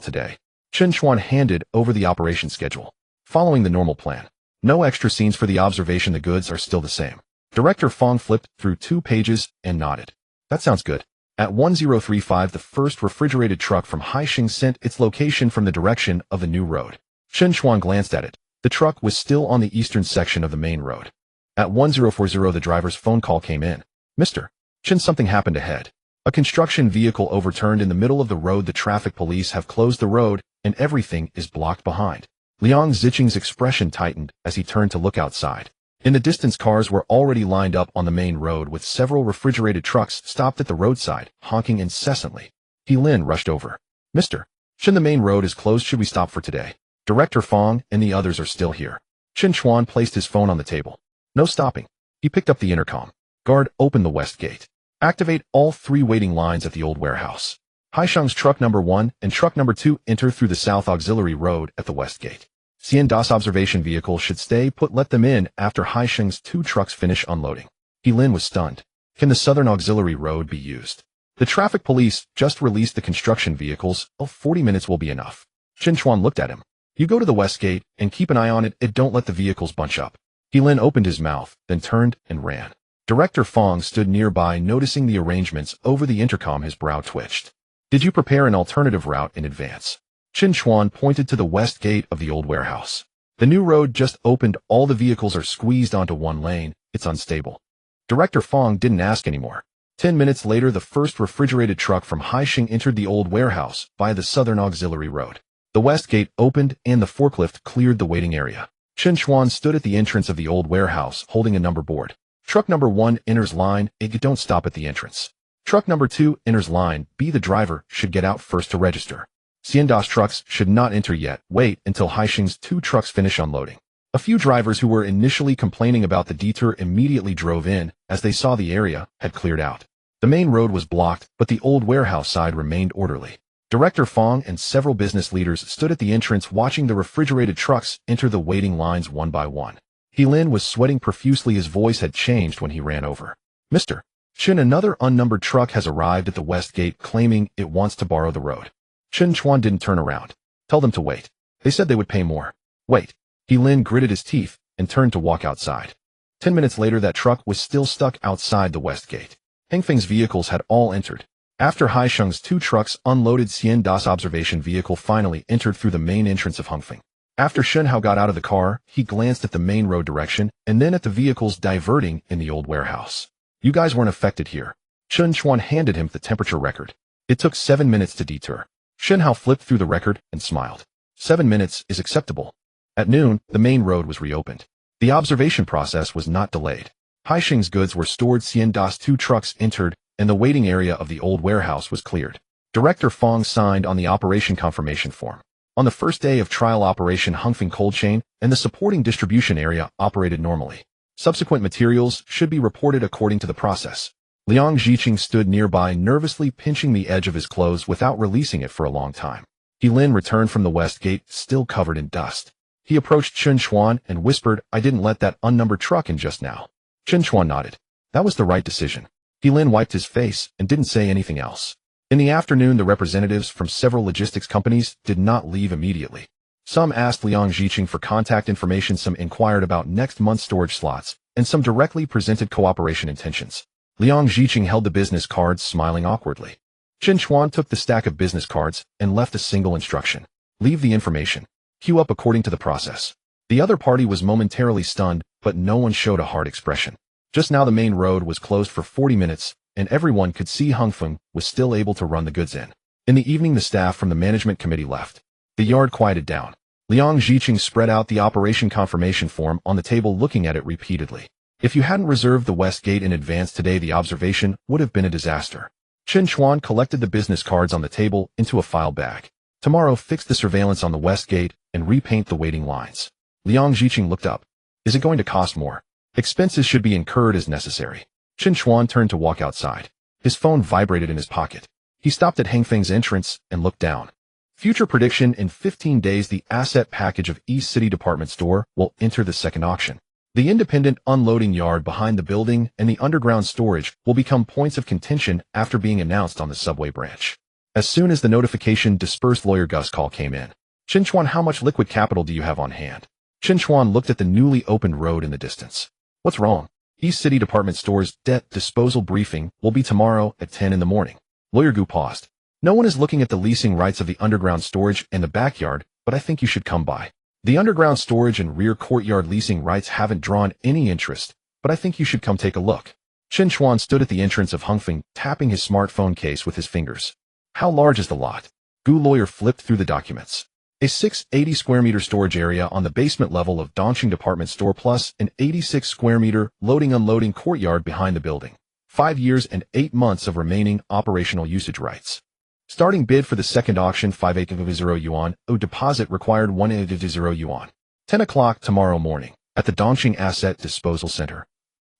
today? Chen Chuan handed over the operation schedule. Following the normal plan. No extra scenes for the observation, the goods are still the same. Director Fong flipped through 2 pages and nodded. That sounds good. At 1035, the first refrigerated truck from Haisheng sent its location from the direction of the new road. Chen Chuan glanced at it. The truck was still on the eastern section of the main road. At 1040, the driver's phone call came in. Mr. Chen, something happened ahead. A construction vehicle overturned in the middle of the road. The traffic police have closed the road, and everything is blocked behind. Liang Ziqing's expression tightened as he turned to look outside. In the distance, cars were already lined up on the main road, with several refrigerated trucks stopped at the roadside, honking incessantly. Helin rushed over. Mr. Chen, the main road is closed. Should we stop for today? Director Fong and the others are still here. Chen Chuan placed his phone on the table. No stopping. He picked up the intercom. Guard, open the west gate. Activate all 3 waiting lines at the old warehouse. Haisheng's truck number 1 and truck number 2 enter through the south auxiliary road at the west gate. Hacienda's observation vehicle should stay put. Let them in after Haisheng's 2 trucks finish unloading. Helin was stunned. Can the southern auxiliary road be used? The traffic police just released the construction vehicles. 40 minutes will be enough. Chen Chuan looked at him. You go to the west gate and keep an eye on it, and don't let the vehicles bunch up. Helin opened his mouth, then turned and ran. Director Fong stood nearby, noticing the arrangements over the intercom. His brow twitched. Did you prepare an alternative route in advance? Chen Chuan pointed to the west gate of the old warehouse. The new road just opened. All the vehicles are squeezed onto one lane. It's unstable. Director Fong didn't ask anymore. 10 minutes later, the first refrigerated truck from Haixing entered the old warehouse via the southern auxiliary road. The west gate opened and the forklift cleared the waiting area. Chen Chuan stood at the entrance of the old warehouse holding a number board. Truck number 1 enters line A. Don't stop at the entrance. Truck number 2 enters line B. The driver should get out first to register. Xianda's trucks should not enter yet. Wait until Haixing's 2 trucks finish unloading. A few drivers who were initially complaining about the detour immediately drove in as they saw the area had cleared out. The main road was blocked, but the old warehouse side remained orderly. Director Fong and several business leaders stood at the entrance watching the refrigerated trucks enter the waiting lines one by one. He Lin was sweating profusely. His voice had changed when he ran over. Mr. Chen, another unnumbered truck has arrived at the west gate claiming it wants to borrow the road. Chen Chuan didn't turn around. Tell them to wait. They said they would pay more. Wait. He Lin gritted his teeth and turned to walk outside. 10 minutes later, that truck was still stuck outside the west gate. Hengfeng's vehicles had all entered. After Haixing's 2 trucks unloaded, Xianda's observation vehicle finally entered through the main entrance of Hengfeng. After Shenhao got out of the car, he glanced at the main road direction and then at the vehicles diverting in the old warehouse. You guys weren't affected here. Chen Chuan handed him the temperature record. It took 7 minutes to detour. Shenhao flipped through the record and smiled. 7 minutes is acceptable. At noon, the main road was reopened. The observation process was not delayed. Haixing's goods were stored. Xianda's 2 trucks entered, and the waiting area of the old warehouse was cleared. Director Fong signed on the operation confirmation form. On the first day of trial operation, Hengfeng cold chain and the supporting distribution area operated normally. Subsequent materials should be reported according to the process. Liang Ziqing stood nearby, nervously pinching the edge of his clothes without releasing it for a long time. He Lin returned from the west gate, still covered in dust. He approached Chen Chuan and whispered, I didn't let that unnumbered truck in just now. Chen Chuan nodded. That was the right decision. He Lin wiped his face and didn't say anything else. In the afternoon, the representatives from several logistics companies did not leave immediately. Some asked Liang Ziqing for contact information, some inquired about next month's storage slots, and some directly presented cooperation intentions. Liang Ziqing held the business cards, smiling awkwardly. Chen Chuan took the stack of business cards and left a single instruction. Leave the information. Queue up according to the process. The other party was momentarily stunned, but no one showed a hard expression. Just now the main road was closed for 40 minutes, and everyone could see Hengfeng was still able to run the goods in. In the evening, the staff from the management committee left. The yard quieted down. Liang Ziqing spread out the operation confirmation form on the table, looking at it repeatedly. If you hadn't reserved the west gate in advance today, the observation would have been a disaster. Chen Chuan collected the business cards on the table into a file bag. Tomorrow, fix the surveillance on the west gate and repaint the waiting lines. Liang Ziqing looked up. Is it going to cost more? Expenses should be incurred as necessary. Chen Chuan turned to walk outside. His phone vibrated in his pocket. He stopped at Hengfeng's entrance and looked down. Future prediction: in 15 days, the asset package of East City Department Store will enter the second auction. The independent unloading yard behind the building and the underground storage will become points of contention after being announced on the subway branch. As soon as the notification dispersed, lawyer Gus' call came in. Chen Chuan, how much liquid capital do you have on hand? Chen Chuan looked at the newly opened road in the distance. What's wrong? East City Department Store's debt disposal briefing will be tomorrow at 10 in the morning. Lawyer Gu paused. No one is looking at the leasing rights of the underground storage and the backyard, but I think you should come by. The underground storage and rear courtyard leasing rights haven't drawn any interest, but I think you should come take a look. Chen Chuan stood at the entrance of Hengfeng, tapping his smartphone case with his fingers. How large is the lot? Gu lawyer flipped through the documents. A 680 square meter storage area on the basement level of Dongqing Department Store plus an 86 square meter loading-unloading courtyard behind the building. 5 years and 8 months of remaining operational usage rights. Starting bid for the second auction, 580 yuan. A deposit required 180 yuan. 10 o'clock tomorrow morning at the Dongqing Asset Disposal Center.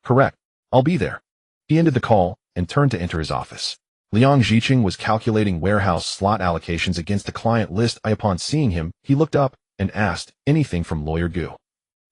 Correct. I'll be there. He ended the call and turned to enter his office. Liang Ziqing was calculating warehouse slot allocations against the client list. Upon seeing him, he looked up and asked, anything from lawyer Gu?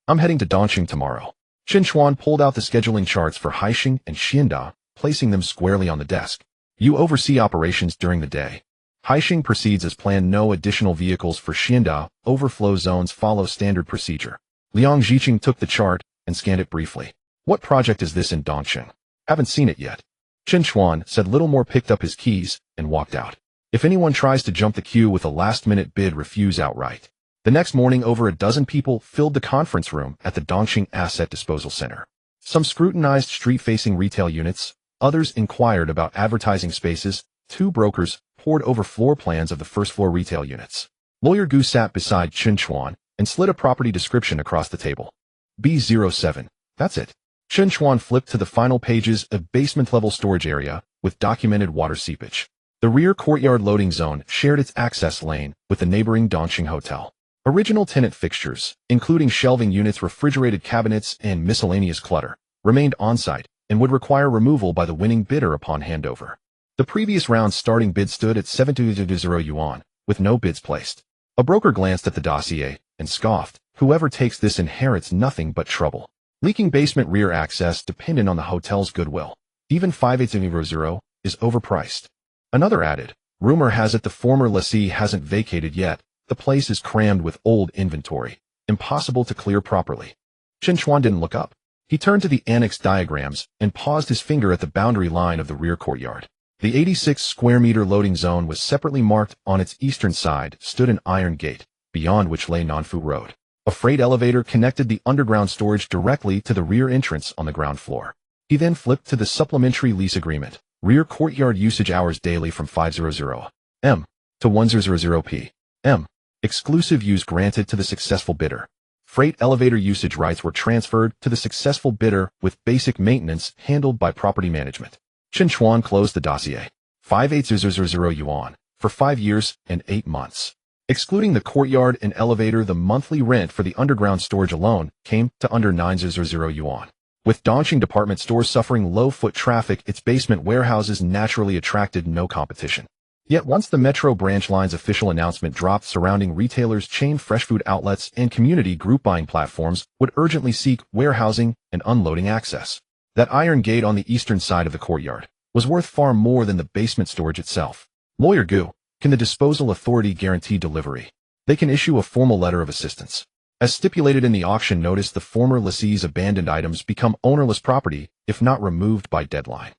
I'm heading to Dongqing tomorrow. Chen Chuan pulled out the scheduling charts for Haixing and Xianda, placing them squarely on the desk. You oversee operations during the day. Haixing proceeds as planned. No additional vehicles for Xianda. Overflow zones follow standard procedure. Liang Ziqing took the chart and scanned it briefly. What project is this in Dongqing? Haven't seen it yet. Chen Chuan said little more, picked up his keys and walked out. If anyone tries to jump the queue with a last-minute bid, refuse outright. The next morning, over a dozen people filled the conference room at the Dongqing Asset Disposal Center. Some scrutinized street-facing retail units, others inquired about advertising spaces. 2 brokers pored over floor plans of the first-floor retail units. Lawyer Gu sat beside Chen Chuan and slid a property description across the table. B07. That's it. Chen Chuan flipped to the final pages of basement-level storage area with documented water seepage. The rear courtyard loading zone shared its access lane with the neighboring Dongqing Hotel. Original tenant fixtures, including shelving units, refrigerated cabinets, and miscellaneous clutter, remained on-site and would require removal by the winning bidder upon handover. The previous round's starting bid stood at 720 yuan, with no bids placed. A broker glanced at the dossier and scoffed, "Whoever takes this inherits nothing but trouble. Leaking basement rear access dependent on the hotel's goodwill. Even 5800 is overpriced." Another added, "Rumor has it the former lessee hasn't vacated yet. The place is crammed with old inventory, impossible to clear properly." Chen Chuan didn't look up. He turned to the annex diagrams and paused his finger at the boundary line of the rear courtyard. The 86-square-meter loading zone was separately marked. On its eastern side stood an iron gate, beyond which lay Nanfu Road. A freight elevator connected the underground storage directly to the rear entrance on the ground floor. He then flipped to the supplementary lease agreement. Rear courtyard usage hours daily from 500 m to 100 p.m. Exclusive use granted to the successful bidder. Freight elevator usage rights were transferred to the successful bidder with basic maintenance handled by property management. Chen Chuan closed the dossier. 5800 yuan for 5 years and 8 months. Excluding the courtyard and elevator, the monthly rent for the underground storage alone came to under 900 yuan. With Dongqing department stores suffering low foot traffic, its basement warehouses naturally attracted no competition. Yet once the Metro branch line's official announcement dropped, surrounding retailers, chain fresh food outlets, and community group buying platforms would urgently seek warehousing and unloading access. That iron gate on the eastern side of the courtyard was worth far more than the basement storage itself. Lawyer Gu, can the disposal authority guarantee delivery? They can issue a formal letter of assistance. As stipulated in the auction notice, the former lessee's abandoned items become ownerless property if not removed by deadline.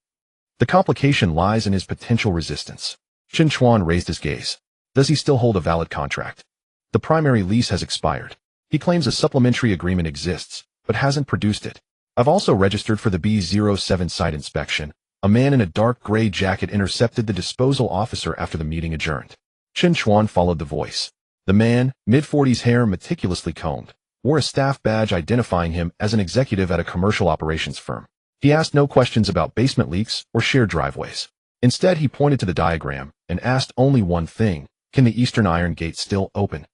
The complication lies in his potential resistance. Chen Chuan raised his gaze. Does he still hold a valid contract? The primary lease has expired. He claims a supplementary agreement exists, but hasn't produced it. I've also registered for the B07 site inspection. A man in a dark gray jacket intercepted the disposal officer after the meeting adjourned. Chen Chuan followed the voice. The man, mid-40s, hair meticulously combed, wore a staff badge identifying him as an executive at a commercial operations firm. He asked no questions about basement leaks or shared driveways. Instead, he pointed to the diagram and asked only one thing: can the eastern iron gate still open?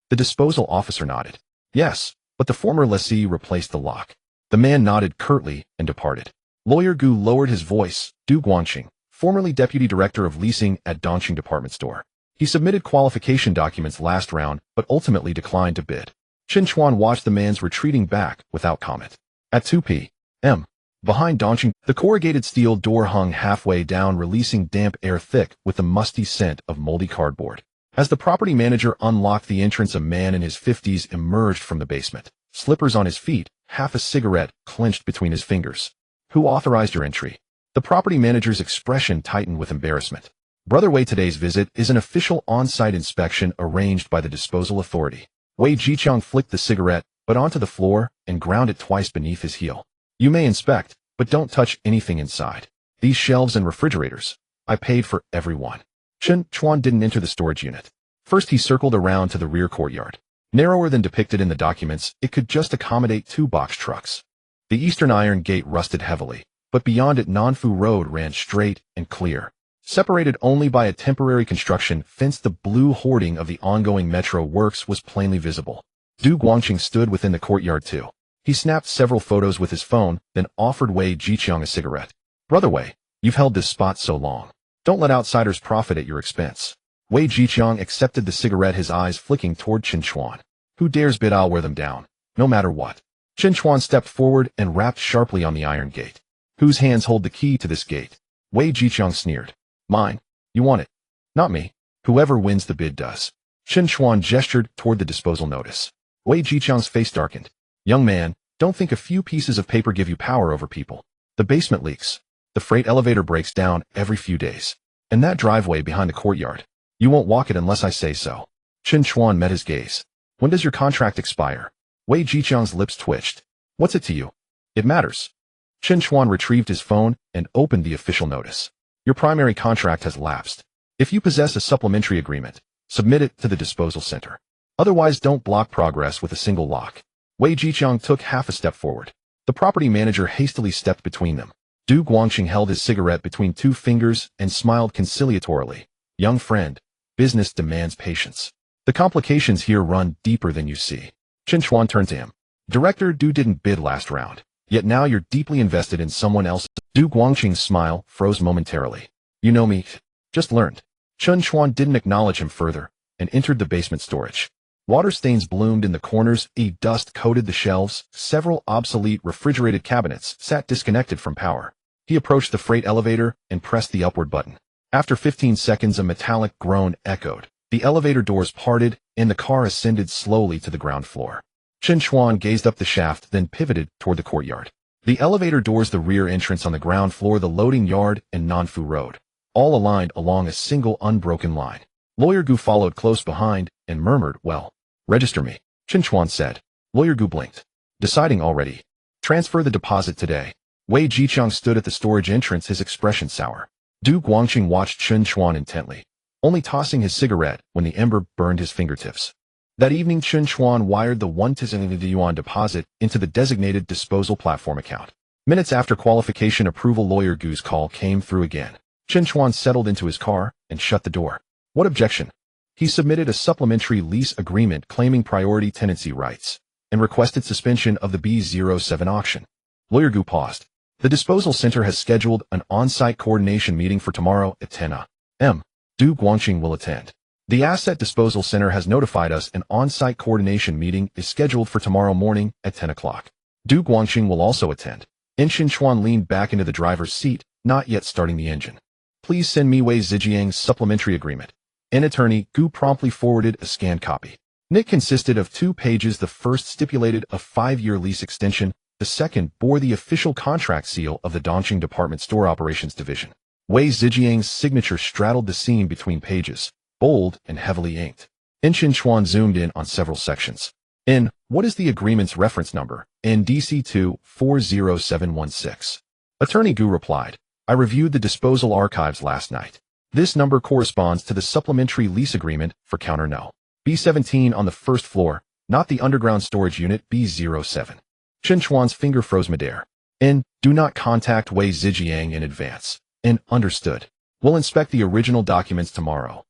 The disposal officer nodded. Yes, but the former lessee replaced the lock. The man nodded curtly and departed. Lawyer Gu lowered his voice. Du Guanqing, formerly deputy director of leasing at Dongqing department store. He submitted qualification documents last round, but ultimately declined to bid. Chen Chuan watched the man's retreating back without comment. At 2 p.m., behind Dongqing, the corrugated steel door hung halfway down, releasing damp air thick with the musty scent of moldy cardboard. As the property manager unlocked the entrance, a man in his 50s emerged from the basement, slippers on his feet, half a cigarette clenched between his fingers. Who authorized your entry? The property manager's expression tightened with embarrassment. Brother Wei, today's visit is an official on-site inspection arranged by the disposal authority. Wei Jiqiang flicked the cigarette, but onto the floor and ground it twice beneath his heel. You may inspect, but don't touch anything inside. These shelves and refrigerators, I paid for every one. Chen Chuan didn't enter the storage unit. First, he circled around to the rear courtyard. Narrower than depicted in the documents, it could just accommodate 2 box trucks. The eastern iron gate rusted heavily, but beyond it Nanfu Road ran straight and clear. Separated only by a temporary construction fence, the blue hoarding of the ongoing metro works was plainly visible. Du Guanqing stood within the courtyard too. He snapped several photos with his phone, then offered Wei Jiqiang a cigarette. Brother Wei, you've held this spot so long. Don't let outsiders profit at your expense. Wei Jiqiang accepted the cigarette, his eyes flicking toward Chen Chuan. Who dares bid, I'll wear them down, no matter what. Chen Chuan stepped forward and rapped sharply on the iron gate. Whose hands hold the key to this gate? Wei Jiqiang sneered. Mine. You want it? Not me. Whoever wins the bid does. Chen Chuan gestured toward the disposal notice. Wei Jiqiang's face darkened. Young man, don't think a few pieces of paper give you power over people. The basement leaks. The freight elevator breaks down every few days. And that driveway behind the courtyard. You won't walk it unless I say so. Chen Chuan met his gaze. When does your contract expire? Wei Jiqiang's lips twitched. What's it to you? It matters. Chen Chuan retrieved his phone and opened the official notice. Your primary contract has lapsed. If you possess a supplementary agreement, submit it to the disposal center. Otherwise, don't block progress with a single lock. Wei Jiqiang took half a step forward. The property manager hastily stepped between them. Du Guangqing held his cigarette between two fingers and smiled conciliatorily. Young friend, business demands patience. The complications here run deeper than you see. Chen Chuan turned to him. Director Du didn't bid last round, yet now you're deeply invested in someone else. Du Guangqing's smile froze momentarily. You know me. Just learned. Chen Chuan didn't acknowledge him further and entered the basement storage. Water stains bloomed in the corners, dust coated the shelves, several obsolete refrigerated cabinets sat disconnected from power. He approached the freight elevator and pressed the upward button. After 15 seconds, a metallic groan echoed. The elevator doors parted, and the car ascended slowly to the ground floor. Chen Chuan gazed up the shaft, then pivoted toward the courtyard. The elevator doors, the rear entrance on the ground floor, the loading yard, and Nanfu Road, all aligned along a single unbroken line. Lawyer Gu followed close behind and murmured, well, register me, Chen Chuan said. Lawyer Gu blinked. Deciding already. Transfer the deposit today. Wei Jiqiang stood at the storage entrance, his expression sour. Du Guangqing watched Chen Chuan intently, only tossing his cigarette when the ember burned his fingertips. That evening, Chen Chuan wired the 1,000 yuan deposit into the designated disposal platform account. Minutes after qualification approval, Lawyer Gu's call came through again. Chen Chuan settled into his car and shut the door. What objection? He submitted a supplementary lease agreement claiming priority tenancy rights and requested suspension of the B07 auction. Lawyer Gu paused. The disposal center has scheduled an on-site coordination meeting for tomorrow at 10 a.m. Du Guangqing will attend. The asset disposal center has notified us an on-site coordination meeting is scheduled for tomorrow morning at 10 o'clock. Du Guangqing will also attend. Chen Chuan leaned back into the driver's seat, not yet starting the engine. Please send me Wei Zijiang's supplementary agreement. An attorney, Gu promptly forwarded a scanned copy. It consisted of 2 pages. The first stipulated a 5-year lease extension. The second bore the official contract seal of the Dongqing Department Store Operations Division. Wei Zijiang's signature straddled the seam between pages, bold and heavily inked. Chen Chuan zoomed in on several sections. What is the agreement's reference number? DC2 40716. Attorney Gu replied, I reviewed the disposal archives last night. This number corresponds to the supplementary lease agreement for counter No. B17 on the first floor, not the underground storage unit B07. Chen Chuan's finger froze midair. Do not contact Wei Zijiang in advance. Understood. We'll inspect the original documents tomorrow.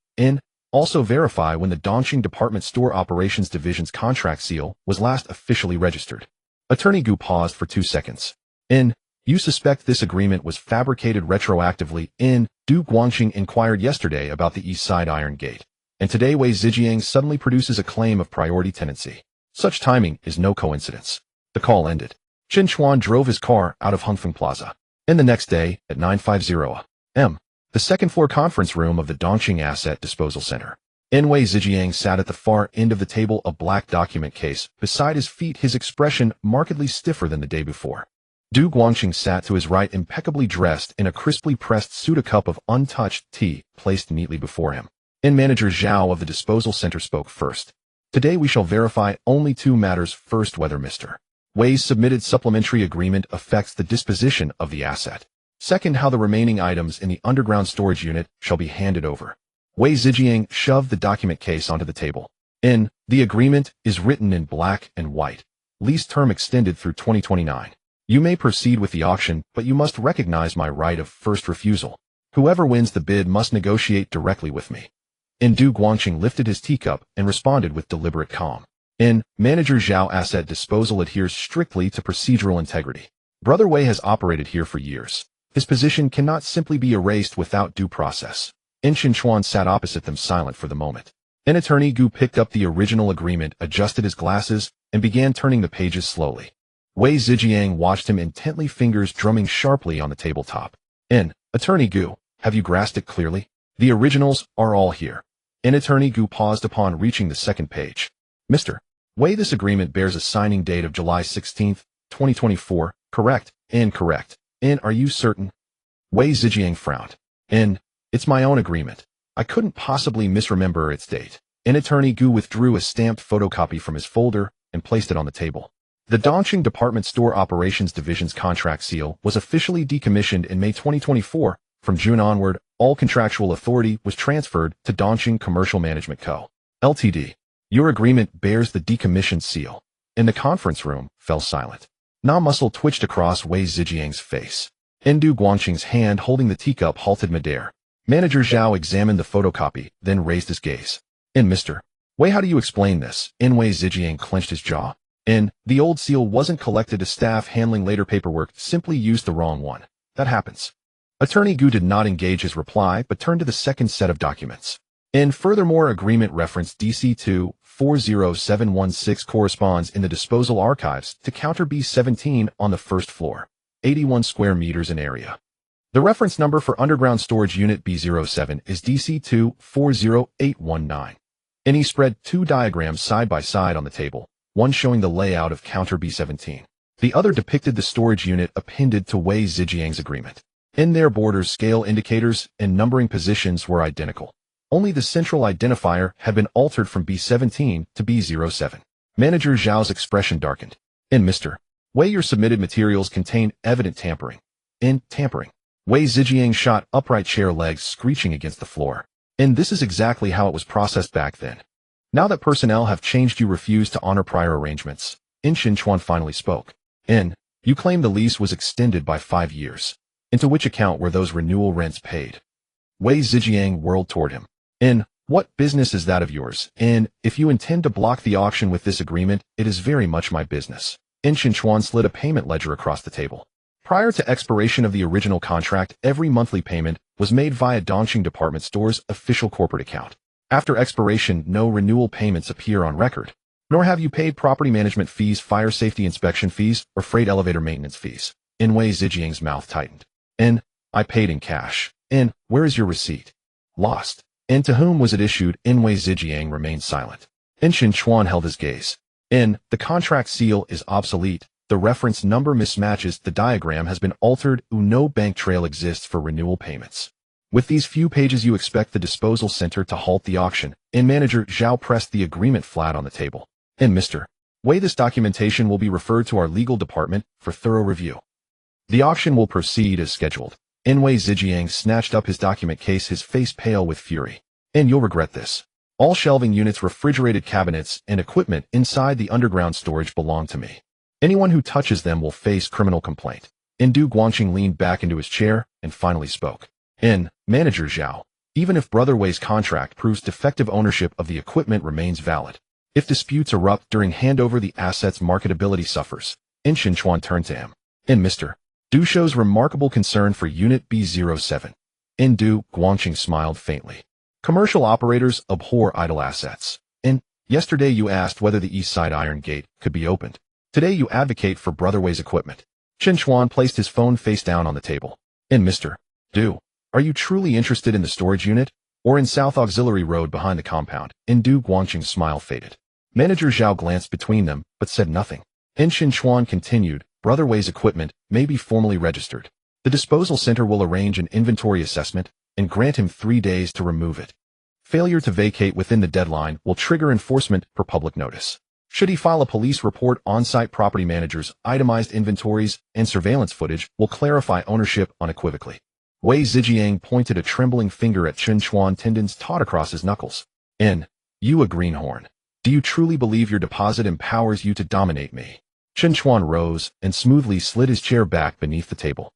Also verify when the Dongqing Department Store Operations Division's contract seal was last officially registered. Attorney Gu paused for 2 seconds. You suspect this agreement was fabricated retroactively. Du Guangqing inquired yesterday about the East Side Iron Gate, and today Wei Zijiang suddenly produces a claim of priority tenancy. Such timing is no coincidence. The call ended. Chen Chuan drove his car out of Hongfeng Plaza. The next day, at 9:50 a.m., the second-floor conference room of the Dongqing Asset Disposal Center. Wei Zijiang sat at the far end of the table, a black document case beside his feet, his expression markedly stiffer than the day before. Du Guangqing sat to his right, impeccably dressed in a crisply pressed suit, a cup of untouched tea placed neatly before him. Manager Zhao of the disposal center spoke first. Today we shall verify only 2 matters. First, whether Mr. Wei's submitted supplementary agreement affects the disposition of the asset. Second, how the remaining items in the underground storage unit shall be handed over. Wei Zijiang shoved the document case onto the table. The agreement is written in black and white. Lease term extended through 2029. You may proceed with the auction, but you must recognize my right of first refusal. Whoever wins the bid must negotiate directly with me. Du Guangqing lifted his teacup and responded with deliberate calm. Manager Zhao, asset disposal adheres strictly to procedural integrity. Brother Wei has operated here for years. His position cannot simply be erased without due process. Chen Chuan sat opposite them, silent for the moment. Attorney Gu picked up the original agreement, adjusted his glasses, and began turning the pages slowly. Wei Zijiang watched him intently, fingers drumming sharply on the tabletop. Attorney Gu, have you grasped it clearly? The originals are all here. Attorney Gu paused upon reaching the second page. Mr. Wei, this agreement bears a signing date of July 16, 2024, correct? Correct. Are you certain? Wei Zijiang frowned. It's my own agreement. I couldn't possibly misremember its date. An attorney Gu withdrew a stamped photocopy from his folder and placed it on the table. The Dongqing Department Store Operations Division's contract seal was officially decommissioned in May 2024. From June onward, all contractual authority was transferred to Dongqing Commercial Management Co. Ltd. Your agreement bears the decommissioned seal. In the conference room, fell silent. Na muscle twitched across Wei Zijiang's face. Du Guangqing's hand holding the teacup halted midair. Manager Zhao examined the photocopy, then raised his gaze. Mr. Wei, how do you explain this? Wei Zijiang clenched his jaw. The old seal wasn't collected as staff handling later paperwork, simply used the wrong one. That happens. Attorney Gu did not engage his reply, but turned to the second set of documents. Furthermore, agreement reference DC2 40716 corresponds in the disposal archives to counter B17 on the first floor, 81 square meters in area. The reference number for underground storage unit B07 is DC2 40819. He spread two diagrams side by side on the table, one showing the layout of counter B17. The other depicted the storage unit appended to Wei Zijiang's agreement. In their borders, scale indicators and numbering positions were identical. Only the central identifier had been altered from B17 to B07. Manager Zhao's expression darkened. Mr. Wei, your submitted materials contain evident tampering. Tampering. Wei Zijiang shot upright, chair legs screeching against the floor. This is exactly how it was processed back then. Now that personnel have changed, you refuse to honor prior arrangements. Chen Chuan finally spoke. You claim the lease was extended by 5 years. Into which account were those renewal rents paid? Wei Zijiang whirled toward him. What business is that of yours? If you intend to block the auction with this agreement, it is very much my business. Chen Chuan slid a payment ledger across the table. Prior to expiration of the original contract, every monthly payment was made via Dongqing Department Store's official corporate account. After expiration, no renewal payments appear on record, nor have you paid property management fees, fire safety inspection fees, or freight elevator maintenance fees. Wei Zijiang's mouth tightened. I paid in cash. Where is your receipt? Lost. To whom was it issued? Wei Zijiang remained silent. Chen Chuan held his gaze. The contract seal is obsolete. The reference number mismatches. The diagram has been altered. No bank trail exists for renewal payments. With these few pages, you expect the disposal center to halt the auction. Manager Zhao pressed the agreement flat on the table. Mr. Wei, this documentation will be referred to our legal department for thorough review. The auction will proceed as scheduled. Wei Zijiang snatched up his document case, his face pale with fury. You'll regret this. All shelving units, refrigerated cabinets, and equipment inside the underground storage belong to me. Anyone who touches them will face criminal complaint. Du Guangqing leaned back into his chair and finally spoke. Manager Zhao, even if Brother Wei's contract proves defective, ownership of the equipment remains valid. If disputes erupt during handover, the asset's marketability suffers. Chen Chuan turned to him. Mr. Du shows remarkable concern for Unit B07. Du Guangqing smiled faintly. Commercial operators abhor idle assets. Yesterday you asked whether the East Side Iron Gate could be opened. Today you advocate for Brother Wei's equipment. Chen Chuan placed his phone face down on the table. Mr. Du, are you truly interested in the storage unit, or in South Auxiliary Road behind the compound? Du Guangqing's smile faded. Manager Zhao glanced between them, but said nothing. Chen Chuan continued. Brother Wei's equipment may be formally registered. The disposal center will arrange an inventory assessment and grant him 3 days to remove it. Failure to vacate within the deadline will trigger enforcement per public notice. Should he file a police report, on-site property managers, itemized inventories, and surveillance footage will clarify ownership unequivocally. Wei Zijiang pointed a trembling finger at Chen Chuan, tendons taut across his knuckles. You a greenhorn. Do you truly believe your deposit empowers you to dominate me? Chen Chuan rose and smoothly slid his chair back beneath the table.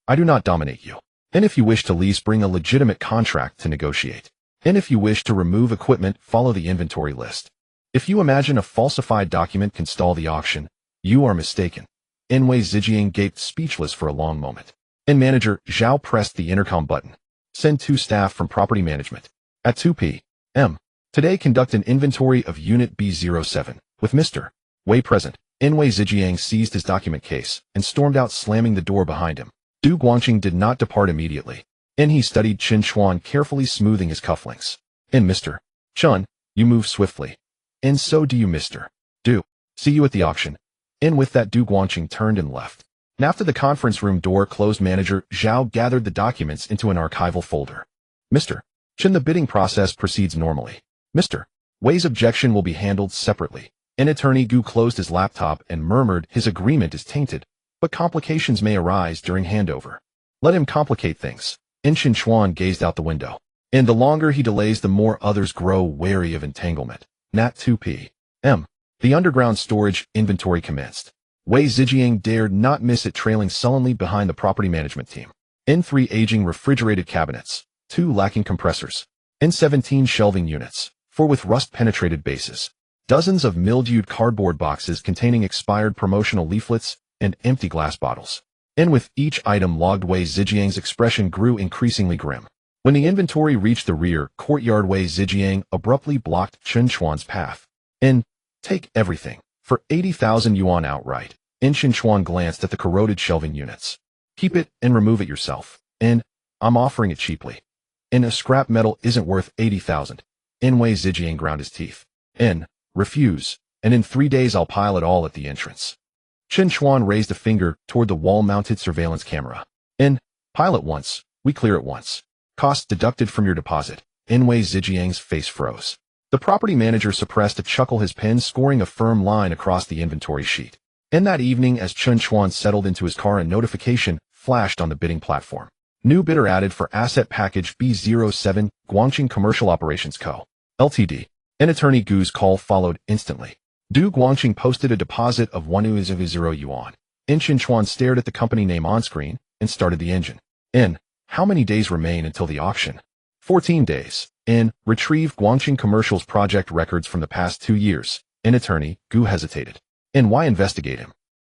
I do not dominate you. If you wish to lease, bring a legitimate contract to negotiate. If you wish to remove equipment, follow the inventory list. If you imagine a falsified document can stall the auction, you are mistaken. Wei Zijiang gaped speechless for a long moment. Manager Zhao pressed the intercom button. Send 2 staff from property management. At 2 p.m. today, conduct an inventory of Unit B07, with Mr. Wei present. Wei Zijiang seized his document case and stormed out, slamming the door behind him. Du Guangqing did not depart immediately. He studied Chen Chuan, carefully smoothing his cufflinks. Mr. Chen, you move swiftly. So do you, Mr. Du. See you at the auction. With that, Du Guangqing turned and left. After the conference room door closed, Manager Zhao gathered the documents into an archival folder. Mr. Chen, the bidding process proceeds normally. Mr. Wei's objection will be handled separately. An attorney Gu closed his laptop and murmured his agreement is tainted, but complications may arise during handover. Let him complicate things. Chen Chuan gazed out the window. And the longer he delays, the more others grow wary of entanglement. Nat 2 p.m. The underground storage inventory commenced. Wei Zijiang dared not miss it, trailing sullenly behind the property management team. N3 aging refrigerated cabinets, 2 lacking compressors, N17 shelving units, 4 with rust-penetrated bases, dozens of mildewed cardboard boxes containing expired promotional leaflets, and empty glass bottles. And with each item logged, Wei Zijiang's expression grew increasingly grim. When the inventory reached the rear courtyard, Wei Zijiang abruptly blocked Chen Chuan's path. Take everything. For 80,000 yuan outright. Chen Chuan glanced at the corroded shelving units. Keep it and remove it yourself. I'm offering it cheaply. A scrap metal isn't worth 80,000. Wei Zijiang ground his teeth. Refuse. And in 3 days I'll pile it all at the entrance. Chen Chuan raised a finger toward the wall-mounted surveillance camera. Pile it once. We clear it once. Costs deducted from your deposit. Wei Zijiang's face froze. The property manager suppressed a chuckle, his pen scoring a firm line across the inventory sheet. That evening, as Chen Chuan settled into his car, a notification flashed on the bidding platform. New bidder added for asset package B07, Guangqing Commercial Operations Co. Ltd. An attorney Gu's call followed instantly. Du Guangqing posted a deposit of 1,000 yuan. Chen Chuan stared at the company name on screen and started the engine. How many days remain until the auction? 14 days. Retrieve Guangqing Commercial's project records from the past 2 years. An attorney Gu hesitated. Why investigate him?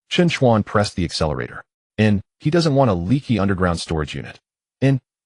Chen Chuan pressed the accelerator. He doesn't want a leaky underground storage unit.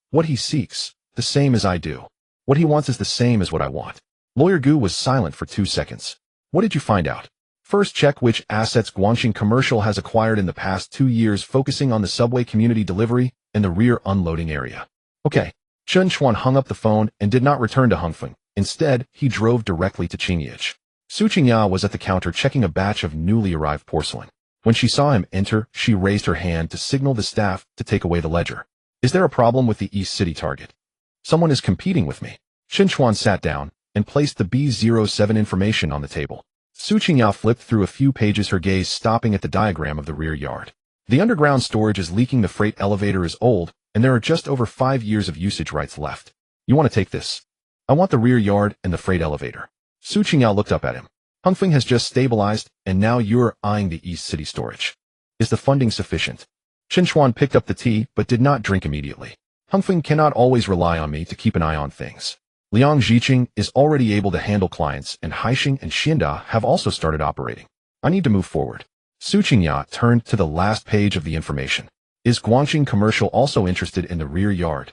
What he seeks, the same as I do. What he wants is the same as what I want. Lawyer Gu was silent for 2 seconds. What did you find out? First, check which assets Guangqing Commercial has acquired in the past 2 years, focusing on the subway community delivery and the rear unloading area. Okay. Chen Chuan hung up the phone and did not return to Hongfeng. Instead, he drove directly to Qingyich. Su Qingya was at the counter checking a batch of newly arrived porcelain. When she saw him enter, she raised her hand to signal the staff to take away the ledger. Is there a problem with the East City target? Someone is competing with me. Chen Chuan sat down and placed the B07 information on the table. Su Qingya flipped through a few pages, her gaze stopping at the diagram of the rear yard. The underground storage is leaking, the freight elevator is old, and there are just over 5 years of usage rights left. You want to take this? I want the rear yard and the freight elevator. Su Qingya looked up at him. Hongfeng has just stabilized, and now you're eyeing the East City storage. Is the funding sufficient? Chen Chuan picked up the tea but did not drink immediately. Hongfeng cannot always rely on me to keep an eye on things. Liang Zhiqing is already able to handle clients, and Haixing and Xinda have also started operating. I need to move forward. Su Qingya turned to the last page of the information. Is Guangqing Commercial also interested in the rear yard?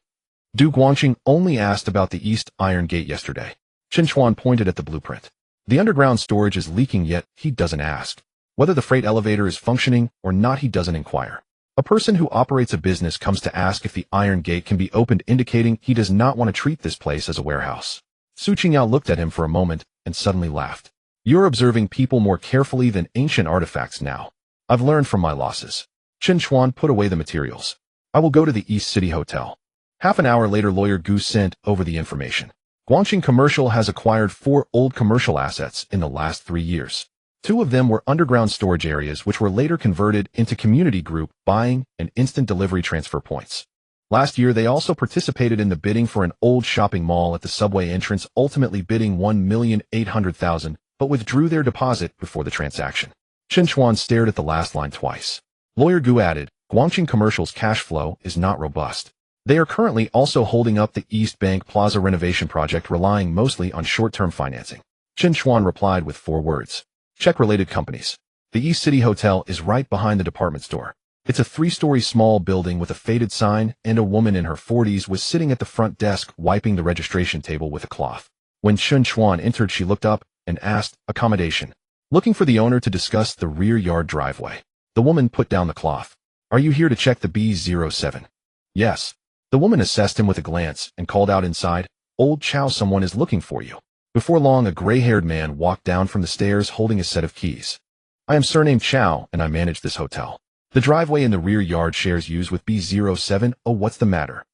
Du Guangqing only asked about the East Iron Gate yesterday. Chen Chuan pointed at the blueprint. The underground storage is leaking, yet he doesn't ask. Whether the freight elevator is functioning or not, he doesn't inquire. A person who operates a business comes to ask if the Iron Gate can be opened, indicating he does not want to treat this place as a warehouse. Su Qingya looked at him for a moment and suddenly laughed. You're observing people more carefully than ancient artifacts now. I've learned from my losses. Chen Chuan put away the materials. I will go to the East City Hotel. Half an hour later, Lawyer Gu sent over the information. Guangqing Commercial has acquired 4 old commercial assets in the last 3 years. 2 of them were underground storage areas, which were later converted into community group buying and instant delivery transfer points. Last year, they also participated in the bidding for an old shopping mall at the subway entrance, ultimately bidding 1,800,000, but withdrew their deposit before the transaction. Chen Chuan stared at the last line twice. Lawyer Gu added, Guangqing Commercial's cash flow is not robust. They are currently also holding up the East Bank Plaza renovation project, relying mostly on short-term financing. Chen Chuan replied with 4 words. Check related companies. The East City Hotel is right behind the department store. It's a 3-story small building with a faded sign, and a woman in her 40s was sitting at the front desk wiping the registration table with a cloth. When Chen Chuan entered, she looked up and asked, accommodation. Looking for the owner to discuss the rear yard driveway. The woman put down the cloth. Are you here to check the B07? Yes. The woman assessed him with a glance and called out inside, Old Chow, someone is looking for you. Before long, a gray-haired man walked down from the stairs holding a set of keys. I am surnamed Chow, and I manage this hotel. The driveway in the rear yard shares use with B07. Oh, what's the matter?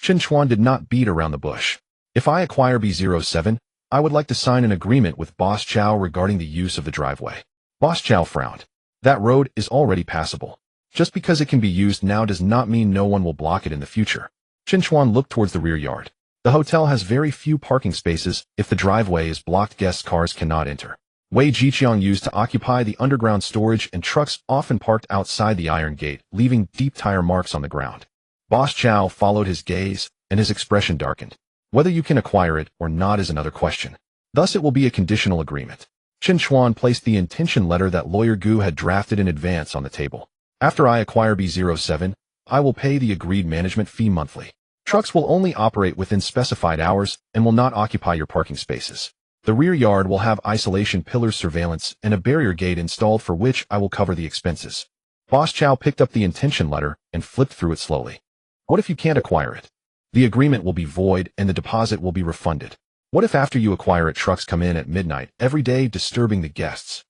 Chen Chuan did not beat around the bush. If I acquire B07, I would like to sign an agreement with Boss Chow regarding the use of the driveway. Boss Chow frowned. That road is already passable. Just because it can be used now does not mean no one will block it in the future. Chen Chuan looked towards the rear yard. The hotel has very few parking spaces. If the driveway is blocked, guest cars cannot enter. Wei Jiqiang used to occupy the underground storage, and trucks often parked outside the iron gate, leaving deep tire marks on the ground. Boss Chow followed his gaze, and his expression darkened. Whether you can acquire it or not is another question. Thus it will be a conditional agreement. Chen Chuan placed the intention letter that Lawyer Gu had drafted in advance on the table. After I acquire B07, I will pay the agreed management fee monthly. Trucks will only operate within specified hours and will not occupy your parking spaces. The rear yard will have isolation pillars, surveillance, and a barrier gate installed, for which I will cover the expenses. Boss Chow picked up the intention letter and flipped through it slowly. What if you can't acquire it? The agreement will be void and the deposit will be refunded. What if after you acquire it, trucks come in at midnight every day, disturbing the guests?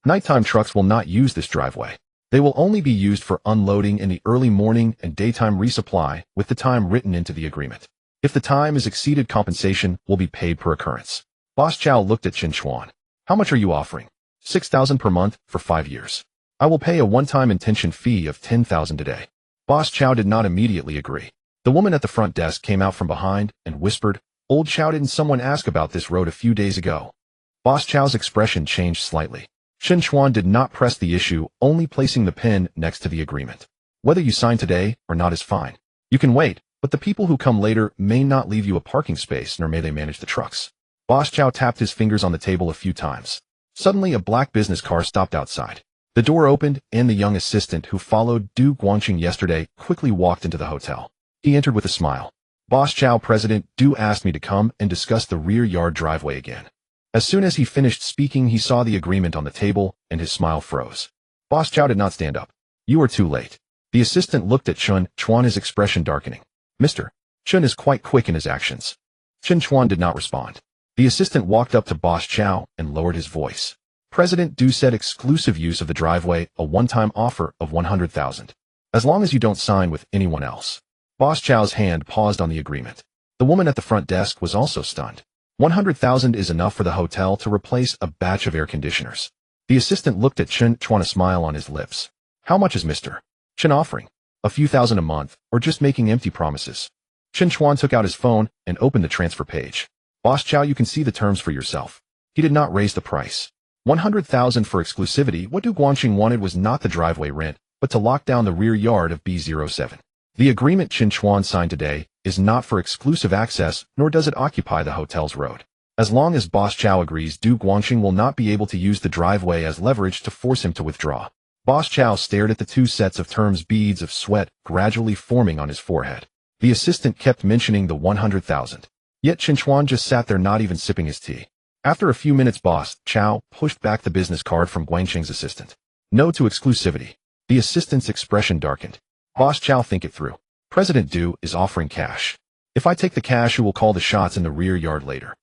Nighttime trucks will not use this driveway. They will only be used for unloading in the early morning and daytime resupply, with the time written into the agreement. If the time is exceeded, compensation will be paid per occurrence. Boss Chow looked at Chen Chuan. How much are you offering? 6,000 per month for 5 years. I will pay a one-time intention fee of 10,000 a day. Boss Chow did not immediately agree. The woman at the front desk came out from behind and whispered, "Old Chow, didn't someone ask about this road a few days ago?" Boss Chow's expression changed slightly. Chen Chuan did not press the issue, only placing the pen next to the agreement. Whether you sign today or not is fine. You can wait, but the people who come later may not leave you a parking space, nor may they manage the trucks. Boss Chow tapped his fingers on the table a few times. Suddenly, a black business car stopped outside. The door opened, and the young assistant who followed Du Guangqing yesterday quickly walked into the hotel. He entered with a smile. "Boss Chow, President Du asked me to come and discuss the rear yard driveway again." As soon as he finished speaking, he saw the agreement on the table, and his smile froze. Boss Chow did not stand up. "You are too late." The assistant looked at Chen Chuan, his expression darkening. "Mr. Chen is quite quick in his actions." Chen Chuan did not respond. The assistant walked up to Boss Chow and lowered his voice. "President Du said exclusive use of the driveway, a one-time offer of 100,000. As long as you don't sign with anyone else." Boss Chow's hand paused on the agreement. The woman at the front desk was also stunned. 100,000 is enough for the hotel to replace a batch of air conditioners. The assistant looked at Chen Chuan, a smile on his lips. "How much is Mr. Chen offering? A few thousand a month, or just making empty promises?" Chen Chuan took out his phone and opened the transfer page. "Boss Chow, you can see the terms for yourself." He did not raise the price. 100,000 for exclusivity. What Du Guangqing wanted was not the driveway rent, but to lock down the rear yard of B07. The agreement Chen Chuan signed today is not for exclusive access, nor does it occupy the hotel's road. As long as Boss Chow agrees, Du Guangqing will not be able to use the driveway as leverage to force him to withdraw. Boss Chow stared at the two sets of terms, beads of sweat gradually forming on his forehead. The assistant kept mentioning the 100,000. Yet Chen Chuan just sat there, not even sipping his tea. After a few minutes, Boss Chow pushed back the business card from Guangqing's assistant. "No to exclusivity." The assistant's expression darkened. "Boss Chow, think it through. President Du is offering cash. If I take the cash, you will call the shots in the rear yard later."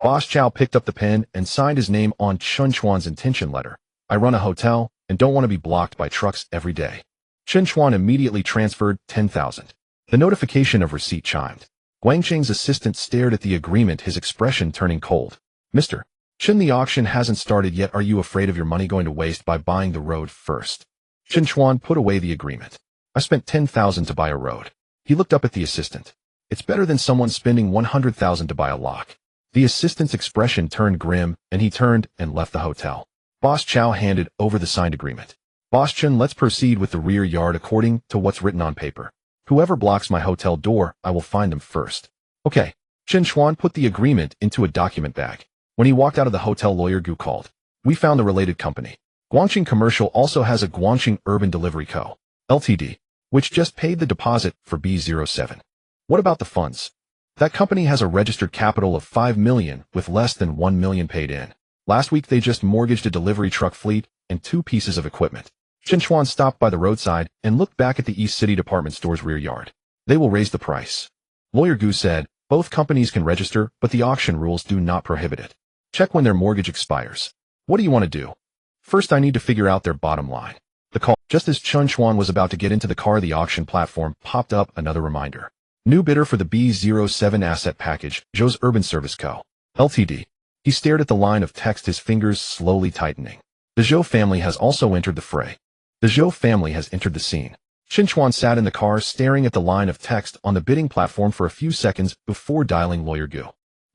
Boss Chow picked up the pen and signed his name on Chen Chuan's intention letter. "I run a hotel and don't want to be blocked by trucks every day." Chen Chuan immediately transferred 10,000. The notification of receipt chimed. Guangqing's assistant stared at the agreement, his expression turning cold. "Mr. Chen, the auction hasn't started yet. Are you afraid of your money going to waste by buying the road first?" Chen Chuan put away the agreement. "I spent 10,000 to buy a road." He looked up at the assistant. "It's better than someone spending 100,000 to buy a lock." The assistant's expression turned grim, and he turned and left the hotel. Boss Chow handed over the signed agreement. "Boss Chen, let's proceed with the rear yard according to what's written on paper. Whoever blocks my hotel door, I will find them first." "Okay." Chen Chuan put the agreement into a document bag. When he walked out of the hotel, Lawyer Gu called. "We found the related company. Guangqing Commercial also has a Guangqing Urban Delivery Co. Ltd., which just paid the deposit for B07. What about the funds? That company has a registered capital of 5 million with less than 1 million paid in. Last week they just mortgaged a delivery truck fleet and 2 pieces of equipment." Chen Chuan stopped by the roadside and looked back at the East City Department Store's rear yard. "They will raise the price." Lawyer Gu said, "Both companies can register, but the auction rules do not prohibit it. Check when their mortgage expires." "What do you want to do?" "First, I need to figure out their bottom line." The call. Just as Chen Chuan was about to get into the car, the auction platform popped up another reminder. New bidder for the B07 asset package, Zhou's Urban Service Co. Ltd. He stared at the line of text, his fingers slowly tightening. The Zhou family has also entered the fray. The Zhou family has entered the scene. Chen Chuan sat in the car staring at the line of text on the bidding platform for a few seconds before dialing Lawyer Gu.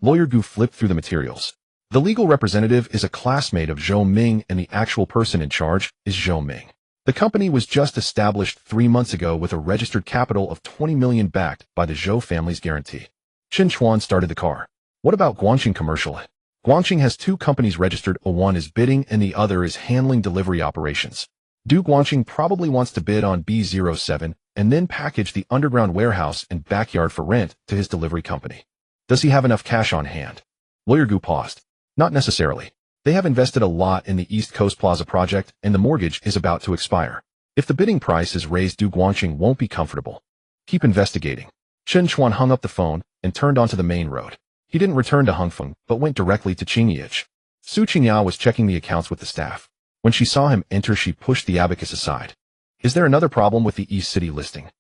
Lawyer Gu flipped through the materials. The legal representative is a classmate of Zhou Ming and the actual person in charge is Zhou Ming. The company was just established 3 months ago with a registered capital of 20 million backed by the Zhou family's guarantee. Chen Chuan started the car. What about Guangqing Commercial? Guangqing has 2 companies registered, one is bidding and the other is handling delivery operations. Du Guangqing probably wants to bid on B07 and then package the underground warehouse and backyard for rent to his delivery company. Does he have enough cash on hand? Lawyer Gu paused. Not necessarily. They have invested a lot in the East Coast Plaza project and the mortgage is about to expire. If the bidding price is raised, Du Guangqing won't be comfortable. Keep investigating. Chen Chuan hung up the phone and turned onto the main road. He didn't return to Hongfeng, but went directly to Qingyich. Su Qingyao was checking the accounts with the staff. When she saw him enter, she pushed the abacus aside. Is there another problem with the East City listing?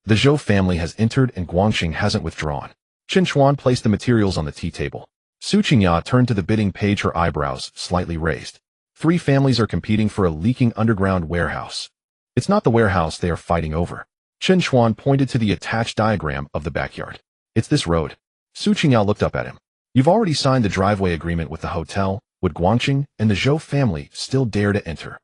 The Zhou family has entered and Guangqing hasn't withdrawn. Chen Chuan placed the materials on the tea table. Su Qingyao turned to the bidding page, her eyebrows slightly raised. 3 families are competing for a leaking underground warehouse. It's not the warehouse they are fighting over. Chen Chuan pointed to the attached diagram of the backyard. It's this road. Su Qingyao looked up at him. You've already signed the driveway agreement with the hotel. Would Guangqing and the Zhou family still dare to enter?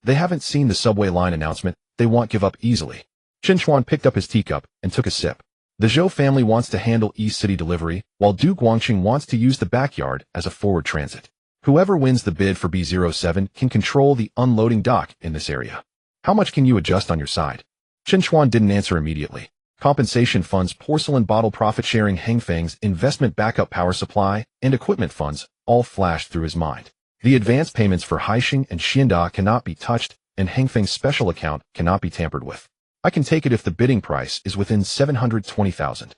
They haven't seen the subway line announcement. They won't give up easily. Chen Chuan picked up his teacup and took a sip. The Zhou family wants to handle East City delivery, while Du Guangqing wants to use the backyard as a forward transit. Whoever wins the bid for B07 can control the unloading dock in this area. How much can you adjust on your side? Chen Chuan didn't answer immediately. Compensation funds, porcelain bottle profit-sharing, Hengfeng's investment backup power supply, and equipment funds all flashed through his mind. The advance payments for Haixing and Xianda cannot be touched, and Hengfeng's special account cannot be tampered with. I can take it if the bidding price is within 720,000.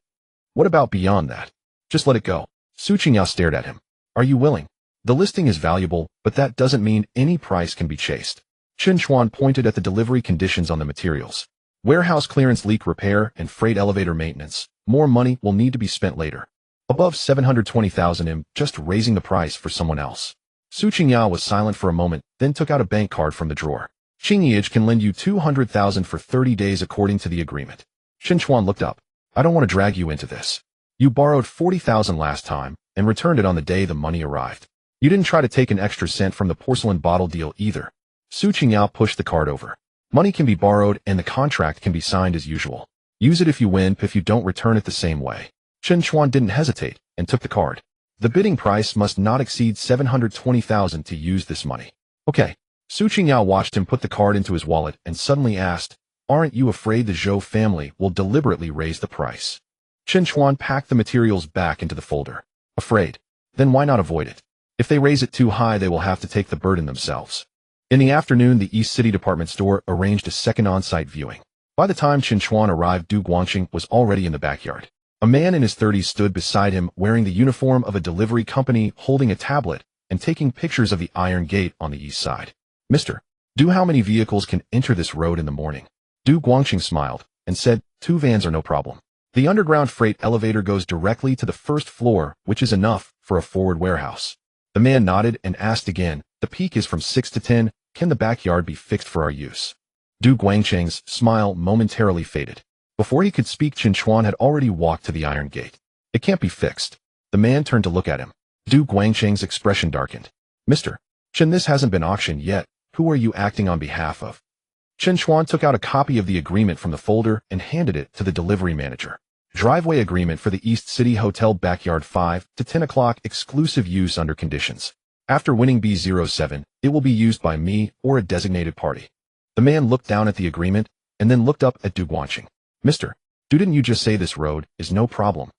What about beyond that? Just let it go. Su Qingyao stared at him. Are you willing? The listing is valuable, but that doesn't mean any price can be chased. Chen Chuan pointed at the delivery conditions on the materials. Warehouse clearance, leak repair, and freight elevator maintenance. More money will need to be spent later. Above 720,000, just raising the price for someone else. Su Qingyao was silent for a moment, then took out a bank card from the drawer. Qingyich can lend you 200,000 for 30 days according to the agreement. Chen Chuan looked up. I don't want to drag you into this. You borrowed 40,000 last time and returned it on the day the money arrived. You didn't try to take an extra cent from the porcelain bottle deal either. Su Qingyao pushed the card over. Money can be borrowed and the contract can be signed as usual. Use it if you win, if you don't, return it the same way. Chen Chuan didn't hesitate and took the card. The bidding price must not exceed 720,000 to use this money. Okay. Su Qingyao watched him put the card into his wallet and suddenly asked, aren't you afraid the Zhou family will deliberately raise the price? Chen Chuan packed the materials back into the folder. Afraid? Then why not avoid it? If they raise it too high, they will have to take the burden themselves. In the afternoon, the East City department store arranged a second on-site viewing. By the time Chen Chuan arrived, Du Guangqing was already in the backyard. A man in his 30s stood beside him wearing the uniform of a delivery company, holding a tablet and taking pictures of the iron gate on the east side. Mr. Du, how many vehicles can enter this road in the morning? Du Guangqing smiled and said, 2 vans are no problem. The underground freight elevator goes directly to the first floor, which is enough for a forward warehouse. The man nodded and asked again, the peak is from 6 to 10, can the backyard be fixed for our use? Du Guangqing's smile momentarily faded. Before he could speak, Chen Chuan had already walked to the iron gate. It can't be fixed. The man turned to look at him. Du Guangqing's expression darkened. Mr. Chen, this hasn't been auctioned yet. Who are you acting on behalf of? Chen Chuan took out a copy of the agreement from the folder and handed it to the delivery manager. Driveway agreement for the East City Hotel backyard, 5 to 10 o'clock, exclusive use under conditions. After winning B07, it will be used by me or a designated party. The man looked down at the agreement and then looked up at Du Guangqing. Mr. Du, didn't you just say this road is no problem?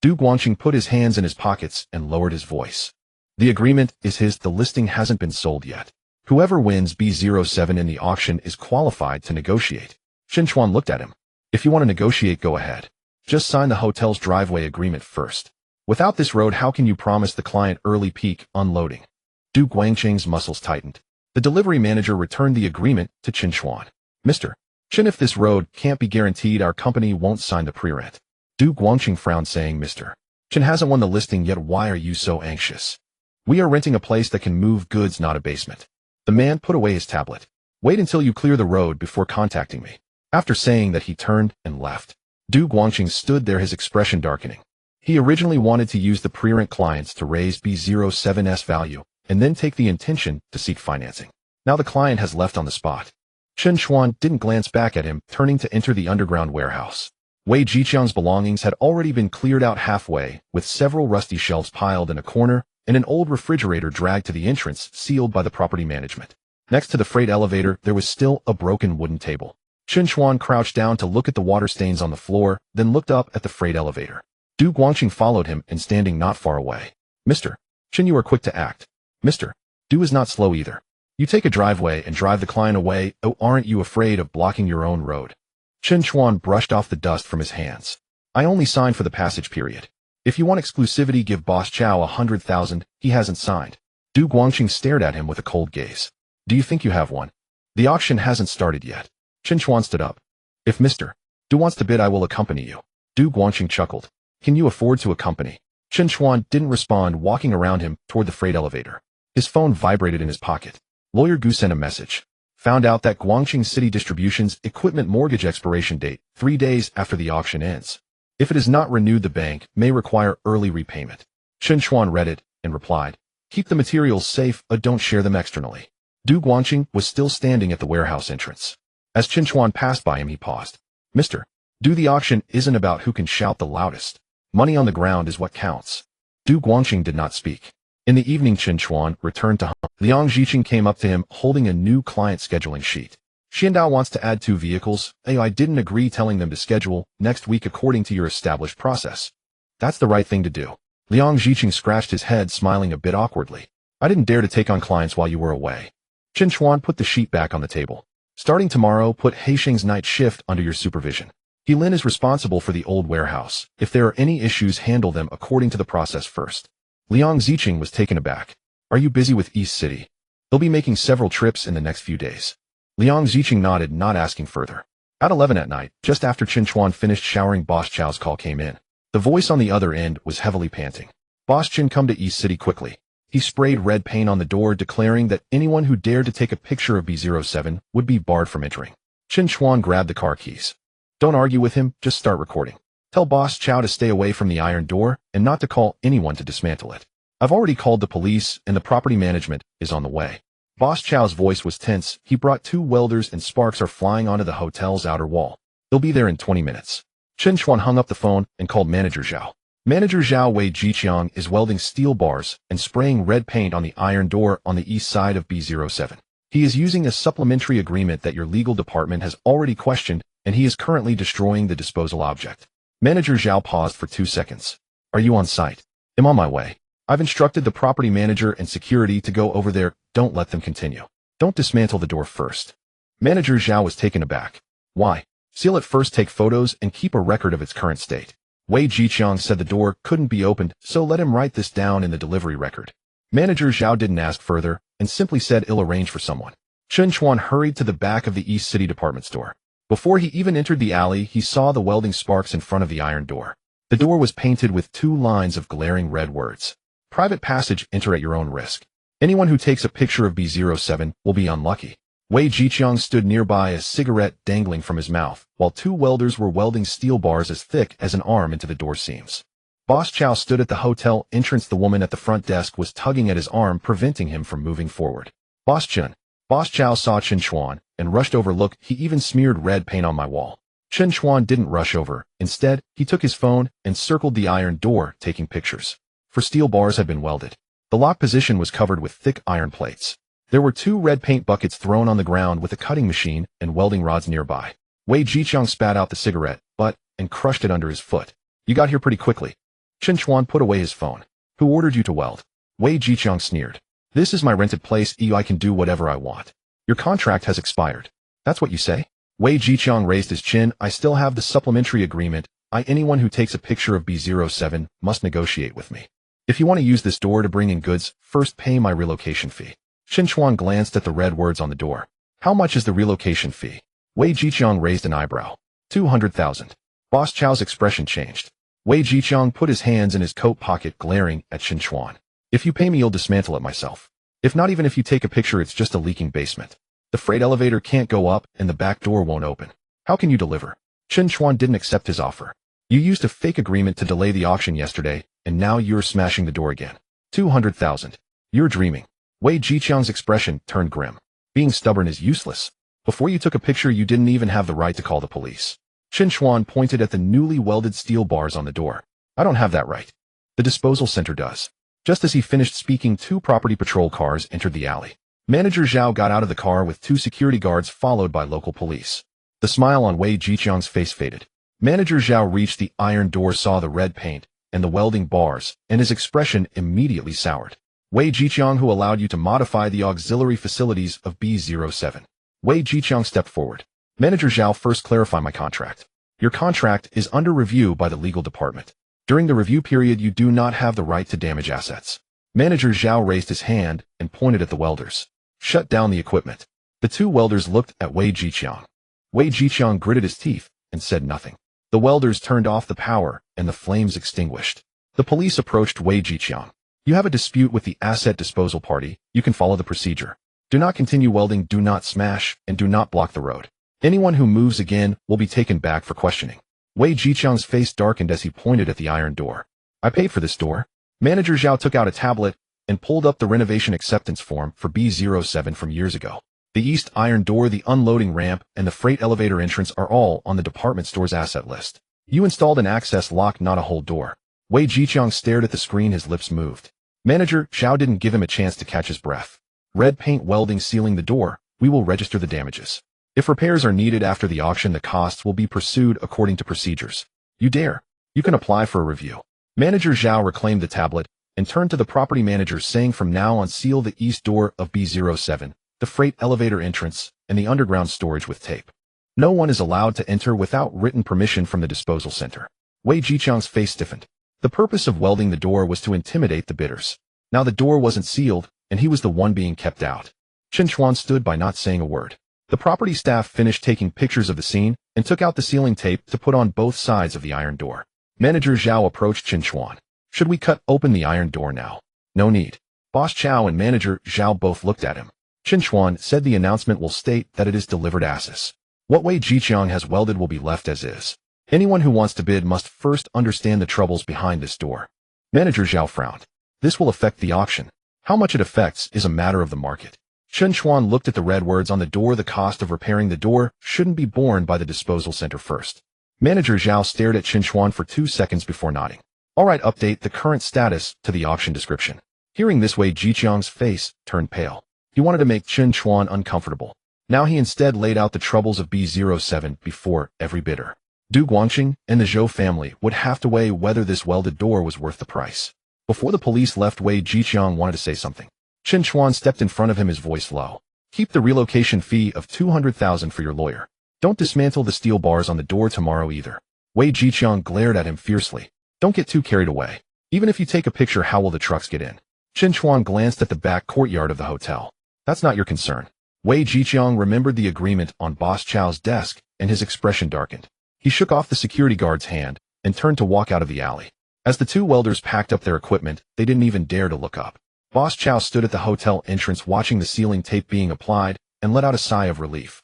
Du Guangqing put his hands in his pockets and lowered his voice. The agreement is his. The listing hasn't been sold yet. Whoever wins B07 in the auction is qualified to negotiate. Chen Chuan looked at him. If you want to negotiate, go ahead. Just sign the hotel's driveway agreement first. Without this road, how can you promise the client early peak unloading? Du Guangqing's muscles tightened. The delivery manager returned the agreement to Chen Chuan. Mr. Chen, if this road can't be guaranteed, our company won't sign the pre-rent. Du Guangqing frowned saying, Mr. Chen hasn't won the listing yet. Why are you so anxious? We are renting a place that can move goods, not a basement. The man put away his tablet. Wait until you clear the road before contacting me. After saying that, he turned and left. Du Guangqing stood there, his expression darkening. He originally wanted to use the pre-rent clients to raise B07's value and then take the intention to seek financing. Now the client has left on the spot. Chen Chuan didn't glance back at him, turning to enter the underground warehouse. Wei Jiqiang's belongings had already been cleared out halfway, with several rusty shelves piled in a corner and an old refrigerator dragged to the entrance, sealed by the property management. Next to the freight elevator, there was still a broken wooden table. Chen Chuan crouched down to look at the water stains on the floor, then looked up at the freight elevator. Du Guangqing followed him and standing not far away. Mr. Chen, you are quick to act. Mr. Du is not slow either. You take a driveway and drive the client away. Oh, aren't you afraid of blocking your own road? Chen Chuan brushed off the dust from his hands. I only signed for the passage period. If you want exclusivity, give Boss Chow 100,000. He hasn't signed. Du Guangqing stared at him with a cold gaze. Do you think you have one? The auction hasn't started yet. Chen Chuan stood up. If Mr. Du wants to bid, I will accompany you. Du Guangqing chuckled. Can you afford to accompany? Chen Chuan didn't respond, walking around him toward the freight elevator. His phone vibrated in his pocket. Lawyer Gu sent a message. Found out that Guangqing City Distribution's equipment mortgage expiration date 3 days after the auction ends. If it is not renewed, the bank may require early repayment. Chen Chuan read it and replied, keep the materials safe, don't share them externally. Du Guangqing was still standing at the warehouse entrance. As Chen Chuan passed by him, he paused. Mr. Du, the auction isn't about who can shout the loudest. Money on the ground is what counts. Du Guangqing did not speak. In the evening, Chen Chuan returned to home. Liang Jiqing came up to him holding a new client scheduling sheet. Xiandao wants to add 2 vehicles. I didn't agree, telling them to schedule next week according to your established process. That's the right thing to do. Liang Jiqing scratched his head, smiling a bit awkwardly. I didn't dare to take on clients while you were away. Chen Chuan put the sheet back on the table. Starting tomorrow, put Heisheng's night shift under your supervision. He Lin is responsible for the old warehouse. If there are any issues, handle them according to the process first. Liang Ziqing was taken aback. Are you busy with East City? He'll be making several trips in the next few days. Liang Ziqing nodded, not asking further. At 11 at night, just after Chen Chuan finished showering, Boss Chow's call came in. The voice on the other end was heavily panting. Boss Chen, come to East City quickly. He sprayed red paint on the door, declaring that anyone who dared to take a picture of B07 would be barred from entering. Chen Chuan grabbed the car keys. Don't argue with him, just start recording. Tell Boss Chow to stay away from the iron door and not to call anyone to dismantle it. I've already called the police and the property management is on the way. Boss Chow's voice was tense. He brought 2 welders and sparks are flying onto the hotel's outer wall. They'll be there in 20 minutes. Chen Chuan hung up the phone and called Manager Zhao. Manager Zhao, Wei Jiqiang is welding steel bars and spraying red paint on the iron door on the east side of B07. He is using a supplementary agreement that your legal department has already questioned, and he is currently destroying the disposal object. Manager Zhao paused for 2 seconds. Are you on site? I'm on my way. I've instructed the property manager and security to go over there. Don't let them continue. Don't dismantle the door first. Manager Zhao was taken aback. Why? Seal it first, take photos, and keep a record of its current state. Wei Jiqiang said the door couldn't be opened, so let him write this down in the delivery record. Manager Zhao didn't ask further and simply said he'll arrange for someone. Chen Chuan hurried to the back of the East City department store. Before he even entered the alley, he saw the welding sparks in front of the iron door. The door was painted with 2 lines of glaring red words. Private passage, enter at your own risk. Anyone who takes a picture of B07 will be unlucky. Wei Jiqiang stood nearby, a cigarette dangling from his mouth, while 2 welders were welding steel bars as thick as an arm into the door seams. Boss Chow stood at the hotel entrance. The woman at the front desk was tugging at his arm, preventing him from moving forward. Boss Chen. Boss Chow saw Chen Chuan and rushed over. Look, he even smeared red paint on my wall. Chen Chuan didn't rush over. Instead, he took his phone and circled the iron door, taking pictures. 4 steel bars had been welded. The lock position was covered with thick iron plates. There were 2 red paint buckets thrown on the ground with a cutting machine and welding rods nearby. Wei Jiqiang spat out the cigarette butt and crushed it under his foot. You got here pretty quickly. Chen Chuan put away his phone. Who ordered you to weld? Wei Jiqiang sneered. This is my rented place. I can do whatever I want. Your contract has expired. That's what you say? Wei Jiqiang raised his chin. I still have the supplementary agreement. Anyone who takes a picture of B07 must negotiate with me. If you want to use this door to bring in goods, first pay my relocation fee. Chen Chuan glanced at the red words on the door. How much is the relocation fee? Wei Jiqiang raised an eyebrow. 200,000. Boss Chow's expression changed. Wei Jiqiang put his hands in his coat pocket, glaring at Chen Chuan. If you pay me, you'll dismantle it myself. If not, even if you take a picture, it's just a leaking basement. The freight elevator can't go up and the back door won't open. How can you deliver? Chen Chuan didn't accept his offer. You used a fake agreement to delay the auction yesterday, and now you're smashing the door again. 200,000. You're dreaming. Wei Jiqiang's expression turned grim. Being stubborn is useless. Before you took a picture, you didn't even have the right to call the police. Chen Chuan pointed at the newly welded steel bars on the door. I don't have that right. The disposal center does. Just as he finished speaking, 2 property patrol cars entered the alley. Manager Zhao got out of the car with 2 security guards, followed by local police. The smile on Wei Jiqiang's face faded. Manager Zhao reached the iron door, saw the red paint and the welding bars, and his expression immediately soured. Wei Jiqiang, who allowed you to modify the auxiliary facilities of B07? Wei Jiqiang stepped forward. Manager Zhao, first clarify my contract. Your contract is under review by the legal department. During the review period, you do not have the right to damage assets. Manager Zhao raised his hand and pointed at the welders. Shut down the equipment. The 2 welders looked at Wei Jiqiang. Wei Jiqiang gritted his teeth and said nothing. The welders turned off the power and the flames extinguished. The police approached Wei Jiqiang. You have a dispute with the asset disposal party. You can follow the procedure. Do not continue welding, do not smash, and do not block the road. Anyone who moves again will be taken back for questioning. Wei Jiqiang's face darkened as he pointed at the iron door. I paid for this door. Manager Zhao took out a tablet and pulled up the renovation acceptance form for B07 from years ago. The east iron door, the unloading ramp, and the freight elevator entrance are all on the department store's asset list. You installed an access lock, not a whole door. Wei Jiqiang stared at the screen, his lips moved. Manager Zhao didn't give him a chance to catch his breath. Red paint welding sealing the door. We will register the damages. If repairs are needed after the auction, the costs will be pursued according to procedures. You dare. You can apply for a review. Manager Zhao reclaimed the tablet and turned to the property manager, saying, from now on, seal the east door of B07, the freight elevator entrance, and the underground storage with tape. No one is allowed to enter without written permission from the disposal center. Wei Jiqiang's face stiffened. The purpose of welding the door was to intimidate the bidders. Now the door wasn't sealed, and he was the one being kept out. Chen Chuan stood by, not saying a word. The property staff finished taking pictures of the scene and took out the sealing tape to put on both sides of the iron door. Manager Zhao approached Chen Chuan. Should we cut open the iron door now? No need. Boss Chow and Manager Zhao both looked at him. Chen Chuan said the announcement will state that it is delivered assets. What Wei Jiqiang has welded will be left as is. Anyone who wants to bid must first understand the troubles behind this door. Manager Zhao frowned. This will affect the auction. How much it affects is a matter of the market. Chen Chuan looked at the red words on the door. The cost of repairing the door shouldn't be borne by the disposal center first. Manager Zhao stared at Chen Chuan for 2 seconds before nodding. All right, update the current status to the auction description. Hearing this, Wei Jiqiang's face turned pale. He wanted to make Chen Chuan uncomfortable. Now he instead laid out the troubles of B07 before every bidder. Du Guangqing and the Zhou family would have to weigh whether this welded door was worth the price. Before the police left, Wei Jiqiang wanted to say something. Chen Chuan stepped in front of him, his voice low. Keep the relocation fee of 200,000 for your lawyer. Don't dismantle the steel bars on the door tomorrow either. Wei Jiqiang glared at him fiercely. Don't get too carried away. Even if you take a picture, how will the trucks get in? Chen Chuan glanced at the back courtyard of the hotel. That's not your concern. Wei Jiqiang remembered the agreement on Boss Chow's desk, and his expression darkened. He shook off the security guard's hand and turned to walk out of the alley. As the 2 welders packed up their equipment, they didn't even dare to look up. Boss Chow stood at the hotel entrance watching the sealing tape being applied and let out a sigh of relief.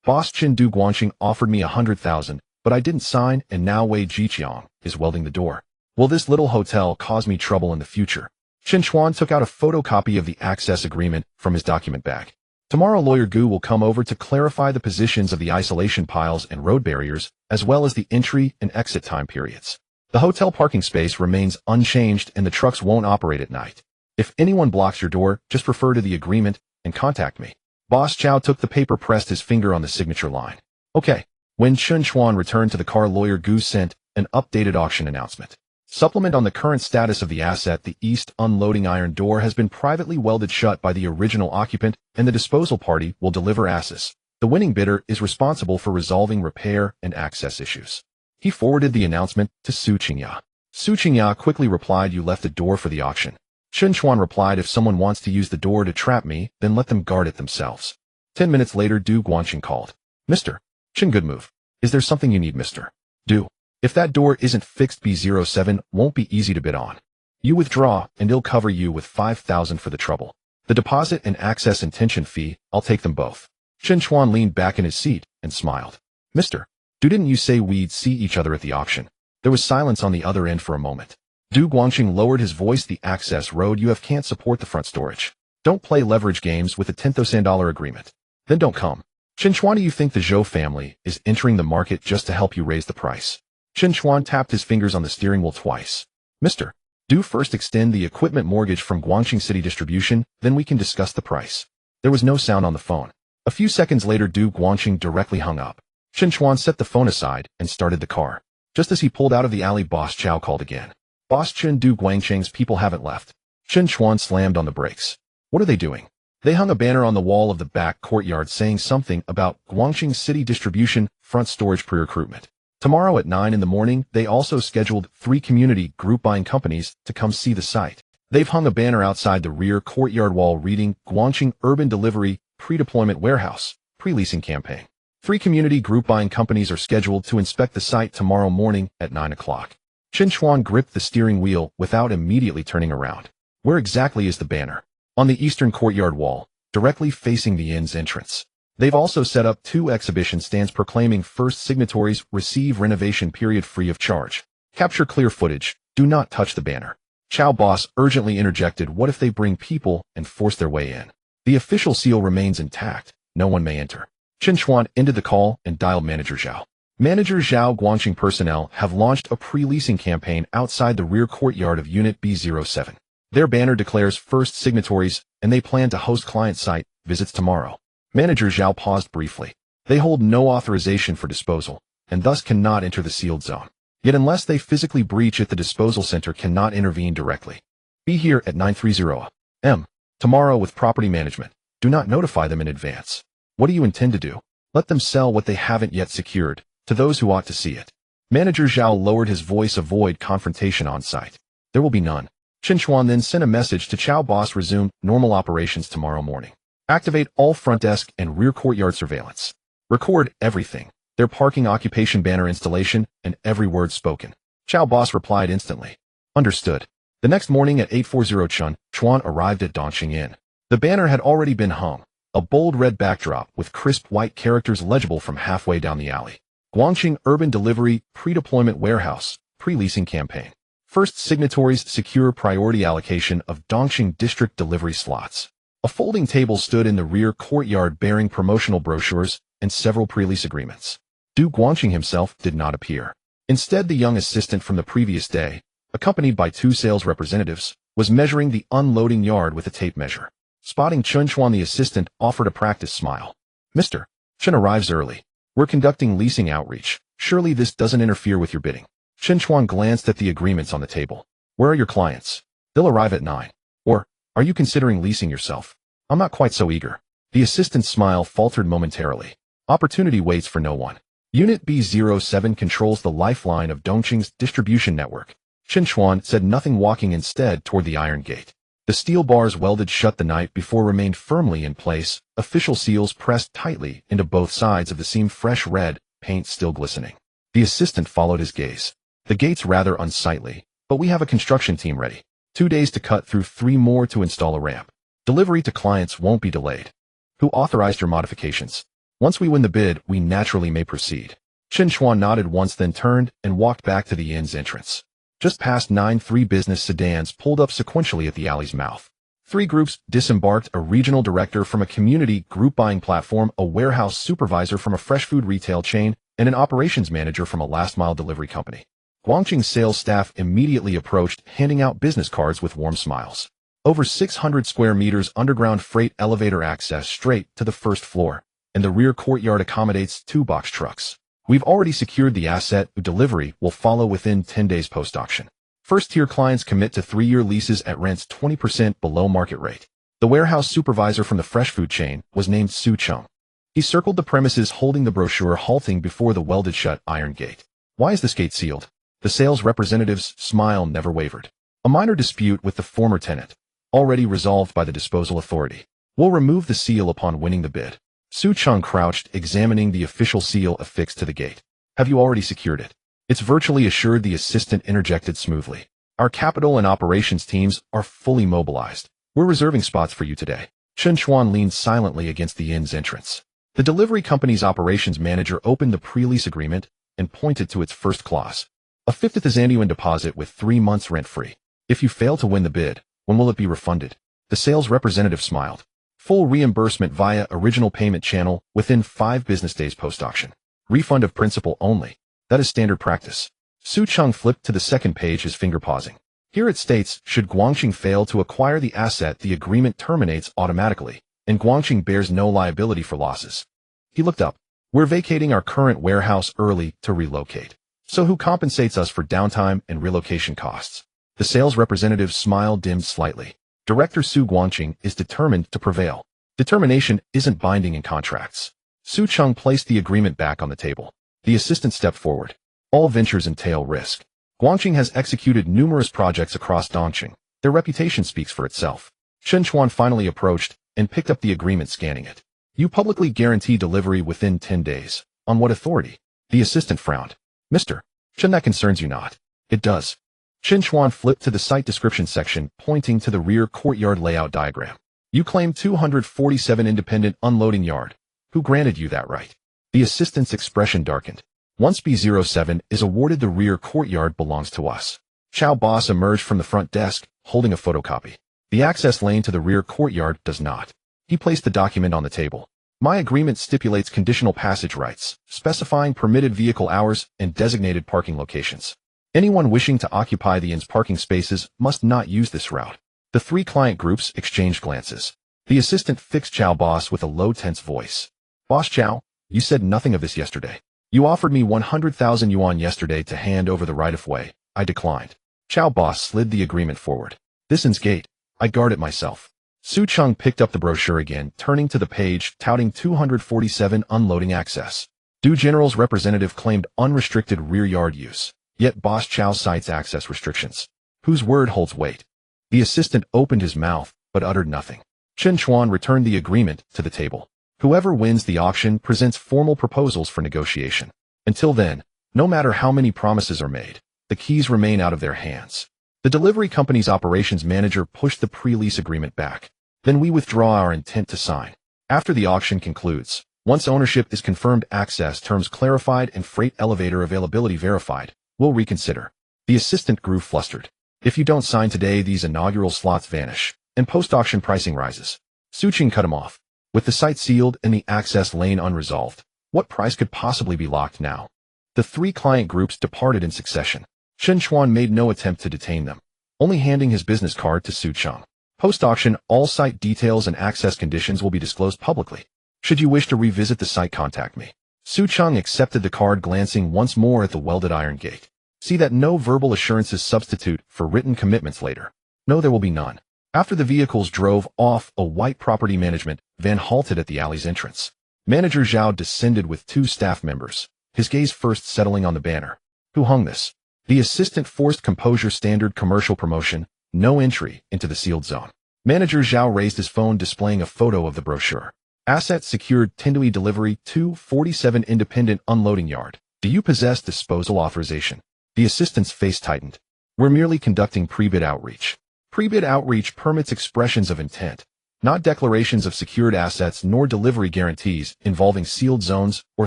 Boss Chen Du Guangqing offered me 100,000, but I didn't sign, and now Wei Jiqiang is welding the door. Will this little hotel cause me trouble in the future? Chen Chuan took out a photocopy of the access agreement from his document bag. Tomorrow Lawyer Gu will come over to clarify the positions of the isolation piles and road barriers, as well as the entry and exit time periods. The hotel parking space remains unchanged and the trucks won't operate at night. If anyone blocks your door, just refer to the agreement and contact me. Boss Chow took the paper, pressed his finger on the signature line. Okay. When Chen Chuan returned to the car, Lawyer Gu sent an updated auction announcement. Supplement on the current status of the asset. The east unloading iron door has been privately welded shut by the original occupant, and the disposal party will deliver assets. The winning bidder is responsible for resolving repair and access issues. He forwarded the announcement to Su Qingya. Su Qingya quickly replied, you left a door for the auction. Chen Chuan replied, if someone wants to use the door to trap me, then let them guard it themselves. 10 minutes later, Du Guangqing called. Mr. Chen, good move. Is there something you need, Mr. Du? If that door isn't fixed, B07 won't be easy to bid on. You withdraw, and he'll cover you with 5,000 for the trouble. The deposit and access intention fee, I'll take them both. Chen Chuan leaned back in his seat and smiled. Mister, didn't you say we'd see each other at the auction? There was silence on the other end for a moment. Du Guangqing lowered his voice. The access road you have can't support the front storage. Don't play leverage games with a $10,000 agreement. Then don't come. Chen Chuan, do you think the Zhou family is entering the market just to help you raise the price? Chen Chuan tapped his fingers on the steering wheel twice. Mister, do first extend the equipment mortgage from Guangqing City Distribution, then we can discuss the price. There was no sound on the phone. A few seconds later, Du Guangqing directly hung up. Chen Chuan set the phone aside and started the car. Just as he pulled out of the alley, Boss Chow called again. Boss Chen, Du Guangqing's people haven't left. Chen Chuan slammed on the brakes. What are they doing? They hung a banner on the wall of the back courtyard saying something about Guangqing City Distribution front storage pre-recruitment. Tomorrow at 9 in the morning, they also scheduled 3 community group buying companies to come see the site. They've hung a banner outside the rear courtyard wall reading Guangqing Urban Delivery Pre-Deployment Warehouse Pre-Leasing Campaign. 3 community group buying companies are scheduled to inspect the site tomorrow morning at 9 o'clock. Chen Chuan gripped the steering wheel without immediately turning around. Where exactly is the banner? On the eastern courtyard wall, directly facing the inn's entrance. They've also set up 2 exhibition stands proclaiming first signatories receive renovation period free of charge. Capture clear footage. Do not touch the banner. Chow Boss urgently interjected. What if they bring people and force their way in? The official seal remains intact. No one may enter. Chen Chuan ended the call and dialed Manager Zhao. Manager Zhao, Guangqing personnel have launched a pre-leasing campaign outside the rear courtyard of Unit B07. Their banner declares first signatories, and they plan to host client site visits tomorrow. Manager Zhao paused briefly. They hold no authorization for disposal, and thus cannot enter the sealed zone. Yet unless they physically breach it, the disposal center cannot intervene directly. Be here at 9:30 a.m. tomorrow with property management. Do not notify them in advance. What do you intend to do? Let them sell what they haven't yet secured, to those who ought to see it. Manager Zhao lowered his voice. Avoid confrontation on site. There will be none. Chen Chuan then sent a message to Chow Boss. Resume normal operations tomorrow morning. Activate all front desk and rear courtyard surveillance. Record everything. Their parking occupation banner installation and every word spoken. Chow Boss replied instantly. Understood. The next morning at 8:40 Chen Chuan arrived at Dongxing Inn. The banner had already been hung. A bold red backdrop with crisp white characters legible from halfway down the alley. Guangqing Urban Delivery Pre-Deployment Warehouse Pre-Leasing Campaign. First signatories secure priority allocation of Dongxing District delivery slots. A folding table stood in the rear courtyard bearing promotional brochures and several pre-lease agreements. Du Guangqing himself did not appear. Instead, the young assistant from the previous day, accompanied by 2 sales representatives, was measuring the unloading yard with a tape measure. Spotting Chen Chuan, the assistant offered a practice smile. Mr. Chen arrives early. We're conducting leasing outreach. Surely this doesn't interfere with your bidding. Chen Chuan glanced at the agreements on the table. Where are your clients? They'll arrive at 9. Or, are you considering leasing yourself? I'm not quite so eager. The assistant's smile faltered momentarily. Opportunity waits for no one. Unit B07 controls the lifeline of Dongqing's distribution network. Chen Chuan said nothing, walking instead toward the iron gate. The steel bars welded shut the night before remained firmly in place, official seals pressed tightly into both sides of the seam, fresh red, paint still glistening. The assistant followed his gaze. The gate's rather unsightly, but we have a construction team ready. 2 days to cut through, 3 more to install a ramp. Delivery to clients won't be delayed. Who authorized your modifications? Once we win the bid, we naturally may proceed. Chen Chuan nodded once, then turned and walked back to the inn's entrance. Just past 9, 3 business sedans pulled up sequentially at the alley's mouth. 3 groups disembarked: a regional director from a community group buying platform, a warehouse supervisor from a fresh food retail chain, and an operations manager from a last-mile delivery company. Guangqing's sales staff immediately approached, handing out business cards with warm smiles. Over 600 square meters underground freight elevator access straight to the first floor, and the rear courtyard accommodates 2 box trucks. We've already secured the asset. Delivery will follow within 10 days post-auction. First-tier clients commit to 3-year leases at rents 20% below market rate. The warehouse supervisor from the fresh food chain was named Su Cheng. He circled the premises holding the brochure, halting before the welded-shut iron gate. Why is this gate sealed? The sales representative's smile never wavered. A minor dispute with the former tenant, already resolved by the disposal authority. We'll remove the seal upon winning the bid. Su Cheng crouched, examining the official seal affixed to the gate. Have you already secured it? It's virtually assured, the assistant interjected smoothly. Our capital and operations teams are fully mobilized. We're reserving spots for you today. Chen Chuan leaned silently against the inn's entrance. The delivery company's operations manager opened the pre-lease agreement and pointed to its first clause. A 50,000 yuan deposit with 3 months rent-free. If you fail to win the bid, when will it be refunded? The sales representative smiled. Full reimbursement via original payment channel within 5 business days post-auction. Refund of principal only. That is standard practice. Su Cheng flipped to the second page, his finger pausing. Here it states, should Guangqing fail to acquire the asset, the agreement terminates automatically, and Guangqing bears no liability for losses. He looked up. We're vacating our current warehouse early to relocate. So who compensates us for downtime and relocation costs? The sales representative's smile dimmed slightly. Director Su Guangqing is determined to prevail. Determination isn't binding in contracts. Su Cheng placed the agreement back on the table. The assistant stepped forward. All ventures entail risk. Guangqing has executed numerous projects across Dongqing. Their reputation speaks for itself. Chen Chuan finally approached and picked up the agreement, scanning it. You publicly guarantee delivery within 10 days. On what authority? The assistant frowned. Mr. Chen, that concerns you not. It does. Chen Chuan flipped to the site description section, pointing to the rear courtyard layout diagram. You claim 247 independent unloading yard. Who granted you that right? The assistant's expression darkened. Once B07 is awarded, the rear courtyard belongs to us. Chao Boss emerged from the front desk, holding a photocopy. The access lane to the rear courtyard does not. He placed the document on the table. My agreement stipulates conditional passage rights, specifying permitted vehicle hours and designated parking locations. Anyone wishing to occupy the inn's parking spaces must not use this route. The 3 client groups exchanged glances. The assistant fixed Chao Boss with a low, tense voice. Boss Chao, you said nothing of this yesterday. You offered me 100,000 yuan yesterday to hand over the right-of-way. I declined. Chao Boss slid the agreement forward. This inn's gate. I guard it myself. Su Cheng picked up the brochure again, turning to the page, touting 247 unloading access. Du General's representative claimed unrestricted rear yard use, yet Boss Chao cites access restrictions. Whose word holds weight? The assistant opened his mouth, but uttered nothing. Chen Chuan returned the agreement to the table. Whoever wins the auction presents formal proposals for negotiation. Until then, no matter how many promises are made, the keys remain out of their hands. The delivery company's operations manager pushed the pre-lease agreement back. Then we withdraw our intent to sign. After the auction concludes, once ownership is confirmed, access terms clarified, and freight elevator availability verified, we'll reconsider. The assistant grew flustered. If you don't sign today, these inaugural slots vanish, and post-auction pricing rises. Su Cheng cut him off. With the site sealed and the access lane unresolved, what price could possibly be locked now? The 3 client groups departed in succession. Chen Chuan made no attempt to detain them, only handing his business card to Su Cheng. Post-auction, all site details and access conditions will be disclosed publicly. Should you wish to revisit the site, contact me. Su Cheng accepted the card, glancing once more at the welded iron gate. See that no verbal assurances substitute for written commitments later. No, there will be none. After the vehicles drove off, a white property management van halted at the alley's entrance. Manager Zhao descended with 2 staff members, his gaze first settling on the banner. Who hung this? The assistant forced composure. Standard commercial promotion, no entry into the sealed zone. Manager Zhao raised his phone, displaying a photo of the brochure. Asset secured, Tindui delivery, 247 independent unloading yard. Do you possess disposal authorization? The assistant's face tightened. We're merely conducting pre-bid outreach. Pre-bid outreach permits expressions of intent, not declarations of secured assets nor delivery guarantees involving sealed zones or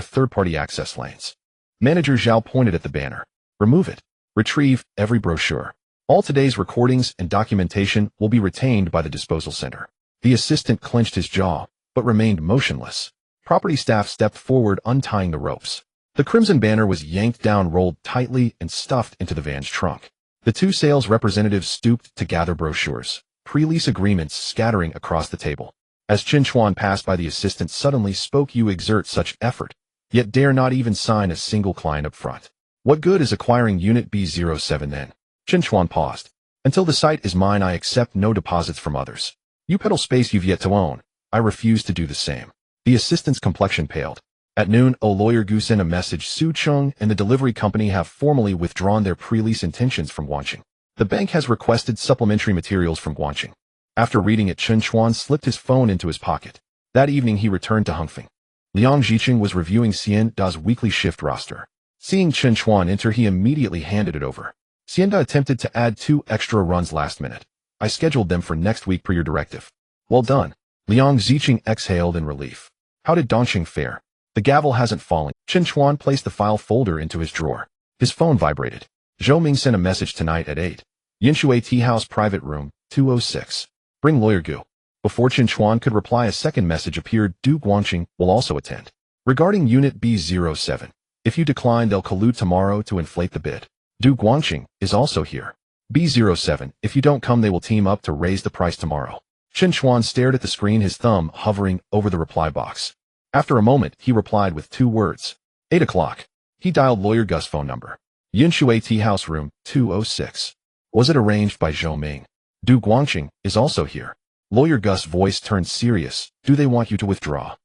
third-party access lanes. Manager Zhao pointed at the banner. Remove it. Retrieve every brochure. All today's recordings and documentation will be retained by the disposal center. The assistant clenched his jaw, but remained motionless. Property staff stepped forward, untying the ropes. The crimson banner was yanked down, rolled tightly, and stuffed into the van's trunk. The 2 sales representatives stooped to gather brochures, pre-lease agreements scattering across the table. As Chen Chuan passed by, the assistant suddenly spoke. You exert such effort, yet dare not even sign a single client up front. What good is acquiring Unit B07 then? Chen Chuan paused. Until the site is mine, I accept no deposits from others. You peddle space you've yet to own. I refuse to do the same. The assistant's complexion paled. At noon, a lawyer Gu sent a message. Su Cheng and the delivery company have formally withdrawn their pre-lease intentions from Guangqing. The bank has requested supplementary materials from Guangqing. After reading it, Chen Chuan slipped his phone into his pocket. That evening, he returned to Hongfeng. Liang Jiqing was reviewing Xian Da's weekly shift roster. Seeing Chen Chuan enter, he immediately handed it over. Xianda attempted to add 2 extra runs last minute. I scheduled them for next week per your directive. Well done. Liang Ziqing exhaled in relief. How did Dongqing fare? The gavel hasn't fallen. Chen Chuan placed the file folder into his drawer. His phone vibrated. Zhou Ming sent a message tonight at 8. Yinshui Tea House Private Room, 206. Bring Lawyer Gu. Before Chen Chuan could reply, a second message appeared. Du Guangqing will also attend. Regarding Unit B07. If you decline, they'll collude tomorrow to inflate the bid. Du Guangqing is also here. B07. If you don't come, they will team up to raise the price tomorrow. Chen Chuan stared at the screen, his thumb hovering over the reply box. After a moment, he replied with 2 words. 8 o'clock. He dialed Lawyer Gus' phone number. Yinshui Tea House Room, 206. Was it arranged by Zhou Ming? Du Guangqing is also here. Lawyer Gus' voice turned serious. Do they want you to withdraw?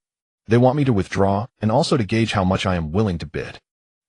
They want me to withdraw, and also to gauge how much I am willing to bid.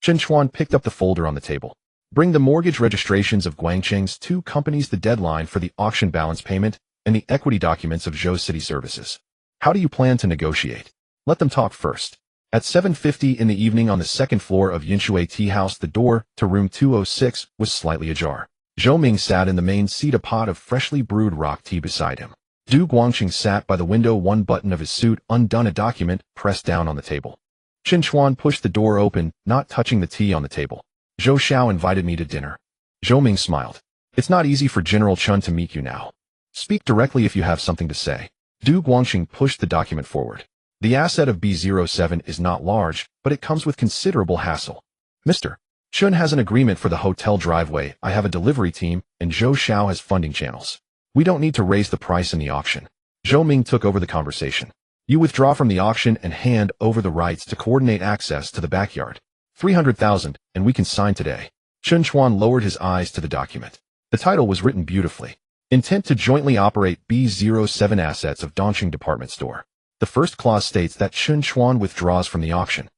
Chen Chuan picked up the folder on the table. Bring the mortgage registrations of Guangqing's 2 companies, the deadline for the auction balance payment, and the equity documents of Zhou City Services. How do you plan to negotiate? Let them talk first. At 7:50 in the evening on the 2nd floor of Yinshui Tea House, the door to room 206 was slightly ajar. Zhou Ming sat in the main seat, a pot of freshly brewed rock tea beside him. Du Guangqing sat by the window, one button of his suit undone, a document pressed down on the table. Chen Chuan pushed the door open, not touching the tea on the table. Zhou Xiao invited me to dinner. Zhou Ming smiled. It's not easy for General Chen to meet you now. Speak directly if you have something to say. Du Guangqing pushed the document forward. The asset of B07 is not large, but it comes with considerable hassle. Mr. Chen has an agreement for the hotel driveway, I have a delivery team, and Zhou Xiao has funding channels. We don't need to raise the price in the auction. Zhou Ming took over the conversation. You withdraw from the auction and hand over the rights to coordinate access to the backyard. 300,000, and we can sign today. Chen Chuan lowered his eyes to the document. The title was written beautifully. Intent to jointly operate B07 assets of Dongqing Department Store. The first clause states that Chen Chuan withdraws from the auction.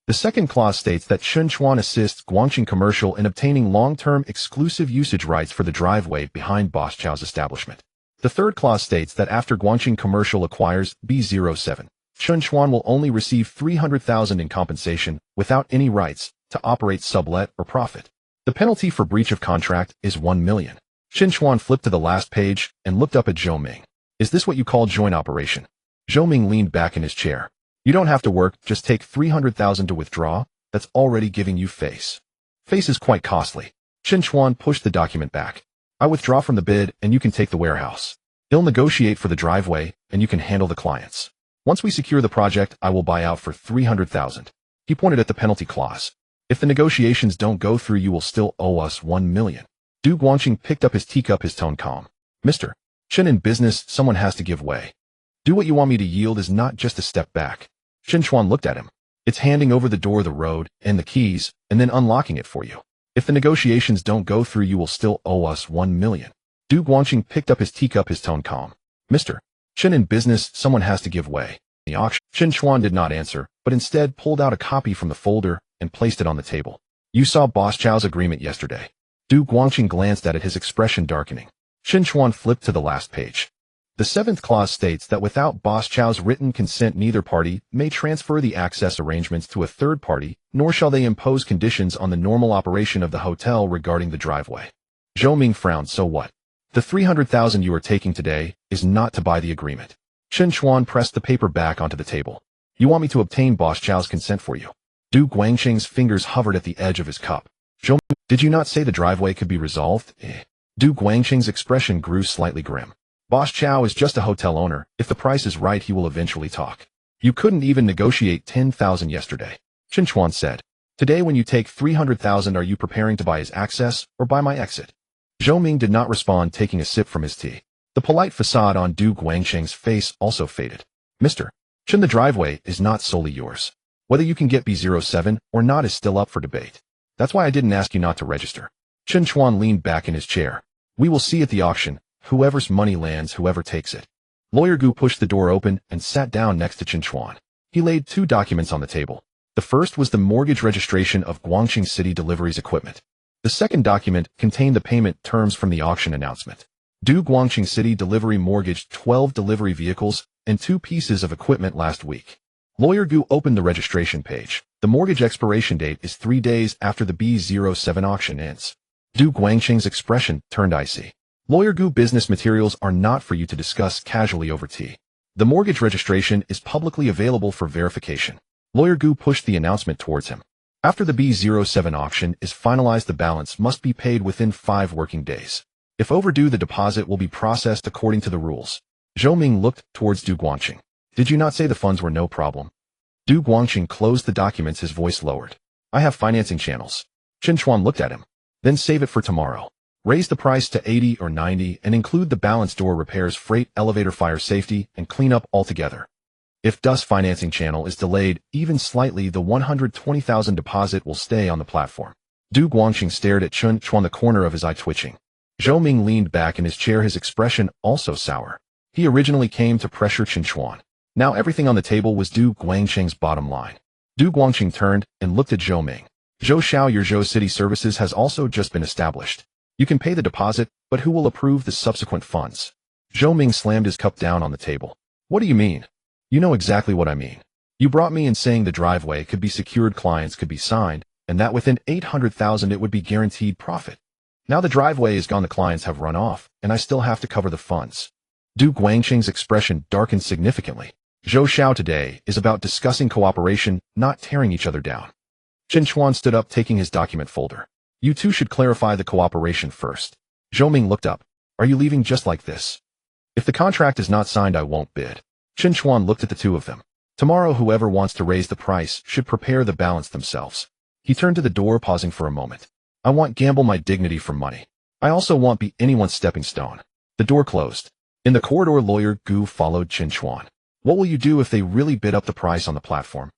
The second clause states that Chen Chuan assists Guangqing Commercial in obtaining long-term exclusive usage rights for the driveway behind Boss Chow's establishment. The third clause states that after Guangqing Commercial acquires B07, Chen Chuan will only receive 300,000 in compensation without any rights to operate, sublet, or profit. The penalty for breach of contract is 1 million. Chen Chuan flipped to the last page and looked up at Zhou Ming. Is this what you call joint operation? Zhou Ming leaned back in his chair. You don't have to work, just take 300,000 to withdraw. That's already giving you face. Face is quite costly. Chen Chuan pushed the document back. I withdraw from the bid and you can take the warehouse. He'll negotiate for the driveway and you can handle the clients. Once we secure the project, I will buy out for 300,000. He pointed at the penalty clause. If the negotiations don't go through, you will still owe us 1 million. Du Guangqing picked up his teacup, his tone calm. Mr. Chen, in business, someone has to give way. Do what you want me to yield is not just a step back. Chen Chuan looked at him. It's handing over the door, the road, and the keys, and then unlocking it for you. If the negotiations don't go through, you will still owe us 1 million. Du Guangqing picked up his teacup, his tone calm. Mr. Chen, in business, someone has to give way. The auction. Chen Chuan did not answer, but instead pulled out a copy from the folder and placed it on the table. You saw Boss Chow's agreement yesterday. Du Guangqing glanced at it, his expression darkening. Chen Chuan flipped to the last page. The 7th clause states that without Boss Chow's written consent, neither party may transfer the access arrangements to a third party, nor shall they impose conditions on the normal operation of the hotel regarding the driveway. Zhou Ming frowned. So what? The 300,000 you are taking today is not to buy the agreement. Chen Chuan pressed the paper back onto the table. You want me to obtain Boss Chow's consent for you? Du Guangqing's fingers hovered at the edge of his cup. Zhou Ming, did you not say the driveway could be resolved? Du Guangqing's expression grew slightly grim. Boss Chow is just a hotel owner. If the price is right, he will eventually talk. You couldn't even negotiate 10,000 yesterday. Chen Chuan said. Today when you take 300,000, are you preparing to buy his access or buy my exit? Zhou Ming did not respond, taking a sip from his tea. The polite facade on Du Guangqing's face also faded. Mr. Chen, the driveway is not solely yours. Whether you can get B07 or not is still up for debate. That's why I didn't ask you not to register. Chen Chuan leaned back in his chair. We will see at the auction. Whoever's money lands, whoever takes it. Lawyer Gu pushed the door open and sat down next to Chen Chuan. He laid 2 documents on the table. The first was the mortgage registration of Guangqing City Deliveries equipment. The second document contained the payment terms from the auction announcement. Du Guangqing City Delivery mortgaged 12 delivery vehicles and 2 pieces of equipment last week. Lawyer Gu opened the registration page. The The mortgage expiration date is 3 days after the B07 auction ends. Du Guangqing's expression turned icy. Lawyer Gu, business materials are not for you to discuss casually over tea. The mortgage registration is publicly available for verification. Lawyer Gu pushed the announcement towards him. After the B07 auction is finalized, the balance must be paid within 5 working days. If overdue, the deposit will be processed according to the rules. Zhou Ming looked towards Du Guangqing. Did you not say the funds were no problem? Du Guangqing closed the documents, his voice lowered. I have financing channels. Chen Chuan looked at him. Then save it for tomorrow. Raise the price to 80 or 90 and include the balance, door repairs, freight, elevator, fire safety, and cleanup altogether. If DUS financing channel is delayed even slightly, the 120,000 deposit will stay on the platform. Du Guangqing stared at Chen Chuan, the corner of his eye twitching. Zhou Ming leaned back in his chair, his expression also sour. He originally came to pressure Chen Chuan. Now everything on the table was Du Guangqing's bottom line. Du Guangqing turned and looked at Zhou Ming. Zhou Xiao, your Zhou City Services has also just been established. You can pay the deposit, but who will approve the subsequent funds? Zhou Ming slammed his cup down on the table. What do you mean? You know exactly what I mean. You brought me in saying the driveway could be secured, clients could be signed, and that within 800,000 it would be guaranteed profit. Now the driveway is gone, the clients have run off, and I still have to cover the funds. Du Guangqing's expression darkened significantly. Zhou Xiao, today is about discussing cooperation, not tearing each other down. Chen Chuan stood up, taking his document folder. You two should clarify the cooperation first. Zhou Ming looked up. Are you leaving just like this? If the contract is not signed, I won't bid. Chen Chuan looked at the two of them. Tomorrow, whoever wants to raise the price should prepare the balance themselves. He turned to the door, pausing for a moment. I won't gamble my dignity for money. I also won't be anyone's stepping stone. The door closed. In the corridor, Lawyer Gu followed Chen Chuan. What will you do if they really bid up the price on the platform?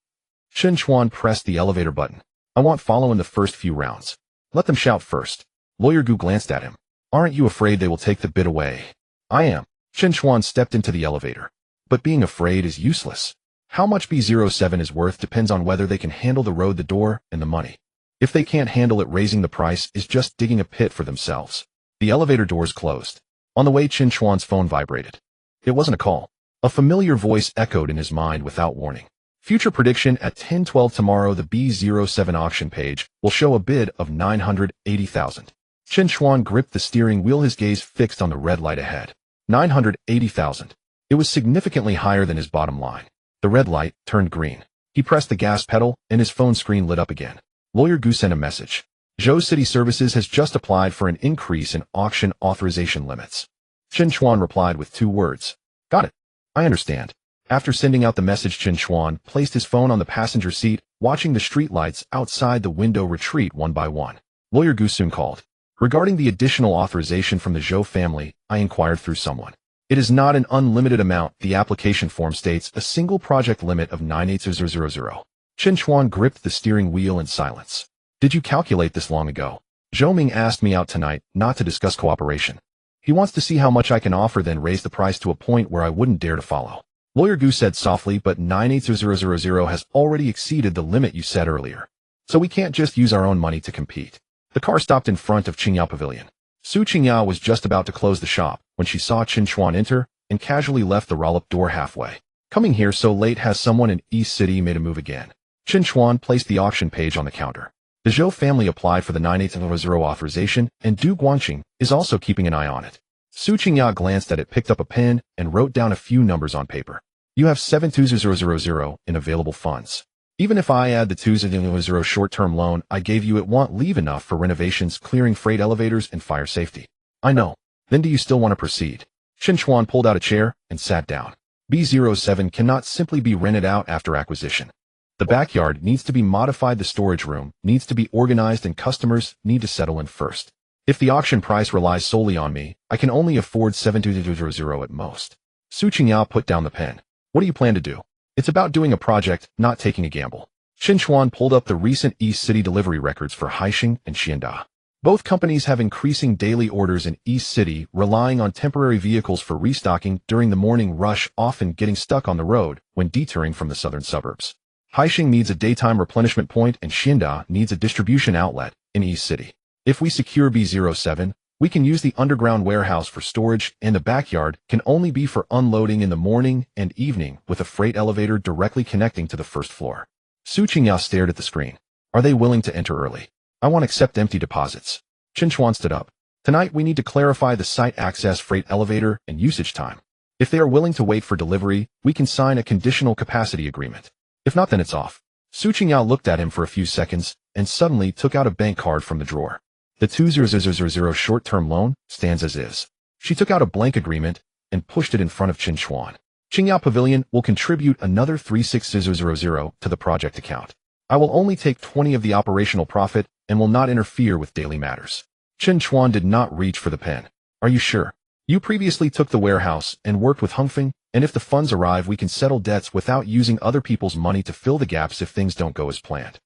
Chen Chuan pressed the elevator button. I won't follow in the first few rounds. Let them shout first. Lawyer Gu glanced at him. Aren't you afraid they will take the bid away? I am. Chen Chuan stepped into the elevator. But being afraid is useless. How much B07 is worth depends on whether they can handle the road, the door, and the money. If they can't handle it, raising the price is just digging a pit for themselves. The elevator doors closed. On the way, Chen Chuan's phone vibrated. It wasn't a call. A familiar voice echoed in his mind without warning. Future prediction at 10:12 tomorrow, the B07 auction page will show a bid of 980,000. Chen Chuan gripped the steering wheel, his gaze fixed on the red light ahead. 980,000. It was significantly higher than his bottom line. The red light turned green. He pressed the gas pedal, and his phone screen lit up again. Lawyer Gu sent a message. Zhou City Services has just applied for an increase in auction authorization limits. Chen Chuan replied with 2 words. Got it. I understand. After sending out the message, Chen Chuan placed his phone on the passenger seat, watching the streetlights outside the window retreat one by one. Lawyer Gu soon called. Regarding the additional authorization from the Zhou family, I inquired through someone. It is not an unlimited amount. The application form states a single project limit of 980,000. Chen Chuan gripped the steering wheel in silence. Did you calculate this long ago? Zhou Ming asked me out tonight not to discuss cooperation. He wants to see how much I can offer, then raise the price to a point where I wouldn't dare to follow. Lawyer Gu said softly, but 980,000 has already exceeded the limit you said earlier. So we can't just use our own money to compete. The car stopped in front of Qingyao Pavilion. Su Qingyao was just about to close the shop when she saw Chen Chuan enter and casually left the roll-up door halfway. Coming here so late, has someone in East City made a move again? Chen Chuan placed the auction page on the counter. The Zhou family applied for the 980,000 authorization, and Du Guangqing is also keeping an eye on it. Su Qingyao glanced at it, picked up a pen, and wrote down a few numbers on paper. You have 720,000 in available funds. Even if I add the 2,000 short-term loan I gave you, it won't leave enough for renovations, clearing, freight, elevators, and fire safety. I know. Then do you still want to proceed? Chen Chuan pulled out a chair and sat down. B07 cannot simply be rented out after acquisition. The backyard needs to be modified, the storage room needs to be organized, and customers need to settle in first. If the auction price relies solely on me, I can only afford 720,000 at most. Su Qingyao put down the pen. What do you plan to do? It's about doing a project, not taking a gamble. Chen Chuan pulled up the recent East City delivery records for Haixing and Xianda. Both companies have increasing daily orders in East City, relying on temporary vehicles for restocking during the morning rush, often getting stuck on the road when detouring from the southern suburbs. Haixing needs a daytime replenishment point, and Xianda needs a distribution outlet in East City. If we secure B07, we can use the underground warehouse for storage, and the backyard can only be for unloading in the morning and evening, with a freight elevator directly connecting to the first floor. Su Qingyao stared at the screen. Are they willing to enter early? I want to accept empty deposits. Chen Chuan stood up. Tonight we need to clarify the site access, freight elevator, and usage time. If they are willing to wait for delivery, we can sign a conditional capacity agreement. If not, then it's off. Su Qingyao looked at him for a few seconds and suddenly took out a bank card from the drawer. The 20000 short-term loan stands as is. She took out a blank agreement and pushed it in front of Chen Chuan. Qingyao Pavilion will contribute another 36000 to the project account. I will only take 20 of the operational profit and will not interfere with daily matters. Chen Chuan did not reach for the pen. Are you sure? You previously took the warehouse and worked with Hongfeng, and if the funds arrive, we can settle debts without using other people's money to fill the gaps if things don't go as planned.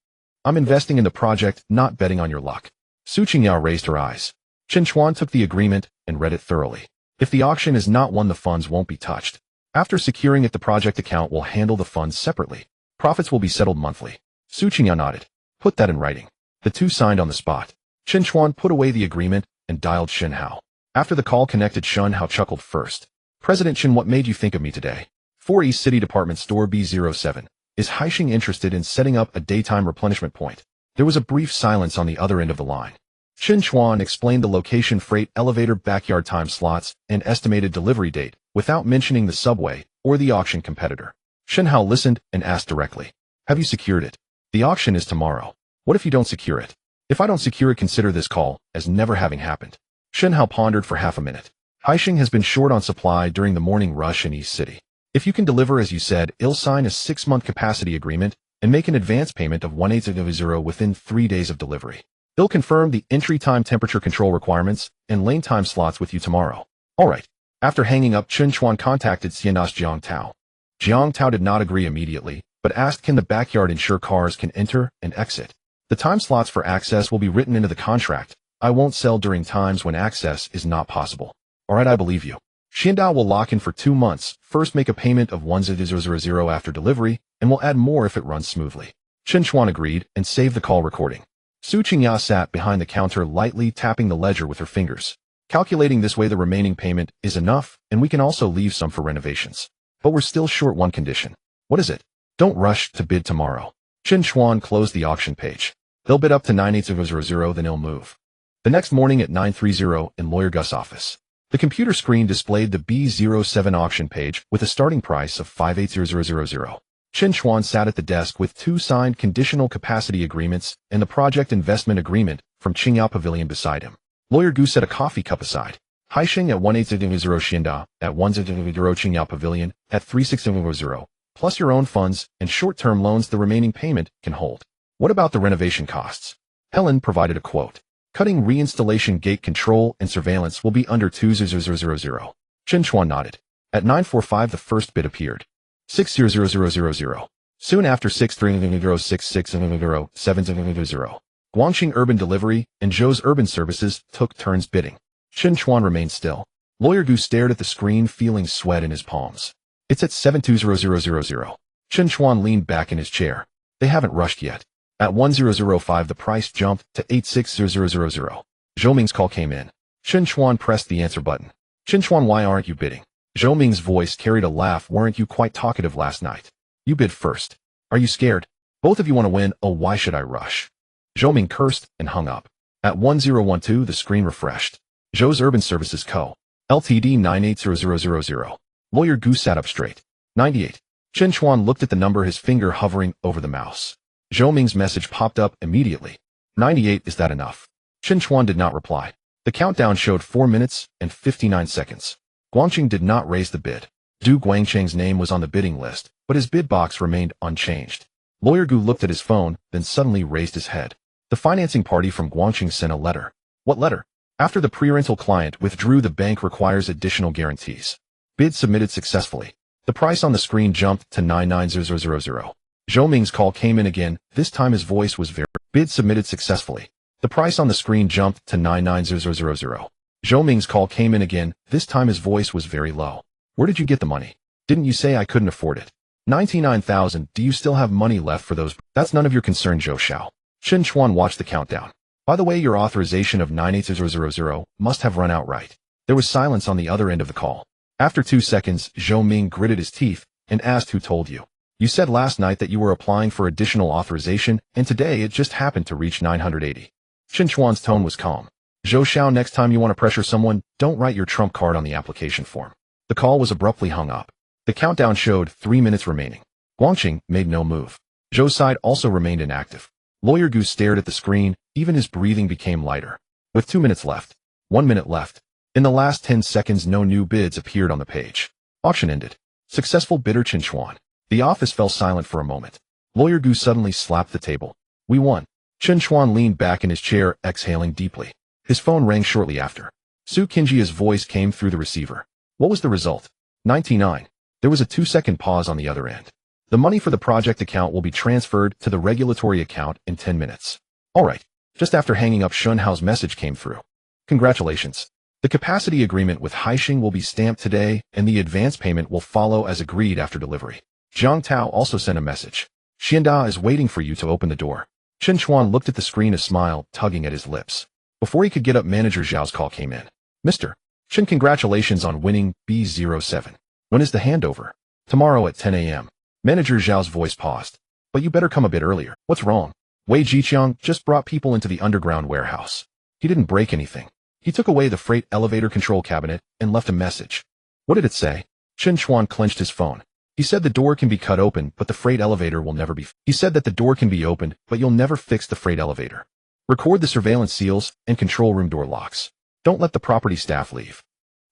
I'm investing in the project, not betting on your luck. Su Qingyao raised her eyes. Chen Chuan took the agreement and read it thoroughly. If the auction is not won, the funds won't be touched. After securing it, the project account will handle the funds separately. Profits will be settled monthly. Su Qingyao nodded. Put that in writing. The two signed on the spot. Chen Chuan put away the agreement and dialed Shen Hao. After the call connected, Shen Hao chuckled first. President Chen, what made you think of me today? 4 East City Department Store B07. Is Haixing interested in setting up a daytime replenishment point? There was a brief silence on the other end of the line. Chen Chuan explained the location, freight elevator, backyard time slots, and estimated delivery date, without mentioning the subway or the auction competitor. Shen Hao listened and asked directly. Have you secured it? The auction is tomorrow. What if you don't secure it? If I don't secure it, consider this call as never having happened. Shen Hao pondered for half a minute. Haixing has been short on supply during the morning rush in East City. If you can deliver as you said, I'll sign a 6-month capacity agreement and make an advance payment of 1800 within 3 days of delivery. I'll confirm the entry time, temperature control requirements, and lane time slots with you tomorrow. All right. After hanging up, Chen Chuan contacted Xianda's Jiang Tao. Jiang Tao did not agree immediately, but asked, can the backyard ensure cars can enter and exit? The time slots for access will be written into the contract. I won't sell during times when access is not possible. All right, I believe you. Xianda will lock in for 2 months, first make a payment of 1000 after delivery, and will add more if it runs smoothly. Chen Chuan agreed and saved the call recording. Su Qingyao sat behind the counter, lightly tapping the ledger with her fingers. Calculating this way, the remaining payment is enough, and we can also leave some for renovations. But we're still short one condition. What is it? Don't rush to bid tomorrow. Chen Chuan closed the auction page. They'll bid up to 9800, then he'll move. The next morning at 9:30 in Lawyer Gus' office. The computer screen displayed the B07 auction page with a starting price of 58000. Chen Chuan sat at the desk with 2 signed conditional capacity agreements and the project investment agreement from Qingyao Pavilion beside him. Lawyer Gu set a coffee cup aside. Haixing at 1800 Xianda, at 1000 Qingyao Pavilion, at 3600, plus your own funds and short-term loans the remaining payment can hold. What about the renovation costs? Helen provided a quote. Cutting reinstallation, gate control, and surveillance will be under 2000. Chen Chuan nodded. At 9:45 the first bid appeared. 60000. Soon after 6306600. Guangxing Urban Delivery and Zhou's Urban Services took turns bidding. Chen Chuan remained still. Lawyer Gu stared at the screen, feeling sweat in his palms. It's at 72000. Chen Chuan leaned back in his chair. They haven't rushed yet. At 1005 the price jumped to 86000. Zhou Ming's call came in. Chen Chuan pressed the answer button. Chen Chuan, why aren't you bidding? Zhou Ming's voice carried a laugh. Weren't you quite talkative last night? You bid first. Are you scared? Both of you want to win. Oh, why should I rush? Zhou Ming cursed and hung up. At 1012 the screen refreshed. Zhou's Urban Services Co. Ltd 980000. Lawyer Gu sat up straight. 98. Chen Chuan looked at the number, his finger hovering over the mouse. Zhou Ming's message popped up immediately. 98, is that enough? Chen Chuan did not reply. The countdown showed 4 minutes and 59 seconds. Guangxing did not raise the bid. Du Guangcheng's name was on the bidding list, but his bid box remained unchanged. Lawyer Gu looked at his phone, then suddenly raised his head. The financing party from Guangxing sent a letter. What letter? After the pre-rental client withdrew, the bank requires additional guarantees. Bid submitted successfully. The price on the screen jumped to 99000. Zhou Ming's call came in again. This time his voice was very... Bid submitted successfully. The price on the screen jumped to 99000. Zhou Ming's call came in again. This time his voice was very low. Where did you get the money? Didn't you say I couldn't afford it? 99,000. Do you still have money left for those? That's none of your concern, Zhou Xiao. Chen Chuan watched the countdown. By the way, your authorization of 98000 must have run out, right? There was silence on the other end of the call. After 2 seconds, Zhou Ming gritted his teeth and asked, who told you? You said last night that you were applying for additional authorization, and today it just happened to reach 980. Chen Chuan's tone was calm. Zhou Xiao, next time you want to pressure someone, don't write your trump card on the application form. The call was abruptly hung up. The countdown showed 3 minutes remaining. Guangqing made no move. Zhou's side also remained inactive. Lawyer Gu stared at the screen, even his breathing became lighter. With 2 minutes left. 1 minute left. In the last 10 seconds no new bids appeared on the page. Auction ended. Successful bidder Chen Chuan. The office fell silent for a moment. Lawyer Gu suddenly slapped the table. We won. Chen Chuan leaned back in his chair, exhaling deeply. His phone rang shortly after. Su Qingjia's voice came through the receiver. What was the result? 99. There was a 2-second pause on the other end. The money for the project account will be transferred to the regulatory account in 10 minutes. All right. Just after hanging up, Shun Hao's message came through. Congratulations. The capacity agreement with Haixing will be stamped today, and the advance payment will follow as agreed after delivery. Zhang Tao also sent a message. Xianda is waiting for you to open the door. Chen Chuan looked at the screen, a smile tugging at his lips. Before he could get up, Manager Zhao's call came in. Mr. Chen, congratulations on winning B07. When is the handover? Tomorrow at 10 a.m. Manager Zhao's voice paused. But you better come a bit earlier. What's wrong? Wei Jiqiang just brought people into the underground warehouse. He didn't break anything. He took away the freight elevator control cabinet and left a message. What did it say? Chen Chuan clenched his phone. He said the door can be cut open, but the freight elevator will never be. He said that the door can be opened, but you'll never fix the freight elevator. Record the surveillance seals and control room door locks. Don't let the property staff leave.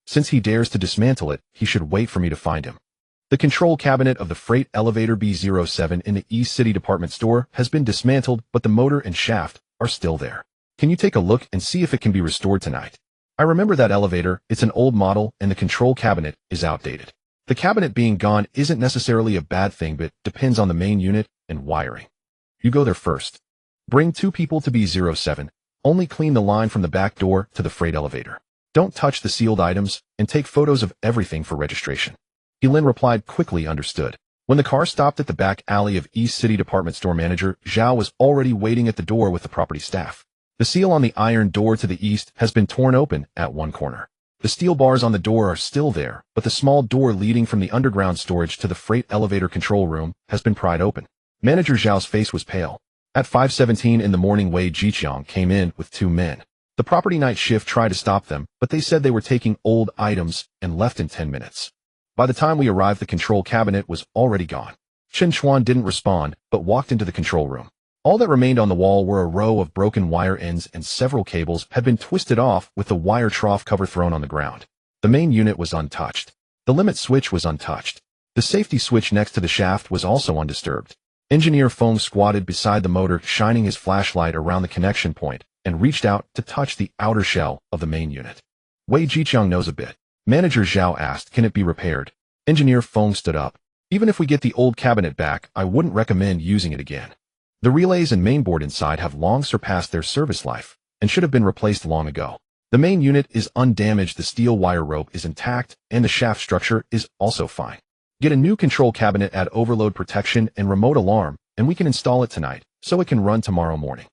Since he dares to dismantle it, he should wait for me to find him. The control cabinet of the freight elevator B07 in the East City department store has been dismantled, but the motor and shaft are still there. Can you take a look and see if it can be restored tonight? I remember that elevator, it's an old model, and the control cabinet is outdated. The cabinet being gone isn't necessarily a bad thing, but depends on the main unit and wiring. You go there first. Bring 2 people to B07. Only clean the line from the back door to the freight elevator. Don't touch the sealed items, and take photos of everything for registration. Yilin replied quickly, understood. When the car stopped at the back alley of East City department store, manager Zhao was already waiting at the door with the property staff. The seal on the iron door to the east has been torn open at one corner. The steel bars on the door are still there, but the small door leading from the underground storage to the freight elevator control room has been pried open. Manager Zhao's face was pale. At 5:17 in the morning, Wei Jiqiang came in with 2 men. The property night shift tried to stop them, but they said they were taking old items and left in 10 minutes. By the time we arrived, the control cabinet was already gone. Chen Chuan didn't respond, but walked into the control room. All that remained on the wall were a row of broken wire ends, and several cables had been twisted off with the wire trough cover thrown on the ground. The main unit was untouched. The limit switch was untouched. The safety switch next to the shaft was also undisturbed. Engineer Feng squatted beside the motor, shining his flashlight around the connection point, and reached out to touch the outer shell of the main unit. Wei Jiqiang knows a bit. Manager Zhao asked, can it be repaired? Engineer Feng stood up. Even if we get the old cabinet back, I wouldn't recommend using it again. The relays and mainboard inside have long surpassed their service life, and should have been replaced long ago. The main unit is undamaged, the steel wire rope is intact, and the shaft structure is also fine. Get a new control cabinet, add overload protection and remote alarm, and we can install it tonight, so it can run tomorrow morning.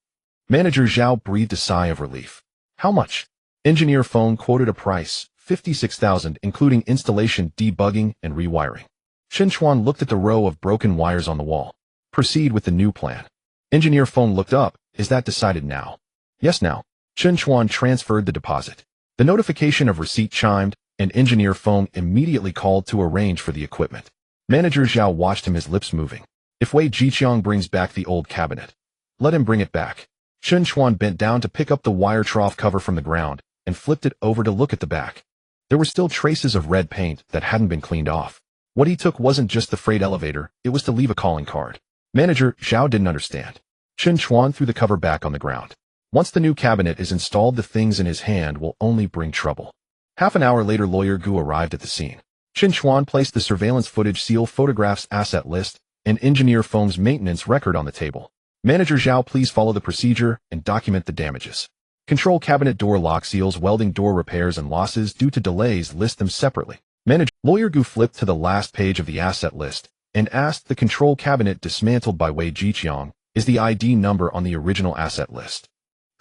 Manager Zhao breathed a sigh of relief. How much? Engineer Feng quoted a price, 56,000, including installation, debugging, and rewiring. Chen Chuan looked at the row of broken wires on the wall. Proceed with the new plan. Engineer Feng looked up. Is that decided now? Yes, now. Chen Chuan transferred the deposit. The notification of receipt chimed, and Engineer Feng immediately called to arrange for the equipment. Manager Zhao watched him, his lips moving. If Wei Jiqiang brings back the old cabinet, let him bring it back. Chen Chuan bent down to pick up the wire trough cover from the ground and flipped it over to look at the back. There were still traces of red paint that hadn't been cleaned off. What he took wasn't just the freight elevator, it was to leave a calling card. Manager Zhao didn't understand. Chen Chuan threw the cover back on the ground. Once the new cabinet is installed, the things in his hand will only bring trouble. Half an hour later, Lawyer Gu arrived at the scene. Chen Chuan placed the surveillance footage, seal photographs, asset list, and Engineer Feng's maintenance record on the table. Manager Zhao, please follow the procedure and document the damages. Control cabinet door lock seals, welding door repairs and losses due to delays, list them separately. Lawyer Gu flipped to the last page of the asset list and asked, the control cabinet dismantled by Wei Jiqiang is the ID number on the original asset list.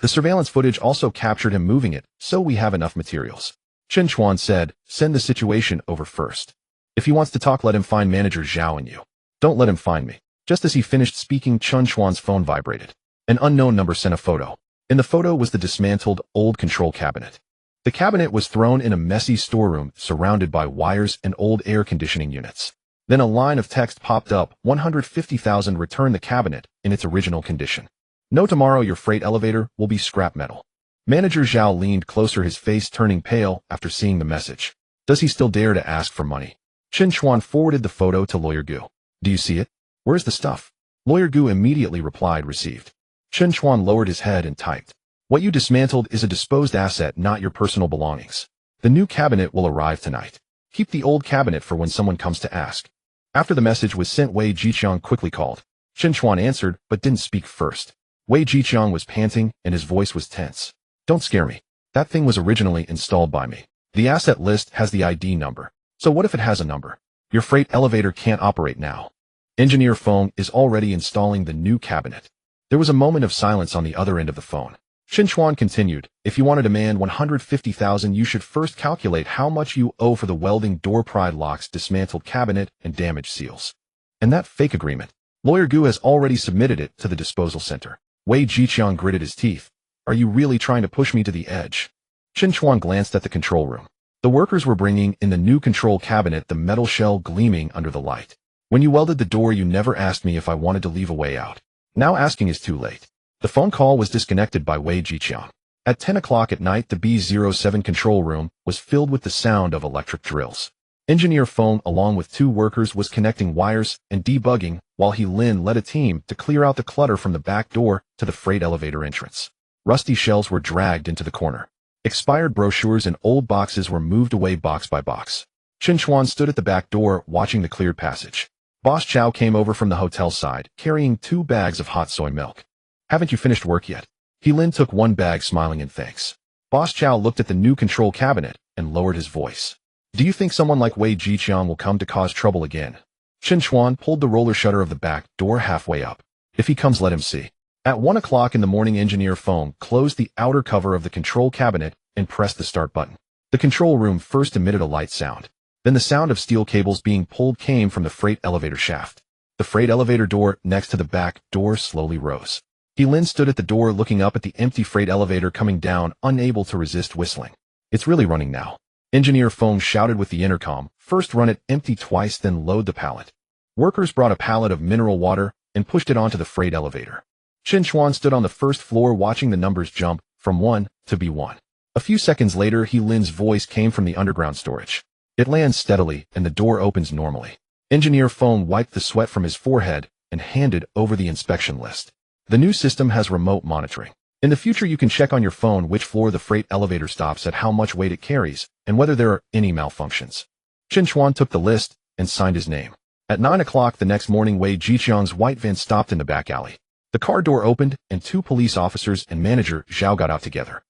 The surveillance footage also captured him moving it, so we have enough materials. Chen Chuan said, send the situation over first. If he wants to talk, let him find Manager Zhao and you. Don't let him find me. Just as he finished speaking, Chen Chuan's phone vibrated. An unknown number sent a photo. In the photo was the dismantled, old control cabinet. The cabinet was thrown in a messy storeroom surrounded by wires and old air conditioning units. Then a line of text popped up, 150,000 return the cabinet in its original condition. No, tomorrow your freight elevator will be scrap metal. Manager Zhao leaned closer, his face turning pale after seeing the message. Does he still dare to ask for money? Chen Chuan forwarded the photo to Lawyer Gu. Do you see it? Where's the stuff? Lawyer Gu immediately replied, received. Chen Chuan lowered his head and typed. What you dismantled is a disposed asset, not your personal belongings. The new cabinet will arrive tonight. Keep the old cabinet for when someone comes to ask. After the message was sent, Wei Jiqiang quickly called. Chen Chuan answered, but didn't speak first. Wei Jiqiang was panting, and his voice was tense. Don't scare me. That thing was originally installed by me. The asset list has the ID number. So what if it has a number? Your freight elevator can't operate now. Engineer Feng is already installing the new cabinet. There was a moment of silence on the other end of the phone. Chen Chuan continued, if you want to demand 150,000, you should first calculate how much you owe for the welding door pry locks, dismantled cabinet, and damaged seals. And that fake agreement. Lawyer Gu has already submitted it to the disposal center. Wei Jiqiang gritted his teeth. Are you really trying to push me to the edge? Chen Chuan glanced at the control room. The workers were bringing in the new control cabinet, the metal shell gleaming under the light. When you welded the door, you never asked me if I wanted to leave a way out. Now asking is too late. The phone call was disconnected by Wei Jiqiang. At 10 o'clock at night, the B07 control room was filled with the sound of electric drills. Engineer Feng, along with 2 workers, was connecting wires and debugging, while He Lin led a team to clear out the clutter from the back door to the freight elevator entrance. Rusty shelves were dragged into the corner. Expired brochures and old boxes were moved away box by box. Chen Chuan stood at the back door, watching the cleared passage. Boss Chow came over from the hotel side, carrying 2 bags of hot soy milk. Haven't you finished work yet? He Lin took 1 bag, smiling in thanks. Boss Chow looked at the new control cabinet and lowered his voice. Do you think someone like Wei Jiqiang will come to cause trouble again? Chen Chuan pulled the roller shutter of the back door halfway up. If he comes, let him see. At 1 o'clock in the morning, Engineer Feng closed the outer cover of the control cabinet and pressed the start button. The control room first emitted a light sound. Then the sound of steel cables being pulled came from the freight elevator shaft. The freight elevator door next to the back door slowly rose. He Lin stood at the door, looking up at the empty freight elevator coming down, unable to resist whistling. It's really running now. Engineer Feng shouted with the intercom, first run it empty twice, then load the pallet. Workers brought a pallet of mineral water and pushed it onto the freight elevator. Chen Chuan stood on the first floor, watching the numbers jump from 1 to B1. A few seconds later, He Lin's voice came from the underground storage. It lands steadily, and the door opens normally. Engineer Feng wiped the sweat from his forehead and handed over the inspection list. The new system has remote monitoring. In the future, you can check on your phone which floor the freight elevator stops at, how much weight it carries, and whether there are any malfunctions. Chen Chuan took the list and signed his name. At 9 o'clock the next morning, Wei Jiqiang's white van stopped in the back alley. The car door opened, and 2 police officers and manager Zhao got out together.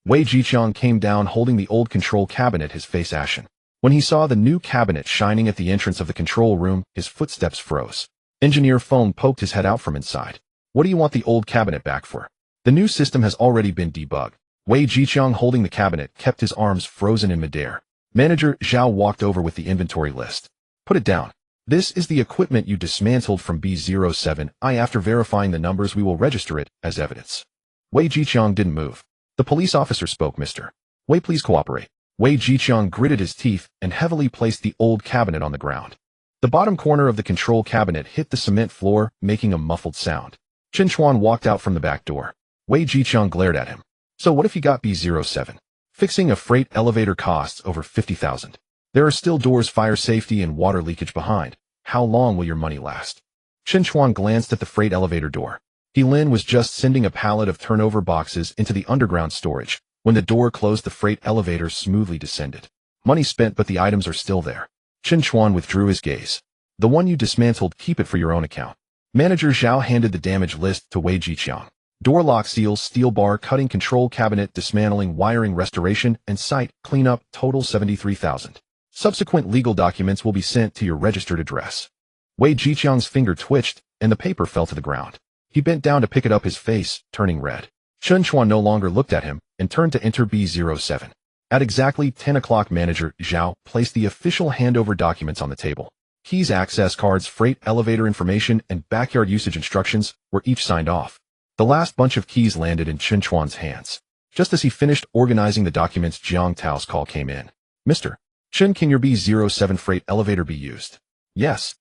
Wei Jiqiang came down holding the old control cabinet, his face ashen. When he saw the new cabinet shining at the entrance of the control room, his footsteps froze. Engineer Feng poked his head out from inside. What do you want the old cabinet back for? The new system has already been debugged. Wei Jiqiang, holding the cabinet, kept his arms frozen in midair. Manager Zhao walked over with the inventory list. Put it down. This is the equipment you dismantled from B07. After verifying the numbers, we will register it as evidence. Wei Jiqiang didn't move. The police officer spoke. Mr. Wei, please cooperate. Wei Jiqiang gritted his teeth and heavily placed the old cabinet on the ground. The bottom corner of the control cabinet hit the cement floor, making a muffled sound. Chen Chuan walked out from the back door. Wei Jiqiang glared at him. So what if you got B07? Fixing a freight elevator costs over 50,000. There are still doors, fire safety, and water leakage behind. How long will your money last? Chen Chuan glanced at the freight elevator door. He Lin was just sending a pallet of turnover boxes into the underground storage. When the door closed, the freight elevator smoothly descended. Money spent, but the items are still there. Chen Chuan withdrew his gaze. The one you dismantled, keep it for your own account. Manager Zhao handed the damage list to Wei Jiqiang. Door lock seals, steel bar, cutting control cabinet, dismantling, wiring, restoration, and site cleanup, total 73,000. Subsequent legal documents will be sent to your registered address. Wei Jiqiang's finger twitched, and the paper fell to the ground. He bent down to pick it up, his face turning red. Chen Chuan no longer looked at him and turned to enter B07. At exactly 10 o'clock, Manager Zhao placed the official handover documents on the table. Keys, access cards, freight elevator information, and backyard usage instructions were each signed off. The last bunch of keys landed in Chen Chuan's hands. Just as he finished organizing the documents, Jiang Tao's call came in. Mr. Chen, can your B07 freight elevator be used? Yes.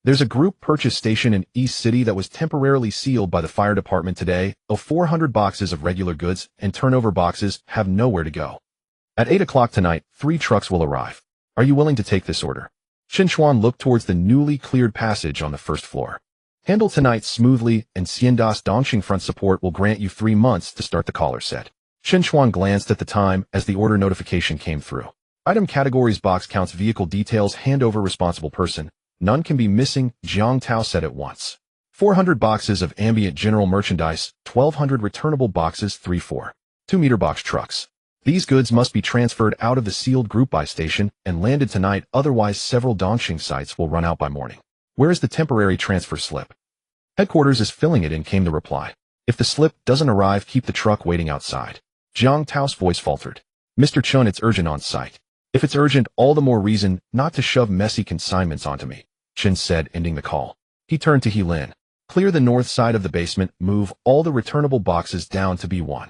There's a group purchase station in East City that was temporarily sealed by the fire department today. 400 boxes of regular goods and turnover boxes have nowhere to go. At 8 o'clock tonight, 3 trucks will arrive. Are you willing to take this order? Chen Chuan looked towards the newly cleared passage on the first floor. Handle tonight smoothly, and Xiandas Dongxing front support will grant you 3 months to start, the caller said. Chen Chuan glanced at the time as the order notification came through. Item categories, box counts, vehicle details, handover, responsible person. None can be missing, Jiang Tao said at once. 400 boxes of ambient general merchandise, 1,200 returnable boxes, 3 2-meter box trucks. These goods must be transferred out of the sealed group buy station and landed tonight, otherwise several Dongxing sites will run out by morning. Where is the temporary transfer slip? Headquarters is filling it in, came the reply. If the slip doesn't arrive, keep the truck waiting outside. Jiang Tao's voice faltered. Mr. Chen, it's urgent on site. If it's urgent, all the more reason not to shove messy consignments onto me, Chen said, ending the call. He turned to Lin. Clear the north side of the basement, move all the returnable boxes down to B1.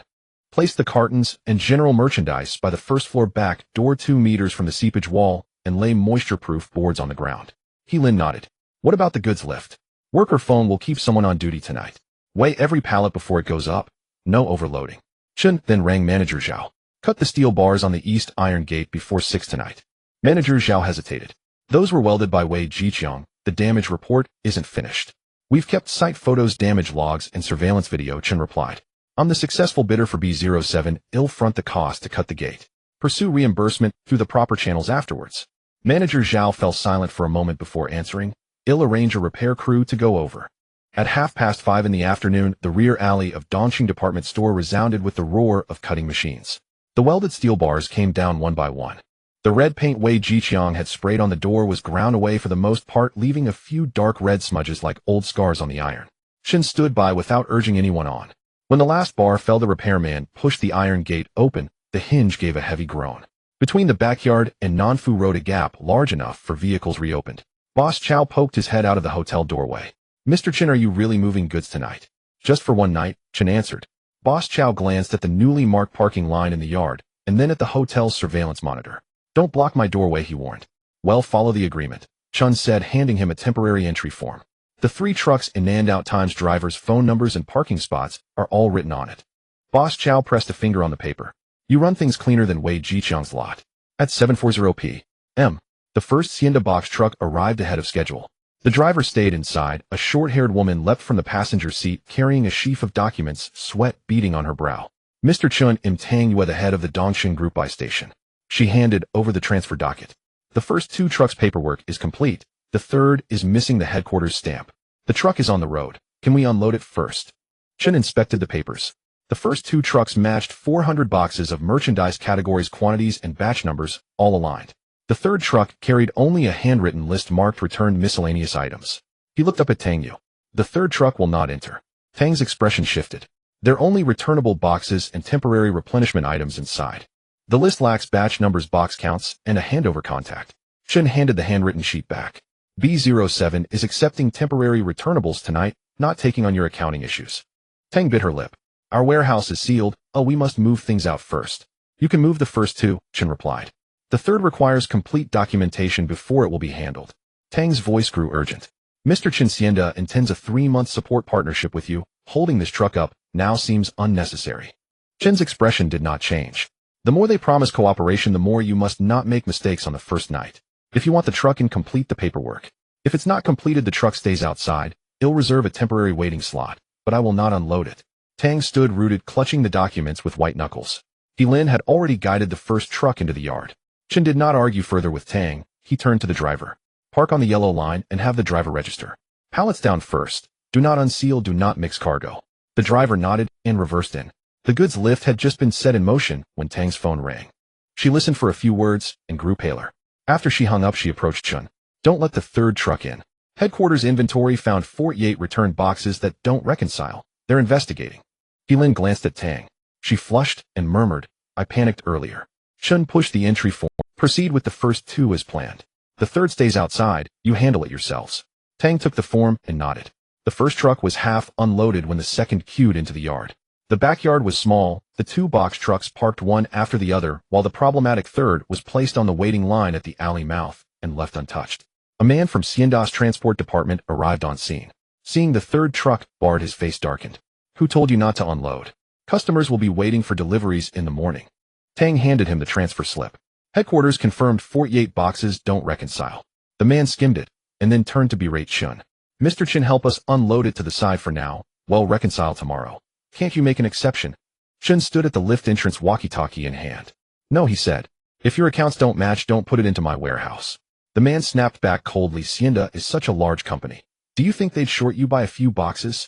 Place the cartons and general merchandise by the first floor back door 2 meters from the seepage wall and lay moisture-proof boards on the ground. Lin nodded. What about the goods lift? Worker phone will keep someone on duty tonight. Weigh every pallet before it goes up. No overloading. Chen then rang Manager Zhao. Cut the steel bars on the east iron gate before 6 tonight. Manager Zhao hesitated. Those were welded by Wei Jiqiang. The damage report isn't finished. We've kept site photos, damage logs, and surveillance video, Chen replied. I'm the successful bidder for B07. I'll front the cost to cut the gate. Pursue reimbursement through the proper channels afterwards. Manager Zhao fell silent for a moment before answering. I'll arrange a repair crew to go over. At 5:30 in the afternoon, the rear alley of Dongxing department store resounded with the roar of cutting machines. The welded steel bars came down one by one. The red paint Wei Jiqiang had sprayed on the door was ground away for the most part, leaving a few dark red smudges like old scars on the iron. Chen stood by without urging anyone on. When the last bar fell, the repairman pushed the iron gate open. The hinge gave a heavy groan. Between the backyard and Nanfu Road, a gap large enough for vehicles reopened. Boss Chow poked his head out of the hotel doorway. Mr. Chen, are you really moving goods tonight? Just for one night, Chen answered. Boss Chow glanced at the newly marked parking line in the yard, and then at the hotel's surveillance monitor. Don't block my doorway, he warned. Well, follow the agreement, Chen said, handing him a temporary entry form. The 3 trucks and out times, drivers' phone numbers, and parking spots are all written on it. Boss Chow pressed a finger on the paper. You run things cleaner than Wei Jiqiang's lot. At 7:40 p.m., the first Xianda box truck arrived ahead of schedule. The driver stayed inside. A short-haired woman leapt from the passenger seat carrying a sheaf of documents, sweat beading on her brow. Mr. Chen, I'm Tang Yu at the head of the Dongxing Group buy station. She handed over the transfer docket. The first 2 trucks' paperwork is complete. The third is missing the headquarters stamp. The truck is on the road. Can we unload it first? Chen inspected the papers. The first 2 trucks matched 400 boxes of merchandise categories, quantities, and batch numbers, all aligned. The third truck carried only a handwritten list marked returned miscellaneous items. He looked up at Tang Yu. The third truck will not enter. Tang's expression shifted. They're only returnable boxes and temporary replenishment items inside. The list lacks batch numbers, box counts, and a handover contact. Chen handed the handwritten sheet back. B07 is accepting temporary returnables tonight, not taking on your accounting issues. Tang bit her lip. Our warehouse is sealed. Oh, we must move things out first. You can move the first 2, Chen replied. The third requires complete documentation before it will be handled. Tang's voice grew urgent. Mr. Chen, Xianda intends a 3-month support partnership with you. Holding this truck up now seems unnecessary. Chen's expression did not change. The more they promise cooperation, the more you must not make mistakes on the first night. If you want the truck in, complete the paperwork. If it's not completed, the truck stays outside. I'll reserve a temporary waiting slot, but I will not unload it. Tang stood rooted, clutching the documents with white knuckles. Lin had already guided the first truck into the yard. Chen did not argue further with Tang. He turned to the driver. Park on the yellow line and have the driver register. Pallets down first. Do not unseal, do not mix cargo. The driver nodded and reversed in. The goods lift had just been set in motion when Tang's phone rang. She listened for a few words and grew paler. After she hung up, she approached Chen. Don't let the third truck in. Headquarters inventory found 48 returned boxes that don't reconcile. They're investigating. Lin glanced at Tang. She flushed and murmured, I panicked earlier. Chen pushed the entry form. Proceed with the first 2 as planned. The third stays outside, you handle it yourselves. Tang took the form and nodded. The first truck was half unloaded when the second queued into the yard. The backyard was small, the two box trucks parked one after the other, while the problematic third was placed on the waiting line at the alley mouth and left untouched. A man from Xianda's transport department arrived on scene. Seeing the third truck, his face darkened. Who told you not to unload? Customers will be waiting for deliveries in the morning. Tang handed him the transfer slip. Headquarters confirmed 48 boxes don't reconcile. The man skimmed it, and then turned to berate Chen. Mr. Chen, help us unload it to the side for now, we'll reconcile tomorrow. Can't you make an exception? Chen stood at the lift entrance, walkie-talkie in hand. No, he said. If your accounts don't match, don't put it into my warehouse. The man snapped back coldly. Xianda is such a large company. Do you think they'd short you by a few boxes?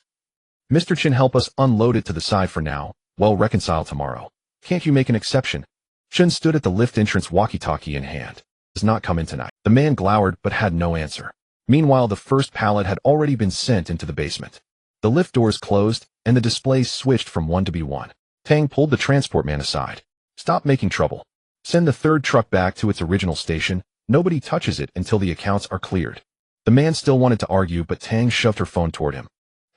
Mr. Chen, help us unload it to the side for now, we'll reconcile tomorrow. Can't you make an exception? Chen stood at the lift entrance, walkie-talkie in hand. Does not come in tonight. The man glowered but had no answer. Meanwhile, the first pallet had already been sent into the basement. The lift doors closed, and the displays switched from 1 to B1. Tang pulled the transport man aside. Stop making trouble. Send the third truck back to its original station. Nobody touches it until the accounts are cleared. The man still wanted to argue, but Tang shoved her phone toward him.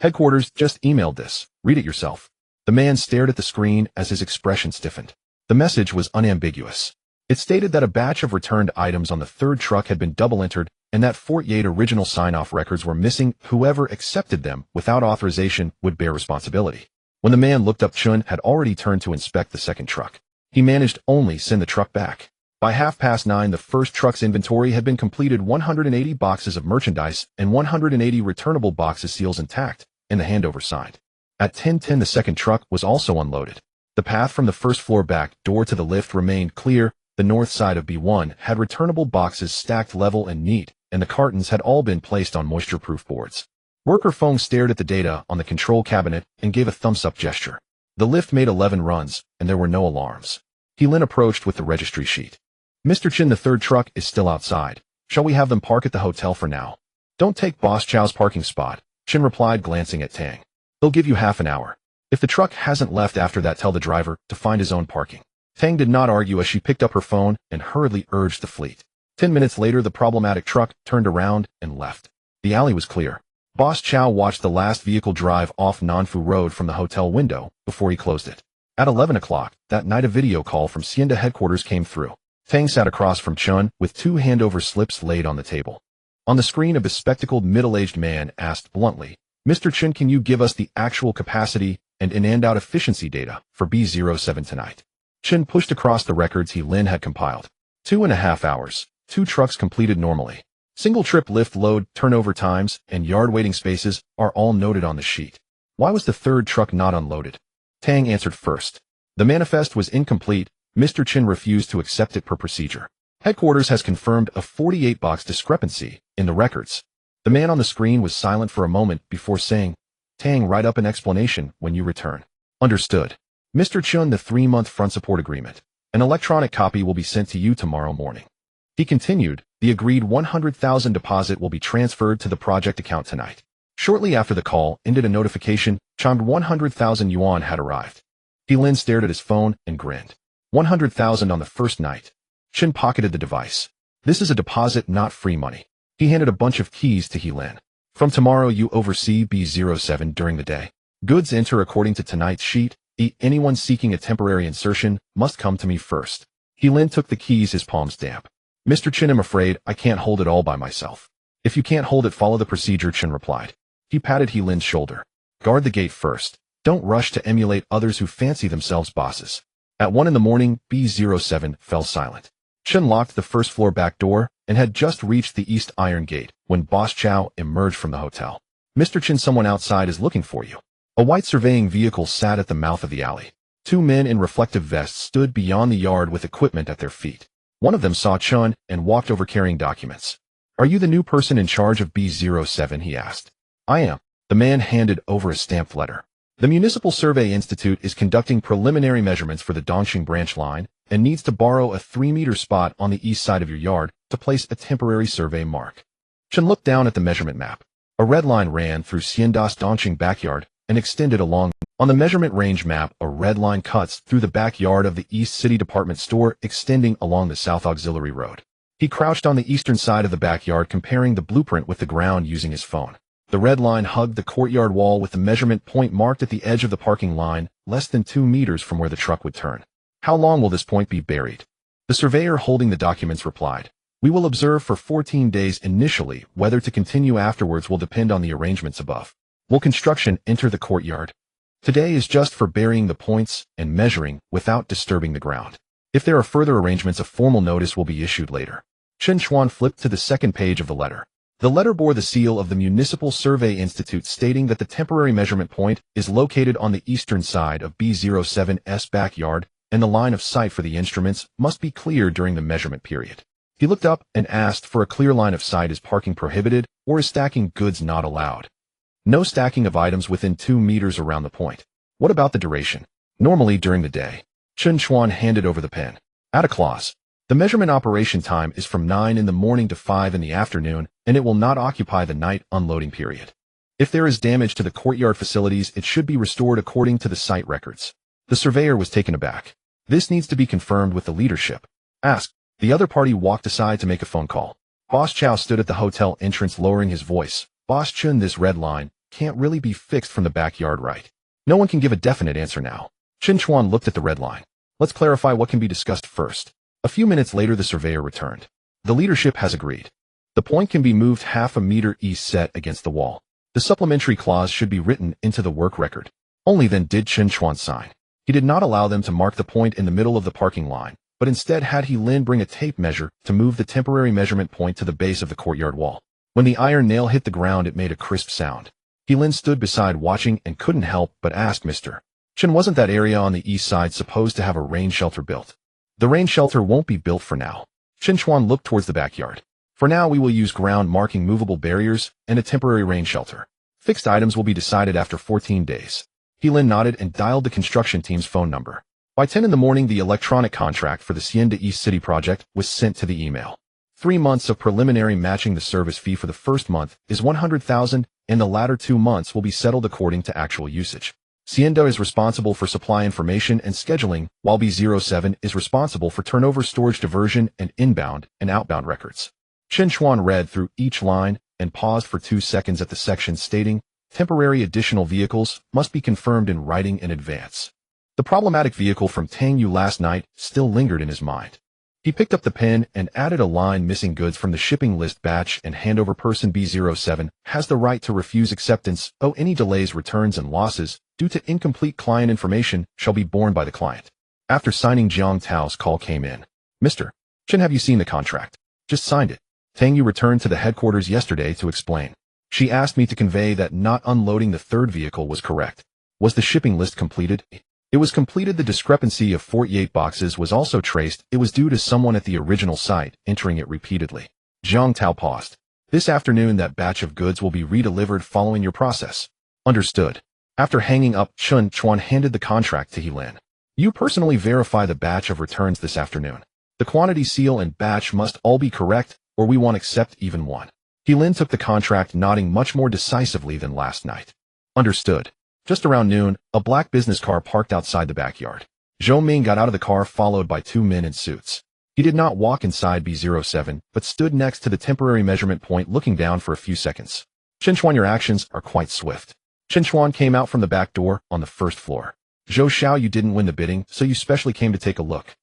Headquarters just emailed this. Read it yourself. The man stared at the screen as his expression stiffened. The message was unambiguous. It stated that a batch of returned items on the third truck had been double-entered and that 48 original sign-off records were missing. Whoever accepted them without authorization would bear responsibility. When the man looked up, Chen had already turned to inspect the second truck. He managed only send the truck back. By 9:30, the first truck's inventory had been completed, 180 boxes of merchandise and 180 returnable boxes, seals intact, and the handover signed. At 10:10, the second truck was also unloaded. The path from the first floor back door to the lift remained clear. The north side of B1 had returnable boxes stacked level and neat, and the cartons had all been placed on moisture-proof boards. Worker Feng stared at the data on the control cabinet and gave a thumbs-up gesture. The lift made 11 runs, and there were no alarms. Heilin approached with the registry sheet. Mr. Chen, the third truck is still outside. Shall we have them park at the hotel for now? Don't take Boss Chow's parking spot, Chen replied, glancing at Tang. They'll give you half an hour. If the truck hasn't left after that, tell the driver to find his own parking. Tang did not argue as she picked up her phone and hurriedly urged the fleet. 10 minutes later, the problematic truck turned around and left. The alley was clear. Boss Chow watched the last vehicle drive off Nanfu Road from the hotel window before he closed it. At 11 o'clock that night, a video call from Xianda headquarters came through. Tang sat across from Chen with 2 handover slips laid on the table. On the screen, a bespectacled middle-aged man asked bluntly, Mr. Chen, can you give us the actual capacity and in-and-out efficiency data for B07 tonight? Chen pushed across the records Heilin had compiled. 2.5 hours, 2 trucks completed normally. Single trip lift load, turnover times, and yard waiting spaces are all noted on the sheet. Why was the third truck not unloaded? Tang answered first. The manifest was incomplete. Mr. Chen refused to accept it per procedure. Headquarters has confirmed a 48-box discrepancy in the records. The man on the screen was silent for a moment before saying, Tang, write up an explanation when you return. Understood. Mr. Chen, the 3-month front support agreement. An electronic copy will be sent to you tomorrow morning. He continued, the agreed 100,000 deposit will be transferred to the project account tonight. Shortly after the call ended, a notification chimed 100,000 yuan had arrived. Heilin stared at his phone and grinned. 100,000 on the first night. Chen pocketed the device. This is a deposit, not free money. He handed a bunch of keys to Heilin. From tomorrow, you oversee B07 during the day. Goods enter according to tonight's sheet. Anyone seeking a temporary insertion must come to me first. Heilin took the keys, his palms damp. Mr. Chen, I'm afraid I can't hold it all by myself. If you can't hold it, follow the procedure, Chen replied. He patted Heilin's shoulder. Guard the gate first. Don't rush to emulate others who fancy themselves bosses. At 1 in the morning, B07 fell silent. Chen locked the first floor back door and had just reached the east iron gate when Boss Chow emerged from the hotel. Mr. Chen, someone outside is looking for you. A white surveying vehicle sat at the mouth of the alley. 2 men in reflective vests stood beyond the yard with equipment at their feet. One of them saw Chen and walked over carrying documents. Are you the new person in charge of B07? He asked. I am. The man handed over a stamped letter. The Municipal Survey Institute is conducting preliminary measurements for the Dongqing branch line and needs to borrow a 3-meter spot on the east side of your yard to place a temporary survey mark. Chen looked down at the measurement map. A red line ran through Xianda's Dongqing backyard and extended along. On the measurement range map, a red line cuts through the backyard of the East City Department Store, extending along the South Auxiliary Road. He crouched on the eastern side of the backyard comparing the blueprint with the ground using his phone. The red line hugged the courtyard wall with the measurement point marked at the edge of the parking line, less than 2 meters from where the truck would turn. How long will this point be buried? The surveyor holding the documents replied, "We will observe for 14 days initially. Whether to continue afterwards will depend on the arrangements above. Will construction enter the courtyard? Today is just for burying the points and measuring without disturbing the ground. If there are further arrangements, a formal notice will be issued later." Chen Chuan flipped to the second page of the letter. The letter bore the seal of the Municipal Survey Institute stating that the temporary measurement point is located on the eastern side of B07's backyard and the line of sight for the instruments must be clear during the measurement period. He looked up and asked for a clear line of sight. Is parking prohibited or is stacking goods not allowed? No stacking of items within 2 meters around the point. What about the duration? Normally during the day. Chen Chuan handed over the pen. Add a clause. The measurement operation time is from 9 in the morning to 5 in the afternoon, and it will not occupy the night unloading period. If there is damage to the courtyard facilities, it should be restored according to the site records. The surveyor was taken aback. This needs to be confirmed with the leadership. Asked. The other party walked aside to make a phone call. Boss Chow stood at the hotel entrance lowering his voice. Boss Chun, this red line can't really be fixed from the backyard, right? No one can give a definite answer now. Chen Chuan looked at the red line. Let's clarify what can be discussed first. A few minutes later, the surveyor returned. The leadership has agreed. The point can be moved half a meter east set against the wall. The supplementary clause should be written into the work record. Only then did Chen Chuan sign. He did not allow them to mark the point in the middle of the parking line, but instead had He Lin bring a tape measure to move the temporary measurement point to the base of the courtyard wall. When the iron nail hit the ground, it made a crisp sound. He Lin stood beside watching and couldn't help but ask Mr. Chen, wasn't that area on the east side supposed to have a rain shelter built? The rain shelter won't be built for now. Chen Chuan looked towards the backyard. For now, we will use ground marking movable barriers and a temporary rain shelter. Fixed items will be decided after 14 days. He Lin nodded and dialed the construction team's phone number. By 10 in the morning, the electronic contract for the Hacienda East City project was sent to the email. 3 months of preliminary matching. The service fee for the first month is 100,000, and the latter 2 months will be settled according to actual usage. Hacienda is responsible for supply information and scheduling, while B07 is responsible for turnover, storage, diversion, and inbound and outbound records. Chen Chuan read through each line and paused for 2 seconds at the section stating, temporary additional vehicles must be confirmed in writing in advance. The problematic vehicle from Tangyu last night still lingered in his mind. He picked up the pen and added a line, missing goods from the shipping list batch and handover person B07 has the right to refuse acceptance. Any delays, returns, and losses due to incomplete client information shall be borne by the client. After signing, Jiang Tao's call came in. Mr. Chen, have you seen the contract? Just signed it. Tangyu returned to the headquarters yesterday to explain. She asked me to convey that not unloading the third vehicle was correct. Was the shipping list completed? It was completed. The discrepancy of 48 boxes was also traced. It was due to someone at the original site entering it repeatedly. Jiang Tao paused. This afternoon, that batch of goods will be redelivered following your process. Understood. After hanging up, Chen Chuan handed the contract to He Lin. You personally verify the batch of returns this afternoon. The quantity, seal, and batch must all be correct, or we won't accept even one. He Lin took the contract, nodding much more decisively than last night. Understood. Just around noon, a black business car parked outside the backyard. Zhou Ming got out of the car followed by 2 men in suits. He did not walk inside B07, but stood next to the temporary measurement point looking down for a few seconds. Chen Chuan, your actions are quite swift. Chen Chuan came out from the back door on the first floor. Zhou Xiao, you didn't win the bidding, so you specially came to take a look.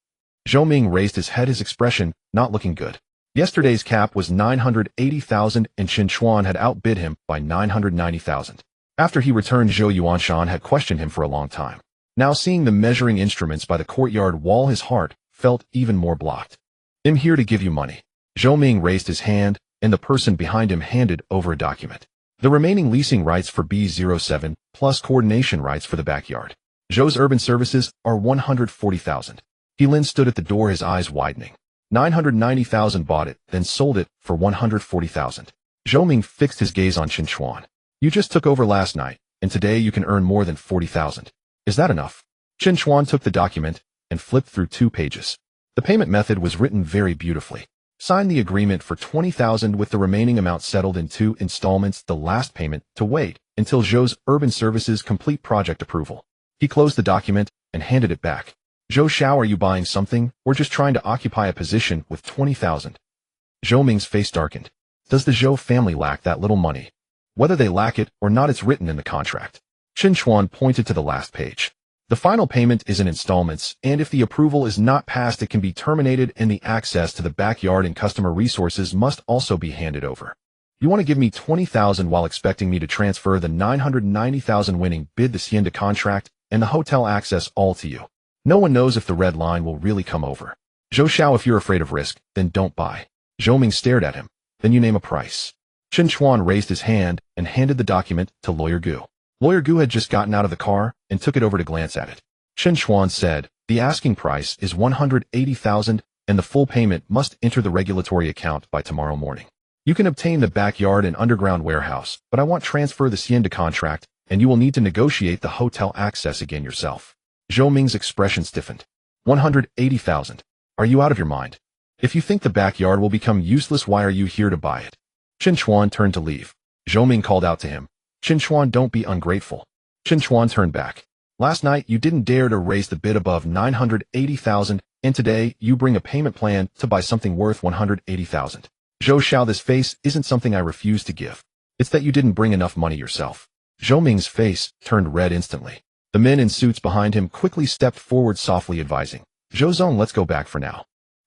Zhou Ming raised his head, his expression not looking good. Yesterday's cap was 980,000 and Chen Chuan had outbid him by 990,000. After he returned, Zhou Yuanshan had questioned him for a long time. Now seeing the measuring instruments by the courtyard wall, his heart felt even more blocked. I'm here to give you money. Zhou Ming raised his hand, and the person behind him handed over a document. The remaining leasing rights for B07, plus coordination rights for the backyard. Zhou's urban services are 140,000. He Lin stood at the door, his eyes widening. 990,000 bought it, then sold it for 140,000. Zhou Ming fixed his gaze on Chen Chuan. You just took over last night, and today you can earn more than 40,000. Is that enough? Chen Chuan took the document and flipped through 2 pages. The payment method was written very beautifully. Sign the agreement for 20,000 with the remaining amount settled in 2 installments, the last payment to wait until Zhou's urban services complete project approval. He closed the document and handed it back. Zhou Xiao, are you buying something or just trying to occupy a position with 20,000? Zhou Ming's face darkened. Does the Zhou family lack that little money? Whether they lack it or not, it's written in the contract. Chen Chuan pointed to the last page. The final payment is in installments, and if the approval is not passed, it can be terminated, and the access to the backyard and customer resources must also be handed over. You want to give me 20,000 while expecting me to transfer the 990,000 winning bid, the Hacienda contract, and the hotel access all to you. No one knows if the red line will really come over. Zhou Xiao, if you're afraid of risk, then don't buy. Zhou Ming stared at him. Then you name a price. Chen Chuan raised his hand and handed the document to Lawyer Gu. Lawyer Gu had just gotten out of the car and took it over to glance at it. Chen Chuan said, the asking price is 180,000 and the full payment must enter the regulatory account by tomorrow morning. You can obtain the backyard and underground warehouse, but I want transfer the Hacienda contract, and you will need to negotiate the hotel access again yourself. Zhou Ming's expression stiffened. 180,000. Are you out of your mind? If you think the backyard will become useless, why are you here to buy it? Chen Chuan turned to leave. Zhou Ming called out to him. Chen Chuan, don't be ungrateful. Chen Chuan turned back. Last night you didn't dare to raise the bid above 980,000, and today you bring a payment plan to buy something worth 180,000. Zhou Xiao, this face isn't something I refuse to give. It's that you didn't bring enough money yourself. Zhou Ming's face turned red instantly. The men in suits behind him quickly stepped forward, softly advising. Zhou Zong, let's go back for now.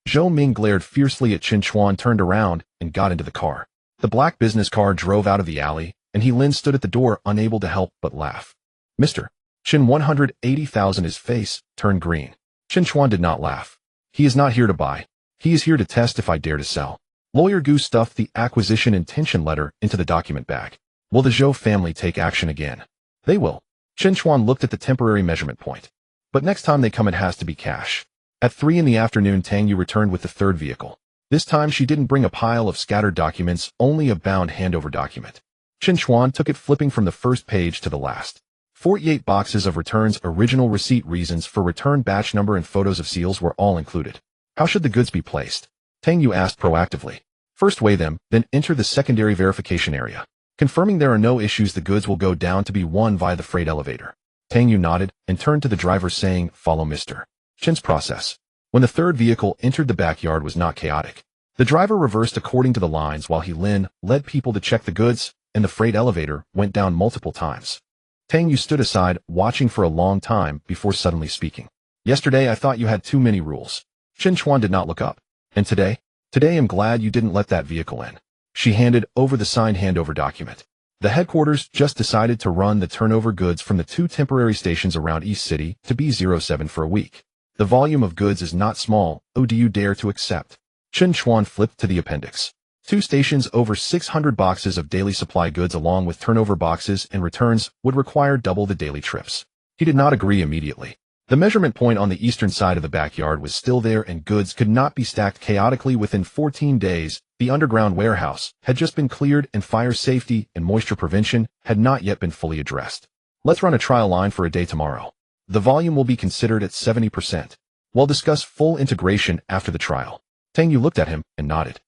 Zhou Ming glared fiercely at Chen Chuan, turned around, and got into the car. The black business car drove out of the alley, and Lin stood at the door, unable to help but laugh. Mr. Chen, 180,000. His face turned green. Chen Chuan did not laugh. He is not here to buy. He is here to test if I dare to sell. Lawyer Gu stuffed the acquisition intention letter into the document bag. Will the Zhou family take action again? They will. Chen Chuan looked at the temporary measurement point. But next time they come, it has to be cash. At 3 in the afternoon, Tang Yu returned with the third vehicle. This time she didn't bring a pile of scattered documents, only a bound handover document. Chen Chuan took it, flipping from the first page to the last. 48 boxes of returns, original receipt, reasons for return, batch number, and photos of seals were all included. How should the goods be placed? Tang Yu asked proactively. First weigh them, then enter the secondary verification area. Confirming there are no issues, the goods will go down to be won via the freight elevator. Tang Yu nodded and turned to the driver, saying, follow Mr. Chen's process. When the third vehicle entered, the backyard was not chaotic. The driver reversed according to the lines while Lin led people to check the goods, and the freight elevator went down multiple times. Tang Yu stood aside, watching for a long time before suddenly speaking. Yesterday I thought you had too many rules. Chen Chuan did not look up. And today? Today I'm glad you didn't let that vehicle in. She handed over the signed handover document. The headquarters just decided to run the turnover goods from the 2 temporary stations around East City to B07 for a week. The volume of goods is not small. Oh, do you dare to accept? Chen Chuan flipped to the appendix. 2 stations, over 600 boxes of daily supply goods along with turnover boxes and returns would require double the daily trips. He did not agree immediately. The measurement point on the eastern side of the backyard was still there, and goods could not be stacked chaotically. Within 14 days, the underground warehouse had just been cleared, and fire safety and moisture prevention had not yet been fully addressed. Let's run a trial line for a day tomorrow. The volume will be considered at 70%. We'll discuss full integration after the trial. Tang Yu looked at him and nodded.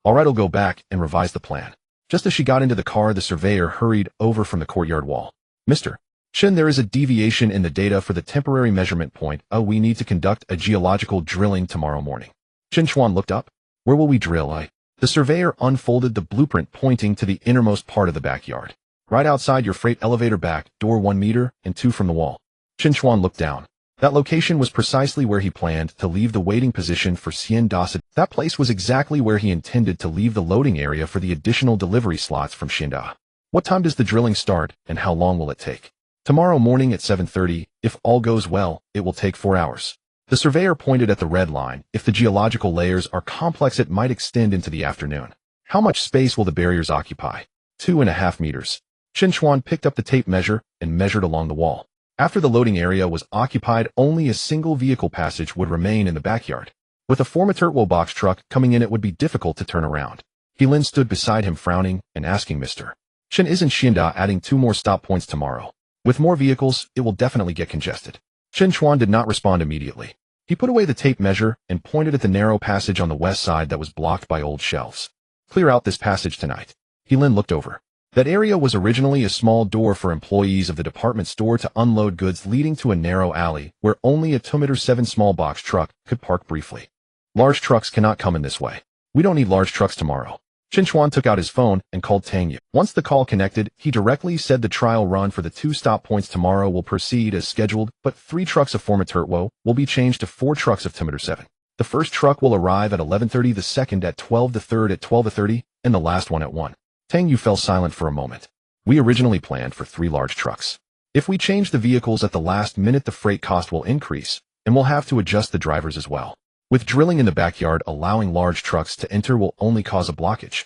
All right, I'll go back and revise the plan. Just as she got into the car, the surveyor hurried over from the courtyard wall. Mr. Chen, there is a deviation in the data for the temporary measurement point. We need to conduct a geological drilling tomorrow morning. Chen Chuan looked up. Where will we drill? The surveyor unfolded the blueprint, pointing to the innermost part of the backyard. Right outside your freight elevator, back door 1 meter and 2 from the wall. Chen Chuan looked down. That location was precisely where he planned to leave the waiting position for Hacienda. That place was exactly where he intended to leave the loading area for the additional delivery slots from Hacienda. What time does the drilling start, and how long will it take? Tomorrow morning at 7:30, if all goes well, it will take 4 hours. The surveyor pointed at the red line. If the geological layers are complex, it might extend into the afternoon. How much space will the barriers occupy? 2.5 meters. Chen Chuan picked up the tape measure and measured along the wall. After the loading area was occupied, only a single vehicle passage would remain in the backyard. With a Formaturbo box truck coming in, it would be difficult to turn around. Lin stood beside him, frowning and asking, Mr. Chen, isn't Hacienda adding 2 more stop points tomorrow? With more vehicles, it will definitely get congested. Chen Chuan did not respond immediately. He put away the tape measure and pointed at the narrow passage on the west side that was blocked by old shelves. Clear out this passage tonight. Lin looked over. That area was originally a small door for employees of the department store to unload goods, leading to a narrow alley where only a 2.7 small box truck could park briefly. Large trucks cannot come in this way. We don't need large trucks tomorrow. Chen Chuan took out his phone and called Tang Yu. Once the call connected, he directly said the trial run for the 2 stop points tomorrow will proceed as scheduled, but 3 trucks of Formaturtwo will be changed to 4 trucks of Timeter 7. The first truck will arrive at 11:30, the second at 12, the third at 12:30, and the last one at 1. Tang Yu fell silent for a moment. We originally planned for 3 large trucks. If we change the vehicles at the last minute, the freight cost will increase, and we'll have to adjust the drivers as well. With drilling in the backyard, allowing large trucks to enter will only cause a blockage.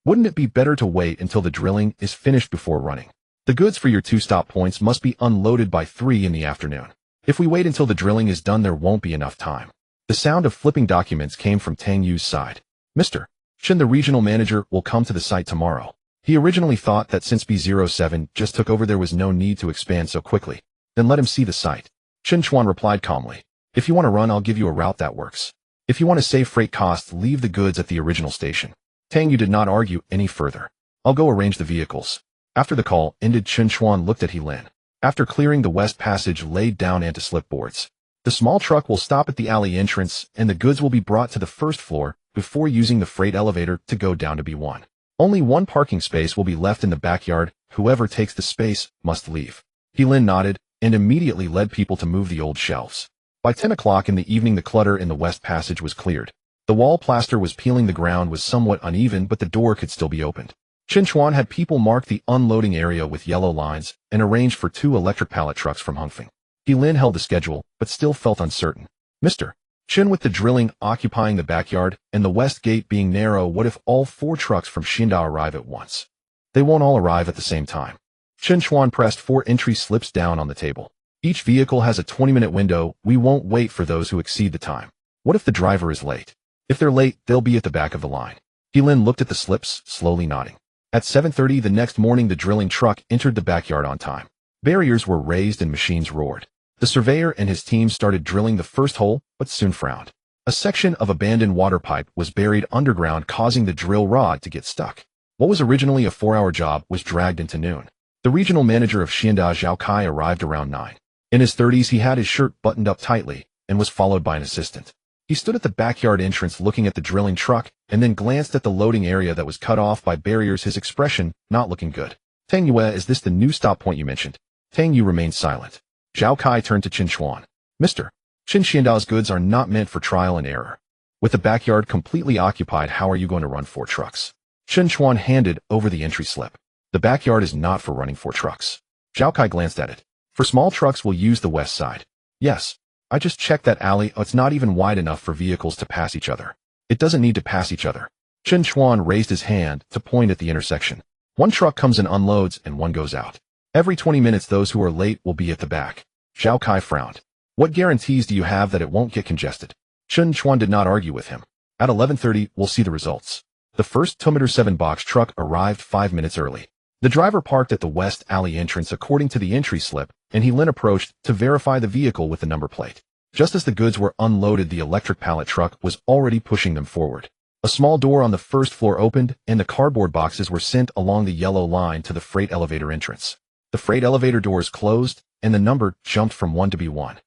Wouldn't it be better to wait until the drilling is finished before running? The goods for your 2 stop points must be unloaded by 3 in the afternoon. If we wait until the drilling is done, there won't be enough time. The sound of flipping documents came from Tang Yu's side. Mr. Chen, the regional manager, will come to the site tomorrow. He originally thought that since B07 just took over, there was no need to expand so quickly. Then let him see the site. Chen Chuan replied calmly. If you want to run, I'll give you a route that works. If you want to save freight costs, leave the goods at the original station. Tang Yu did not argue any further. I'll go arrange the vehicles. After the call ended, Chen Chuan looked at Helin. After clearing the west passage, laid down anti-slip boards. The small truck will stop at the alley entrance, and the goods will be brought to the first floor before using the freight elevator to go down to B1. Only 1 parking space will be left in the backyard. Whoever takes the space must leave. Helin nodded and immediately led people to move the old shelves. By 10 o'clock in the evening, the clutter in the west passage was cleared. The wall plaster was peeling, the ground was somewhat uneven, but the door could still be opened. Chen Chuan had people mark the unloading area with yellow lines and arranged for 2 electric pallet trucks from Hongfeng. Helin held the schedule, but still felt uncertain. Mr. Chen, with the drilling occupying the backyard and the west gate being narrow, what if all 4 trucks from Xinda arrive at once? They won't all arrive at the same time. Chen Chuan pressed 4 entry slips down on the table. Each vehicle has a 20-minute window. We won't wait for those who exceed the time. What if the driver is late? If they're late, they'll be at the back of the line. Helin looked at the slips, slowly nodding. At 7:30 the next morning, the drilling truck entered the backyard on time. Barriers were raised and machines roared. The surveyor and his team started drilling the first hole, but soon frowned. A section of abandoned water pipe was buried underground, causing the drill rod to get stuck. What was originally a 4-hour job was dragged into noon. The regional manager of Xianda, Zhao Kai, arrived around 9. In his 30s, he had his shirt buttoned up tightly and was followed by an assistant. He stood at the backyard entrance looking at the drilling truck and then glanced at the loading area that was cut off by barriers, his expression not looking good. Tang Yu, is this the new stop point you mentioned? Tang Yu remained silent. Zhao Kai turned to Chen Chuan. Mr. Chen, Xianda's goods are not meant for trial and error. With the backyard completely occupied, how are you going to run 4 trucks? Chen Chuan handed over the entry slip. The backyard is not for running 4 trucks. Zhao Kai glanced at it. For small trucks, we'll use the west side. Yes. I just checked that alley. It's not even wide enough for vehicles to pass each other. It doesn't need to pass each other. Chen Chuan raised his hand to point at the intersection. 1 truck comes and unloads and 1 goes out. Every 20 minutes, those who are late will be at the back. Zhao Kai frowned. What guarantees do you have that it won't get congested? Chen Chuan did not argue with him. At 11:30, we'll see the results. The first Timeter 7 box truck arrived 5 minutes early. The driver parked at the west alley entrance according to the entry slip, and Helin approached to verify the vehicle with the number plate. Just as the goods were unloaded, the electric pallet truck was already pushing them forward. A small door on the first floor opened, and the cardboard boxes were sent along the yellow line to the freight elevator entrance. The freight elevator doors closed, and the number jumped from 1 to B1.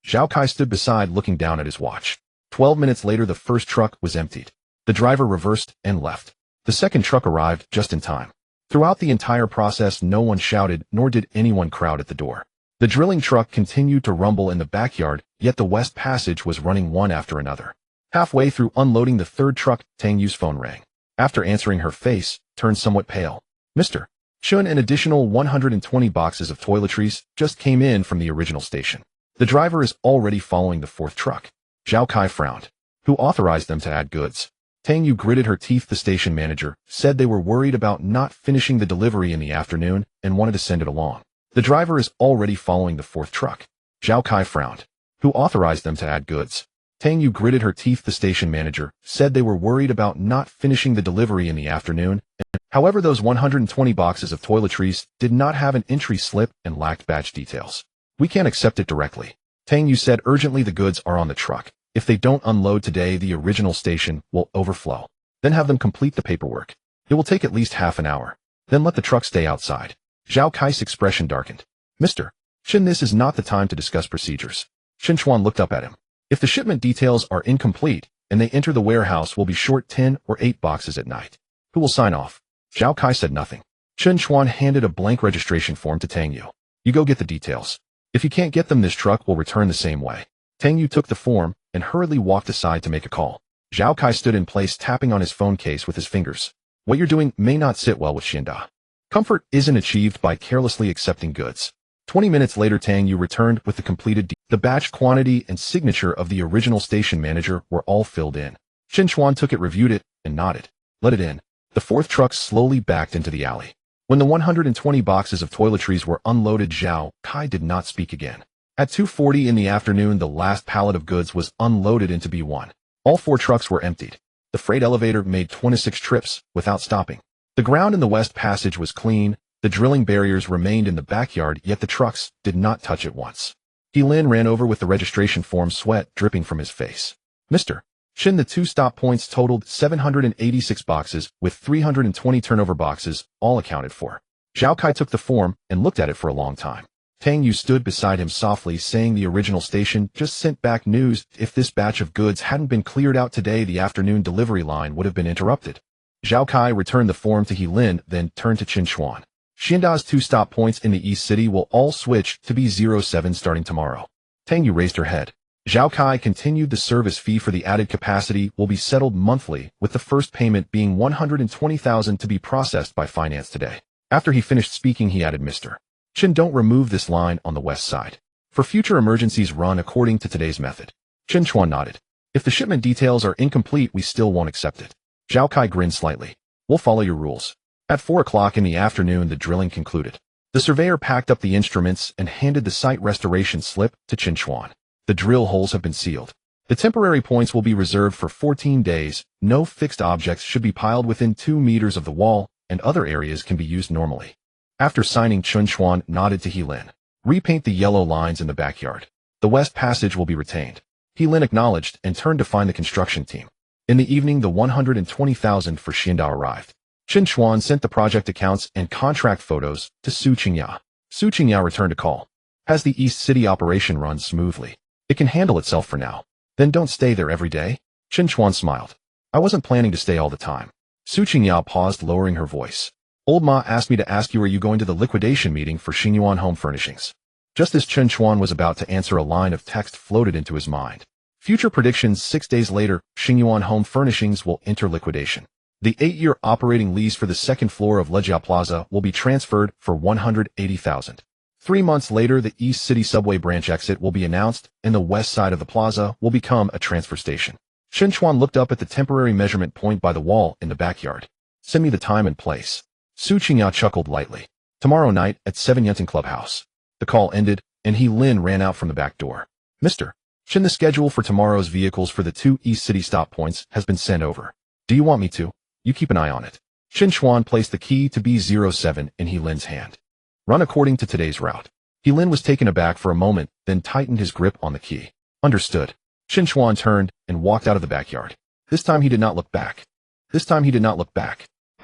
Zhao Kai stood beside, looking down at his watch. 12 minutes later, the first truck was emptied. The driver reversed and left. The second truck arrived just in time. Throughout the entire process, no one shouted, nor did anyone crowd at the door. The drilling truck continued to rumble in the backyard, yet the west passage was running one after another. Halfway through unloading the third truck, Tang Yu's phone rang. After answering, her face turned somewhat pale. Mr. Chen, an additional 120 boxes of toiletries just came in from the original station. The driver is already following the fourth truck. Zhao Kai frowned. Who authorized them to add goods? Tang Yu gritted her teeth. The station manager said they were worried about not finishing the delivery in the afternoon and wanted to send it along. The driver is already following the fourth truck. Zhao Kai frowned. Who authorized them to add goods? Tang Yu gritted her teeth. The station manager said they were worried about not finishing the delivery in the afternoon. However, those 120 boxes of toiletries did not have an entry slip and lacked batch details. We can't accept it directly. Tang Yu said urgently. The goods are on the truck. If they don't unload today, the original station will overflow. Then have them complete the paperwork. It will take at least half an hour. Then let the truck stay outside. Zhao Kai's expression darkened. Mr. Chen, this is not the time to discuss procedures. Chen Chuan looked up at him. If the shipment details are incomplete, and they enter the warehouse will be short 10 or 8 boxes at night. Who will sign off? Zhao Kai said nothing. Chen Chuan handed a blank registration form to Tang Yu. You go get the details. If you can't get them, this truck will return the same way. Tang Yu took the form and hurriedly walked aside to make a call. Zhao Kai stood in place, tapping on his phone case with his fingers. What you're doing may not sit well with Xinda. Comfort isn't achieved by carelessly accepting goods. 20 minutes later, Tang Yu returned with the completed deal. The batch quantity and signature of the original station manager were all filled in. Chen Chuan took it, reviewed it, and nodded. Let it in. The fourth truck slowly backed into the alley. When the 120 boxes of toiletries were unloaded, Zhao Kai did not speak again. At 2:40 in the afternoon, the last pallet of goods was unloaded into B1. All 4 trucks were emptied. The freight elevator made 26 trips without stopping. The ground in the West Passage was clean. The drilling barriers remained in the backyard, yet the trucks did not touch it once. Lin ran over with the registration form, sweat dripping from his face. Mr. Chen, the 2 stop points totaled 786 boxes, with 320 turnover boxes, all accounted for. Zhao Kai took the form and looked at it for a long time. Tang Yu stood beside him softly, saying the original station just sent back news. If this batch of goods hadn't been cleared out today, the afternoon delivery line would have been interrupted. Zhao Kai returned the form to Lin, then turned to Chen Chuan. Xinda's 2 stop points in the East City will all switch to B07 starting tomorrow. Tang Yu raised her head. Zhao Kai continued. The service fee for the added capacity will be settled monthly, with the first payment being 120,000 to be processed by finance today. After he finished speaking, he added, Mr. Chen, don't remove this line on the west side. For future emergencies, run according to today's method. Chen Chuan nodded. If the shipment details are incomplete, we still won't accept it. Zhao Kai grinned slightly. We'll follow your rules. At 4 o'clock in the afternoon, the drilling concluded. The surveyor packed up the instruments and handed the site restoration slip to Chen Chuan. The drill holes have been sealed. The temporary points will be reserved for 14 days. No fixed objects should be piled within 2 meters of the wall, and other areas can be used normally. After signing, Chen Chuan nodded to Lin. Repaint the yellow lines in the backyard. The West Passage will be retained. Lin acknowledged and turned to find the construction team. In the evening, the 120,000 for Xinda arrived. Chen Chuan sent the project accounts and contract photos to Su Qingya. Su Qingya returned a call. Has the East City operation run smoothly? It can handle itself for now. Then don't stay there every day? Chen Chuan smiled. I wasn't planning to stay all the time. Su Qingya paused, lowering her voice. Old Ma asked me to ask you, are you going to the liquidation meeting for Xingyuan Home Furnishings? Just as Chen Chuan was about to answer, a line of text floated into his mind. Future predictions: 6 days later, Xingyuan Home Furnishings will enter liquidation. The 8-year operating lease for the second floor of Lejia Plaza will be transferred for 180,000. 3 months later, the East City subway branch exit will be announced, and the west side of the plaza will become a transfer station. Chen Chuan looked up at the temporary measurement point by the wall in the backyard. Send me the time and place. Su Qingya chuckled lightly. Tomorrow night at 7 Yunting Clubhouse. The call ended, and Lin ran out from the back door. Mr. Chen, the schedule for tomorrow's vehicles for the 2 East City stop points has been sent over. Do you want me to? You keep an eye on it. Chen Chuan placed the key to B07 in Lin's hand. Run according to today's route. Lin was taken aback for a moment, then tightened his grip on the key. Understood. Chen Chuan turned and walked out of the backyard. This time he did not look back.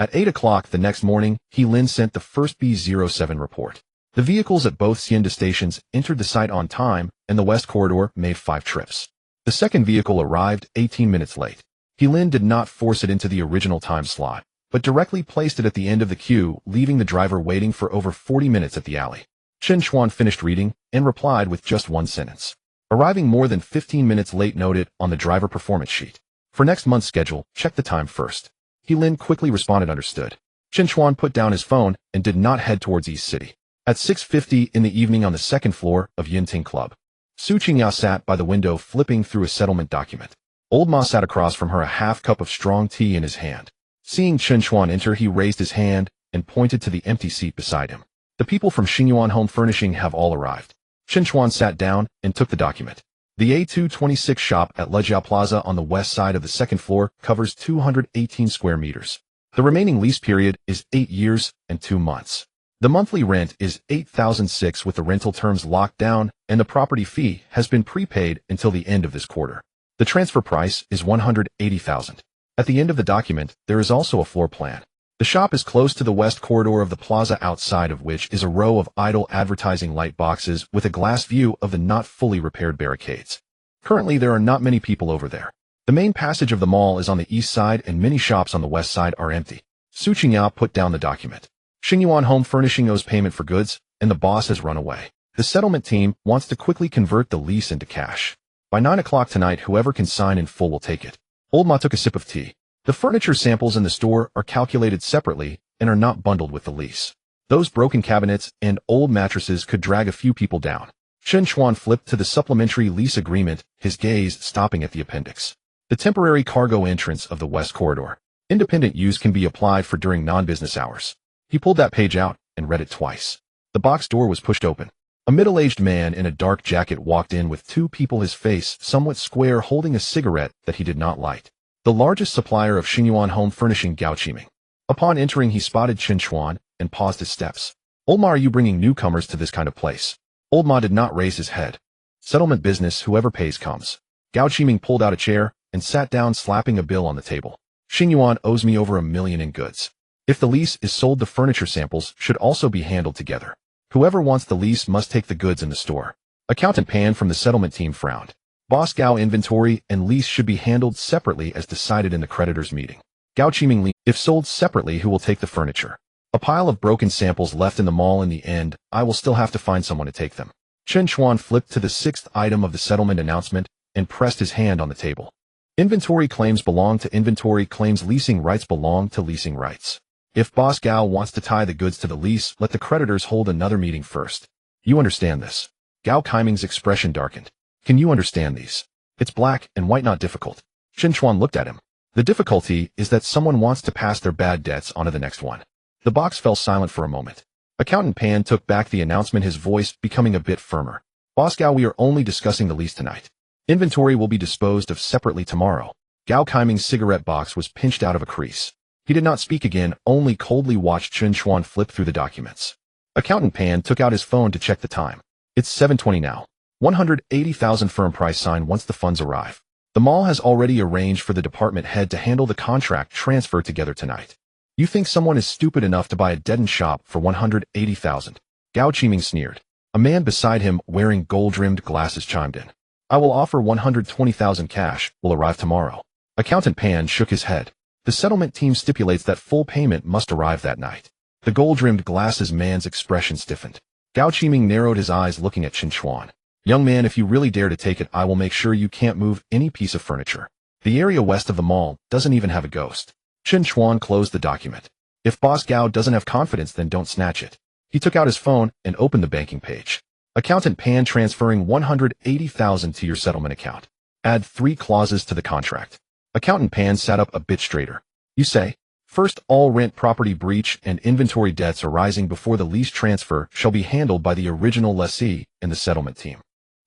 At 8 o'clock the next morning, Lin sent the first B07 report. The vehicles at both Xinda stations entered the site on time, and the West Corridor made 5 trips. The second vehicle arrived 18 minutes late. Lin did not force it into the original time slot, but directly placed it at the end of the queue, leaving the driver waiting for over 40 minutes at the alley. Chen Chuan finished reading and replied with just one sentence. Arriving more than 15 minutes late, noted on the driver performance sheet. For next month's schedule, check the time first. Lin quickly responded, understood. Chen Chuan put down his phone and did not head towards East City. At 6:50 in the evening on the second floor of Yunting Club, Su Qingya sat by the window flipping through a settlement document. Old Ma sat across from her, a half cup of strong tea in his hand. Seeing Chen Chuan enter, he raised his hand and pointed to the empty seat beside him. The people from Xingyuan Home Furnishing have all arrived. Chen Chuan sat down and took the document. The A226 shop at Lejia Plaza on the west side of the second floor covers 218 square meters. The remaining lease period is 8 years and 2 months. The monthly rent is 8,006 with the rental terms locked down, and the property fee has been prepaid until the end of this quarter. The transfer price is 180,000. At the end of the document, there is also a floor plan. The shop is close to the west corridor of the plaza, outside of which is a row of idle advertising light boxes with a glass view of the not fully repaired barricades. Currently, there are not many people over there. The main passage of the mall is on the east side and many shops on the west side are empty. Su Qingyao put down the document. Xingyuan Home Furnishing owes payment for goods, and the boss has run away. The settlement team wants to quickly convert the lease into cash. By 9 o'clock tonight, whoever can sign in full will take it. Old Ma took a sip of tea. The furniture samples in the store are calculated separately and are not bundled with the lease. Those broken cabinets and old mattresses could drag a few people down. Chen Chuan flipped to the supplementary lease agreement, his gaze stopping at the appendix. The temporary cargo entrance of the West Corridor. Independent use can be applied for during non-business hours. He pulled that page out and read it twice. The box door was pushed open. A middle-aged man in a dark jacket walked in with two people, his face somewhat square, holding a cigarette that he did not light. The largest supplier of Xingyuan Home Furnishing, Gao Qiming. Upon entering, he spotted Chen Chuan and paused his steps. Old Ma, are you bringing newcomers to this kind of place? Old Ma did not raise his head. Settlement business, whoever pays comes. Gao Qiming pulled out a chair and sat down, slapping a bill on the table. Xingyuan owes me over $1 million in goods. If the lease is sold, the furniture samples should also be handled together. Whoever wants the lease must take the goods in the store. Accountant Pan from the settlement team frowned. Boss Gao, inventory and lease should be handled separately as decided in the creditors' meeting. Gao Qiming, if sold separately, who will take the furniture? A pile of broken samples left in the mall. In the end, I will still have to find someone to take them. Chen Chuan flipped to the 6th item of the settlement announcement and pressed his hand on the table. Inventory claims belong to inventory claims, leasing rights belong to leasing rights. If Boss Gao wants to tie the goods to the lease, let the creditors hold another meeting first. You understand this? Gao Qiming's expression darkened. Can you understand these? It's black and white, not difficult. Chen Chuan looked at him. The difficulty is that someone wants to pass their bad debts onto the next one. The box fell silent for a moment. Accountant Pan took back the announcement, his voice becoming a bit firmer. Boss Gao, we are only discussing the lease tonight. Inventory will be disposed of separately tomorrow. Gao Qiming's cigarette box was pinched out of a crease. He did not speak again, only coldly watched Chen Chuan flip through the documents. Accountant Pan took out his phone to check the time. It's 7:20 now. 180,000 firm price sign once the funds arrive. The mall has already arranged for the department head to handle the contract transfer together tonight. You think someone is stupid enough to buy a dead-end shop for 180,000? Gao Qiming sneered. A man beside him wearing gold-rimmed glasses chimed in. I will offer 120,000 cash, will arrive tomorrow. Accountant Pan shook his head. The settlement team stipulates that full payment must arrive that night. The gold-rimmed glasses man's expression stiffened. Gao Qiming narrowed his eyes, looking at Chen Chuan. Young man, if you really dare to take it, I will make sure you can't move any piece of furniture. The area west of the mall doesn't even have a ghost. Chen Chuan closed the document. If Boss Gao doesn't have confidence, then don't snatch it. He took out his phone and opened the banking page. Accountant Pan, transferring 180,000 to your settlement account. Add 3 clauses to the contract. Accountant Pan sat up a bit straighter. You say, first, all rent, property breach, and inventory debts arising before the lease transfer shall be handled by the original lessee and the settlement team.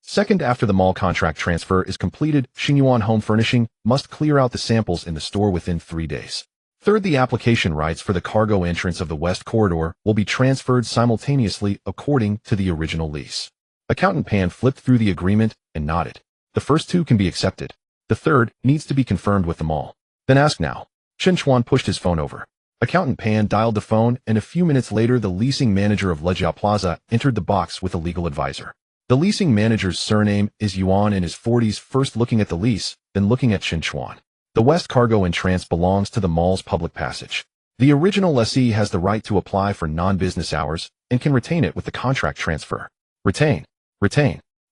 Second, after the mall contract transfer is completed, Xingyuan Home Furnishing must clear out the samples in the store within 3 days. Third, the application rights for the cargo entrance of the West Corridor will be transferred simultaneously according to the original lease. Accountant Pan flipped through the agreement and nodded. The first 2 can be accepted. The third needs to be confirmed with the mall. Then ask now. Chen Chuan pushed his phone over. Accountant Pan dialed the phone, and a few minutes later the leasing manager of Lejiao Plaza entered the box with a legal advisor. The leasing manager's surname is Yuan, in his 40s, first looking at the lease, then looking at Chen Chuan. The West Cargo entrance belongs to the mall's public passage. The original lessee has the right to apply for non-business hours and can retain it with the contract transfer. Retain.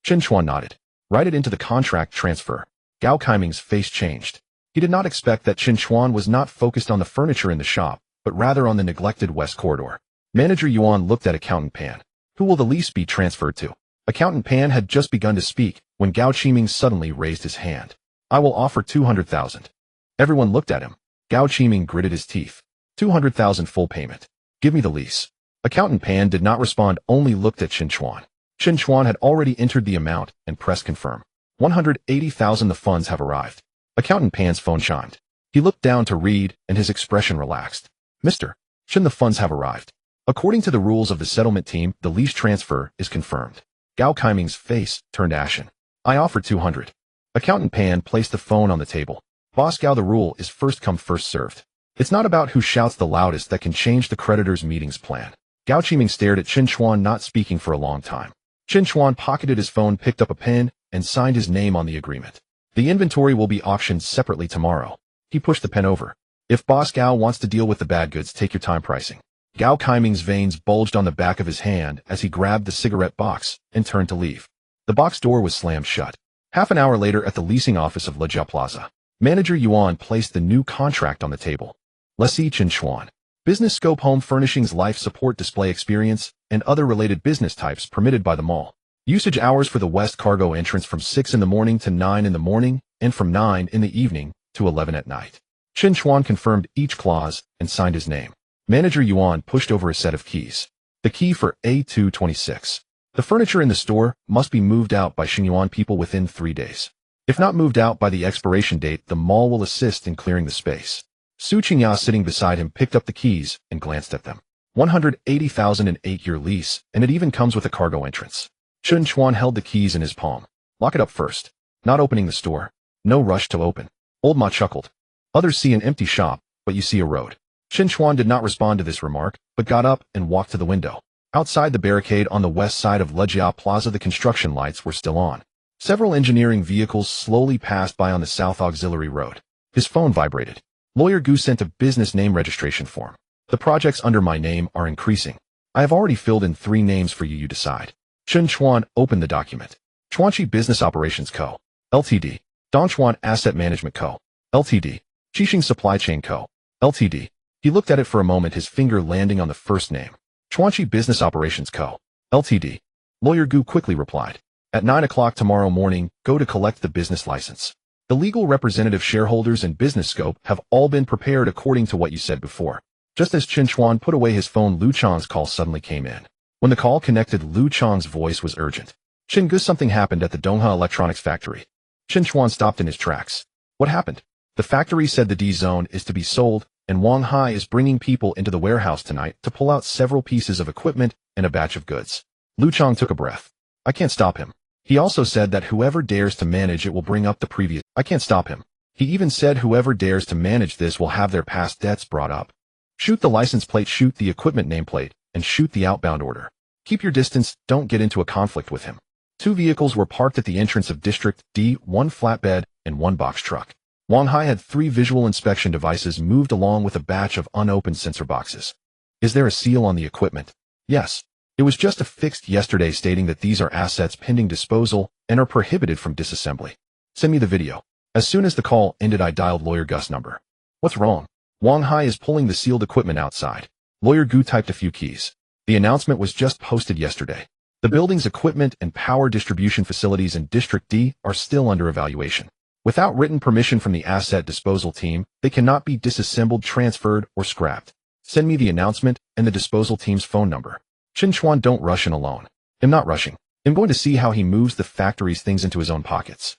Chen Chuan nodded. Write it into the contract transfer. Gao Qiming's face changed. He did not expect that Chen Chuan was not focused on the furniture in the shop, but rather on the neglected West Corridor. Manager Yuan looked at Accountant Pan. Who will the lease be transferred to? Accountant Pan had just begun to speak when Gao Qiming suddenly raised his hand. I will offer 200,000. Everyone looked at him. Gao Qiming gritted his teeth. 200,000 full payment. Give me the lease. Accountant Pan did not respond, only looked at Chen Chuan. Chen Chuan had already entered the amount and pressed confirm. 180,000. The funds have arrived. Accountant Pan's phone chimed. He looked down to read, and his expression relaxed. Mr. Chen, the funds have arrived. According to the rules of the settlement team, the lease transfer is confirmed. Gao Qiming's face turned ashen. I offer 200. Accountant Pan placed the phone on the table. Boss Gao, the rule is first come, first served. It's not about who shouts the loudest that can change the creditors' meetings plan. Gao Qiming stared at Chen Chuan, not speaking for a long time. Chen Chuan pocketed his phone, picked up a pen, and signed his name on the agreement. The inventory will be auctioned separately tomorrow. He pushed the pen over. If Boss Gao wants to deal with the bad goods, take your time pricing. Gao Kaiming's veins bulged on the back of his hand as he grabbed the cigarette box and turned to leave. The box door was slammed shut. Half an hour later at the leasing office of Lejia Plaza, Manager Yuan placed the new contract on the table. Lessee Chen Chuan. Business scope home furnishings life support display experience and other related business types permitted by the mall. Usage hours for the west cargo entrance from 6 in the morning to 9 in the morning and from 9 in the evening to 11 at night. Chen Chuan confirmed each clause and signed his name. Manager Yuan pushed over a set of keys. The key for A226. The furniture in the store must be moved out by Xingyuan people within 3 days. If not moved out by the expiration date, the mall will assist in clearing the space. Su Qingya sitting beside him picked up the keys and glanced at them. 180,000 an 8-year lease, and it even comes with a cargo entrance. Chen Chuan held the keys in his palm. Lock it up first. Not opening the store. No rush to open. Old Ma chuckled. Others see an empty shop, but you see a road. Chen Chuan did not respond to this remark, but got up and walked to the window. Outside the barricade on the west side of Lejia Plaza, the construction lights were still on. Several engineering vehicles slowly passed by on the South Auxiliary Road. His phone vibrated. Lawyer Gu sent a business name registration form. The projects under my name are increasing. I have already filled in 3 names for you, you decide. Chen Chuan opened the document. Chuanchi Business Operations Co., Ltd. Dongchuan Asset Management Co., Ltd. Qixing Supply Chain Co., Ltd. He looked at it for a moment, his finger landing on the first name. Chuanchi Business Operations Co., Ltd. Lawyer Gu quickly replied. At 9 o'clock tomorrow morning, go to collect the business license. The legal representative, shareholders, and business scope have all been prepared according to what you said before. Just as Chen Chuan put away his phone, Lu Chang's call suddenly came in. When the call connected, Lu Chang's voice was urgent. Chen Gu, something happened at the Dongha Electronics factory. Chen Chuan stopped in his tracks. What happened? The factory said the D zone is to be sold, and Wang Hai is bringing people into the warehouse tonight to pull out several pieces of equipment and a batch of goods. Lu Chang took a breath. I can't stop him. He also said that whoever dares to manage it will bring up the previous. I can't stop him. He even said whoever dares to manage this will have their past debts brought up. Shoot the license plate, shoot the equipment nameplate, and shoot the outbound order. Keep your distance, don't get into a conflict with him. 2 vehicles were parked at the entrance of District D, 1 flatbed and 1 box truck. Wang Hai had 3 visual inspection devices moved along with a batch of unopened sensor boxes. Is there a seal on the equipment? Yes. It was just affixed yesterday stating that these are assets pending disposal and are prohibited from disassembly. Send me the video. As soon as the call ended, I dialed Lawyer Gus' number. What's wrong? Wang Hai is pulling the sealed equipment outside. Lawyer Gu typed a few keys. The announcement was just posted yesterday. The building's equipment and power distribution facilities in District D are still under evaluation. Without written permission from the asset disposal team, they cannot be disassembled, transferred, or scrapped. Send me the announcement and the disposal team's phone number. Chen Chuan, don't rush in alone. I'm not rushing. I'm going to see how he moves the factory's things into his own pockets.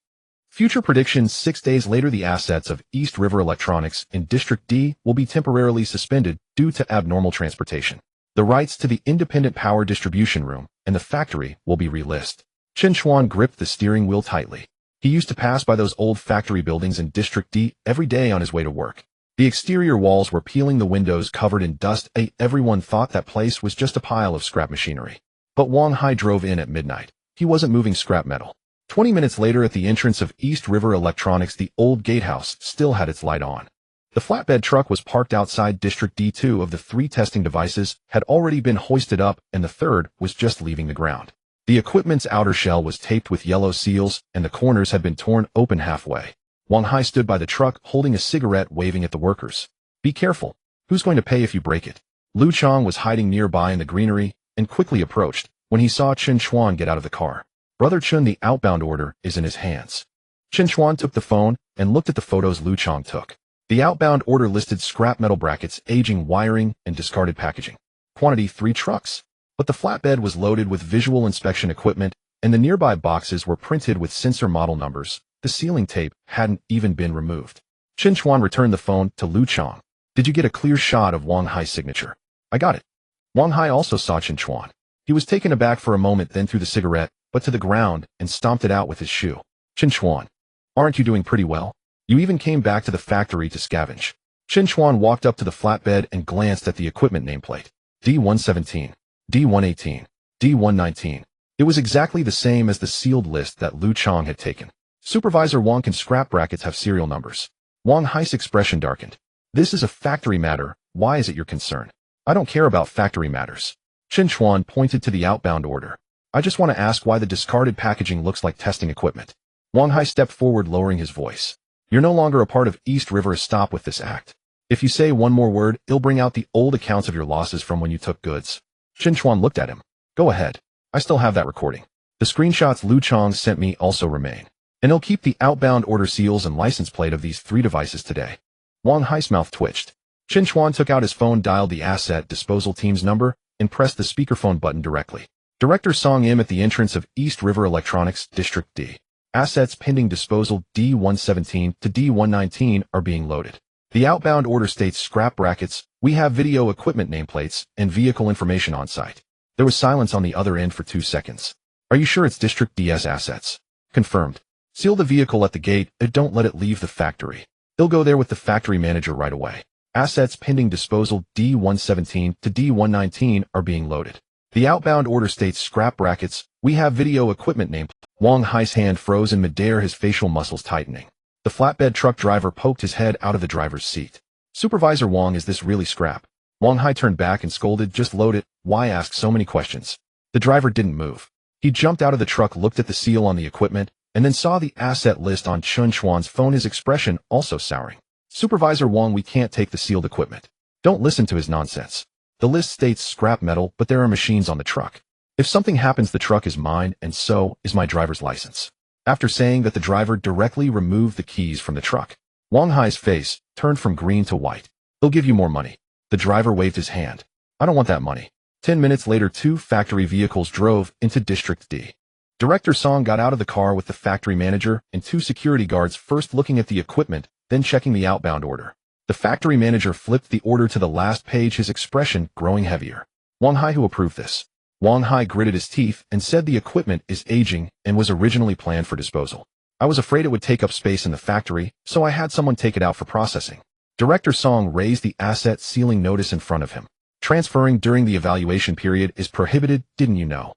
Future predictions: 6 days later, the assets of East River Electronics in District D will be temporarily suspended due to abnormal transportation. The rights to the independent power distribution room and the factory will be relisted. Chen Chuan gripped the steering wheel tightly. He used to pass by those old factory buildings in District D every day on his way to work. The exterior walls were peeling, the windows covered in dust. Everyone thought that place was just a pile of scrap machinery. But Wang Hai drove in at midnight. He wasn't moving scrap metal. 20 minutes later, at the entrance of East River Electronics, the old gatehouse still had its light on. The flatbed truck was parked outside District D. 2 of the 3 testing devices had already been hoisted up, and the third was just leaving the ground. The equipment's outer shell was taped with yellow seals, and the corners had been torn open halfway. Wang Hai stood by the truck, holding a cigarette, waving at the workers. Be careful. Who's going to pay if you break it? Lu Chang was hiding nearby in the greenery and quickly approached when he saw Chen Chuan get out of the car. Brother Chen, the outbound order is in his hands. Chen Chuan took the phone and looked at the photos Lu Chang took. The outbound order listed scrap metal brackets, aging wiring, and discarded packaging. Quantity: 3 trucks. But the flatbed was loaded with visual inspection equipment, and the nearby boxes were printed with sensor model numbers. The sealing tape hadn't even been removed. Chen Chuan returned the phone to Lu Chang. Did you get a clear shot of Wang Hai's signature? I got it. Wang Hai also saw Chen Chuan. He was taken aback for a moment, then threw the cigarette, but to the ground, and stomped it out with his shoe. Chen Chuan, aren't you doing pretty well? You even came back to the factory to scavenge. Chen Chuan walked up to the flatbed and glanced at the equipment nameplate. D117. D118, D119. It was exactly the same as the sealed list that Lu Chang had taken. Supervisor Wang, can scrap brackets have serial numbers? Wang Hai's expression darkened. This is a factory matter. Why is it your concern? I don't care about factory matters. Chen Chuan pointed to the outbound order. I just want to ask why the discarded packaging looks like testing equipment. Wang Hai stepped forward, lowering his voice. You're no longer a part of East River. Stop with this act. If you say one more word, it'll bring out the old accounts of your losses from when you took goods. Chen Chuan looked at him. Go ahead. I still have that recording. The screenshots Lu Chong sent me also remain. And he'll keep the outbound order seals and license plate of these 3 devices today. Wang Hai's mouth twitched. Chen Chuan took out his phone, dialed the asset disposal team's number, and pressed the speakerphone button directly. Director Song Im at the entrance of East River Electronics, District D. Assets pending disposal D117 to D119 are being loaded. The outbound order states scrap brackets. We have video equipment nameplates and vehicle information on site. There was silence on the other end for 2 seconds. Are you sure it's District D's assets? Confirmed. Seal the vehicle at the gate and don't let it leave the factory. They'll go there with the factory manager right away. Assets pending disposal D117 to D119 are being loaded. The outbound order states scrap brackets. We have video equipment nameplate. Wang Hai's hand froze in midair, his facial muscles tightening. The flatbed truck driver poked his head out of the driver's seat. Supervisor Wang, is this really scrap? Wang Hai turned back and scolded, just load it. Why ask so many questions? The driver didn't move. He jumped out of the truck, looked at the seal on the equipment, and then saw the asset list on Chen Chuan's phone, his expression also souring. Supervisor Wang, we can't take the sealed equipment. Don't listen to his nonsense. The list states scrap metal, but there are machines on the truck. If something happens, the truck is mine, and so is my driver's license. After saying that, the driver directly removed the keys from the truck. Wang Hai's face turned from green to white. They'll give you more money. The driver waved his hand. I don't want that money. 10 minutes later, 2 factory vehicles drove into District D. Director Song got out of the car with the factory manager and 2 security guards, first looking at the equipment, then checking the outbound order. The factory manager flipped the order to the last page, his expression growing heavier. Wang Hai, who approved this? Wang Hai gritted his teeth and said the equipment is aging and was originally planned for disposal. I was afraid it would take up space in the factory, so I had someone take it out for processing. Director Song raised the asset sealing notice in front of him. Transferring during the evaluation period is prohibited, didn't you know?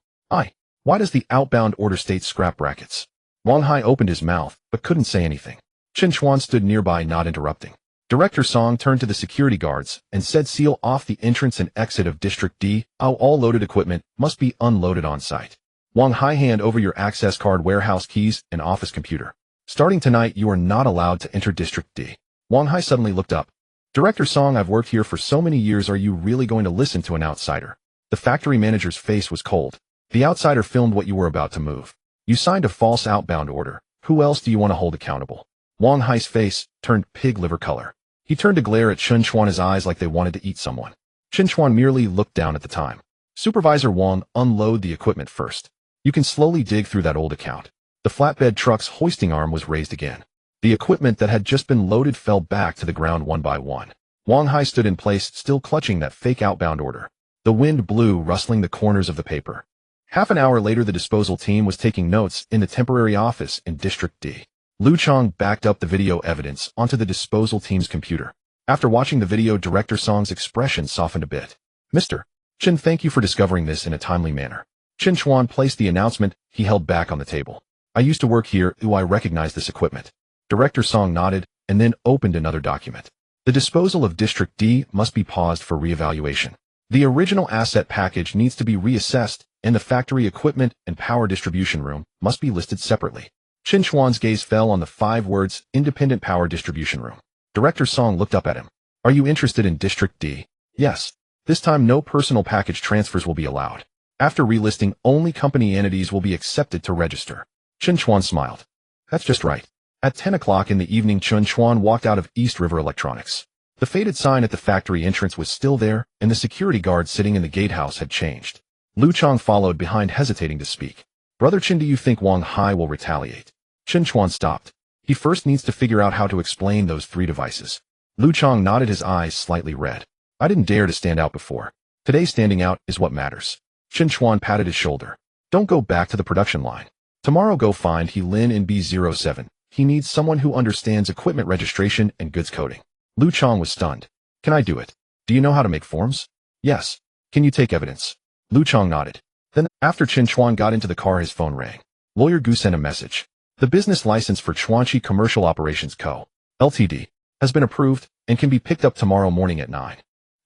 Why does the outbound order state scrap brackets? Wang Hai opened his mouth, but couldn't say anything. Chen Chuan stood nearby, not interrupting. Director Song turned to the security guards and said, seal off the entrance and exit of District D. All loaded equipment must be unloaded on site. Wang Hai, hand over your access card, warehouse keys, and office computer. Starting tonight, you are not allowed to enter District D. Wang Hai suddenly looked up. Director Song, I've worked here for so many years. Are you really going to listen to an outsider? The factory manager's face was cold. The outsider filmed what you were about to move. You signed a false outbound order. Who else do you want to hold accountable? Wang Hai's face turned pig liver color. He turned to glare at Chen Chuan, his eyes like they wanted to eat someone. Chen Chuan merely looked down at the time. Supervisor Wang, unload the equipment first. You can slowly dig through that old account. The flatbed truck's hoisting arm was raised again. The equipment that had just been loaded fell back to the ground one by one. Wang Hai stood in place, still clutching that fake outbound order. The wind blew, rustling the corners of the paper. Half an hour later, the disposal team was taking notes in the temporary office in District D. Lu Chong backed up the video evidence onto the disposal team's computer. After watching the video, Director Song's expression softened a bit. Mr. Chen, thank you for discovering this in a timely manner. Chen Chuan placed the announcement he held back on the table. I used to work here. I recognize this equipment. Director Song nodded and then opened another document. The disposal of District D must be paused for reevaluation. The original asset package needs to be reassessed, and the factory equipment and power distribution room must be listed separately. Chen Chuan's gaze fell on the 5 words, independent power distribution room. Director Song looked up at him. Are you interested in District D? Yes. This time, no personal package transfers will be allowed. After relisting, only company entities will be accepted to register. Chen Chuan smiled. That's just right. At 10 o'clock in the evening, Chen Chuan walked out of East River Electronics. The faded sign at the factory entrance was still there, and the security guard sitting in the gatehouse had changed. Lu Chong followed behind, hesitating to speak. Brother Chen, do you think Wang Hai will retaliate? Chen Chuan stopped. He first needs to figure out how to explain those 3 devices. Lu Chong nodded, his eyes slightly red. I didn't dare to stand out before. Today standing out is what matters. Chen Chuan patted his shoulder. Don't go back to the production line. Tomorrow go find He Lin in B07. He needs someone who understands equipment registration and goods coding. Lu Chong was stunned. Can I do it? Do you know how to make forms? Yes. Can you take evidence? Lu Chong nodded. Then, after Chen Chuan got into the car, his phone rang. Lawyer Gu sent a message. The business license for Chuanxi Commercial Operations Co., Ltd., has been approved and can be picked up tomorrow morning at 9.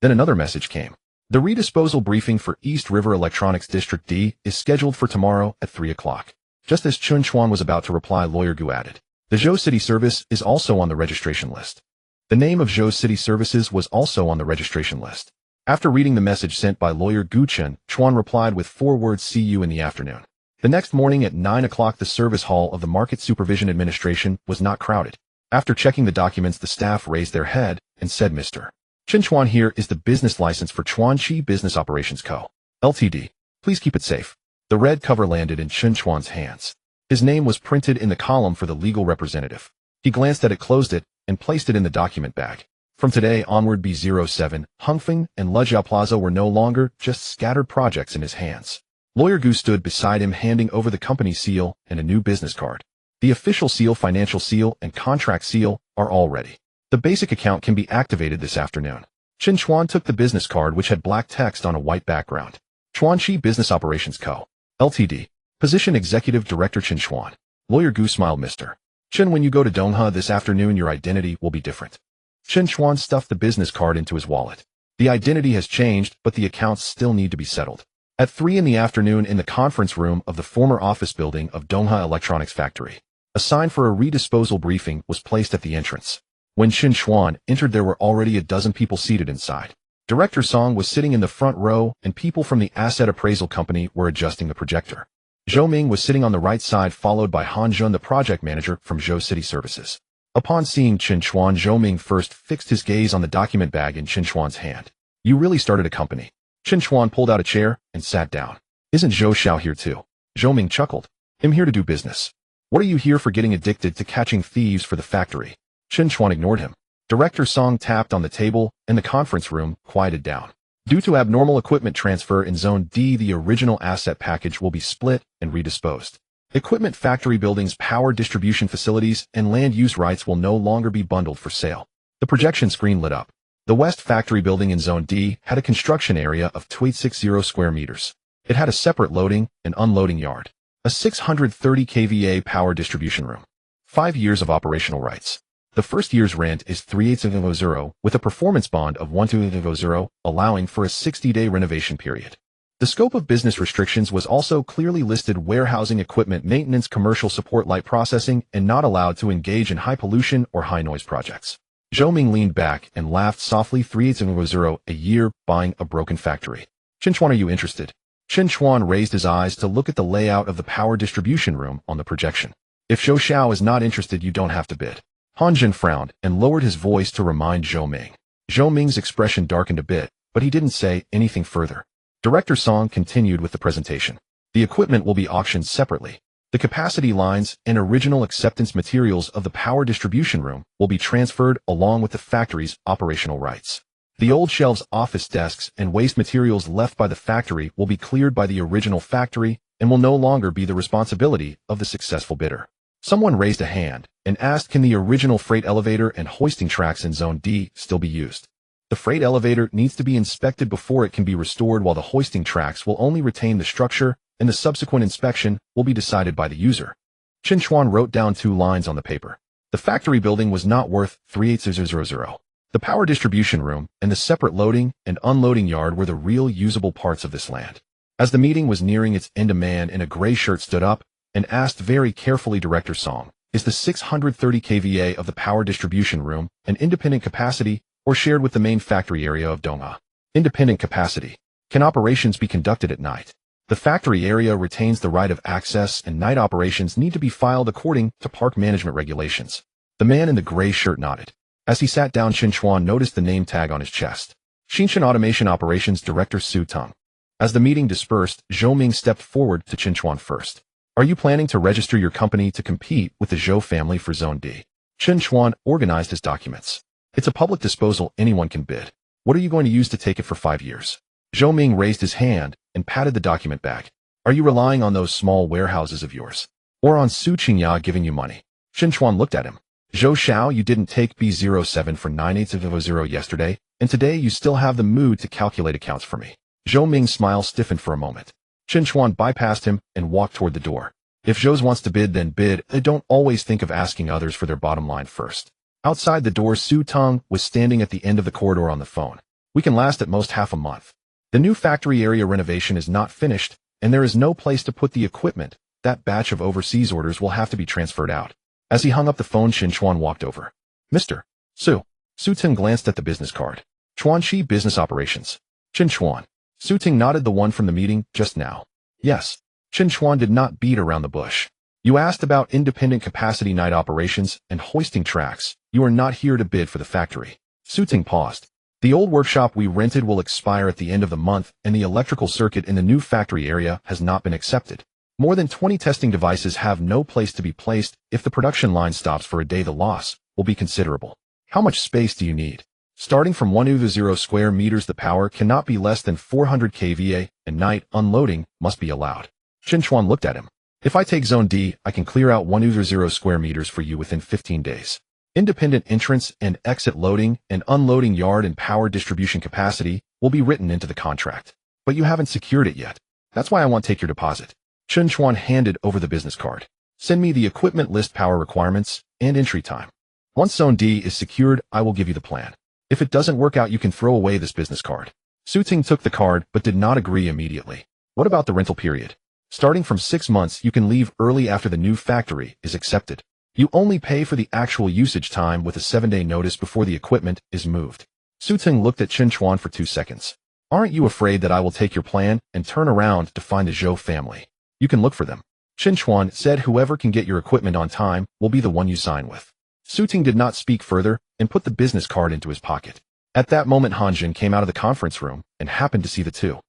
Then another message came. The redisposal briefing for East River Electronics District D is scheduled for tomorrow at 3 o'clock. Just as Chen Chuan was about to reply, Lawyer Gu added, the Zhou City Service is also on the registration list. The name of Zhou City Services was also on the registration list. After reading the message sent by Lawyer Gu, Chen Chuan replied with 4 words, see you in the afternoon. The next morning at 9 o'clock, the service hall of the Market Supervision Administration was not crowded. After checking the documents, the staff raised their head and said, Mr. Chen Chuan, here is the business license for Chuanxi Business Operations Co., Ltd. Please keep it safe. The red cover landed in Chen Chuan's hands. His name was printed in the column for the legal representative. He glanced at it, closed it, and placed it in the document bag. From today onward, B07, Hongfeng, and Lejia Plaza were no longer just scattered projects in his hands. Lawyer Gu stood beside him, handing over the company seal and a new business card. The official seal, financial seal, and contract seal are all ready. The basic account can be activated this afternoon. Chen Chuan took the business card, which had black text on a white background. Chuanxi Business Operations Co., Ltd. Position Executive Director Chen Chuan. Lawyer Gu smiled, Mr. Chen, when you go to Dongha this afternoon, your identity will be different. Chen Chuan stuffed the business card into his wallet. The identity has changed, but the accounts still need to be settled. At 3 in the afternoon, in the conference room of the former office building of Dongha Electronics Factory, a sign for a redisposal briefing was placed at the entrance. When Chen Chuan entered, there were already a dozen people seated inside. Director Song was sitting in the front row, and people from the asset appraisal company were adjusting the projector. Zhou Ming was sitting on the right side, followed by Han Jun, the project manager from Zhou City Services. Upon seeing Chen Chuan, Zhou Ming first fixed his gaze on the document bag in Chen Chuan's hand. You really started a company. Chen Chuan pulled out a chair and sat down. Isn't Zhou Xiao here too? Zhou Ming chuckled. I'm here to do business. What are you here for? Getting addicted to catching thieves for the factory? Chen Chuan ignored him. Director Song tapped on the table, and the conference room quieted down. Due to abnormal equipment transfer in Zone D, the original asset package will be split and redisposed. Equipment factory buildings, power distribution facilities, and land use rights will no longer be bundled for sale. The projection screen lit up. The West Factory building in Zone D had a construction area of 260 square meters. It had a separate loading and unloading yard, a 630 kVA power distribution room, 5 years of operational rights. The first year's rent is 3800 with a performance bond of 1200, allowing for a 60-day renovation period. The scope of business restrictions was also clearly listed: warehousing, equipment maintenance, commercial support, light processing, and not allowed to engage in high pollution or high noise projects. Zhou Ming leaned back and laughed softly. 3800 a year, buying a broken factory. Chen Chuan, are you interested? Chen Chuan raised his eyes to look at the layout of the power distribution room on the projection. If Zhou Xiao is not interested, you don't have to bid. Han Jin frowned and lowered his voice to remind Zhou Ming. Zhou Ming's expression darkened a bit, but he didn't say anything further. Director Song continued with the presentation. The equipment will be auctioned separately. The capacity lines and original acceptance materials of the power distribution room will be transferred along with the factory's operational rights. The old shelves, office desks, and waste materials left by the factory will be cleared by the original factory and will no longer be the responsibility of the successful bidder. Someone raised a hand and asked, can the original freight elevator and hoisting tracks in Zone D still be used? The freight elevator needs to be inspected before it can be restored, while the hoisting tracks will only retain the structure, and the subsequent inspection will be decided by the user. Chen Chuan wrote down 2 lines on the paper. The factory building was not worth 3800. The power distribution room and the separate loading and unloading yard were the real usable parts of this land. As the meeting was nearing its end, a man in a gray shirt stood up and asked very carefully, Director Song, is the 630 kVA of the power distribution room an independent capacity or shared with the main factory area of Dongha? Independent capacity. Can operations be conducted at night? The factory area retains the right of access, and night operations need to be filed according to park management regulations. The man in the gray shirt nodded. As he sat down, Chen Chuan noticed the name tag on his chest. Xinshan Automation Operations Director Su Teng. As the meeting dispersed, Zhou Ming stepped forward to Chen Chuan first. Are you planning to register your company to compete with the Zhou family for Zone D? Chen Chuan organized his documents. It's a public disposal, anyone can bid. What are you going to use to take it for 5 years? Zhou Ming raised his hand and patted the document bag. Are you relying on those small warehouses of yours? Or on Su Qingya giving you money? Chen Chuan looked at him. Zhou Xiao, you didn't take B07 for 9800 yesterday, and today you still have the mood to calculate accounts for me. Zhou Ming's smile stiffened for a moment. Chen Chuan bypassed him and walked toward the door. If Zhou wants to bid, then bid. Don't always think of asking others for their bottom line first. Outside the door, Su Teng was standing at the end of the corridor on the phone. We can last at most half a month. The new factory area renovation is not finished, and there is no place to put the equipment. That batch of overseas orders will have to be transferred out. As he hung up the phone, Chen Chuan walked over. Mr. Su. Su Teng glanced at the business card. Chuanxi Business Operations. Chen Chuan. Su Teng nodded. The one from the meeting just now. Yes. Chen Chuan did not beat around the bush. You asked about independent capacity night operations and hoisting tracks. You are not here to bid for the factory. Su Teng paused. The old workshop we rented will expire at the end of the month, and the electrical circuit in the new factory area has not been accepted. More than 20 testing devices have no place to be placed. If the production line stops for a day, the loss will be considerable. How much space do you need? Starting from 100 square meters, the power cannot be less than 400 kVA, and night unloading must be allowed. Chen Chuan looked at him. If I take Zone D, I can clear out 100 square meters for you within 15 days. Independent entrance and exit loading and unloading yard and power distribution capacity will be written into the contract. But you haven't secured it yet. That's why I want to take your deposit. Chen Chuan handed over the business card. Send me the equipment list, power requirements, and entry time. Once Zone D is secured, I will give you the plan. If it doesn't work out, you can throw away this business card. Su Teng took the card but did not agree immediately. What about the rental period? Starting from 6 months, you can leave early after the new factory is accepted. You only pay for the actual usage time with a 7-day notice before the equipment is moved. Su Teng looked at Chen Chuan for 2 seconds. Aren't you afraid that I will take your plan and turn around to find the Zhou family? You can look for them. Chen Chuan said whoever can get your equipment on time will be the one you sign with. Su Teng did not speak further and put the business card into his pocket. At that moment, Han Jin came out of the conference room and happened to see the two.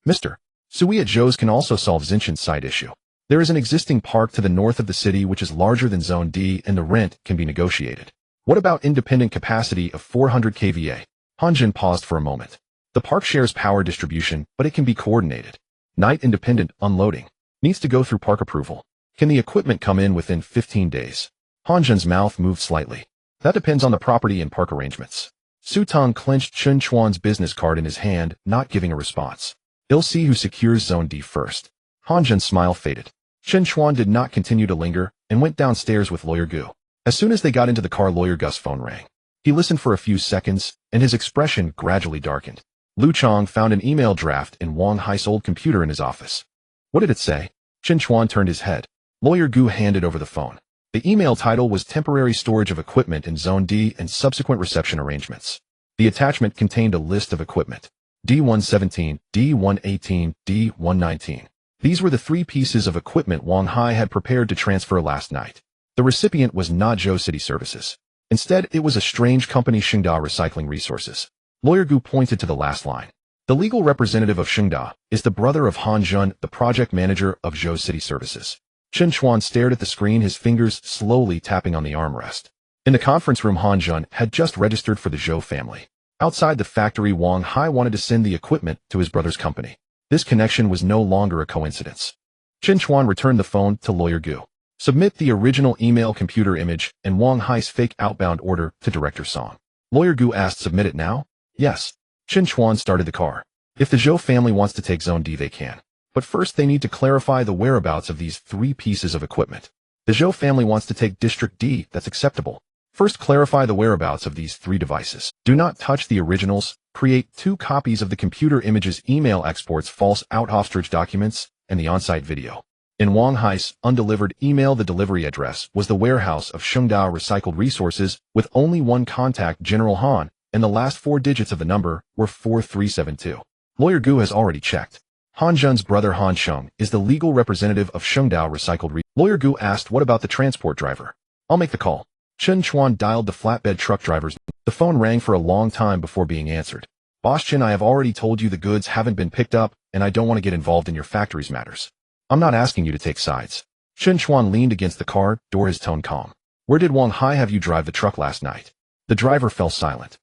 Mr. Sui at Zhou's can also solve Xinchen's side issue. There is an existing park to the north of the city which is larger than Zone D, and the rent can be negotiated. What about independent capacity of 400 kVA? Han Jin paused for a moment. The park shares power distribution, but it can be coordinated. Night independent unloading needs to go through park approval. Can the equipment come in within 15 days? Han Jin's mouth moved slightly. That depends on the property and park arrangements. Su Teng clenched Chen Chuan's business card in his hand, not giving a response. He'll see who secures Zone D first. Han Jin's smile faded. Chen Chuan did not continue to linger and went downstairs with Lawyer Gu. As soon as they got into the car, Lawyer Gu's phone rang. He listened for a few seconds, and his expression gradually darkened. Lu Chong found an email draft in Wang Hai's old computer in his office. What did it say? Chen Chuan turned his head. Lawyer Gu handed over the phone. The email title was Temporary Storage of Equipment in Zone D and Subsequent Reception Arrangements. The attachment contained a list of equipment. D117, D118, D119. These were the 3 pieces of equipment Wang Hai had prepared to transfer last night. The recipient was not Zhou City Services. Instead, it was a strange company, Shengda Recycling Resources. Lawyer Gu pointed to the last line. The legal representative of Shengda is the brother of Han Jun, the project manager of Zhou City Services. Chen Chuan stared at the screen, his fingers slowly tapping on the armrest. In the conference room, Han Jun had just registered for the Zhou family. Outside the factory, Wang Hai wanted to send the equipment to his brother's company. This connection was no longer a coincidence. Chen Chuan returned the phone to Lawyer Gu. Submit the original email computer image and Wang Hai's fake outbound order to Director Song. Lawyer Gu asked, submit it now? Yes. Chen Chuan started the car. If the Zhou family wants to take Zone D, they can. But first they need to clarify the whereabouts of these 3 pieces of equipment. The Zhou family wants to take District D, that's acceptable. First clarify the whereabouts of these 3 devices. Do not touch the originals. Create 2 copies of the computer images, email exports, false out-hostage documents, and the on-site video. In Wang Hai's undelivered email, the delivery address was the warehouse of Shengda Recycled Resources with only one contact, General Han, and the last 4 digits of the number were 4372. Lawyer Gu has already checked. Han Jun's brother Han Sheng is the legal representative of Shengda Recycled Resources. Lawyer Gu asked, what about the transport driver? I'll make the call. Chen Chuan dialed the flatbed truck driver's. The phone rang for a long time before being answered. Boss Chen, I have already told you the goods haven't been picked up, and I don't want to get involved in your factory's matters. I'm not asking you to take sides. Chen Chuan leaned against the car door, his tone calm. Where did Wang Hai have you drive the truck last night? The driver fell silent.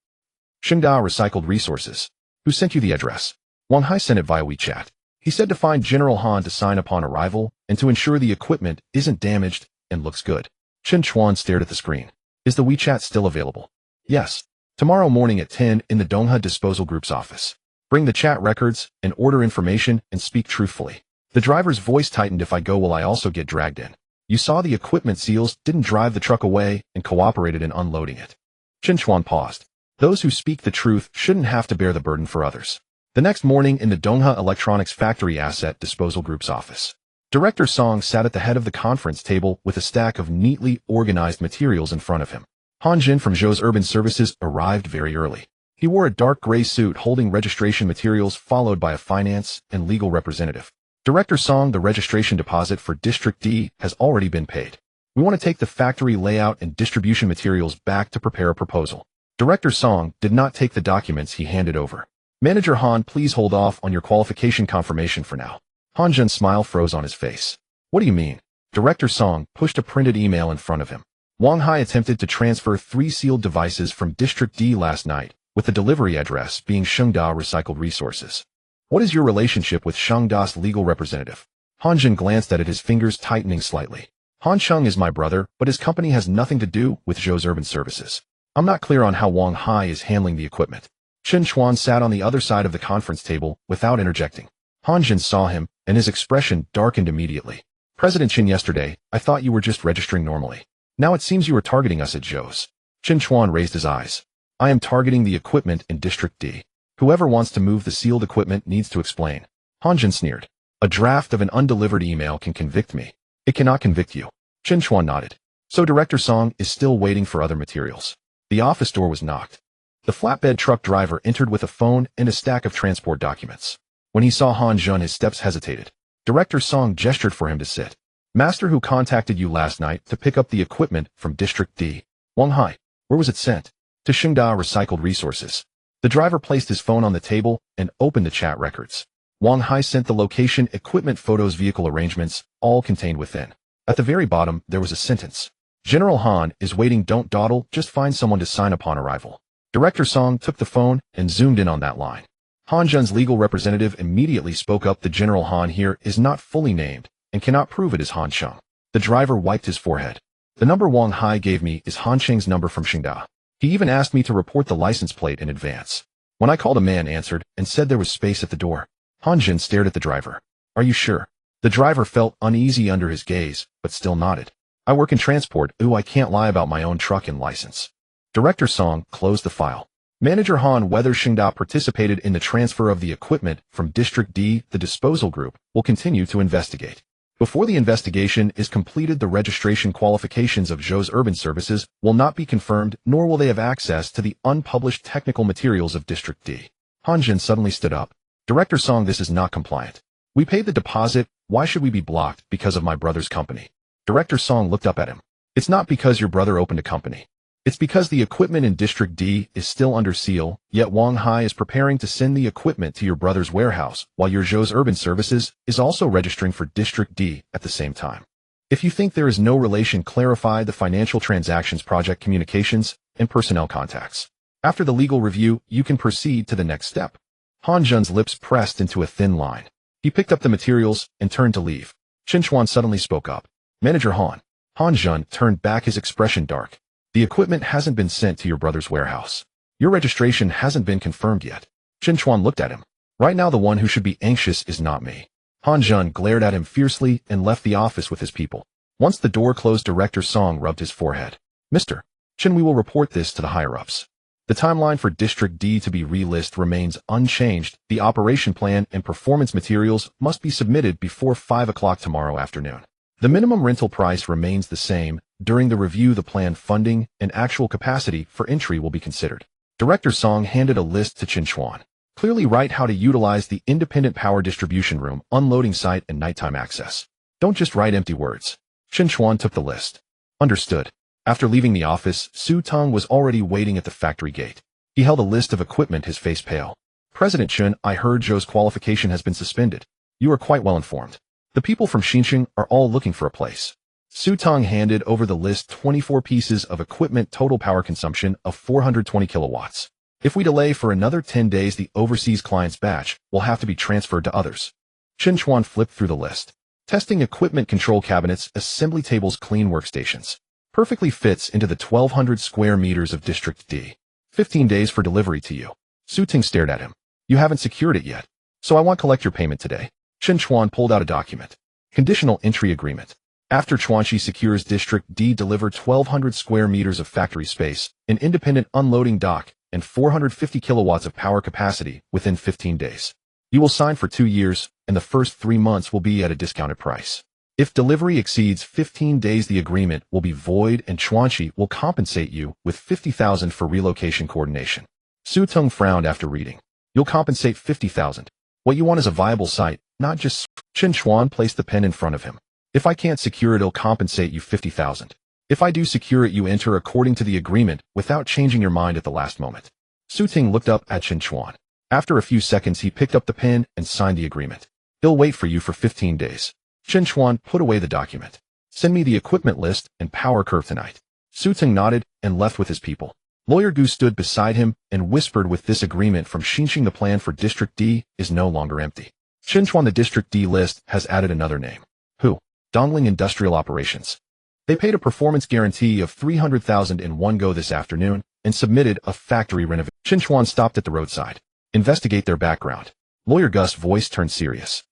Shengda Recycled Resources. Who sent you the address? Wang Hai sent it via WeChat. He said to find General Han to sign upon arrival and to ensure the equipment isn't damaged and looks good. Chen Chuan stared at the screen. Is the WeChat still available? Yes. Tomorrow morning at 10 in the Dongha Disposal Group's office. Bring the chat records and order information and speak truthfully. The driver's voice tightened. If I go, will I also get dragged in? You saw the equipment seals, didn't drive the truck away, and cooperated in unloading it. Chen Chuan paused. Those who speak the truth shouldn't have to bear the burden for others. The next morning in the Dongha Electronics Factory Asset Disposal Group's office, Director Song sat at the head of the conference table with a stack of neatly organized materials in front of him. Han Jin from Zhou's Urban Services arrived very early. He wore a dark gray suit holding registration materials, followed by a finance and legal representative. Director Song, the registration deposit for District D has already been paid. We want to take the factory layout and distribution materials back to prepare a proposal. Director Song did not take the documents he handed over. Manager Han, please hold off on your qualification confirmation for now. Han Jun's smile froze on his face. What do you mean? Director Song pushed a printed email in front of him. Wang Hai attempted to transfer 3 sealed devices from District D last night, with the delivery address being Shengda Recycled Resources. What is your relationship with Shengda's legal representative? Han Jun glanced at it, his fingers tightening slightly. Han Cheng is my brother, but his company has nothing to do with Zhou's Urban Services. I'm not clear on how Wang Hai is handling the equipment. Chen Chuan sat on the other side of the conference table without interjecting. Han Jun saw him, and his expression darkened immediately. President Chen, yesterday, I thought you were just registering normally. Now it seems you are targeting us at Zhou's. Chen Chuan raised his eyes. I am targeting the equipment in District D. Whoever wants to move the sealed equipment needs to explain. Han Jun sneered. A draft of an undelivered email can convict me. It cannot convict you. Chen Chuan nodded. So Director Song is still waiting for other materials. The office door was knocked. The flatbed truck driver entered with a phone and a stack of transport documents. When he saw Han Jun, his steps hesitated. Director Song gestured for him to sit. Master, who contacted you last night to pick up the equipment from District D? Wang Hai. Where was it sent? To Shengda Recycled Resources. The driver placed his phone on the table and opened the chat records. Wang Hai sent the location, equipment, photos, vehicle arrangements, all contained within. At the very bottom, there was a sentence. General Han is waiting, don't dawdle, just find someone to sign upon arrival. Director Song took the phone and zoomed in on that line. Han Jun's legal representative immediately spoke up. The General Han here is not fully named and cannot prove it is Han Cheng. The driver wiped his forehead. The number Wang Hai gave me is Han Cheng's number from Shengda. He even asked me to report the license plate in advance. When I called, a man answered and said there was space at the door. Han Jun stared at the driver. Are you sure? The driver felt uneasy under his gaze, but still nodded. I work in transport. Ooh, I can't lie about my own truck and license. Director Song closed the file. Manager Han, whether Shengda participated in the transfer of the equipment from District D, the disposal group, will continue to investigate. Before the investigation is completed, the registration qualifications of Zhou's Urban Services will not be confirmed, nor will they have access to the unpublished technical materials of District D. Han Jun suddenly stood up. Director Song, this is not compliant. We paid the deposit. Why should we be blocked? Because of my brother's company. Director Song looked up at him. It's not because your brother opened a company. It's because the equipment in District D is still under seal, yet Wang Hai is preparing to send the equipment to your brother's warehouse, while your Zhou's Urban Services is also registering for District D at the same time. If you think there is no relation, clarify the financial transactions, project communications, and personnel contacts. After the legal review, you can proceed to the next step. Han Jun's lips pressed into a thin line. He picked up the materials and turned to leave. Chen Chuan suddenly spoke up. Manager Han. Han Jun turned back, his expression dark. The equipment hasn't been sent to your brother's warehouse. Your registration hasn't been confirmed yet. Chen Chuan looked at him. Right now the one who should be anxious is not me. Han Jun glared at him fiercely and left the office with his people. Once the door closed, Director Song rubbed his forehead. Mr. Chen, we will report this to the higher-ups. The timeline for District D to be relisted remains unchanged. The operation plan and performance materials must be submitted before 5 o'clock tomorrow afternoon. The minimum rental price remains the same. During the review, the planned funding and actual capacity for entry will be considered. Director Song handed a list to Chen Chuan. Clearly write how to utilize the independent power distribution room, unloading site, and nighttime access. Don't just write empty words. Chen Chuan took the list. Understood. After leaving the office, Su Tong was already waiting at the factory gate. He held a list of equipment, his face pale. President Chen, I heard Zhou's qualification has been suspended. You are quite well informed. The people from Xinjiang are all looking for a place. Su Tong handed over the list. 24 pieces of equipment, total power consumption of 420 kilowatts. If we delay for another 10 days, the overseas client's batch will have to be transferred to others. Chen Chuan flipped through the list. Testing equipment, control cabinets, assembly tables, clean workstations. Perfectly fits into the 1,200 square meters of District D. 15 days for delivery to you. Su Ting stared at him. You haven't secured it yet. So I want collect your payment today. Chen Chuan pulled out a document. Conditional entry agreement. After Chuanxi secures District D, deliver 1,200 square meters of factory space, an independent unloading dock, and 450 kilowatts of power capacity within 15 days. You will sign for 2 years, and the first 3 months will be at a discounted price. If delivery exceeds 15 days, the agreement will be void and Chuanxi will compensate you with 50,000 for relocation coordination. Su Tung frowned after reading. You'll compensate 50,000. What you want is a viable site, not just... Chen Chuan placed the pen in front of him. If I can't secure it, it'll compensate you 50,000. If I do secure it, you enter according to the agreement without changing your mind at the last moment. Su Ting looked up at Chen Chuan. After a few seconds, he picked up the pen and signed the agreement. He'll wait for you for 15 days. Chen Chuan put away the document. Send me the equipment list and power curve tonight. Su Ting nodded and left with his people. Lawyer Gu stood beside him and whispered, with this agreement from Xinqing, the plan for District D is no longer empty. Chen Chuan, the District D list has added another name. Who? Dongling Industrial Operations. They paid a performance guarantee of 300,000 in one go this afternoon and submitted a factory renovation. Chen Chuan stopped at the roadside. Investigate their background. Lawyer Gus' voice turned serious.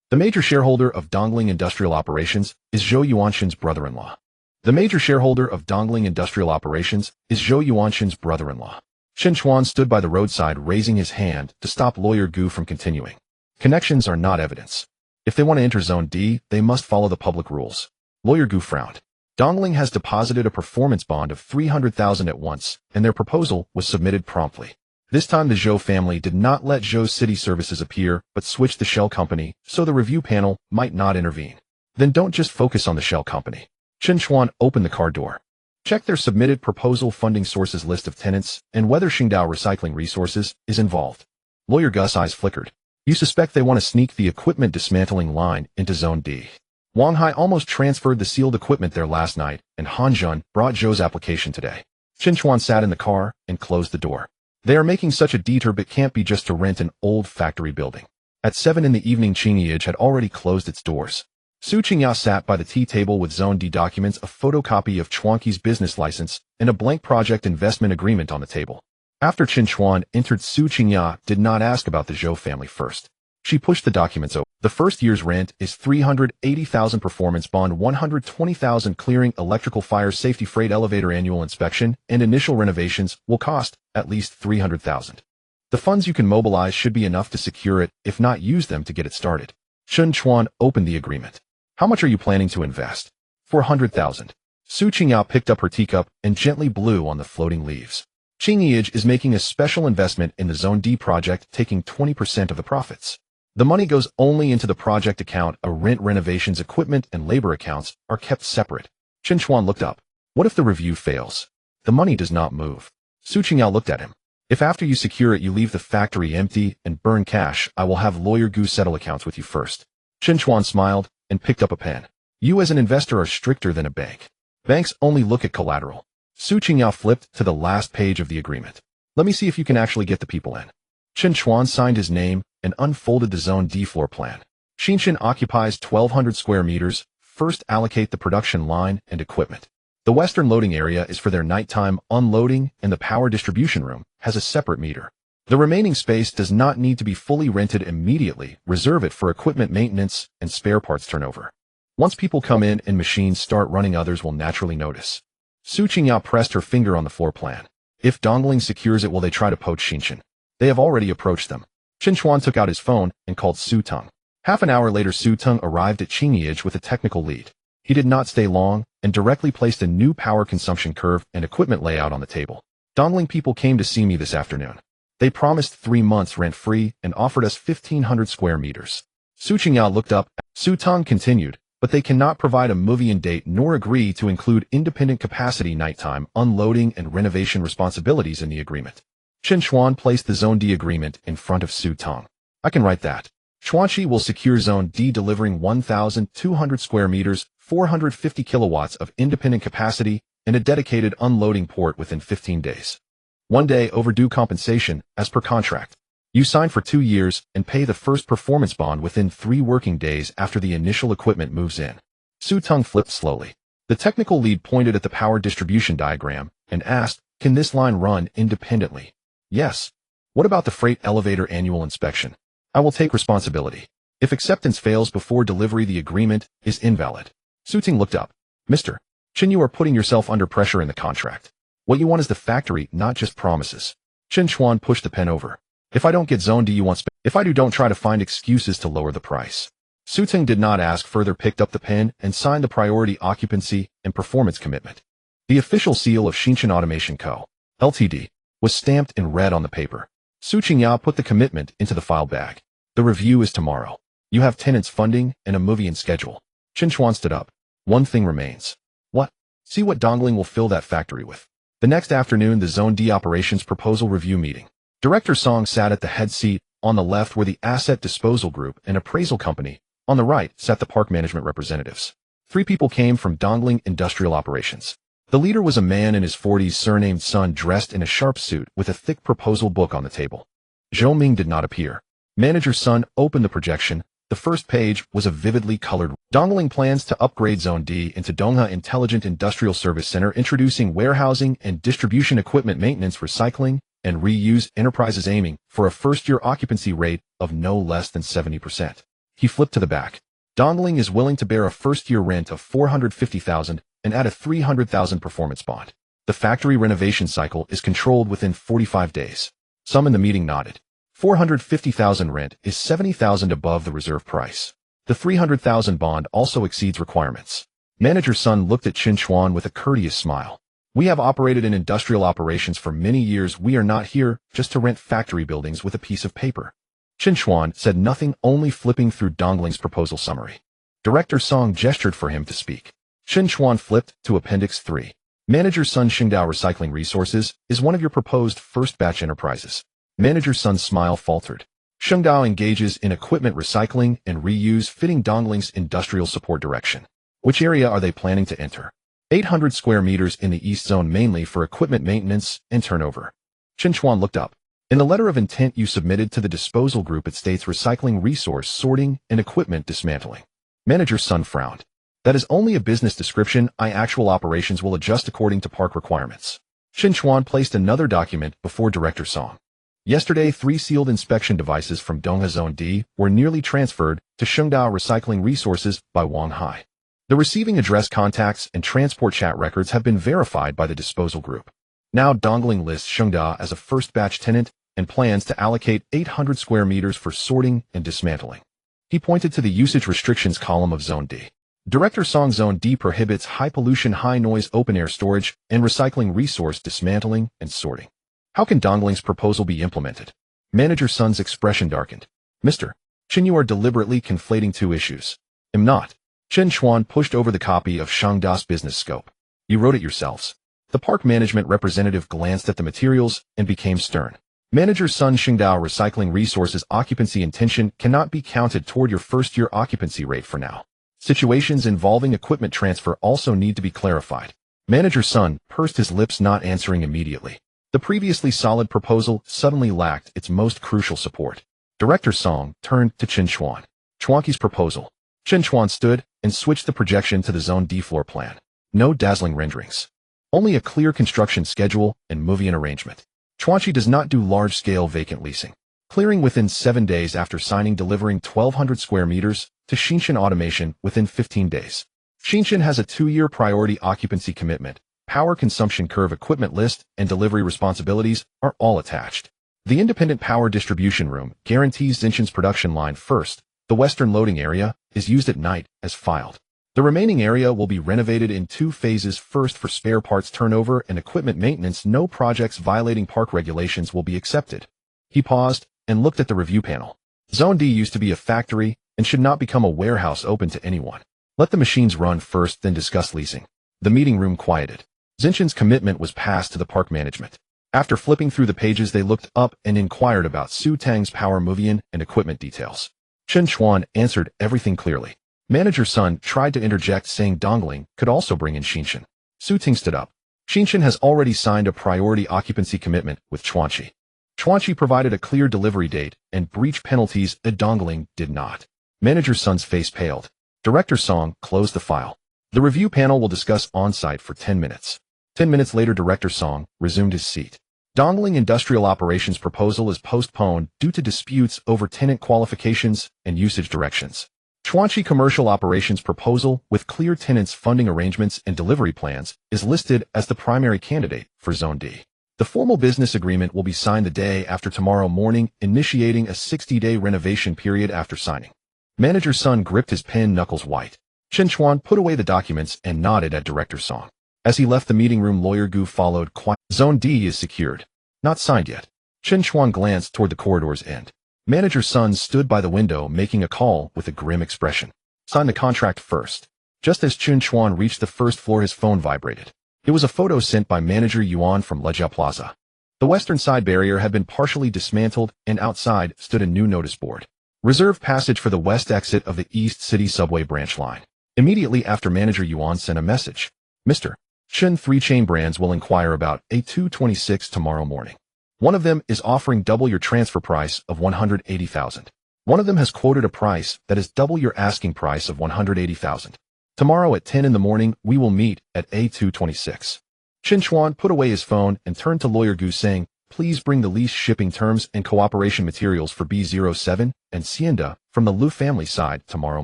The major shareholder of Dongling Industrial Operations is Zhou Yuanshan's brother-in-law. The major shareholder of Dongling Industrial Operations is Zhou Yuanshan's brother-in-law. Chen Chuan stood by the roadside, raising his hand to stop Lawyer Gu from continuing. Connections are not evidence. If they want to enter Zone D, they must follow the public rules. Lawyer Gu frowned. Dongling has deposited a performance bond of 300,000 at once, and their proposal was submitted promptly. This time the Zhou family did not let Zhou City Services appear, but switched the shell company, so the review panel might not intervene. Then don't just focus on the shell company. Chen Chuan opened the car door. Check their submitted proposal funding sources list of tenants and whether Qingdao Recycling Resources is involved. Lawyer Gus' eyes flickered. You suspect they want to sneak the equipment dismantling line into Zone D. Wang Hai almost transferred the sealed equipment there last night, and Han Jun brought Zhou's application today. Chen Chuan sat in the car and closed the door. They are making such a detour, but can't be just to rent an old factory building. At 7 in the evening, Qingyij had already closed its doors. Su Qingya sat by the tea table with Zone D documents, a photocopy of Chuanqi's business license, and a blank project investment agreement on the table. After Chen Chuan entered, Su Qingya did not ask about the Zhou family first. She pushed the documents over. The first year's rent is 380,000 performance bond, 120,000 clearing, electrical, fire safety, freight, elevator, annual inspection, and initial renovations will cost at least 300,000. The funds you can mobilize should be enough to secure it, if not use them to get it started. Chen Chuan opened the agreement. How much are you planning to invest? 400,000. Su Qingya picked up her teacup and gently blew on the floating leaves. Qingyij is making a special investment in the Zone D project, taking 20% of the profits. The money goes only into the project account. A rent, renovations, equipment, and labor accounts are kept separate. Chen Chuan looked up. What if the review fails? The money does not move. Su Qingya looked at him. If after you secure it you leave the factory empty and burn cash, I will have Lawyer Gu settle accounts with you first. Chen Chuan smiled and picked up a pen. You as an investor are stricter than a bank. Banks only look at collateral. Su Qingya flipped to the last page of the agreement. Let me see if you can actually get the people in. Chen Chuan signed his name and unfolded the Zone D floor plan. Xinqiang occupies 1,200 square meters. First, allocate the production line and equipment. The western loading area is for their nighttime unloading, and the power distribution room has a separate meter. The remaining space does not need to be fully rented immediately. Reserve it for equipment maintenance and spare parts turnover. Once people come in and machines start running, others will naturally notice. Su Qingya pressed her finger on the floor plan. If Dongling secures it, will they try to poach Xinqiang? They have already approached them. Chen Chuan took out his phone and called Su Tung. Half an hour later, Su Tung arrived at Qingyij with a technical lead. He did not stay long and directly placed a new power consumption curve and equipment layout on the table. Dongling people came to see me this afternoon. They promised 3 months rent-free and offered us 1,500 square meters. Su Qingya looked up. Su Tung continued, but they cannot provide a move-in date nor agree to include independent capacity, nighttime unloading, and renovation responsibilities in the agreement. Chen Chuan placed the Zone D agreement in front of Su Tung. I can write that. Chuanxi will secure Zone D, delivering 1,200 square meters, 450 kilowatts of independent capacity, and a dedicated unloading port within 15 days. 1 day overdue compensation, as per contract. You sign for 2 years and pay the first performance bond within 3 working days after the initial equipment moves in. Su Tung flipped slowly. The technical lead pointed at the power distribution diagram and asked, can this line run independently? Yes. What about the freight elevator annual inspection? I will take responsibility. If acceptance fails before delivery, the agreement is invalid. Su Ting looked up. Mr. Chen, you are putting yourself under pressure in the contract. What you want is the factory, not just promises. Chen Chuan pushed the pen over. If I don't get Zone D, you want if I do, don't try to find excuses to lower the price. Su Ting did not ask further, picked up the pen and signed the priority occupancy and performance commitment. The official seal of Chen Automation Co., Ltd., was stamped in red on the paper. Su Qingyao put the commitment into the file bag. The review is tomorrow. You have tenants funding and a move-in schedule. Chen Chuan stood up. One thing remains. What? See what Dongling will fill that factory with. The next afternoon, the Zone D operations proposal review meeting. Director Song sat at the head seat. On the left were the asset disposal group and appraisal company. On the right sat the park management representatives. 3 people came from Dongling Industrial Operations. The leader was a man in his 40s, surnamed Sun, dressed in a sharp suit with a thick proposal book on the table. Zhou Ming did not appear. Manager Sun opened the projection. The first page was a vividly colored. Dongling plans to upgrade Zone D into Dongha Intelligent Industrial Service Center, introducing warehousing and distribution equipment, maintenance, recycling, and reuse enterprises, aiming for a first-year occupancy rate of no less than 70%. He flipped to the back. Dongling is willing to bear a first-year rent of 450,000 and add a 300,000 performance bond. The factory renovation cycle is controlled within 45 days. Some in the meeting nodded. 450,000 rent is 70,000 above the reserve price. The 300,000 bond also exceeds requirements. Manager Sun looked at Chen Chuan with a courteous smile. We have operated in industrial operations for many years. We are not here just to rent factory buildings with a piece of paper. Chen Chuan said nothing, only flipping through Dongling's proposal summary. Director Song gestured for him to speak. Chen Chuan flipped to Appendix 3. Manager Sun, Qingdao Recycling Resources is one of your proposed first batch enterprises. Manager Sun's smile faltered. Qingdao engages in equipment recycling and reuse, fitting Dongling's industrial support direction. Which area are they planning to enter? 800 square meters in the East Zone, mainly for equipment maintenance and turnover. Chen Chuan looked up. In the letter of intent you submitted to the disposal group, it states recycling, resource sorting, and equipment dismantling. Manager Sun frowned. That is only a business description. Actual operations will adjust according to park requirements. Chen Chuan placed another document before Director Song. Yesterday, 3 sealed inspection devices from Dongha Zone D were nearly transferred to Qingdao Recycling Resources by Wang Hai. The receiving address, contacts, and transport chat records have been verified by the disposal group. Now Dongling lists Qingdao as a first batch tenant and plans to allocate 800 square meters for sorting and dismantling. He pointed to the usage restrictions column of Zone D. Director Song, Zone D prohibits high pollution, high noise, open air storage, and recycling, resource dismantling and sorting. How can Dongling's proposal be implemented? Manager Sun's expression darkened. Mr. Chen, you are deliberately conflating 2 issues. Am not. Chen Chuan pushed over the copy of Shangda's business scope. You wrote it yourselves. The park management representative glanced at the materials and became stern. Manager Sun, Qingdao Recycling Resources occupancy intention cannot be counted toward your first-year occupancy rate for now. Situations involving equipment transfer also need to be clarified. Manager Sun pursed his lips, not answering immediately. The previously solid proposal suddenly lacked its most crucial support. Director Song turned to Chen Chuan. Chuanqi's proposal. Chen Chuan stood and switched the projection to the Zone D floor plan. No dazzling renderings. Only a clear construction schedule and move-in arrangement. Chuanqi does not do large-scale vacant leasing. Clearing within 7 days after signing, delivering 1,200 square meters to Chen Automation within 15 days. Chen has a 2-year priority occupancy commitment. Power consumption curve, equipment list, and delivery responsibilities are all attached. The independent power distribution room guarantees Xinchen's production line first. The western loading area is used at night as filed. The remaining area will be renovated in 2 phases. First, for spare parts turnover and equipment maintenance. No projects violating park regulations will be accepted. He paused and looked at the review panel. Zone D used to be a factory and should not become a warehouse open to anyone. Let the machines run first, then discuss leasing. The meeting room quieted. Xinchen's commitment was passed to the park management. After flipping through the pages, they looked up and inquired about Su Tang's power, move-in, and equipment details. Chen Chuan answered everything clearly. Manager Sun tried to interject, saying Dongling could also bring in Xinchen. Su Ting stood up. Xinchen has already signed a priority occupancy commitment with Chuanqi. Chuanqi provided a clear delivery date and breach penalties. Dongling did not. Manager Sun's face paled. Director Song closed the file. The review panel will discuss on-site for 10 minutes. 10 minutes later, Director Song resumed his seat. Dongling Industrial Operations proposal is postponed due to disputes over tenant qualifications and usage directions. Chuanxi Commercial Operations proposal with clear tenants' funding arrangements and delivery plans is listed as the primary candidate for Zone D. The formal business agreement will be signed the day after tomorrow morning, initiating a 60-day renovation period after signing. Manager Sun gripped his pen knuckles white. Chen Chuan put away the documents and nodded at Director Song. As he left the meeting room, Lawyer Gu followed quietly. Zone D is secured. Not signed yet. Chen Chuan glanced toward the corridor's end. Manager Sun stood by the window making a call with a grim expression. Sign the contract first. Just as Chen Chuan reached the first floor, his phone vibrated. It was a photo sent by Manager Yuan from Lejia Plaza. The western side barrier had been partially dismantled, and outside stood a new notice board. Reserve passage for the west exit of the East City subway branch line. Immediately after, Manager Yuan sent a message. Mr. Chen, 3 chain brands will inquire about A226 tomorrow morning. One of them is offering double your transfer price of 180,000. One of them has quoted a price that is double your asking price of 180,000. Tomorrow at 10 in the morning, we will meet at A226. Chen Chuan put away his phone and turned to Lawyer Gu saying, please bring the lease shipping terms and cooperation materials for B07 and Sienda from the Liu family side tomorrow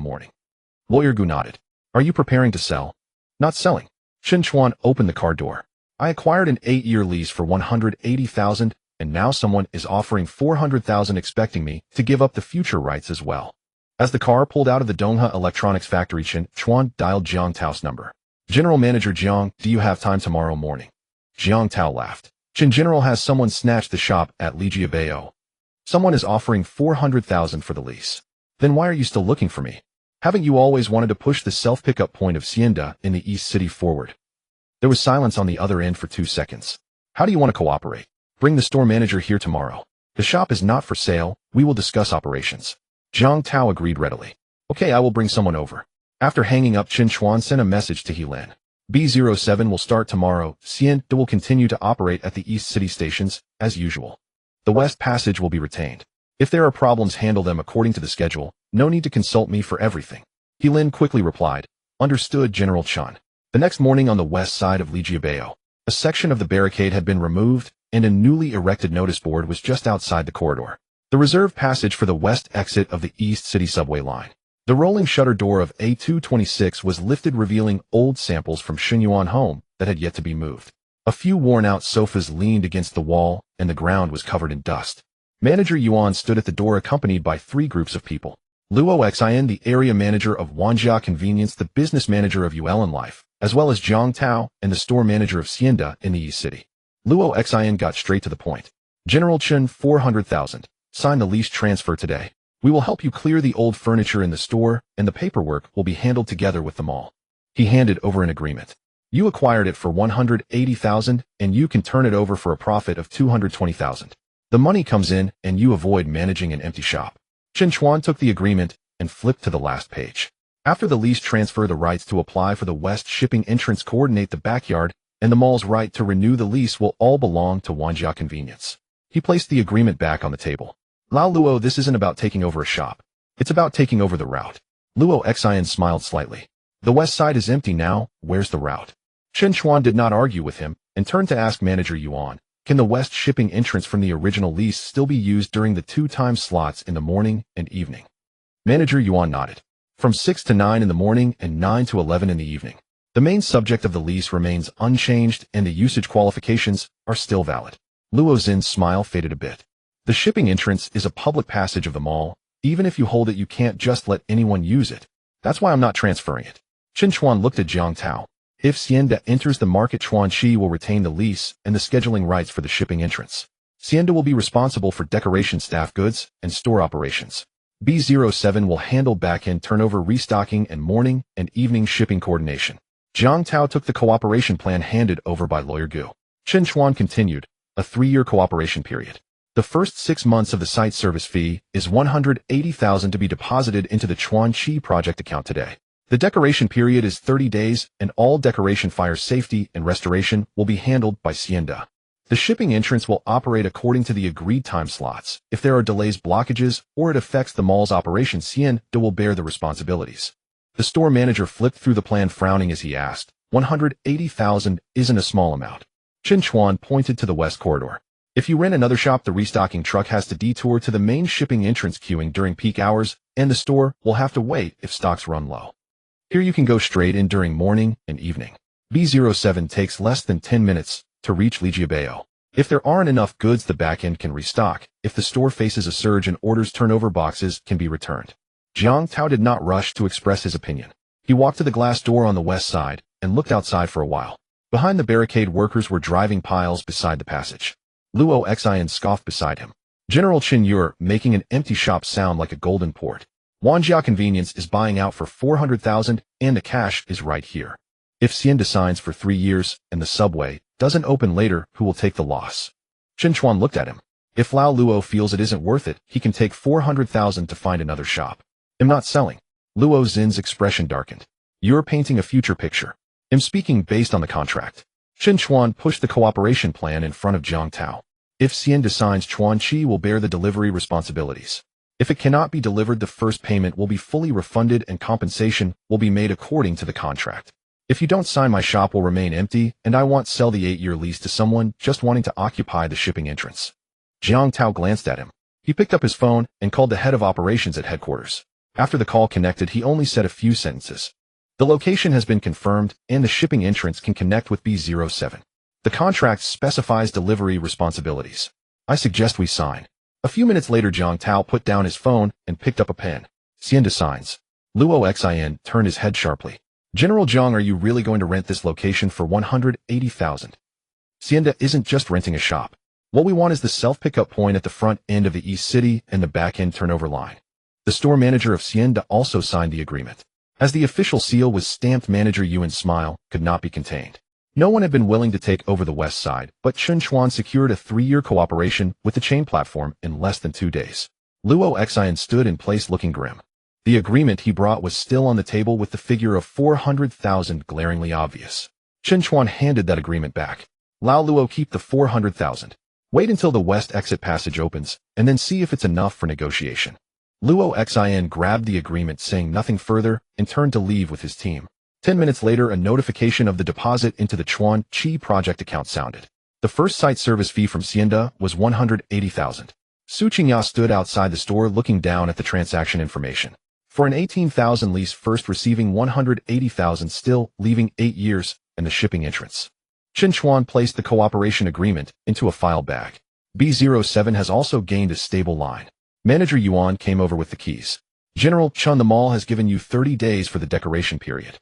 morning. Lawyer Gu nodded. Are you preparing to sell? Not selling. Chen Chuan opened the car door. I acquired an 8-year lease for 180,000, and now someone is offering 400,000, expecting me to give up the future rights as well. As the car pulled out of the Dongha Electronics factory, Chen Chuan dialed Jiang Tao's number. General Manager Jiang, do you have time tomorrow morning? Jiang Tao laughed. Chen General has someone snatched the shop at Lejia Bayo. Someone is offering 400,000 for the lease. Then why are you still looking for me? Haven't you always wanted to push the self-pickup point of Sienda in the East City forward? There was silence on the other end for 2 seconds. How do you want to cooperate? Bring the store manager here tomorrow. The shop is not for sale. We will discuss operations. Jiang Tao agreed readily. Okay, I will bring someone over. After hanging up, Chen Chuan sent a message to Helan. B07 will start tomorrow. Sienda will continue to operate at the East City stations, as usual. The West Passage will be retained. If there are problems, handle them according to the schedule. No need to consult me for everything. Helan quickly replied. Understood, General Chen. The next morning, on the west side of Lejia Bayo, a section of the barricade had been removed, and a newly erected notice board was just outside the corridor. The reserve passage for the west exit of the East City subway line. The rolling shutter door of A226 was lifted, revealing old samples from Shenyuan home that had yet to be moved. A few worn-out sofas leaned against the wall, and the ground was covered in dust. Manager Yuan stood at the door accompanied by 3 groups of people. Luo Xin, the area manager of Wanjia Convenience, the business manager of Yuan Life, as well as Jiang Tao and the store manager of Sienda in the East City. Luo Xin got straight to the point. General Chen, 400,000. Sign the lease transfer today. We will help you clear the old furniture in the store, and the paperwork will be handled together with them all. He handed over an agreement. You acquired it for 180,000, and you can turn it over for a profit of 220,000. The money comes in, and you avoid managing an empty shop. Chen Chuan took the agreement and flipped to the last page. After the lease transfer, the rights to apply for the west shipping entrance, coordinate the backyard, and the mall's right to renew the lease will all belong to Wanjia Convenience. He placed the agreement back on the table. Lao Luo, this isn't about taking over a shop. It's about taking over the route. Luo Xin smiled slightly. The west side is empty now. Where's the route? Chen Chuan did not argue with him and turned to ask Manager Yuan, can the west shipping entrance from the original lease still be used during the 2 time slots in the morning and evening? Manager Yuan nodded. From 6 to 9 in the morning and 9 to 11 in the evening. The main subject of the lease remains unchanged, and the usage qualifications are still valid. Luo Xin's smile faded a bit. The shipping entrance is a public passage of the mall. Even if you hold it, you can't just let anyone use it. That's why I'm not transferring it. Chen Chuan looked at Jiang Tao. If Sienda enters the market, Chuanxi will retain the lease and the scheduling rights for the shipping entrance. Sienda will be responsible for decoration, staff goods, and store operations. B07 will handle back-end turnover, restocking, and morning and evening shipping coordination. Jiang Tao took the cooperation plan handed over by Lawyer Gu. Chen Chuan continued, a 3-year cooperation period. The first 6 months of the site service fee is 180,000 to be deposited into the Chuanxi project account today. The decoration period is 30 days, and all decoration, fire safety, and restoration will be handled by Sienda. The shipping entrance will operate according to the agreed time slots. If there are delays, blockages, or it affects the mall's operation, Sienda will bear the responsibilities. The store manager flipped through the plan, frowning as he asked, 180,000 isn't a small amount. Chen Chuan pointed to the west corridor. If you rent another shop, the restocking truck has to detour to the main shipping entrance queuing during peak hours, and the store will have to wait if stocks run low. Here you can go straight in during morning and evening. B07 takes less than 10 minutes to reach Lijiabao. If there aren't enough goods, the back end can restock. If the store faces a surge and orders turnover, boxes can be returned. Jiang Tao did not rush to express his opinion. He walked to the glass door on the west side and looked outside for a while. Behind the barricade, workers were driving piles beside the passage. Luo Xian scoffed beside him. General Chen Yuan making an empty shop sound like a golden port. Wanjia Convenience is buying out for 400,000 and the cash is right here. If Xianda signs for 3 years and the subway doesn't open later, who will take the loss? Chen Chuan looked at him. If Lao Luo feels it isn't worth it, he can take 400,000 to find another shop. I'm not selling. Luo Xin's expression darkened. You're painting a future picture. I'm speaking based on the contract. Chen Chuan pushed the cooperation plan in front of Jiang Tao. If Xianda signs, Chuan Qi will bear the delivery responsibilities. If it cannot be delivered, the first payment will be fully refunded and compensation will be made according to the contract. If you don't sign, my shop will remain empty, and I won't sell the 8-year lease to someone just wanting to occupy the shipping entrance. Jiang Tao glanced at him. He picked up his phone and called the head of operations at headquarters. After the call connected, he only said a few sentences. The location has been confirmed, and the shipping entrance can connect with B07. The contract specifies delivery responsibilities. I suggest we sign. A few minutes later, Jiang Tao put down his phone and picked up a pen. Xianda signs. Luo Xian turned his head sharply. General Jiang, are you really going to rent this location for 180,000? Xianda isn't just renting a shop. What we want is the self-pickup point at the front end of the East City and the back-end turnover line. The store manager of Xianda also signed the agreement. As the official seal was stamped, manager Yuan's smile could not be contained. No one had been willing to take over the west side, but Chen Chuan secured a 3-year cooperation with the chain platform in less than 2 days. Luo Xian stood in place looking grim. The agreement he brought was still on the table with the figure of 400,000 glaringly obvious. Chen Chuan handed that agreement back. Lao Luo, keep the 400,000. Wait until the west exit passage opens, and then see if it's enough for negotiation. Luo Xian grabbed the agreement, saying nothing further, and turned to leave with his team. 10 minutes later, a notification of the deposit into the Chuan Qi project account sounded. The first site service fee from Xianda was 180,000. Su Qingya stood outside the store looking down at the transaction information. For an 18,000 lease, first receiving 180,000, still leaving 8 years, and the shipping entrance. Chen Chuan placed the cooperation agreement into a file bag. B07 has also gained a stable line. Manager Yuan came over with the keys. General Chen, the mall has given you 30 days for the decoration period.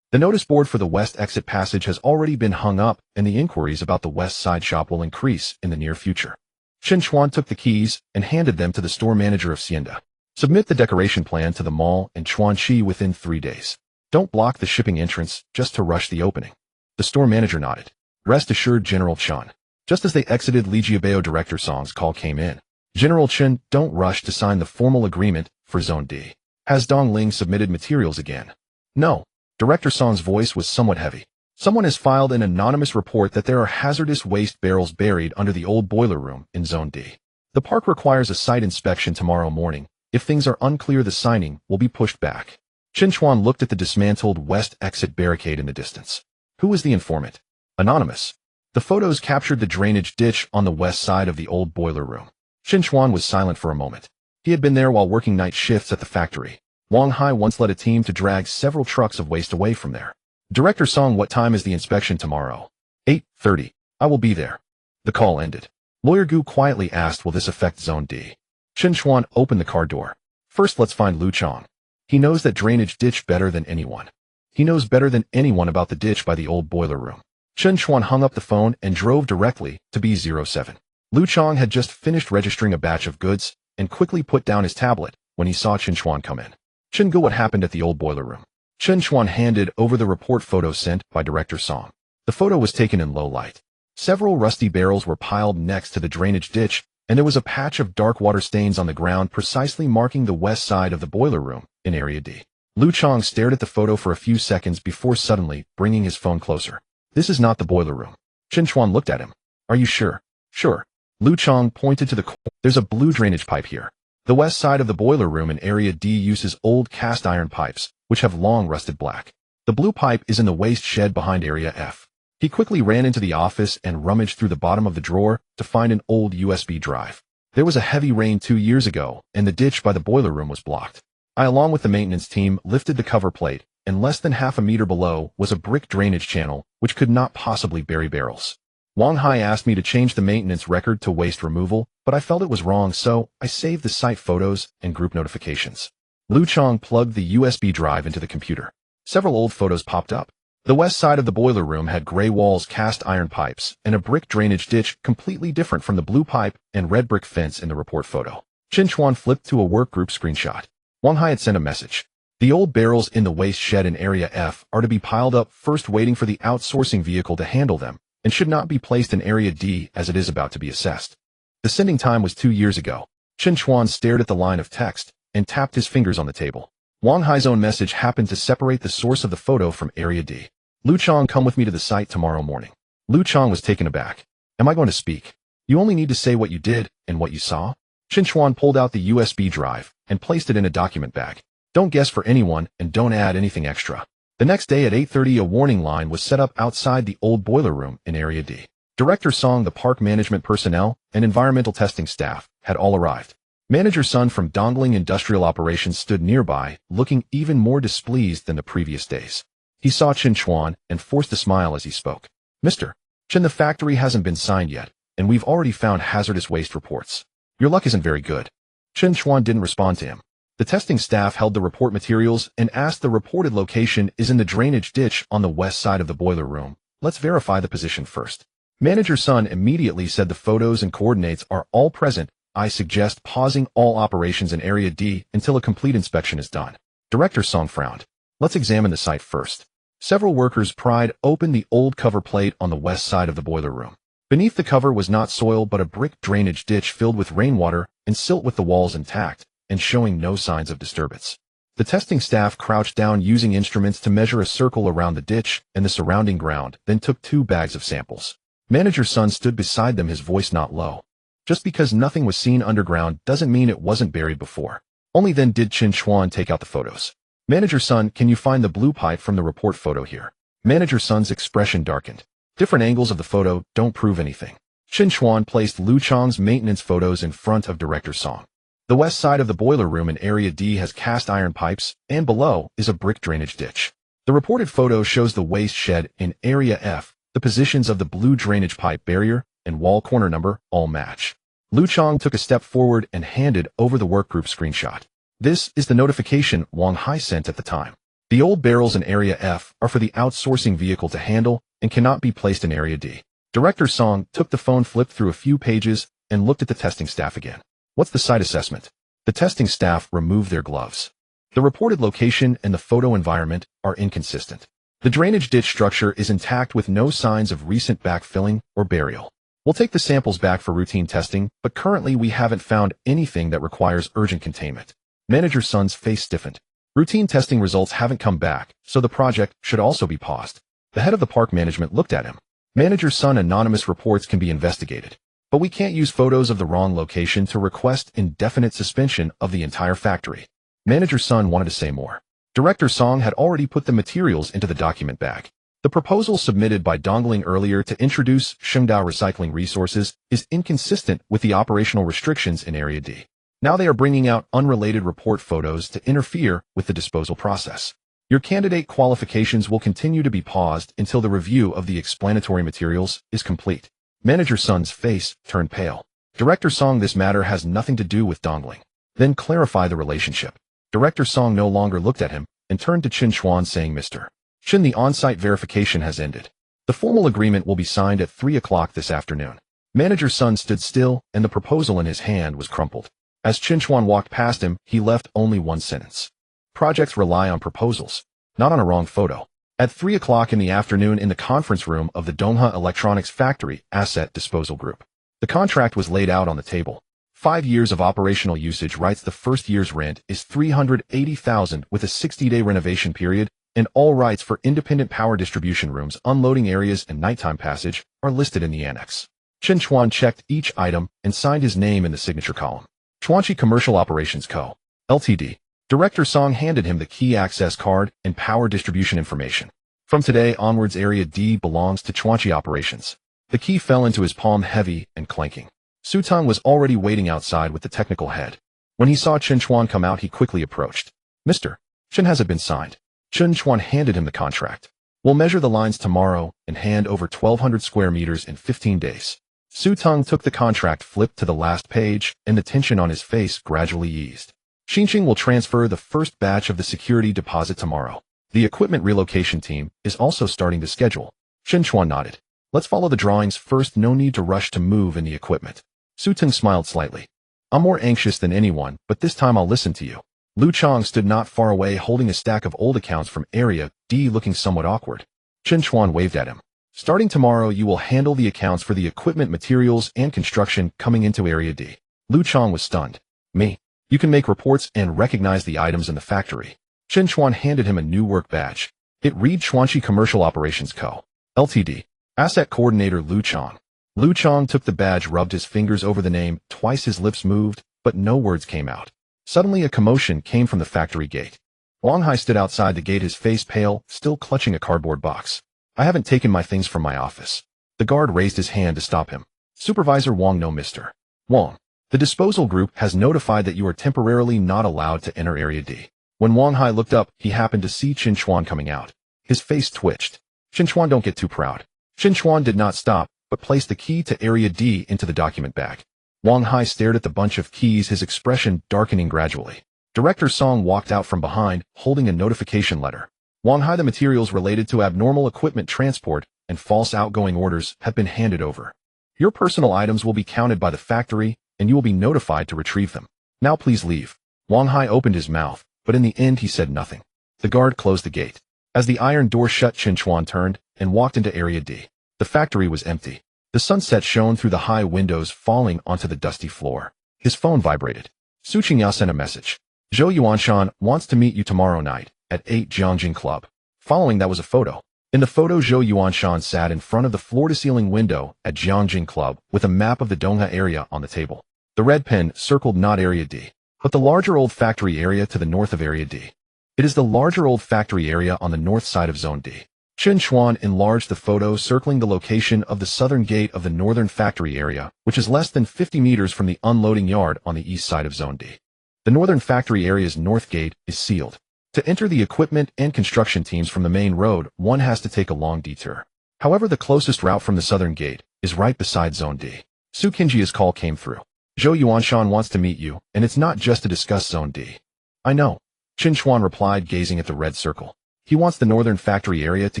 The notice board for the west exit passage has already been hung up, and the inquiries about the west side shop will increase in the near future. Chen Chuan took the keys and handed them to the store manager of Xianda. Submit the decoration plan to the mall and Chuan Qi within 3 days. Don't block the shipping entrance just to rush the opening. The store manager nodded. Rest assured, General Chen. Just as they exited, Lijiabao Director Song's call came in. General Chen, don't rush to sign the formal agreement for Zone D. Has Dongling submitted materials again? No. Director Song's voice was somewhat heavy. Someone has filed an anonymous report that there are hazardous waste barrels buried under the old boiler room in Zone D. The park requires a site inspection tomorrow morning. If things are unclear, the signing will be pushed back. Chen Chuan looked at the dismantled west exit barricade in the distance. Who was the informant? Anonymous. The photos captured the drainage ditch on the west side of the old boiler room. Chen Chuan was silent for a moment. He had been there while working night shifts at the factory. Wang Hai once led a team to drag several trucks of waste away from there. Director Song, what time is the inspection tomorrow? 8:30. I will be there. The call ended. Lawyer Gu quietly asked, will this affect Zone D? Chen Chuan opened the car door. First, let's find Lu Chong. He knows that drainage ditch better than anyone. He knows better than anyone about the ditch by the old boiler room. Chen Chuan hung up the phone and drove directly to B07. Lu Chong had just finished registering a batch of goods and quickly put down his tablet when he saw Chen Chuan come in. Chen Gu, what happened at the old boiler room? Chen Chuan handed over the report photo sent by Director Song. The photo was taken in low light. Several rusty barrels were piled next to the drainage ditch, and there was a patch of dark water stains on the ground precisely marking the west side of the boiler room in Area D. Lu Chong stared at the photo for a few seconds before suddenly bringing his phone closer. This is not the boiler room. Chen Chuan looked at him. Are you sure? Sure. Lu Chong pointed to the corner. There's a blue drainage pipe here. The west side of the boiler room in Area D uses old cast iron pipes, which have long rusted black. The blue pipe is in the waste shed behind Area F. He quickly ran into the office and rummaged through the bottom of the drawer to find an old USB drive. There was a heavy rain 2 years ago, and the ditch by the boiler room was blocked. I, along with the maintenance team, lifted the cover plate, and less than half a meter below was a brick drainage channel which could not possibly bury barrels. Wang Hai asked me to change the maintenance record to waste removal, but I felt it was wrong, so I saved the site photos and group notifications. Lu Chong plugged the USB drive into the computer. Several old photos popped up. The west side of the boiler room had gray walls, cast iron pipes, and a brick drainage ditch completely different from the blue pipe and red brick fence in the report photo. Chen Chuan flipped to a workgroup screenshot. Wang Hai had sent a message. The old barrels in the waste shed in Area F are to be piled up first, waiting for the outsourcing vehicle to handle them, and should not be placed in Area D as it is about to be assessed. The sending time was 2 years ago. Chen Chuan stared at the line of text and tapped his fingers on the table. Wang Hai's own message happened to separate the source of the photo from Area D. Lu Chong, come with me to the site tomorrow morning. Lu Chong was taken aback. Am I going to speak? You only need to say what you did and what you saw. Chen Chuan pulled out the USB drive and placed it in a document bag. Don't guess for anyone and don't add anything extra. The next day at 8:30, a warning line was set up outside the old boiler room in Area D. Director Song, the park management personnel, and environmental testing staff had all arrived. Manager Sun from Dongling Industrial Operations stood nearby, looking even more displeased than the previous days. He saw Chen Chuan and forced a smile as he spoke. Mr. Chen, the factory hasn't been signed yet, and we've already found hazardous waste reports. Your luck isn't very good. Chen Chuan didn't respond to him. The testing staff held the report materials and asked, the reported location is in the drainage ditch on the west side of the boiler room. Let's verify the position first. Manager Sun immediately said the photos and coordinates are all present. I suggest pausing all operations in Area D until a complete inspection is done. Director Song frowned. Let's examine the site first. Several workers pried open the old cover plate on the west side of the boiler room. Beneath the cover was not soil but a brick drainage ditch filled with rainwater and silt, with the walls intact and showing no signs of disturbance. The testing staff crouched down using instruments to measure a circle around the ditch and the surrounding ground, then took 2 bags of samples. Manager Sun stood beside them, his voice not low. Just because nothing was seen underground doesn't mean it wasn't buried before. Only then did Chen Chuan take out the photos. Manager Sun, can you find the blue pipe from the report photo here? Manager Sun's expression darkened. Different angles of the photo don't prove anything. Chen Chuan placed Lu Chong's maintenance photos in front of Director Song. The west side of the boiler room in Area D has cast iron pipes, and below is a brick drainage ditch. The reported photo shows the waste shed in Area F. The positions of the blue drainage pipe barrier and wall corner number all match. Lu Chong took a step forward and handed over the workgroup screenshot. This is the notification Wang Hai sent at the time. The old barrels in Area F are for the outsourcing vehicle to handle and cannot be placed in Area D. Director Song took the phone, flipped through a few pages, and looked at the testing staff again. What's the site assessment? The testing staff removed their gloves. The reported location and the photo environment are inconsistent. The drainage ditch structure is intact with no signs of recent backfilling or burial. We'll take the samples back for routine testing, but currently we haven't found anything that requires urgent containment. Manager Sun's face stiffened. Routine testing results haven't come back, so the project should also be paused. The head of the park management looked at him. Manager Sun, anonymous reports can be investigated, but we can't use photos of the wrong location to request indefinite suspension of the entire factory. Manager Sun wanted to say more. Director Song had already put the materials into the document bag. The proposal submitted by Dongling earlier to introduce Shengdao recycling resources is inconsistent with the operational restrictions in Area D. Now they are bringing out unrelated report photos to interfere with the disposal process. Your candidate qualifications will continue to be paused until the review of the explanatory materials is complete. Manager Sun's face turned pale. Director Song, this matter has nothing to do with Dongling. Then clarify the relationship. Director Song no longer looked at him and turned to Chen Chuan, saying, Mr. Chen, the on-site verification has ended. The formal agreement will be signed at 3 o'clock this afternoon. Manager Sun stood still and the proposal in his hand was crumpled. As Chen Chuan walked past him, he left only one sentence. Projects rely on proposals, not on a wrong photo. At 3 o'clock in the afternoon, in the conference room of the Dongha Electronics Factory Asset Disposal Group, the contract was laid out on the table. 5 years of operational usage rights. The first year's rent is 380,000 with a 60-day renovation period, and all rights for independent power distribution rooms, unloading areas, and nighttime passage are listed in the annex. Chen Chuan checked each item and signed his name in the signature column. Chuanchi Commercial Operations Co., Ltd. Director Song handed him the key access card and power distribution information. From today onwards, Area D belongs to Chuan operations. The key fell into his palm heavy and clanking. Su Teng was already waiting outside with the technical head. When he saw Chen Chuan come out, he quickly approached. Mr. Chen, has it been signed? Chen Chuan handed him the contract. We'll measure the lines tomorrow and hand over 1,200 square meters in 15 days. Su Teng took the contract, flipped to the last page, and the tension on his face gradually eased. Xinqing will transfer the first batch of the security deposit tomorrow. The equipment relocation team is also starting to schedule. Chen Chuan nodded. Let's follow the drawings first, no need to rush to move in the equipment. Su Teng smiled slightly. I'm more anxious than anyone, but this time I'll listen to you. Lu Chong stood not far away holding a stack of old accounts from Area D, looking somewhat awkward. Chen Chuan waved at him. Starting tomorrow, you will handle the accounts for the equipment, materials, and construction coming into Area D. Lu Chong was stunned. Me? You can make reports and recognize the items in the factory. Chen Chuan handed him a new work badge. It read Chuanxi Commercial Operations Co. Ltd. Asset Coordinator Lu Chong. Lu Chong took the badge, rubbed his fingers over the name, twice his lips moved, but no words came out. Suddenly a commotion came from the factory gate. Wang Hai stood outside the gate, his face pale, still clutching a cardboard box. I haven't taken my things from my office. The guard raised his hand to stop him. Supervisor Wang, no, Mr. Wang. The disposal group has notified that you are temporarily not allowed to enter Area D. When Wang Hai looked up, he happened to see Chen Chuan coming out. His face twitched. Chen Chuan, don't get too proud. Chen Chuan did not stop, but placed the key to Area D into the document bag. Wang Hai stared at the bunch of keys, his expression darkening gradually. Director Song walked out from behind, holding a notification letter. Wang Hai, the materials related to abnormal equipment transport and false outgoing orders have been handed over. Your personal items will be counted by the factory, and you will be notified to retrieve them. Now please leave. Wang Hai opened his mouth, but in the end he said nothing. The guard closed the gate. As the iron door shut, Chen Chuan turned and walked into Area D. The factory was empty. The sunset shone through the high windows, falling onto the dusty floor. His phone vibrated. Su Qingyao sent a message. Zhou Yuanshan wants to meet you tomorrow night at 8 Jiangjing Club. Following that was a photo. In the photo, Zhou Yuanshan sat in front of the floor-to-ceiling window at Jiangjing Club with a map of the Dongha area on the table. The red pen circled not Area D, but the larger old factory area to the north of Area D. It is the larger old factory area on the north side of Zone D. Chen Chuan enlarged the photo, circling the location of the southern gate of the northern factory area, which is less than 50 meters from the unloading yard on the east side of Zone D. The northern factory area's north gate is sealed. To enter the equipment and construction teams from the main road, one has to take a long detour. However, the closest route from the southern gate is right beside Zone D. Su Qingjia's call came through. Zhou Yuanshan wants to meet you, and it's not just to discuss Zone D. I know. Chen Chuan replied, gazing at the red circle. He wants the northern factory area to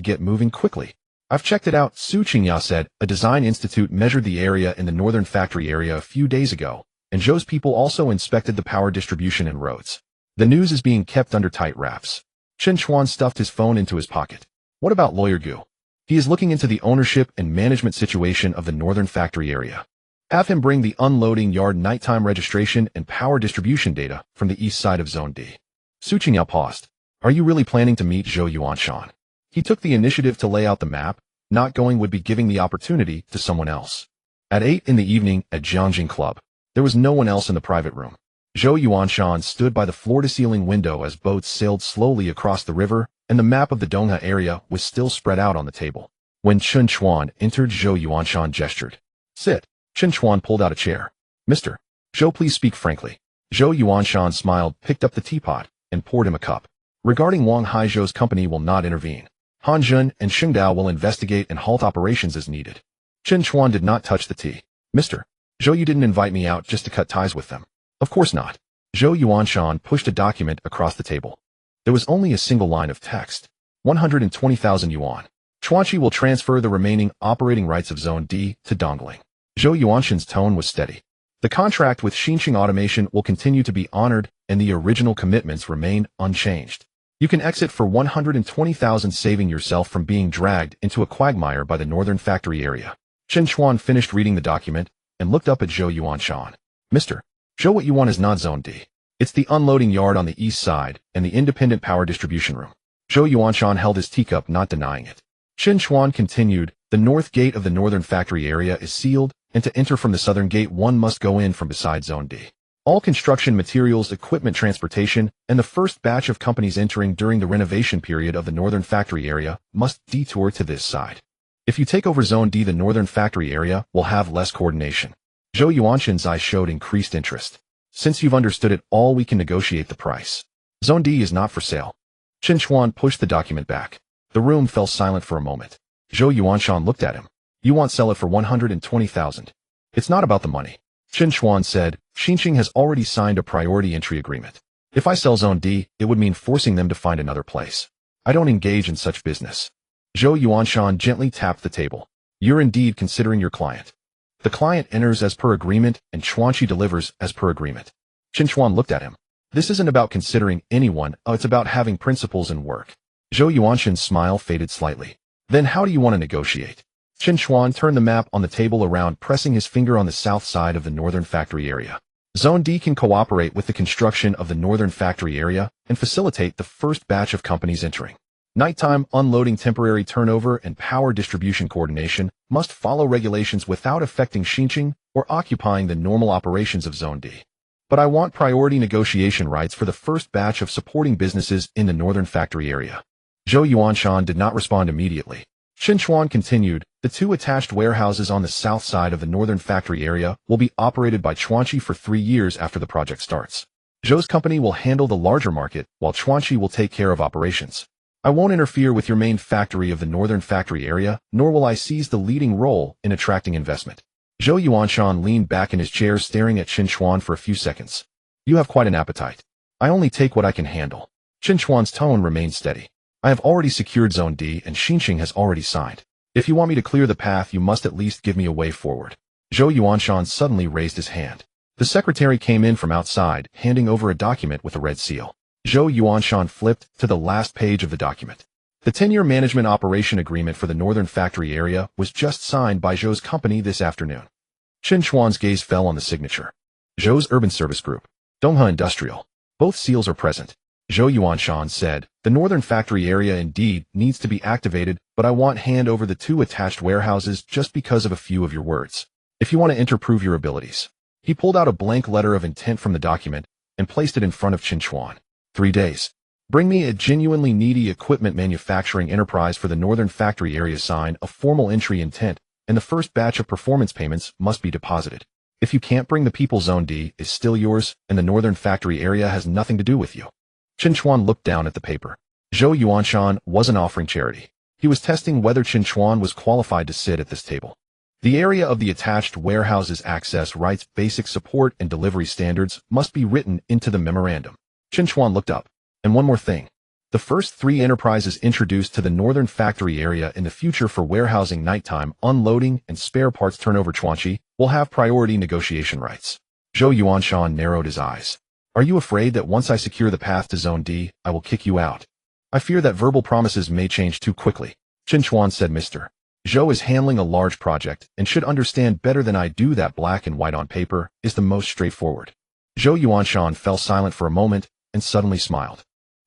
get moving quickly. I've checked it out, Su Qingyao said. A design institute measured the area in the northern factory area a few days ago, and Zhou's people also inspected the power distribution and roads. The news is being kept under tight wraps. Chen Chuan stuffed his phone into his pocket. What about Lawyer Gu? He is looking into the ownership and management situation of the northern factory area. Have him bring the unloading yard nighttime registration and power distribution data from the east side of Zone D. Su Qingyao paused. Are you really planning to meet Zhou Yuanshan? He took the initiative to lay out the map. Not going would be giving the opportunity to someone else. At 8 in the evening at Jiangjing Club, there was no one else in the private room. Zhou Yuanshan stood by the floor-to-ceiling window as boats sailed slowly across the river, and the map of the Dongha area was still spread out on the table. When Chen Chuan entered, Zhou Yuanshan gestured. Sit. Chen Chuan pulled out a chair. Mr. Zhou, please speak frankly. Zhou Yuanshan smiled, picked up the teapot, and poured him a cup. Regarding Wang Hai, Zhou's company will not intervene. Han Jun and Xingdao will investigate and halt operations as needed. Chen Chuan did not touch the tea. Mr. Zhou, you didn't invite me out just to cut ties with them. Of course not. Zhou Yuanshan pushed a document across the table. There was only a single line of text. 120,000 yuan. Chuanxi will transfer the remaining operating rights of Zone D to Dongling. Zhou Yuanshan's tone was steady. The contract with Xinqing Automation will continue to be honored, and the original commitments remain unchanged. You can exit for 120,000, saving yourself from being dragged into a quagmire by the northern factory area. Chen Chuan finished reading the document and looked up at Zhou Yuanshan. Mr. Zhou, what you want is not Zone D. It's the unloading yard on the east side and the independent power distribution room. Zhou Yuanshan held his teacup, not denying it. Chen Chuan continued, the north gate of the northern factory area is sealed, and to enter from the southern gate one must go in from beside Zone D. All construction materials, equipment transportation, and the first batch of companies entering during the renovation period of the northern factory area must detour to this side. If you take over Zone D, the northern factory area will have less coordination. Zhou Yuanshan's eyes showed increased interest. Since you've understood it all, we can negotiate the price. Zone D is not for sale. Chen Chuan pushed the document back. The room fell silent for a moment. Zhou Yuanshan looked at him. You want to sell it for 120,000. It's not about the money. Chen Chuan said, Xinqing has already signed a priority entry agreement. If I sell Zone D, it would mean forcing them to find another place. I don't engage in such business. Zhou Yuanshan gently tapped the table. You're indeed considering your client. The client enters as per agreement and Chuanqi delivers as per agreement. Chen Chuan looked at him. This isn't about considering anyone, it's about having principles and work. Zhou Yuanshan's smile faded slightly. Then how do you want to negotiate? Chen Chuan turned the map on the table around, pressing his finger on the south side of the northern factory area. Zone D can cooperate with the construction of the northern factory area and facilitate the first batch of companies entering. Nighttime unloading, temporary turnover, and power distribution coordination must follow regulations without affecting Xinqing or occupying the normal operations of Zone D. But I want priority negotiation rights for the first batch of supporting businesses in the northern factory area. Zhou Yuanshan did not respond immediately. Chen Chuan continued, the two attached warehouses on the south side of the northern factory area will be operated by Chuanqi for 3 years after the project starts. Zhou's company will handle the larger market, while Chuanqi will take care of operations. I won't interfere with your main factory of the northern factory area, nor will I seize the leading role in attracting investment. Zhou Yuanshan leaned back in his chair, staring at Chen Chuan for a few seconds. You have quite an appetite. I only take what I can handle. Chen Chuan's tone remained steady. I have already secured Zone D and Xinqing has already signed. If you want me to clear the path, you must at least give me a way forward. Zhou Yuanshan suddenly raised his hand. The secretary came in from outside, handing over a document with a red seal. Zhou Yuanshan flipped to the last page of the document. The 10-year management operation agreement for the northern factory area was just signed by Zhou's company this afternoon. Chen Chuan's gaze fell on the signature. Zhou's Urban Service Group. Donghe Industrial. Both seals are present. Zhou Yuanshan said, the northern factory area indeed needs to be activated, but I want hand over the 2 attached warehouses just because of a few of your words. If you want to enter, prove your abilities. He pulled out a blank letter of intent from the document and placed it in front of Chen Chuan. 3 days. Bring me a genuinely needy equipment manufacturing enterprise for the northern factory area, sign a formal entry intent, and the first batch of performance payments must be deposited. If you can't bring the people, Zone D is still yours, and the northern factory area has nothing to do with you. Chen Chuan looked down at the paper. Zhou Yuanshan wasn't offering charity. He was testing whether Chen Chuan was qualified to sit at this table. The area of the attached warehouses, access rights, basic support, and delivery standards must be written into the memorandum. Chen Chuan looked up. And one more thing. The first 3 enterprises introduced to the northern factory area in the future for warehousing, nighttime unloading, and spare parts turnover, Chuanqi will have priority negotiation rights. Zhou Yuanshan narrowed his eyes. Are you afraid that once I secure the path to Zone D, I will kick you out? I fear that verbal promises may change too quickly. Chen Chuan said, Mr. Zhou is handling a large project and should understand better than I do that black and white on paper is the most straightforward. Zhou Yuanshan fell silent for a moment and suddenly smiled.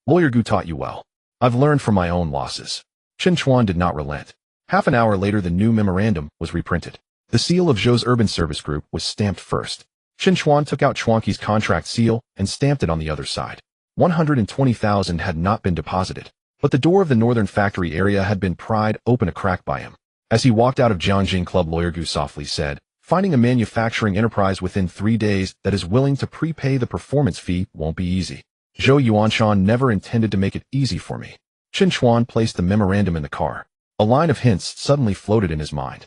Lawyer Gu taught you well. I've learned from my own losses. Chen Chuan did not relent. Half an hour later, the new memorandum was reprinted. The seal of Zhou's Urban Service Group was stamped first. Chen Chuan took out Chuanqi's contract seal and stamped it on the other side. 120,000 had not been deposited, but the door of the northern factory area had been pried open a crack by him. As he walked out of Jiangjing Club, Lawyer Gu softly said, finding a manufacturing enterprise within 3 days that is willing to prepay the performance fee won't be easy. Zhou Yuanshan never intended to make it easy for me. Chen Chuan placed the memorandum in the car. A line of hints suddenly floated in his mind.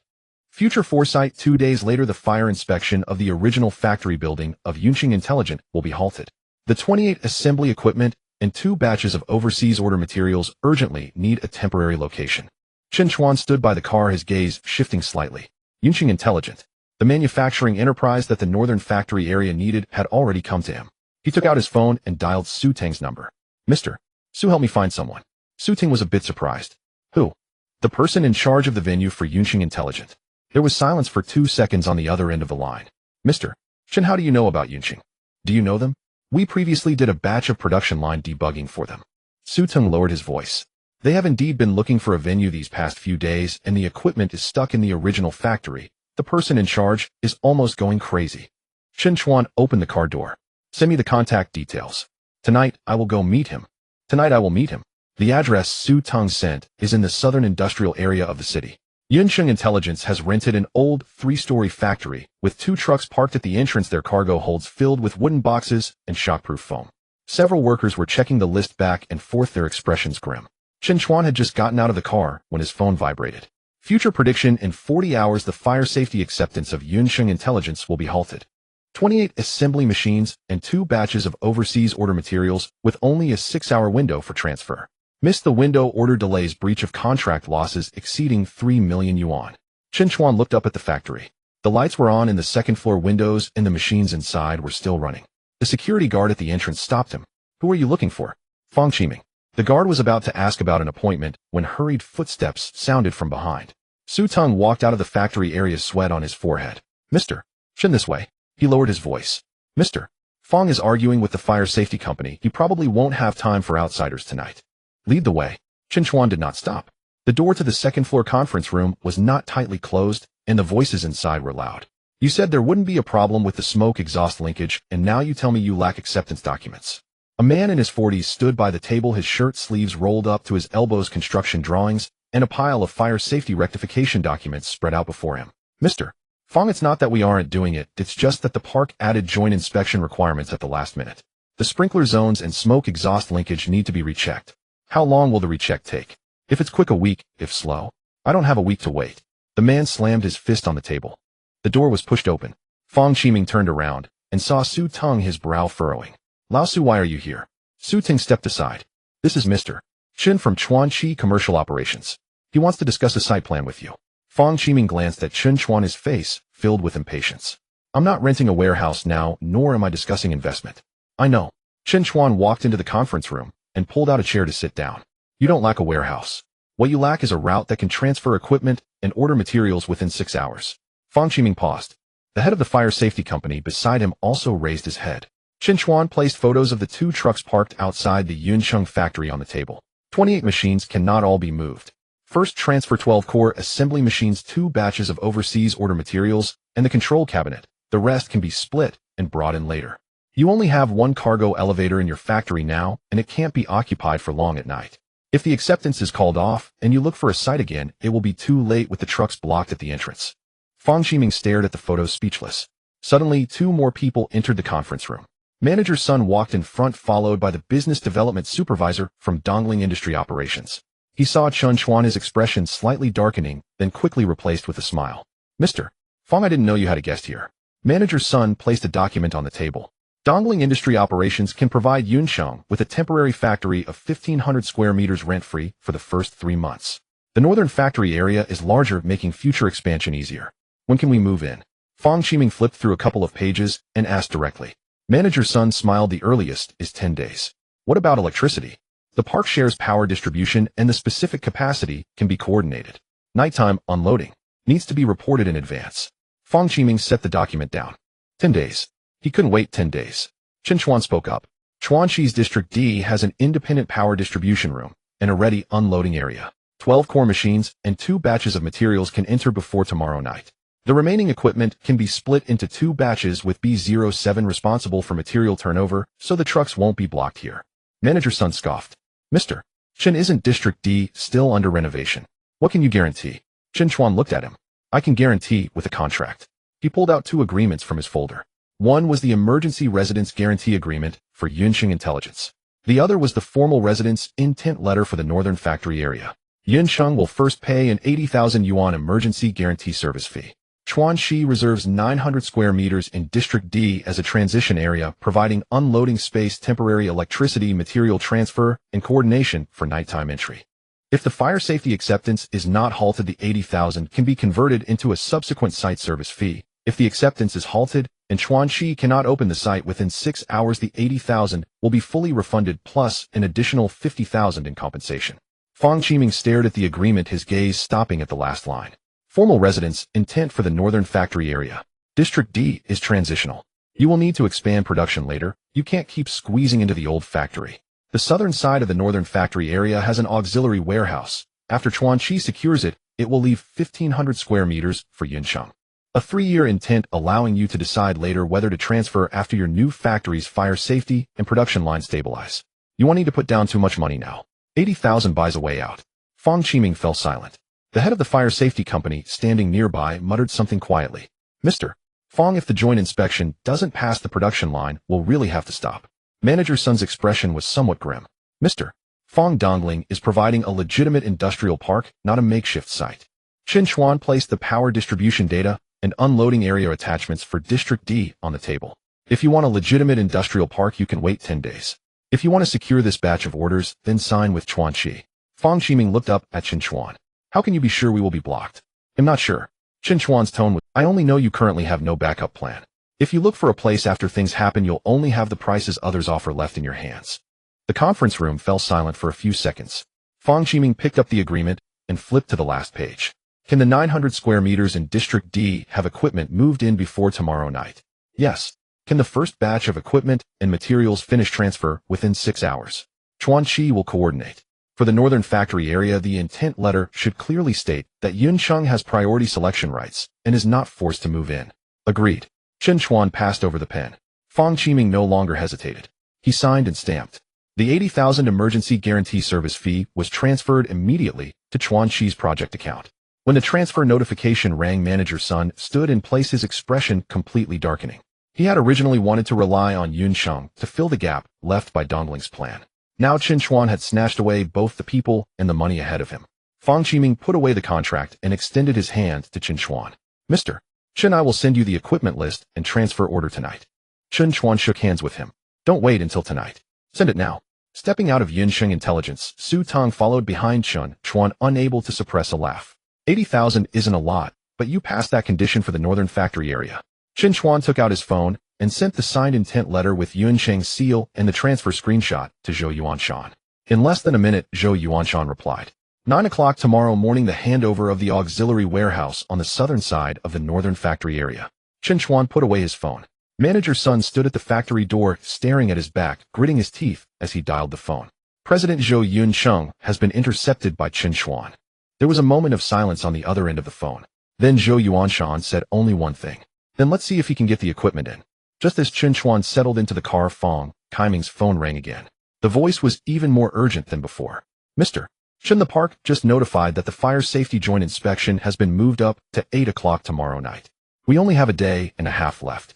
Future foresight. 2 days later, the fire inspection of the original factory building of Yunqing Intelligent will be halted. The 28 assembly equipment and 2 batches of overseas order materials urgently need a temporary location. Chen Chuan stood by the car, his gaze shifting slightly. Yunqing Intelligent. The manufacturing enterprise that the northern factory area needed had already come to him. He took out his phone and dialed Su Teng's number. Mr. Su, help me find someone. Su Teng was a bit surprised. Who? The person in charge of the venue for Yunqing Intelligent. There was silence for 2 seconds on the other end of the line. Mr. Chen, how do you know about Yunqing? Do you know them? We previously did a batch of production line debugging for them. Su Teng lowered his voice. They have indeed been looking for a venue these past few days, and the equipment is stuck in the original factory. The person in charge is almost going crazy. Chen Chuan opened the car door. Send me the contact details. Tonight, I will go meet him. Tonight I will meet him. The address Su Tung sent is in the southern industrial area of the city. Yunsheng Intelligence has rented an old 3-story factory with 2 trucks parked at the entrance their cargo holds filled with wooden boxes and shockproof foam. Several workers were checking the list back and forth, their expressions grim. Chen Chuan had just gotten out of the car when his phone vibrated. Future prediction: in 40 hours the fire safety acceptance of Yunsheng Intelligence will be halted. 28 assembly machines and 2 batches of overseas order materials with only a 6-hour window for transfer. Missed the window, order delays, breach of contract, losses exceeding 3 million yuan. Chen Chuan looked up at the factory. The lights were on in the second-floor windows and the machines inside were still running. The security guard at the entrance stopped him. Who are you looking for? Fang Qiming. The guard was about to ask about an appointment when hurried footsteps sounded from behind. Su Tung walked out of the factory area, sweat on his forehead. Mr. Chen, this way. He lowered his voice. Mr. Fang is arguing with the fire safety company. He probably won't have time for outsiders tonight. Lead the way. Chen Chuan did not stop. The door to the second-floor conference room was not tightly closed, and the voices inside were loud. You said there wouldn't be a problem with the smoke exhaust linkage, and now you tell me you lack acceptance documents. A man in his 40s stood by the table, his shirt sleeves rolled up to his elbows, construction drawings, and a pile of fire safety rectification documents spread out before him. Mr. Fang, it's not that we aren't doing it, it's just that the park added joint inspection requirements at the last minute. The sprinkler zones and smoke exhaust linkage need to be rechecked. How long will the recheck take? If it's quick, a week. If slow, I don't have a week to wait. The man slammed his fist on the table. The door was pushed open. Fang Qiming turned around and saw Su Tung, his brow furrowing. Lao Su, why are you here? Su Ting stepped aside. This is Mr. Chen from Chuanxi Commercial Operations. He wants to discuss a site plan with you. Fang Qiming glanced at Chen Chuan, his face filled with impatience. I'm not renting a warehouse now, nor am I discussing investment. I know. Chen Chuan walked into the conference room and pulled out a chair to sit down. You don't lack a warehouse. What you lack is a route that can transfer equipment and order materials within 6 hours. Fang Qiming paused. The head of the fire safety company beside him also raised his head. Chen Chuan placed photos of the 2 trucks parked outside the Yunsheng factory on the table. 28 machines cannot all be moved. First, transfer 12 core assembly machines, 2 batches of overseas order materials, and the control cabinet. The rest can be split and brought in later. You only have 1 cargo elevator in your factory now, and it can't be occupied for long at night. If the acceptance is called off and you look for a site again, it will be too late with the trucks blocked at the entrance. Fang Qiming stared at the photos, speechless. Suddenly, 2 more people entered the conference room. Manager Sun walked in front, followed by the business development supervisor from Dongling Industry Operations. He saw Chen Chuan, his expression slightly darkening, then quickly replaced with a smile. Mr. Fang, I didn't know you had a guest here. Manager Sun placed a document on the table. Dongling Industry Operations can provide Yunsheng with a temporary factory of 1,500 square meters rent-free for the first 3 months. The northern factory area is larger, making future expansion easier. When can we move in? Fang Qiming flipped through a couple of pages and asked directly. Manager Sun smiled. The earliest is 10 days. What about electricity? The park shares power distribution and the specific capacity can be coordinated. Nighttime unloading needs to be reported in advance. Fang Qiming set the document down. 10 days. He couldn't wait 10 days. Chen Chuan spoke up. Chuanxi's District D has an independent power distribution room and a ready unloading area. 12 core machines and 2 batches of materials can enter before tomorrow night. The remaining equipment can be split into 2 batches with B07 responsible for material turnover, so the trucks won't be blocked here. Manager Sun scoffed. Mr. Chen, isn't District D still under renovation? What can you guarantee? Chen Chuan looked at him. I can guarantee with a contract. He pulled out 2 agreements from his folder. One was the Emergency Residence Guarantee Agreement for Yunsheng Intelligence. The other was the Formal Residence Intent Letter for the Northern Factory Area. Yunsheng will first pay an 80,000 yuan emergency guarantee service fee. Chuanxi reserves 900 square meters in District D as a transition area, providing unloading space, temporary electricity, material transfer, and coordination for nighttime entry. If the fire safety acceptance is not halted, the 80,000 can be converted into a subsequent site service fee. If the acceptance is halted and Chuanxi cannot open the site within 6 hours, the 80,000 will be fully refunded plus an additional 50,000 in compensation. Fang Qiming stared at the agreement, his gaze stopping at the last line. Formal residence intent for the northern factory area. District D is transitional. You will need to expand production later. You can't keep squeezing into the old factory. The southern side of the northern factory area has an auxiliary warehouse. After Chuanxi secures it, it will leave 1,500 square meters for Yunsheng. A 3-year intent allowing you to decide later whether to transfer after your new factory's fire safety and production line stabilize. You won't need to put down too much money now. 80,000 buys a way out. Fang Qiming fell silent. The head of the fire safety company, standing nearby, muttered something quietly. Mr. Fang, if the joint inspection doesn't pass the production line, we'll really have to stop. Manager Sun's expression was somewhat grim. Mr. Fang Dongling is providing a legitimate industrial park, not a makeshift site. Chen Chuan placed the power distribution data and unloading area attachments for District D on the table. If you want a legitimate industrial park, you can wait 10 days. If you want to secure this batch of orders, then sign with Chuan Qi. Fang Qiming looked up at Chen Chuan. How can you be sure we will be blocked? I'm not sure. Chen Chuan's tone was, I only know you currently have no backup plan. If you look for a place after things happen, you'll only have the prices others offer left in your hands. The conference room fell silent for a few seconds. Fang Qiming picked up the agreement and flipped to the last page. Can the 900 square meters in District D have equipment moved in before tomorrow night? Yes. Can the first batch of equipment and materials finish transfer within 6 hours? Chuan Qi will coordinate. For the northern factory area, the intent letter should clearly state that Yuncheng has priority selection rights and is not forced to move in. Agreed. Chen Chuan passed over the pen. Fang Qiming no longer hesitated. He signed and stamped. The 80,000 emergency guarantee service fee was transferred immediately to Chuan Qi's project account. When the transfer notification rang, Manager Sun stood in place, his expression completely darkening. He had originally wanted to rely on Yuncheng to fill the gap left by Dongling's plan. Now Chen Chuan had snatched away both the people and the money ahead of him. Fang Qiming put away the contract and extended his hand to Chen Chuan. Mr. Chen, I will send you the equipment list and transfer order tonight. Chen Chuan shook hands with him. Don't wait until tonight. Send it now. Stepping out of Yuncheng Intelligence, Su Tong followed behind Chen Chuan, unable to suppress a laugh. 80,000 isn't a lot, but you passed that condition for the northern factory area. Chen Chuan took out his phone and sent the signed intent letter with Yuncheng's seal and the transfer screenshot to Zhou Yuanshan. In less than a minute, Zhou Yuanshan replied. 9 o'clock tomorrow morning, the handover of the auxiliary warehouse on the southern side of the northern factory area. Chen Chuan put away his phone. Manager Sun stood at the factory door, staring at his back, gritting his teeth as he dialed the phone. President Zhou Yuncheng has been intercepted by Chen Chuan. There was a moment of silence on the other end of the phone. Then Zhou Yuanshan said only one thing. Then let's see if he can get the equipment in. Just as Chen Chuan settled into the car, Fang Qiming's phone rang again. The voice was even more urgent than before. Mr. Chen, the park just notified that the fire safety joint inspection has been moved up to 8 o'clock tomorrow night. We only have a day and a half left.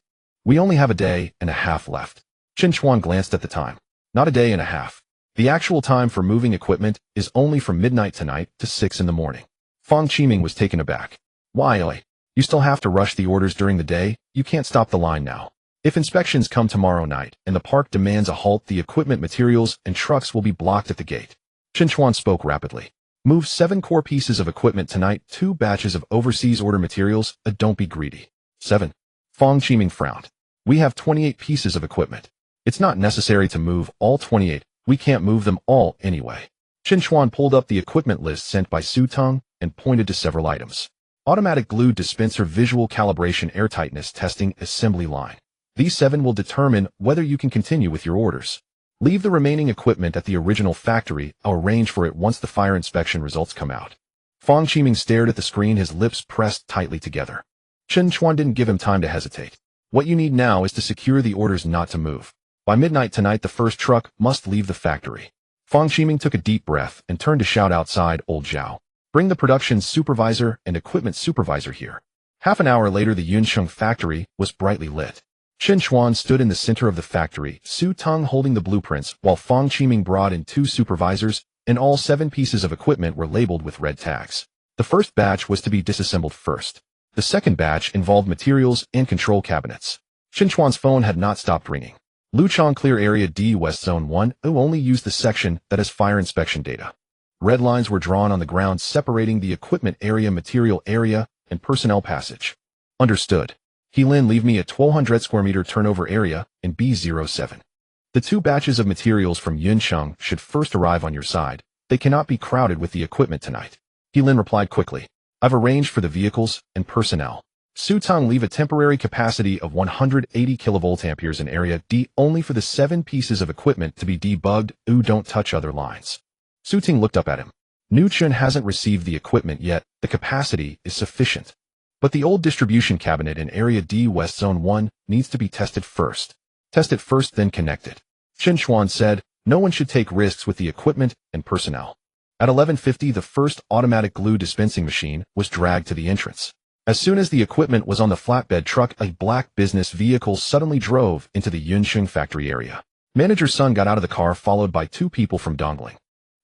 Chen Chuan glanced at the time. Not a day and a half. The actual time for moving equipment is only from midnight tonight to 6 in the morning. Fang Qiming was taken aback. Why? You still have to rush the orders during the day? You can't stop the line now. If inspections come tomorrow night and the park demands a halt, the equipment, materials, and trucks will be blocked at the gate. Chen Chuan spoke rapidly. Move 7 core pieces of equipment tonight, 2 batches of overseas order materials, don't be greedy. 7. Fang Qiming frowned. We have 28 pieces of equipment. It's not necessary to move all 28. We can't move them all anyway. Chen Chuan pulled up the equipment list sent by Su Tong and pointed to several items. Automatic glue dispenser, visual calibration, airtightness testing, assembly line. These 7 will determine whether you can continue with your orders. Leave the remaining equipment at the original factory. I'll arrange for it once the fire inspection results come out. Fang Qiming stared at the screen, his lips pressed tightly together. Chen Chuan didn't give him time to hesitate. What you need now is to secure the orders, not to move. By midnight tonight, the first truck must leave the factory. Fang Qiming took a deep breath and turned to shout outside, Old Zhao. Bring the production supervisor and equipment supervisor here. Half an hour later, the Yuncheng factory was brightly lit. Chen Chuan stood in the center of the factory, Su Tong holding the blueprints, while Fang Qiming brought in 2 supervisors, and all 7 pieces of equipment were labeled with red tags. The first batch was to be disassembled first. The second batch involved materials and control cabinets. Chen Chuan's phone had not stopped ringing. Luchang Clear Area D West Zone 1 only used the section that has fire inspection data. Red lines were drawn on the ground separating the equipment area, material area, and personnel passage. Understood. Heilin, leave me a 1200 square meter turnover area in B07. The 2 batches of materials from Yuncheng should first arrive on your side. They cannot be crowded with the equipment tonight. Heilin replied quickly. I've arranged for the vehicles and personnel. Su Tong, leave a temporary capacity of 180 kilovoltamperes in area D only for the 7 pieces of equipment to be debugged. Don't touch other lines. Su Ting looked up at him. Nu Chun hasn't received the equipment yet. The capacity is sufficient. But the old distribution cabinet in Area D West Zone 1 needs to be tested first. Test it first, then connect it. Chen Chuan said, no one should take risks with the equipment and personnel. At 11:50, the first automatic glue dispensing machine was dragged to the entrance. As soon as the equipment was on the flatbed truck, a black business vehicle suddenly drove into the Yunsheng factory area. Manager Sun got out of the car, followed by two people from Dongling.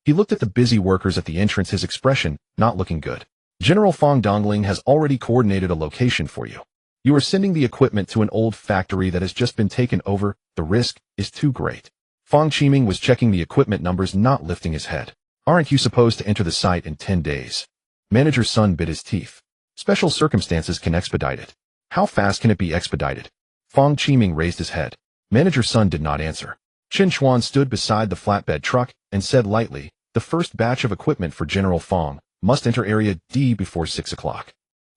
He looked at the busy workers at the entrance, his expression not looking good. General Fong Dongling has already coordinated a location for you. You are sending the equipment to an old factory that has just been taken over. The risk is too great. Fong Qiming was checking the equipment numbers, not lifting his head. Aren't you supposed to enter the site in 10 days? Manager Sun bit his teeth. Special circumstances can expedite it. How fast can it be expedited? Fong Qiming raised his head. Manager Sun did not answer. Chen Chuan stood beside the flatbed truck and said lightly, the first batch of equipment for General Fong must enter Area D before 6 o'clock.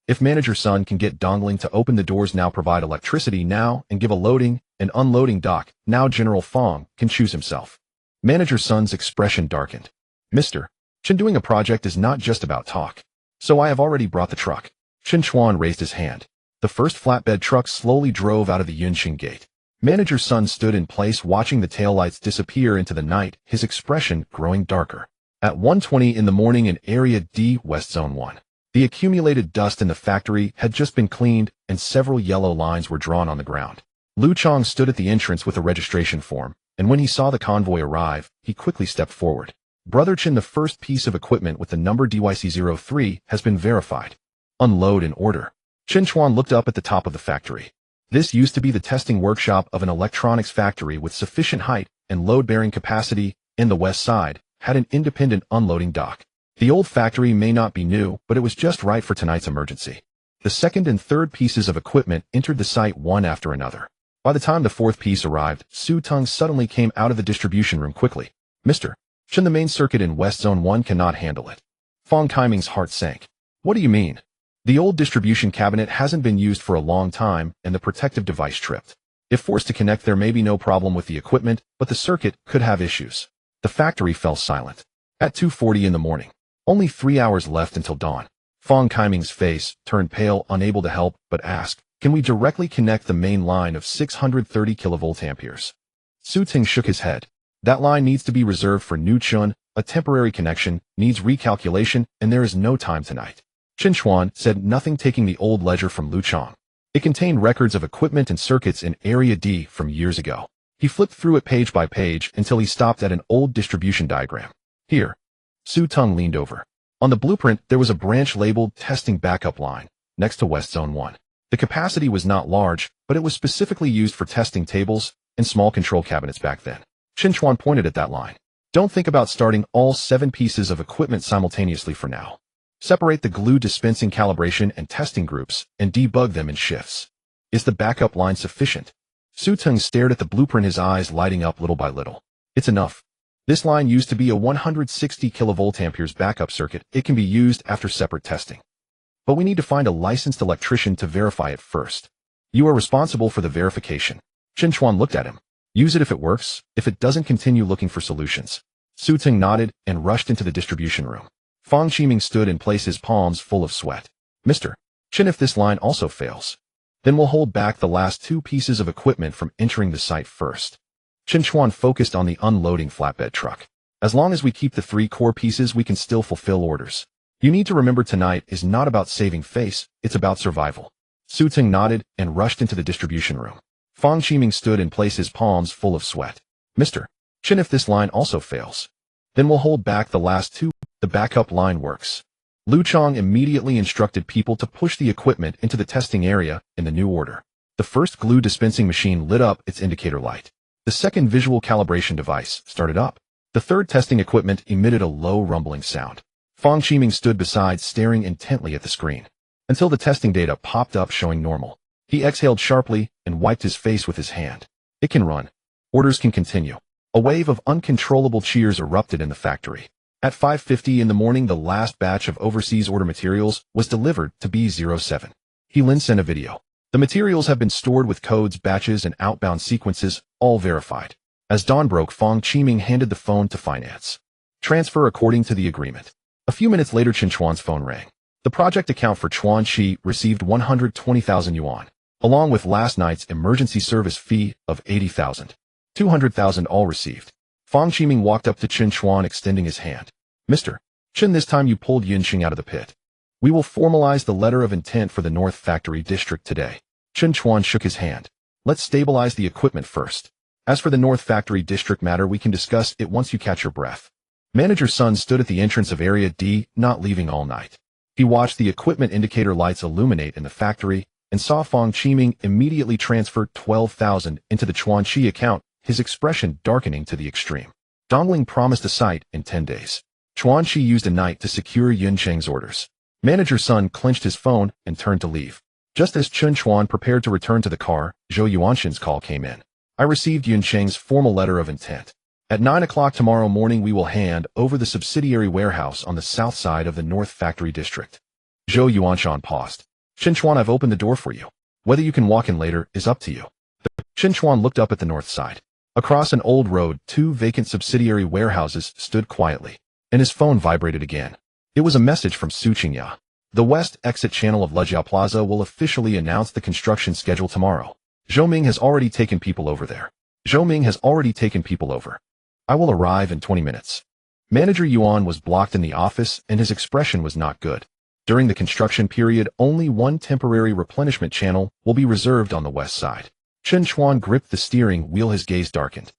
If Manager Sun can get Dongling to open the doors now, provide electricity now, and give a loading and unloading dock, now General Fong can choose himself. Manager Sun's expression darkened. Mr. Chen, doing a project is not just about talk. So I have already brought the truck. Chen Chuan raised his hand. The first flatbed truck slowly drove out of the Yunsheng gate. Manager Sun stood in place, watching the taillights disappear into the night, his expression growing darker. At 1:20 in the morning in Area D West Zone 1, the accumulated dust in the factory had just been cleaned and several yellow lines were drawn on the ground. Lu Chong stood at the entrance with a registration form, and when he saw the convoy arrive, he quickly stepped forward. Brother Chen, the first piece of equipment with the number DYC03 has been verified. Unload in order. Chen Chuan looked up at the top of the factory. This used to be the testing workshop of an electronics factory with sufficient height and load-bearing capacity, and the west side had an independent unloading dock. The old factory may not be new, but it was just right for tonight's emergency. The second and third pieces of equipment entered the site one after another. By the time the fourth piece arrived, Su Tung suddenly came out of the distribution room quickly. Mr. Chen, the main circuit in West Zone 1 cannot handle it. Fong Qiming's heart sank. What do you mean? The old distribution cabinet hasn't been used for a long time, and the protective device tripped. If forced to connect, there may be no problem with the equipment, but the circuit could have issues. The factory fell silent. At 2:40 in the morning, only 3 hours left until dawn. Fong Qiming's face turned pale, unable to help but ask, can we directly connect the main line of 630 kilovolt amperes? Su Ting shook his head. That line needs to be reserved for New Chun. A temporary connection needs recalculation, and there is no time tonight. Chen Chuan said nothing, taking the old ledger from Lu Chong. It contained records of equipment and circuits in Area D from years ago. He flipped through it page by page until he stopped at an old distribution diagram. Here. Su Tung leaned over. On the blueprint, there was a branch labeled Testing Backup Line, next to West Zone 1. The capacity was not large, but it was specifically used for testing tables and small control cabinets back then. Chen Chuan pointed at that line. Don't think about starting all 7 pieces of equipment simultaneously for now. Separate the glue dispensing, calibration, and testing groups, and debug them in shifts. Is the backup line sufficient? Su Tung stared at the blueprint, his eyes lighting up little by little. It's enough. This line used to be a 160 kilovolt amperes backup circuit. It can be used after separate testing. But we need to find a licensed electrician to verify it first. You are responsible for the verification. Chen Chuan looked at him. Use it if it works. If it doesn't, continue looking for solutions. Su Tung nodded and rushed into the distribution room. Fong Qiming stood in place, his palms full of sweat. Mr. Chen, if this line also fails, then we'll hold back the last 2 pieces of equipment from entering the site first. Chen Chuan focused on the unloading flatbed truck. As long as we keep the 3 core pieces, we can still fulfill orders. You need to remember, tonight is not about saving face, it's about survival. Su Tung nodded and rushed into the distribution room. Fong Qiming stood in place, his palms full of sweat. Mr. Chen, if this line also fails, then we'll hold back the last 2. The backup line works. Lu Chong immediately instructed people to push the equipment into the testing area in the new order. The first glue dispensing machine lit up its indicator light. The second visual calibration device started up. The third testing equipment emitted a low rumbling sound. Fong Qiming stood beside, staring intently at the screen, until the testing data popped up showing normal. He exhaled sharply and wiped his face with his hand. It can run. Orders can continue. A wave of uncontrollable cheers erupted in the factory. At 5:50 in the morning, the last batch of overseas order materials was delivered to B07. He Lin sent a video. The materials have been stored with codes, batches, and outbound sequences, all verified. As dawn broke, Fong Qiming handed the phone to finance. Transfer according to the agreement. A few minutes later, Chen Chuan's phone rang. The project account for Chuan Shi received 120,000 yuan, along with last night's emergency service fee of 80,000. 200,000 all received. Fang Qiming walked up to Chen Chuan extending his hand. Mr. Chen, this time you pulled Yunqing out of the pit. We will formalize the letter of intent for the North Factory District today. Chen Chuan shook his hand. Let's stabilize the equipment first. As for the North Factory District matter, we can discuss it once you catch your breath. Manager Sun stood at the entrance of Area D, not leaving all night. He watched the equipment indicator lights illuminate in the factory and saw Fang Qiming immediately transfer 12,000 into the Chuan Shi account, his expression darkening to the extreme. Dongling promised a site in 10 days. Chuan Shi used a night to secure Yuncheng's orders. Manager Sun clenched his phone and turned to leave. Just as Chen Chuan prepared to return to the car, Zhou Yuanshan's call came in. I received Yuncheng's formal letter of intent. At 9 o'clock tomorrow morning we will hand over the subsidiary warehouse on the south side of the North Factory District. Zhou Yuanshan paused. Chen Chuan, I've opened the door for you. Whether you can walk in later is up to you. Chen Chuan looked up at the north side. Across an old road, 2 vacant subsidiary warehouses stood quietly, and his phone vibrated again. It was a message from Su Qingya. The west exit channel of Lejiao Plaza will officially announce the construction schedule tomorrow. Zhou Ming has already taken people over there. I will arrive in 20 minutes. Manager Yuan was blocked in the office and his expression was not good. During the construction period, only one temporary replenishment channel will be reserved on the west side. Chen Chuan gripped the steering wheel, his gaze darkened.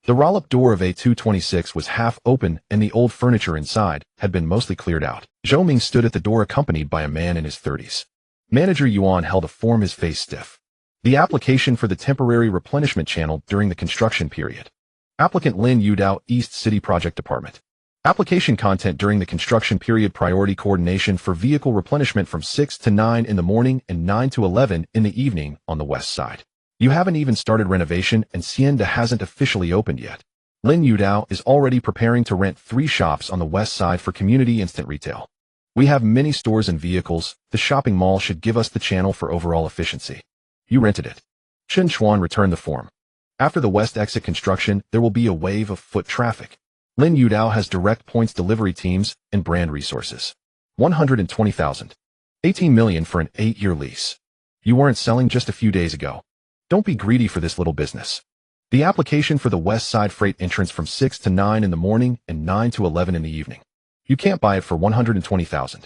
The roll-up door of A226 was half open and the old furniture inside had been mostly cleared out. Zhou Ming stood at the door accompanied by a man in his 30s. Manager Yuan held a form, his face stiff. The application for the temporary replenishment channel during the construction period. Applicant Lin Yudao, East City Project Department. Application content during the construction period: priority coordination for vehicle replenishment from 6 to 9 in the morning and 9 to 11 in the evening on the west side. You haven't even started renovation and Xianda hasn't officially opened yet. Lin Yudao is already preparing to rent 3 shops on the west side for community instant retail. We have many stores and vehicles. The shopping mall should give us the channel for overall efficiency. You rented it. Chen Chuan returned the form. After the west exit construction, there will be a wave of foot traffic. Lin Yudao has direct points delivery teams and brand resources. 120,000. 18 million for an 8-year lease. You weren't selling just a few days ago. Don't be greedy for this little business. The application for the west side freight entrance from 6 to 9 in the morning and 9 to 11 in the evening. You can't buy it for 120,000.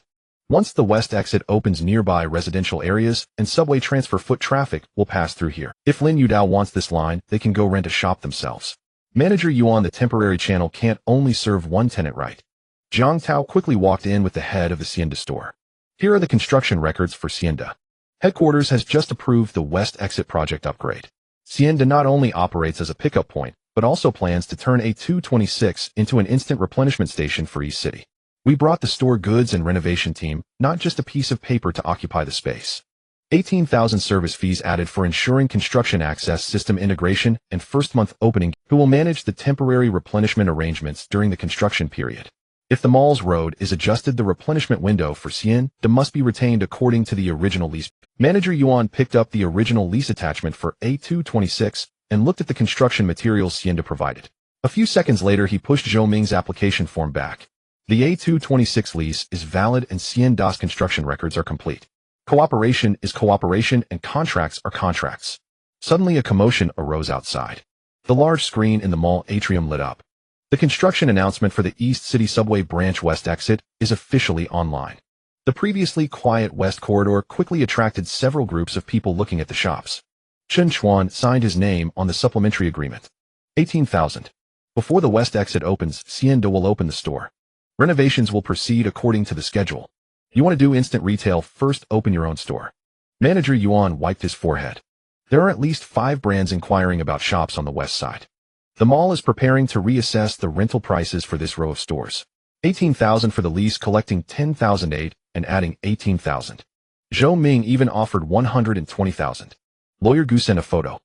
Once the west exit opens, nearby residential areas and subway transfer foot traffic will pass through here. If Lin Yudao wants this line, they can go rent a shop themselves. Manager Yuan, the temporary channel can't only serve one tenant, right? Jiang Tao quickly walked in with the head of the Xianda store. Here are the construction records for Xianda. Headquarters has just approved the west exit project upgrade. Xianda not only operates as a pickup point, but also plans to turn A226 into an instant replenishment station for East City. We brought the store goods and renovation team, not just a piece of paper to occupy the space. 18,000 service fees added for ensuring construction access system integration and first month opening, who will manage the temporary replenishment arrangements during the construction period. If the mall's road is adjusted, the replenishment window for Xianda must be retained according to the original lease. Manager Yuan picked up the original lease attachment for A226 and looked at the construction materials Xianda provided. A few seconds later, he pushed Zhou Ming's application form back. The A226 lease is valid and Xianda's construction records are complete. Cooperation is cooperation and contracts are contracts. Suddenly a commotion arose outside. The large screen in the mall atrium lit up. The construction announcement for the East City Subway Branch West exit is officially online. The previously quiet west corridor quickly attracted several groups of people looking at the shops. Chen Chuan signed his name on the supplementary agreement. 18,000. Before the west exit opens, Xianda will open the store. Renovations will proceed according to the schedule. You want to do instant retail, first open your own store. Manager Yuan wiped his forehead. There are at least 5 brands inquiring about shops on the west side. The mall is preparing to reassess the rental prices for this row of stores. 18,000 for the lease, collecting 10,008 and adding 18,000. Zhou Ming even offered 120,000. Lawyer Gu sent a photo.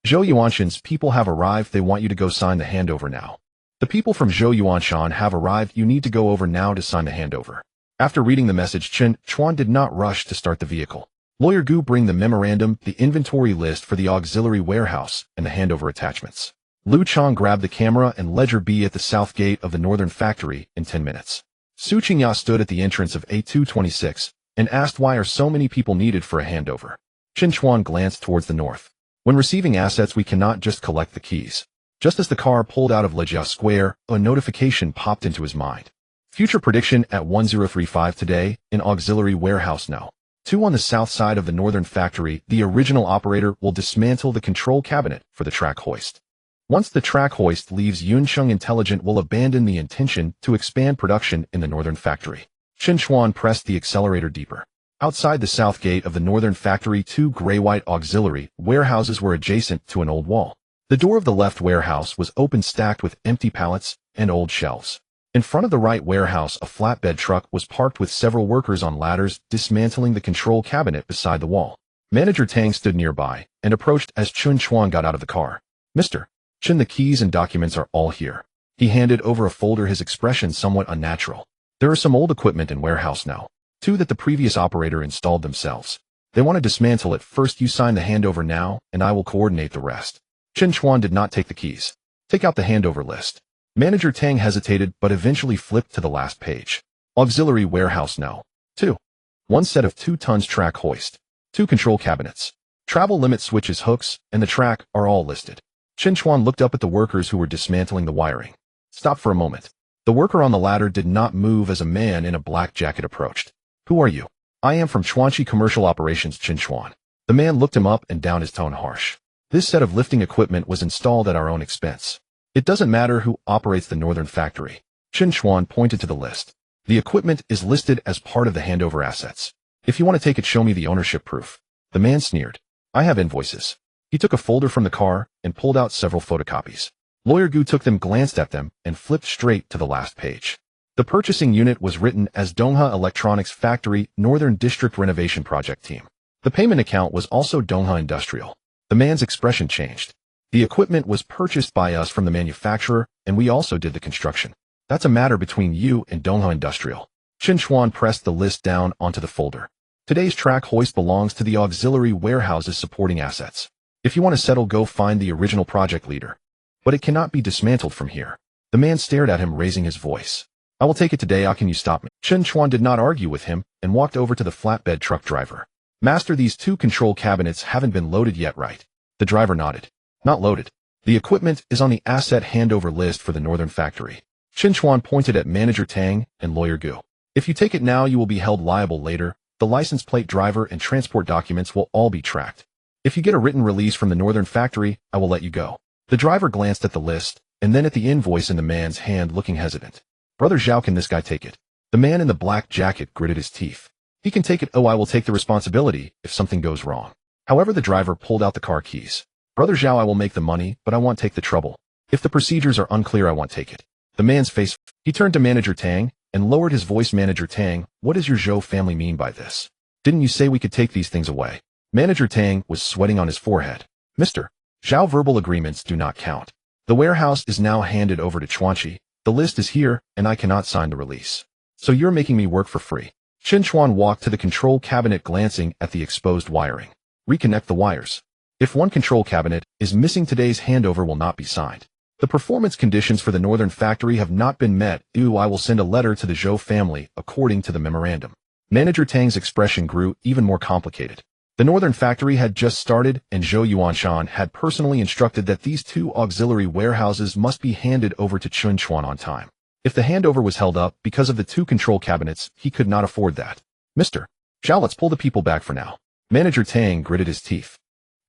Zhou Yuanshan's people have arrived. They want you to go sign the handover now. The people from Zhou Yuanshan have arrived. You need to go over now to sign the handover. After reading the message, Chen Chuan did not rush to start the vehicle. Lawyer Gu bring the memorandum, the inventory list for the auxiliary warehouse, and the handover attachments. Lu Chang grabbed the camera and ledger B at the south gate of the northern factory in 10 minutes. Su Qingya stood at the entrance of A226, and asked why are so many people needed for a handover. Chen Chuan glanced towards the north. When receiving assets, we cannot just collect the keys. Just as the car pulled out of Lejiao Square, a notification popped into his mind. Future prediction at 1035 today, in auxiliary warehouse no. 2 on the south side of the northern factory, the original operator will dismantle the control cabinet for the track hoist. Once the track hoist leaves, Yuncheng Intelligent will abandon the intention to expand production in the northern factory. Chen Chuan pressed the accelerator deeper. Outside the south gate of the northern factory, 2 gray-white auxiliary warehouses were adjacent to an old wall. The door of the left warehouse was open, stacked with empty pallets and old shelves. In front of the right warehouse, a flatbed truck was parked with several workers on ladders dismantling the control cabinet beside the wall. Manager Tang stood nearby and approached as Chen Chuan got out of the car. Mr. Chen, the keys and documents are all here. He handed over a folder, his expression somewhat unnatural. There are some old equipment in warehouse now. 2 that the previous operator installed themselves. They want to dismantle it first. You sign the handover now, and I will coordinate the rest. Chen Chuan did not take the keys. Take out the handover list. Manager Tang hesitated but eventually flipped to the last page. Auxiliary warehouse no. 2. 1 set of 2 tons track hoist. 2 control cabinets. Travel limit switches, hooks, and the track are all listed. Chen Chuan looked up at the workers who were dismantling the wiring. Stop for a moment. The worker on the ladder did not move as a man in a black jacket approached. Who are you? I am from Chuanxi Commercial Operations, Chen Chuan. The man looked him up and down, his tone harsh. This set of lifting equipment was installed at our own expense. It doesn't matter who operates the northern factory. Chen Chuan pointed to the list. The equipment is listed as part of the handover assets. If you want to take it, show me the ownership proof. The man sneered. I have invoices. He took a folder from the car and pulled out several photocopies. Lawyer Gu took them, glanced at them, and flipped straight to the last page. The purchasing unit was written as Dongha Electronics Factory Northern District Renovation Project Team. The payment account was also Dongha Industrial. The man's expression changed. The equipment was purchased by us from the manufacturer, and we also did the construction. That's a matter between you and Dongha Industrial. Chen Chuan pressed the list down onto the folder. Today's track hoist belongs to the auxiliary warehouses supporting assets. If you want to settle, go find the original project leader. But it cannot be dismantled from here. The man stared at him, raising his voice. I will take it today. How can you stop me? Chen Chuan did not argue with him and walked over to the flatbed truck driver. Master, these 2 control cabinets haven't been loaded yet, right? The driver nodded. Not loaded. The equipment is on the asset handover list for the northern factory. Chen Chuan pointed at Manager Tang and Lawyer Gu. If you take it now, you will be held liable later. The license plate, driver, and transport documents will all be tracked. If you get a written release from the northern factory, I will let you go. The driver glanced at the list and then at the invoice in the man's hand, looking hesitant. Brother Zhao, can this guy take it? The man in the black jacket gritted his teeth. He can take it. Oh, I will take the responsibility if something goes wrong. However, the driver pulled out the car keys. Brother Zhao, I will make the money, but I won't take the trouble. If the procedures are unclear, I won't take it. The man's face. He turned to Manager Tang and lowered his voice. Manager Tang, what does your Zhou family mean by this? Didn't you say we could take these things away? Manager Tang was sweating on his forehead. Mr. Zhao, verbal agreements do not count. The warehouse is now handed over to Chuanxi. The list is here, and I cannot sign the release. So you're making me work for free. Chen Chuan walked to the control cabinet, glancing at the exposed wiring. Reconnect the wires. If one control cabinet is missing, today's handover will not be signed. The performance conditions for the northern factory have not been met. I will send a letter to the Zhou family according to the memorandum. Manager Tang's expression grew even more complicated. The northern factory had just started, and Zhou Yuanshan had personally instructed that these 2 auxiliary warehouses must be handed over to Chen Chuan on time. If the handover was held up because of the 2 control cabinets, he could not afford that. Mr. Zhao, let's pull the people back for now. Manager Tang gritted his teeth.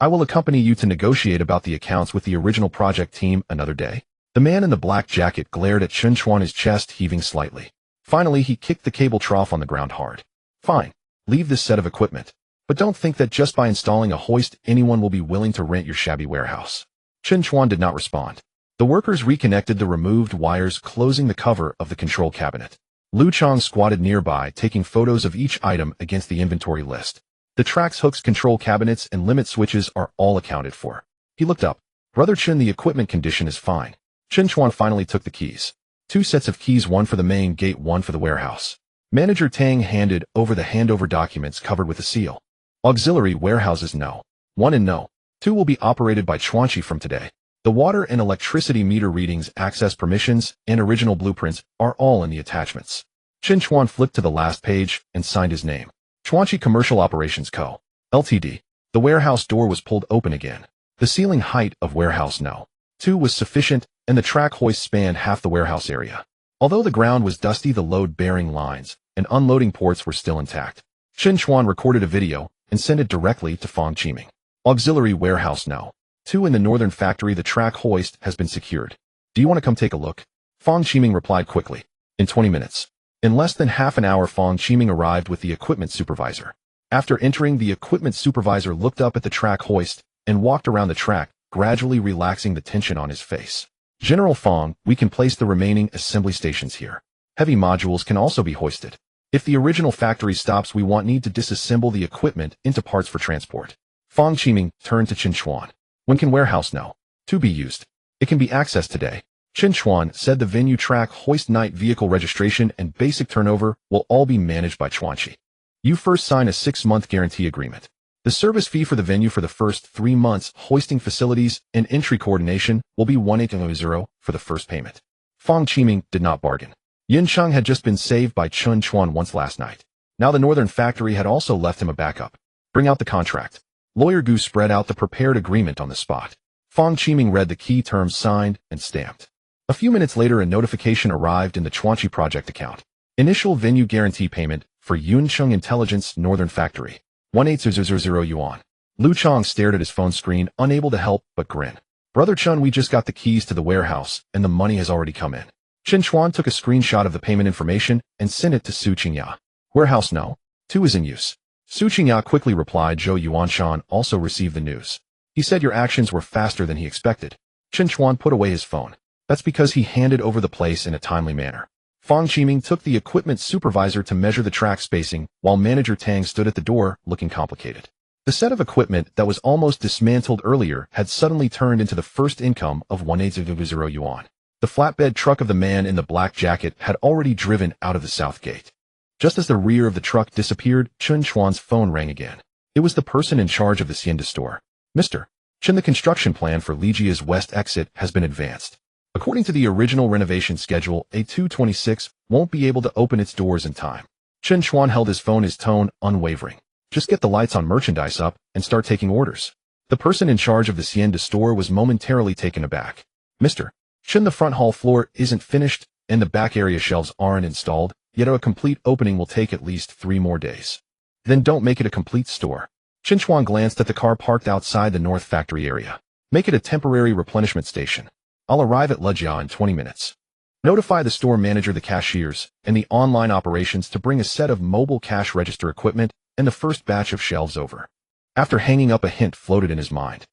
I will accompany you to negotiate about the accounts with the original project team another day. The man in the black jacket glared at Chen Chuan, his chest heaving slightly. Finally, he kicked the cable trough on the ground hard. Fine. Leave this set of equipment. But don't think that just by installing a hoist, anyone will be willing to rent your shabby warehouse. Chen Chuan did not respond. The workers reconnected the removed wires, closing the cover of the control cabinet. Lu Chong squatted nearby, taking photos of each item against the inventory list. The tracks, hooks, control cabinets, and limit switches are all accounted for. He looked up. Brother Chen, the equipment condition is fine. Chen Chuan finally took the keys. 2 sets of keys, 1 for the main gate, 1 for the warehouse. Manager Tang handed over the handover documents covered with a seal. Auxiliary warehouses no. 1 and no. 2 will be operated by Chuanxi from today. The water and electricity meter readings, access permissions, and original blueprints are all in the attachments. Chen Chuan flipped to the last page and signed his name. Chuanchi Commercial Operations Co. Ltd. The warehouse door was pulled open again. The ceiling height of warehouse No. 2 was sufficient, and the track hoist spanned half the warehouse area. Although the ground was dusty, the load-bearing lines and unloading ports were still intact. Chen Chuan recorded a video and sent it directly to Fong Qiming. Auxiliary Warehouse No. 2 in the northern factory. The track hoist has been secured. Do you want to come take a look? Fong Qiming replied quickly. In 20 minutes. In less than half an hour, Fong Qiming arrived with the equipment supervisor. After entering, the equipment supervisor looked up at the track hoist and walked around the track, gradually relaxing the tension on his face. General Fong, we can place the remaining assembly stations here. Heavy modules can also be hoisted. If the original factory stops, we won't need to disassemble the equipment into parts for transport. Fong Qiming turned to Chen Chuan. When can warehouse No. 2 be used? It can be accessed today. Chen Chuan said the venue track hoist, night vehicle registration, and basic turnover will all be managed by Chuanchi. You first sign a 6-month guarantee agreement. The service fee for the venue for the first 3 months, hoisting facilities, and entry coordination will be 1800 for the first payment. Fong Qiming did not bargain. Yin Cheng had just been saved by Chen Chuan once last night. Now the northern factory had also left him a backup. Bring out the contract. Lawyer Gu spread out the prepared agreement on the spot. Fong Qiming read the key terms signed and stamped. A few minutes later, a notification arrived in the Chuanchi project account. Initial venue guarantee payment for Yuncheng Intelligence Northern Factory. 1800 yuan. Lu Chong stared at his phone screen, unable to help but grin. Brother Chun, we just got the keys to the warehouse, and the money has already come in. Chen Chuan took a screenshot of the payment information and sent it to Su Qingya. Warehouse No. 2 is in use. Su Qingya quickly replied. Zhou Yuanshan also received the news. He said your actions were faster than he expected. Chen Chuan put away his phone. That's because he handed over the place in a timely manner. Fong Qiming took the equipment supervisor to measure the track spacing, while Manager Tang stood at the door, looking complicated. The set of equipment that was almost dismantled earlier had suddenly turned into the first income of 1800 yuan. The flatbed truck of the man in the black jacket had already driven out of the south gate. Just as the rear of the truck disappeared, Chen Chuan's phone rang again. It was the person in charge of the Xianda store. Mr. Chen, the construction plan for Lijia's west exit has been advanced. According to the original renovation schedule, A226 won't be able to open its doors in time. Chen Chuan held his phone, his tone unwavering. Just get the lights on merchandise up and start taking orders. The person in charge of the Xianda store was momentarily taken aback. Mr. Chen, the front hall floor isn't finished and the back area shelves aren't installed, yet a complete opening will take at least 3 more days. Then don't make it a complete store. Chen Chuan glanced at the car parked outside the north factory area. Make it a temporary replenishment station. I'll arrive at Lejia in 20 minutes. Notify the store manager, the cashiers, and the online operations to bring a set of mobile cash register equipment and the first batch of shelves over. After hanging up, a hint floated in his mind.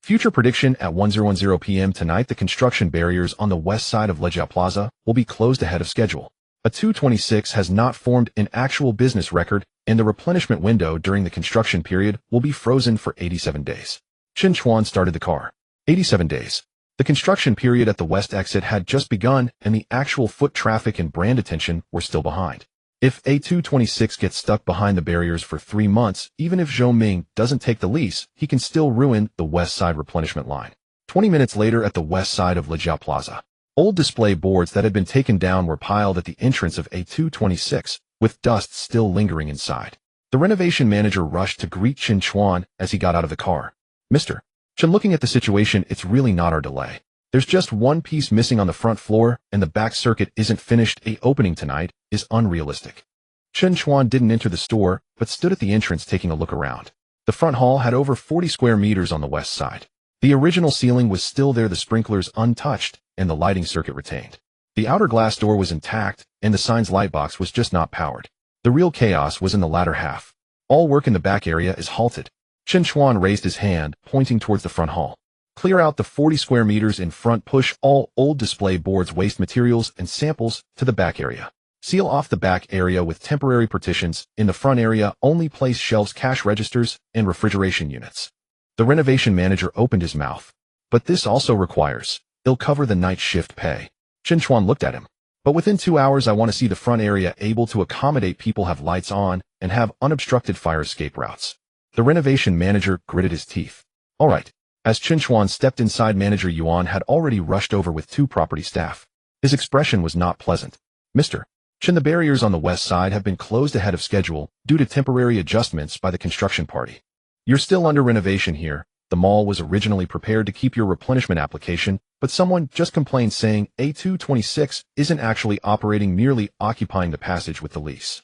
Future prediction at 1010 p.m. tonight, the construction barriers on the west side of Lejia Plaza will be closed ahead of schedule. A 226 has not formed an actual business record, and the replenishment window during the construction period will be frozen for 87 days. Chen Chuan started the car. 87 days. The construction period at the west exit had just begun, and the actual foot traffic and brand attention were still behind. If A226 gets stuck behind the barriers for 3 months, even if Zhou Ming doesn't take the lease, he can still ruin the west side replenishment line. 20 minutes later, at the west side of Lejia Plaza, old display boards that had been taken down were piled at the entrance of A226, with dust still lingering inside. The renovation manager rushed to greet Chen Chuan as he got out of the car. Mr. Chen, looking at the situation, it's really not our delay. There's just one piece missing on the front floor, and the back circuit isn't finished. A opening tonight is unrealistic. Chen Chuan didn't enter the store, but stood at the entrance taking a look around. The front hall had over 40 square meters on the west side. The original ceiling was still there, the sprinklers untouched, and the lighting circuit retained. The outer glass door was intact, and the sign's light box was just not powered. The real chaos was in the latter half. All work in the back area is halted. Chen Chuan raised his hand, pointing towards the front hall. Clear out the 40 square meters in front, push all old display boards, waste materials, and samples to the back area. Seal off the back area with temporary partitions. In the front area, only place shelves, cash registers, and refrigeration units. The renovation manager opened his mouth. But this also requires, they'll cover the night shift pay. Chen Chuan looked at him. But within 2 hours, I want to see the front area able to accommodate people, have lights on, and have unobstructed fire escape routes. The renovation manager gritted his teeth. All right. As Chen Chuan stepped inside, Manager Yuan had already rushed over with 2 property staff. His expression was not pleasant. Mr. Chen, the barriers on the west side have been closed ahead of schedule due to temporary adjustments by the construction party. You're still under renovation here. The mall was originally prepared to keep your replenishment application, but someone just complained saying A226 isn't actually operating, merely occupying the passage with the lease.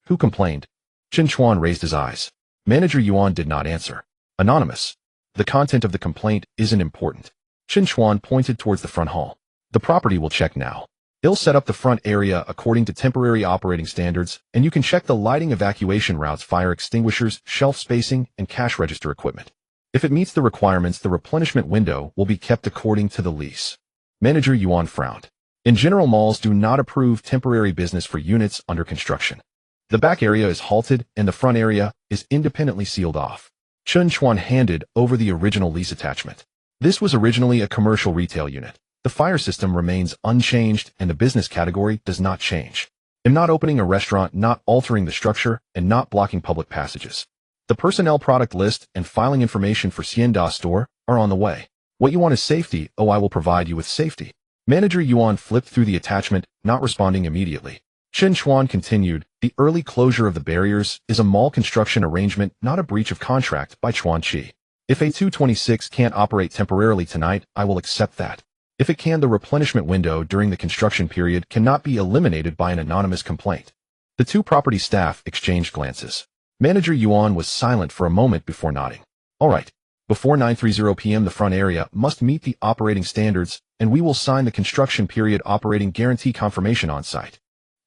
Who complained? Chen Chuan raised his eyes. Manager Yuan did not answer. Anonymous. The content of the complaint isn't important. Chen Chuan pointed towards the front hall. The property will check now. It'll set up the front area according to temporary operating standards, and you can check the lighting, evacuation routes, fire extinguishers, shelf spacing, and cash register equipment. If it meets the requirements, the replenishment window will be kept according to the lease. Manager Yuan frowned. In general, malls do not approve temporary business for units under construction. The back area is halted and the front area is independently sealed off. Chen Chuan handed over the original lease attachment. This was originally a commercial retail unit. The fire system remains unchanged and the business category does not change. I'm not opening a restaurant, not altering the structure, and not blocking public passages. The personnel, product list, and filing information for Xianda store are on the way. What you want is safety. Oh, I will provide you with safety. Manager Yuan flipped through the attachment, not responding immediately. Chen Chuan continued, the early closure of the barriers is a mall construction arrangement, not a breach of contract by Chuan Qi. If A226 can't operate temporarily tonight, I will accept that. If it can, the replenishment window during the construction period cannot be eliminated by an anonymous complaint. The two property staff exchanged glances. Manager Yuan was silent for a moment before nodding. All right. Before 9:30 p.m. the front area must meet the operating standards, and we will sign the construction period operating guarantee confirmation on site.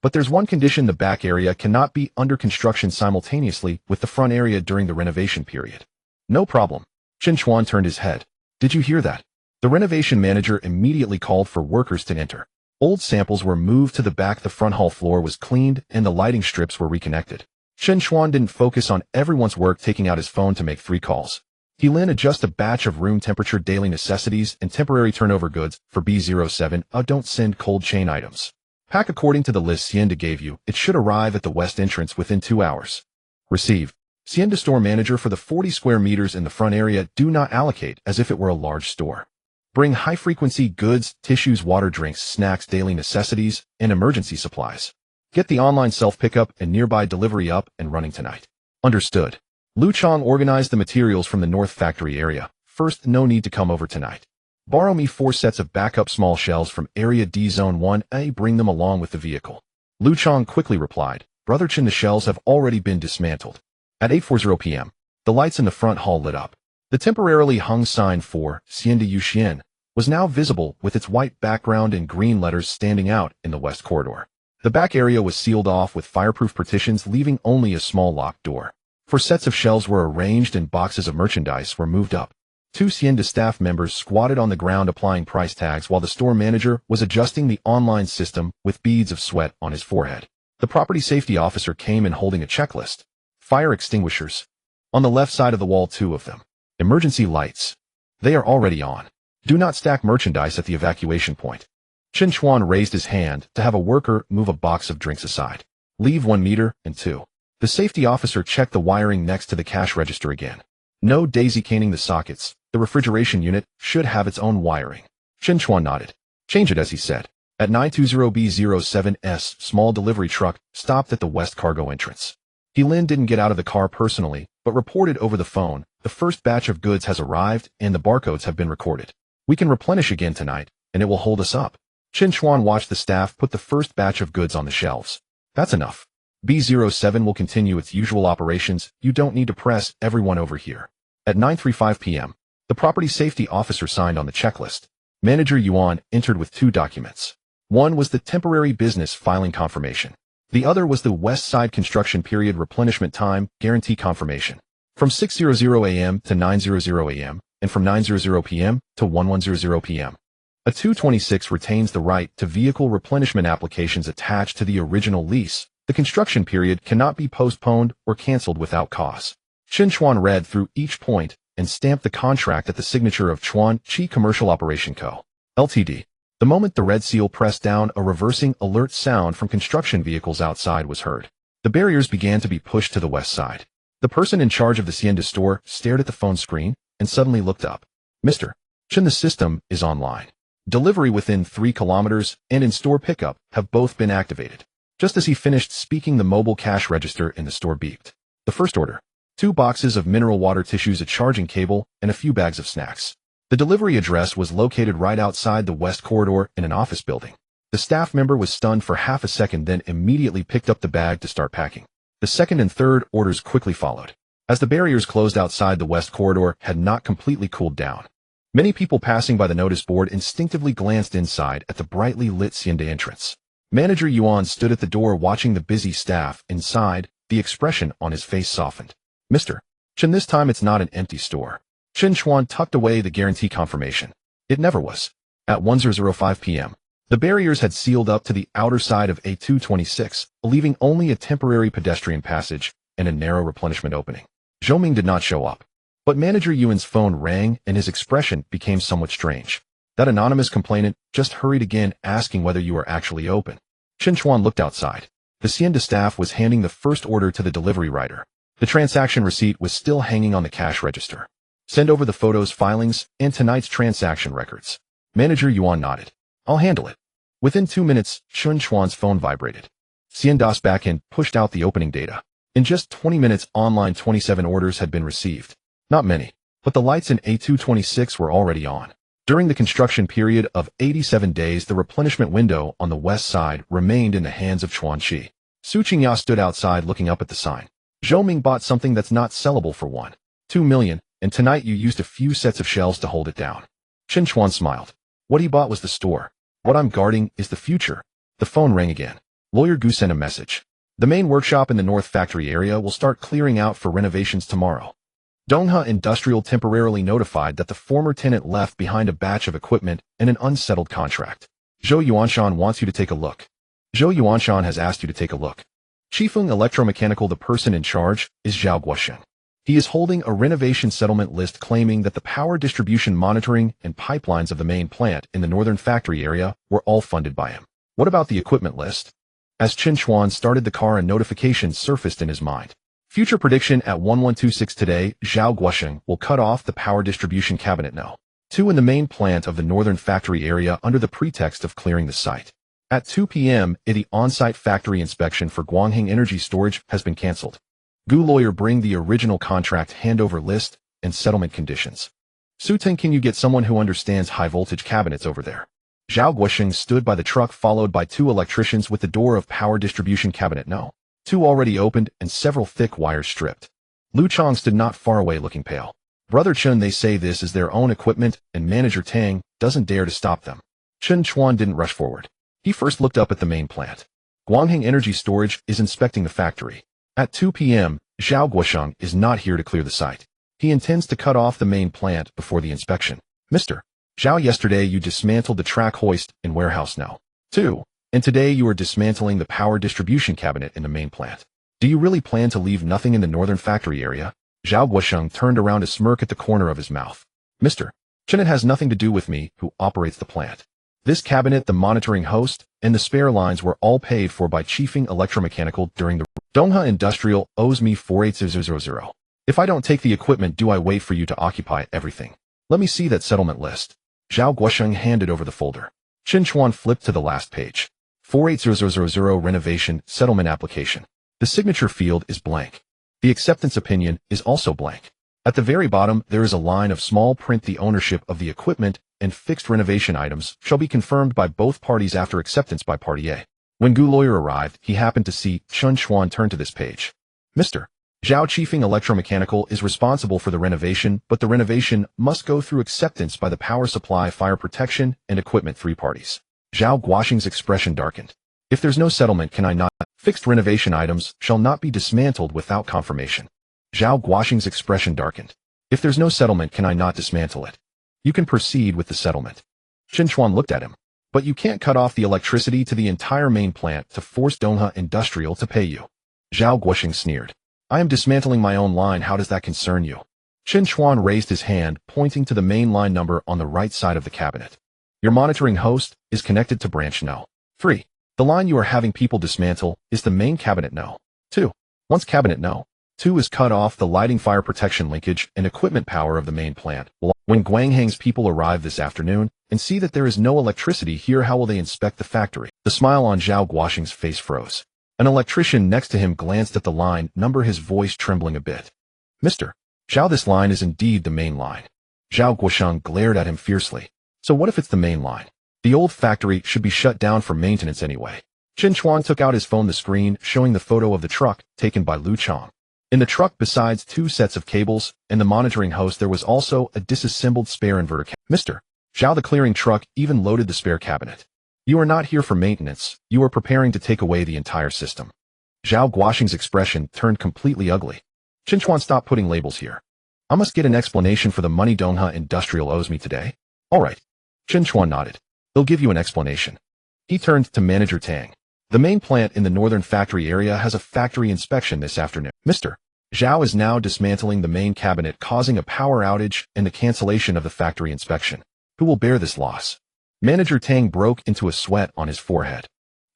But there's one condition: the back area cannot be under construction simultaneously with the front area during the renovation period. No problem. Chen Chuan turned his head. Did you hear that? The renovation manager immediately called for workers to enter. Old samples were moved to the back, the front hall floor was cleaned, and the lighting strips were reconnected. Chen Chuan didn't focus on everyone's work, taking out his phone to make 3 calls. He then adjust a batch of room temperature daily necessities and temporary turnover goods for B07. Don't send cold chain items. Pack according to the list Xianda gave you. It should arrive at the west entrance within 2 hours. Receive. Xianda store manager, for the 40 square meters in the front area, do not allocate as if it were a large store. Bring high-frequency goods, tissues, water, drinks, snacks, daily necessities, and emergency supplies. Get the online self-pickup and nearby delivery up and running tonight. Understood. Lu Chong organized the materials from the north factory area. First, no need to come over tonight. Borrow me 4 sets of backup small shells from Area D Zone 1A. Bring them along with the vehicle. Lu Chong quickly replied, Brother Chen, the shells have already been dismantled. At 8:40 p.m., the lights in the front hall lit up. The temporarily hung sign for Xianda Yuxian was now visible with its white background and green letters standing out in the west corridor. The back area was sealed off with fireproof partitions, leaving only a small locked door. 4 sets of shelves were arranged and boxes of merchandise were moved up. 2 Xianda staff members squatted on the ground applying price tags while the store manager was adjusting the online system with beads of sweat on his forehead. The property safety officer came in holding a checklist. Fire extinguishers. On the left side of the wall, 2 of them. Emergency lights. They are already on. Do not stack merchandise at the evacuation point. Chen Chuan raised his hand to have a worker move a box of drinks aside. Leave 1 meter and 2. The safety officer checked the wiring next to the cash register again. No daisy caning the sockets. The refrigeration unit should have its own wiring. Chen Chuan nodded. Change it, as he said. At 920B07's small delivery truck stopped at the west cargo entrance. He Lin didn't get out of the car personally, but reported over the phone, the first batch of goods has arrived and the barcodes have been recorded. We can replenish again tonight, and it will hold us up. Chen Chuan watched the staff put the first batch of goods on the shelves. That's enough. B07 will continue its usual operations. You don't need to press everyone over here. At 9:35 p.m., the property safety officer signed on the checklist. Manager Yuan entered with 2 documents. One was the temporary business filing confirmation. The other was the west side construction period replenishment time guarantee confirmation. From 6:00 a.m. to 9:00 a.m., and from 9:00 p.m. to 11:00 p.m. A 226 retains the right to vehicle replenishment applications attached to the original lease. The construction period cannot be postponed or canceled without cause. Chen Chuan read through each point and stamped the contract at the signature of Chuan Qi Commercial Operation Co. Ltd. The moment the red seal pressed down, a reversing alert sound from construction vehicles outside was heard. The barriers began to be pushed to the west side. The person in charge of the Xianda store stared at the phone screen and suddenly looked up. Mr. Chen, the system is online. Delivery within 3 kilometers and in-store pickup have both been activated. Just as he finished speaking, the mobile cash register in the store beeped. The first order: 2 boxes of mineral water tissues, a charging cable, and a few bags of snacks. The delivery address was located right outside the west corridor in an office building. The staff member was stunned for half a second, then immediately picked up the bag to start packing. The second and third orders quickly followed, as the barriers closed outside the west corridor had not completely cooled down. Many people passing by the notice board instinctively glanced inside at the brightly lit Hacienda entrance. Manager Yuan stood at the door watching the busy staff inside. The expression on his face softened. Mr. Chen, this time it's not an empty store. Chen Chuan tucked away the guarantee confirmation. It never was. At 10:05 p.m., the barriers had sealed up to the outer side of A226, leaving only a temporary pedestrian passage and a narrow replenishment opening. Zhou Ming did not show up. But Manager Yuan's phone rang and his expression became somewhat strange. That anonymous complainant just hurried again, asking whether you were actually open. Chen Chuan looked outside. The Hacienda staff was handing the first order to the delivery rider. The transaction receipt was still hanging on the cash register. Send over the photos, filings, and tonight's transaction records. Manager Yuan nodded. I'll handle it. Within 2 minutes, Chen Chuan's phone vibrated. Hacienda's backend pushed out the opening data. In just 20 minutes, online 27 orders had been received. Not many, but the lights in A226 were already on. During the construction period of 87 days, the replenishment window on the west side remained in the hands of Chuan Qi. Su Qingya stood outside looking up at the sign. Zhou Ming bought something that's not sellable for 1.2 million, and tonight you used a few sets of shelves to hold it down. Chen Chuan smiled. What he bought was the store. What I'm guarding is the future. The phone rang again. Lawyer Gu sent a message. The main workshop in the North Factory area will start clearing out for renovations tomorrow. Dongha Industrial temporarily notified that the former tenant left behind a batch of equipment and an unsettled contract. Zhou Yuanshan wants you to take a look. Zhou Yuanshan has asked you to take a look. Chifeng Electromechanical, the person in charge, is Zhao Guosheng. He is holding a renovation settlement list claiming that the power distribution monitoring and pipelines of the main plant in the northern factory area were all funded by him. What about the equipment list? As Chen Chuan started the car, a notification surfaced in his mind. Future prediction at 1126 today, Zhao Guosheng will cut off the power distribution cabinet No. 2 in the main plant of the northern factory area under the pretext of clearing the site. At 2 p.m., the on-site factory inspection for Guangheng Energy Storage has been cancelled. Gu lawyer, bring the original contract handover list and settlement conditions. Su Ting, can you get someone who understands high-voltage cabinets over there? Zhao Guosheng stood by the truck followed by 2 electricians with the door of power distribution cabinet No. 2 already opened and several thick wires stripped. Lu Chong stood not far away looking pale. Brother Chen, they say this is their own equipment and Manager Tang doesn't dare to stop them. Chen Chuan didn't rush forward. He first looked up at the main plant. Guangheng Energy Storage is inspecting the factory. At 2 p.m., Zhao Guosheng is not here to clear the site. He intends to cut off the main plant before the inspection. Mr. Zhao, yesterday you dismantled the track hoist in warehouse No. 2. And today you are dismantling the power distribution cabinet in the main plant. Do you really plan to leave nothing in the northern factory area? Zhao Guosheng turned around to smirk at the corner of his mouth. Mr. Chen, it has nothing to do with me who operates the plant. This cabinet, the monitoring host, and the spare lines were all paid for by Chifeng Electromechanical during the Dongha Industrial owes me 48000. If I don't take the equipment, do I wait for you to occupy everything? Let me see that settlement list. Zhao Guosheng handed over the folder. Chen Chuan flipped to the last page. 48000 renovation settlement application. The signature field is blank. The acceptance opinion is also blank. At the very bottom, there is a line of small print. The ownership of the equipment and fixed renovation items shall be confirmed by both parties after acceptance by party A. When Gu lawyer arrived, he happened to see Chen Chuan turn to this page. Mr. Zhao, Chifeng Electromechanical is responsible for the renovation, but the renovation must go through acceptance by the power supply, fire protection, and equipment 3 parties. Zhao Guosheng's expression darkened. If there's no settlement, can I not? Fixed renovation items shall not be dismantled without confirmation. Zhao Guosheng's expression darkened. If there's no settlement, can I not dismantle it? You can proceed with the settlement. Chen Chuan looked at him. But you can't cut off the electricity to the entire main plant to force Dongha Industrial to pay you. Zhao Guosheng sneered. I am dismantling my own line. How does that concern you? Chen Chuan raised his hand, pointing to the main line number on the right side of the cabinet. Your monitoring host is connected to branch No. 3. The line you are having people dismantle is the main cabinet No. 2. Once cabinet No. 2 is cut off the lighting, fire protection linkage, and equipment power of the main plant. When Guanghang's people arrive this afternoon and see that there is no electricity here, how will they inspect the factory? The smile on Zhao Guoxing's face froze. An electrician next to him glanced at the line number, his voice trembling a bit. Mr. Zhao, this line is indeed the main line. Zhao Guoxing glared at him fiercely. So what if it's the main line? The old factory should be shut down for maintenance anyway. Chen Chuan took out his phone, the screen showing the photo of the truck taken by Lu Chong. In the truck, besides 2 sets of cables and the monitoring host, there was also a disassembled spare inverter. Mr. Zhao, the clearing truck even loaded the spare cabinet. You are not here for maintenance, you are preparing to take away the entire system. Zhao Guoxing's expression turned completely ugly. Chen Chuan, stop putting labels here. I must get an explanation for the money Donghe Industrial owes me today. All right. Chen Chuan nodded. They'll give you an explanation. He turned to Manager Tang. The main plant in the northern factory area has a factory inspection this afternoon. Mr. Zhao is now dismantling the main cabinet, causing a power outage and the cancellation of the factory inspection. Who will bear this loss? Manager Tang broke into a sweat on his forehead.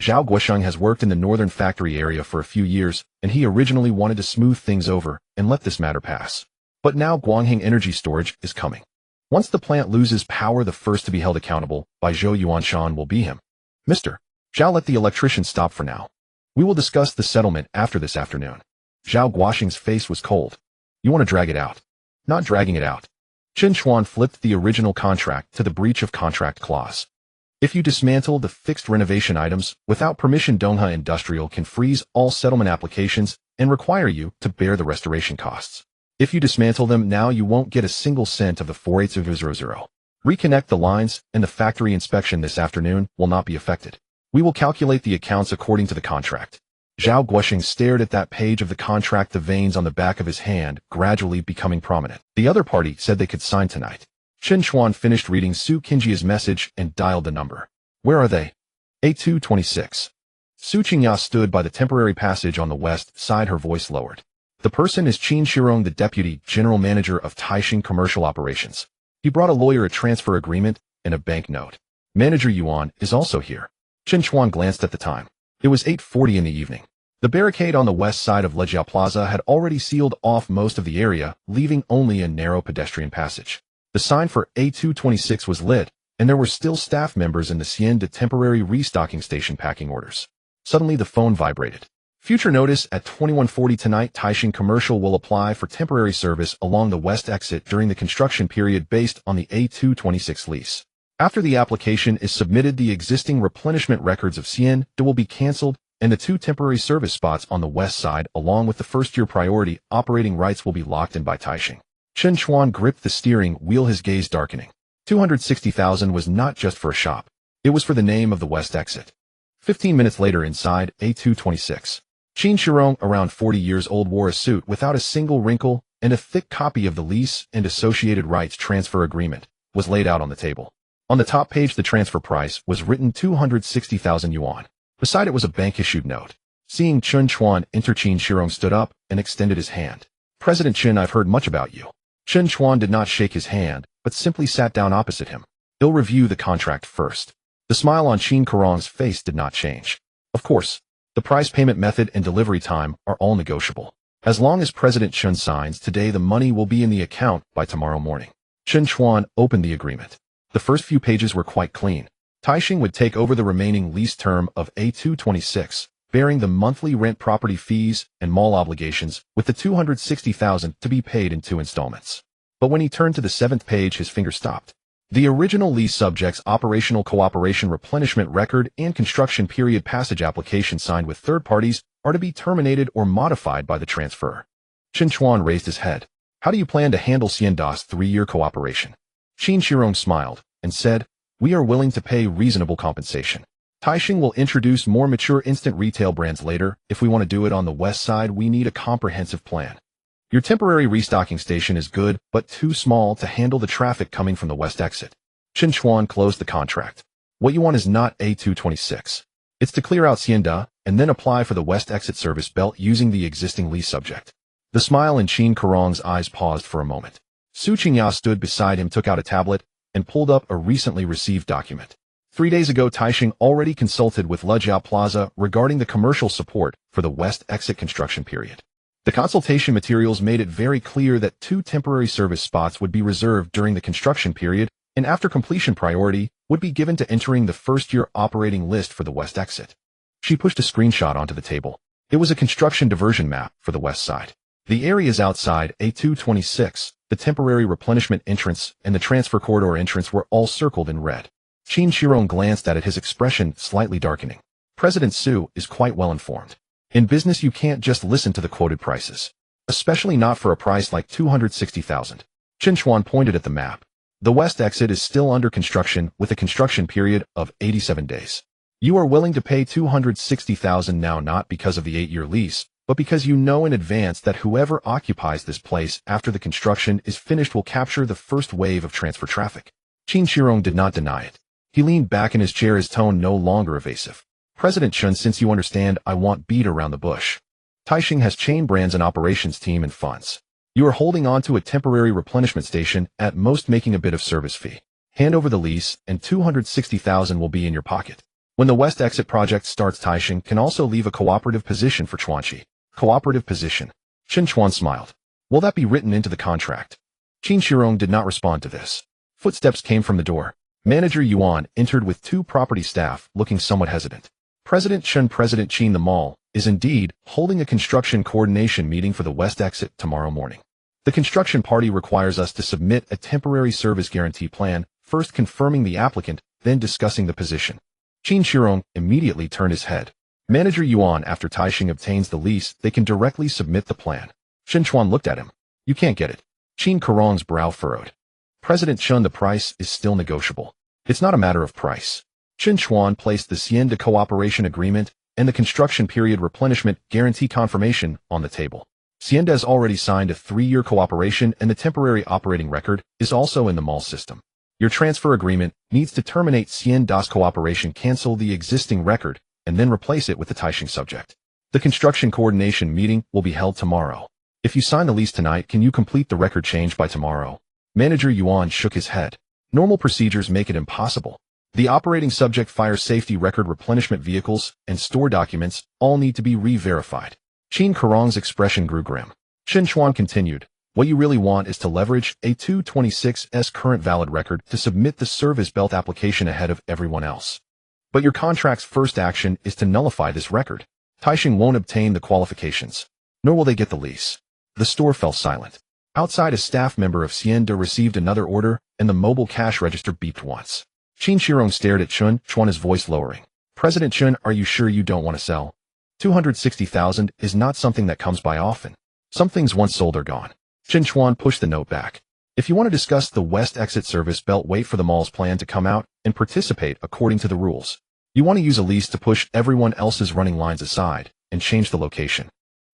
Zhao Guoxing has worked in the northern factory area for a few years, and he originally wanted to smooth things over and let this matter pass. But now Guanghang Energy Storage is coming. Once the plant loses power, the first to be held accountable by Zhou Yuanshan will be him. Mr. Zhao, let the electrician stop for now. We will discuss the settlement after this afternoon. Zhao Guoxing's face was cold. You want to drag it out? Not dragging it out. Chen Chuan flipped the original contract to the breach of contract clause. If you dismantle the fixed renovation items without permission, Donghe Industrial can freeze all settlement applications and require you to bear the restoration costs. If you dismantle them now, you won't get a single cent of the 48000. Reconnect the lines, and the factory inspection this afternoon will not be affected. We will calculate the accounts according to the contract. Zhao Guoxing stared at that page of the contract, the veins on the back of his hand gradually becoming prominent. The other party said they could sign tonight. Chen Chuan finished reading Su Qingjia's message and dialed the number. Where are they? A226. Su Qingya stood by the temporary passage on the west side, her voice lowered. The person is Qin Shirong, the deputy general manager of Taixing Commercial Operations. He brought a lawyer, a transfer agreement, and a bank note. Manager Yuan is also here. Chen Chuan glanced at the time. It was 8:40 in the evening. The barricade on the west side of Lejiao Plaza had already sealed off most of the area, leaving only a narrow pedestrian passage. The sign for A226 was lit, and there were still staff members in the Xian de temporary restocking station packing orders. Suddenly the phone vibrated. Future notice: at 21:40 tonight, Taixing Commercial will apply for temporary service along the west exit during the construction period based on the A226 lease. After the application is submitted, the existing replenishment records of Xian de will be cancelled, and the 2 temporary service spots on the west side, along with the first-year priority operating rights, will be locked in by Taixing. Chen Chuan gripped the steering wheel, his gaze darkening. 260,000 was not just for a shop. It was for the name of the west exit. 15 minutes later, inside A226. Qin Shirong, around 40 years old, wore a suit without a single wrinkle, and a thick copy of the lease and associated rights transfer agreement was laid out on the table. On the top page, the transfer price was written 260,000 yuan. Beside it was a bank-issued note. Seeing Chen Chuan enter, Qin Shirong stood up and extended his hand. President Chen, I've heard much about you. Chen Chuan did not shake his hand, but simply sat down opposite him. He'll review the contract first. The smile on Qin Shirong's face did not change. Of course, the price, payment method, and delivery time are all negotiable. As long as President Chen signs today, the money will be in the account by tomorrow morning. Chen Chuan opened the agreement. The first few pages were quite clean. Taixing would take over the remaining lease term of A226, bearing the monthly rent, property fees, and mall obligations, with the 260,000 to be paid in 2 installments. But when he turned to the 7th page, his finger stopped. The original lease subjects, operational cooperation, replenishment record, and construction period passage application signed with third parties are to be terminated or modified by the transfer. Chen Chuan raised his head. How do you plan to handle Xianda's 3-year cooperation? Qin Shirong smiled and said, we are willing to pay reasonable compensation. Taixing will introduce more mature instant retail brands later. If we want to do it on the west side, we need a comprehensive plan. Your temporary restocking station is good, but too small to handle the traffic coming from the west exit. Chen Chuan closed the contract. What you want is not A226. It's to clear out Xianda and then apply for the west exit service belt using the existing lease subject. The smile in Qin Shirong's eyes paused for a moment. Su Qingya stood beside him, took out a tablet, and pulled up a recently received document. 3 days ago, Taixing already consulted with Lejiao Plaza regarding the commercial support for the west exit construction period. The consultation materials made it very clear that 2 temporary service spots would be reserved during the construction period, and after completion priority would be given to entering the first-year operating list for the west exit. She pushed a screenshot onto the table. It was a construction diversion map for the west side. The areas outside A226, the temporary replenishment entrance, and the transfer corridor entrance were all circled in red. Chen Chuan glanced at it, his expression slightly darkening. President Su is quite well informed. In business, you can't just listen to the quoted prices, especially not for a price like 260,000. Chen Chuan pointed at the map. The west exit is still under construction with a construction period of 87 days. You are willing to pay 260,000 now, not because of the 8-year lease, but because you know in advance that whoever occupies this place after the construction is finished will capture the first wave of transfer traffic. Chen Chuan did not deny it. He leaned back in his chair, his tone no longer evasive. President Chen, since you understand, I won't beat around the bush. Taixing has chain brands and operations team and funds. You are holding on to a temporary replenishment station, at most making a bit of service fee. Hand over the lease, and 260,000 will be in your pocket. When the west exit project starts, Taixing can also leave a cooperative position for Chuanqi. Cooperative position. Chen Chuan smiled. Will that be written into the contract? Chen Chuan did not respond to this. Footsteps came from the door. Manager Yuan entered with 2 property staff, looking somewhat hesitant. President Chen the mall is indeed holding a construction coordination meeting for the west exit tomorrow morning. The construction party requires us to submit a temporary service guarantee plan, first confirming the applicant, then discussing the position. Chen Chuan immediately turned his head. Manager Yuan, after Taixing obtains the lease, they can directly submit the plan. Chen Chuan looked at him. You can't get it. Chen Chuan's brow furrowed. President Chen, the price is still negotiable. It's not a matter of price. Chen Chuan placed the Hacienda cooperation agreement and the construction period replenishment guarantee confirmation on the table. Hacienda has already signed a 3-year cooperation, and the temporary operating record is also in the mall system. Your transfer agreement needs to terminate Hacienda's cooperation, cancel the existing record, and then replace it with the Taixing subject. The construction coordination meeting will be held tomorrow. If you sign the lease tonight, can you complete the record change by tomorrow? Manager Yuan shook his head. Normal procedures make it impossible. The operating subject, fire safety record, replenishment vehicles, and store documents all need to be re-verified. Chen Chuan's expression grew grim. Chen Chuan continued, what you really want is to leverage a 226's current valid record to submit the service belt application ahead of everyone else. But your contract's first action is to nullify this record. Taixing won't obtain the qualifications, nor will they get the lease. The store fell silent. Outside, a staff member of Hacienda received another order, and the mobile cash register beeped once. Chen Chuan stared at Chen Chuan, his voice lowering. President Chen, are you sure you don't want to sell? 260,000 is not something that comes by often. Some things once sold are gone. Chen Chuan pushed the note back. If you want to discuss the west exit service belt, wait for the mall's plan to come out and participate according to the rules. You want to use a lease to push everyone else's running lines aside and change the location.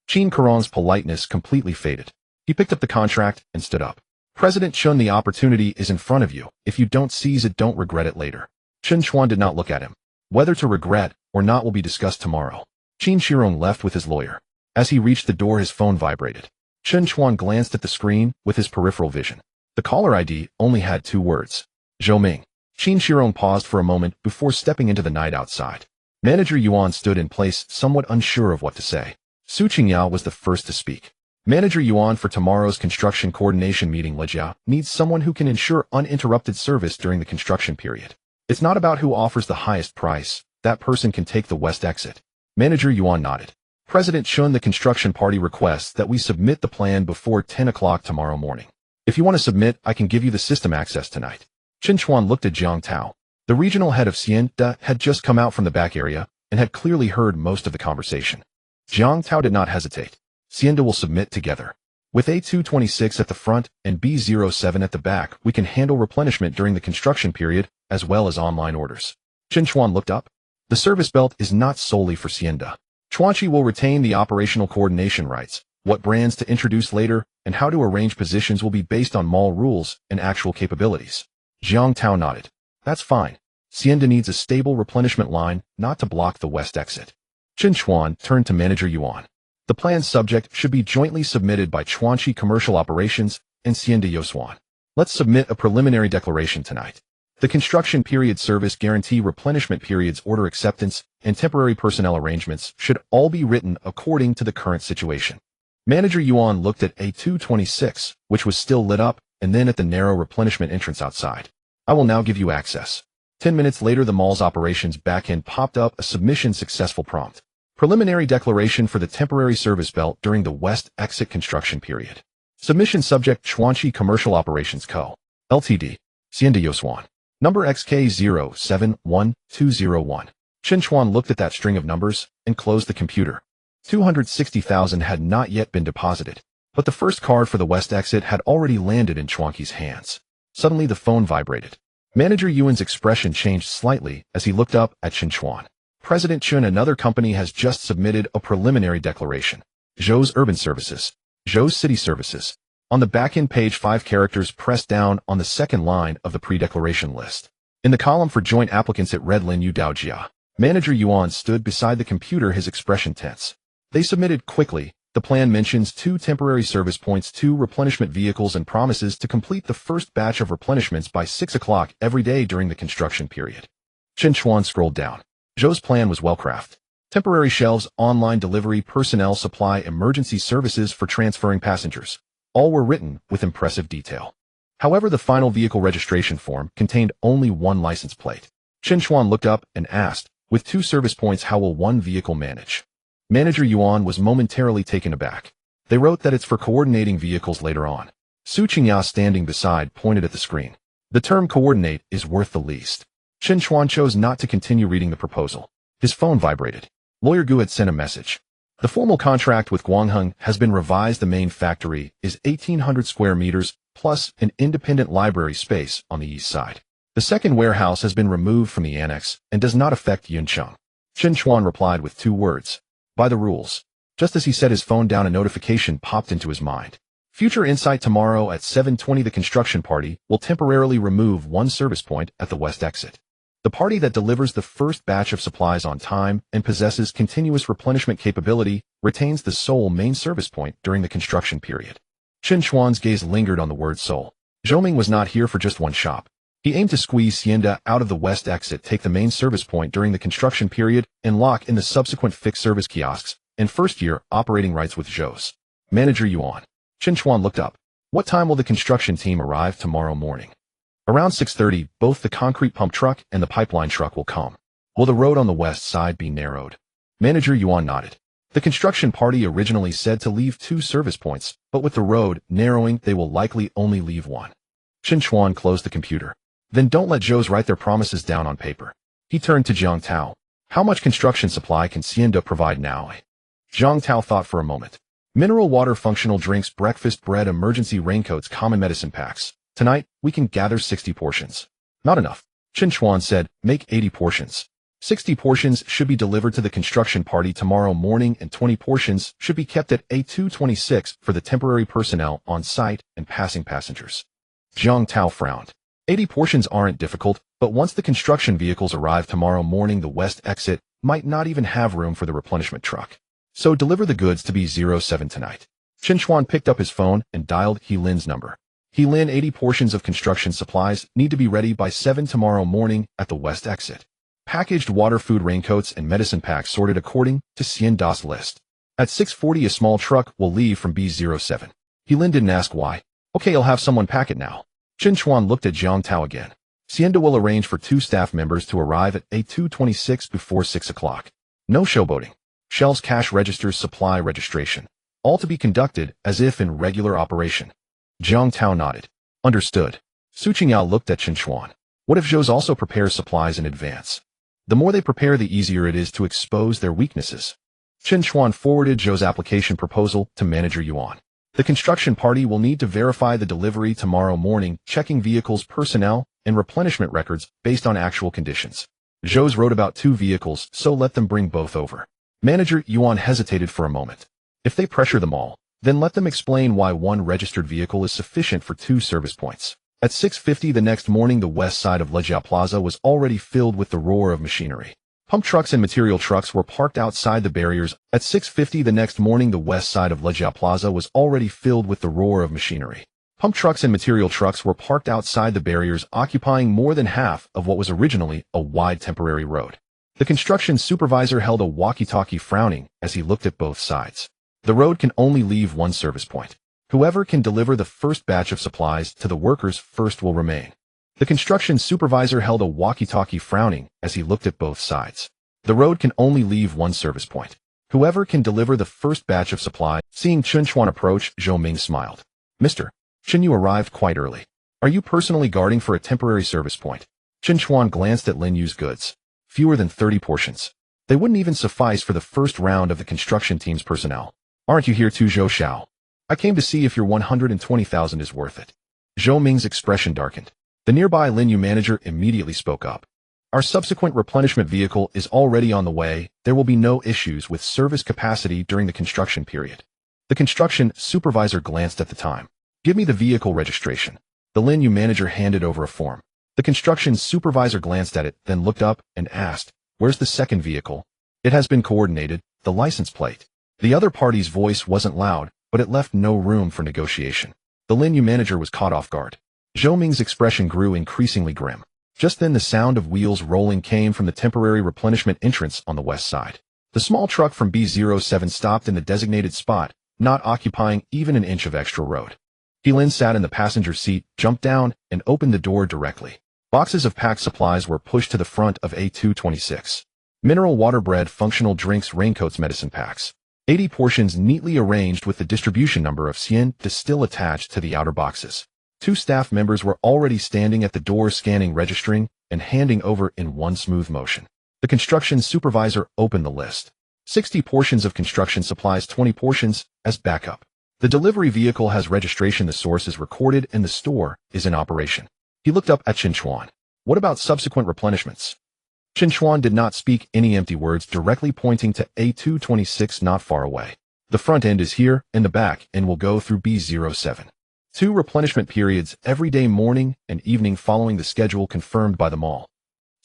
Chen Chuan's politeness completely faded. He picked up the contract and stood up. President Chen, the opportunity is in front of you. If you don't seize it, don't regret it later. Chen Chuan did not look at him. Whether to regret or not will be discussed tomorrow. Chen Chuan left with his lawyer. As he reached the door, his phone vibrated. Chen Chuan glanced at the screen with his peripheral vision. The caller ID only had 2 words. Zhou Ming. Chen Chuan paused for a moment before stepping into the night outside. Manager Yuan stood in place, somewhat unsure of what to say. Su Qingyao was the first to speak. Manager Yuan, for tomorrow's construction coordination meeting, Lejia needs someone who can ensure uninterrupted service during the construction period. It's not about who offers the highest price. That person can take the west exit. Manager Yuan nodded. President Chen, the construction party requests that we submit the plan before 10 o'clock tomorrow morning. If you want to submit, I can give you the system access tonight. Chen Chuan looked at Jiang Tao. The regional head of Hacienda had just come out from the back area and had clearly heard most of the conversation. Jiang Tao did not hesitate. Hacienda will submit together. With A226 at the front and B07 at the back, we can handle replenishment during the construction period, as well as online orders. Chen Chuan looked up. The service belt is not solely for Hacienda. Chuanqi will retain the operational coordination rights. What brands to introduce later and how to arrange positions will be based on mall rules and actual capabilities. Jiang Tao nodded. That's fine. Hacienda needs a stable replenishment line, not to block the west exit. Chen Chuan turned to Manager Yuan. The plan subject should be jointly submitted by Chuanqi Commercial Operations and Hacienda Yoswan. Let's submit a preliminary declaration tonight. The construction period, service guarantee, replenishment periods, order acceptance, and temporary personnel arrangements should all be written according to the current situation. Manager Yuan looked at A226, which was still lit up, and then at the narrow replenishment entrance outside. I will now give you access. 10 minutes later, the mall's operations backend popped up a submission successful prompt. Preliminary declaration for the temporary service belt during the west exit construction period. Submission subject Chuanchi Commercial Operations Co. Ltd. Hacienda Yuan. Number XK071201. Chen Chuan looked at that string of numbers and closed the computer. 260,000 had not yet been deposited, but the first card for the west exit had already landed in Chuanqi's hands. Suddenly the phone vibrated. Manager Yuan's expression changed slightly as he looked up at Chen Chuan. President Chen, another company has just submitted a preliminary declaration. Zhou's Urban Services. Zhou's City Services. On the back-end page, 5 characters pressed down on the second line of the pre-declaration list. In the column for joint applicants, it read Lin Yu Daojia. Manager Yuan stood beside the computer, his expression tense. They submitted quickly. The plan mentions 2 temporary service points, 2 replenishment vehicles, and promises to complete the first batch of replenishments by 6 o'clock every day during the construction period. Chen Chuan scrolled down. Zhou's plan was well-crafted. Temporary shelves, online delivery, personnel supply, emergency services for transferring passengers. All were written with impressive detail. However, the final vehicle registration form contained only 1 license plate. Chen Chuan looked up and asked, with 2 service points, how will 1 vehicle manage? Manager Yuan was momentarily taken aback. They wrote that it's for coordinating vehicles later on. Su Qingya, standing beside, pointed at the screen. The term coordinate is worth the least. Chen Chuan chose not to continue reading the proposal. His phone vibrated. Lawyer Gu had sent a message. The formal contract with Guangheng has been revised. The main factory is 1,800 square meters, plus an independent library space on the east side. The second warehouse has been removed from the annex and does not affect Yuncheng. Chen Chuan replied with 2 words. By the rules. Just as he set his phone down, a notification popped into his mind. Future Insight: tomorrow at 7:20, the construction party will temporarily remove 1 service point at the west exit. The party that delivers the first batch of supplies on time and possesses continuous replenishment capability retains the sole main service point during the construction period. Chen Chuan's gaze lingered on the word sole. Zhoming was not here for just 1 shop. He aimed to squeeze Hacienda out of the west exit, take the main service point during the construction period, and lock in the subsequent fixed service kiosks and first-year operating rights with Zhou's. Manager Yuan. Chen Chuan looked up. What time will the construction team arrive tomorrow morning? Around 6:30, both the concrete pump truck and the pipeline truck will come. Will the road on the west side be narrowed? Manager Yuan nodded. The construction party originally said to leave 2 service points, but with the road narrowing, they will likely only leave 1. Chen Chuan closed the computer. Then don't let Zhou's write their promises down on paper. He turned to Jiang Tao. How much construction supply can Hacienda provide now? Jiang Tao thought for a moment. Mineral water, functional drinks, breakfast bread, emergency raincoats, common medicine packs. Tonight, we can gather 60 portions. Not enough. Chen Chuan said, make 80 portions. 60 portions should be delivered to the construction party tomorrow morning, and 20 portions should be kept at A226 for the temporary personnel on site and passing passengers. Jiang Tao frowned. 80 portions aren't difficult, but once the construction vehicles arrive tomorrow morning, the west exit might not even have room for the replenishment truck. So deliver the goods to B07 tonight. Chen Chuan picked up his phone and dialed He Lin's number. He Lin, 80 portions of construction supplies need to be ready by 7 tomorrow morning at the west exit. Packaged water, food, raincoats, and medicine packs sorted according to Hacienda's list. At 6:40, a small truck will leave from B07. He Lin didn't ask why. Okay, I'll have someone pack it now. Chen Chuan looked at Jiang Tao again. Hacienda will arrange for 2 staff members to arrive at A226 before 6 o'clock. No showboating. Shelves, cash registers, supply registration. All to be conducted as if in regular operation. Jiang Tao nodded. Understood. Su Qingya looked at Chen Chuan. What if Zhou's also prepares supplies in advance? The more they prepare, the easier it is to expose their weaknesses. Chen Chuan forwarded Zhou's application proposal to Manager Yuan. The construction party will need to verify the delivery tomorrow morning, checking vehicles, personnel, and replenishment records based on actual conditions. Zhou's wrote about 2 vehicles, so let them bring both over. Manager Yuan hesitated for a moment. If they pressure them all, then let them explain why 1 registered vehicle is sufficient for 2 service points. At 6:50 the next morning, the west side of Lejia Plaza was already filled with the roar of machinery. Pump trucks and material trucks were parked outside the barriers. At 6:50 the next morning, the west side of Lejia Plaza was already filled with the roar of machinery. Pump trucks and material trucks were parked outside the barriers, occupying more than half of what was originally a wide temporary road. The construction supervisor held a walkie-talkie, frowning as he looked at both sides. The road can only leave one service point. Whoever can deliver the first batch of supplies to the workers first will remain. The construction supervisor held a walkie-talkie, frowning as he looked at both sides. The road can only leave one service point. Whoever can deliver the first batch of supply. Seeing Chen Chuan approach, Zhou Ming smiled. Mr. Chen, you arrived quite early. Are you personally guarding for a temporary service point? Chen Chuan glanced at Lin Yu's goods. Fewer than 30 portions. They wouldn't even suffice for the first round of the construction team's personnel. Aren't you here too, Zhou Xiao? I came to see if your 120,000 is worth it. Zhou Ming's expression darkened. The nearby Lin Yu manager immediately spoke up. Our subsequent replenishment vehicle is already on the way. There will be no issues with service capacity during the construction period. The construction supervisor glanced at the time. Give me the vehicle registration. The Lin Yu manager handed over a form. The construction supervisor glanced at it, then looked up and asked, "Where's the second vehicle?" "It has been coordinated, the license plate." The other party's voice wasn't loud, but it left no room for negotiation. The Lin Yu manager was caught off guard. Zhou Ming's expression grew increasingly grim. Just then the sound of wheels rolling came from the temporary replenishment entrance on the west side. The small truck from B07 stopped in the designated spot, not occupying even an inch of extra road. Lin sat in the passenger seat, jumped down, and opened the door directly. Boxes of packed supplies were pushed to the front of A226. Mineral water, bread, functional drinks, raincoats, medicine packs. 80 portions neatly arranged with the distribution number of Xian still attached to the outer boxes. 2 staff members were already standing at the door, scanning, registering, and handing over in one smooth motion. The construction supervisor opened the list. 60 portions of construction supplies, 20 portions as backup. The delivery vehicle has registration. The source is recorded and the store is in operation. He looked up at Chen Chuan. What about subsequent replenishments? Chen Chuan did not speak any empty words, directly pointing to A226 not far away. The front end is here, and the back end will go through B07. 2 replenishment periods every day, morning and evening, following the schedule confirmed by the mall.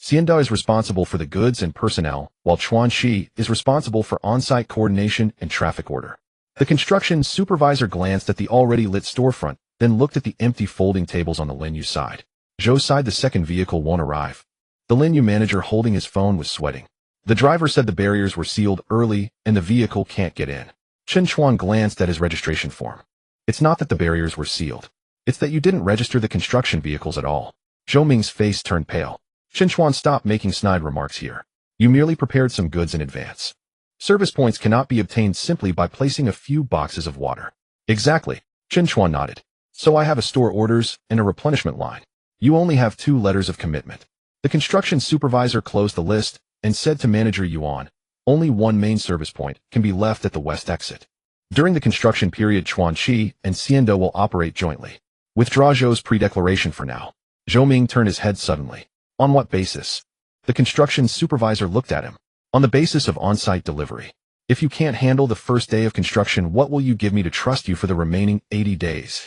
Xianda is responsible for the goods and personnel, while Chuan Shi is responsible for on-site coordination and traffic order. The construction supervisor glanced at the already lit storefront, then looked at the empty folding tables on the Lin Yu side. Zhou side, the second vehicle won't arrive. The Lin Yu manager holding his phone was sweating. The driver said the barriers were sealed early and the vehicle can't get in. Chen Chuan glanced at his registration form. It's not that the barriers were sealed. It's that you didn't register the construction vehicles at all. Zhou Ming's face turned pale. Chen Chuan, stop making snide remarks here. You merely prepared some goods in advance. Service points cannot be obtained simply by placing a few boxes of water. Exactly. Chen Chuan nodded. So I have a store orders and a replenishment line. You only have 2 letters of commitment. The construction supervisor closed the list and said to manager Yuan, only one main service point can be left at the west exit. During the construction period, Chuan Qi and Xianda will operate jointly. Withdraw Zhou's pre-declaration for now. Zhou Ming turned his head suddenly. On what basis? The construction supervisor looked at him. On the basis of on-site delivery. If you can't handle the first day of construction, what will you give me to trust you for the remaining 80 days?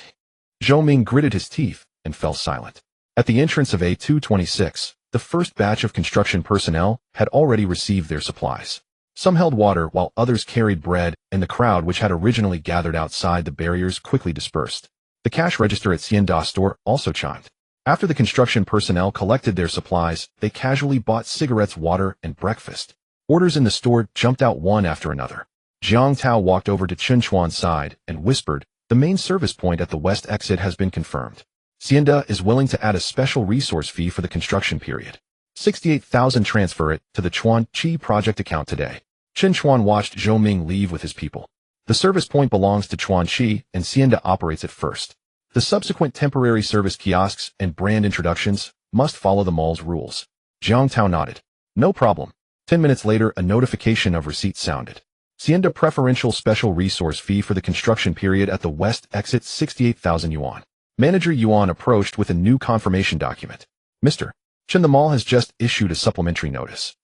Zhou Ming gritted his teeth and fell silent. At the entrance of A226, the first batch of construction personnel had already received their supplies. Some held water while others carried bread, and the crowd which had originally gathered outside the barriers quickly dispersed. The cash register at Xianda's store also chimed. After the construction personnel collected their supplies, they casually bought cigarettes, water, and breakfast. Orders in the store jumped out one after another. Jiang Tao walked over to Chen Chuan's side and whispered, the main service point at the west exit has been confirmed. Xianda is willing to add a special resource fee for the construction period. 68,000, transfer it to the Chuan Qi project account today. Chen Chuan watched Zhou Ming leave with his people. The service point belongs to Chuan Qi and Xianda operates it first. The subsequent temporary service kiosks and brand introductions must follow the mall's rules. Jiang Tao nodded. No problem. 10 minutes later, a notification of receipt sounded. Xianda preferential special resource fee for the construction period at the west exit, 68,000 yuan. Manager Yuan approached with a new confirmation document. Mr. Chen, the mall has just issued a supplementary notice.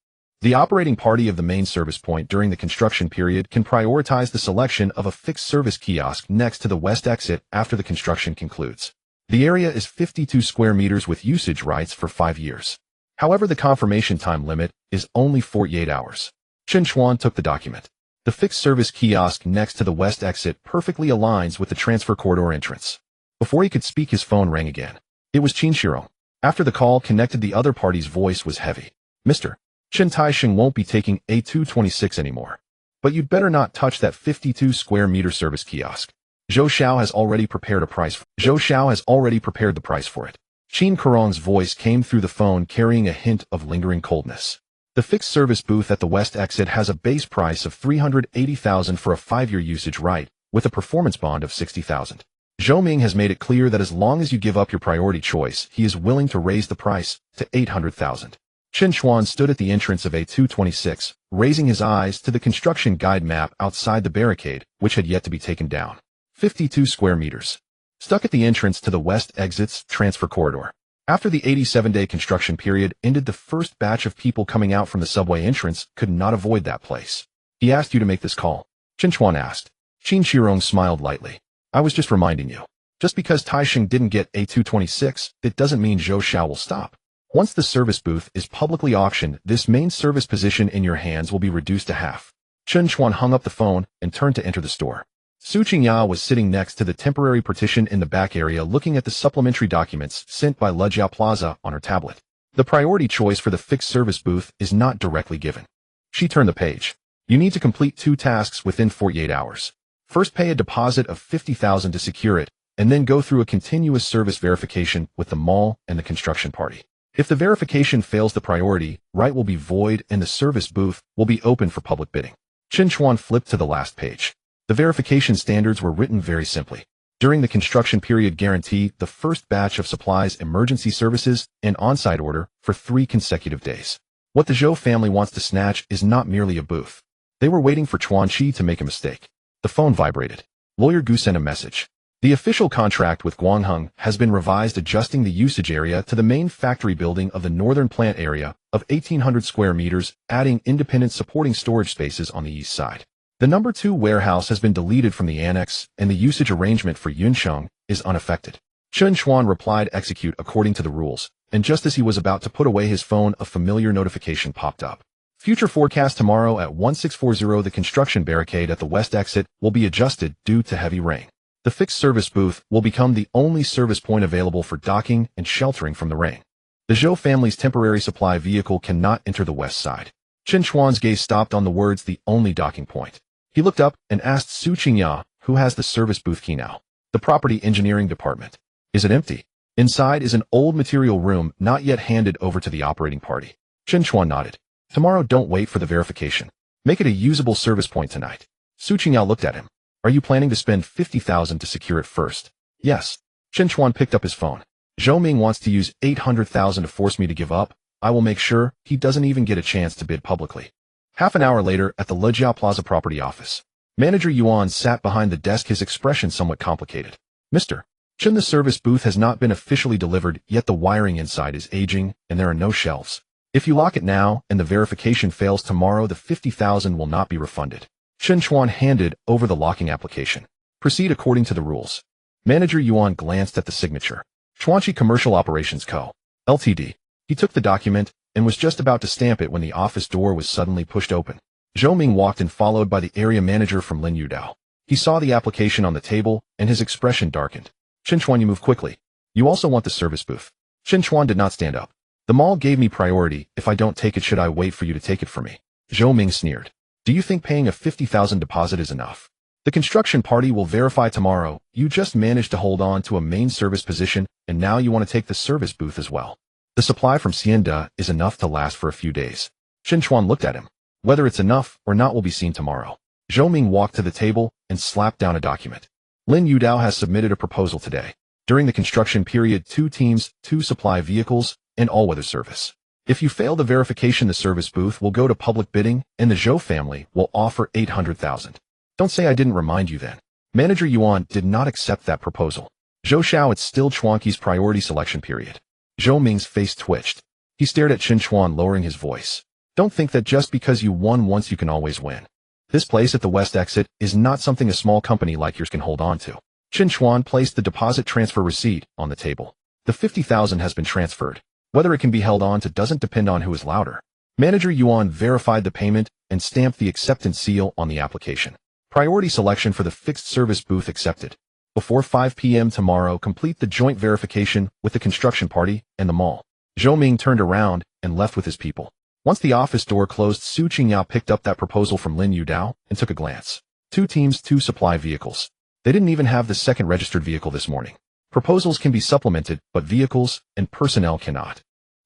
The operating party of the main service point during the construction period can prioritize the selection of a fixed service kiosk next to the west exit after the construction concludes. The area is 52 square meters with usage rights for 5 years. However, the confirmation time limit is only 48 hours. Chen Chuan took the document. The fixed service kiosk next to the west exit perfectly aligns with the transfer corridor entrance. Before he could speak, his phone rang again. It was Qin Shiro. After the call connected, the other party's voice was heavy. Mr. Chen Taisheng won't be taking A226 anymore. But you'd better not touch that 52 square meter service kiosk. Zhou Xiao has already prepared the price for it. Qin Kerong's voice came through the phone carrying a hint of lingering coldness. The fixed service booth at the west exit has a base price of 380,000 for a 5-year usage right, with a performance bond of 60,000. Zhou Ming has made it clear that as long as you give up your priority choice, he is willing to raise the price to 800,000. Chen Chuan stood at the entrance of A226, raising his eyes to the construction guide map outside the barricade, which had yet to be taken down. 52 square meters. Stuck at the entrance to the west exit's transfer corridor. After the 87-day construction period ended, the first batch of people coming out from the subway entrance could not avoid that place. He asked you to make this call. Chen Chuan asked. Qin Shirong smiled lightly. I was just reminding you. Just because Taisheng didn't get A226, it doesn't mean Zhou Xiao will stop. Once the service booth is publicly auctioned, this main service position in your hands will be reduced to half. Chen Chuan hung up the phone and turned to enter the store. Su Qingya was sitting next to the temporary partition in the back area looking at the supplementary documents sent by Lejiao Plaza on her tablet. The priority choice for the fixed service booth is not directly given. She turned the page. You need to complete 2 tasks within 48 hours. First, pay a deposit of 50,000 to secure it, and then go through a continuous service verification with the mall and the construction party. If the verification fails, the priority right will be void and the service booth will be open for public bidding. Chen Chuan flipped to the last page. The verification standards were written very simply. During the construction period, guarantee the first batch of supplies, emergency services, and on-site order for 3 consecutive days. What the Zhou family wants to snatch is not merely a booth. They were waiting for Chuan Chi to make a mistake. The phone vibrated. Lawyer Gu sent a message. The official contract with Guangheng has been revised, adjusting the usage area to the main factory building of the northern plant area of 1,800 square meters, adding independent supporting storage spaces on the east side. The number 2 warehouse has been deleted from the annex, and the usage arrangement for Yunsheng is unaffected. Chen Chuan replied, execute according to the rules, and just as he was about to put away his phone, a familiar notification popped up. Future forecast: tomorrow at 1640 the construction barricade at the west exit will be adjusted due to heavy rain. The fixed service booth will become the only service point available for docking and sheltering from the rain. The Zhou family's temporary supply vehicle cannot enter the west side. Chen Chuan's gaze stopped on the words, the only docking point. He looked up and asked Su Qingya, who has the service booth key now. The property engineering department. Is it empty? Inside is an old material room not yet handed over to the operating party. Chen Chuan nodded. Tomorrow, don't wait for the verification. Make it a usable service point tonight. Su Qingya looked at him. Are you planning to spend 50,000 to secure it first? Yes. Chen Chuan picked up his phone. Zhou Ming wants to use 800,000 to force me to give up. I will make sure he doesn't even get a chance to bid publicly. Half an hour later, at the Lejiao Plaza property office, Manager Yuan sat behind the desk, his expression somewhat complicated. Mr. Chen, the service booth has not been officially delivered, yet the wiring inside is aging, and there are no shelves. If you lock it now, and the verification fails tomorrow, the 50,000 will not be refunded. Chen Chuan handed over the locking application. Proceed according to the rules. Manager Yuan glanced at the signature. Chuanchi Commercial Operations Co. Ltd. He took the document and was just about to stamp it when the office door was suddenly pushed open. Zhou Ming walked in, followed by the area manager from Lin Yudao. He saw the application on the table, and his expression darkened. Chen Chuan, you move quickly. You also want the service booth. Chen Chuan did not stand up. The mall gave me priority. If I don't take it, should I wait for you to take it for me? Zhou Ming sneered. Do you think paying a 50,000 deposit is enough? The construction party will verify tomorrow. You just managed to hold on to a main service position, and now you want to take the service booth as well. The supply from Xianda is enough to last for a few days. Chen Chuan looked at him. Whether it's enough or not will be seen tomorrow. Zhou Ming walked to the table and slapped down a document. Lin Yudao has submitted a proposal today. During the construction period, 2 teams, 2 supply vehicles, and all-weather service. If you fail the verification, the service booth will go to public bidding, and the Zhou family will offer 800,000. Don't say I didn't remind you then. Manager Yuan did not accept that proposal. Zhou Xiao, it's still Chuanqi's priority selection period. Zhou Ming's face twitched. He stared at Chen Chuan, lowering his voice. Don't think that just because you won once you can always win. This place at the west exit is not something a small company like yours can hold on to. Chen Chuan placed the deposit transfer receipt on the table. The 50,000 has been transferred. Whether it can be held on to doesn't depend on who is louder. Manager Yuan verified the payment and stamped the acceptance seal on the application. Priority selection for the fixed service booth accepted. Before 5 p.m. tomorrow, complete the joint verification with the construction party and the mall. Zhou Ming turned around and left with his people. Once the office door closed, Su Qingyao picked up that proposal from Lin Yudao and took a glance. 2 teams, 2 supply vehicles. They didn't even have the second registered vehicle this morning. Proposals can be supplemented, but vehicles and personnel cannot.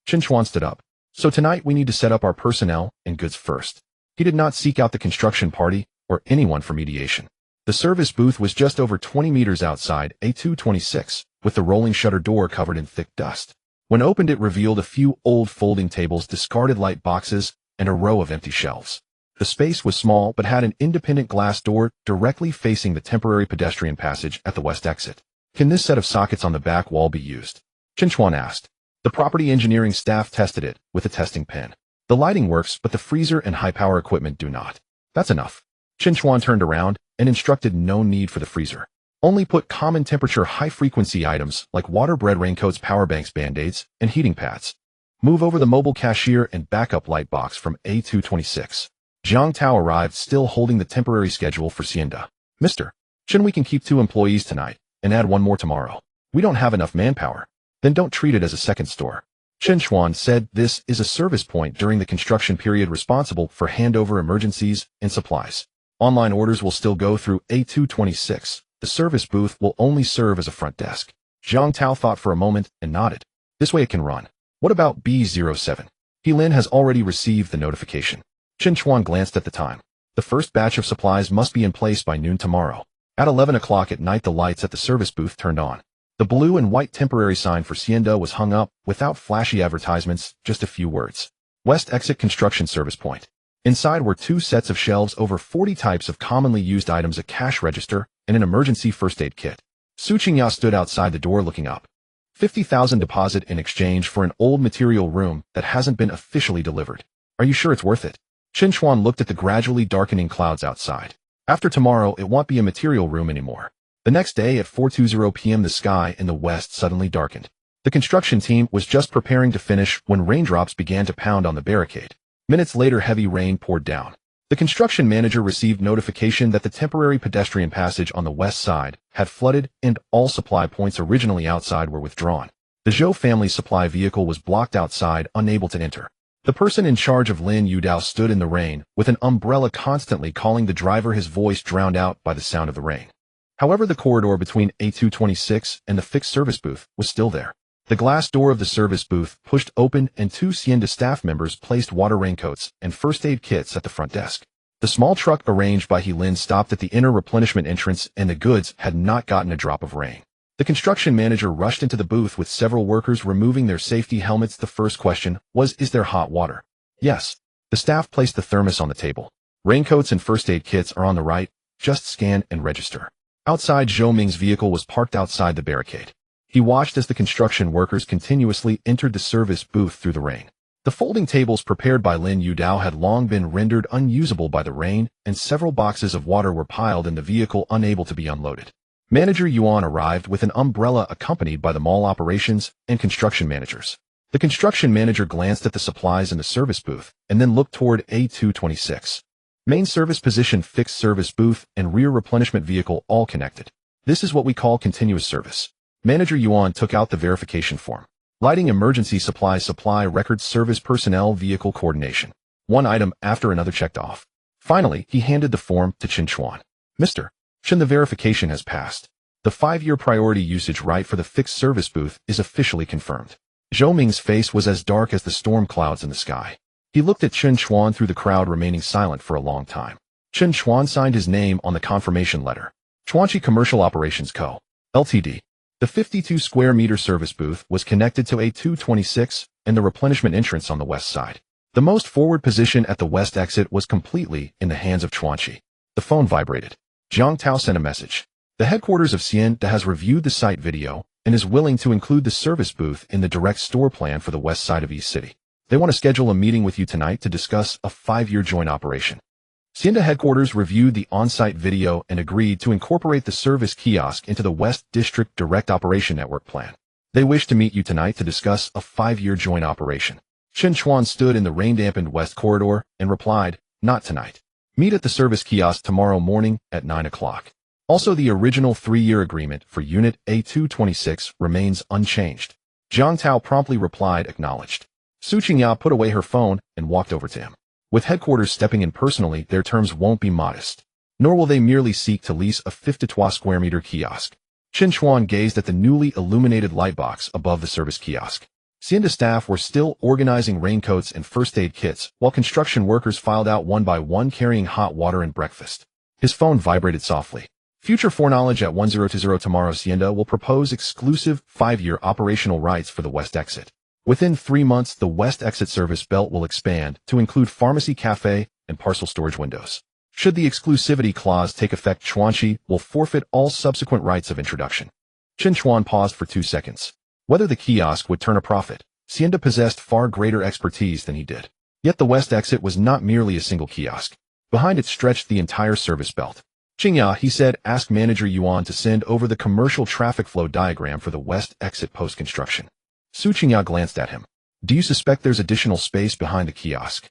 Chen Chuan stood up. So tonight we need to set up our personnel and goods first. He did not seek out the construction party or anyone for mediation. The service booth was just over 20 meters outside A226, with the rolling shutter door covered in thick dust. When opened, it revealed a few old folding tables, discarded light boxes, and a row of empty shelves. The space was small but had an independent glass door directly facing the temporary pedestrian passage at the west exit. Can this set of sockets on the back wall be used? Chen Chuan asked. The property engineering staff tested it with a testing pen. The lighting works, but the freezer and high-power equipment do not. That's enough. Chen Chuan turned around and instructed no need for the freezer. Only put common temperature high-frequency items like water-bread raincoats, power banks, band-aids, and heating pads. Move over the mobile cashier and backup light box from A226. Jiang Tao arrived, still holding the temporary schedule for Xianda. Mr. Chen, we can keep 2 employees tonight and add 1 more tomorrow. We don't have enough manpower. Then don't treat it as a second store. Chen Chuan said this is a service point during the construction period responsible for handover emergencies and supplies. Online orders will still go through A226. The service booth will only serve as a front desk. Jiang Tao thought for a moment and nodded. This way it can run. What about B07? Lin has already received the notification. Chen Chuan glanced at the time. The first batch of supplies must be in place by noon tomorrow. At 11 o'clock at night, the lights at the service booth turned on. The blue and white temporary sign for Xianda was hung up without flashy advertisements, just a few words. West Exit Construction Service Point. Inside were 2 sets of shelves, over 40 types of commonly used items, a cash register, and an emergency first aid kit. Su Qingyao stood outside the door looking up. 50,000 deposit in exchange for an old material room that hasn't been officially delivered. Are you sure it's worth it? Chen Chuan looked at the gradually darkening clouds outside. After tomorrow, it won't be a material room anymore. The next day at 4:20 p.m. the sky in the west suddenly darkened. The construction team was just preparing to finish when raindrops began to pound on the barricade. Minutes later, heavy rain poured down. The construction manager received notification that the temporary pedestrian passage on the west side had flooded and all supply points originally outside were withdrawn. The Zhou family supply vehicle was blocked outside, unable to enter. The person in charge of Lin Yudao stood in the rain with an umbrella, constantly calling the driver, his voice drowned out by the sound of the rain. However, the corridor between A226 and the fixed service booth was still there. The glass door of the service booth pushed open and 2 Xianda staff members placed water raincoats and first aid kits at the front desk. The small truck arranged by Lin stopped at the inner replenishment entrance, and the goods had not gotten a drop of rain. The construction manager rushed into the booth with several workers removing their safety helmets. The first question was, is there hot water? Yes. The staff placed the thermos on the table. Raincoats and first aid kits are on the right. Just scan and register. Outside, Zhou Ming's vehicle was parked outside the barricade. He watched as the construction workers continuously entered the service booth through the rain. The folding tables prepared by Lin Yudao had long been rendered unusable by the rain, and several boxes of water were piled in the vehicle, unable to be unloaded. Manager Yuan arrived with an umbrella, accompanied by the mall operations and construction managers. The construction manager glanced at the supplies in the service booth and then looked toward A226. Main service position, fixed service booth, and rear replenishment vehicle all connected. This is what we call continuous service. Manager Yuan took out the verification form. Lighting, emergency supplies, supply records, service personnel, vehicle coordination. One item after another checked off. Finally, he handed the form to Chen Chuan. Mr. Chen, the verification has passed. The 5-year priority usage right for the fixed service booth is officially confirmed. Zhou Ming's face was as dark as the storm clouds in the sky. He looked at Chen Chuan through the crowd, remaining silent for a long time. Chen Chuan signed his name on the confirmation letter. Chuanchi Commercial Operations Co., Ltd. The 52-square-meter service booth was connected to A226 and the replenishment entrance on the west side. The most forward position at the west exit was completely in the hands of Chuanchi. The phone vibrated. Jiang Tao sent a message. The headquarters of Xianda has reviewed the site video and is willing to include the service booth in the direct store plan for the west side of East City. They want to schedule a meeting with you tonight to discuss a 5-year joint operation. Xianda headquarters reviewed the on-site video and agreed to incorporate the service kiosk into the West District Direct Operation Network plan. They wish to meet you tonight to discuss a 5-year joint operation. Chen Chuan stood in the rain-dampened west corridor and replied, not tonight. Meet at the service kiosk tomorrow morning at 9 o'clock. Also, the original 3-year agreement for Unit A226 remains unchanged. Jiang Tao promptly replied, acknowledged. Su Qingya put away her phone and walked over to him. With headquarters stepping in personally, their terms won't be modest. Nor will they merely seek to lease a 53 square meter kiosk. Chen Chuan gazed at the newly illuminated lightbox above the service kiosk. Xianda staff were still organizing raincoats and first aid kits, while construction workers filed out one by one carrying hot water and breakfast. His phone vibrated softly. Future foreknowledge at 1020 tomorrow. Xianda will propose exclusive 5-year operational rights for the West Exit. Within 3 months, the West Exit service belt will expand to include pharmacy, cafe, and parcel storage windows. Should the exclusivity clause take effect, Chuanqi will forfeit all subsequent rights of introduction. Chen Chuan paused for 2 seconds. Whether the kiosk would turn a profit, Xianda possessed far greater expertise than he did. Yet the West Exit was not merely a single kiosk. Behind it stretched the entire service belt. Qingya, he said, ask manager Yuan to send over the commercial traffic flow diagram for the West Exit post-construction. Su Qingya glanced at him. Do you suspect there's additional space behind the kiosk?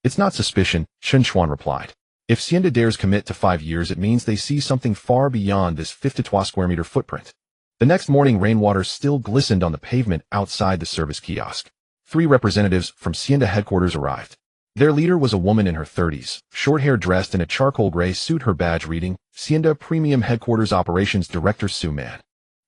It's not suspicion, Chen Chuan replied. If Xianda dares commit to 5 years, it means they see something far beyond this 53 square meter footprint. The next morning, rainwater still glistened on the pavement outside the service kiosk. 3 representatives from Xianda headquarters arrived. Their leader was a woman in her 30s, short hair, dressed in a charcoal gray suit, her badge reading, Xianda Premium Headquarters Operations Director Su Man.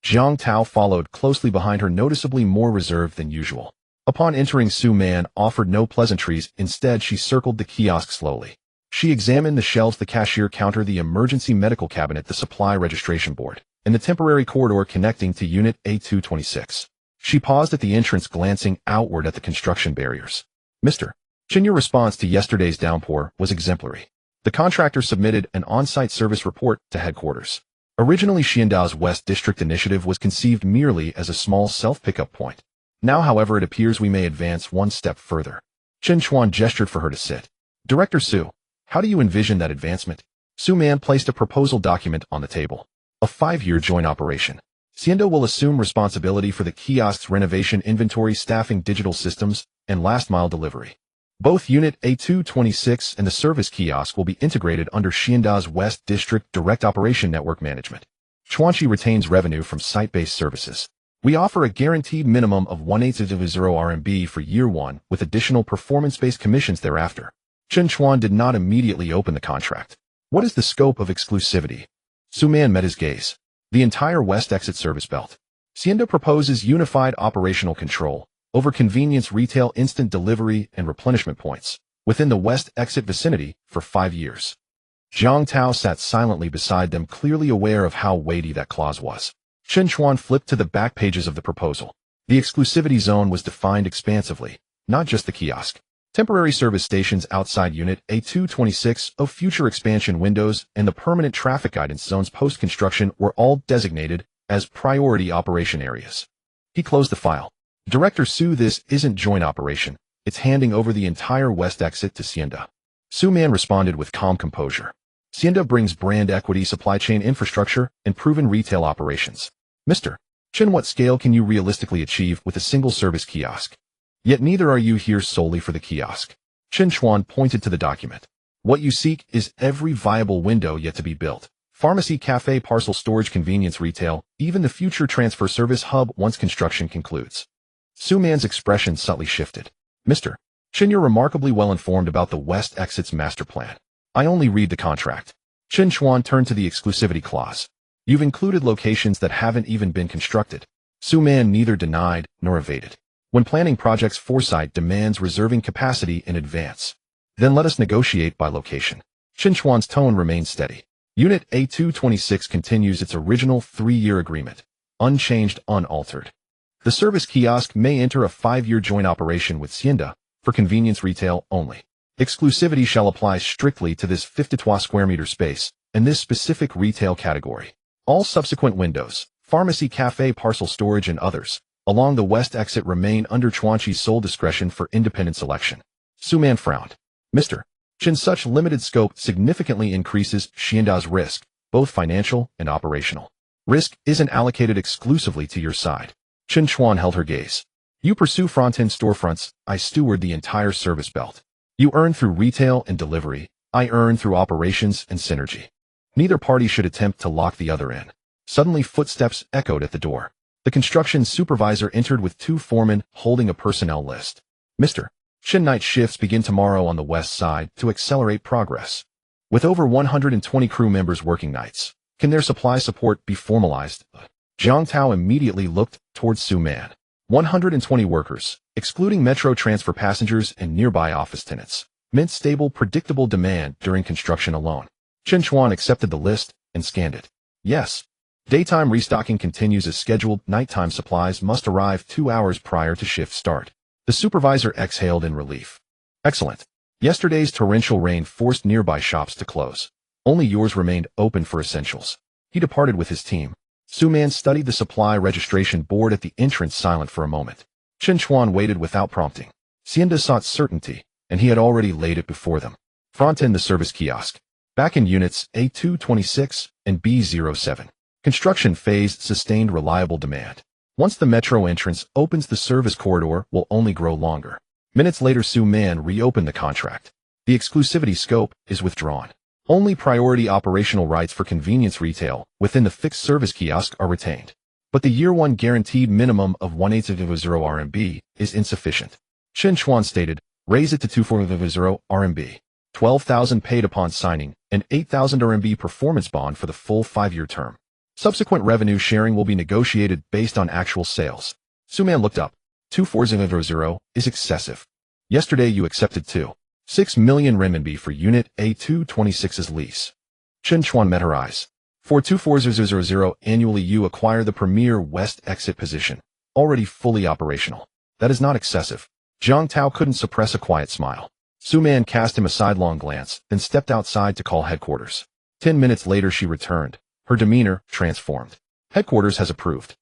Jiang Tao followed closely behind her, noticeably more reserved than usual. Upon entering, Su Man offered no pleasantries. Instead, she circled the kiosk slowly. She examined the shelves, the cashier counter, the emergency medical cabinet, the supply registration board, and the temporary corridor connecting to Unit A226. She paused at the entrance, glancing outward at the construction barriers. Mr. Chen, your response to yesterday's downpour was exemplary. The contractor submitted an on-site service report to headquarters. Originally, Xiandao's West District initiative was conceived merely as a small self-pickup point. Now, however, it appears we may advance one step further. Chen Chuan gestured for her to sit. Director Su, how do you envision that advancement? Su Man placed a proposal document on the table. A 5-year joint operation. Xianda will assume responsibility for the kiosk's renovation, inventory, staffing, digital systems, and last-mile delivery. Both Unit A226 and the service kiosk will be integrated under Xiandao's West District Direct Operation Network Management. Chuanqi retains revenue from site-based services. We offer a guaranteed minimum of 1800 RMB for year 1 with additional performance-based commissions thereafter. Chen Chuan did not immediately open the contract. What is the scope of exclusivity? Su Man met his gaze. The entire West Exit service belt. Xianda proposes unified operational control over convenience, retail, instant delivery, and replenishment points within the West Exit vicinity for 5 years. Jiang Tao sat silently beside them, clearly aware of how weighty that clause was. Chen Chuan flipped to the back pages of the proposal. The exclusivity zone was defined expansively, not just the kiosk. Temporary service stations outside Unit A226 of future expansion windows and the permanent traffic guidance zones post-construction were all designated as priority operation areas. He closed the file. Director Su, this isn't joint operation. It's handing over the entire West Exit to Xianda. Su Man responded with calm composure. Xianda brings brand equity, supply chain infrastructure, and proven retail operations. Mr. Chen, what scale can you realistically achieve with a single service kiosk? Yet neither are you here solely for the kiosk. Chen Chuan pointed to the document. What you seek is every viable window yet to be built. Pharmacy, cafe, parcel storage, convenience, retail, even the future transfer service hub once construction concludes. Su Man's expression subtly shifted. Mr. Chen, you're remarkably well informed about the West Exit's master plan. I only read the contract. Chen Chuan turned to the exclusivity clause. You've included locations that haven't even been constructed. Su Man neither denied nor evaded. When planning projects, foresight demands reserving capacity in advance. Then let us negotiate by location. Chen Chuan's tone remained steady. Unit A226 continues its original 3-year agreement, unchanged, unaltered. The service kiosk may enter a 5-year joint operation with Xianda for convenience retail only. Exclusivity shall apply strictly to this 53 square meter space and this specific retail category. All subsequent windows, pharmacy, cafe, parcel storage, and others along the West Exit remain under Chuanqi's sole discretion for independent selection. Su Man frowned. Mr. Chen, such limited scope significantly increases Xiandao's risk, both financial and operational. Risk isn't allocated exclusively to your side. Chen Chuan held her gaze. You pursue front-end storefronts, I steward the entire service belt. You earn through retail and delivery, I earn through operations and synergy. Neither party should attempt to lock the other in. Suddenly footsteps echoed at the door. The construction supervisor entered with 2 foremen holding a personnel list. Mr. Chen, night shifts begin tomorrow on the west side to accelerate progress. With over 120 crew members working nights, can their supply support be formalized? Jiang Tao immediately looked towards Su Man. 120 workers, excluding metro transfer passengers and nearby office tenants, meant stable, predictable demand during construction alone. Chen Chuan accepted the list and scanned it. Yes. Daytime restocking continues as scheduled. Nighttime supplies must arrive 2 hours prior to shift start. The supervisor exhaled in relief. Excellent. Yesterday's torrential rain forced nearby shops to close. Only yours remained open for essentials. He departed with his team. Su Man studied the supply registration board at the entrance, silent for a moment. Chen Chuan waited without prompting. Hacienda sought certainty, and he had already laid it before them. Front end the service kiosk. Back in units A226 and B07. Construction phase sustained reliable demand. Once the metro entrance opens, the service corridor will only grow longer. Minutes later, Su Man reopened the contract. The exclusivity scope is withdrawn. Only priority operational rights for convenience retail within the fixed service kiosk are retained. But the year 1 guaranteed minimum of 180 RMB is insufficient. Chen Chuan stated, raise it to 240 RMB. 12,000 paid upon signing, and 8,000 RMB performance bond for the full 5-year term. Subsequent revenue sharing will be negotiated based on actual sales. Su Man looked up. 240 is excessive. Yesterday you accepted 2.6 million renminbi for unit A226's lease. Chen Chuan met her eyes. For 24000 annually you acquire the premier west exit position, already fully operational. That is not excessive. Jiang Tao couldn't suppress a quiet smile. Su Man cast him a sidelong glance, then stepped outside to call headquarters. 10 minutes later she returned, her demeanor transformed. Headquarters has approved.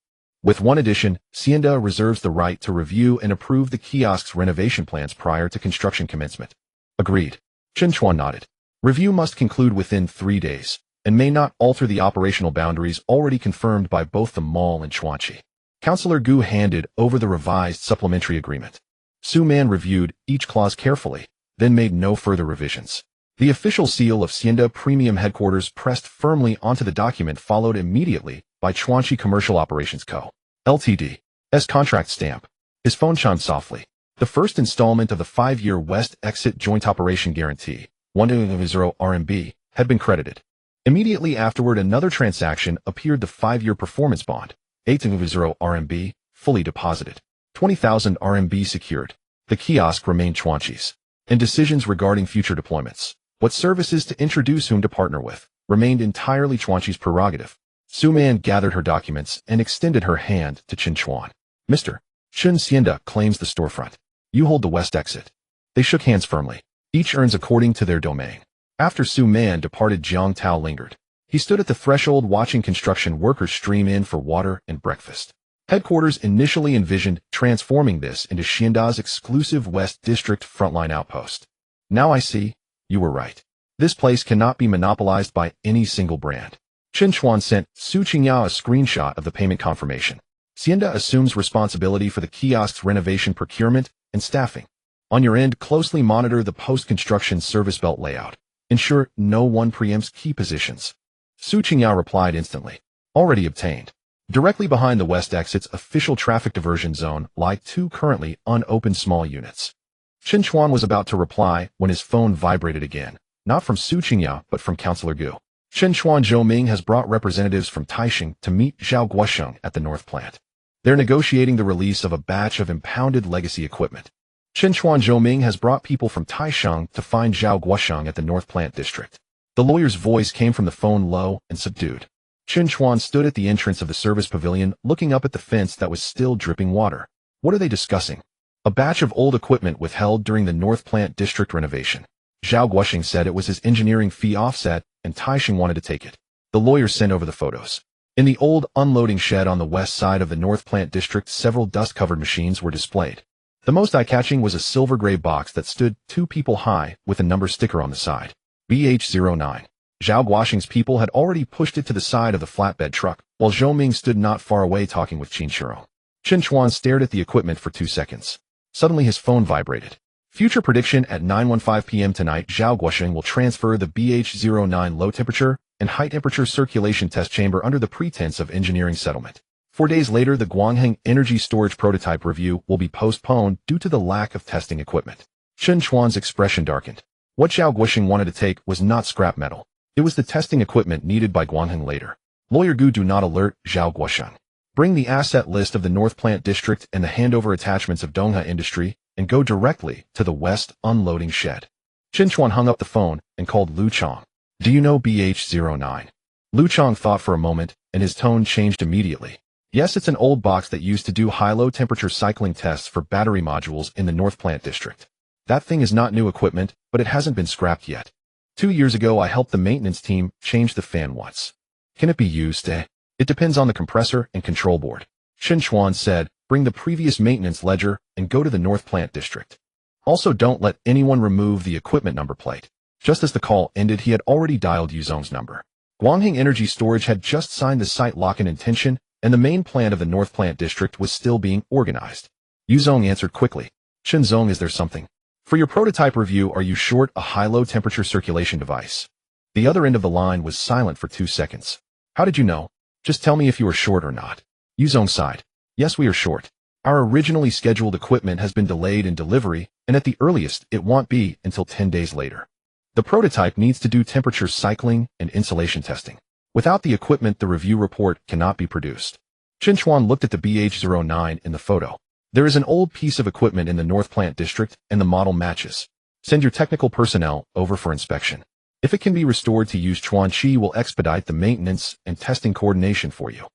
With one addition, Hacienda reserves the right to review and approve the kiosk's renovation plans prior to construction commencement. Agreed. Chen Chuan nodded. Review must conclude within 3 days, and may not alter the operational boundaries already confirmed by both the mall and Chuanqi. Councillor Gu handed over the revised supplementary agreement. Su Man reviewed each clause carefully, then made no further revisions. The official seal of Hacienda Premium Headquarters pressed firmly onto the document, followed immediately by Chuanqi Commercial Operations Co. Ltd.'s contract stamp. His phone chimed softly. The first installment of the 5-year West Exit Joint Operation Guarantee, 180 RMB, had been credited. Immediately afterward, another transaction appeared: the 5-year performance bond, 880 RMB, fully deposited. 20,000 RMB secured. The kiosk remained Chuanqi's. And decisions regarding future deployments, what services to introduce, whom to partner with, remained entirely Chuanqi's prerogative. Su Man gathered her documents and extended her hand to Chen Chuan. Mr. Chen, Hacienda claims the storefront. You hold the west exit. They shook hands firmly. Each earns according to their domain. After Su Man departed, Jiang Tao lingered. He stood at the threshold watching construction workers stream in for water and breakfast. Headquarters initially envisioned transforming this into Hacienda's exclusive West District frontline outpost. Now I see, you were right. This place cannot be monopolized by any single brand. Chen Chuan sent Su Qingyao a screenshot of the payment confirmation. Hacienda assumes responsibility for the kiosk's renovation, procurement, and staffing. On your end, closely monitor the post-construction service belt layout. Ensure no one preempts key positions. Su Qingyao replied instantly. Already obtained. Directly behind the west exit's official traffic diversion zone lie 2 currently unopened small units. Chen Chuan was about to reply when his phone vibrated again, not from Su Qingyao but from Councillor Gu. Chen Chuan Zhou has brought representatives from Taixing to meet Zhao Guosheng at the North Plant. They're negotiating the release of a batch of impounded legacy equipment. Chen Chuan Zhou has brought people from Taixing to find Zhao Guosheng at the North Plant district. The lawyer's voice came from the phone, low and subdued. Chen Chuan stood at the entrance of the service pavilion, looking up at the fence that was still dripping water. What are they discussing? A batch of old equipment withheld during the North Plant district renovation. Zhao Guosheng said it was his engineering fee offset, and Taixing wanted to take it. The lawyer sent over the photos. In the old unloading shed on the west side of the North Plant district, several dust-covered machines were displayed. The most eye-catching was a silver-gray box that stood 2 people high with a number sticker on the side. BH09. Zhao Guosheng's people had already pushed it to the side of the flatbed truck, while Zhou Ming stood not far away talking with Qin Shiro. Chen Chuan stared at the equipment for 2 seconds. Suddenly his phone vibrated. Future prediction: at 9:15 p.m. tonight, Zhao Guosheng will transfer the BH09 low temperature and high temperature circulation test chamber under the pretense of engineering settlement. 4 days later, the Guangheng energy storage prototype review will be postponed due to the lack of testing equipment. Chen Chuan's expression darkened. What Zhao Guoxing wanted to take was not scrap metal. It was the testing equipment needed by Guangheng later. Lawyer Gu, do not alert Zhao Guoxing. Bring the asset list of the North Plant District and the handover attachments of Dongha Industry and go directly to the West unloading shed. Chen Chuan hung up the phone and called Lu Chong. Do you know BH09? Lu Chong thought for a moment and his tone changed immediately. Yes, it's an old box that used to do high-low temperature cycling tests for battery modules in the North Plant District. That thing is not new equipment, but it hasn't been scrapped yet. 2 years ago, I helped the maintenance team change the fan once. Can it be used? It depends on the compressor and control board. Chen Chuan said, bring the previous maintenance ledger and go to the North Plant District. Also, don't let anyone remove the equipment number plate. Just as the call ended, he had already dialed Yuzong's number. Guangheng Energy Storage had just signed the site lock-in intention, and the main plan of the North Plant District was still being organized. Yuzong answered quickly. Chen Zong, is there something? For your prototype review, are you short a high-low temperature circulation device? The other end of the line was silent for 2 seconds. How did you know? Just tell me if you are short or not. Yuzong sighed. Yes, we are short. Our originally scheduled equipment has been delayed in delivery, and at the earliest, it won't be until 10 days later. The prototype needs to do temperature cycling and insulation testing. Without the equipment, the review report cannot be produced. Chen Chuan looked at the BH09 in the photo. There is an old piece of equipment in the North Plant District, and the model matches. Send your technical personnel over for inspection. If it can be restored to use, Chuan Chi will expedite the maintenance and testing coordination for you.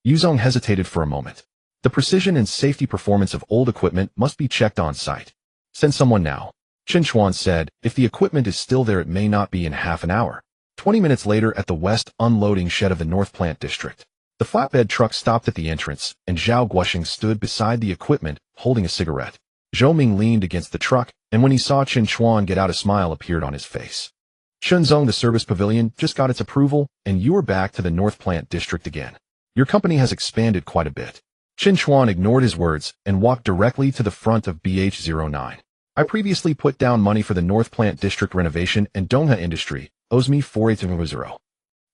Yuzong hesitated for a moment. The precision and safety performance of old equipment must be checked on site. Send someone now. Chen Chuan said, if the equipment is still there, it may not be in half an hour. 20 minutes later, at the West unloading shed of the North Plant District, the flatbed truck stopped at the entrance, and Zhao Guoxing stood beside the equipment, holding a cigarette. Zhou Ming leaned against the truck, and when he saw Chen Chuan get out, a smile appeared on his face. Chen Zong, the service pavilion just got its approval, and you are back to the North Plant District again. Your company has expanded quite a bit. Chen Chuan ignored his words and walked directly to the front of BH09. I previously put down money for the North Plant District renovation, and Dongha Industry owes me 4800.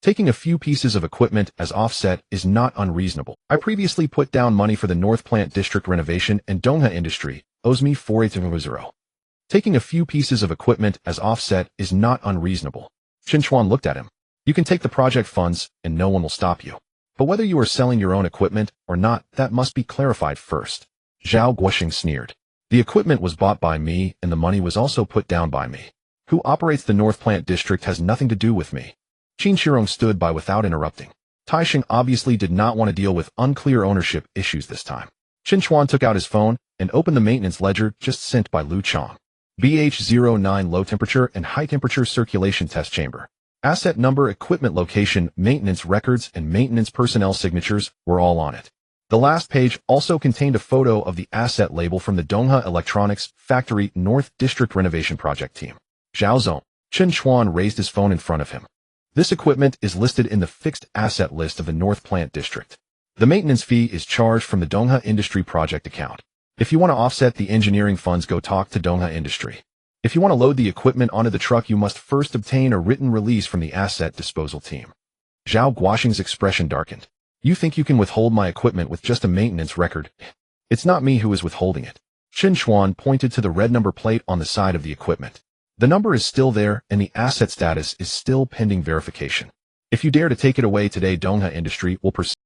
Taking a few pieces of equipment as offset is not unreasonable. I previously put down money for the North Plant District renovation, and Dongha Industry owes me 4800. Taking a few pieces of equipment as offset is not unreasonable. Chen Chuan looked at him. You can take the project funds, and no one will stop you. But whether you are selling your own equipment or not, that must be clarified first. Zhao Guoxing sneered. The equipment was bought by me, and the money was also put down by me. Who operates the North Plant District has nothing to do with me. Qin Shirong stood by without interrupting. Taisheng obviously did not want to deal with unclear ownership issues this time. Chen Chuan took out his phone and opened the maintenance ledger just sent by Lu Chong. BH09 low temperature and high temperature circulation test chamber. Asset number, equipment location, maintenance records, and maintenance personnel signatures were all on it. The last page also contained a photo of the asset label from the Dongha Electronics Factory North District Renovation Project Team. Zhao Zong. Chen Chuan raised his phone in front of him. This equipment is listed in the fixed asset list of the North Plant District. The maintenance fee is charged from the Dongha Industry project account. If you want to offset the engineering funds, go talk to Dongha Industry. If you want to load the equipment onto the truck, you must first obtain a written release from the asset disposal team. Zhao Guoxing's expression darkened. You think you can withhold my equipment with just a maintenance record? It's not me who is withholding it. Chen Chuan pointed to the red number plate on the side of the equipment. The number is still there, and the asset status is still pending verification. If you dare to take it away today, Dongha Industry will proceed.